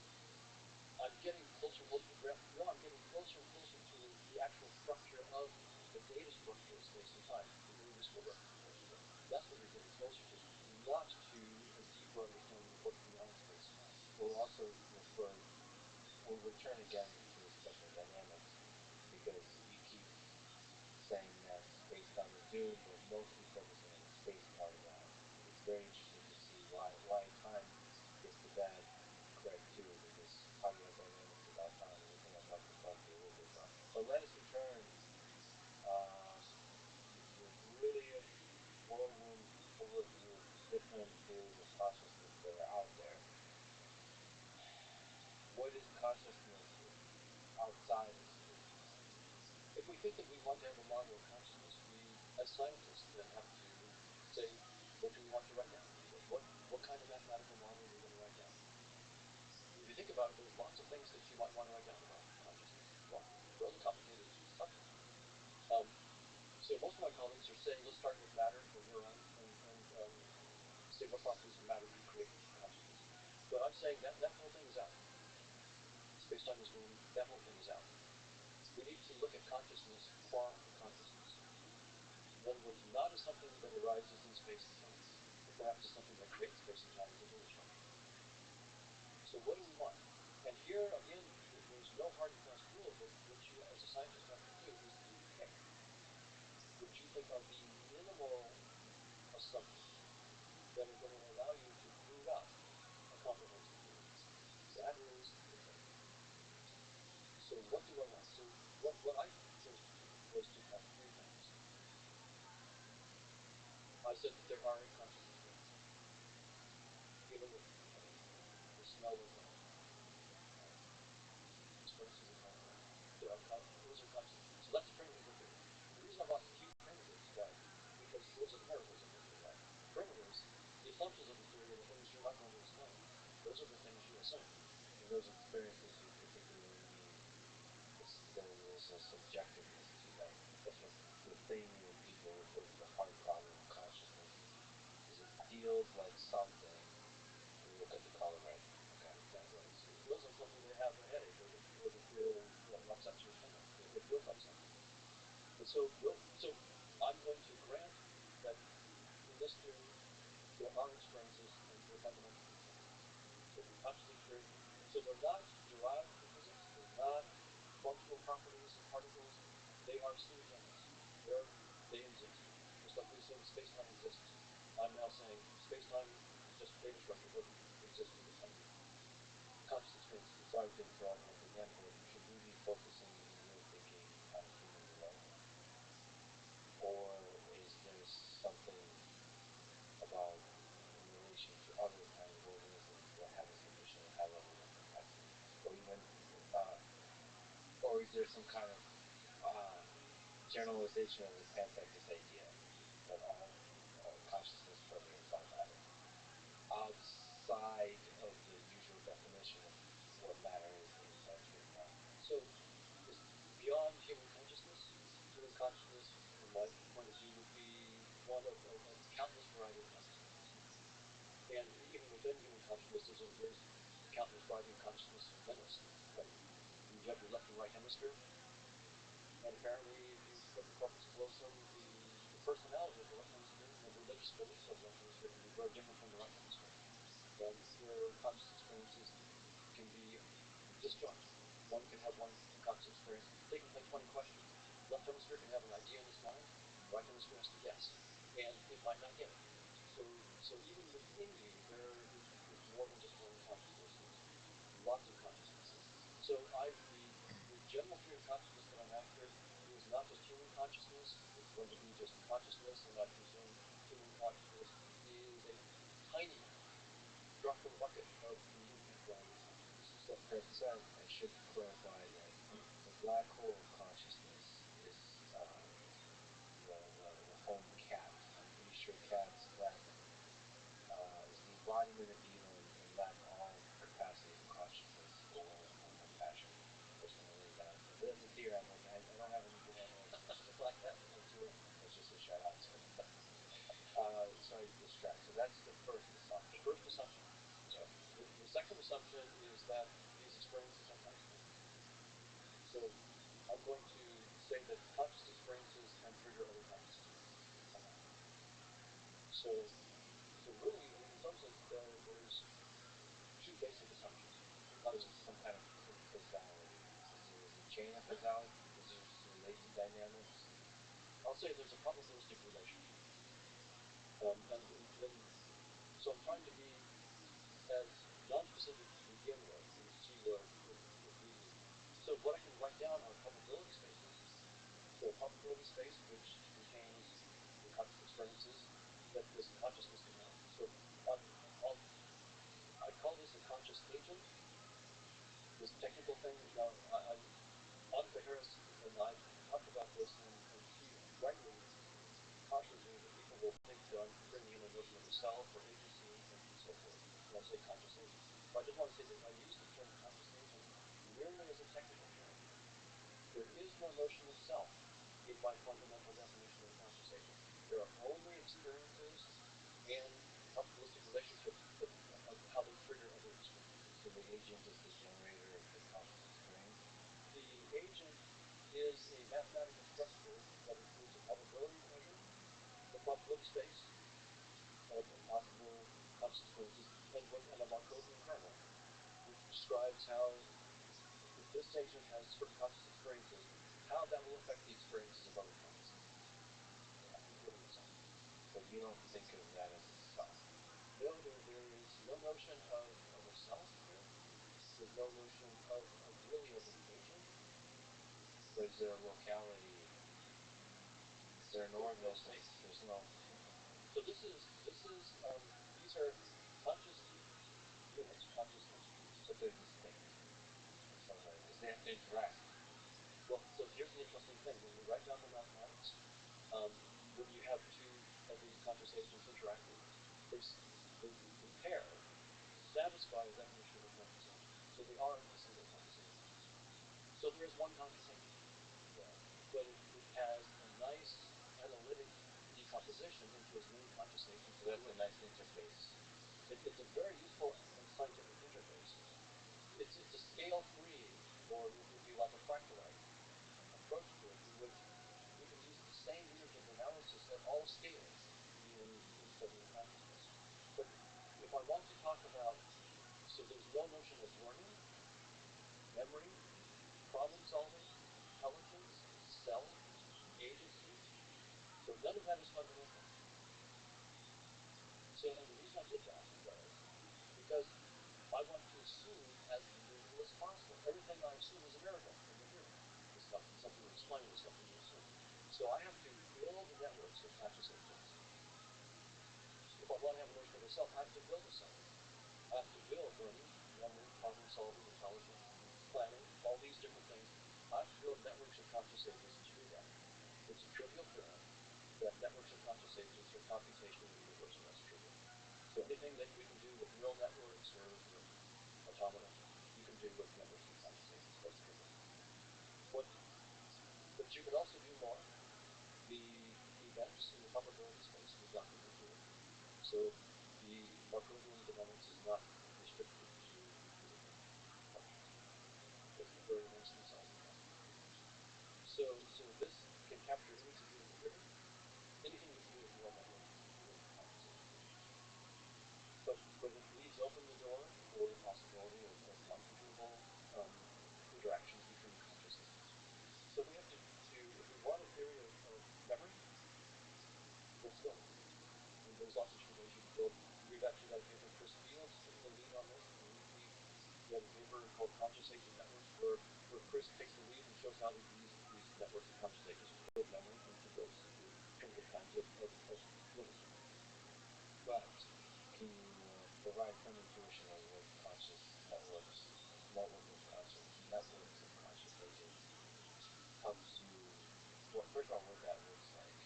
I'm getting closer and closer. No, I'm getting closer and closer to the actual structure of the data structure of space and time, the irreducible representations of it. That's what you're getting closer to, not to a deeper understanding of what's beyond space and time. We'll also we'll return again to special dynamics, because you keep saying that space-time is doomed, but mostly focusing on the space part of very interesting to see why time gets the bad cred too, because how do you have dynamics without time? And I think I talked to you a little bit about. But let us return. There's really a whirlwind overview of different theories of consciousness that are out there. What is consciousness outside of space? If we think that we want to have a model of consciousness, we, as scientists, then have to say, what do we want to write down? What kind of mathematical model are we going to write down? If you think about it, there's lots of things that you might want to write down about consciousness. Well, fairly complicated subject. So most of my colleagues are saying, let's start with matter or neurons and say what properties of matter do create consciousness. But I'm saying that whole thing is out. Space-time is room, that whole thing is out. We need to look at consciousness qua consciousness. In other words, not as something that arises in space and time, but perhaps as something that creates space and time as a dual structure. So what do we want? And here, again, there's no hard and fast rule, but what you as a scientist have to do is to pick what you think are the minimal assumptions that are going to allow you to prove out a comprehensive theory. That is the pick. So what do I want? So what I chose to do was to have three things. I said that there are conscious experiences. Feeling was one. The smell was one. Experiences of time. Those are conscious experiences. So that's primitives of theory. The reason I want to keep primitives, guys, because those are the miracles of the theory, right? Primitives, the assumptions of the theory are the things you're not going to explain. Those are the things you assume. And those experiences you particularly mean there's a subjectiveness to them. That's right. The thing when people refer to the hard problem of consciousness is it feels like something when you look at the color red. Okay. Exactly right. It feels like something they have a headache or they feel upset to your stomach. It feels like something. And so I'm going to grant that in this theory there are experiences and they're fundamentally conscious. So they're conscious experiences. So they're not derived from physics. They're not functional properties of particles. They are sui generis. They exist. Just like we assume space-time exists. I'm now saying space-time is just a data structure. It doesn't exist independently. Conscious experiences. Sorry to interrupt once again, but should we be focusing in your thinking on humans alone? Or is there something about in relation to other kinds of organisms that have a sufficiently high level of complexity? Or even, or is there some kind of generalization of the panpsychist idea that all consciousness permeates all matter, outside of the usual definition of what matter is in scientific thought? So it's beyond human consciousness. Human consciousness, from my point of view, would be one of a countless variety of consciousness. And even within human consciousness, there's countless variety of consciousness within us. Right? You have your left and right hemisphere. And apparently, if you look at corpus callosum, the personality of the left hemisphere and the religious beliefs of the left hemisphere can be very different from the right hemisphere. And their conscious experiences can be disjoint. One can have one conscious experience. They can play 20 questions. The left hemisphere can have an idea in its mind, and the right hemisphere has to guess. And it might not get it. So even within you, there is more than just one consciousness. There's lots of consciousnesses. So the general theory of consciousness that I'm after is not just human consciousness. It's going to be just consciousness, and I presume human consciousness is a tiny drop in the bucket of the infinite variety of consciousness. So, Professor, I should clarify that the black hole of consciousness is the home cat. I'm pretty sure cats is the embodiment of evil and lack all capacity for consciousness or compassion. That's what I wrote down. That's a theory. I don't have any good analysis. Just like that. It's just a shout out. Sorry to distract. So that's the first assumption. The first assumption. So the second assumption is that these experiences are conscious. So I'm going to say that conscious experiences can trigger other conscious experiences somehow. So really, in some sense, there's two basic assumptions. There's some kind of causality. Is there a chain of causality? Is there latent dynamics? I'll say there's a probabilistic relationship. And then So I'm trying to be as non-specific to begin with and see where it leads me. So what I can write down are probability spaces. So a probability space which contains the conscious experiences that this consciousness can have. So I call this a conscious agent. This technical thing. Now, Monica Harris and I talked about this, and she rightly cautions me that people will think that I'm bringing in a notion of a self or agency and so forth when I say conscious agent. So I just want to say that I use the term conscious agent merely as a technical term. There is no notion of self in my fundamental definition of a conscious agent. There are only experiences and probabilistic relationships of how they trigger other experiences. So the agent is the generator of the conscious experience? The agent is a mathematical structure that includes a probability measure, the probability space of possible conscious experiences, and a Markovian kernel, which describes how, if this agent has certain conscious experiences, how that will affect the experiences of other consciousness, including itself. So you don't think of that as a self? No, there is no notion of a self here. There's no notion of really of an agent. But is there a locality? Is there an ordinal space? There's no. So these are conscious units, consciousness. But they're distinct in some way because they have to interact. Well, so here's the interesting thing. When you write down the mathematics, when you have two of these conscious agents interacting, the pair satisfy a definition of a conscious agent. So they are a single conscious agent. So there is one conscious agent. Yeah. But it has a nice analytic decomposition into as many conscious agents. So that's a nice interface. It's a very useful and scientific interface. It's a scale-free, or it would be like a fractalite approach to it, in which we can use the same unit of analysis at all scales in studying consciousness. But if I want to talk about, so there's no notion of learning, memory, problem solving, intelligence, self, agency. So none of that is fundamental. So, and the reason I did that was because I want to assume as little as possible. Everything I assume is a miracle in the theory. It's not something to explain, it's something to assume. So I have to build networks of conscious agents. If I want to have a notion of a self, I have to build a self. I have to build learning, memory, problem solving, intelligence, planning, all these different things. I have to build networks of conscious agents to do that. It's a trivial theorem that networks of conscious agents are computationally universal. That's trivial. So anything that we can do with neural networks or automata, you can do with networks of conscious agents. That's trivial. But you could also do more. The events in the probability space does not limit to it. So the Markovian dynamics is not restricted to physical functions. It's very nicely sized up. So this can capture anything to do with theory, anything you can do with neural networks, you can do with conscious agents. But it leaves open the door for the possibility of non-computable interactions between conscious agents. So we have to if we want a theory of memory, let's build it. And there's lots of different ways you can build. We've actually got a paper, Chris Fields took the lead on this, and we have a paper called Conscious Agent Networks, where Chris takes the lead and shows how to use these networks of conscious agents to build memory and to build primitive kinds of units. But can you provide some intuition of what conscious networks of conscious agents helps you? Well, first of all, what that looks like,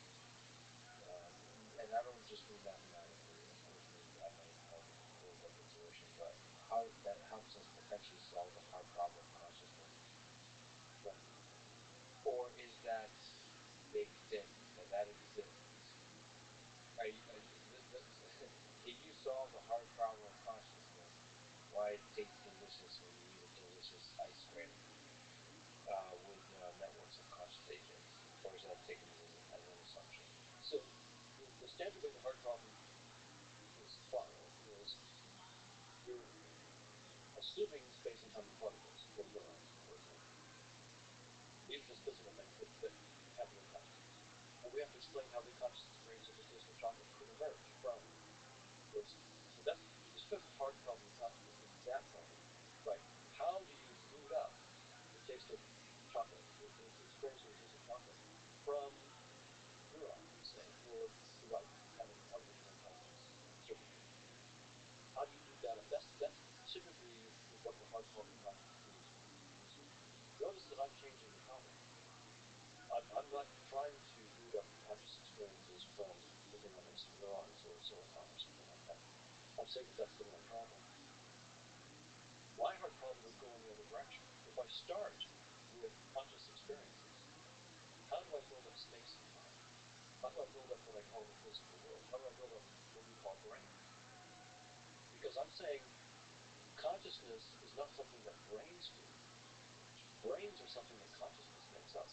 and I don't just mean mathematically. I just mean I might have a little bit of intuition, but how that helps us potentially solve a hard problem of consciousness. Right. Or is that baked in that exists? Can you solve the hard problem of consciousness? Why it tastes delicious when you eat a delicious ice cream with networks of conscious agents? Or is that taken as an assumption? So the standard way the hard problem is filed is you're assuming space and time in particles from neurons, for example. These are just physical things that happen in consciousness. And we have to explain how the conscious experience of a taste of chocolate could emerge from those experiencing a piece of chocolate from neurons, say, or throughout having artificial intelligence circuitry. How do you do that? That's typically what the hard problem of consciousness is. Notice that I'm changing the problem. I'm not trying to boot up conscious experiences from within some neurons or silicon or something like that. I'm saying that that's the wrong problem. My hard problem would go in the other direction. If I start with conscious experiences, how do I build up space and time? How do I build up what I call the physical world? How do I build up what we call brains? Because I'm saying consciousness is not something that brains do. Brains are something that consciousness makes up.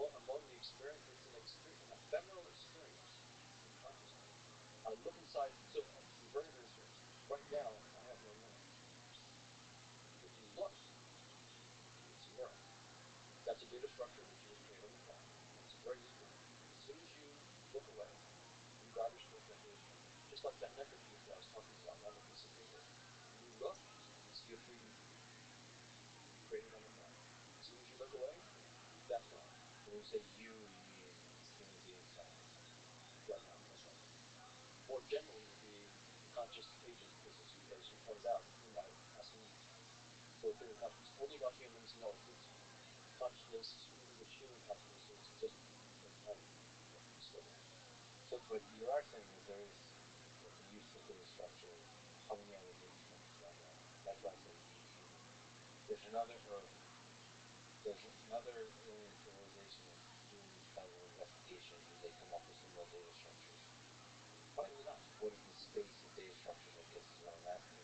Among the experience, it's an ephemeral experience of consciousness. I look inside, so to be very, very serious, right now I have no neurons. If you look, you see neurons. That's a data structure that you would create on the fly. It's very useful. As soon as you look away, you garbage collect that data structure. Just like that neckerchief that I was talking about on the piece of paper. When you look, you see a 3D view. Created on the fly. As soon as you look away, that's gone. When you say you mean human being science. Right now, that's right. More generally, the conscious agent, because as you pointed out by asking for a theory of consciousness, only about humans, no, it's consciousness, even which human consciousness is just a tiny sliver. So, but you are saying that there is a useful data structure coming out of data structures right now. That's why I say you human. There's another Earth. There's another alien civilization that's doing these puzzle investigations, and they come up with similar data structures. Probably not. What is the space of data structures, I guess, is what I'm asking.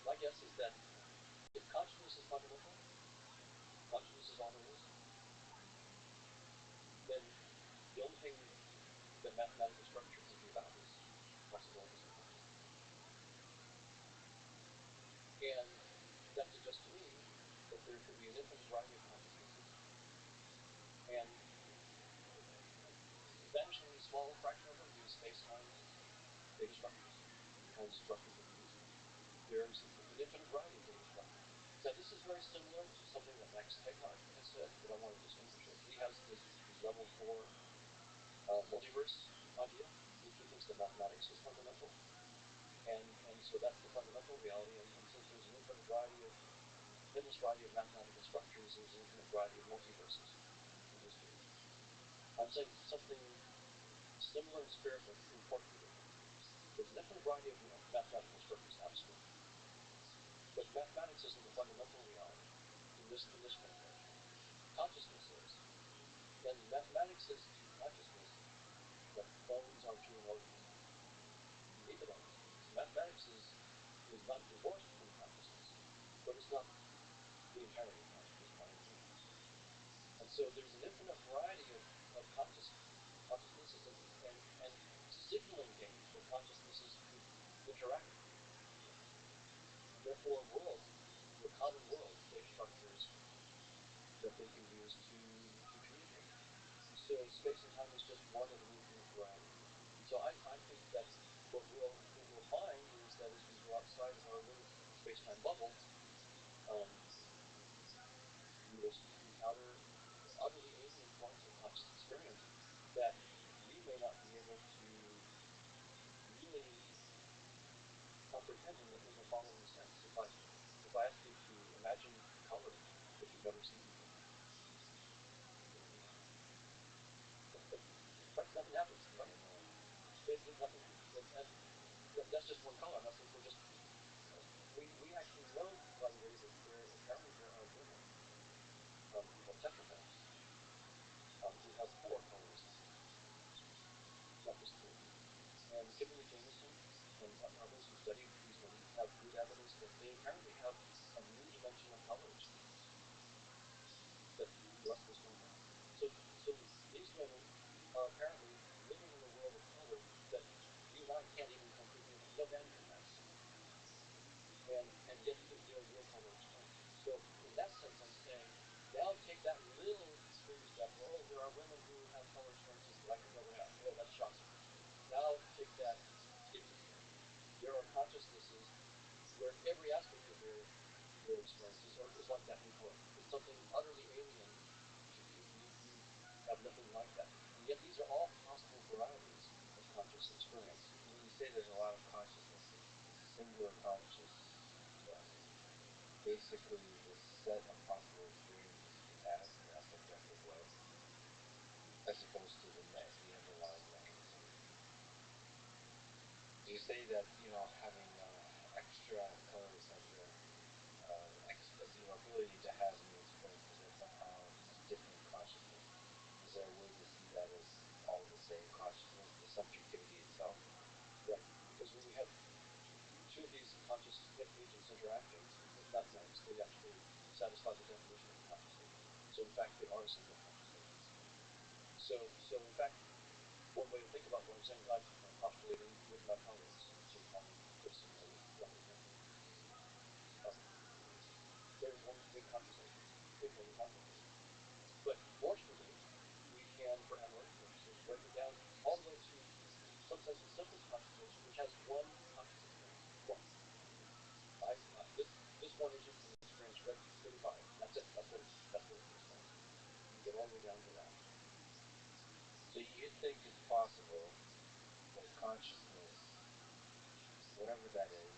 My guess is that if consciousness is fundamental, consciousness is all there is, then the only thing that mathematical structure can be about is possibilities of consciousness. And that suggests to me that there could be an infinite variety of consciousnesses, and a vanishingly small fraction of them use space-time data structures, the kinds of structures that we use. There's an infinite variety of data structures. Now, this is very similar to something that Max Tegmark has said, but I want to distinguish it. He has his level 4 multiverse idea. He thinks that mathematics is fundamental, and so that's the fundamental reality. And since there's an infinite variety of endless variety of mathematical structures, there's an infinite variety of multiverses in history. I'm saying something similar in spirit, but importantly different. There's an infinite variety of mathematical structures, absolutely. But mathematics isn't the fundamental reality in this framework. Consciousness is. And mathematics says to consciousness that phones aren't true and logic is not. You leave it on those things. Mathematics is not divorced from consciousness, but it's not the entirety of consciousness by any means. And so there's an infinite variety of consciousnesses and signaling games where consciousnesses could interact with each other. And therefore worlds, the common world, data structures that they can use to communicate. So space and time is just one of an infinite variety. And so I think that what we'll find is that as we go outside of our little space-time bubble, we will encounter utterly alien forms of conscious experience that we may not be able to really comprehend in the following sense. If I ask you to imagine colors that you've never seen before, right? Nothing happens, right? There's nothing. And that's just one color. I'm not saying we're just. We actually know, by the way, that apparently there are women called tetraphans who have 4 colors, not just 3. And Kimberly Jameson and others who studied these women have good evidence that they apparently have a new dimension of color experience that the rest of us don't have. So these women are apparently living in a world of color that you and I can't even comprehend. No man can imagine. And yet they're a real color experience. So in that sense, I'm saying, now take that little baby step. Oh, there are women who have color experiences that I could never have. Oh, that's shocking. Now take that steeper step. There are consciousnesses where every aspect of their experiences is like that before. It's something utterly alien to you. You have nothing like that. And yet these are all possible varieties of conscious experience. When you say there's a lot of consciousnesses, is singular consciousness basically the set of possible experiences you have in that subjective way, as opposed to the underlying mechanism? You say that having extra plurireceptor, ability to have new experiences, that somehow is a different consciousness. Is there a way to see that as all the same consciousness, the subjectivity itself? Right. Because when you have two of these conscious agents interacting, it's mathematics. They actually satisfy the definition of a conscious agent. So in fact, they are single conscious agents. So in fact, one way to think about what I'm saying, I've postulating with my colleagues, Jim Collins, Chris, and others, Robert, there is one big conscious agent in consciousness. But fortunately, we can, for analytic purposes, break it down all the way to some sense the simplest conscious agent, which has one conscious experience. One. This one agent can experience red 35. That's it. That's what it can experience. You can get all the way down to that. So you think it's possible that consciousness, whatever that is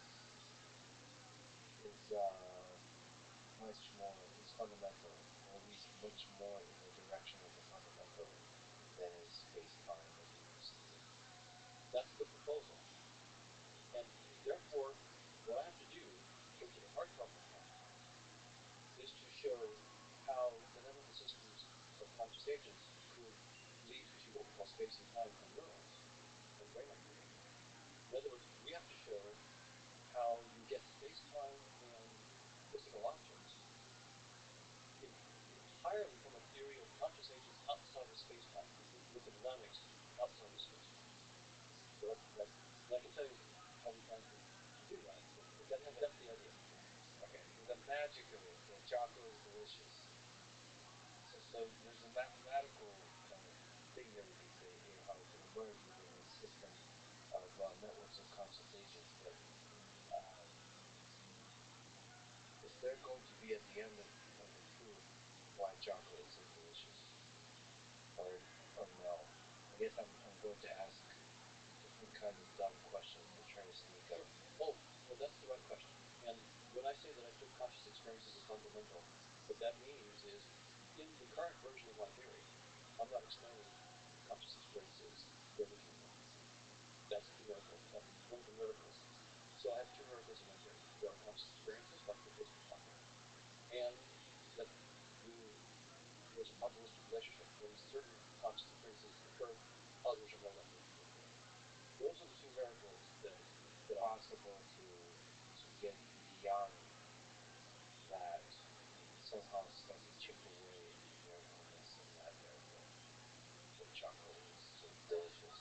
much more, is fundamental, or at least much more in the direction of the fundamental than is space-time as we perceive it. That's the proposal. And therefore, what I have to do, in terms of the hard problem of consciousness, is to show how dynamical systems of conscious agents could lead to what we call space and time and neurons and brain activity. In other words, we have to show how you get space-time and physical objects entirely from a theory of conscious agents outside of space-time, with the dynamics outside of space-time. So and I can tell you how we plan to do that. But that's the idea. Okay, the magic of it, the chocolate is delicious. So there's a mathematical kind of thing that we can say here, how it can emerge within a system of networks of conscious agents. But is there going to be, at the end of the proof, why chocolate is so delicious? Or no? I guess I'm going to ask different kinds of dumb questions to try to sneak up. Oh, well, that's the right question. And when I say that I think conscious experiences are fundamental, what that means is, in the current version of my theory, I'm not explaining conscious experiences religiously. That's the miracle. That's one of the miracles. So I have two miracles in my theory. There are conscious experiences, like the case we're talking about, and that there's a probabilistic relationship. When certain conscious experiences occur, others are more likely to occur. Those are the two miracles that It's possible to get beyond that and somehow start to chip away at the miracleness of that miracle. That chocolate is so delicious.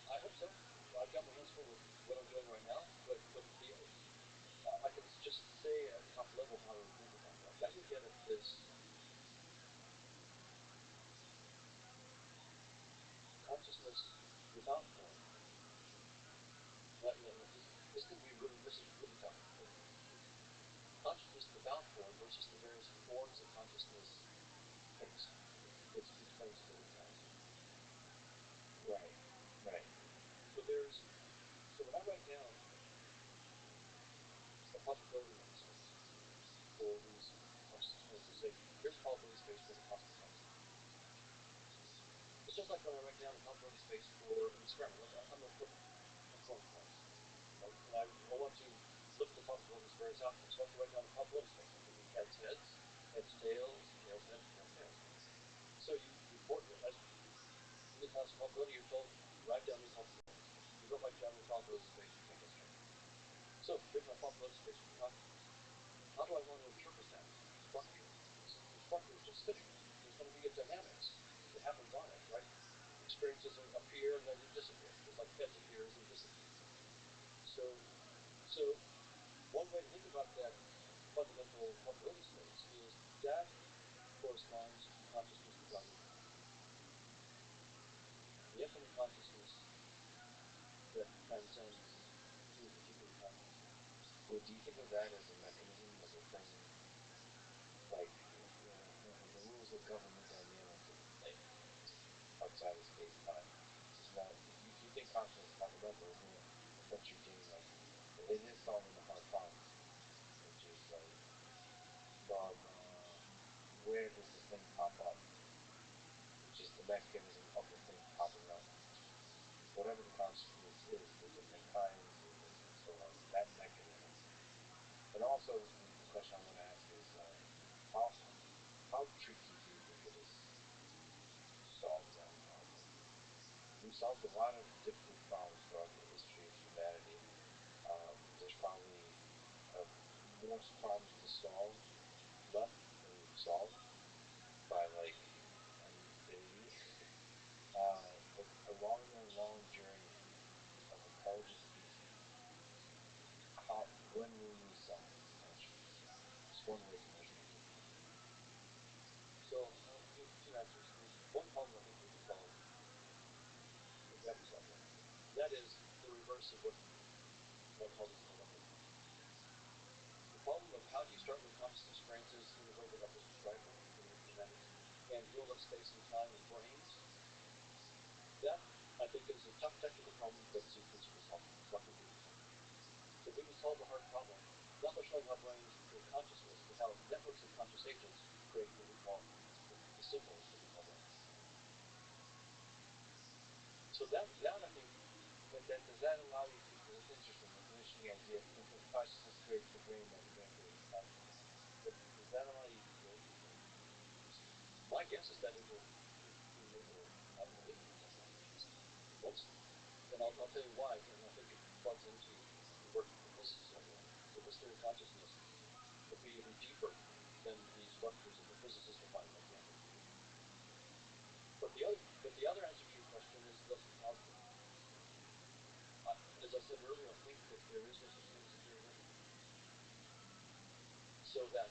I hope so. I've got my hands full with what I'm doing right now, but I can just say at top level how to think about that. I can get at this consciousness without form. This is really tough. Consciousness without form versus the various forms that consciousness takes. It's explains it really fast. Right. So when I write down a probability space for these conscious experiences, say, here's probability space for the possible conscious. It's just like when I write down a probability space for an experiment. I'm going to flip a coin twice. Right? And I want to flip the possibilities of various outcomes. So I have to write down a probability space. It could be heads, heads, heads, tails, tails, heads, tails, tails. So you report, as in the class of probability, you're told, write down your probability space. If you don't write down your probability space, you can't get started. So here's my probability space for consciousness. How do I want to interpret that structure? The structure is just sitting there. There's going to be a dynamics that happens on it, right? Experiences appear and then they disappear. Just like heads appears and disappears. So one way to think about that fundamental probability space is that corresponds to consciousness without infinite. The infinite consciousness that transcends any particular consciousness. Well, do you think of that as a mechanism, as a thing like the rules of government are like outside of space time. It's not if you think consciousness is fundamental, isn't it? What you're getting like it is solving the hard problems, which is like, well, where does the thing pop up? Which is the mechanism of the thing popping up. Whatever the consciousness is, the different kinds and so on. That mechanism. And also, the question I want to ask is, how tricky do you think it is to solve that problem? We've solved a lot of difficult problems throughout the history of humanity. There's probably more problems to solve left than we've solved by like infinity. But along that long journey of intelligent species, when will we solve consciousness? It's one way to measure it. So I'll give two answers. There's one problem I think that we solved that we haven't solved yet. And that is the reverse of what held us dilemma. The problem of how do you start with consciousness experiences in the way that I've just described them, and build up space and time and brains. That I think is a tough technical problem, but it's a principal problem. It's not completely solved. So we would solve the hard problem, not by showing how brains create consciousness, but how networks of conscious agents create what we call the symbols that we call brains. So that I think Does that allow you to? Because it's interesting. It's an interesting idea. If consciousness creates the brain, then the brain creates consciousness. But does that allow you to build the brain? my guess is that it will enable unbelievable technology. Mostly. And I'll tell you why, and I think it plugs into the work that the physicists are doing. So this theory of consciousness will be even deeper than the structures that the physicists define like the entropy. But the other answer to your question is less than positive. As I said earlier, I think that there is no such thing as a theory of everything. So that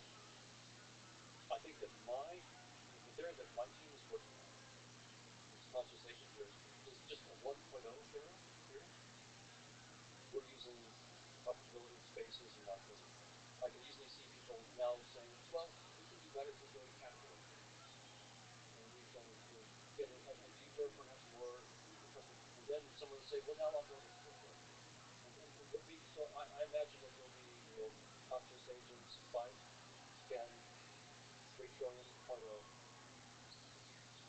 I think that the theory that my team is working on, this conscious agent theory, is just a 1.0 theory. We're using probability spaces and that. I can easily see people now saying, well, we could do better if we go to category theory. And we can get a deeper, perhaps more interesting. And then someone will say, well, now I'll go to split theory. And there'll be, so I imagine that there'll be conscious agents 5, 10, 3 trillion, point oh.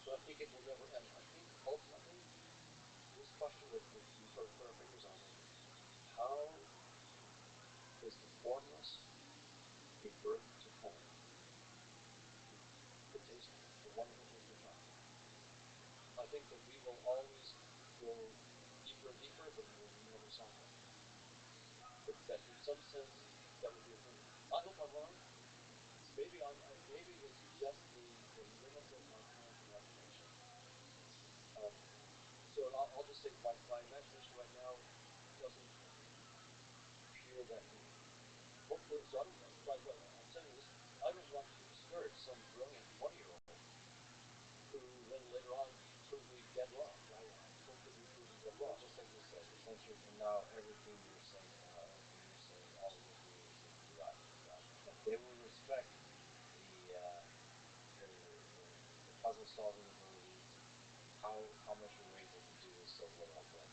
So I think it will never end. I think ultimately, this question that we've heard put our fingers on is, how does the formless give birth to form? The taste, the wonderful taste of chocolate. I think that we will always go deeper and deeper, but we will never solve that. But that in some sense, that would be a thing. I hope I'm wrong. Maybe it's just the limit of my current imagination. So I'll just say my imagination right now doesn't appear that deep. Hopefully, so I don't. By the way, I'm saying this. I don't want to discourage some brilliant 20-year-old who then later on prove me dead wrong. I hope that we prove them dead wrong. Just like you said, essentially from now, everything you're saying, all will be is if you lie. They will respect the puzzle solving abilities, how much we're able to do is so little, but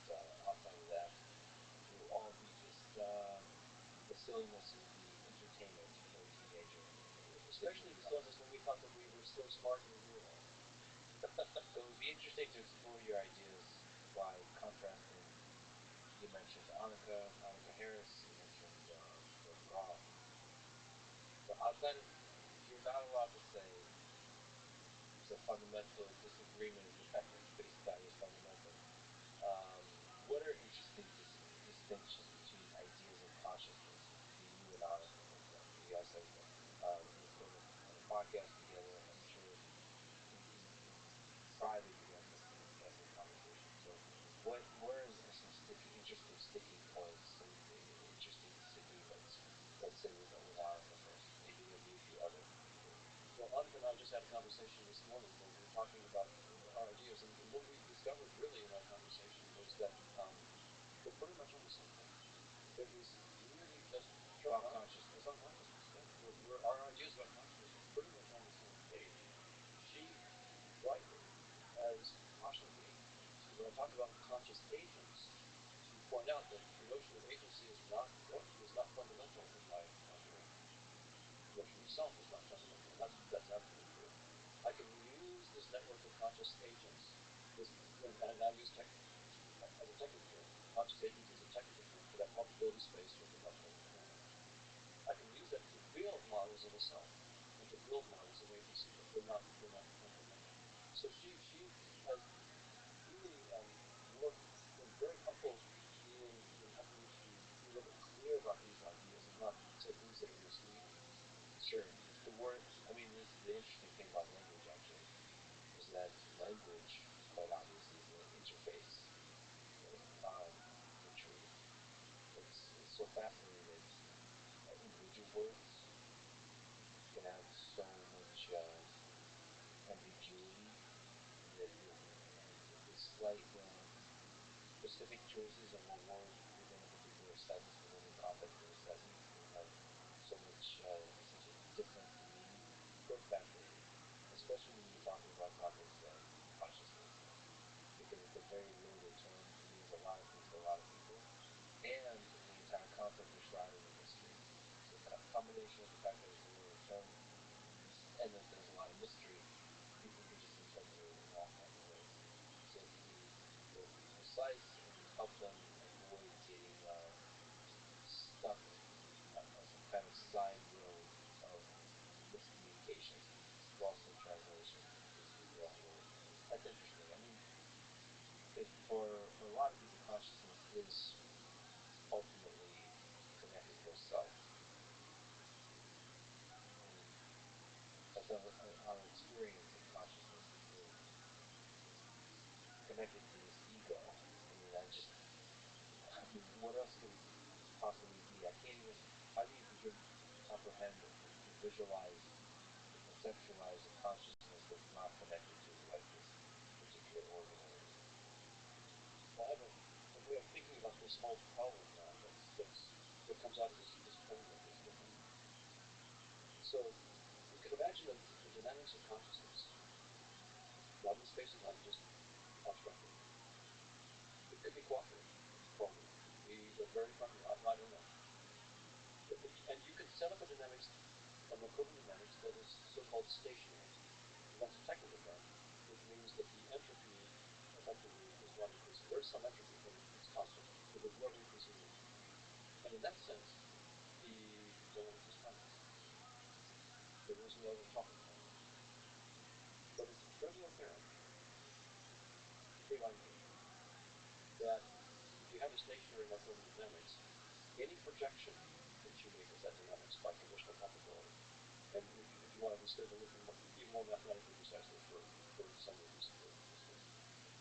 outside of that, it will all be just the silliness of the entertainment for a teenager. Especially the silliness when we thought that we were so smart and we knew it all. So it would be interesting to explore your ideas by contrasting. You mentioned Annika Harris. You mentioned Roth. But outside of, you're not allowed to say the fundamental disagreement is the fact that space-time is fundamental. What are interesting distinctions between ideas of consciousness between you and Annika, for example? You guys have you've been on a podcast together. I'm sure in private you guys have some candid conversations. So where are some interesting sticking points, some interesting disagreements? Let's say with Annika first. Maybe you'll do with the other people. Well, Annika and I just had a conversation this morning where we were talking about our ideas, and what we discovered really in our conversation was that we're pretty much on the same page. It was really just about consciousness. About consciousness. Yeah. Our ideas about consciousness are pretty much as rationally. So when I talk about conscious agents, to point out that the notion of agency is not fundamental in my brain. The notion of self is not fundamental, and that's absolutely true. I can use this network of conscious agents, and I use as a technical term. Conscious agents is a technical term for that probability space that we're talking about right now. I can use that to build models of a self and to build models of agency, but they're not fundamental. So she has really been very helpful in helping me to be a little bit clear about these ideas and not say things that are misleading. Sure. The word, I mean, this is the interesting thing about language, actually, is that language, quite obviously, is an interface for truth. It's so fascinating that individual words can have so much ambiguity, that the slight specific choices of a word within a particular sentence, within the context of a sentence, can have so much, such a different meaning. Very fascinating, especially when you're talking about topics like consciousness, because it's a very loaded term. It means a lot of things to a lot of people, and the entire concept is shrouded in mystery. So the combination of the fact that it's a loaded term and that there's a lot of mystery, people can just interpret it in all kinds of ways. So to be precise and help them avoid getting stuck on some kind of side road of miscommunication, lost in translation, is the right word. That's interesting. I mean, because for a lot of people, consciousness is ultimately connected to a self. But our experience of consciousness is connected to this ego. I mean, what else could it possibly be? I can't even, how do you begin to comprehend or visualize or conceptualize a consciousness that's not connected to like this particular organism? Well, I have a way of thinking about this whole problem now that comes out of this framework, this domain. So you could imagine that the dynamics of consciousness, not in space and time, just abstractly, it could be cooperative, probably. It could be very friendly. I don't know. And you could set up a dynamics, a Markovan dynamics that is so-called stationary. And that's a technical term, which means that the entropy effectively is not increasing. There's some entropy, but it's constant. It is never increasing. And in that sense, the dynamics is friendly. There is no topic point. But it's a trivial theorem, three-line theorem, that if you have a stationary Markovan dynamics, any projection that you make of that dynamics by conditional probability, and if you want to state a little bit even more mathematically precisely for some of these listeners,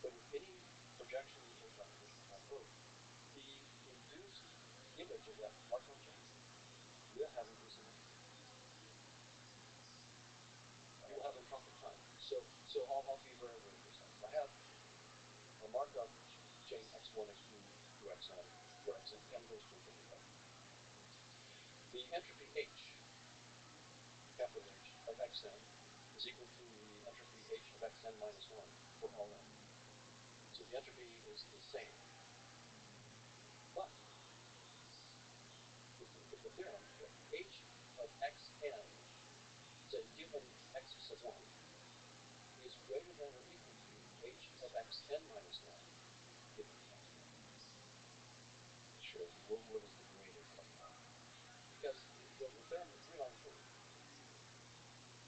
but if any projection you make by conditional probability, the induced image of that Markov chain will have increasing entropy. You will have in constant time. So I'll be very, very precise. I have a Markov chain x1, x2 to xn, where n goes to infinity. The entropy H, capital H, of xn is equal to the entropy H of xn minus 1 for all n. So the entropy is the same. But the theorem that H of xn, say given x sub 1, is greater than or equal to H of xn minus 1 given x1. Sure. What is the greater come from? Because the theorem is three-line theorem.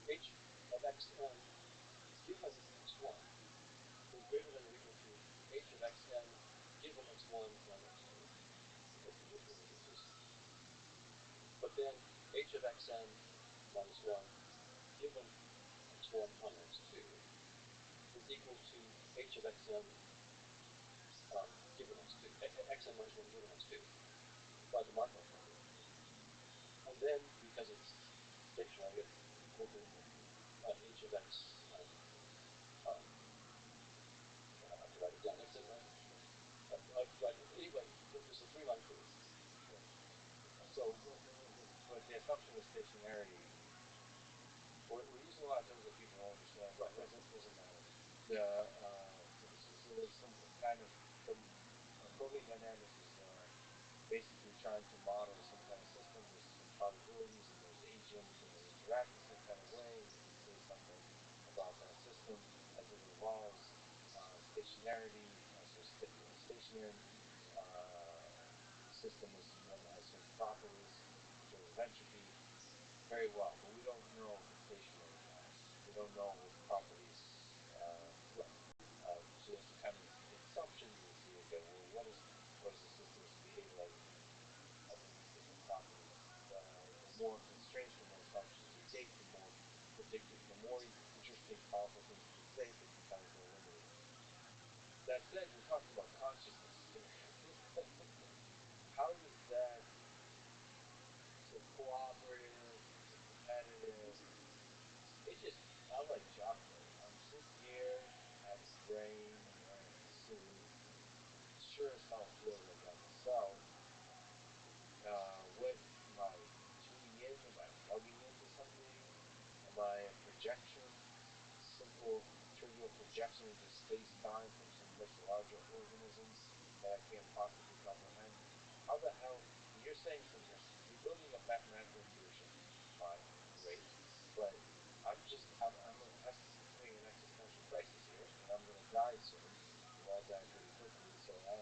H of xn given x1 is greater than or equal to H of xn given x1 and x2. That's the difference. But then H of xn minus 1 given x1 on x2 is equal to H of xn given x2, xn minus 1 given x2 by the Markov method. And then, because it's stationary, I get equal to H of x, I have to write it down, xn minus 1. Right, anyway, there's a three-line proof. So, but the assumption of stationarity, we're using a lot of terms that people don't understand. Right. It doesn't matter. So there's some kind of some programming dynamics is basically trying to model some kind of system. There's some probabilities, and there's agents, and they interact in some kind of way, and you can say something about that system as it evolves. Stationarity, so stationary system is one that has certain properties in terms of entropy, very well, but we don't know what stationary has. We don't know what properties. Right. So there's a kind of assumption you would see. Okay, well, what does the system behave like under these different properties? The more constraints, the more assumptions you take, the more predictive, the more interesting, powerful things you can say, but sometimes more limited. That said, we're talking about consciousness here. How does that so cooperative, so competitive? It just, I'm like chocolate. I'm sitting here, I have a brain, I have a suit. Sure as hell feels like I'm a cell. What am I tuning in? Am I plugging into something? Am I a projection? Simple trivial projection into space-time from some much larger organism that I can't possibly comprehend. How the hell, you're saying something, you're building a mathematical intuition, fine, great, but I'm having an existential crisis here, and I'm going to die soon, or I'll die pretty quickly, so I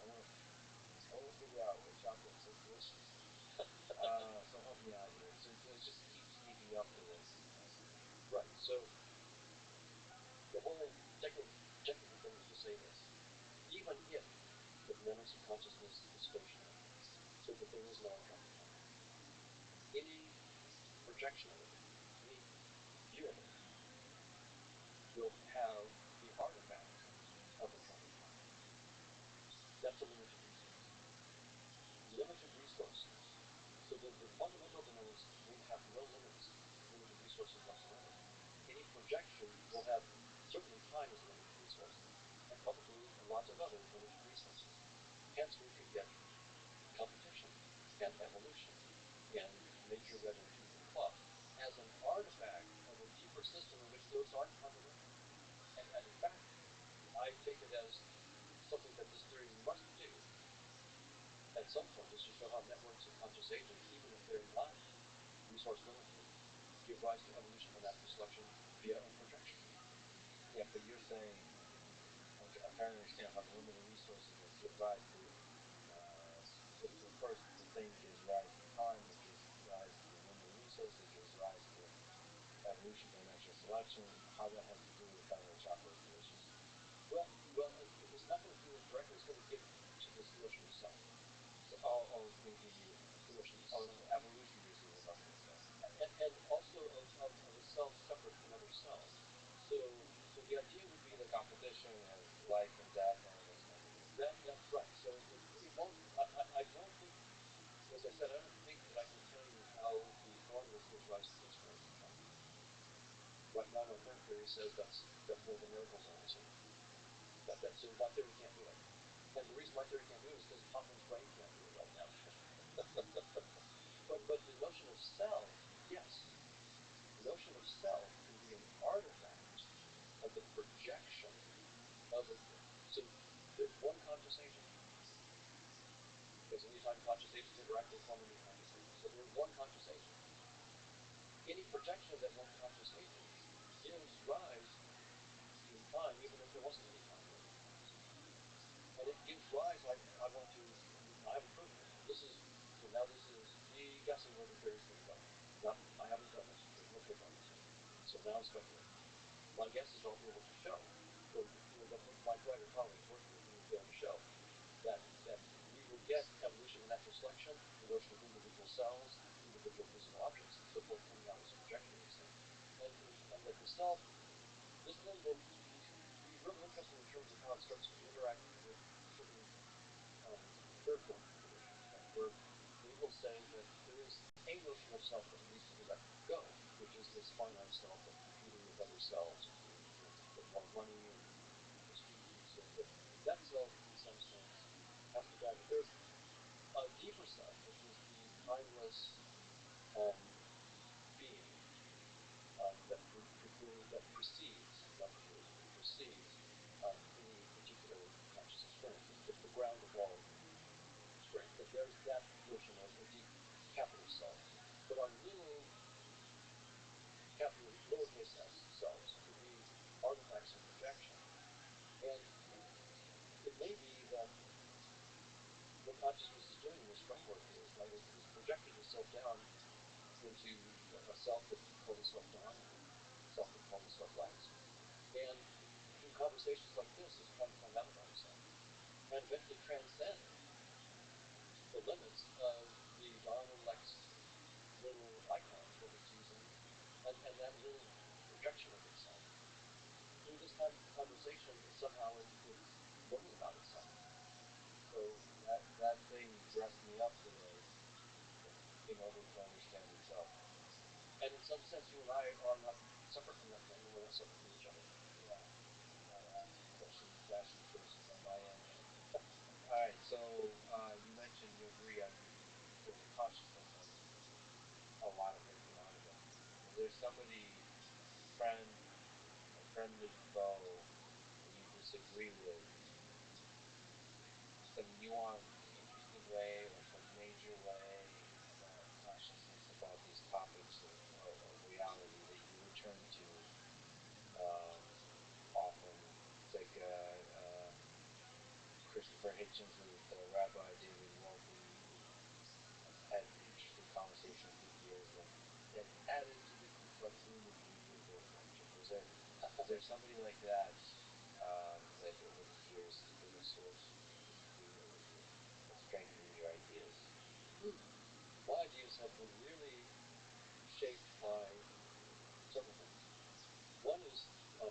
want to figure out what chocolate's intuition. So help me out here. So it just keeps sneaking up to this. Right, so the whole technical thing is to say this. Even if the dynamics of consciousness is stationary, so the thing is non-competent, any projection of it, any view of it, will have the artifact of a competent. That's a limited resource. Limited resources. So the fundamental dynamics will have no limits, limited resources whatsoever. Any projection will have, certainly time as a limited resource, and probably lots of other limited resources. Hence we could get competition and evolution and nature red and tooth and claw as an artifact of a deeper system in which those aren't fundamental. And in fact, I take it as something that this theory must do at some point is to show how networks of conscious agents, even if they're not resource limited, give rise to evolution and natural selection via a projection. Yeah, but you're saying, okay, I'm trying to understand how the limited resources that give rise to, so first the thing gives rise to time, it gives rise to the limited resource, it gives rise to evolution by natural selection. How that has to do with kind of a chocolate delicious? Well, it's not going to do it directly. It's going to give to this notion of self. So, it's going to give you the notion of self. Evolution basically we're talking about self. And also of a self separate from other selves. So the idea would be that competition and life and death and all this kind of thing. That's right. So it won't. I don't think. As I said, I don't think that I can tell you how the coronavirus gives rise to the experience of time. Right now, my current theory says that's one of the miracle zones here. So my theory can't do it. And the reason my theory can't do it is because Hoffman's brain can't do it right now. but the notion of self, yes. The notion of self can be an artifact of the projection of a. So there's one conscious agent. Because anytime conscious agents interact, they form a new conscious agent. So there's one conscious agent. Any projection of that one conscious agent gives rise in time, even if there wasn't any time. And it gives rise, I haven't proven it. This is me guessing where the theory is going to go. Not, I haven't done this. There's no paper on this yet. So now I'm speculating. My guess is I'll be able to show, or my writer colleagues working with me will be able to show that we will get evolution and natural selection, the notion of individual cells, individual physical objects, and so forth coming out as a projection of this thing. And that the self, this thing will be really interesting in terms of how it starts to interact with certain third form conditions. Where we will say that there is a notion of self that needs to be let go, which is this finite self that's competing with other selves to get more money and prestige and so forth. That self, in some sense, has to die. But there's a deeper self, which is the timeless being that precedes, not the being, perceive any particular conscious experience. It's the ground of all experience. There's that notion of a deep capital self. But our little capital lowercase s selves could be artifacts of projection. And it may be that what consciousness is doing in this framework is, right, is projecting itself down into a self that can call itself John, a self that can call itself Lex. And through conversations like this, it's trying to find out about itself and eventually transcend the limits of the Don and Lex little icons that it's using and that little projection of itself. Through this kind of conversation, somehow it's learning about itself. So that thing dressed me up today, in order to understand itself. And in some sense, you and I are not separate from that thing, and we're not separate from each other. Yeah. Asking questions, asking choices on my end. All right, so you mentioned you agree on there's a consciousness on a lot of the phenomena. Is there somebody, friend, a friendly foe, that you disagree with, some nuanced, interesting way or some major way about consciousness, about these topics of reality that you return to often? It's like Christopher Hitchens with Rabbi David Wolpe had interesting conversations with years that added to the complexity and the beauty of their friendship. Is there somebody like that that over the years has been a source of strengthening your ideas? My ideas have been really shaped by several things. One is the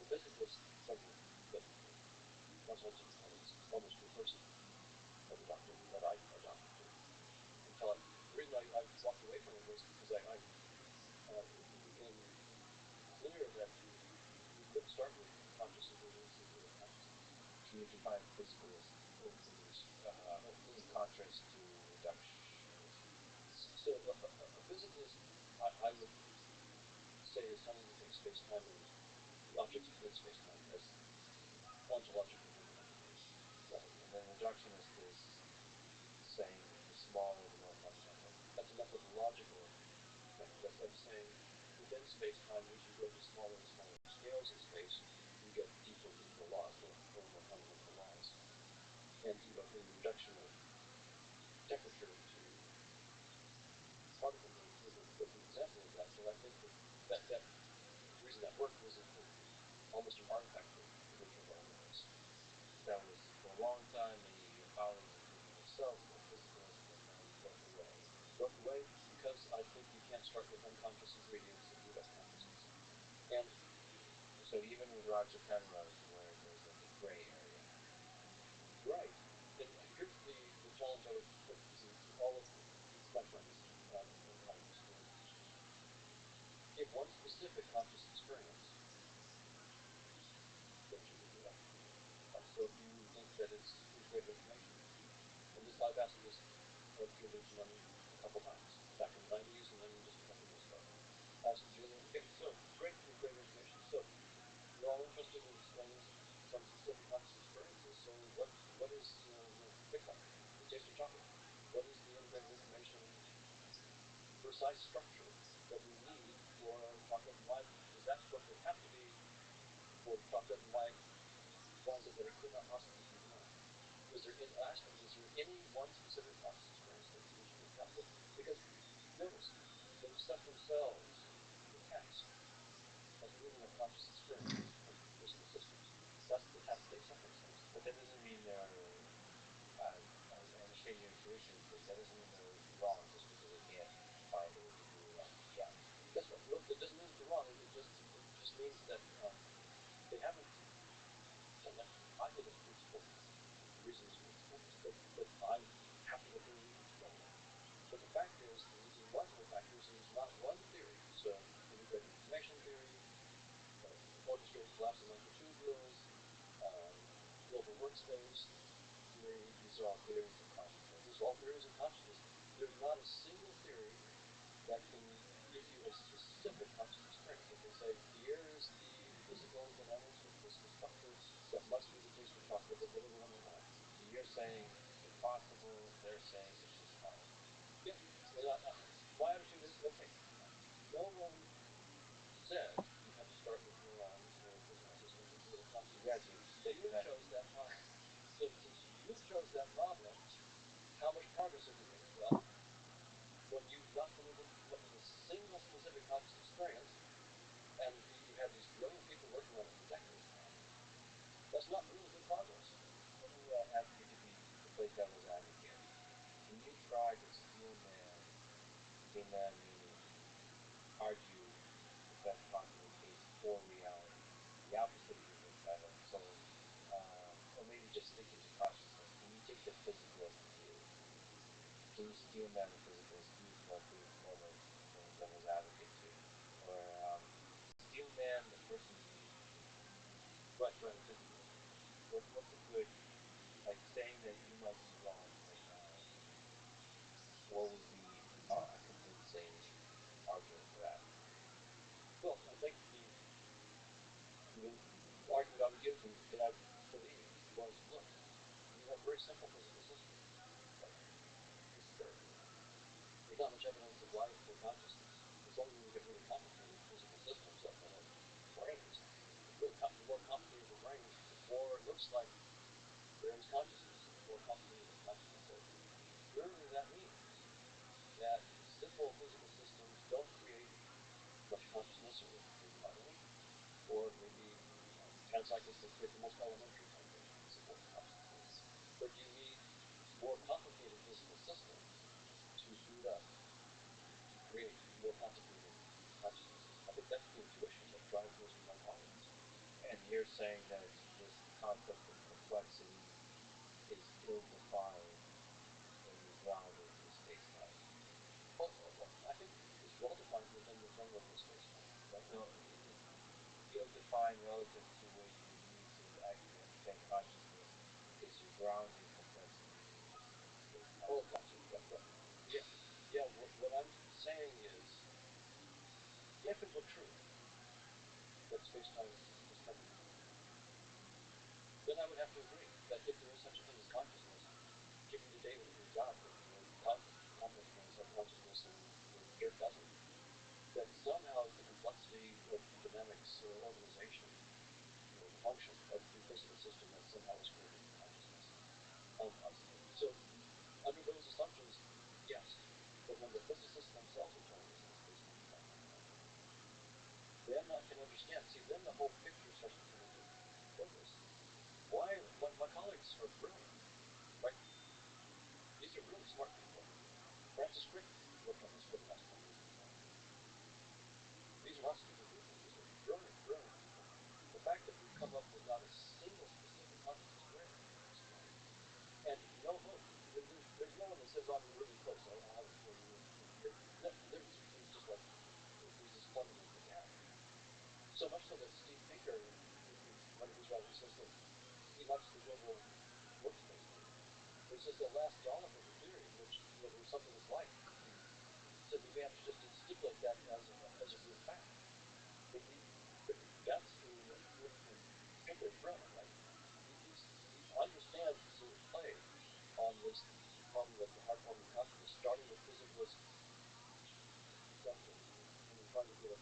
physicalist framework that Rothschild almost refers to every doctor that I adopted to. Until the reason I walked away from it was because it became clear that we couldn't start with conscious ingredients and pure consciousness. Can you define physicalist in contrast to reductionist? So a physicalist, I would say, is someone who takes space-time and the objects within space-time as ontological entities. Right. And then reductionist is saying the smaller, the more fundamental. That's a methodological thing. That's like saying within space-time, as you go to smaller and smaller scales of space, you get deeper and deeper laws, more fundamental laws. And in reduction of temperature to particle number is a perfect example of that. But I think that the reason that worked was almost an artifact of the virtual elements. That was for a long time your colleagues, including yourself, were physicalists, and then broke away. Broke away because I think you can't start with unconscious ingredients and reduce consciousness. And so even with Roger Penrose, where there's like a gray area. Right. And here's the challenge I would put to all of my friends and colleagues is give one specific conscious experience, then choose to do that. So if you think that it's integrated information, and this I've asked this Julian Genoni a couple times, back in the 90s and then just a couple years ago. I asked Julian, okay, so great integrated information. So you're all interested in explaining some specific conscious experiences. So what is pick up the taste of chocolate? What is the integrated information precise structure that we need for chocolate and white? Does that structure have to be for chocolate and white? Why is it that it could not possibly be one? Ask them, is there any one specific conscious experience that we should pick up? Because notice, they set themselves the task of bringing a conscious experience into physical systems. That's the task they set themselves. But that doesn't mean they're, I understand your intuition, but that doesn't mean they're wrong just because they can't find a way to do it on the own. That's right. Well, it doesn't mean that they're wrong. It just means that they haven't done that. I think it's principle. The reason is principle. But I have to go through and explain that. But the fact is, one of the factors is not one theory. So integrated information theory, orchestrated collapse of microtubules, global workspace theory. These are all theories of consciousness. These are all theories of consciousness. There's not a single theory that can give you a specific conscious experience. That can say, here's the physical dynamics with physical structures. That must be the case for chocolate. Does everyone know that? So you're saying impossible, they're saying it's just hard. Yeah. My attitude is okay. No one said you had to start with neurons or physical systems or create a consciousness. You chose that problem. So since you chose that problem, how much progress have you made? Well, when you've not been able to come up with a single specific conscious experience, and you've had these brilliant people working on it for decades now, that's not really good progress. Let me ask you to play devil's advocate. Can you try to steel man meaning argue the best possible case for reality, the opposite of even better? So, or maybe just sticking to consciousness. Can you take the physicalist view? Can you steel man the physicalist view for playing devil's advocate too, or steel man the person view? Right, physicalist. What's a good, like saying that you might be wrong right now? What would be a convincing argument for that? Well, I think the argument I would give that I believe was, look, you have very simple physical systems. Right? There's not much evidence of life or consciousness. It's only when you get really complicated physical systems, like brains. The more complicated the brains, the more it looks like there is consciousness. The more complicated the consciousness is. Clearly, that means that simple physical systems don't create much consciousness, or maybe not any, or maybe panpsychists that create the most elementary kind of simple consciousness. But you need more complicated physical systems to boot up, to create more complicated consciousnesses. I think that's the intuition that drives most of my colleagues. And you're saying that this concept of complexity is ill-defined when you ground it in space-time. I think it's well-defined within the framework of space-time. Right? So it's ill-defined relative to where you would need to actually understand consciousness, because you're grounding complexity in just space-time. Oh, gotcha. Yeah. Yeah. What I'm saying is, if it were true that space-time is temporal, then I would have to agree that if there is such a thing as consciousness, given the data that we've got, that continent brains have consciousness and the Earth doesn't, that somehow the complexity of the dynamics or organization or the function of the physical system that somehow is created in consciousness. So under those assumptions, yes. But when the physicists themselves are telling us that space-time is not temporal, then I can understand. See, then the whole picture starts to come into focus. Why? My colleagues are brilliant, right? These are really smart people. Francis Crick worked on this for the last 10 years. These are not stupid people. These are brilliant, brilliant people. The fact that we've come up with not a single specific conscious experience and no hope. There's no one that says, oh, I'm really close. I'll have it for you in a year. No, there's just like, there's this fundamental gap. So much so that Steve Pinker, in one of his writings, says that he likes the global workspace theory. He says the last dollop of the theory, which there's something that's like, he said we may have to just stipulate that as a real fact. That's Pinker is brilliant, right? He understands the sort of play on this problem of the hard problem of consciousness, starting with physicalist conceptions, and then trying to get a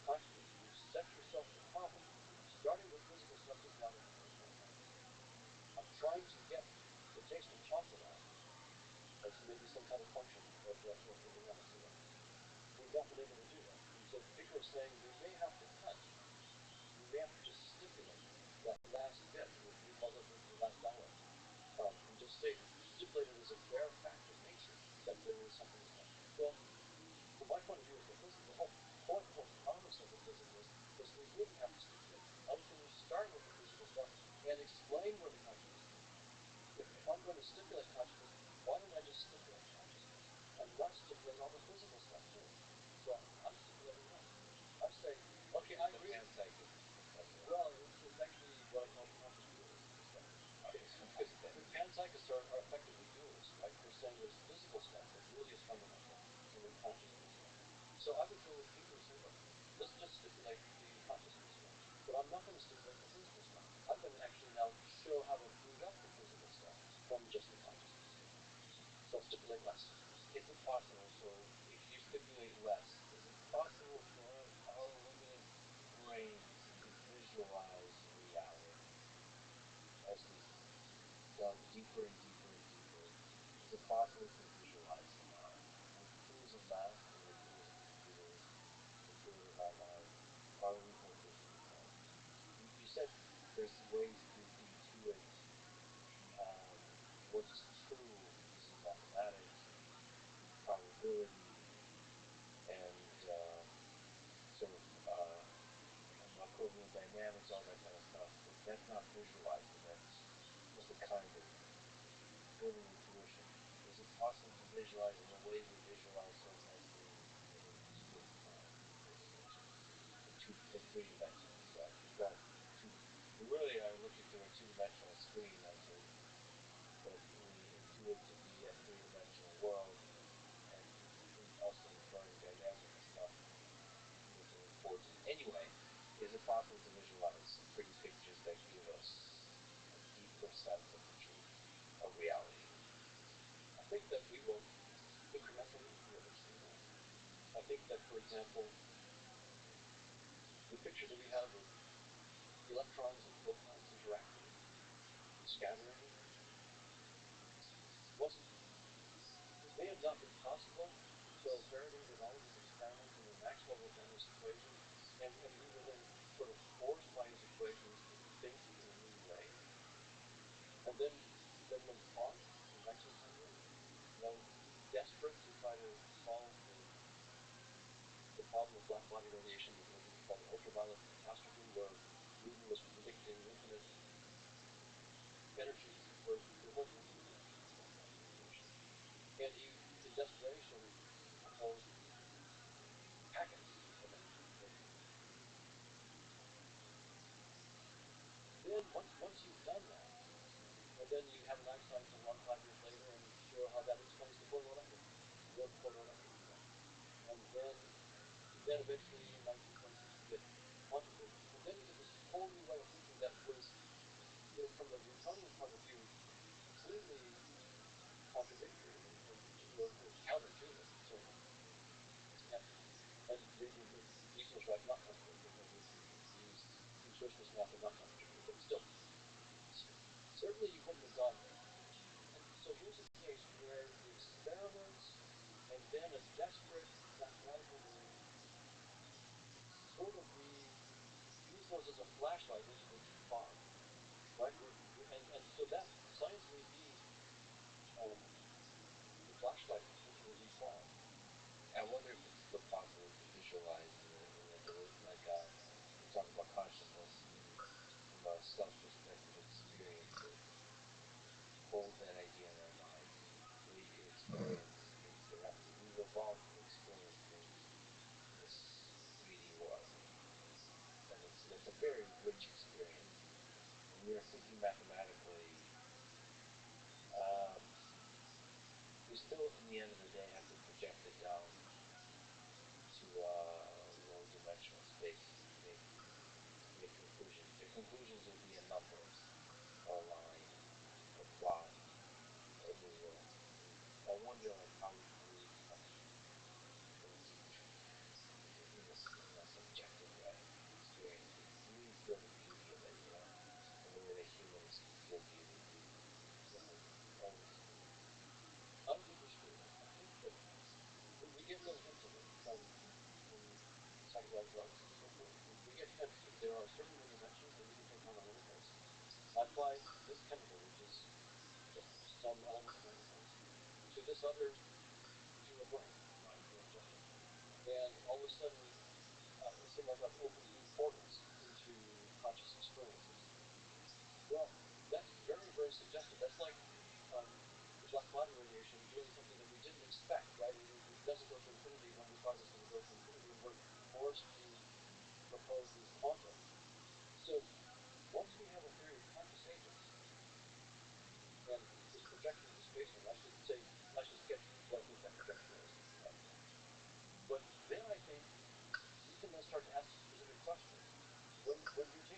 consciousness. You set yourself the problem, starting with physical stuff does not understand that. I'm trying to get the taste of chocolate out as maybe some kind of function of the dynamics of it. We've not been able to do that. And so Pinker is saying we may have to cut. We may have to just stipulate that last bit. He calls it the last dollar. And just stipulate it as a bare fact of nature that there is something that's not. Well, from my point of view as the physicist, the whole point, the whole promise of the physicist is we wouldn't have to stipulate. I was going to start with the physical stuff and explain where the consciousness is. If I'm going to stipulate consciousness, why don't I just stipulate consciousness and not stipulate all the physical stuff too? So I'm stipulating that. I'm saying, okay, I agree. Well, it's actually what I call the conscious dualist perspective. Because the panpsychists are effectively dualists, right? They're saying there's physical stuff that really is fundamental, and then consciousness. So I would go with Pinker and say, look, let's just stipulate the consciousness. But I'm not going to stimulate the physical stuff. I'm going to actually now show how to boot up the physical stuff from just the consciousness. So I'll stipulate less. Is it possible, so if you stipulate less, is it possible for our limited brains to visualize reality as we've dug deeper and deeper and deeper? Is it possible to visualize it now? With the tools of math and the tools of computers, the tools of our mind, are we more visually now? You said there's ways to intuit what's true using mathematics and probability and sort of Markovian dynamics, all that kind of stuff. But that's not visualizing. That's just a kind of building intuition. Is it possible to visualize in the way we visualize so nicely in sports now? In 3 dimensions. You've got two. You really are looking through a 2-dimensional screen until but we intuit to be a 3-dimensional world, and also inferring dynamic stuff within sports. Anyway, is it possible to visualize some pretty pictures that give us a deeper sense of the truth of reality? I think that we will incrementally be able to do that. I think that, for example, the picture that we have of electrons and photons interacting and scattering wasn't, it may have not been possible until Faraday did all of his experiments and then Maxwell wrote down his equations, and we were then sort of forced by his equations to think in a new way. And then when Planck in 1900, desperate to try to solve the problem of black body radiation with what he called the ultraviolet catastrophe, where Newton was predicting infinite energy for there wasn't infinite energy for black body radiation. And he, in desperation, proposed packets of energy. Then once you've done that, and then you have an Einstein come along 5 years later and show how that explains the photoelectric, the photoelectric effect. And then eventually in 1926 you get quantum physics. And then you get this whole new way of thinking that was, from the Newtonian point of view, completely contradictory or counter to it, certainly. And Newton was right, not contradictory. He used intuitionist method, not contradictory, but still, certainly you couldn't have gone there. And so here's a case where the experiments and then a desperate mathematical belief sort of we use those as a flashlight into the deep fog, right? And so that science may be the flashlight into the deep fog. I wonder if it's still possible to visualize like we talk about consciousness from a self-perspective experience it. Hold that idea in our mind where you can experience things directly. We've evolved to experience things in this 3D world. And it's a very rich experience. When we are thinking mathematically, we still, in the end of the day, have to project it down to low-dimensional space to make conclusions. The conclusions will be in numbers, or a line, or plot, or visual. I wonder how we can really touch in a subjective way, experience it, really feel the beauty of it, the way that humans can feel beauty. I don't think we're screwed. I think that we get little hints of it from psychedelic drugs and so forth. We get hints that there are certain dimensions that we can take on a little bit. I apply this chemical, which is just some element of magnetite, to this other, to your brain, your ingestion. And all of a sudden, it seems like I've opened new portals into conscious experiences. Well, that's very, very suggestive. That's like the black body radiation doing something that we didn't expect, right? It doesn't go to infinity when we thought it was going to go to infinity, and we're forced to propose these quantum. So once we have a theory of conscious agents, and this projection into space, and I should sketch what I think that projection is. But then I think we can then start to ask specific questions. When you're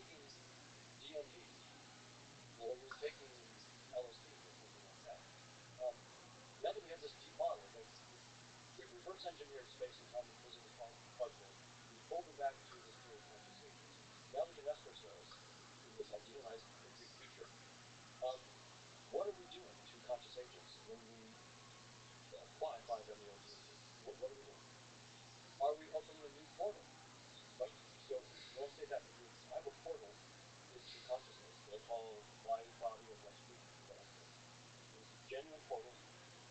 shared space and time and physical particle, we pulled them back to this theory of conscious agents. Now we can ask ourselves, in this idealized perfect future, what are we doing to conscious agents when we apply 5-MeO-DMT? What are we doing? Are we opening a new portal? Right? So when I say that, I have a portal into consciousness that I call my body of electrical electrons. And it's a genuine portal,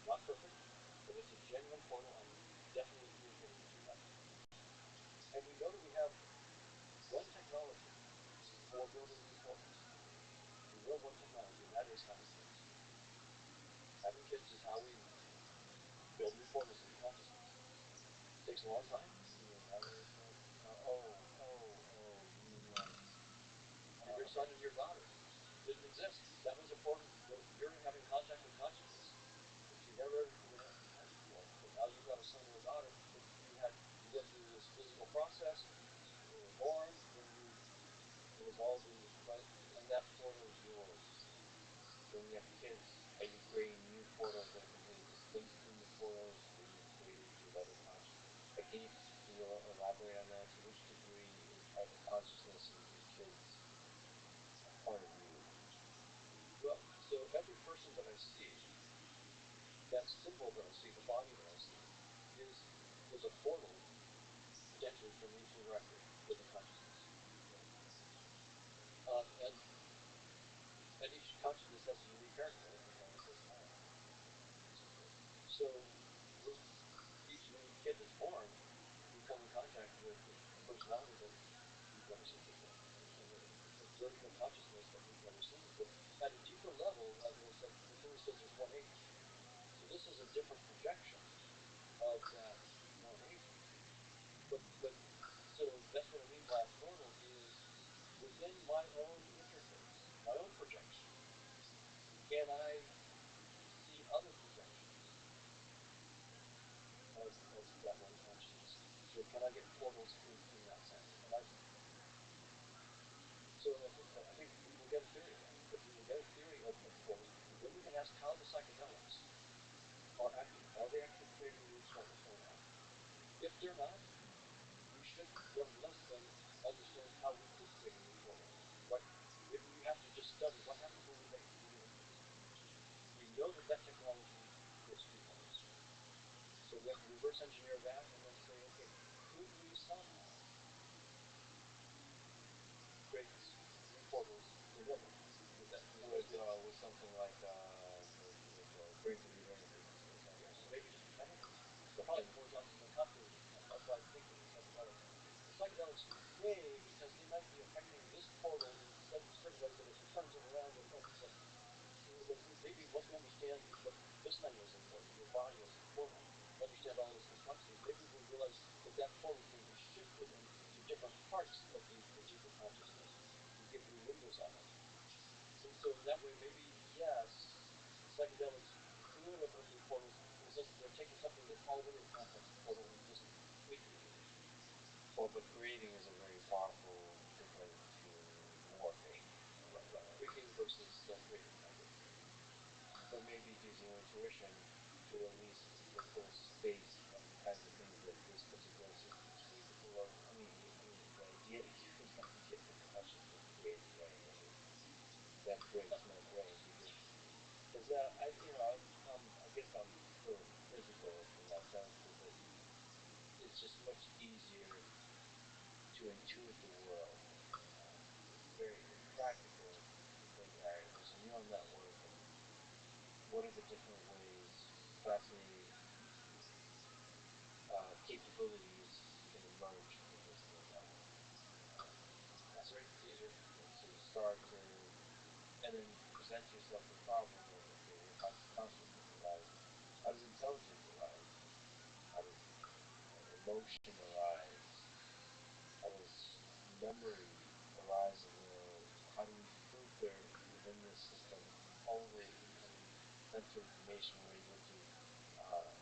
not perfect, but it's a genuine portal. I'm definitely communicating between that. And we know that we have one technology for building new portals. We know one technology, and that is having kids. Having kids is how we build new portals into consciousness. It takes a long time. You mean marriage? You mean like Your son and your daughter didn't exist. That was a portal. You're having contact with consciousness that you never had before. But now you've got a son or a daughter, but you went through this physical process. You were born, then you evolved in right, and that portal is yours. So when you have kids, are you creating new portals that are completely distinct from the portals that you created with other consciousness? Like, can you elaborate on that? To which degree are the consciousness of your kids a part of you? Well, so every person that I see, that symbol that I see, the body that I see, is a portal potentially for me to interact with the consciousness. And each consciousness has a unique character, right? Like I said, smile, and so forth. So when each new kid that's born, we come in contact with a personality that we've never seen before, right? And a version of consciousness that we've never seen before. At a deeper level, as I said, the theory says there's one agent. So this is a different projection of that one agent. But so that's what I mean by a portal is within my own interface, my own projection. Can I see other projections of that one consciousness? So can I get portals in that sense? So I think we will get a theory of that. If we will get a theory of portals, then we can ask how the psychedelics are acting. Are they actually creating new portals or not? If they're not, we should nevertheless then understand how we could create a new portal. Right? We have to just study what happens when we make new inputs. We know that technology creates new portals. So we have to reverse engineer that and then say, okay, could we somehow create new portals together with that new with something like brain-computer interfaces, for example. Yes, maybe just chemically. But probably more on the computer level. That's why I think that the psychedelics may, because they might be affecting this portal in certain ways that it turns it around and maybe once we understand what this thing is important, your body is important, understand all this complexity, maybe we'll realize that portal can be shifted into different parts of the deeper consciousness and give new windows on it. And so in that way, maybe, yes, the psychedelics could open up new portals in the sense that they're taking something that's already a complex portal and just tweaking it. Well, but creating is a very powerful difference to morphing. Right. Tweaking versus creating, I agree. But maybe using your intuition to release the full space of the kinds of things that this particular system is capable of. I mean, the idea that you would never get the consciousness created, right? I mean, that breaks my brain because I guess I'm sort of physical in that sense, but it's just much easier to intuit the world. It's very practical to think, all right, there's a neural network, and what are the different ways, fascinating capabilities can emerge from this neural network. That's right. It's easier. So you start to, and then present yourself the problem of, okay, well, how does consciousness arise? How does intelligence arise? How does emotion arise? How does memory arise? How do we filter within this system all the incoming sensory information we're able to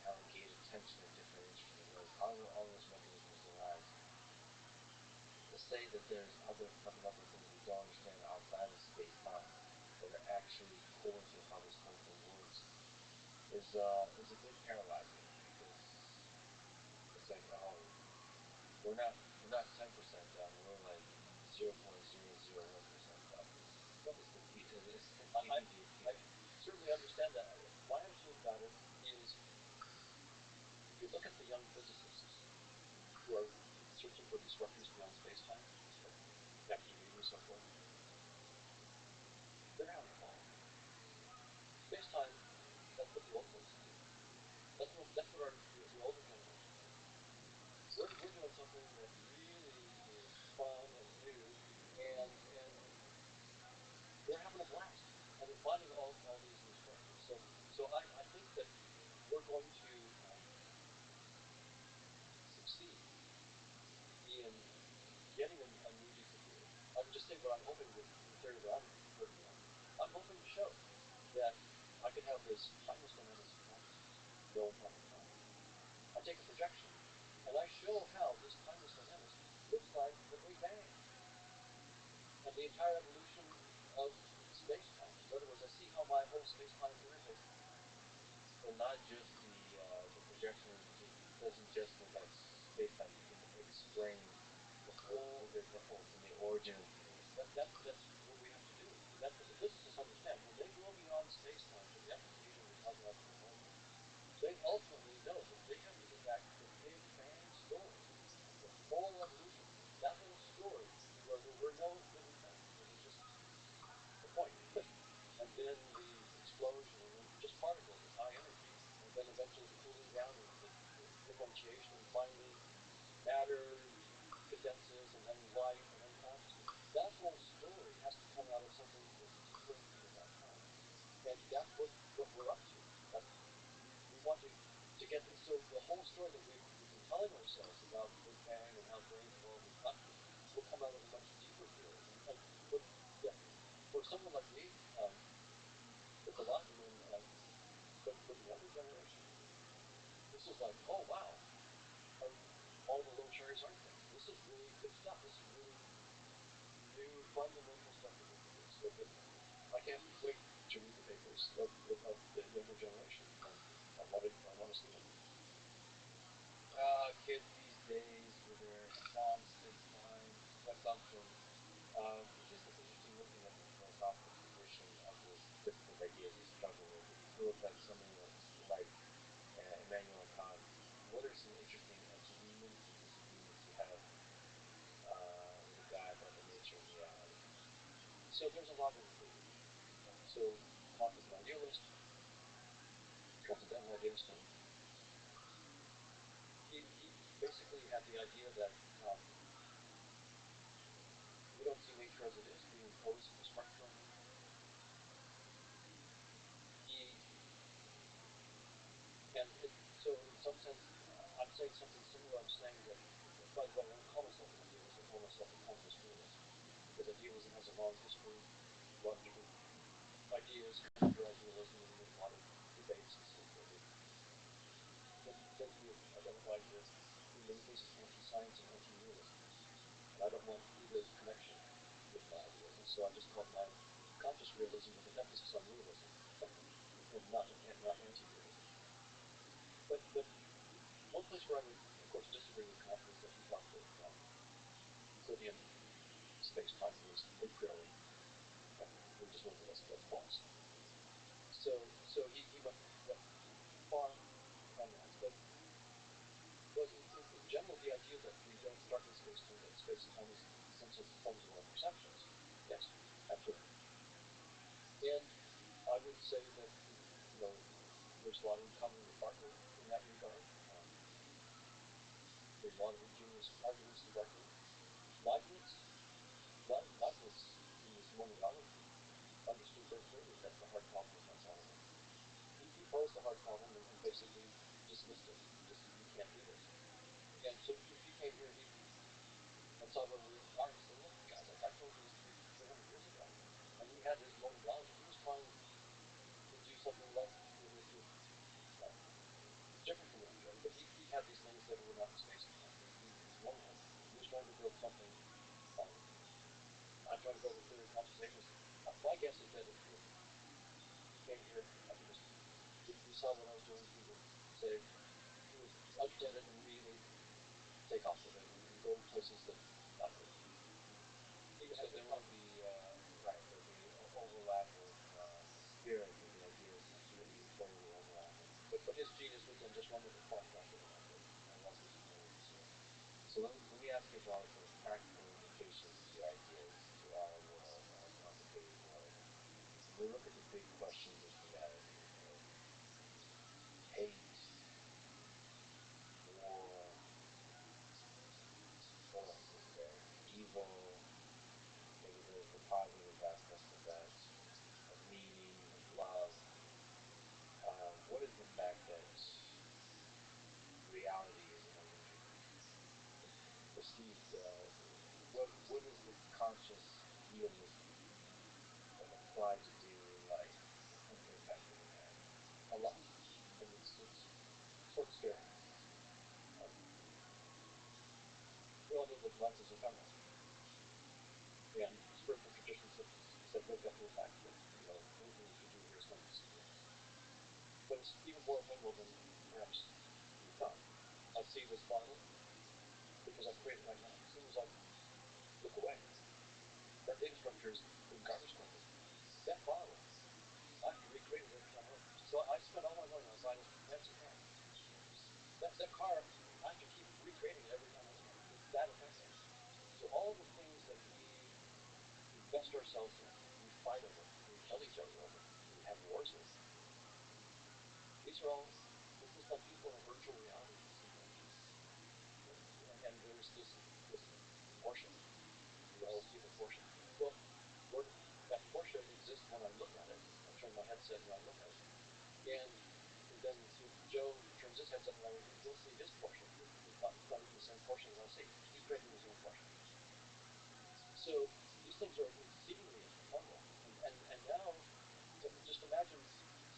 allocate attention in different interesting ways? How do all those mechanisms arise? To say that there's other fundamental things we don't understand outside of space-time that are actually core to how this whole thing works is a bit paralyzing, because it's 10% down, and we're like 0.001% up. What is the P? I certainly understand that. My attitude about it is, if you look at the young physicists who are searching for disruptors beyond space-time, like FTV and so forth, they're having a ball. Space-time, that's what the old folks do. That's what the older generation does. We're doing something that really is fun and new, and they're having a blast, and they're finding all these new structures. So I think that we're going to succeed in getting a new deeper field. I would just say what I'm hoping with the theory that I'm working on. I'm hoping to show that I could have this timeless dynamics of consciousness known up in time. I take a projection, and I show how this timeless dynamics looks like the Big Bang and the entire evolution of space-time. In other words, I see how my whole space-time interface. So not just the projection. It doesn't just look like space-time. You can explain the whole and the origin of the universe. That's what we have to do. That's what the physicists understand. When they go beyond space-time to the application of the cosmological formula, they ultimately know that they have to get back to the Big Bang story, the whole evolution, that whole story where there were no living things. There was just the point. And then the explosion, and then just particles at high energy, and then eventually the cooling down and the differentiation, and finally matter condenses, and then life, and then consciousness. That whole story has to come out of something that's deeper than that time. And that's what we're up to. We want to get, so the whole story that we've been telling ourselves about the Big Bang and how brains evolved and consciousness will come out of a much deeper field. And for someone like me, it's a lot. And then, but for the younger generation, this is like, oh wow, all the little cherries aren't things. This is really good stuff. This is really new, fundamental stuff that we can do. So I can't wait to read the papers of the younger generation, and I want to see them. Kids these days with their non-space-time assumptions. It's interesting looking at the philosophical position of this difficult idea we struggle with. If you look like somebody like Immanuel Kant, what are some interesting agreements and disagreements you have with a guy about the nature of reality? So there's a lot of intrigue. So Kant was an idealist, transcendental idealist, and he basically had the idea that we don't see nature as it is. We impose a structure on nature. So in some sense, I'm saying something similar. I'm saying that, by the way, I don't call myself an idealist. I call myself a timeless realist, because idealism has a long history, a lot of different ideas, counter idealism, and there's a lot of debates and so forth. It tends to be identified with, in many cases, anti-science and anti-realism. And I don't want either connection with my ideas, and so I just call mine conscious realism with an emphasis on realism, and not anti-realism. But one place where I would, of course, disagree with Kant was that he thought that Euclidean space-time was arbitrary. He just went, that's false. So he went far on that. But in general, the idea that we don't start with space-time, that space-time is in some sense forms of our perceptions. Yes, absolutely. And I would say that there's a lot in common with Berkeley in that regard. There's a lot of ingenious arguments in Berkeley. Leibniz, in his monadology, understood very clearly that the hard problem was not solvable. He posed the hard problem and basically dismissed it. Just said, you can't do this. And so if he came here and saw where we are, he said, look, guys, I told you this 300 years ago. And he had his monadology. He was trying to do something like, different from what we had, but he had these things that were not in space-time. He was trying to build something. I'm trying to build a theory of conscious agency. My guess is that if he came here, if he saw what I was doing, he would say, he would understand it and really take off with it and go places that his genius would then just run with the clock factor around it. I love his words. So let me ask you about sort of practical implications of your ideas to our world, our complicated world. When we look at the big questions of humanity, of hate, war, what else is there? Evil, maybe the positive aspects of that, of meaning, of love. What is the fact that reality is an illusion? Steve, what is the conscious realism applied to daily life? What impact does it have? A lot. And it's sort of scary. We all know that life is ephemeral. And spiritual traditions have said, wake up to the fact that, anything that you do here is going to disappear. But it's even more ephemeral than perhaps we thought. I see this bottle because I create it right now. As soon as I look away, that data structure is in garbage collector. That bottle, I have to recreate it every time I look. So I spend all my money on buying this fancy car. That car, I have to keep recreating it every time I look at it. It's that ephemeral. So all the things that we invest ourselves in, we fight over, we kill each other over, we have wars over. This is like people in a virtual reality simulation. And there's this Porsche. We all see the Porsche. Well, that Porsche exists when I look at it. I turn my headset and I look at it. And then if Joe turns his headset around, he'll see his Porsche. It's not even the same Porsche that I see. He's creating his own Porsche. So these things are exceedingly ephemeral. And now, just imagine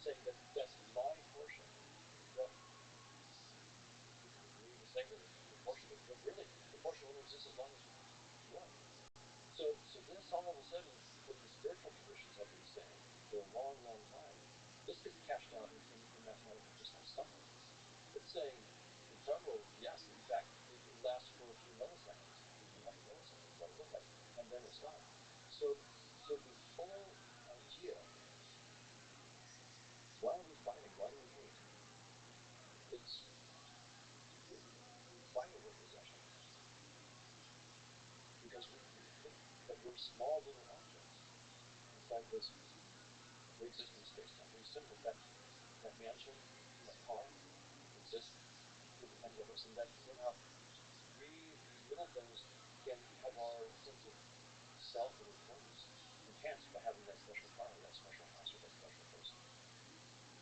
saying that that's my Porsche. Well, you can agree to say that it's your Porsche, but really, the Porsche only exists as long as you are. So this all of a sudden, what the spiritual traditions have been saying for a long, long time, this gets cashed out in mathematical precise science. It's saying ephemeral, yes, in fact, it lasts for a few milliseconds, a couple milliseconds, I look at it, and then it's gone. So the whole idea, why are we fighting? Why do we hate? It's we fight over possessions because we think that we're small little objects inside this pre-existing space-time. We assume that mansion, that car, exists independent of us, and that somehow we, these little things, can have our sense of self and importance enhanced by having that special car, or that special house, or that special person.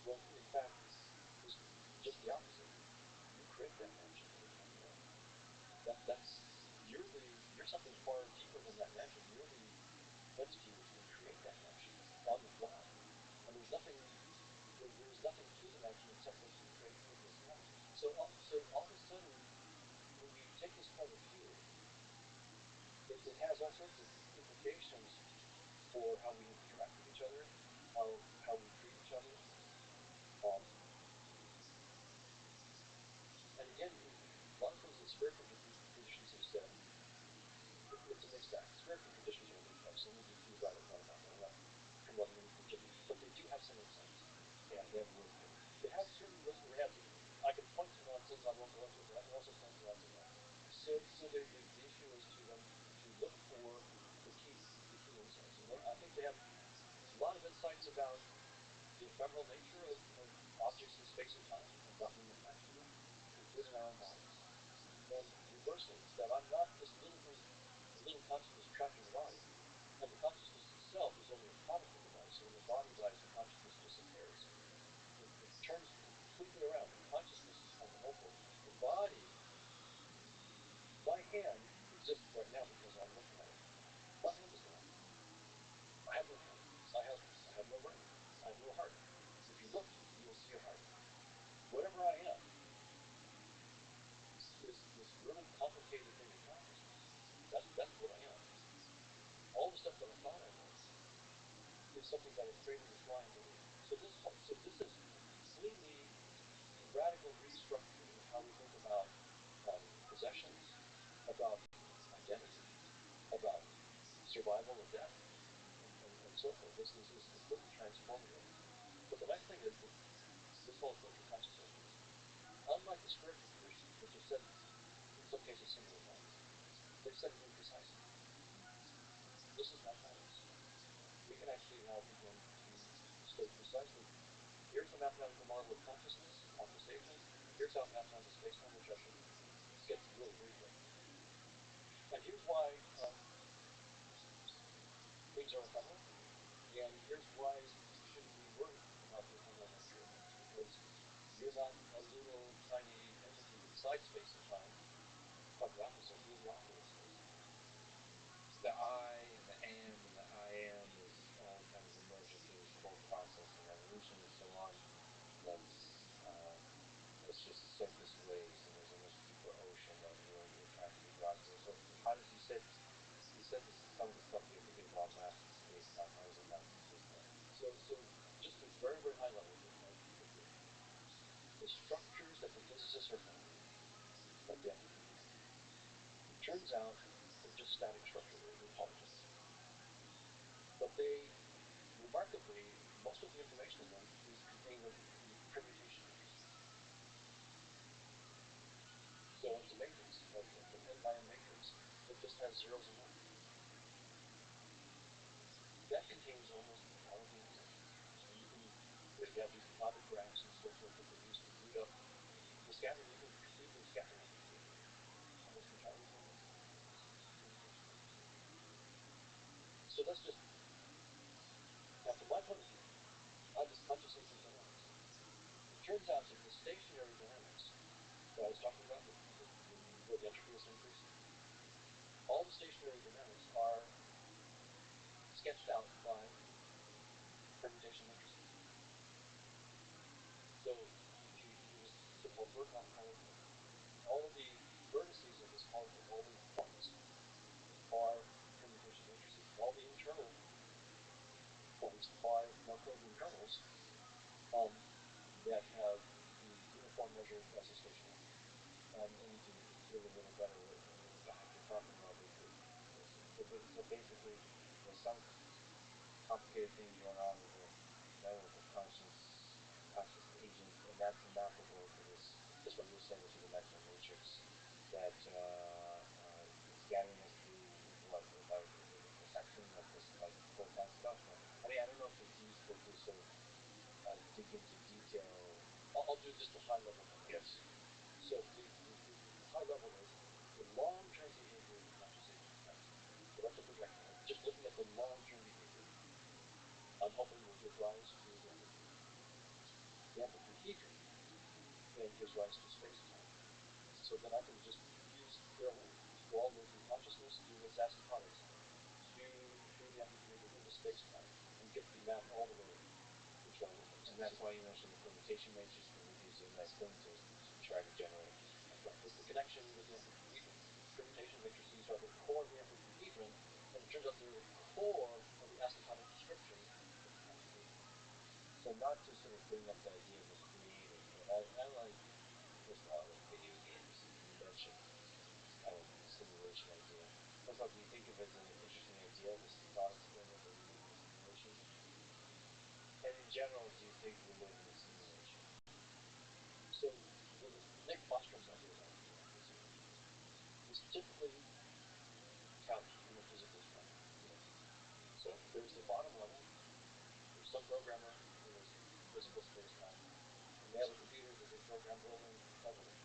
Well, in fact, it's just the opposite. You create that mansion every time you look. You're something far deeper than that mansion. You're the entity which can create that mansion on the fly. And there's nothing to the mansion except what you create in this life. So all of a sudden, when we take this point of view, it has all sorts of implications for how we interact with each other, how we treat each other. And again, a lot of things that spiritual traditions have said, it's a mixed bag. Spiritual traditions are a mixed bag. Some of them do right at one about them. I'm not promoting any particular, but they do have some insights. Yeah, they have wisdom. They have certain wisdom. I can point to lots of them. I won't go into it, but I can also point to lots of them. So the issue is to look for the key insights. And I think they have a lot of insights about the ephemeral nature of objects in space and time, about being attached to them, including our own bodies. And reversely, that I'm not this little thing, a little consciousness trapped in the body, and the consciousness itself is only a product of the body. So when the body dies, the consciousness disappears. It turns completely around. The consciousness is fundamental. The body, my hand exists right now because I'm looking at it. My hand is gone. I have no hand. I have no brain. I have no heart. If you look, you will see a heart. Whatever I am is this really complicated thing of consciousness. That's what I am. All the stuff that I thought I was is something that I created with flying belief. So this is completely radical restructuring of how we think about possessions, about identity, about survival or death, and so forth. This is completely transformative. But the nice thing is that this whole approach of consciousness unlike the spiritual traditions, which have said, in some cases, similar things, they've said it imprecisely. This is mathematics. We can actually now begin to state precisely, here's the mathematical model of consciousness, conscious agents, here's how mathematical spacetime, which I can sketch really briefly. And here's why things are ephemeral, and here's why you shouldn't be worried about the ephemeral nature of things, because you're not a little tiny entity inside space and time. Quite the opposite, you're the author of space and time. The I and the am and the I am is all kind of emerging through this whole process of evolution and so on. That's just surface waves, and there's a much deeper ocean that we're trying to be brought to. So how does you said this, some of the stuff you have to think about math and space time. How does it math and space time? So just a very, very high level here, right? The structures that the physicists are finding, like the empathy, it turns out they're just static structures, they're polygons. But they, remarkably, most of the information in them is contained in permutation matrices. So it's a matrix, like an n by n matrix that just has zeros and ones. That contains almost all of the information. And you can, if you have these plotted graphs and so forth that they use to root up the scatter, you can conceive of scatter matrices almost entirely from this permutation matrix. So that's just, now from my point of view, I have this conscious agent dynamics. It turns out that the stationary dynamics that I was talking about, where the entropy is increasing, all the stationary dynamics are sketched out by permutation matrices. So if you just simple Birkhoff polygon, all of the vertices of this polygon, all the points, are permutation matrices. All the internal points are Markovian kernels that have the uniform measure as a stationary. And to feel a little better what the heck you're talking about, so basically there's some complicated thing going on with the network of conscious agents, and that's mappable to this, just what you were saying, with the dimensional matrix that scattering us through what, like intersection, like this, like photon stuff. I mean, I don't know if it's useful to sort of dig into detail. I'll do just a high level one. Yes. So the high level is the long-term behavior of the conscious agent dynamics. Forget the projection. Just looking at the long-term behavior, I'm hoping will give rise to the empathy. The empathy then gives rise to space-time. So then I can just use go all the way through consciousness, do its asymptotics, through the empathy into space-time, and get the map all the way to try to make sense. And that's why you mentioned the permutation matrix, because it gives you a nice thing to try to generate. That's right. It's the connection with the empathy. Permutation matrices are the core of the empathy, and it turns out they're the core of the asymptotic description of the conscious agent. So not to sort of bring up the idea of a creator, but I like, first of all, like video games. You mentioned kind of simulation idea. First of all, do you think of it as an interesting idea, this thought experiment that we live in a simulation? And in general, do you think we live in a simulation? So Nick Bostrom's idea about the simulation is typically couched in a physical term. So there's the bottom level. There's some programmer who is physical space-time, and they have a computer that they program really cleverly,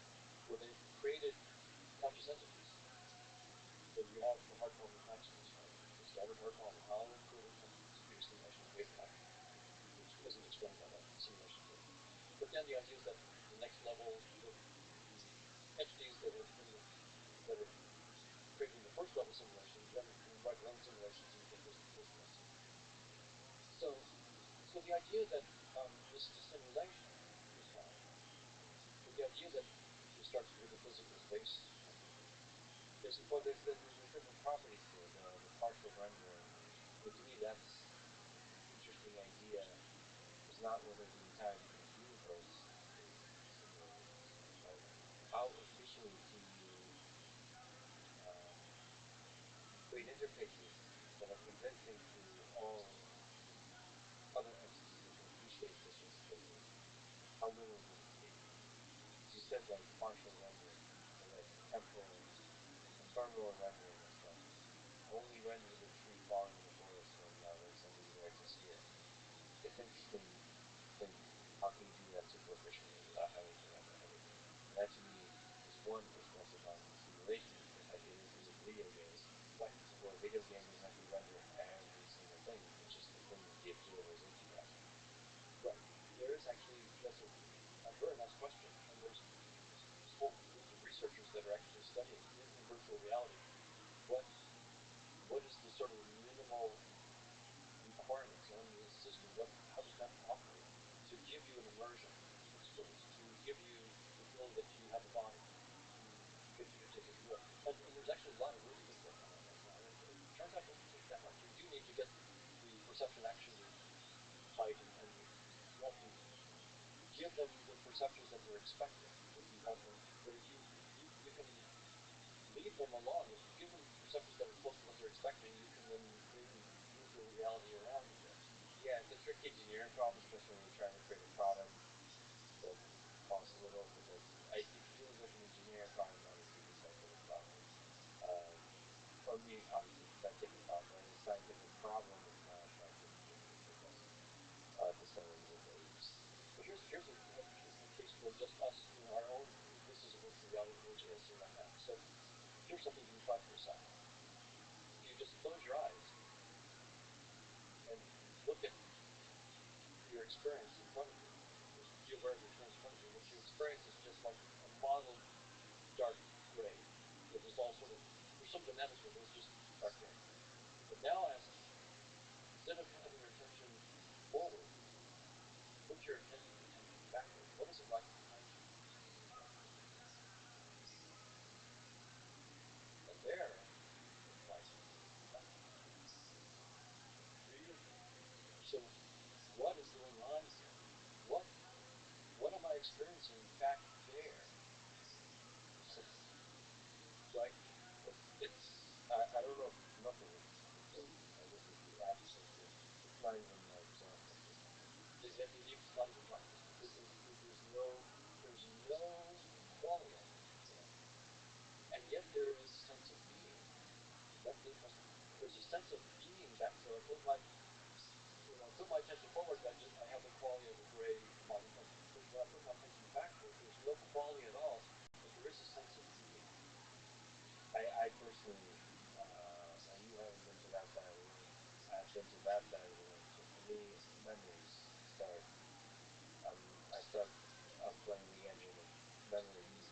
where they've created conscious entities. So you have the hard problem of Maximus, right? The standard hard problem. How could a computer simulation wake up? Which isn't explained by that simulation theory. But then the idea is that the next level, the entities that are creating the first level simulation, then write their own simulations and get this answer. So the idea that this is a simulation is fine. But the idea that it starts with the physical space is Well, there's different properties to it, the partial rendering. But to me, that's an interesting idea. It's not whether the entire universe is simulated, right? How efficiently can you create interfaces that are convincing to all other entities that can appreciate such interfaces? How little does it take? Do you said like partial rendering, or like temporal rendering of stuff. Only render the tree falling in the forest when somebody's there to see it. It's interesting thing. How can you do that superficially without having to render everything? And that to me is one perspective on simulation. Just like it is video games. Right. Where a video game doesn't have to render every single thing. It's just the thing that the observer is looking at. Right. There is actually that's a very nice question, and there's whole groups of researchers that are actually studying in virtual reality what is the sort of minimal requirements on the system? How does that operate to give you an immersion experience, to give you the feeling that you have a body, to get you to take it real? And there's actually a lot of really good work on that right now. And it turns out it doesn't take that much. You do need to get the perception actually tight, and you have to give them the perceptions that they're expecting. If you have them, but if you can lead them along. If you give them perceptions that are close to what they're expecting, you can then maybe move the reality around a bit. Yeah, it's a tricky engineering problem, especially when you're trying to create a product that's possible, because it feels like an engineering problem, not a truly scientific problem. For me, obviously, it's a scientific problem, but it's a scientific problem. It's not a scientific genius, I guess, to some of the ways. But here's a case for just us, our own. This is a virtual reality interesting right now. So here's something you can try for yourself. You just close your eyes and look at your experience in front of you. Just be aware of your experience in front of you. What you experience is just like a mottled dark gray. There's all sort of, there's some dynamics where there's just dark gray. But now instead of having your attention forward, put your attention backward. What is it like behind you? And there, it's like nothing. Really? So what is going on here? What am I experiencing back there? Something, right? I don't know if nothing is this is the absence of, it's not even like darkness or something. It's not even darkness. There's no qualia, and yet there is a sense of being. That's interesting. There's a sense of being back there. I put my attention forward, I have the quality of a gray model thing. But when I put my attention backward, there's no quality at all, but there is a sense of being. I personally, and you haven't been to that side of the room. I've been to that side of the room. So for me, memories start. I start playing the engine of memories,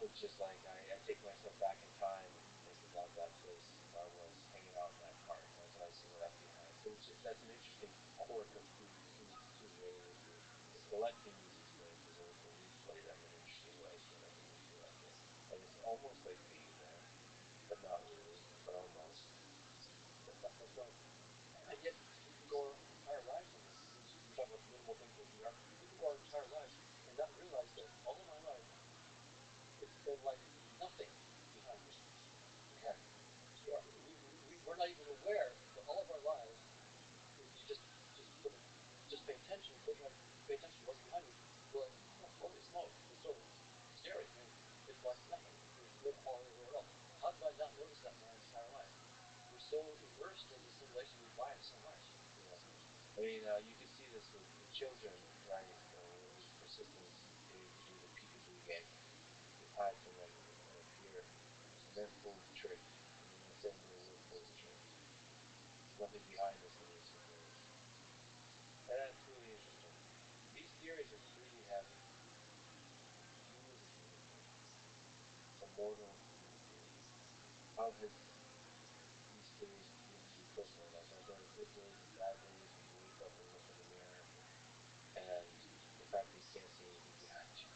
which is like I take myself back in time and think about that place where I was hanging out in that park, and I try to see what I left behind. So that's an interesting quirk of two ways of collecting these experiences, and we can replay them in interesting ways whenever we feel like it. And it's almost like being there, but not really, but almost. That's right. And yet we can go our entire lives in this. We talk about the minimal things with VR. We can go our entire lives and not realize that all of my life it's been like nothing behind us. Yeah. We're not even aware that all of our lives, if you just pay attention, pay attention to what's behind you, you're like, oh, holy smoke, it's so scary. It's like nothing. There's no quality there at all. How did I not notice that my entire life? We're so immersed in the simulation, we buy it so much. Yeah. I mean, you can see this with children, right? With persistence, they do the peekaboo game. You hide from them and appear, and they're full of tricks. And in the same way, we're full of tricks. There's nothing behind us in this simulation. And that's really interesting. These theories are really having beautiful immortal human theories. How has these theories given you personally? Like, are there good days and bad days when you wake up and look in the mirror, and the fact that you can't see anything behind you,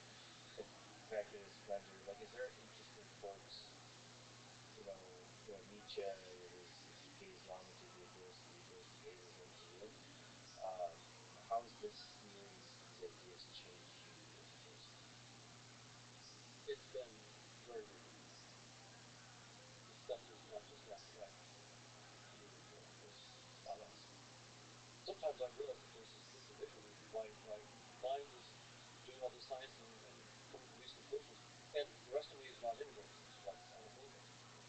the fact that it's rendered, like, is there interesting quotes? Nietzsche with his gaze longing to be a ghost, the ghost gazes into you. How has this theory, these ideas changed you as a person? It's been very rewarding. This stuff is not just abstract. It's not us. Sometimes I realize that there's this individual whose mind is doing all this science and coming to these conclusions, and the rest of me is not integrating this. Like, I don't believe it.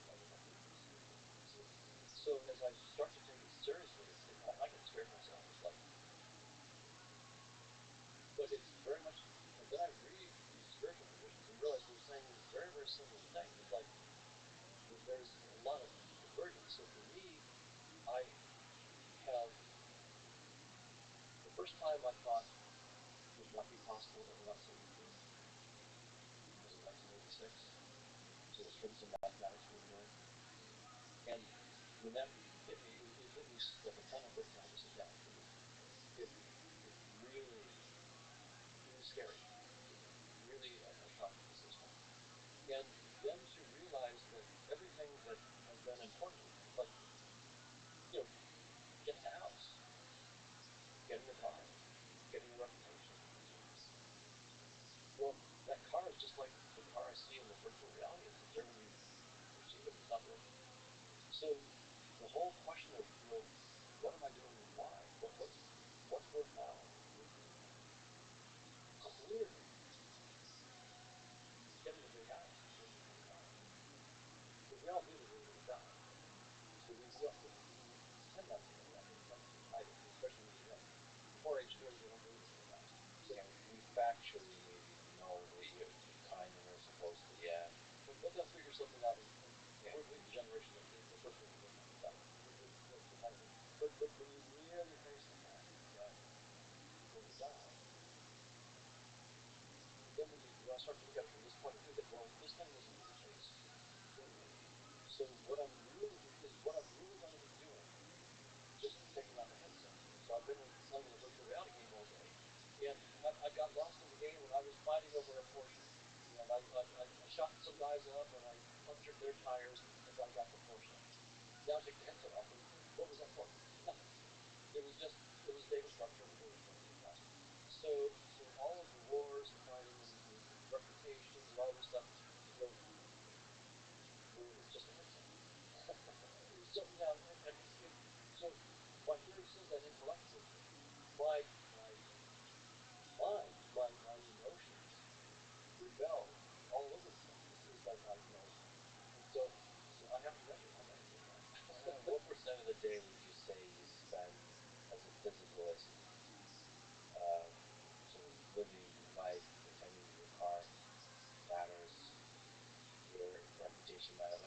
I don't believe this. So as I start to take it seriously, I get scared myself. It's like, but it's very much. And then I read these spiritual traditions and realize they're saying this very, very similar thing. It's like there's a lot of convergence. So for me, I have the first time I thought it would not be possible that we're not so equal was in 1986. So the physics and mathematics we were doing, and when that hit me, it hit me like a ton of bricks on opposite down. It really, it was scary. Really a shock to the system. And then to realize that everything that has been important, like, getting a house, getting a car, getting a reputation. Well, that car is just like the car I see in the virtual reality. It's there when you perceive it. It's not there. So the whole question of, well, what am I doing and why? What's worth now? Clearly, getting a big house is what's worth now. Because we all knew that we were going to die. So we tend not to know that. We tend to hide it, especially when you're young. Before age 30, they don't believe it's going to die. So yeah, we factually maybe know that you kind of are supposed to, yeah. But they'll figure something out, and yeah. we're the generation that the first one to get that. But when you really face the fact that you're going to die, then when I start to look at it from this point of view, that, well, this thing isn't the case. So what I'm really going to be doing, just taking off a headset. So I've been playing in a virtual reality game all day, and I got lost in the game, and I was fighting over a Porsche. And I shot some guys up, and I punctured their tires as I got the Porsche. Now I take the headset off, and what was that for? Nothing. It was data structure and data structure. So all of the wars and fighting and reputations and all this stuff were just a headset. So now, so my theory says that intellectually, my mind, my emotions rebel all over the place. It's like and so I have to measure that. What percent of the day would you say you spend as a physicalist, sort of living life, pretending your car matters, your reputation matters?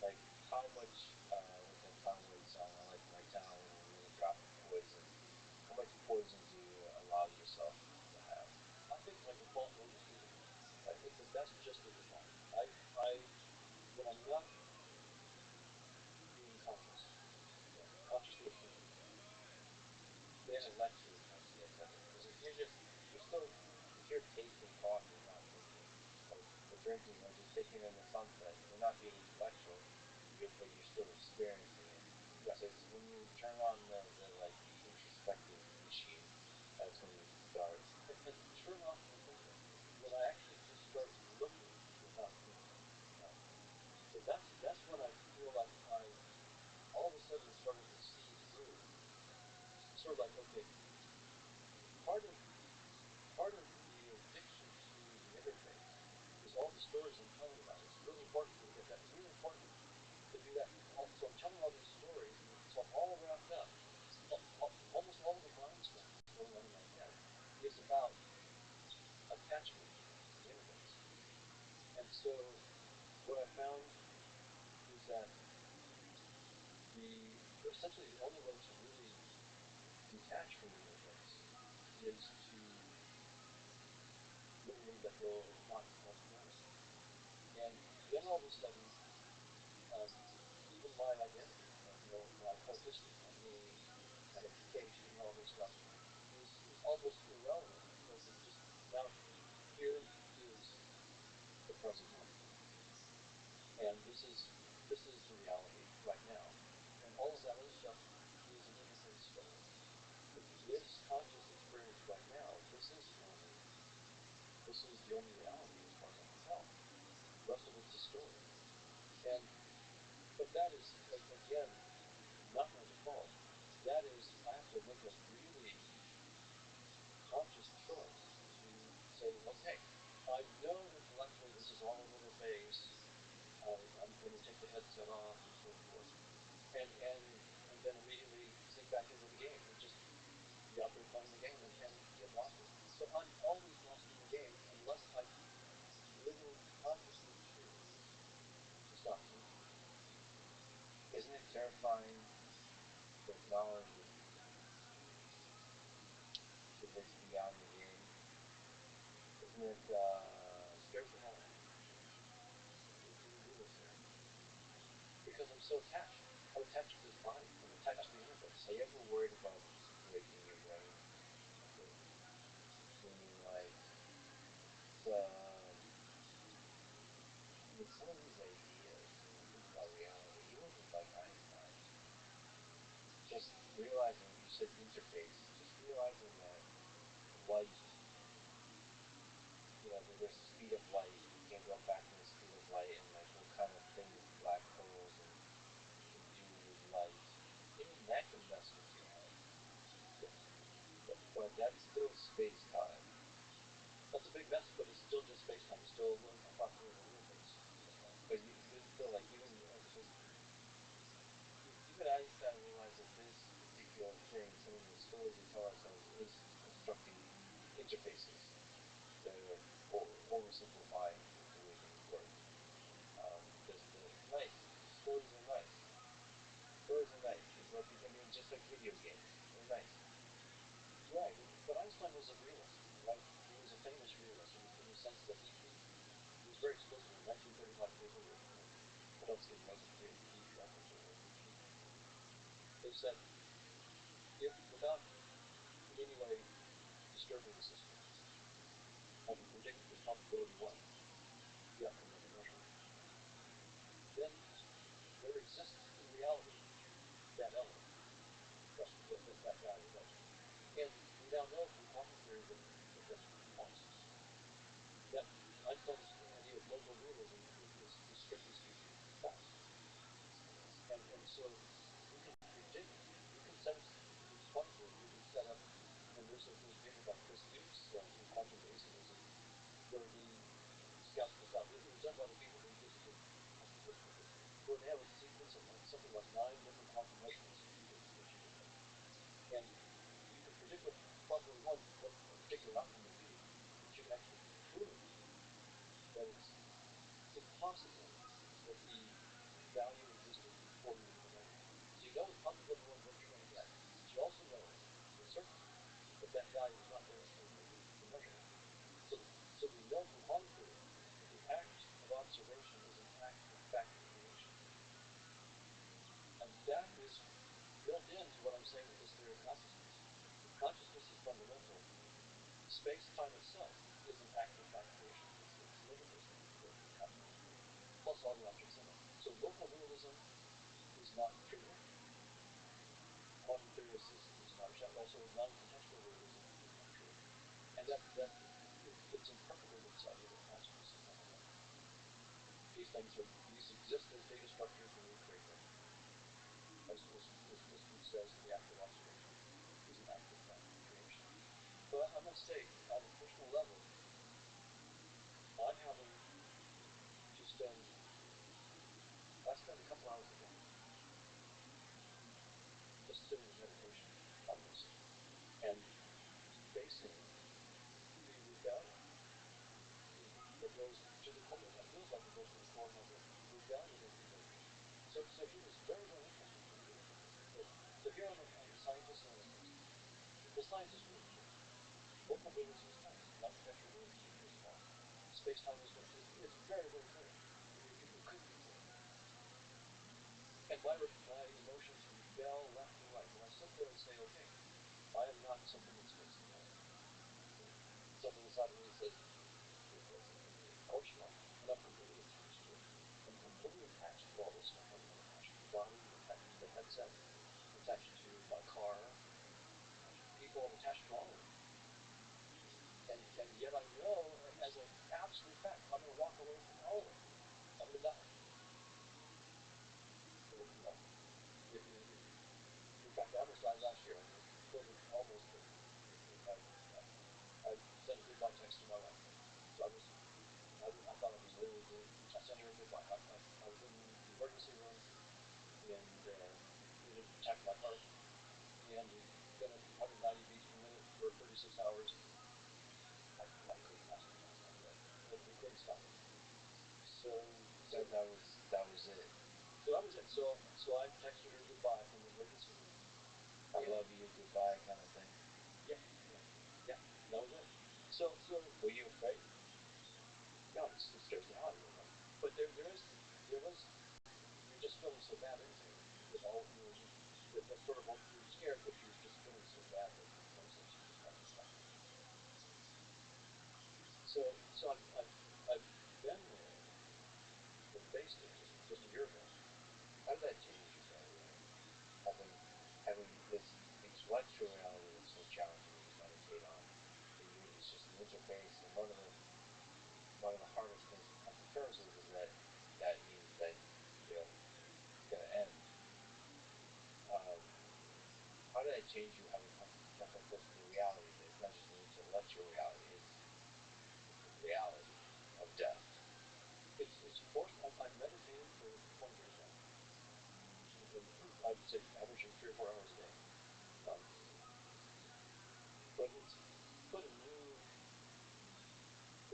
Like how much, with that Tom Waits song, I like my town with a little drop of poison. How much poison do you allow yourself to have? I think my default mode is physical. I think that's just the default. I when I'm not being consciously attuned. Intellectually conscious, because you're still, if you're tasting coffee, you're not thinking, or drinking, or just taking in the sunset, you're not being intellectual, but you're still experiencing it. Yeah. So it's when you turn on the introspective machine, that's when you start. And turn off the thinking. When I actually just start looking without thinking. So that's when I feel like I all of a sudden started to see through. Sort of like, okay, part of the addiction to the interface is all the stories I'm telling about. It's really important for me to get that. It's really important to do that. So I'm telling all these stories, and it's all wrapped up. Almost all the mind stuff that's going on in my head is about attachment to the interface. And so what I found is that essentially the only way to really detach from the interface is to literally let go of not knowing. And then all of a sudden, even my identity, my artistic, my name, my education, and all this stuff is almost irrelevant because it's just now here is the present moment. And this is the reality right now. And all of that other stuff is an interface story. But this conscious experience right now, this is the only reality as far as I can tell. The rest of it's a story. But that is, again, not my default. That is, I have to make a really conscious choice to the headset off and so forth, and then immediately sink back into the game and just be out there playing the game and get lost in it. But I'm always lost in the game unless I literally consciously choose to stop playing. Isn't it terrifying to acknowledge that it's beyond the game? Isn't it Scares the hell out of me. It really scares me. Because I'm so attached. I'm attached to this body. I'm attached to the interface. Are you ever worried about breaking your brain? Meaning like some of these ideas, when you think about reality, even with like Einstein, just realizing, you said interface, just realizing that light, there's the speed of light, you can't go back to the speed of light, and like what kind of things black holes and can do with light. Even that can mess with reality. Yes. But that's still space-time. That's a big mess, but it's still just space-time. It's still approximately a interface. But still, like, even Einstein realized that this particular thing, some of the stories we tell ourselves, is constructing interfaces. They're oversimplifying the way things work. Nice. Stories are nice. Stories are nice. Just like video games. They're nice. Right, but Einstein was a realist, right? He was a famous realist in the sense that he was very explicit in a 1935 paper with Podolsky and Rosenfeld, they said, if without in any way disturbing the system, I can predict with probability 1 the outcome of the measurement, then there exists in reality that element, that value, right? And we now know from quantum theory that that's false. That Einstein's idea of local realism is strictly speaking false. And so you can predict, you can set up, with quantum theory, you can set up, and there's a paper by Chris Dukes in Quantum Bayesianism where he scouts this out. It was done by other people, but he gives a good explanation of this, where they have a sequence of something like 9 different quantum measurements that you can make. And you can predict with probability 1 what a particular outcome will be, but you can actually prove that it's impossible that the value existed before we made the measurement. So you know with probability 1 what you're going to get, but you also know with certainty that that value is not there until you make the measurement. So we know from quantum theory that the act of observation is an act of fact creation. And that is built into what I'm saying with this theory of consciousness. If consciousness is fundamental, space-time itself is an act of fact creation. It's limitless in consciousness, plus all the objects in it. So local realism is not true. Quantum theory is not true. Also, non-contextual realism is not true. And that fits in perfectly with this idea that consciousness is fundamental. These exist as data structures when we create them. As Chris Dukes says, the act of observation is an act of fact creation. But I must say, on a personal level, I'm having to spend, I spend a couple hours a day just sitting in meditation on this and facing the rebellion that goes to the core, it feels like it goes to the core of my being, the rebellion of meditation. So here is very, very interesting for me to look at this. So here I'm a scientist and an atheist. The science is really clear. Local realism is false. Non-contextual realism is false. Space-time is very, very clear. It couldn't be clearer. And my emotions rebel left and right. When I sit there and say, okay, I am not something that's space-time. Something inside of me says, of course you are. And I'm completely attached to it. I'm completely attached to all this stuff. I'm attached to the body, I'm attached to the headset, I'm attached to my car, I'm attached to people, I'm attached to all of it. And yet I know as an absolute fact, I'm going to walk away from all of it. I'm going to die. Well, in fact, I almost died last year. COVID almost killed me. I sent a goodbye text to and to spin at 190 beats per minute for 36 hours, I couldn't last past that day. It couldn't stop it. So that was it. So that was it. So I texted her goodbye from the emergency room. I love you, goodbye kind of thing. Yeah. That was it. So were you afraid? No, it scares the hell out of you. But there was you're just feeling so bad inside with all that sort of you're scared, but you're just feeling so bad that in some sense you just have to stop. So I've been there and faced it just a year ago. How did that change you, by the way? Having this intellectual reality that's so challenging to meditate on, it's just an interface, and one of the hardest things to come to terms with is that means that it's going to end. How did that change you, having come so close to the reality that it's not just an intellectual reality, it's the reality of death? It's forced. I've meditated for 20 years now. I'd say averaging 3 or 4 hours a day. But it's put a new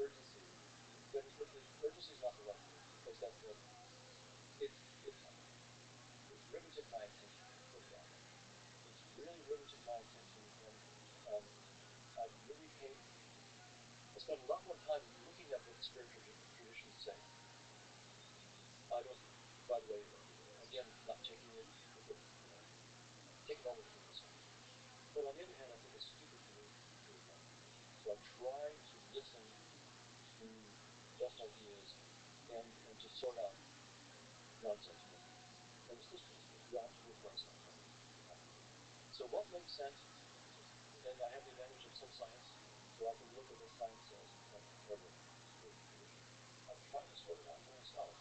urgency. Urgency is not the right word, because it's riveted my attention. Put it that way. It's really riveted my attention, and I've really paid. I spent a lot more time looking at what the spiritual traditions say. I don't. By the way, again, not taking it with a, take it all with a grain of salt. But on the other hand, I think it's stupid to ignore. So I try to listen to the best ideas and to sort out nonsense from it. And it's just you have to do it for ourselves. So what makes sense, and I have the advantage of some science, so I can look at what science says and compare with spiritual tradition. I'm trying to sort it out for myself.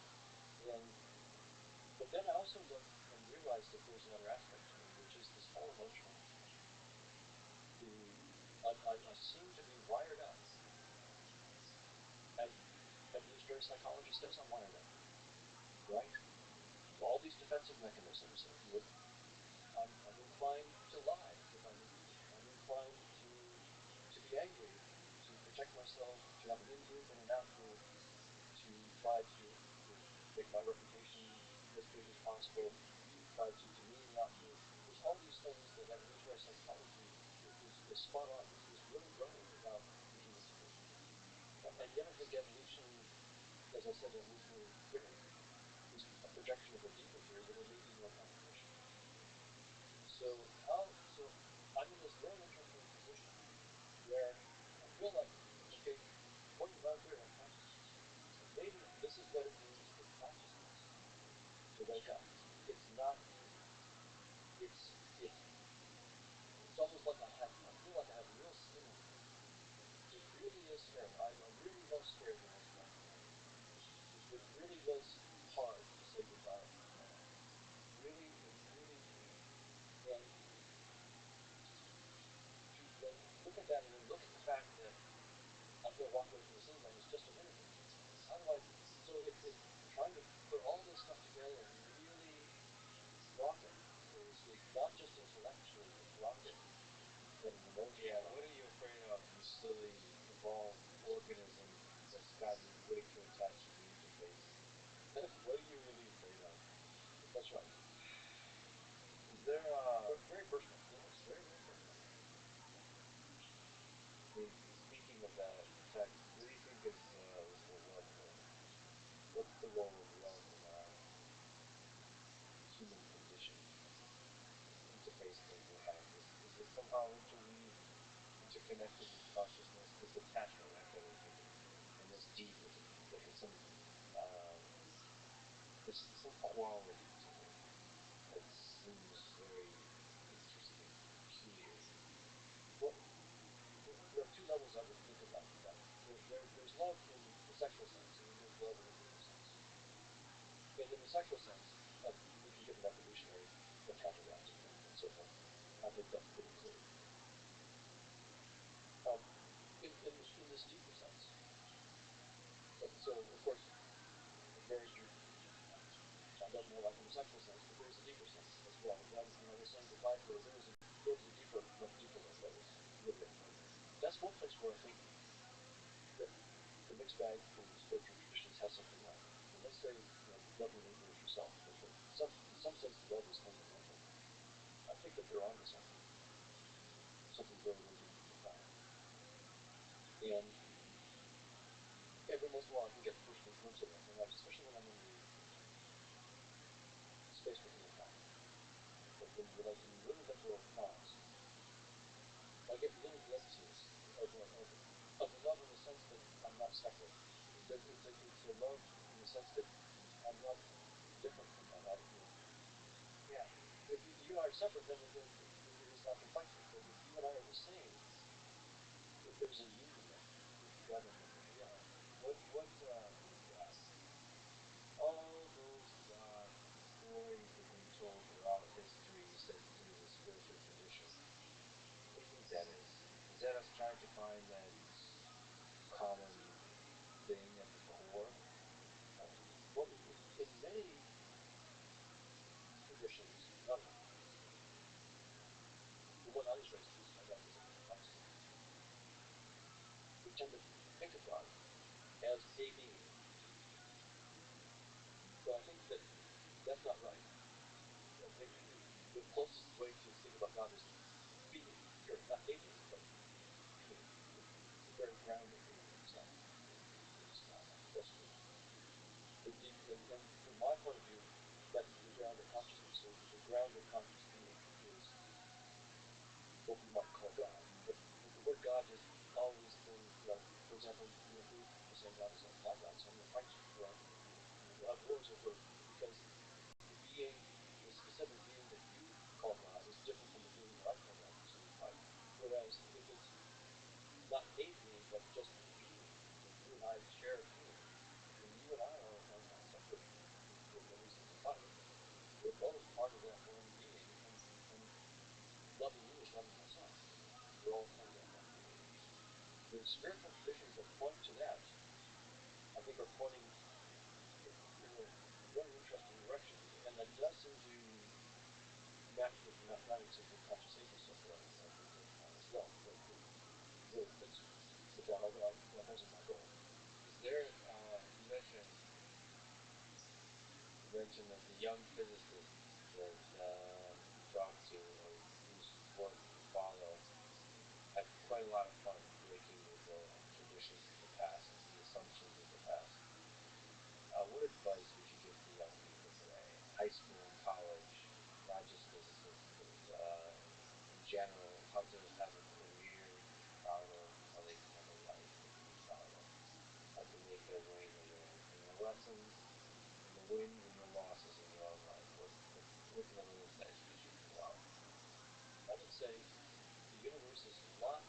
But then I also look and realize that there's another aspect to me, which is this whole notion. I seem to be wired up, as evolutionary psychology says I'm wired up, right? All these defensive mechanisms. I'm inclined to lie if I need to. I'm inclined to be angry, to protect myself, to have an in-group and an out-group, to try to make my reputation as big as possible, to try to demean the out-group. There's all these things that evolutionary psychology is spot on. It's really brilliant about the human condition. And yet I think evolution, as I said, evolutionary theory, is a projection of a deeper theory that there may be more competition. So I'm in this very interesting position where I feel like, okay, according to my theory on consciousness, maybe this is what it means for consciousness to wake up. It's not easy. It's almost like I feel like I have real skin in it. It really is scary. I'm really most scared when I start. It really was hard to say goodbye to my mom. Really, and to look at that and then look at the fact that I'm going to walk away from the scene and it's just an interview. How do I? So it's trying to put all this stuff together and really rock it. It's not just intellectually, but rock it. Yeah, what are you afraid of, you silly, evolved organism that's gotten way too attached to the interface? What are you really afraid of? That's right. Is there very personal? It's very, very personal. Speaking of that attack, what do you think is the love role? What's the role of love in our human condition? This interface that we have, is it somehow interconnected with consciousness? This attachment, right, that we're given, and this deep, like it's some there's some quality to it that seems very interesting, peculiar. Well, there are two levels I would think about that. There's love in the sexual sense, and then there's love in the deeper sense. And in the sexual sense, we can give an evolutionary account of that and so forth. I think that's pretty clear. In this deeper sense, so of course, a marriage doesn't have that in the sexual sense, but there's a deeper sense as well. When I was saying goodbye to her, there was go to the deeper, much deeper level with it. That's one place where I think that the mixed bag from spiritual traditions has something right. And let's say, love your neighbor as yourself. In some sense, love is fundamental. I think that they're onto something very, very deep and profound. And every once in a while, I can get a personal glimpse of it, and especially when I'm in the space within a family. Like when you really let go of prongs, I get little glimpses of a love in the sense that I'm not separate. It's a love in the sense that I'm not different from them. Yeah. If you and I are separate, then there's I can fight you. But if you and I are the same, if there's a union there, we're together. Yeah. Yes. All those stories that have been told throughout history said through the spiritual tradition. What do you think that is? Is that us trying to find that common thing at the core? Well, in many traditions, not all, the one I was raised in, my dad was a Protestant. We tend to think of God as a being. But I think that that's not right. I think the closest way to think about God is being, period. Not a being, but being. It's a very grounded being in itself. That's true. And from my point of view, that's the grounded consciousness. So the grounded conscious being is what we might call God. But the word God has always been, for example, you'll hear people saying God is like my God, so I'm going to fight you. We'll have wars over it because the being, the specific being that you call God is different from the being that I call God, so we fight. Whereas if it's not a being, but just being, that you and I share being, then you and I are not separate. There's no reason to fight. We're both part of that one being, and loving you is loving myself. We're all part of that one being. The spiritual traditions that point to that, I think, are pointing in a very interesting direction, and that does seem to match with the mathematics of the conscious ego stuff that I've been working on as well. It really fits with that, although that wasn't my goal. Is there, you mentioned that the young physicist that you talked to, or whose work you follow, had quite a lot of fun breaking with the traditions of the past, the assumptions of the past. What advice would you give to young people today, high school and college, not just physicists, but in general, how to have a career to be proud of, how they can have a life to be proud of, how to make their way in the world, and the lessons and the wins and the losses in your own life? What kind of insights would you pull out? I would say the universe is a lot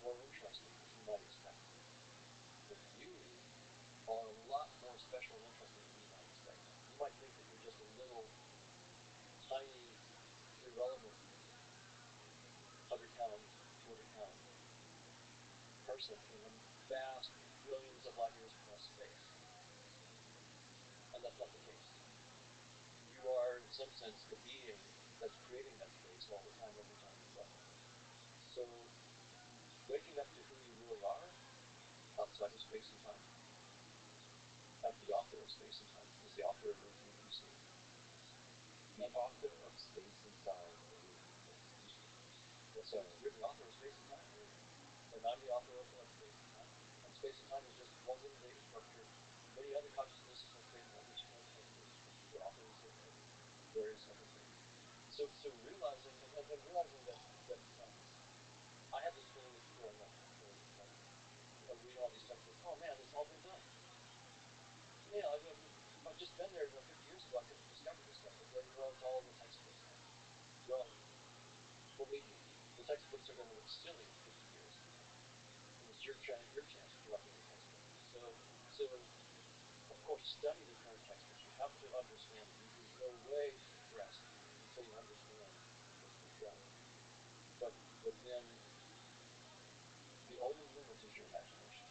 more interesting than you might expect. But you are a lot more special and interesting than you might expect. You might think that you're just a little, tiny, irrelevant, 100-pound, 200-pound person in a vast, billions of light years across space. And that's not the case. You are, in some sense, the being that's creating that space all the time, every time you look. So, waking up to who you really are, outside of space and time, as the author of space and time, is the author of everything that you see. The author of space and time, everything that you see. Yes, so you're the author of space and time, and I'm the author of space and time. And space and time is just one little data structure. Many other consciousnesses have created other data structures. The authors of various other things. So realizing and realizing that I had this feeling growing up, I read all these textbooks. Oh man, it's all been done. Yeah, if I'd just been there 50 years ago, I could have discovered this stuff. But it's all in the textbooks now. Well, believe me, the textbooks are going to look silly in 50 years. And it's your chance to write the textbook. So of course, study the current textbooks. You have to understand it. You can go way to the rest until you understand what's been done. But then the only limit is your imagination.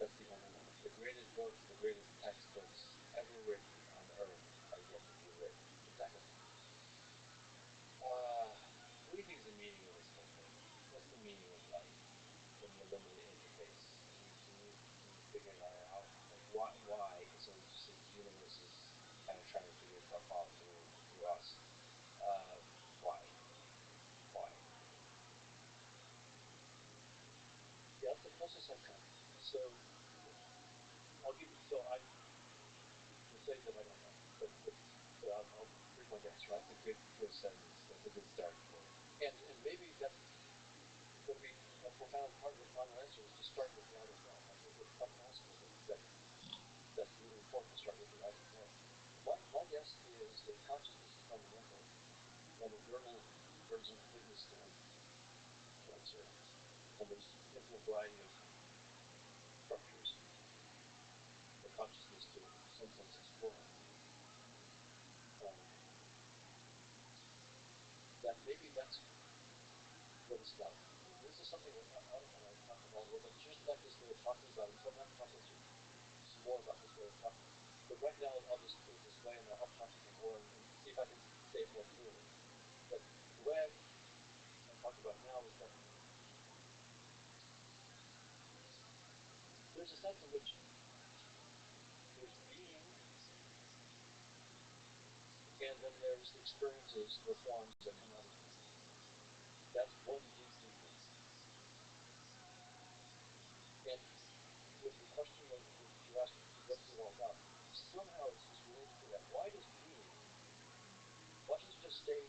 That's the only limit. The greatest books, the greatest textbooks ever written on earth are yet to be written. Exactly. What do you think is the kind of trying to figure itself out through us. Why? Why? Yeah, that's the closest I've come. So I'll give you. So I will say that I don't know, but I'll here's my guess. Right, that's a good sentence. That's a good start for it. And maybe that's going to be a profound part of the final answer is to start with the I don't know. I think it's quite possible that's really important to start with the I don't know. My guess is that consciousness is fundamental, and that Gödel's incompleteness theorem to answer. And there's infinite variety of structures for consciousness to, in some sense, explore. That maybe that's what it's like. This is something that Annika and I talked about a little bit. She doesn't like this way of talking about it, so I'm going to talk with you some more about this way of talking. But right now, I'll just put it this way, and I'll talk to you more and see if I can say it more clearly. That the way I talk about it now is that there's a sense in which there's being, and then there's experiences or forms that come out of being. That's one deep thing. And with the question that you asked, what's it all about? Somehow it's related to that. Why does it just stay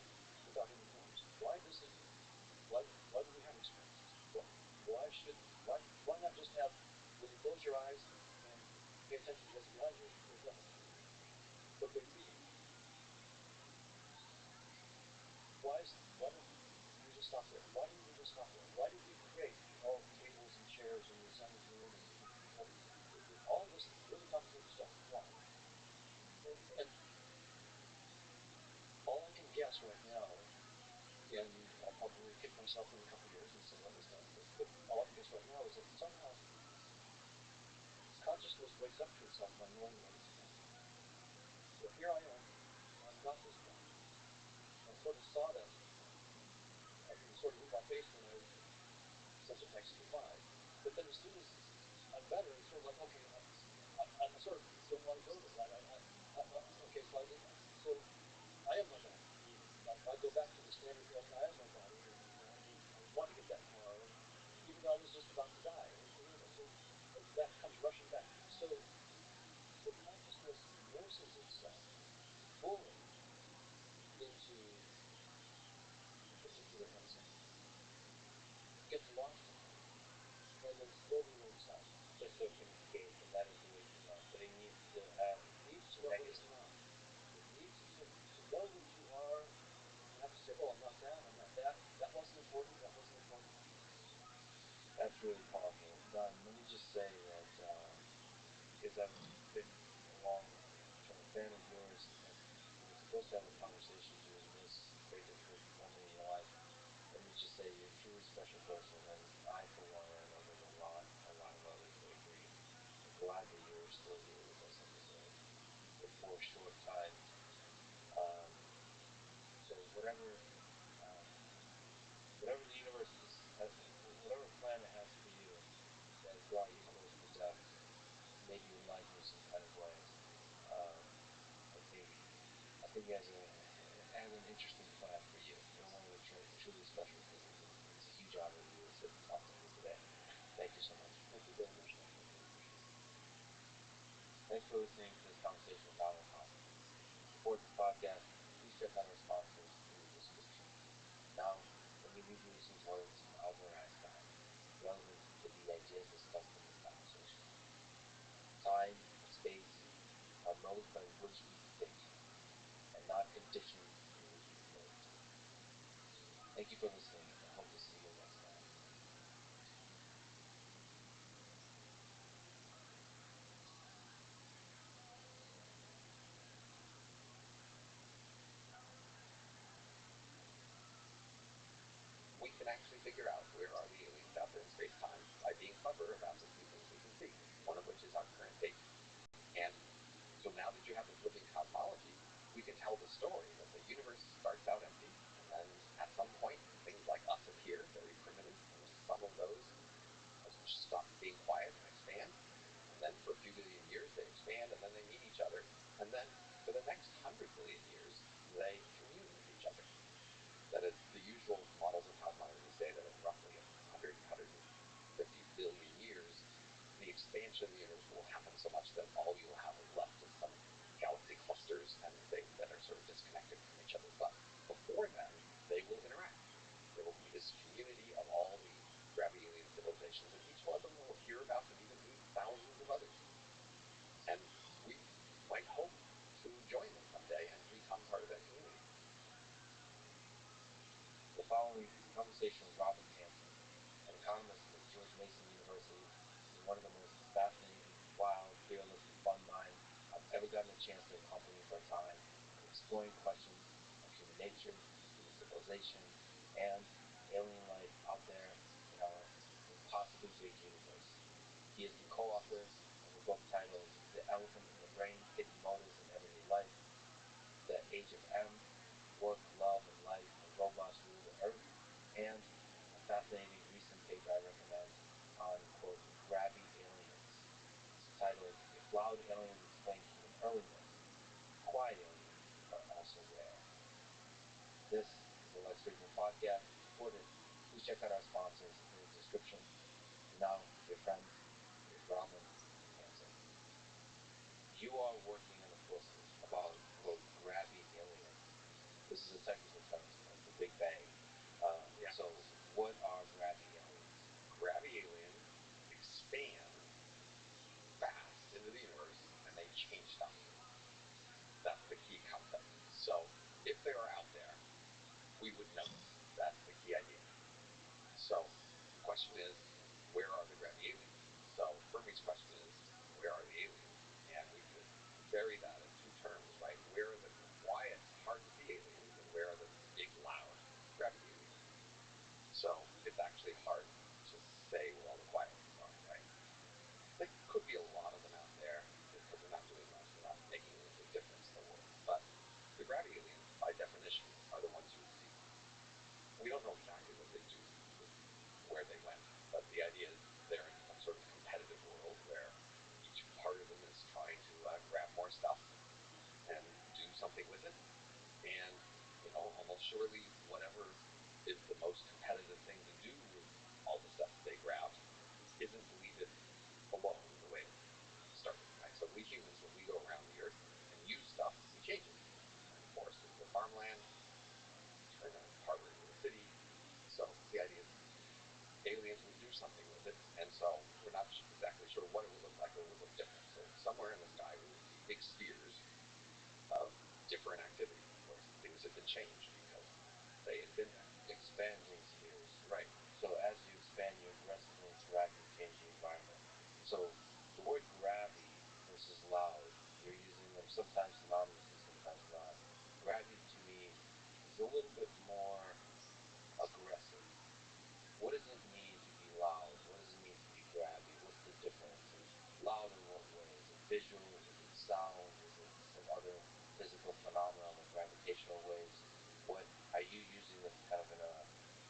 without any forms? Why do we have experiences? Why not just have, when you close your eyes and pay attention to what's behind you, there's nothing. But they be. Why don't we just stop there? Why didn't we just stop there? Why did we create all the tables and chairs and the assembly room and all this really complicated stuff? Why? And all I can guess right now, and I'll probably kick myself in a couple of years and say that was done, but all I can guess right now is that somehow consciousness wakes up to itself by knowing what it's done. So here I am, I've got this done. I sort of saw that, I can sort of move my face when I set the text to 5. But then as soon as I'm better, it's sort of like, okay, I sort of don't want to go there, right? Okay, so I did that. So I am my body. I go back to the standard feeling, I am my body, and I want to get that tomorrow, even though I was just about to die. So that comes rushing back. So consciousness immerses itself fully into the concept. It gets lost in it, and then slowly wakes up. Just so it can escape, and that is the way to know. But it needs to know what it's not. It needs to know that you are. You have to say, oh, I'm not that, I'm not that. That wasn't important, that wasn't important. That's really powerful. Don, let me just say that because I've been a long-term fan of yours, and we were supposed to have a conversation during this very difficult moment in your life. Let me just say you're a truly special person, and I, for one, and I know there's a lot of others that agree. I'm glad that you're still here with us on this earth for a short time. So whatever the universe is, whatever plan it has for you that has brought you close to death, maybe enlighten you some kind of way. I think it has an interesting plan for you. You're one of the truly special people. It's a huge honor to sit and talk to you today. Thank you so much. Thank you very much. I really appreciate it. Thanks for listening to this conversation with Donald Hahn. To support this podcast, please check out our sponsors in the description. Now, let me leave you with some words from Albert Einstein, relevant to the ideas discussed in this conversation. Time and space are modes by which we think, and not conditions in which we live. Thank you for listening, and hope to see you next time. We can actually figure out where are the aliens out there in space-time by being clever about the few things we can see, one of which is our current date. And so now that you have this living cosmology, we can tell the story that the universe starts out empty, and then at some point things like us appear, very primitive, and some of those stop being quiet and expand, and then for a few billion years they expand, and then they meet each other, and then for the next billion years, they commune with each other. That is, the usual models of cosmology say that in roughly 100, 150 billion years, the expansion of the universe will happen so much that all you'll have left is some galaxy clusters and things that are sort of disconnected from each other. But before then, they will interact. There will be this community of all the RabbiRothschild civilizations, and each one of them will hear about and even meet thousands of others. And we might hope to join them someday and become part of that community. The following is a conversation with Robin Hanson, an economist at George Mason University, and one of the most fascinating, wild, fearless, and fun minds I've ever gotten a chance to accompany for a time in exploring questions of human nature, human civilization, and alien life out there in our impossibly big universe. He is the co-author of a book titled The Elephant in the Brain, Hidden Motives in Everyday Life, The Age of M, Work, Love, and Life, and Robots Rule the Earth, and a fascinating recent paper I recommend on, quote, grabby aliens. It's titled, If Loud Aliens Explain Human Earliness, Quiet Aliens Are Also Rare. This is the Lex Friedman Podcast. To support it, please check out our sponsors in the description. And now, dear friends, here's Robin Hanson. You are working on a book about, quote, grabby aliens. This is a technical term, like the Big Bang. Yeah. So, what are grabby aliens? Grabby aliens expand fast into the universe and they change stuff. That's the key concept. So if they are out there, we would notice. That's the key idea. So the question is, where are the grabby aliens? So Fermi's question is, where are the aliens? And we could vary that in two terms, right? Where are the quiet, hard to see aliens, and where are the big, loud, grabby aliens? So it's actually hard to say where all the quiet ones are, right? There could be a lot of them out there because they're not doing much, they're not making a big difference in the world. But the grabby aliens, by definition, are the ones you would see. We don't know exactly what they do, where they went, but the idea is they're in some sort of competitive world where each part of them is trying to grab more stuff and do something with it. And, almost surely whatever is the most competitive thing to do with all the stuff they grab isn't to leave it alone the way it started, right? So we humans, when we go around the earth and use stuff, we change it. Turn forest into farmland, turn a harbor into a city. So the idea is aliens would do something with it, and so we're not exactly sure what it would look like, but it would look different. So somewhere in the sky we would see big spheres of different activity where things had been changed because they had been there. Expanding spheres. Right. So as you expand, you aggressively interact with changing environment. So the word grabby versus loud, you're using them sometimes synonymously, sometimes not. Grabby to me is a little bit more aggressive. What does it mean to be loud? What does it mean to be grabby? What's the difference? And loud in what way? Is it visual? Is it sound? Is it some other physical phenomenon like gravitational waves? What are you using this kind of in a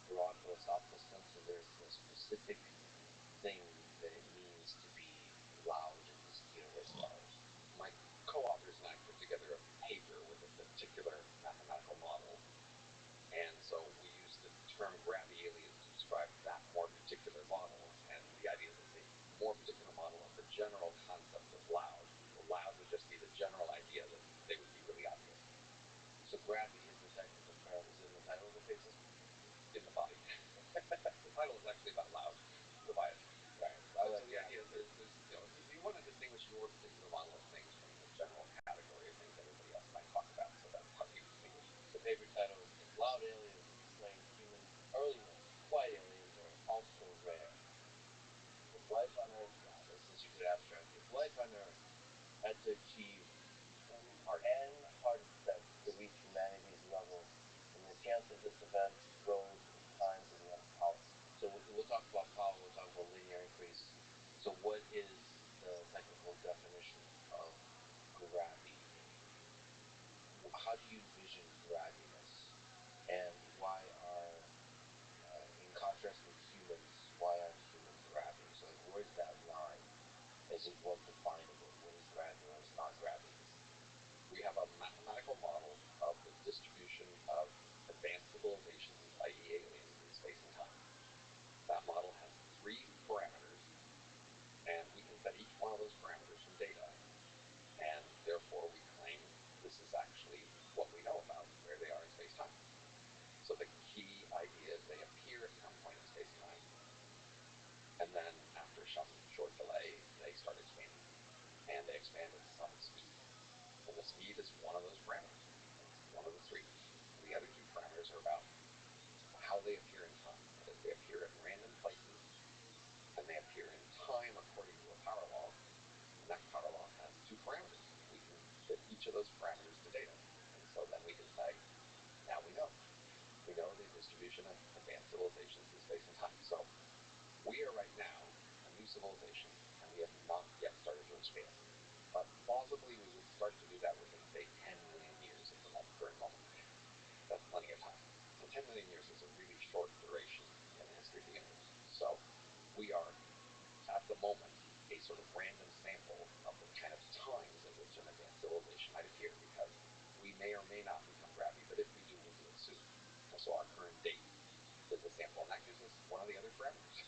broad philosophical sense? Is there a specific thing that it means to be loud in this universe of ours? My co-authors and I put together a paper with a particular mathematical model, and so we use the term grabby aliens to describe that more particular model, and the idea is it's a more particular model of the general concept of loud. So loud would just be the general idea that they would be really obvious. So grabby is the technical term. Is it in the title of the paper? In the body. The title is actually about loud, the bias. Right. So the idea is there's you want to distinguish your particular model of things from the general category of things everybody else might talk about. So that's how you distinguish. The paper title is If Loud Aliens Explain Human Earliness, Quiet Aliens Are Also Rare. If life on Earth, wow, this is a good abstract. If life on Earth had to achieve n hard steps to reach humanity's level, then the chance of this event grows in time to the nth power. So we'll talk about power, we'll talk about linear increase. So what is the technical definition of gravity? How do you envision grabbiness? And why are, in contrast with humans, why aren't humans grabby? So like, where's that line? Is it what definable? What is grabby? What is not grabby? We have a mathematical model of the distribution of advanced civilizations, i.e. aliens, in space and time. That model has 3 parameters, and we can set each one of those parameters from data, and therefore we claim this is actually what we know about where they are in space-time. So the key idea is they appear at some point in space-time, and then after some short delay, they start expanding, and they expand at some speed. And the speed is one of those parameters. It's one of the 3. And the other 2 parameters are about how they appear in time. That is, they appear at random places, and they appear in time according to a power law. And that power law has 2 parameters. We can fit each of those parameters to data. And so then we can say, now we know. We know the distribution of advanced civilizations in space and time. So we are right now a new civilization, and we have not yet started to expand. But plausibly, we would start to do that within, say, 10 million years at the current moment. That's plenty of time. And 10 million years is a really short duration in the history of the universe. So we are, at the moment, a sort of random sample of the kind of times at which an advanced civilization might appear, because we may or may not become Rabbi, but if we do, we'll do it soon. And so our current date is a sample, and that gives us one of the other parameters.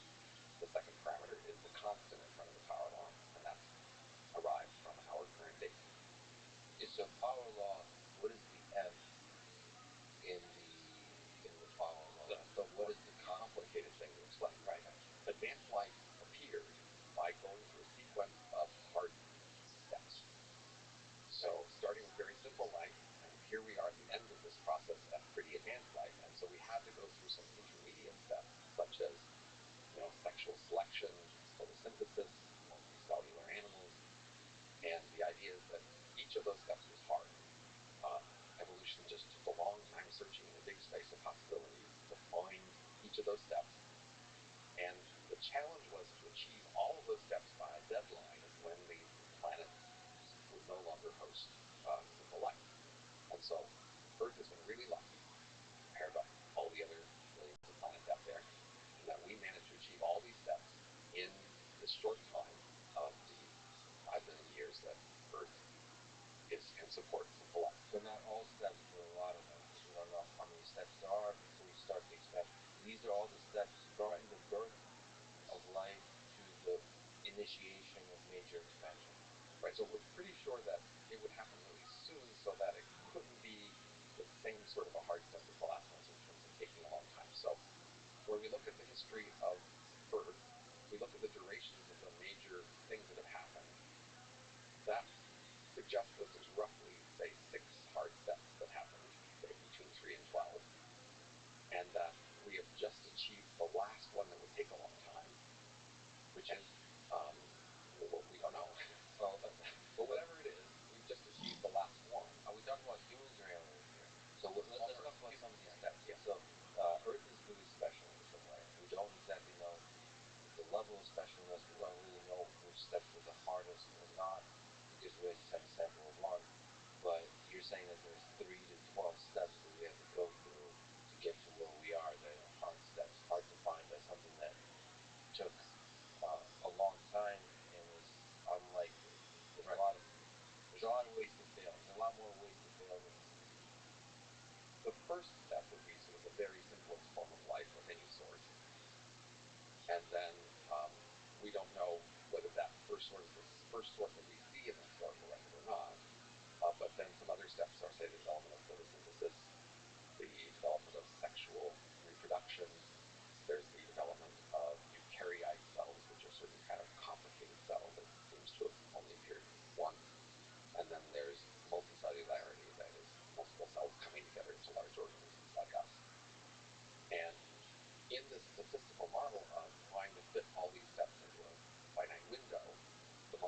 The second parameter is the constant in front of the power law, and that's arrived from our current date. It's a power law. What is the M in the power law? The what is the complicated thing to explain, right? Advanced life appeared by going through a sequence of hard steps. So starting with very simple life, and here we are at the end of this process at pretty advanced life, and so we had to go through some intermediate steps, such as sexual selection, photosynthesis, multicellular animals, and the idea is that each of those steps was hard. Evolution just took a long time searching in a big space of possibilities to find each of those steps, and the challenge was to achieve all of those steps by a deadline of when the planet would no longer host simple life. And so Earth has been really lucky compared to all the other millions of planets out there, in that we managed to achieve all these steps in the short time of the 5 billion years that Earth can support simple life. So not all steps, but a lot of them, because we don't know how many steps there are before you start the expansion. These are all the steps from the birth of life to the initiation of major expansion. Right, so we're pretty sure that it would happen really soon, so that it couldn't be the same sort of a hard step as the last ones in terms of taking a long time. So when we look at the history of Earth, we look at the durations of the major things that have happened, that suggests that there's roughly, say, 6 hard steps that happened, say, between 3 and 12, and that we have just achieved the last one that would take a long time, which is, well, we don't know. Well, But whatever it is, we've just achieved the last one. are we talking about humans or aliens here? So let's talk about some of these steps. Yeah. So Earth is really special in some way. We don't exactly know the level of specialness. We don't really know which steps are the hardest or not, because we just have a sample of one. But you're saying that there's 3 to 12 steps that we have to go through to get to where we are. That are hard steps, hard to find. That's something that took a long time and is unlikely. There's Right. a lot of ways to fail. There's a lot more ways to fail than succeed. The first step would be sort of the very simplest form of life of any sort. And then we don't know whether that first sort is the first sort that we see in the historical record or not. But then some other steps are, say, the development of photosynthesis, the development of sexual reproduction. There's the development of eukaryote cells, which are certain kind of complicated cells that seems to have only appeared once. And then there's multicellularity, that is, multiple cells coming together into large organisms like us. And in this statistical model of trying to fit all these steps into a finite window, the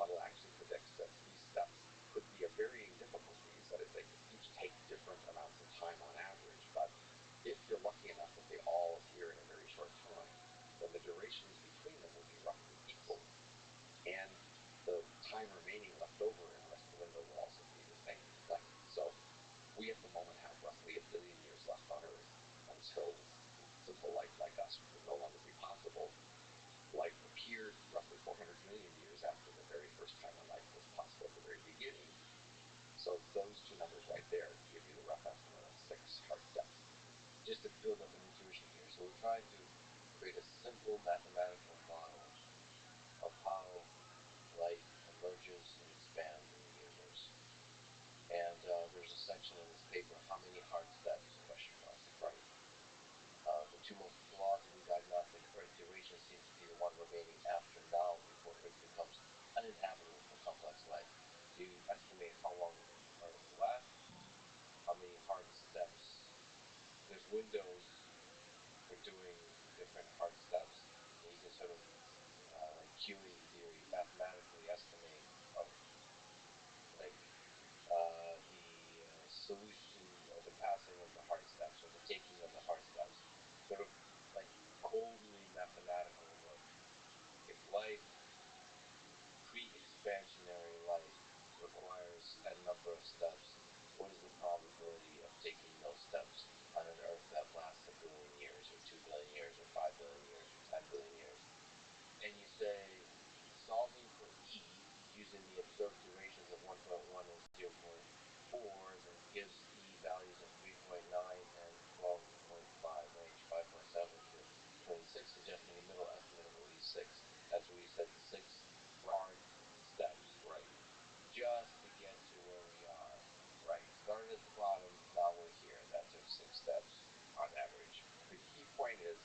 windows for doing different hard steps, and you can sort of like queuing theory, mathematically estimate of like the solution or the passing of the hard steps or the taking of the hard steps, sort of like coldly mathematical look. If life, pre-expansionary life, requires a number of steps, what is the probability of taking those steps on an Earth that lasts 1 billion years, or 2 billion years, or 5 billion years, or 10 billion years? And you say solving for E using the observed durations of 1.1 and 0.4 then gives E values of 3.9 and 12.5, range 5.7 to 26, suggesting a middle estimate of at least 6. That's what we said, 6 hard steps, right? Just to get to where we are, right? Started at the bottom, now we're here. That took 6 steps on average. The key point is,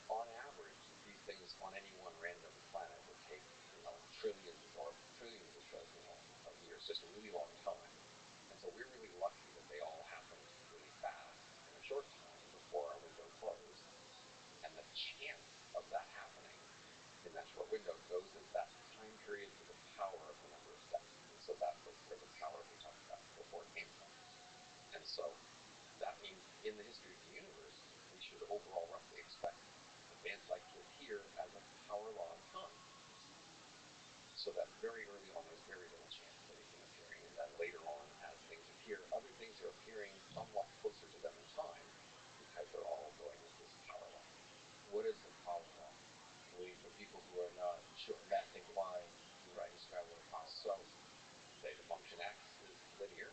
on average, these things on any one random planet would take, trillions of years, just a really long time. And so we're really lucky that they all happened really fast in a short time before our window closed. And the chance of that happening in that short window goes as that time period to the power of the number of steps. And so that's where the power we talked about before came from. And so that means in the history of the universe, we should overall roughly expect advanced life to appear as a power law in time. So that very early on, there's very little chance of anything appearing. And then later on, as things appear, other things are appearing somewhat closer to them in time because they're all going with this power law. What is the power law? For people who are not sure, math inclined, right, describe what a power law is. So, say the function x is linear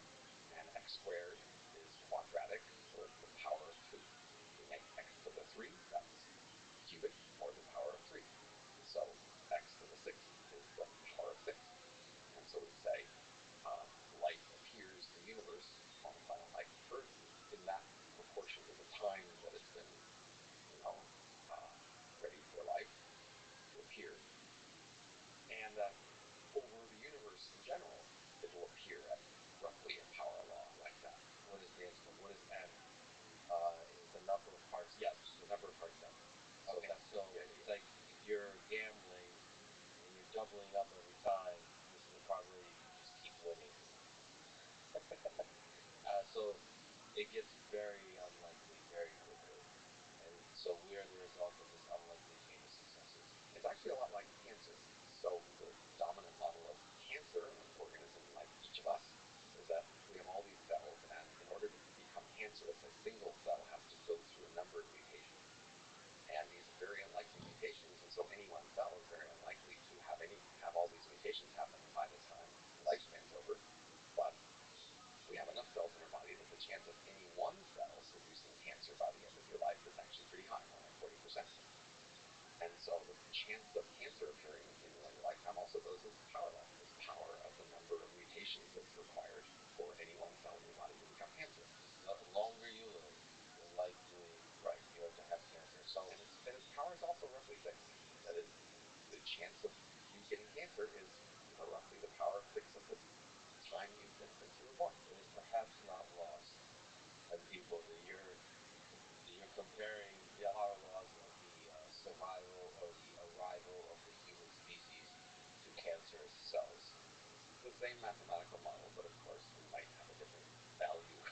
and x squared is quadratic, so it's the power of 2. You make x to the 3, that's cubic, or the power of 3. So x to the 6 is the power of 6. And so we say life appears, the universe on a planet like Earth, in that proportion to the time that it's been, ready for life to appear. And that over the universe in general, it will appear at roughly a power law like that. What is the instant? What is n? Is the number of hard steps. Yes, the number of hard steps. Okay, so it's like if you're gambling and you're doubling up every time, this is the probability you just keep winning. So it gets very unlikely very quickly. And so we're the result of this unlikely chain of successes. It's actually a lot like cancer. So the dominant model of cancer, an organism like each of us, is that we have all these cells, and in order to become cancerous, a single cell has to go through a number of mutations. And these are very unlikely mutations, and so any one cell is very unlikely to have all these mutations happen by the time the lifespan's over. But we have enough cells in our body that the chance of any one cell producing cancer by the end of your life is actually pretty high, more like 40%. And so the chance of cancer appearing in your lifetime also goes as power law, this power of the number of mutations that's required for any one cell in your body to become cancerous. The longer you live, the likely, right, you have to have cancer. So, and its power is also roughly fixed. That is, the chance of you getting cancer is roughly the power of 6 of the time you've been since you were born. It is perhaps not lost on people that you're comparing the power laws of the survival or the arrival of the human species to cancerous cells. The same mathematical model, but of course we might have a different value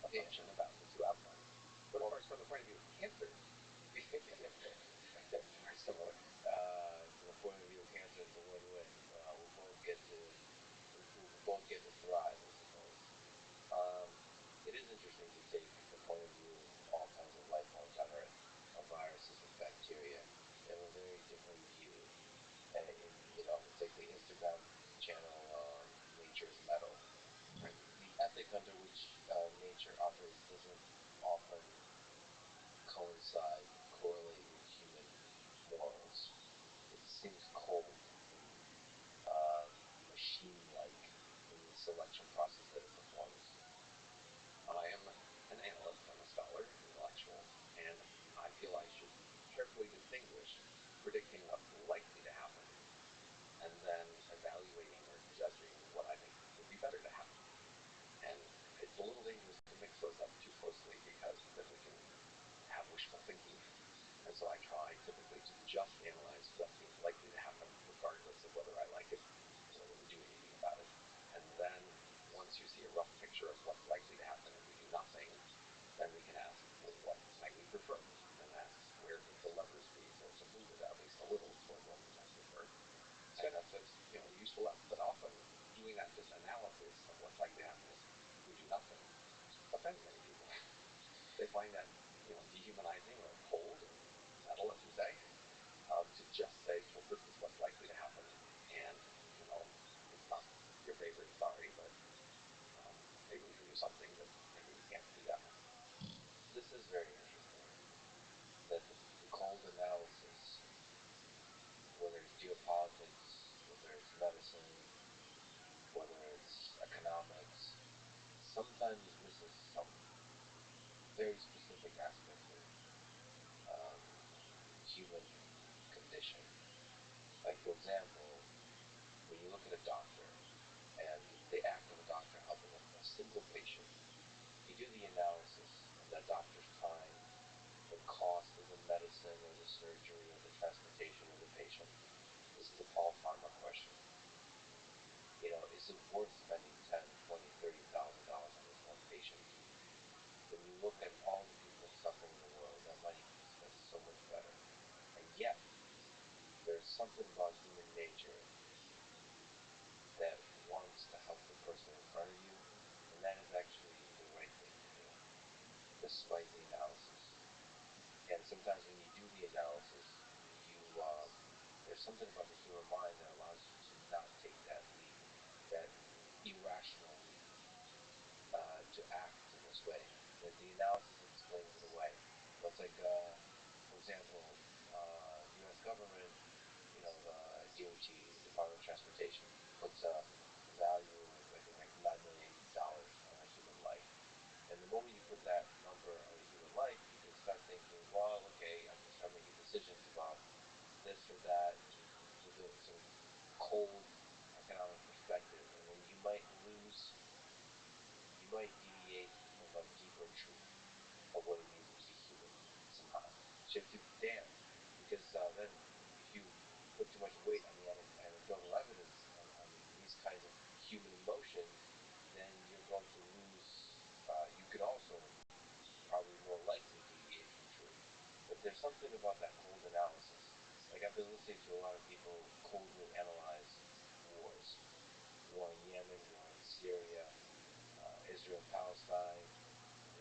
assumption about the two outcomes. But of course, from the point of view of cancer, very similar. From the point of view of cancer, it's a win-win. We'll both get to thrive, I suppose. It is interesting to take the point of view of all kinds of life forms on Earth, of viruses and bacteria. They have a very different view. Take the Instagram channel, Nature's Metal. Right? The ethic under which nature operates doesn't often correlate with human morals. It seems cold and machine-like in the selection process that it performs. I am an analyst, I'm a scholar, an intellectual, and I feel I should carefully distinguish predicting what's likely to happen and then evaluating or judging what I think would be better to happen. And it's a little dangerous to mix those up too closely, because then we can sometimes misses some very specific aspects of human condition. Like, for example, when you look at a doctor and the act of a doctor helping a single patient, you do the analysis of that doctor's time, the cost of the medicine or the surgery or the transportation of the patient. This is a Paul Farmer question. You know, is it worth spending $10, $20, $30,000 on this one patient? When you look at all the people suffering in the world, that money could be spent so much better. And yet, there's something about human nature that wants to help the person in front of you, and that is actually the right thing to do, despite the analysis. And sometimes when you do the analysis, there's something about the human mind that allows you to not take that leap, that irrational leap, to act in this way. That the analysis explains it away. So it's like, for example, U.S. government, you know, the DOT, Department of Transportation, puts a value, I think like $9 million on a human life. And the moment you put that number on a human life, you can start thinking, well, okay, I can start making decisions about this or that with a sort of cold economic perspective. And then you might deviate from a deeper truth of what it means to be human somehow. So you have to dance, because then if you put too much weight on the anecdotal evidence on these kinds of human emotions, then you're going to lose, you could also probably more likely deviate from truth. But there's something about that cold analysis. Like, I've been listening to a lot of people coldly analyze wars. War in Yemen, war in Syria, Israel, Palestine,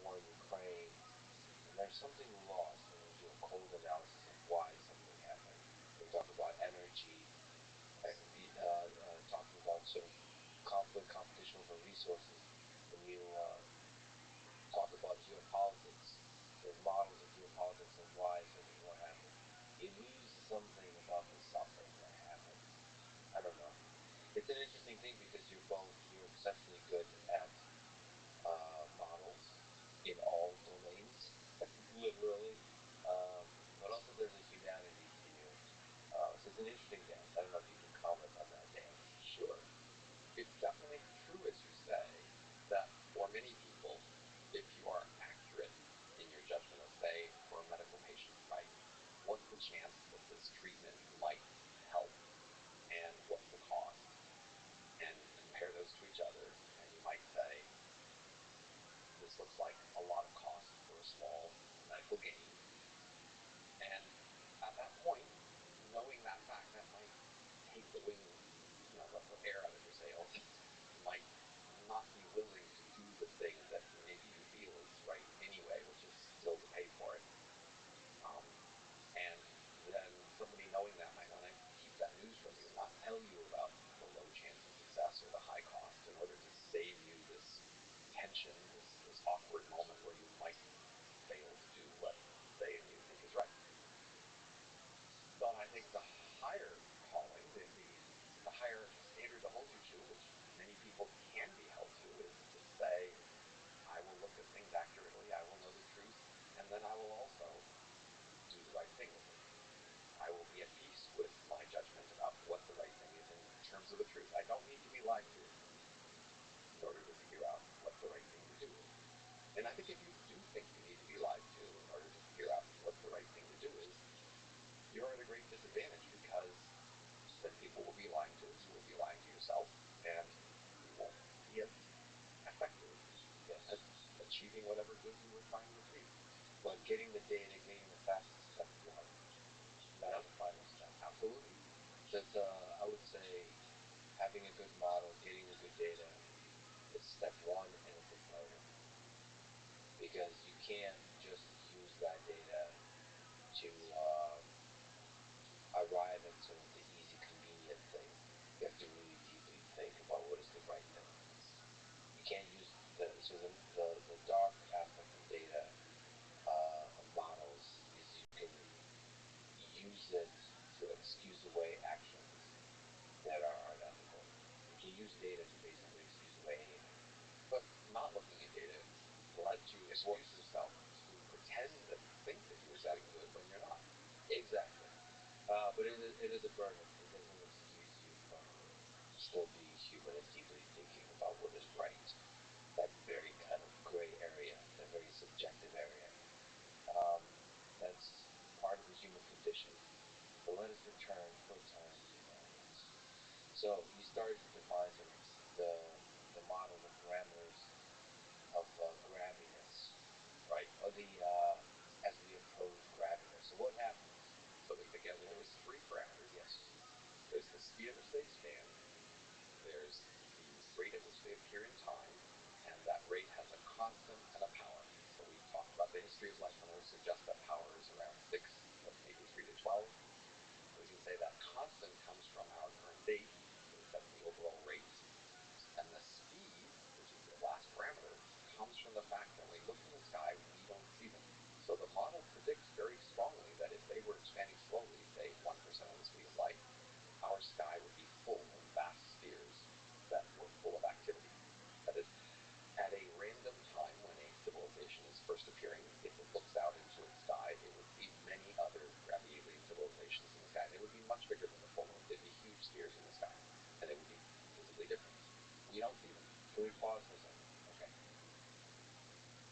war in Ukraine. And there's something lost when we do a cold analysis of why something happened. We talk about energy, talking about sort of conflict, competition over resources. When you talk about geopolitics, there's models of geopolitics and why certain war happened. You lose something about the suffering that happened. I don't know. It's an interesting thing because you're exceptionally good at models in all domains, literally. But also there's a humanity to you. So it's an interesting dance. I don't know if you can comment on that, Dan. Sure. It's definitely true, as you say, that for many people, if you are accurate in your judgment of, say, for a medical patient, right, what's the chance that this treatment might help, and what's the cost? And compare those to each other, and you might say, this looks like a lot of cost for a small medical gain. And at that point, knowing that fact, that might take the wind, the air out of your sails. You might not be willing to do the thing that maybe you feel is right anyway, which is still to pay for it. And then somebody knowing that might want to keep that news from you, not tell you about the low chance of success or the high cost, in order to save you this tension, this awkward moment where you might fail to do what they and you think is right. But I think the higher calling, the higher standard to hold you to, which many people can be held to, is to say, I will look at things accurately, I will know the truth, and then I will also do the right thing with it. I will be at peace with my judgment about what the right thing is in terms of the truth. I don't need to be lied to in order to figure out what the right thing to do is. And I think if you do think you need to be lied to in order to figure out what the right thing to do is, you're at a great disadvantage, because then people will be lying to you will be lying to yourself, and you won't be as effective at achieving whatever good you were trying to achieve. But getting the data, getting the facts is step one. That's the final step. Absolutely. So it's, I would say, having a good model, getting the good data is step one, and it's imperative. Because you can't just use that data to arrive at sort of the easy, convenient thing. You have to really deeply think about what is the right thing. You can't use the dark aspect of data, of models, is you can use it to excuse away actions that are unethical. You can use force yourself to pretend that you think that you're setting good when you're not. Exactly. But it is a burden. It doesn't excuse you from still being human and deeply thinking about what is right. That very kind of gray area, that very subjective area. That's part of the human condition. But let us return for a time to that. So you started to define sort of the model, the parameters of grabbiness, right? Or the as we approach grabbiness. So what happens? So again, there's three parameters. Yes. There's the speed at which they expand. There's the rate at which they appear in time, and that rate has a constant and a power. So we talked about the history of life, and we suggest that power is around 6, but maybe 3 to 12. We can say that constant comes from our current date, because that's the overall rate. And the speed, which is the last parameter, comes from the fact that when we look in the sky, we don't see them. So the model predicts very strongly that if they were expanding slowly, say 1% of the speed of light, our sky would be full of vast spheres that were full of activity. That is, at a random time when a civilization is first appearing, if it looks out into its sky, it would see many other grabby alien civilizations in the sky. They would be much bigger than the full moon. They'd be huge spheres in the sky, and they would be visibly different. We don't see them. Can we pause for a second? Okay.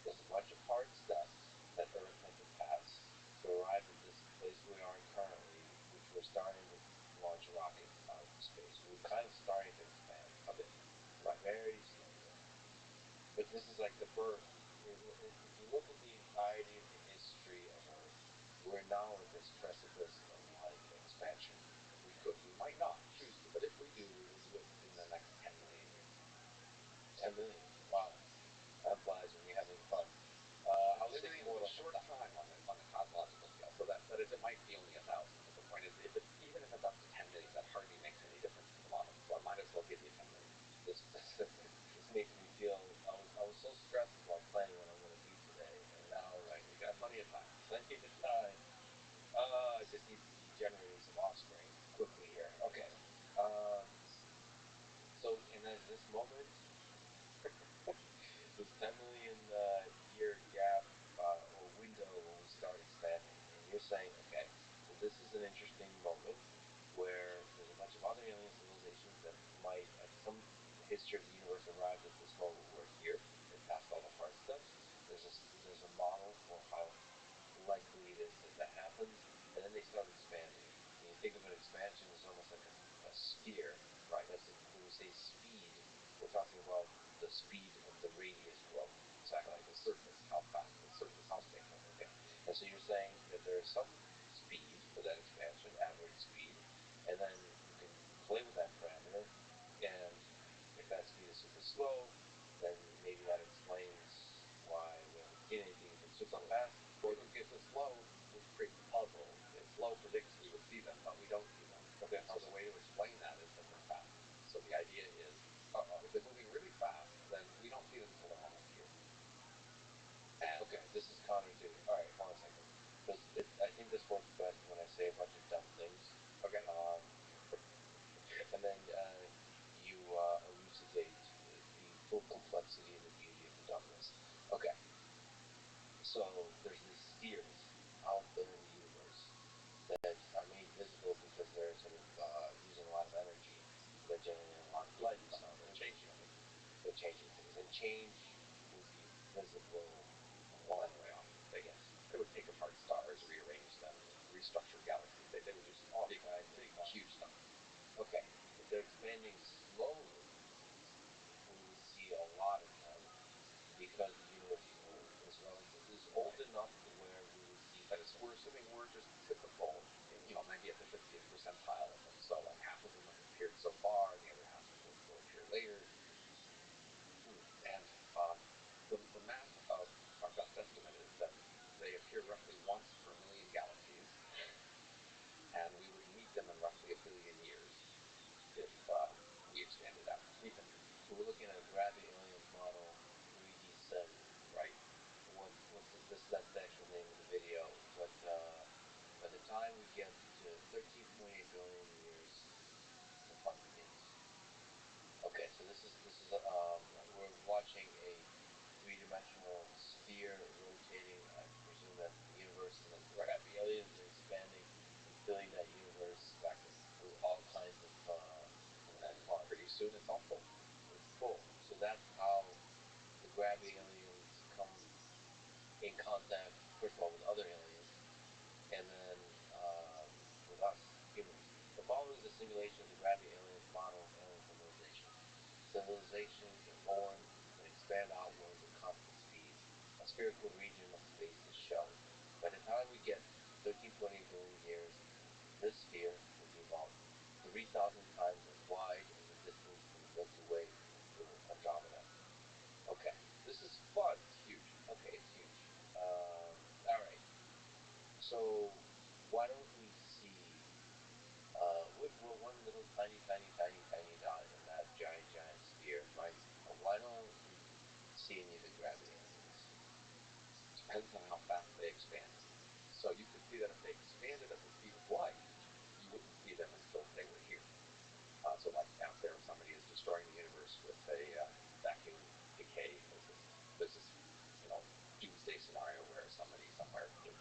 There's a bunch of hard steps that Earth had to pass to arrive at this place we are currently, which we're starting to launch rockets out into space. We're kind of starting to expand A bit. right, very slowly. But this is like the birth. If you look at the entirety of the history of Earth, we're now at this precipice of like expansion. We might not choose to, but if we do, we will do it in the next 10 million years. 10 million. Wow. That flies when you're having fun. I was living in a short time on the cosmological scale, so that is, it might be only 1,000. But the point is, even if it's up to 10 million, that hardly makes any difference to the model. So I might as well give you 10 million. This makes me feel. I was so stressed about planning what I'm going to do today, and now Right, we got plenty of time. plenty of time. I just need to be generating some offspring quickly here. Okay. So, and at this moment, this 10 million year gap or window when we start expanding, and you're saying, okay, so this is an interesting moment where there's a bunch of other alien civilizations that might, at some history of the universe, arrive at this moment. We're here. They passed all the hard steps. There's a model for how likely it is that that happens, and then they start expanding. When you think of an expansion as almost like a sphere, Right. When we say speed, we're talking about the speed of the radius growth. Exactly. Like the surface, how fast the surface is changing. Okay. And so you're saying that there's some speed for that expansion, average speed, and then you can play with that parameter, and if that speed is super slow, then maybe that explains why we haven't seen anything if it's super fast. Or if it's slow, which creates a puzzle. If slow predicts we would see them, but we don't see them. Okay. So the way to explain that is that they're fast. So the idea is, if they're moving really fast, then we don't see them until they're almost here. And okay, this is counterintuitive. All right, hold on a second. I think this works best when I say a bunch of dumb things. Okay. And then you elucidate the full complexity and the beauty of the dumbness. Okay. So there's these spheres out there in the universe that are made visible because they're sort of using a lot of energy. They're generating a lot of light. They're changing things. They're changing things. And change would be visible A long way off. They would take apart stars, rearrange them, restructure galaxies. They would do some big, huge stuff. Okay. If they're expanding slowly, we would see a lot of them because the universe is old enough to where we would see. That is, we're assuming we're just typical, maybe at the 50th percentile of them. So like half of them have appeared so far, the other half will appear later. And the math of our best estimate is that they appear roughly once per million galaxies, and we would meet them in roughly 1 billion years if we expanded out deep enough. So we're looking at a grabby alien model 3D setting. Right. That's the actual name of the video. But by the time we get to 13.8 billion years, the fun begins. Okay, so this is we're watching a three-dimensional sphere rotating. I presume that's the universe, and then the Rabbi aliens are expanding and filling that universe through all kinds of. And pretty soon it's all full. It's full. So that's how the Rabbi aliens come in contact, first of all, with other aliens, and then with us, humans. The following is a simulation of the Rabbi aliens' model of alien civilization. Civilizations are born and expand outwards at constant speeds. A spherical region of space is shown. By the time we get 13.8 billion years, this sphere has evolved 3,000 times as wide as the distance from the Milky Way to Andromeda. Okay, this is fun. It's huge. Okay, it's huge. All right. So why don't we see we're one little tiny dot in that giant sphere, right? Why don't we see any of the gravity aliens? Depends on how fast they expand. So you could see that if they expanded at the speed of light, you wouldn't see them until they were here. So like out there, somebody is destroying the universe with a vacuum decay. There's this doomsday scenario where somebody somewhere can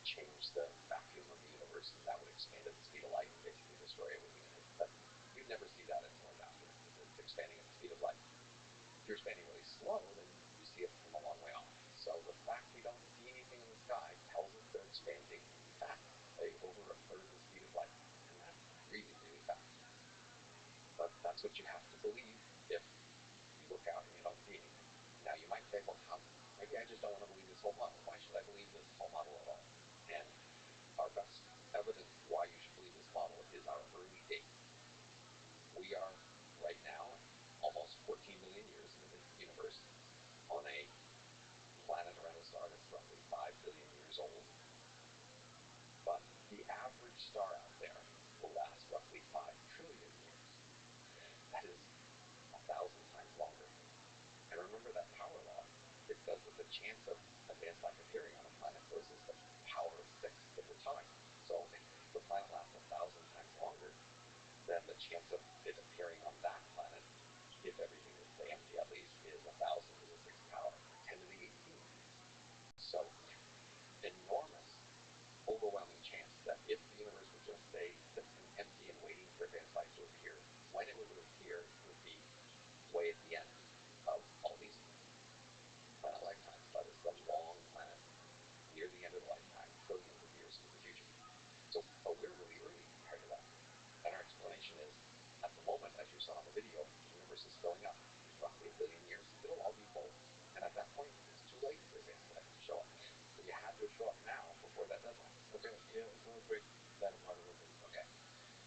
change the vacuum of the universe, and that would expand at the speed of light and basically destroy everything in it. But you'd never see that until it's after, because it's expanding at the speed of light. If you're expanding really slow, then you see it from a long way off. So the fact we don't see anything in the sky tells us they're expanding fast, over a third the speed of light, and that's really fast. But that's what you have to believe if you look out and you don't see anything. Now you might say, well, how? Maybe I just don't want to believe this whole model. Why should I believe this whole model at all? And our best evidence why you should believe this model is our early date. We are right now almost 14 million years into the universe on a planet around a star that's roughly 5 billion years old. But the average star out there will last roughly 5 trillion years. That is 1,000 times longer. And remember that power law. It says that the chance of advanced life appearing on a planet versus the power of 6 over time. So if the planet lasts 1,000 times longer, then the chance of it appearing on that planet, if everything would stay empty at least, is 1,000 to the 6th power, 10 to the 18th. So enormous, overwhelming chance that if the universe would just stay empty and waiting for advanced life to appear, when it would appear, it would be way at the end of all these planet lifetimes. But it's a long planet, near the end of the lifetime, trillions of years into the future. So, but we're really early compared to that. And our explanation is, at the moment, as you saw in the video, the universe is filling up. Roughly a billion years, it'll all be full. And at that point, it's too late for advanced life to show up. So you had to show up now before that deadline. Okay, yeah, it's going to break that apart a little bit. Okay.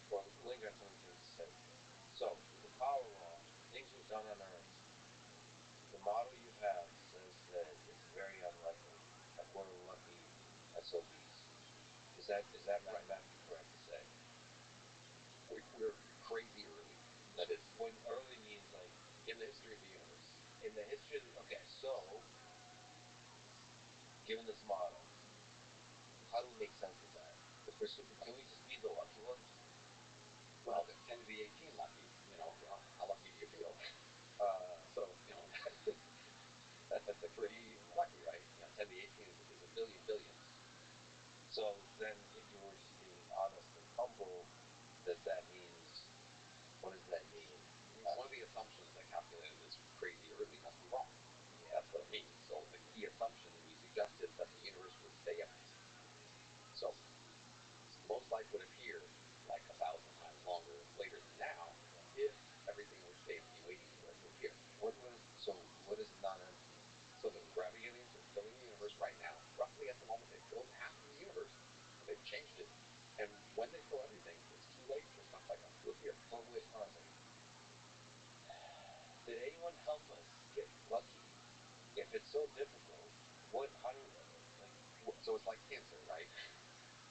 Well, Link got something to say. So, the power law, things we've done on Earth, the model you have says that it's very unlikely that we're lucky SOBs. Is that mathematically correct to say? We're crazy early. That is, when early means like in the history of the universe. In the history of okay, so given this model, how do we make sense of that? If we're super, can we just be the lucky ones? Well, 10 to the 18 lucky, how lucky do you feel? So, that's a pretty lucky, right? 10 to the 18 is a billion billions. So then if you were just being honest and humble, that means, what does that mean? One of the assumptions I calculated is crazy early must be wrong. Yeah, that's what it means. So the key assumption we suggested that the universe would stay empty. So most life would appear like 1,000 times longer later than now if everything would stay empty waiting for it to appear. What is non-empty? So the gravity aliens are filling the universe right now. Roughly at the moment they filled half of the universe, and they've changed it. And when they fill everything, it's too late for stuff like us to appear. Oh, wait, hold on a second. Did anyone help us get lucky? If it's so difficult, how do, so it's like cancer, right?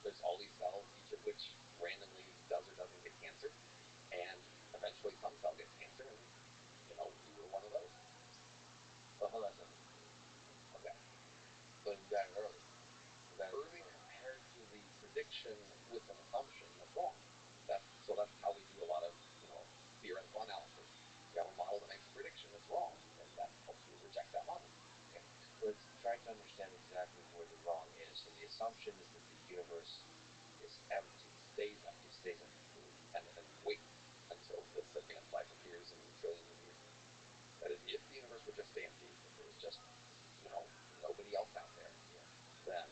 There's all these cells, each of which randomly does or doesn't get cancer, and eventually some cell gets cancer, and you were one of those. But hold on a second. Okay. So you got it early. You got it early compared to the prediction with an assumption that's wrong. So that's how we do a lot of, theoretical analysis. You have a model that makes a prediction that's wrong, and that helps you reject that model. Okay. Let's try to understand assumption is that the universe is empty, stays empty, and waits until the symbiont life appears in trillions of years. That is, if the universe would just stay empty, if there was just, nobody else out there, then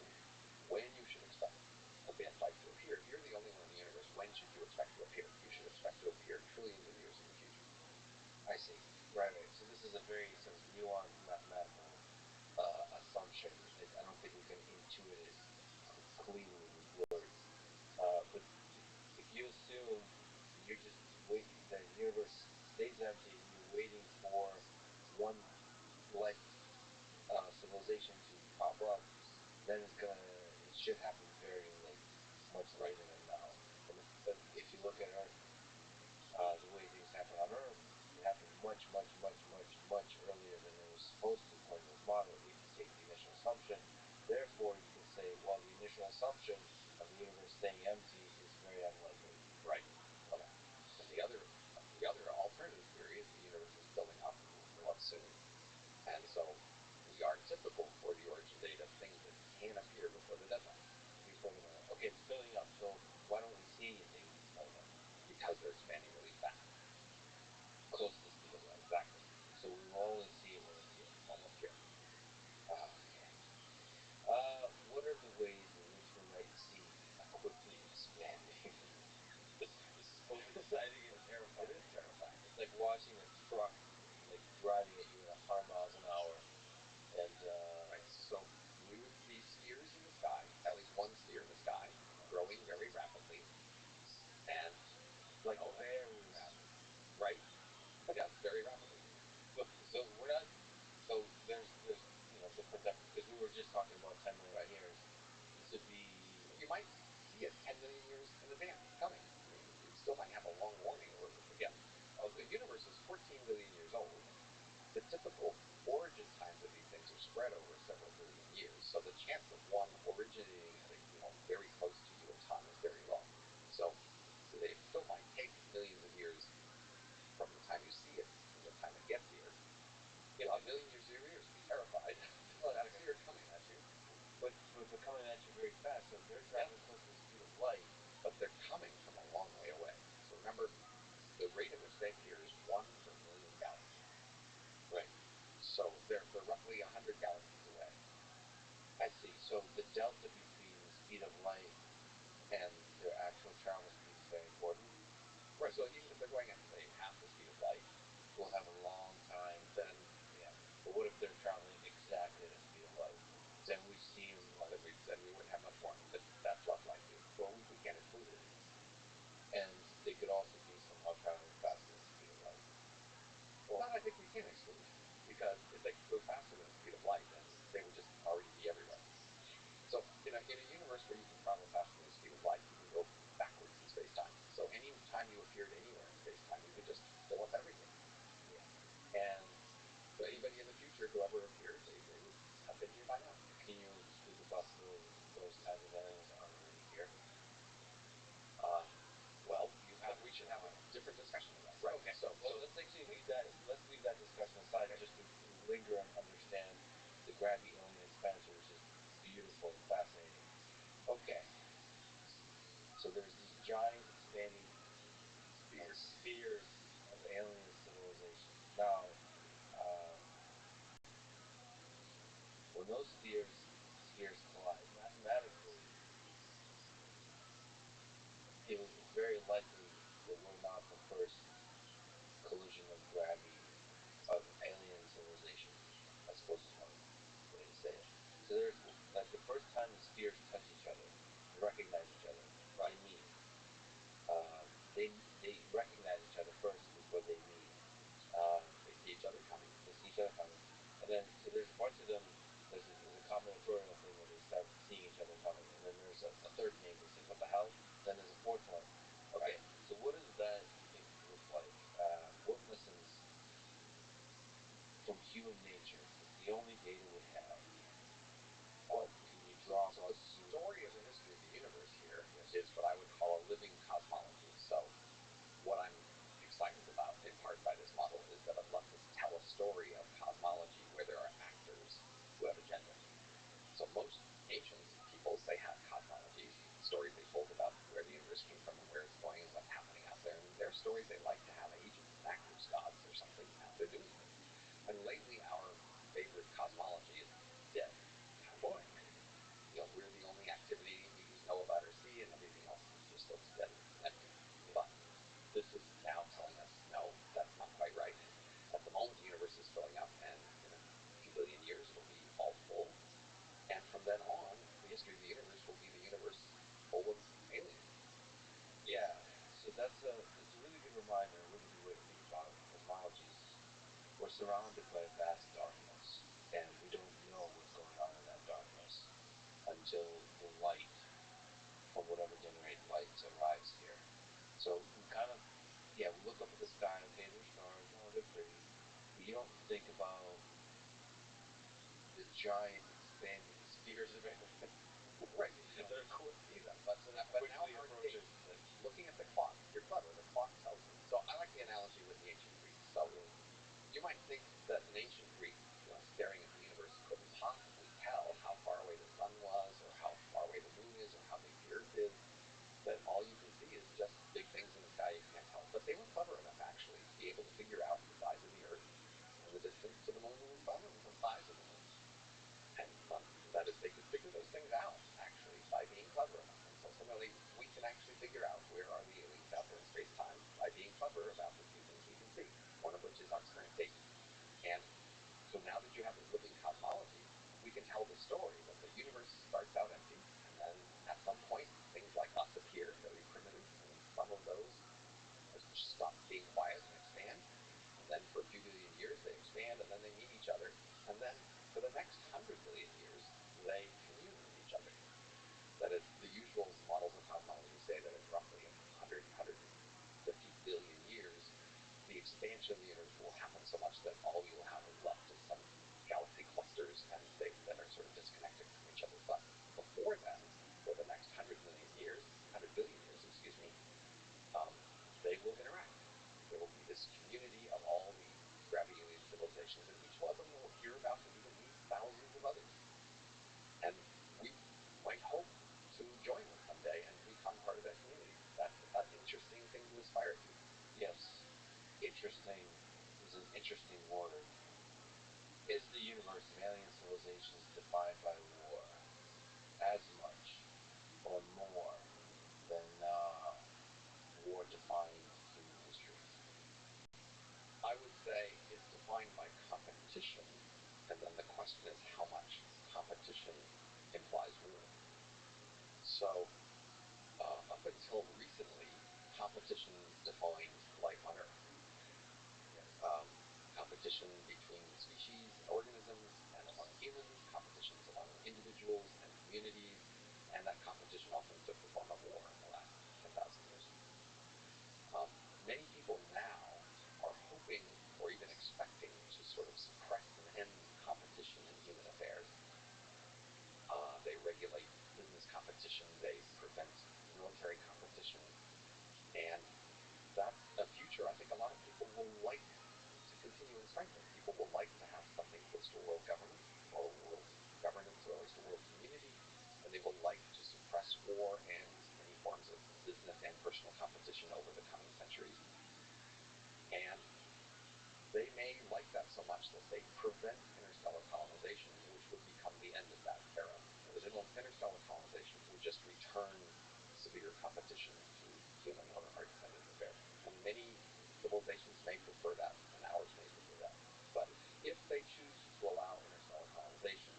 when you should expect symbiont life to appear, if you're the only one in the universe, when should you expect to appear? You should expect to appear trillions of years in the future. I see. Right. So this is a very sort of nuanced mathematical assumption. I don't think we can intuit it cleanly with words. But if you assume you're just wait, the universe stays empty and you're waiting for one life civilization to pop up, then it should happen very late, much later than now. But if you look at Earth, the way things happen on Earth, it happened much, much, much, much, much earlier than it was supposed to according to this model, if you take the initial assumption. Therefore, you can say, well, the initial assumption of the universe staying empty is very unlikely. Right. Okay. And the other alternative theory is the universe is filling up and will fill up soon. And so we are typical for the origin date of things that can appear before the deadline. Okay, it's filling up, so why don't we see anything when it's filling up? Because they're expanding really fast. Close to the speed of light. Exactly. So we will only see it when it's here. Almost here. Okay. What are the ways in which we might see a quickly expanding? This is both exciting and terrifying. It is terrifying. It's like watching a truck like driving at you at 100 miles an hour, and right. So we would see spheres in the sky, at least one sphere in the sky, growing very rapidly, and like very rapid. Right. Yes, very rapidly. So we're not. So there's different because we were just talking about 10 million years. This would be. You might see it 10 million years in advance coming. I mean, it still might have a long warning. Or again, the universe is 14 billion years old. The typical origin times of these things are spread over several billion years, so the chance of one originating at very close to you in time is very low. So it still might take millions of years from the time you see it to the time it gets here. A million years of your ears, be terrified. Well, I see it coming at you. But they're coming at you very fast, so they're traveling close to the speed of light. But they're coming from a long way away. So remember, the rate at which they appear is 1 per million galaxies. Right. So they're roughly 100 galaxies away. I see. So the delta between the speed of light and their actual travel speed is very important. Right. So even if they're going at, say, half the speed of light, we'll have a long time. Then, yeah. But what if they're traveling exactly at the speed of light? Then we see them. Then we wouldn't have much more that fluff light do. Well, we can't exclude it. And they could also be somehow traveling faster than the speed of light. Well, that I think we can exclude, because if they could go faster than the speed of light, then they would just already be everywhere. So in a universe where you can travel faster than the speed of light, you can go backwards in space-time. So any time you appeared anywhere in space-time, you could just fill up everything. Yeah. And so anybody in the future who ever appears, they would have been here by now. Can you exclude the possibility that those kinds of aliens are already here? Well, we should have a different discussion of that. Right. Okay. So let's actually leave that. Let's leave that discussion aside. Okay. Just to linger and understand the Grabby alien expansion, which is beautiful and fascinating. Okay. So there's these giant expanding spheres of alien civilization. Now, when those spheres collide, mathematically, it's very likely that we're not the first collision of alien civilization, as opposed to one way to say it. So there's like the first time the spheres touch each other, recognize each other, right? They meet. They recognize each other first before they meet. They see each other coming. And then so there's a bunch of them. There's a combinatorial thing where they start seeing each other coming, and then there's a third game. They say, "What the hell?" Then there's a fourth one. Okay, so what does that thing look like? What lessons from human nature is the only data we have? Well, can you draw so the story of the history of the universe here is what I would call a living cosmology. So what I'm excited about, in part by this model, is that it lets us tell a story of cosmology where there are actors who have agenda. So most ancient peoples, they surrounded by vast darkness, and we don't know what's going on in that darkness until the light from whatever generated lights arrives here. So we kind of, we look up at the sky, okay, there's stars, oh, they're pretty, but you don't think about the giant expanding spheres of energy. Right. They're cool to see them, but now our date, looking at the clock, you're clever. The clock tells you. So I like the analogy with the ancient Greeks. So you might think that an ancient Greek, staring at the universe, couldn't possibly tell how far away the sun was, or how far away the moon is, or how big the Earth is. That all you can see is just big things in the sky you can't tell. But they were clever enough, actually, to be able to figure out the size of the Earth, and the distance to the moon and the sun, and the size of the moon. And that is, they could figure those things out, actually, by being clever enough. And so similarly, we can actually figure out where are the aliens out there in space-time by being clever about the few things we can see, one of which is our current date. And so now that you have this living cosmology, we can tell the story that the universe starts out empty, and then at some point, things like us appear, very primitive, and some of those stop being quiet and expand. And then for a few billion years, they expand, and then they meet each other. And then for the next 100 billion years, they commune with each other. That is, the usual models of cosmology say that in roughly 100, 150 billion years, the expansion of the universe will happen so much that all you'll have left is some galaxy clusters and things that are sort of disconnected from each other. But before then, for the next 100 million years, 100 billion years, excuse me, they will interact. There will be this community of all the Rabbi alien civilizations, and each one of them will hear about and even meet thousands of others. And we might hope to join them someday and become part of that community. That's an interesting thing to aspire to. Yes, interesting is an interesting word. Is the universe of alien civilizations defined by war as much or more than war-defined human history? I would say it's defined by competition, and then the question is how much competition implies war. So, up until recently, competition defined life on Earth. Competition between species, organisms, and among humans, competitions among individuals and communities, and that competition often took the form of war in the last 10,000 years. Many people now are hoping or even expecting to sort of suppress and end competition in human affairs. They regulate business competition, they prevent military competition, and that's a future I think a lot of people will like to continue and strengthen. People will like to have something close to world government, or world governance, or at least a world community, and they will like to suppress war and any forms of business and personal competition over the coming centuries. And they may like that so much that they prevent interstellar colonization, which would become the end of that era. Interstellar colonization would just return severe competition to human or extended affairs. And many civilizations may prefer that, and ours may prefer that. But if they choose to allow interstellar colonization,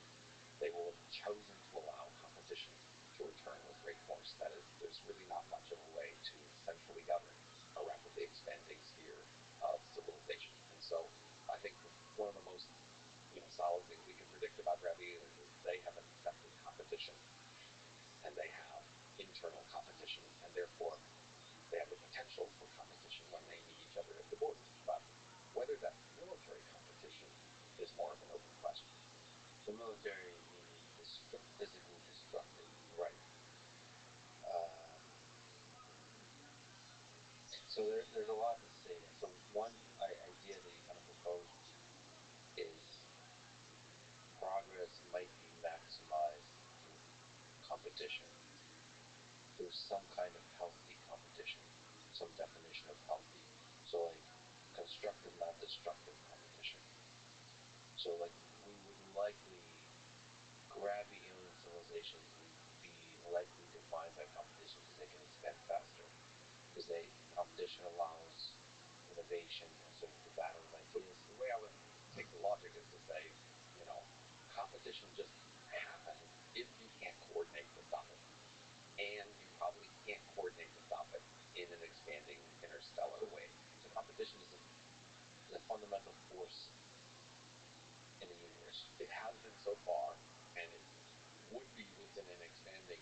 they will have chosen to allow competition to return with great force. That is, there's really not much of a way to centrally govern a rapidly expanding sphere of civilization. And so I think one of the most solid things we can predict about Rabbi is they have accepted competition, and they have internal competition, and therefore they have the potential for competition when they meet each other at the borders. But whether that's military competition is more of an open question. The military meaning physically destructive. Right. So there's a lot to say there. So one idea that you kind of proposed is progress might be maximized through competition, through some kind of healthy competition, some definition of healthy. So like constructive, not destructive competition. So like we would likely, grabby alien civilizations would be likely defined by competition because they can expand faster. Because competition allows innovation and sort of the battle of ideas. The way I would take the logic is to say, competition just happens if you can't coordinate to stop it. And you probably can't coordinate to stop it in an expanding interstellar way. So competition is a fundamental force in an expanding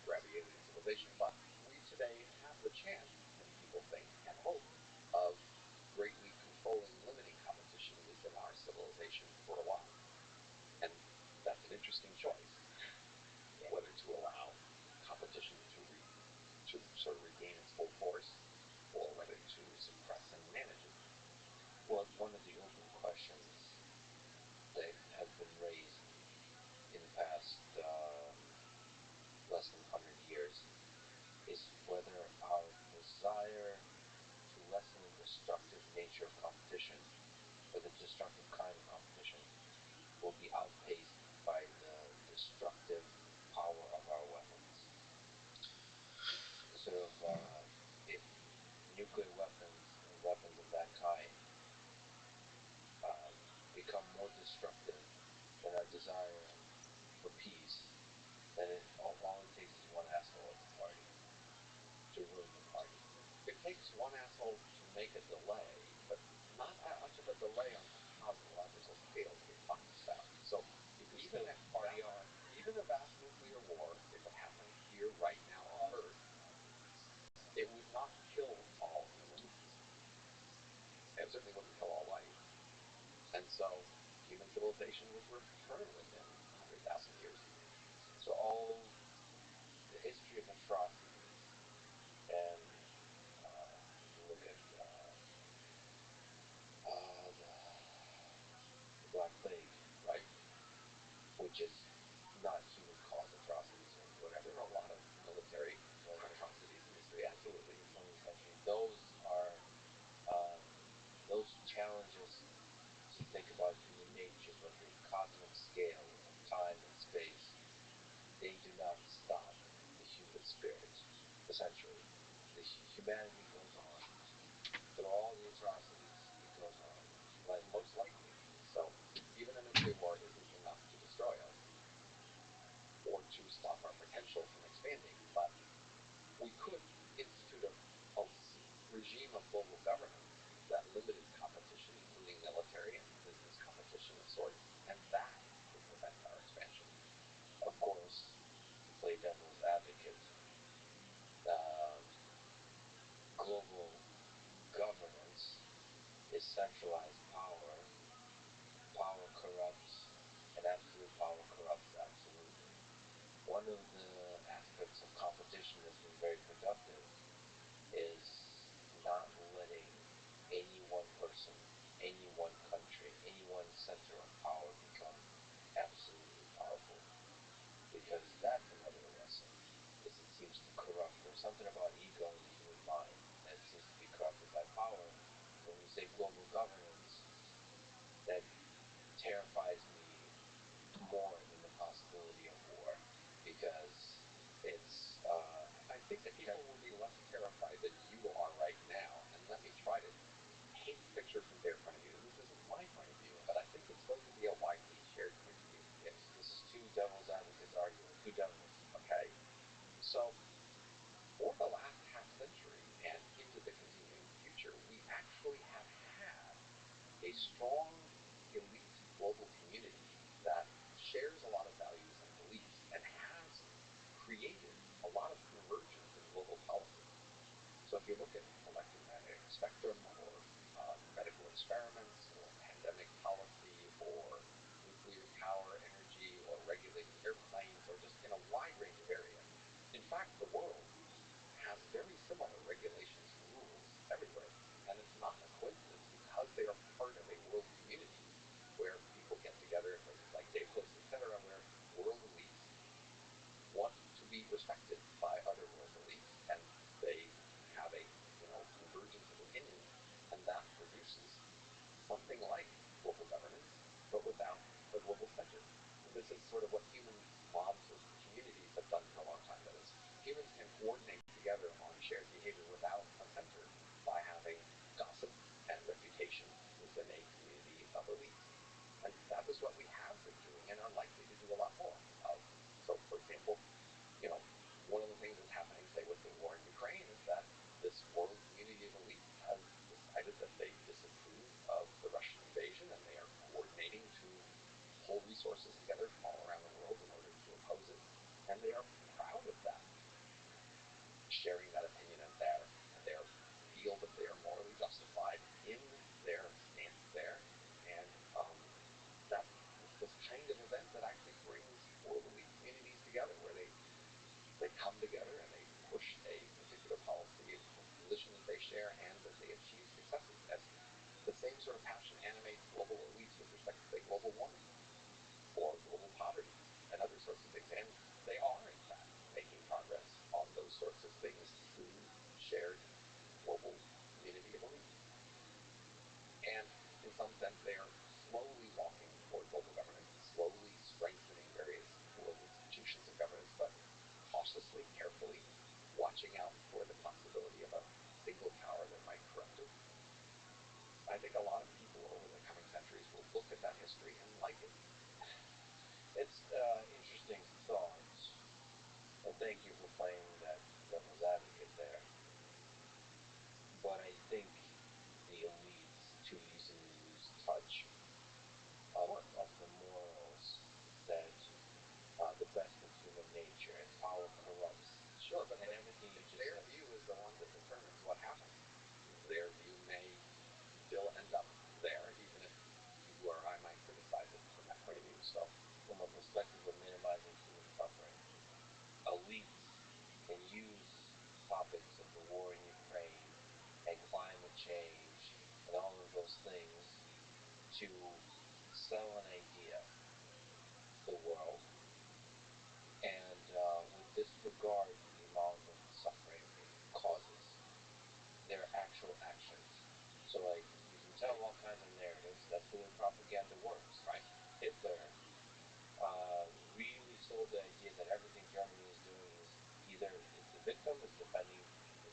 grabby alien civilization. But we today have the chance, many people think and hope, of greatly controlling, limiting competition within our civilization for a while. And that's an interesting choice, whether to allow competition to sort of regain its full force, or whether to suppress and manage it. Well, one of the open questions that have been raised in the past less than 100 years is whether our desire to lessen the destructive nature of competition, or the destructive kind of competition, will be outpaced by the destructive power of our weapons. Sort of, if nuclear weapons and weapons of that kind become more destructive than our desire for peace, then all it takes is one asshole at the party to ruin the party. It takes one asshole to make a delay, but not that much of a delay on a cosmological scale to get punished stuff. So even a vast nuclear war, if it happened here right now on Earth, it would not kill all humans. It certainly wouldn't kill all life. And so human civilization would return within 100,000 years. So all the history of atrocities, and you look at the Black Plague, right, which is not human-caused atrocities or whatever. There are a lot of military atrocities in history, absolutely. In the 20th century, those challenge us to think about human nature, but the cosmic scale of time and space, they do not stop the human spirit, essentially. The humanity goes on. Through all the atrocities, it goes on, Most likely. So even a nuclear war isn't enough to destroy us or to stop our potential from expanding. But we could institute a regime of global governance that limited competition, including military and business competition of sorts, and that would prevent our expansion. Of course, to play devil's advocate, global governance is centralized power. Power corrupts, and absolute power corrupts absolutely. One of the aspects of competition that's been very productive is not letting any one person, any one country, any one center of power become absolutely powerful. Because that's another lesson, is it seems to corrupt. There's something about ego in the human mind that seems to be corrupted by power. When we say global governance, that terrifies me more than the possibility of war, because it's I think that people will be less terrified than you are right now. And let me try to paint a picture from their point of view. This isn't my point of view, but I think it's going to be a widely shared point of view. This is two devil's advocates arguing, two devils. Okay? So for the last half century and into the continuing future, we actually have had a strong elite global community that shares a lot of values and beliefs and has created a lot of convergence in global policy. So if you look at electromagnetic spectrum or medical experiments or pandemic policy or nuclear power energy or regulating airplanes or just in a wide range of areas, in fact, the world has very similar regulations and rules everywhere. And it's not a coincidence, because they are part of a world community where people get together in places like Davos, etc., where world elites want to be respected by other world elites, and they have a convergence of opinions, and that produces something like global governance, but without a global center. This is sort of what human mobs or communities have done for a long time. That is, humans can coordinate together on shared behavior without a center by having gossip and reputation within a community of elites. And that is what we have been doing and are likely to do a lot more of. So, for example, one of the things that's happening, say, with the war in Ukraine, is that this world community of elites has decided that they disapprove of the Russian invasion, and they are coordinating to pull resources together from all around the world in order to oppose it. And they are proud of that, sharing that opinion and they feel that they are morally justified in their stance there, and that's this kind of event that actually brings worldly communities together, where they come together and they push a particular policy, a position that they share, and that they achieve successes. And the same sort of passion animates global elites with respect to, say, global warming or global poverty and other sorts of things. And they are, in fact, making progress on those sorts of things through shared global community of elites. And in some sense, they are slowly walking toward global governance, slowly strengthening various world institutions of governance, but cautiously, carefully, watching out for the possibility of a single power that might corrupt it. I think a lot of people over the coming centuries will look at that history and like it. It's interesting thought, and thank you for playing that devil's advocate there. But I think the elites too easily lose touch of the morals that the best of human nature, and power corrupts. Sure, but and everything you just their said. view is the one that determines what happens. Their view may still end up there, even if you or I might criticize it from that point of view. So, from a perspective of minimizing human suffering, elites can use topics of the war in Ukraine and climate change and all of those things to sell an idea to the world, and with disregard for the amount of suffering it causes their actual actions. So, like, you can tell all kinds of narratives. That's the way propaganda works, right? Hitler really sold the idea that everything Germany is doing is either it's the victim is defending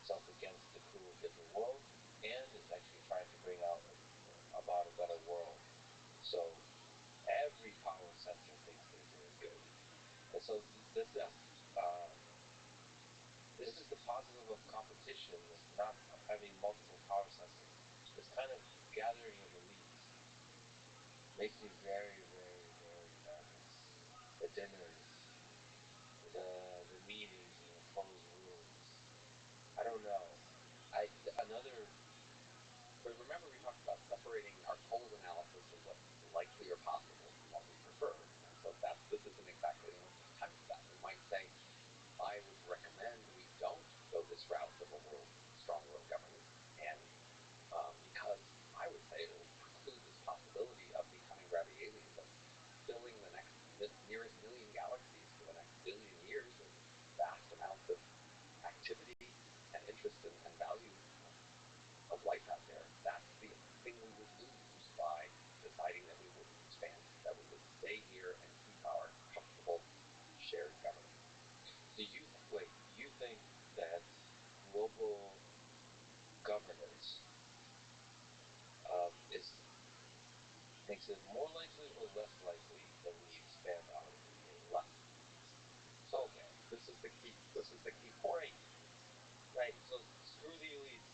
itself against the cruel Hitler world, and it's actually trying to bring out about a better world. So every power center thinks they're doing good, and so this is the positive of competition, not of having multiple power centers. This kind of gathering of elites makes me very, very, very nervous. The dinners, the meetings in the closed rooms. I don't know. But remember, we talked about separating our cold analysis of what's likely or possible from what we prefer. And so this isn't exactly an open time for that. We might say, I would recommend we don't go this route of a strong world governance, and because I would say it will preclude this possibility of becoming rabbi aliens, of filling the next nearest million galaxies for the next billion years with vast amounts of activity and interest and value of life out there. That's the thing we would lose by deciding that we wouldn't expand, that we would stay here and keep our comfortable shared governance. Do you think that global governance makes it more likely or less likely that we expand out of the less? So, okay, this is the key. This is the key point. Right. So screw the elites.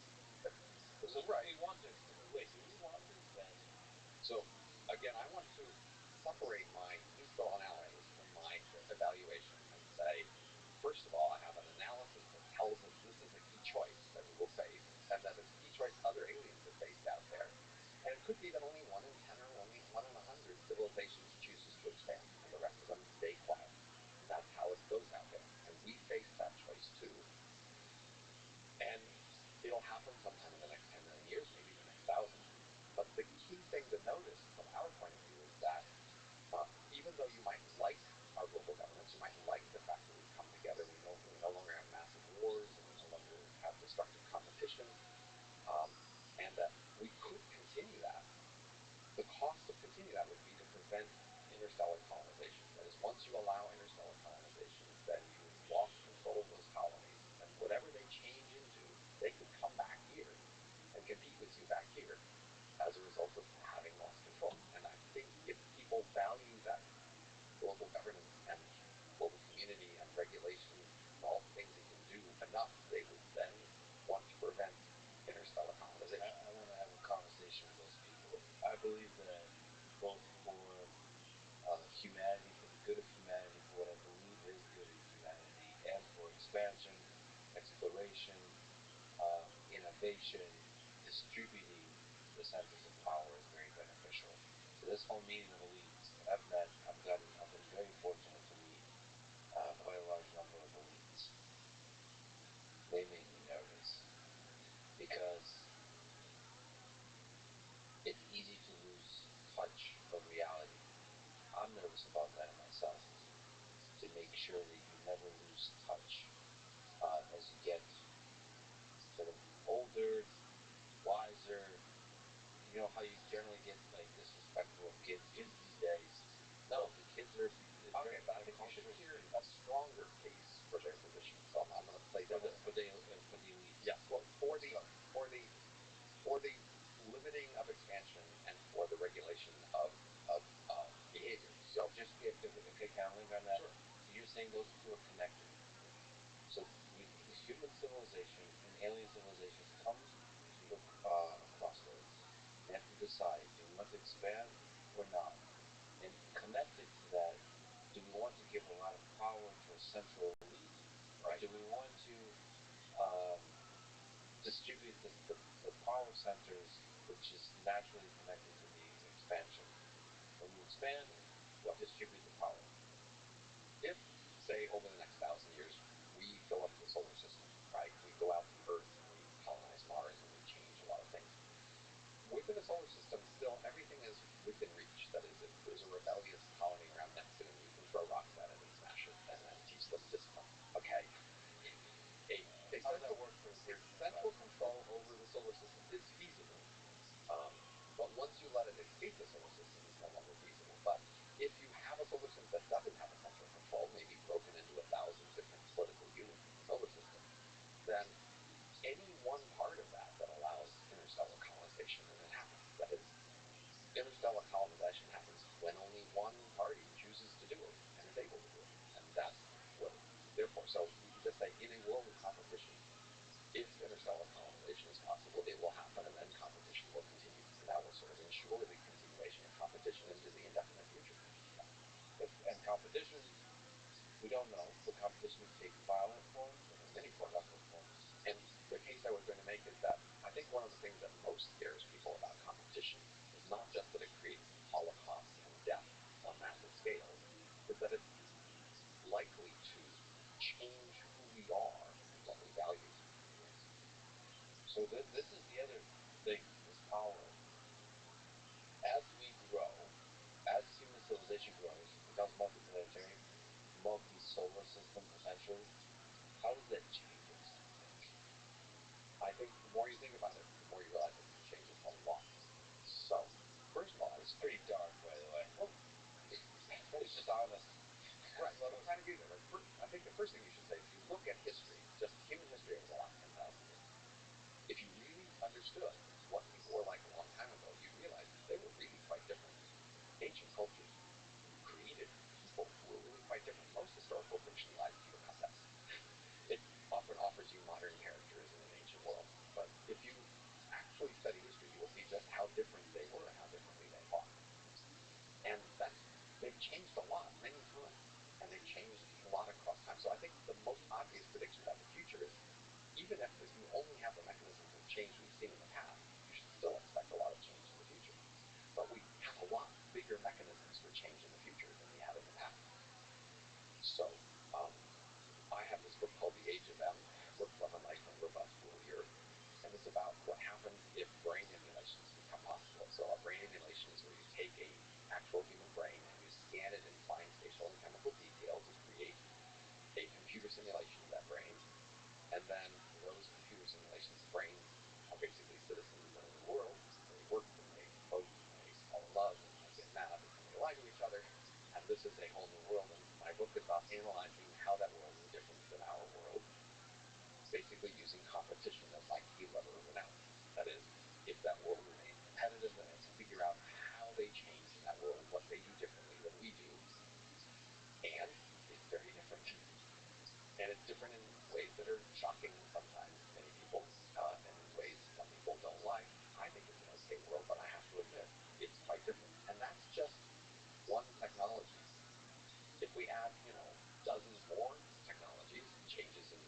So right. We want to expand. So again, I want to separate my neutral analysis from my evaluation and say, first of all, I have an analysis that tells us this is a key choice that we will face, and that it's a key choice other aliens have faced out there. And it could be that only 1 in 10 or only 1 in 100 civilizations chooses to expand, and the rest of them stay quiet. That's how it goes out there. And we face that choice too. And it'll happen sometime in the next 10 million years, maybe the next 1,000. But the key thing to notice from our point of view is that even though you might like our global governance, you might like the fact that we've come together, we no longer have massive wars, and we no longer have destructive competition, and that we could continue that. The cost of continuing that would be to prevent interstellar colonization. That is, once you allow interstellar colonization, then you've lost control of those colonies, and whatever they change into, they could come back here and compete with you back here as a result of having lost control. And I think if people value that global governance and global community and regulation and all the things it can do enough, they would then want to prevent interstellar colonization. I want to have a conversation with those people. I believe that both for humanity, for the good of humanity, for what I believe is good in humanity, expansion, exploration, innovation, distributing the centers of power is very beneficial. So this whole meaning of elites, I've been very fortunate to meet quite a large number of elites. They make me nervous because it's easy to lose touch of reality. I'm nervous about that in myself, to make sure that you never lose touch as you get sort of older, wiser. You know how you generally get like disrespectful of kids. Kids these days, no, the kids are. Okay, but I think you should hear a stronger case for their position. So I'm going to play devil's for the elites. Yes, well, for the limiting of expansion and for the regulation of behavior. So just okay, can I link on that? Sure. So you're saying those two are connected. So the human civilization and alien civilizations come to a crossroads. They have to decide: do we want to expand or not? And connected to that, do we want to give a lot of power to a central elite, right? Or do we want to distribute the power centers, which is naturally connected to the expansion? When you expand, what distribute the power? If, say, over the next 1,000 years, we fill up the solar system, right? We go out to Earth and we colonize Mars and we change a lot of things. Within the solar system, still everything is within reach. That is, if there's a rebellious colony around Neptune, you can throw rocks at it and smash it and then teach them discipline. Okay. How does that work for central control over the solar system is feasible. But once you let it escape the solar system, it's no longer feasible. But if you have a solar system that doesn't have a central control, maybe broken into 1,000 different political units in the solar system, then any one part of that allows interstellar colonization, and it happens. That is, interstellar colonization happens when only one party chooses to do it and is able to do it. And that's what it's there for. So you can just say, in a world of competition, if interstellar colonization is possible, it will happen, and then competition will continue. And that will sort of ensure the continuation of competition into the indefinite future. And competition, we don't know, but competition can take violent forms and many productive forms. And the case I was going to make is that I think one of the things that most scares people about competition is not just that it creates holocaust and death on massive scales, but that it's likely to change who we are and what we value. So this is the other thing, this power. As we grow, as human civilization grows, becomes multiplanetary, multi-solar system potentially, how does that change us? I think the more you think about it, the more you realize it changes a lot. So, first of all, it's pretty dark, by the way. Well, it's just honest. Right, well, I'm trying to get there. I think the first thing you should say is you look at history, just human history over the last 10,000 years. If you really understood what people were like a long time ago, you realize they were really quite different. Ancient cultures created people who were really quite different. Most historical fiction lies to you about that. It often offers you modern characters in an ancient world. But if you actually study history, you will see just how different they were and how differently they fought. And they've changed a lot, many times. And they've changed a lot across time. So I think the most obvious prediction about the future is, even if you only have the mechanisms of change we've seen in the past, you should still expect a lot of change in the future. But we have a lot bigger mechanisms for change in the future than we had in the past. So, I have this book called The Age of M, book from a my friend Robust school here, and it's about what happens if brain emulations become possible. So a brain emulation is where you take a actual human brain and you scan it in fine spatial and chemical detail to create a computer simulation of that brain, and then those computer simulations brains are basically citizens of the world. They work and they vote and they fall in love and they get mad and they lie to each other, and this is a whole new world. And my book is about analyzing how that world is different than our world, basically using competition as my key lever of analysis. That is, if that world remains competitive, then I have to figure out how they change in that world, what they do differently than we do, and it's very different. And it's different in ways that are shocking sometimes to many people, and in ways some people don't like. I think it's an okay world, but I have to admit, it's quite different. And that's just one technology. If we add, dozens more technologies, changes in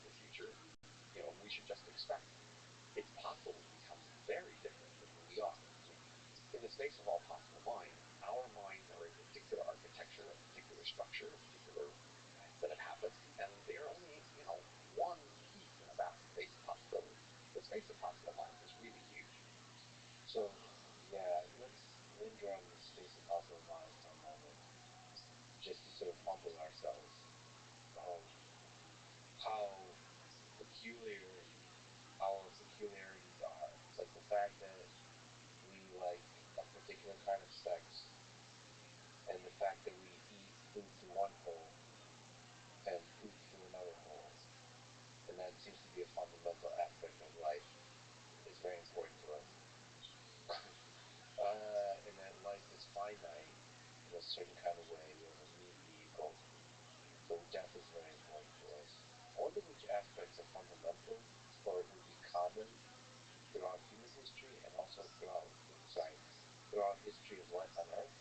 just expect, it's possible to become very different than who we are. In the space of all possible mind, our minds are a particular architecture, a particular structure, a particular set of habits, and they are only, one piece in a vast space of possibility. The space of possible mind is really huge. So, yeah, let's linger on the space of possible mind for a moment, just to sort of humble ourselves. How peculiar our peculiarities are. Like the fact that we like a particular kind of sex, and the fact that we eat food through one hole and poop through another hole. And that seems to be a fundamental aspect of life. It's very important to us. And that life is finite in a certain kind of way. We have a meat vehicle. So death is very important to us. I wonder which aspects are fundamental or would be common throughout human history and also throughout history of life on Earth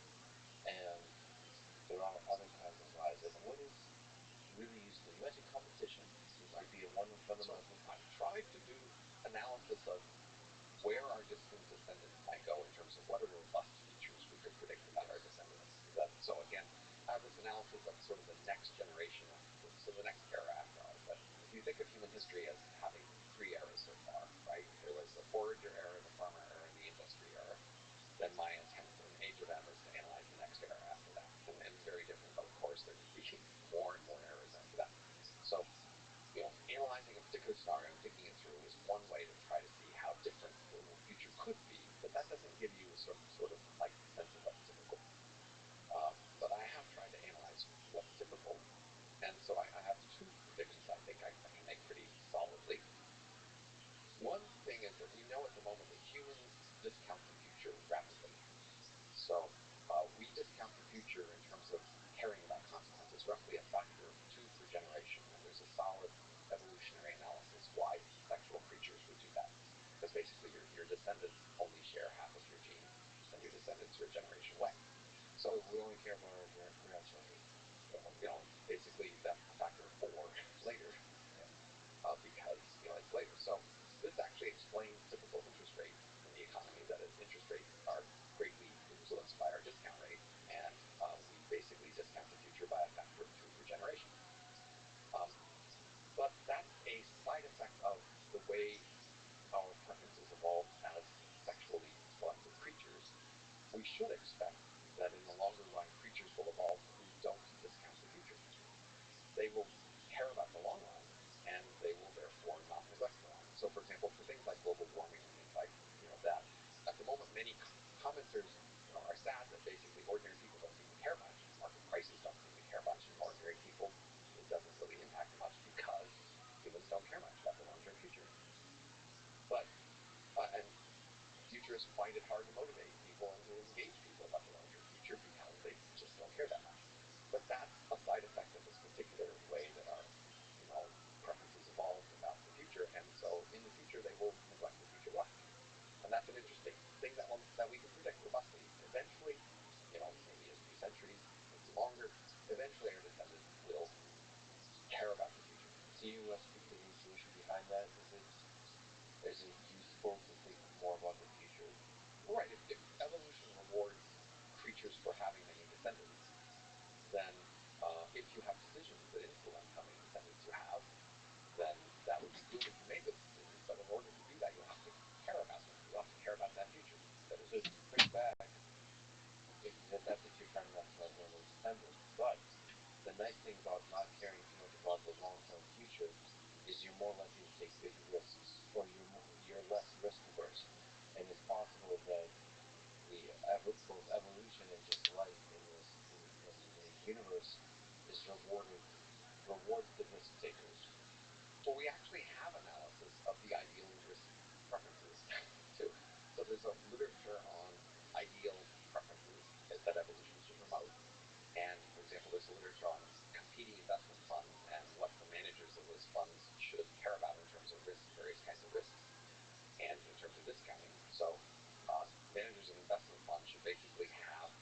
and throughout other kinds of lives. Like what is really useful? You mentioned competition seems to be a one fundamental thing. I've tried to do analysis of where our distant descendants might go in terms of what are robust features we could predict about our descendants. So again, I have this analysis of sort of the next generation, so the next era after ours. But if you think of human history as having three eras so far, right? There was the forager era, the farmer era, and the industry era. Then my attempt in Age of M is to analyze the next era after that. And very different, but of course there would be more and more eras after that. So analyzing a particular scenario and thinking it through is one way to try to see how different the future could be, but that doesn't give you a sort of like sense of what's typical. But I have tried to analyze what's typical, and so I have two predictions I think I can make pretty solidly. One thing is that we know at the moment that humans discount the future rapidly. So we discount the future in terms of caring about consequences, roughly a factor of 2 per generation. And there's a solid evolutionary analysis why sexual creatures would do that. Because basically your descendants only share half of your genes, and your descendants are a generation away. So we only care about our grandchildren. Basically that's a factor of 4 later. Because it's later. So this actually explains typical interest rates in the economy. That is, interest rates are greatly influenced by our discount rate, and we basically discount the future by a factor of 2 per generation. But that's a side effect of the way our preferences evolved as sexually selected creatures. We should expect that in the longer run, creatures will evolve who don't discount the future. They will care about the long run, and they will therefore not neglect the long run. So, for example, for things like global warming and things like that, at the moment, many commenters are sad that basically ordinary people don't seem to care much. Market prices don't seem to care much, and ordinary people it doesn't really impact much because humans don't care much about the long-term future. But and futurists find it hard to motivate people and to engage people about the long-term future because they just don't care that much. But that's a side effect of this particular way that our preferences evolved about the future, and so in the future they will neglect the future less. And that's an interesting thing that we can predict robustly. Eventually, maybe in a few centuries, maybe longer, eventually our descendants will care about the future. Do you speak to the intuition behind that? Is it useful to think more about the future? Right. If evolution rewards creatures for having many descendants, then if you have decisions that influence how many descendants you have, then that would be good if you made those decisions. But in order to do that, you'll have to care about them. You'll have to care about that future. So to bring back, that's if you're trying to maximize the number of descendants. But the nice thing about not caring too much about the long-term future is you're more likely to take big risks, or you're less risk averse, and it's possible that both evolution and just life in the universe is rewards the risk takers. Well, we actually have analysis of the ideal risk preferences too. So there's a literature on ideal preferences that evolution should promote. And for example, there's literature on competing investment funds and what the managers of those funds should care about in terms of risk, various kinds of risks, and in terms of discounting. So managers of investment funds should basically have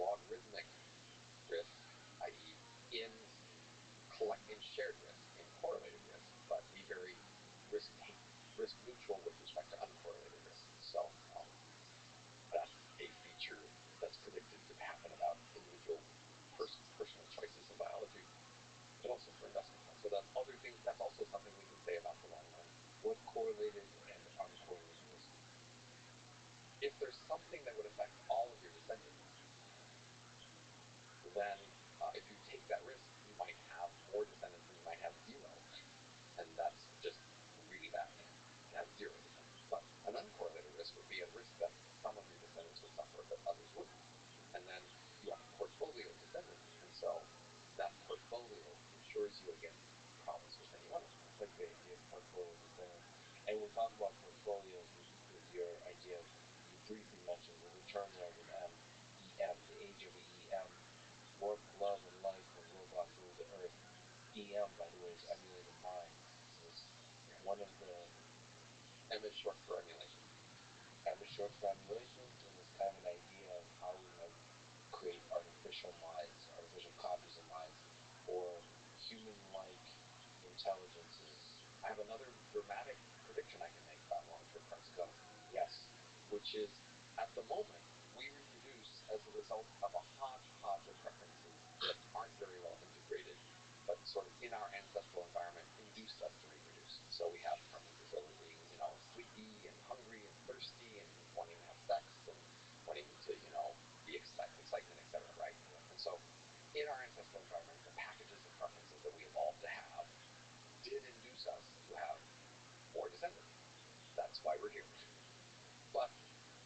logarithmic risk, i.e. in shared risk, in correlated risk, but be very transformations and this kind of an idea of how we might create artificial minds, artificial copies of minds, or human-like intelligences. I have another dramatic prediction I can make about long-term parts. Yes, which is at the moment we reproduce as a result of a hodgepodge of preferences that aren't very well integrated, but sort of in our ancestral environment induced us to reproduce. So we have preferences over being, sleepy and hungry and thirsty and wanting to have sex and wanting to, be excitement, etc., right? And so in our ancestral environment, the packages of preferences that we evolved to have did induce us to have more descendants. That's why we're here. But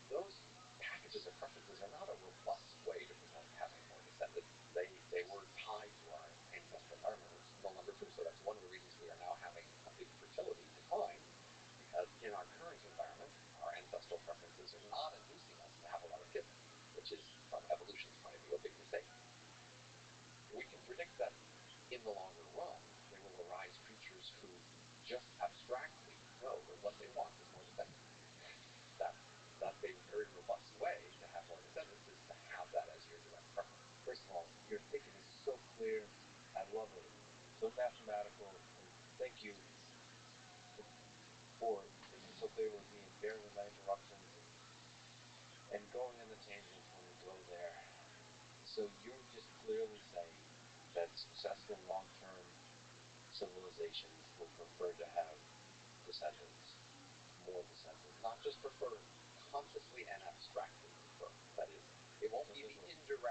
those packages of preferences are not a robust way to promote having more descendants. They were tied to our ancestral environment, which is no longer true. So that's one of the reasons we are now having a big fertility decline, because in our current environment, our ancestral preferences are not inducing us to have a lot of kids, which is, from evolution's point of view, a big mistake. We can predict that in the longer run, there will arise creatures who just abstractly know that what they want is more descendants. That's a very robust way to have more descendants, is to have that as your direct preference. First of all, your thinking is so clear. I love it. So mathematical. And thank you for thinking so clear with me and bearing with my interruptions and going on the tangents when we go there. So you're just clearly saying that successful long-term civilizations will prefer to have descendants, more descendants. Not just prefer, consciously and abstractly prefer. That is, it won't be the indirect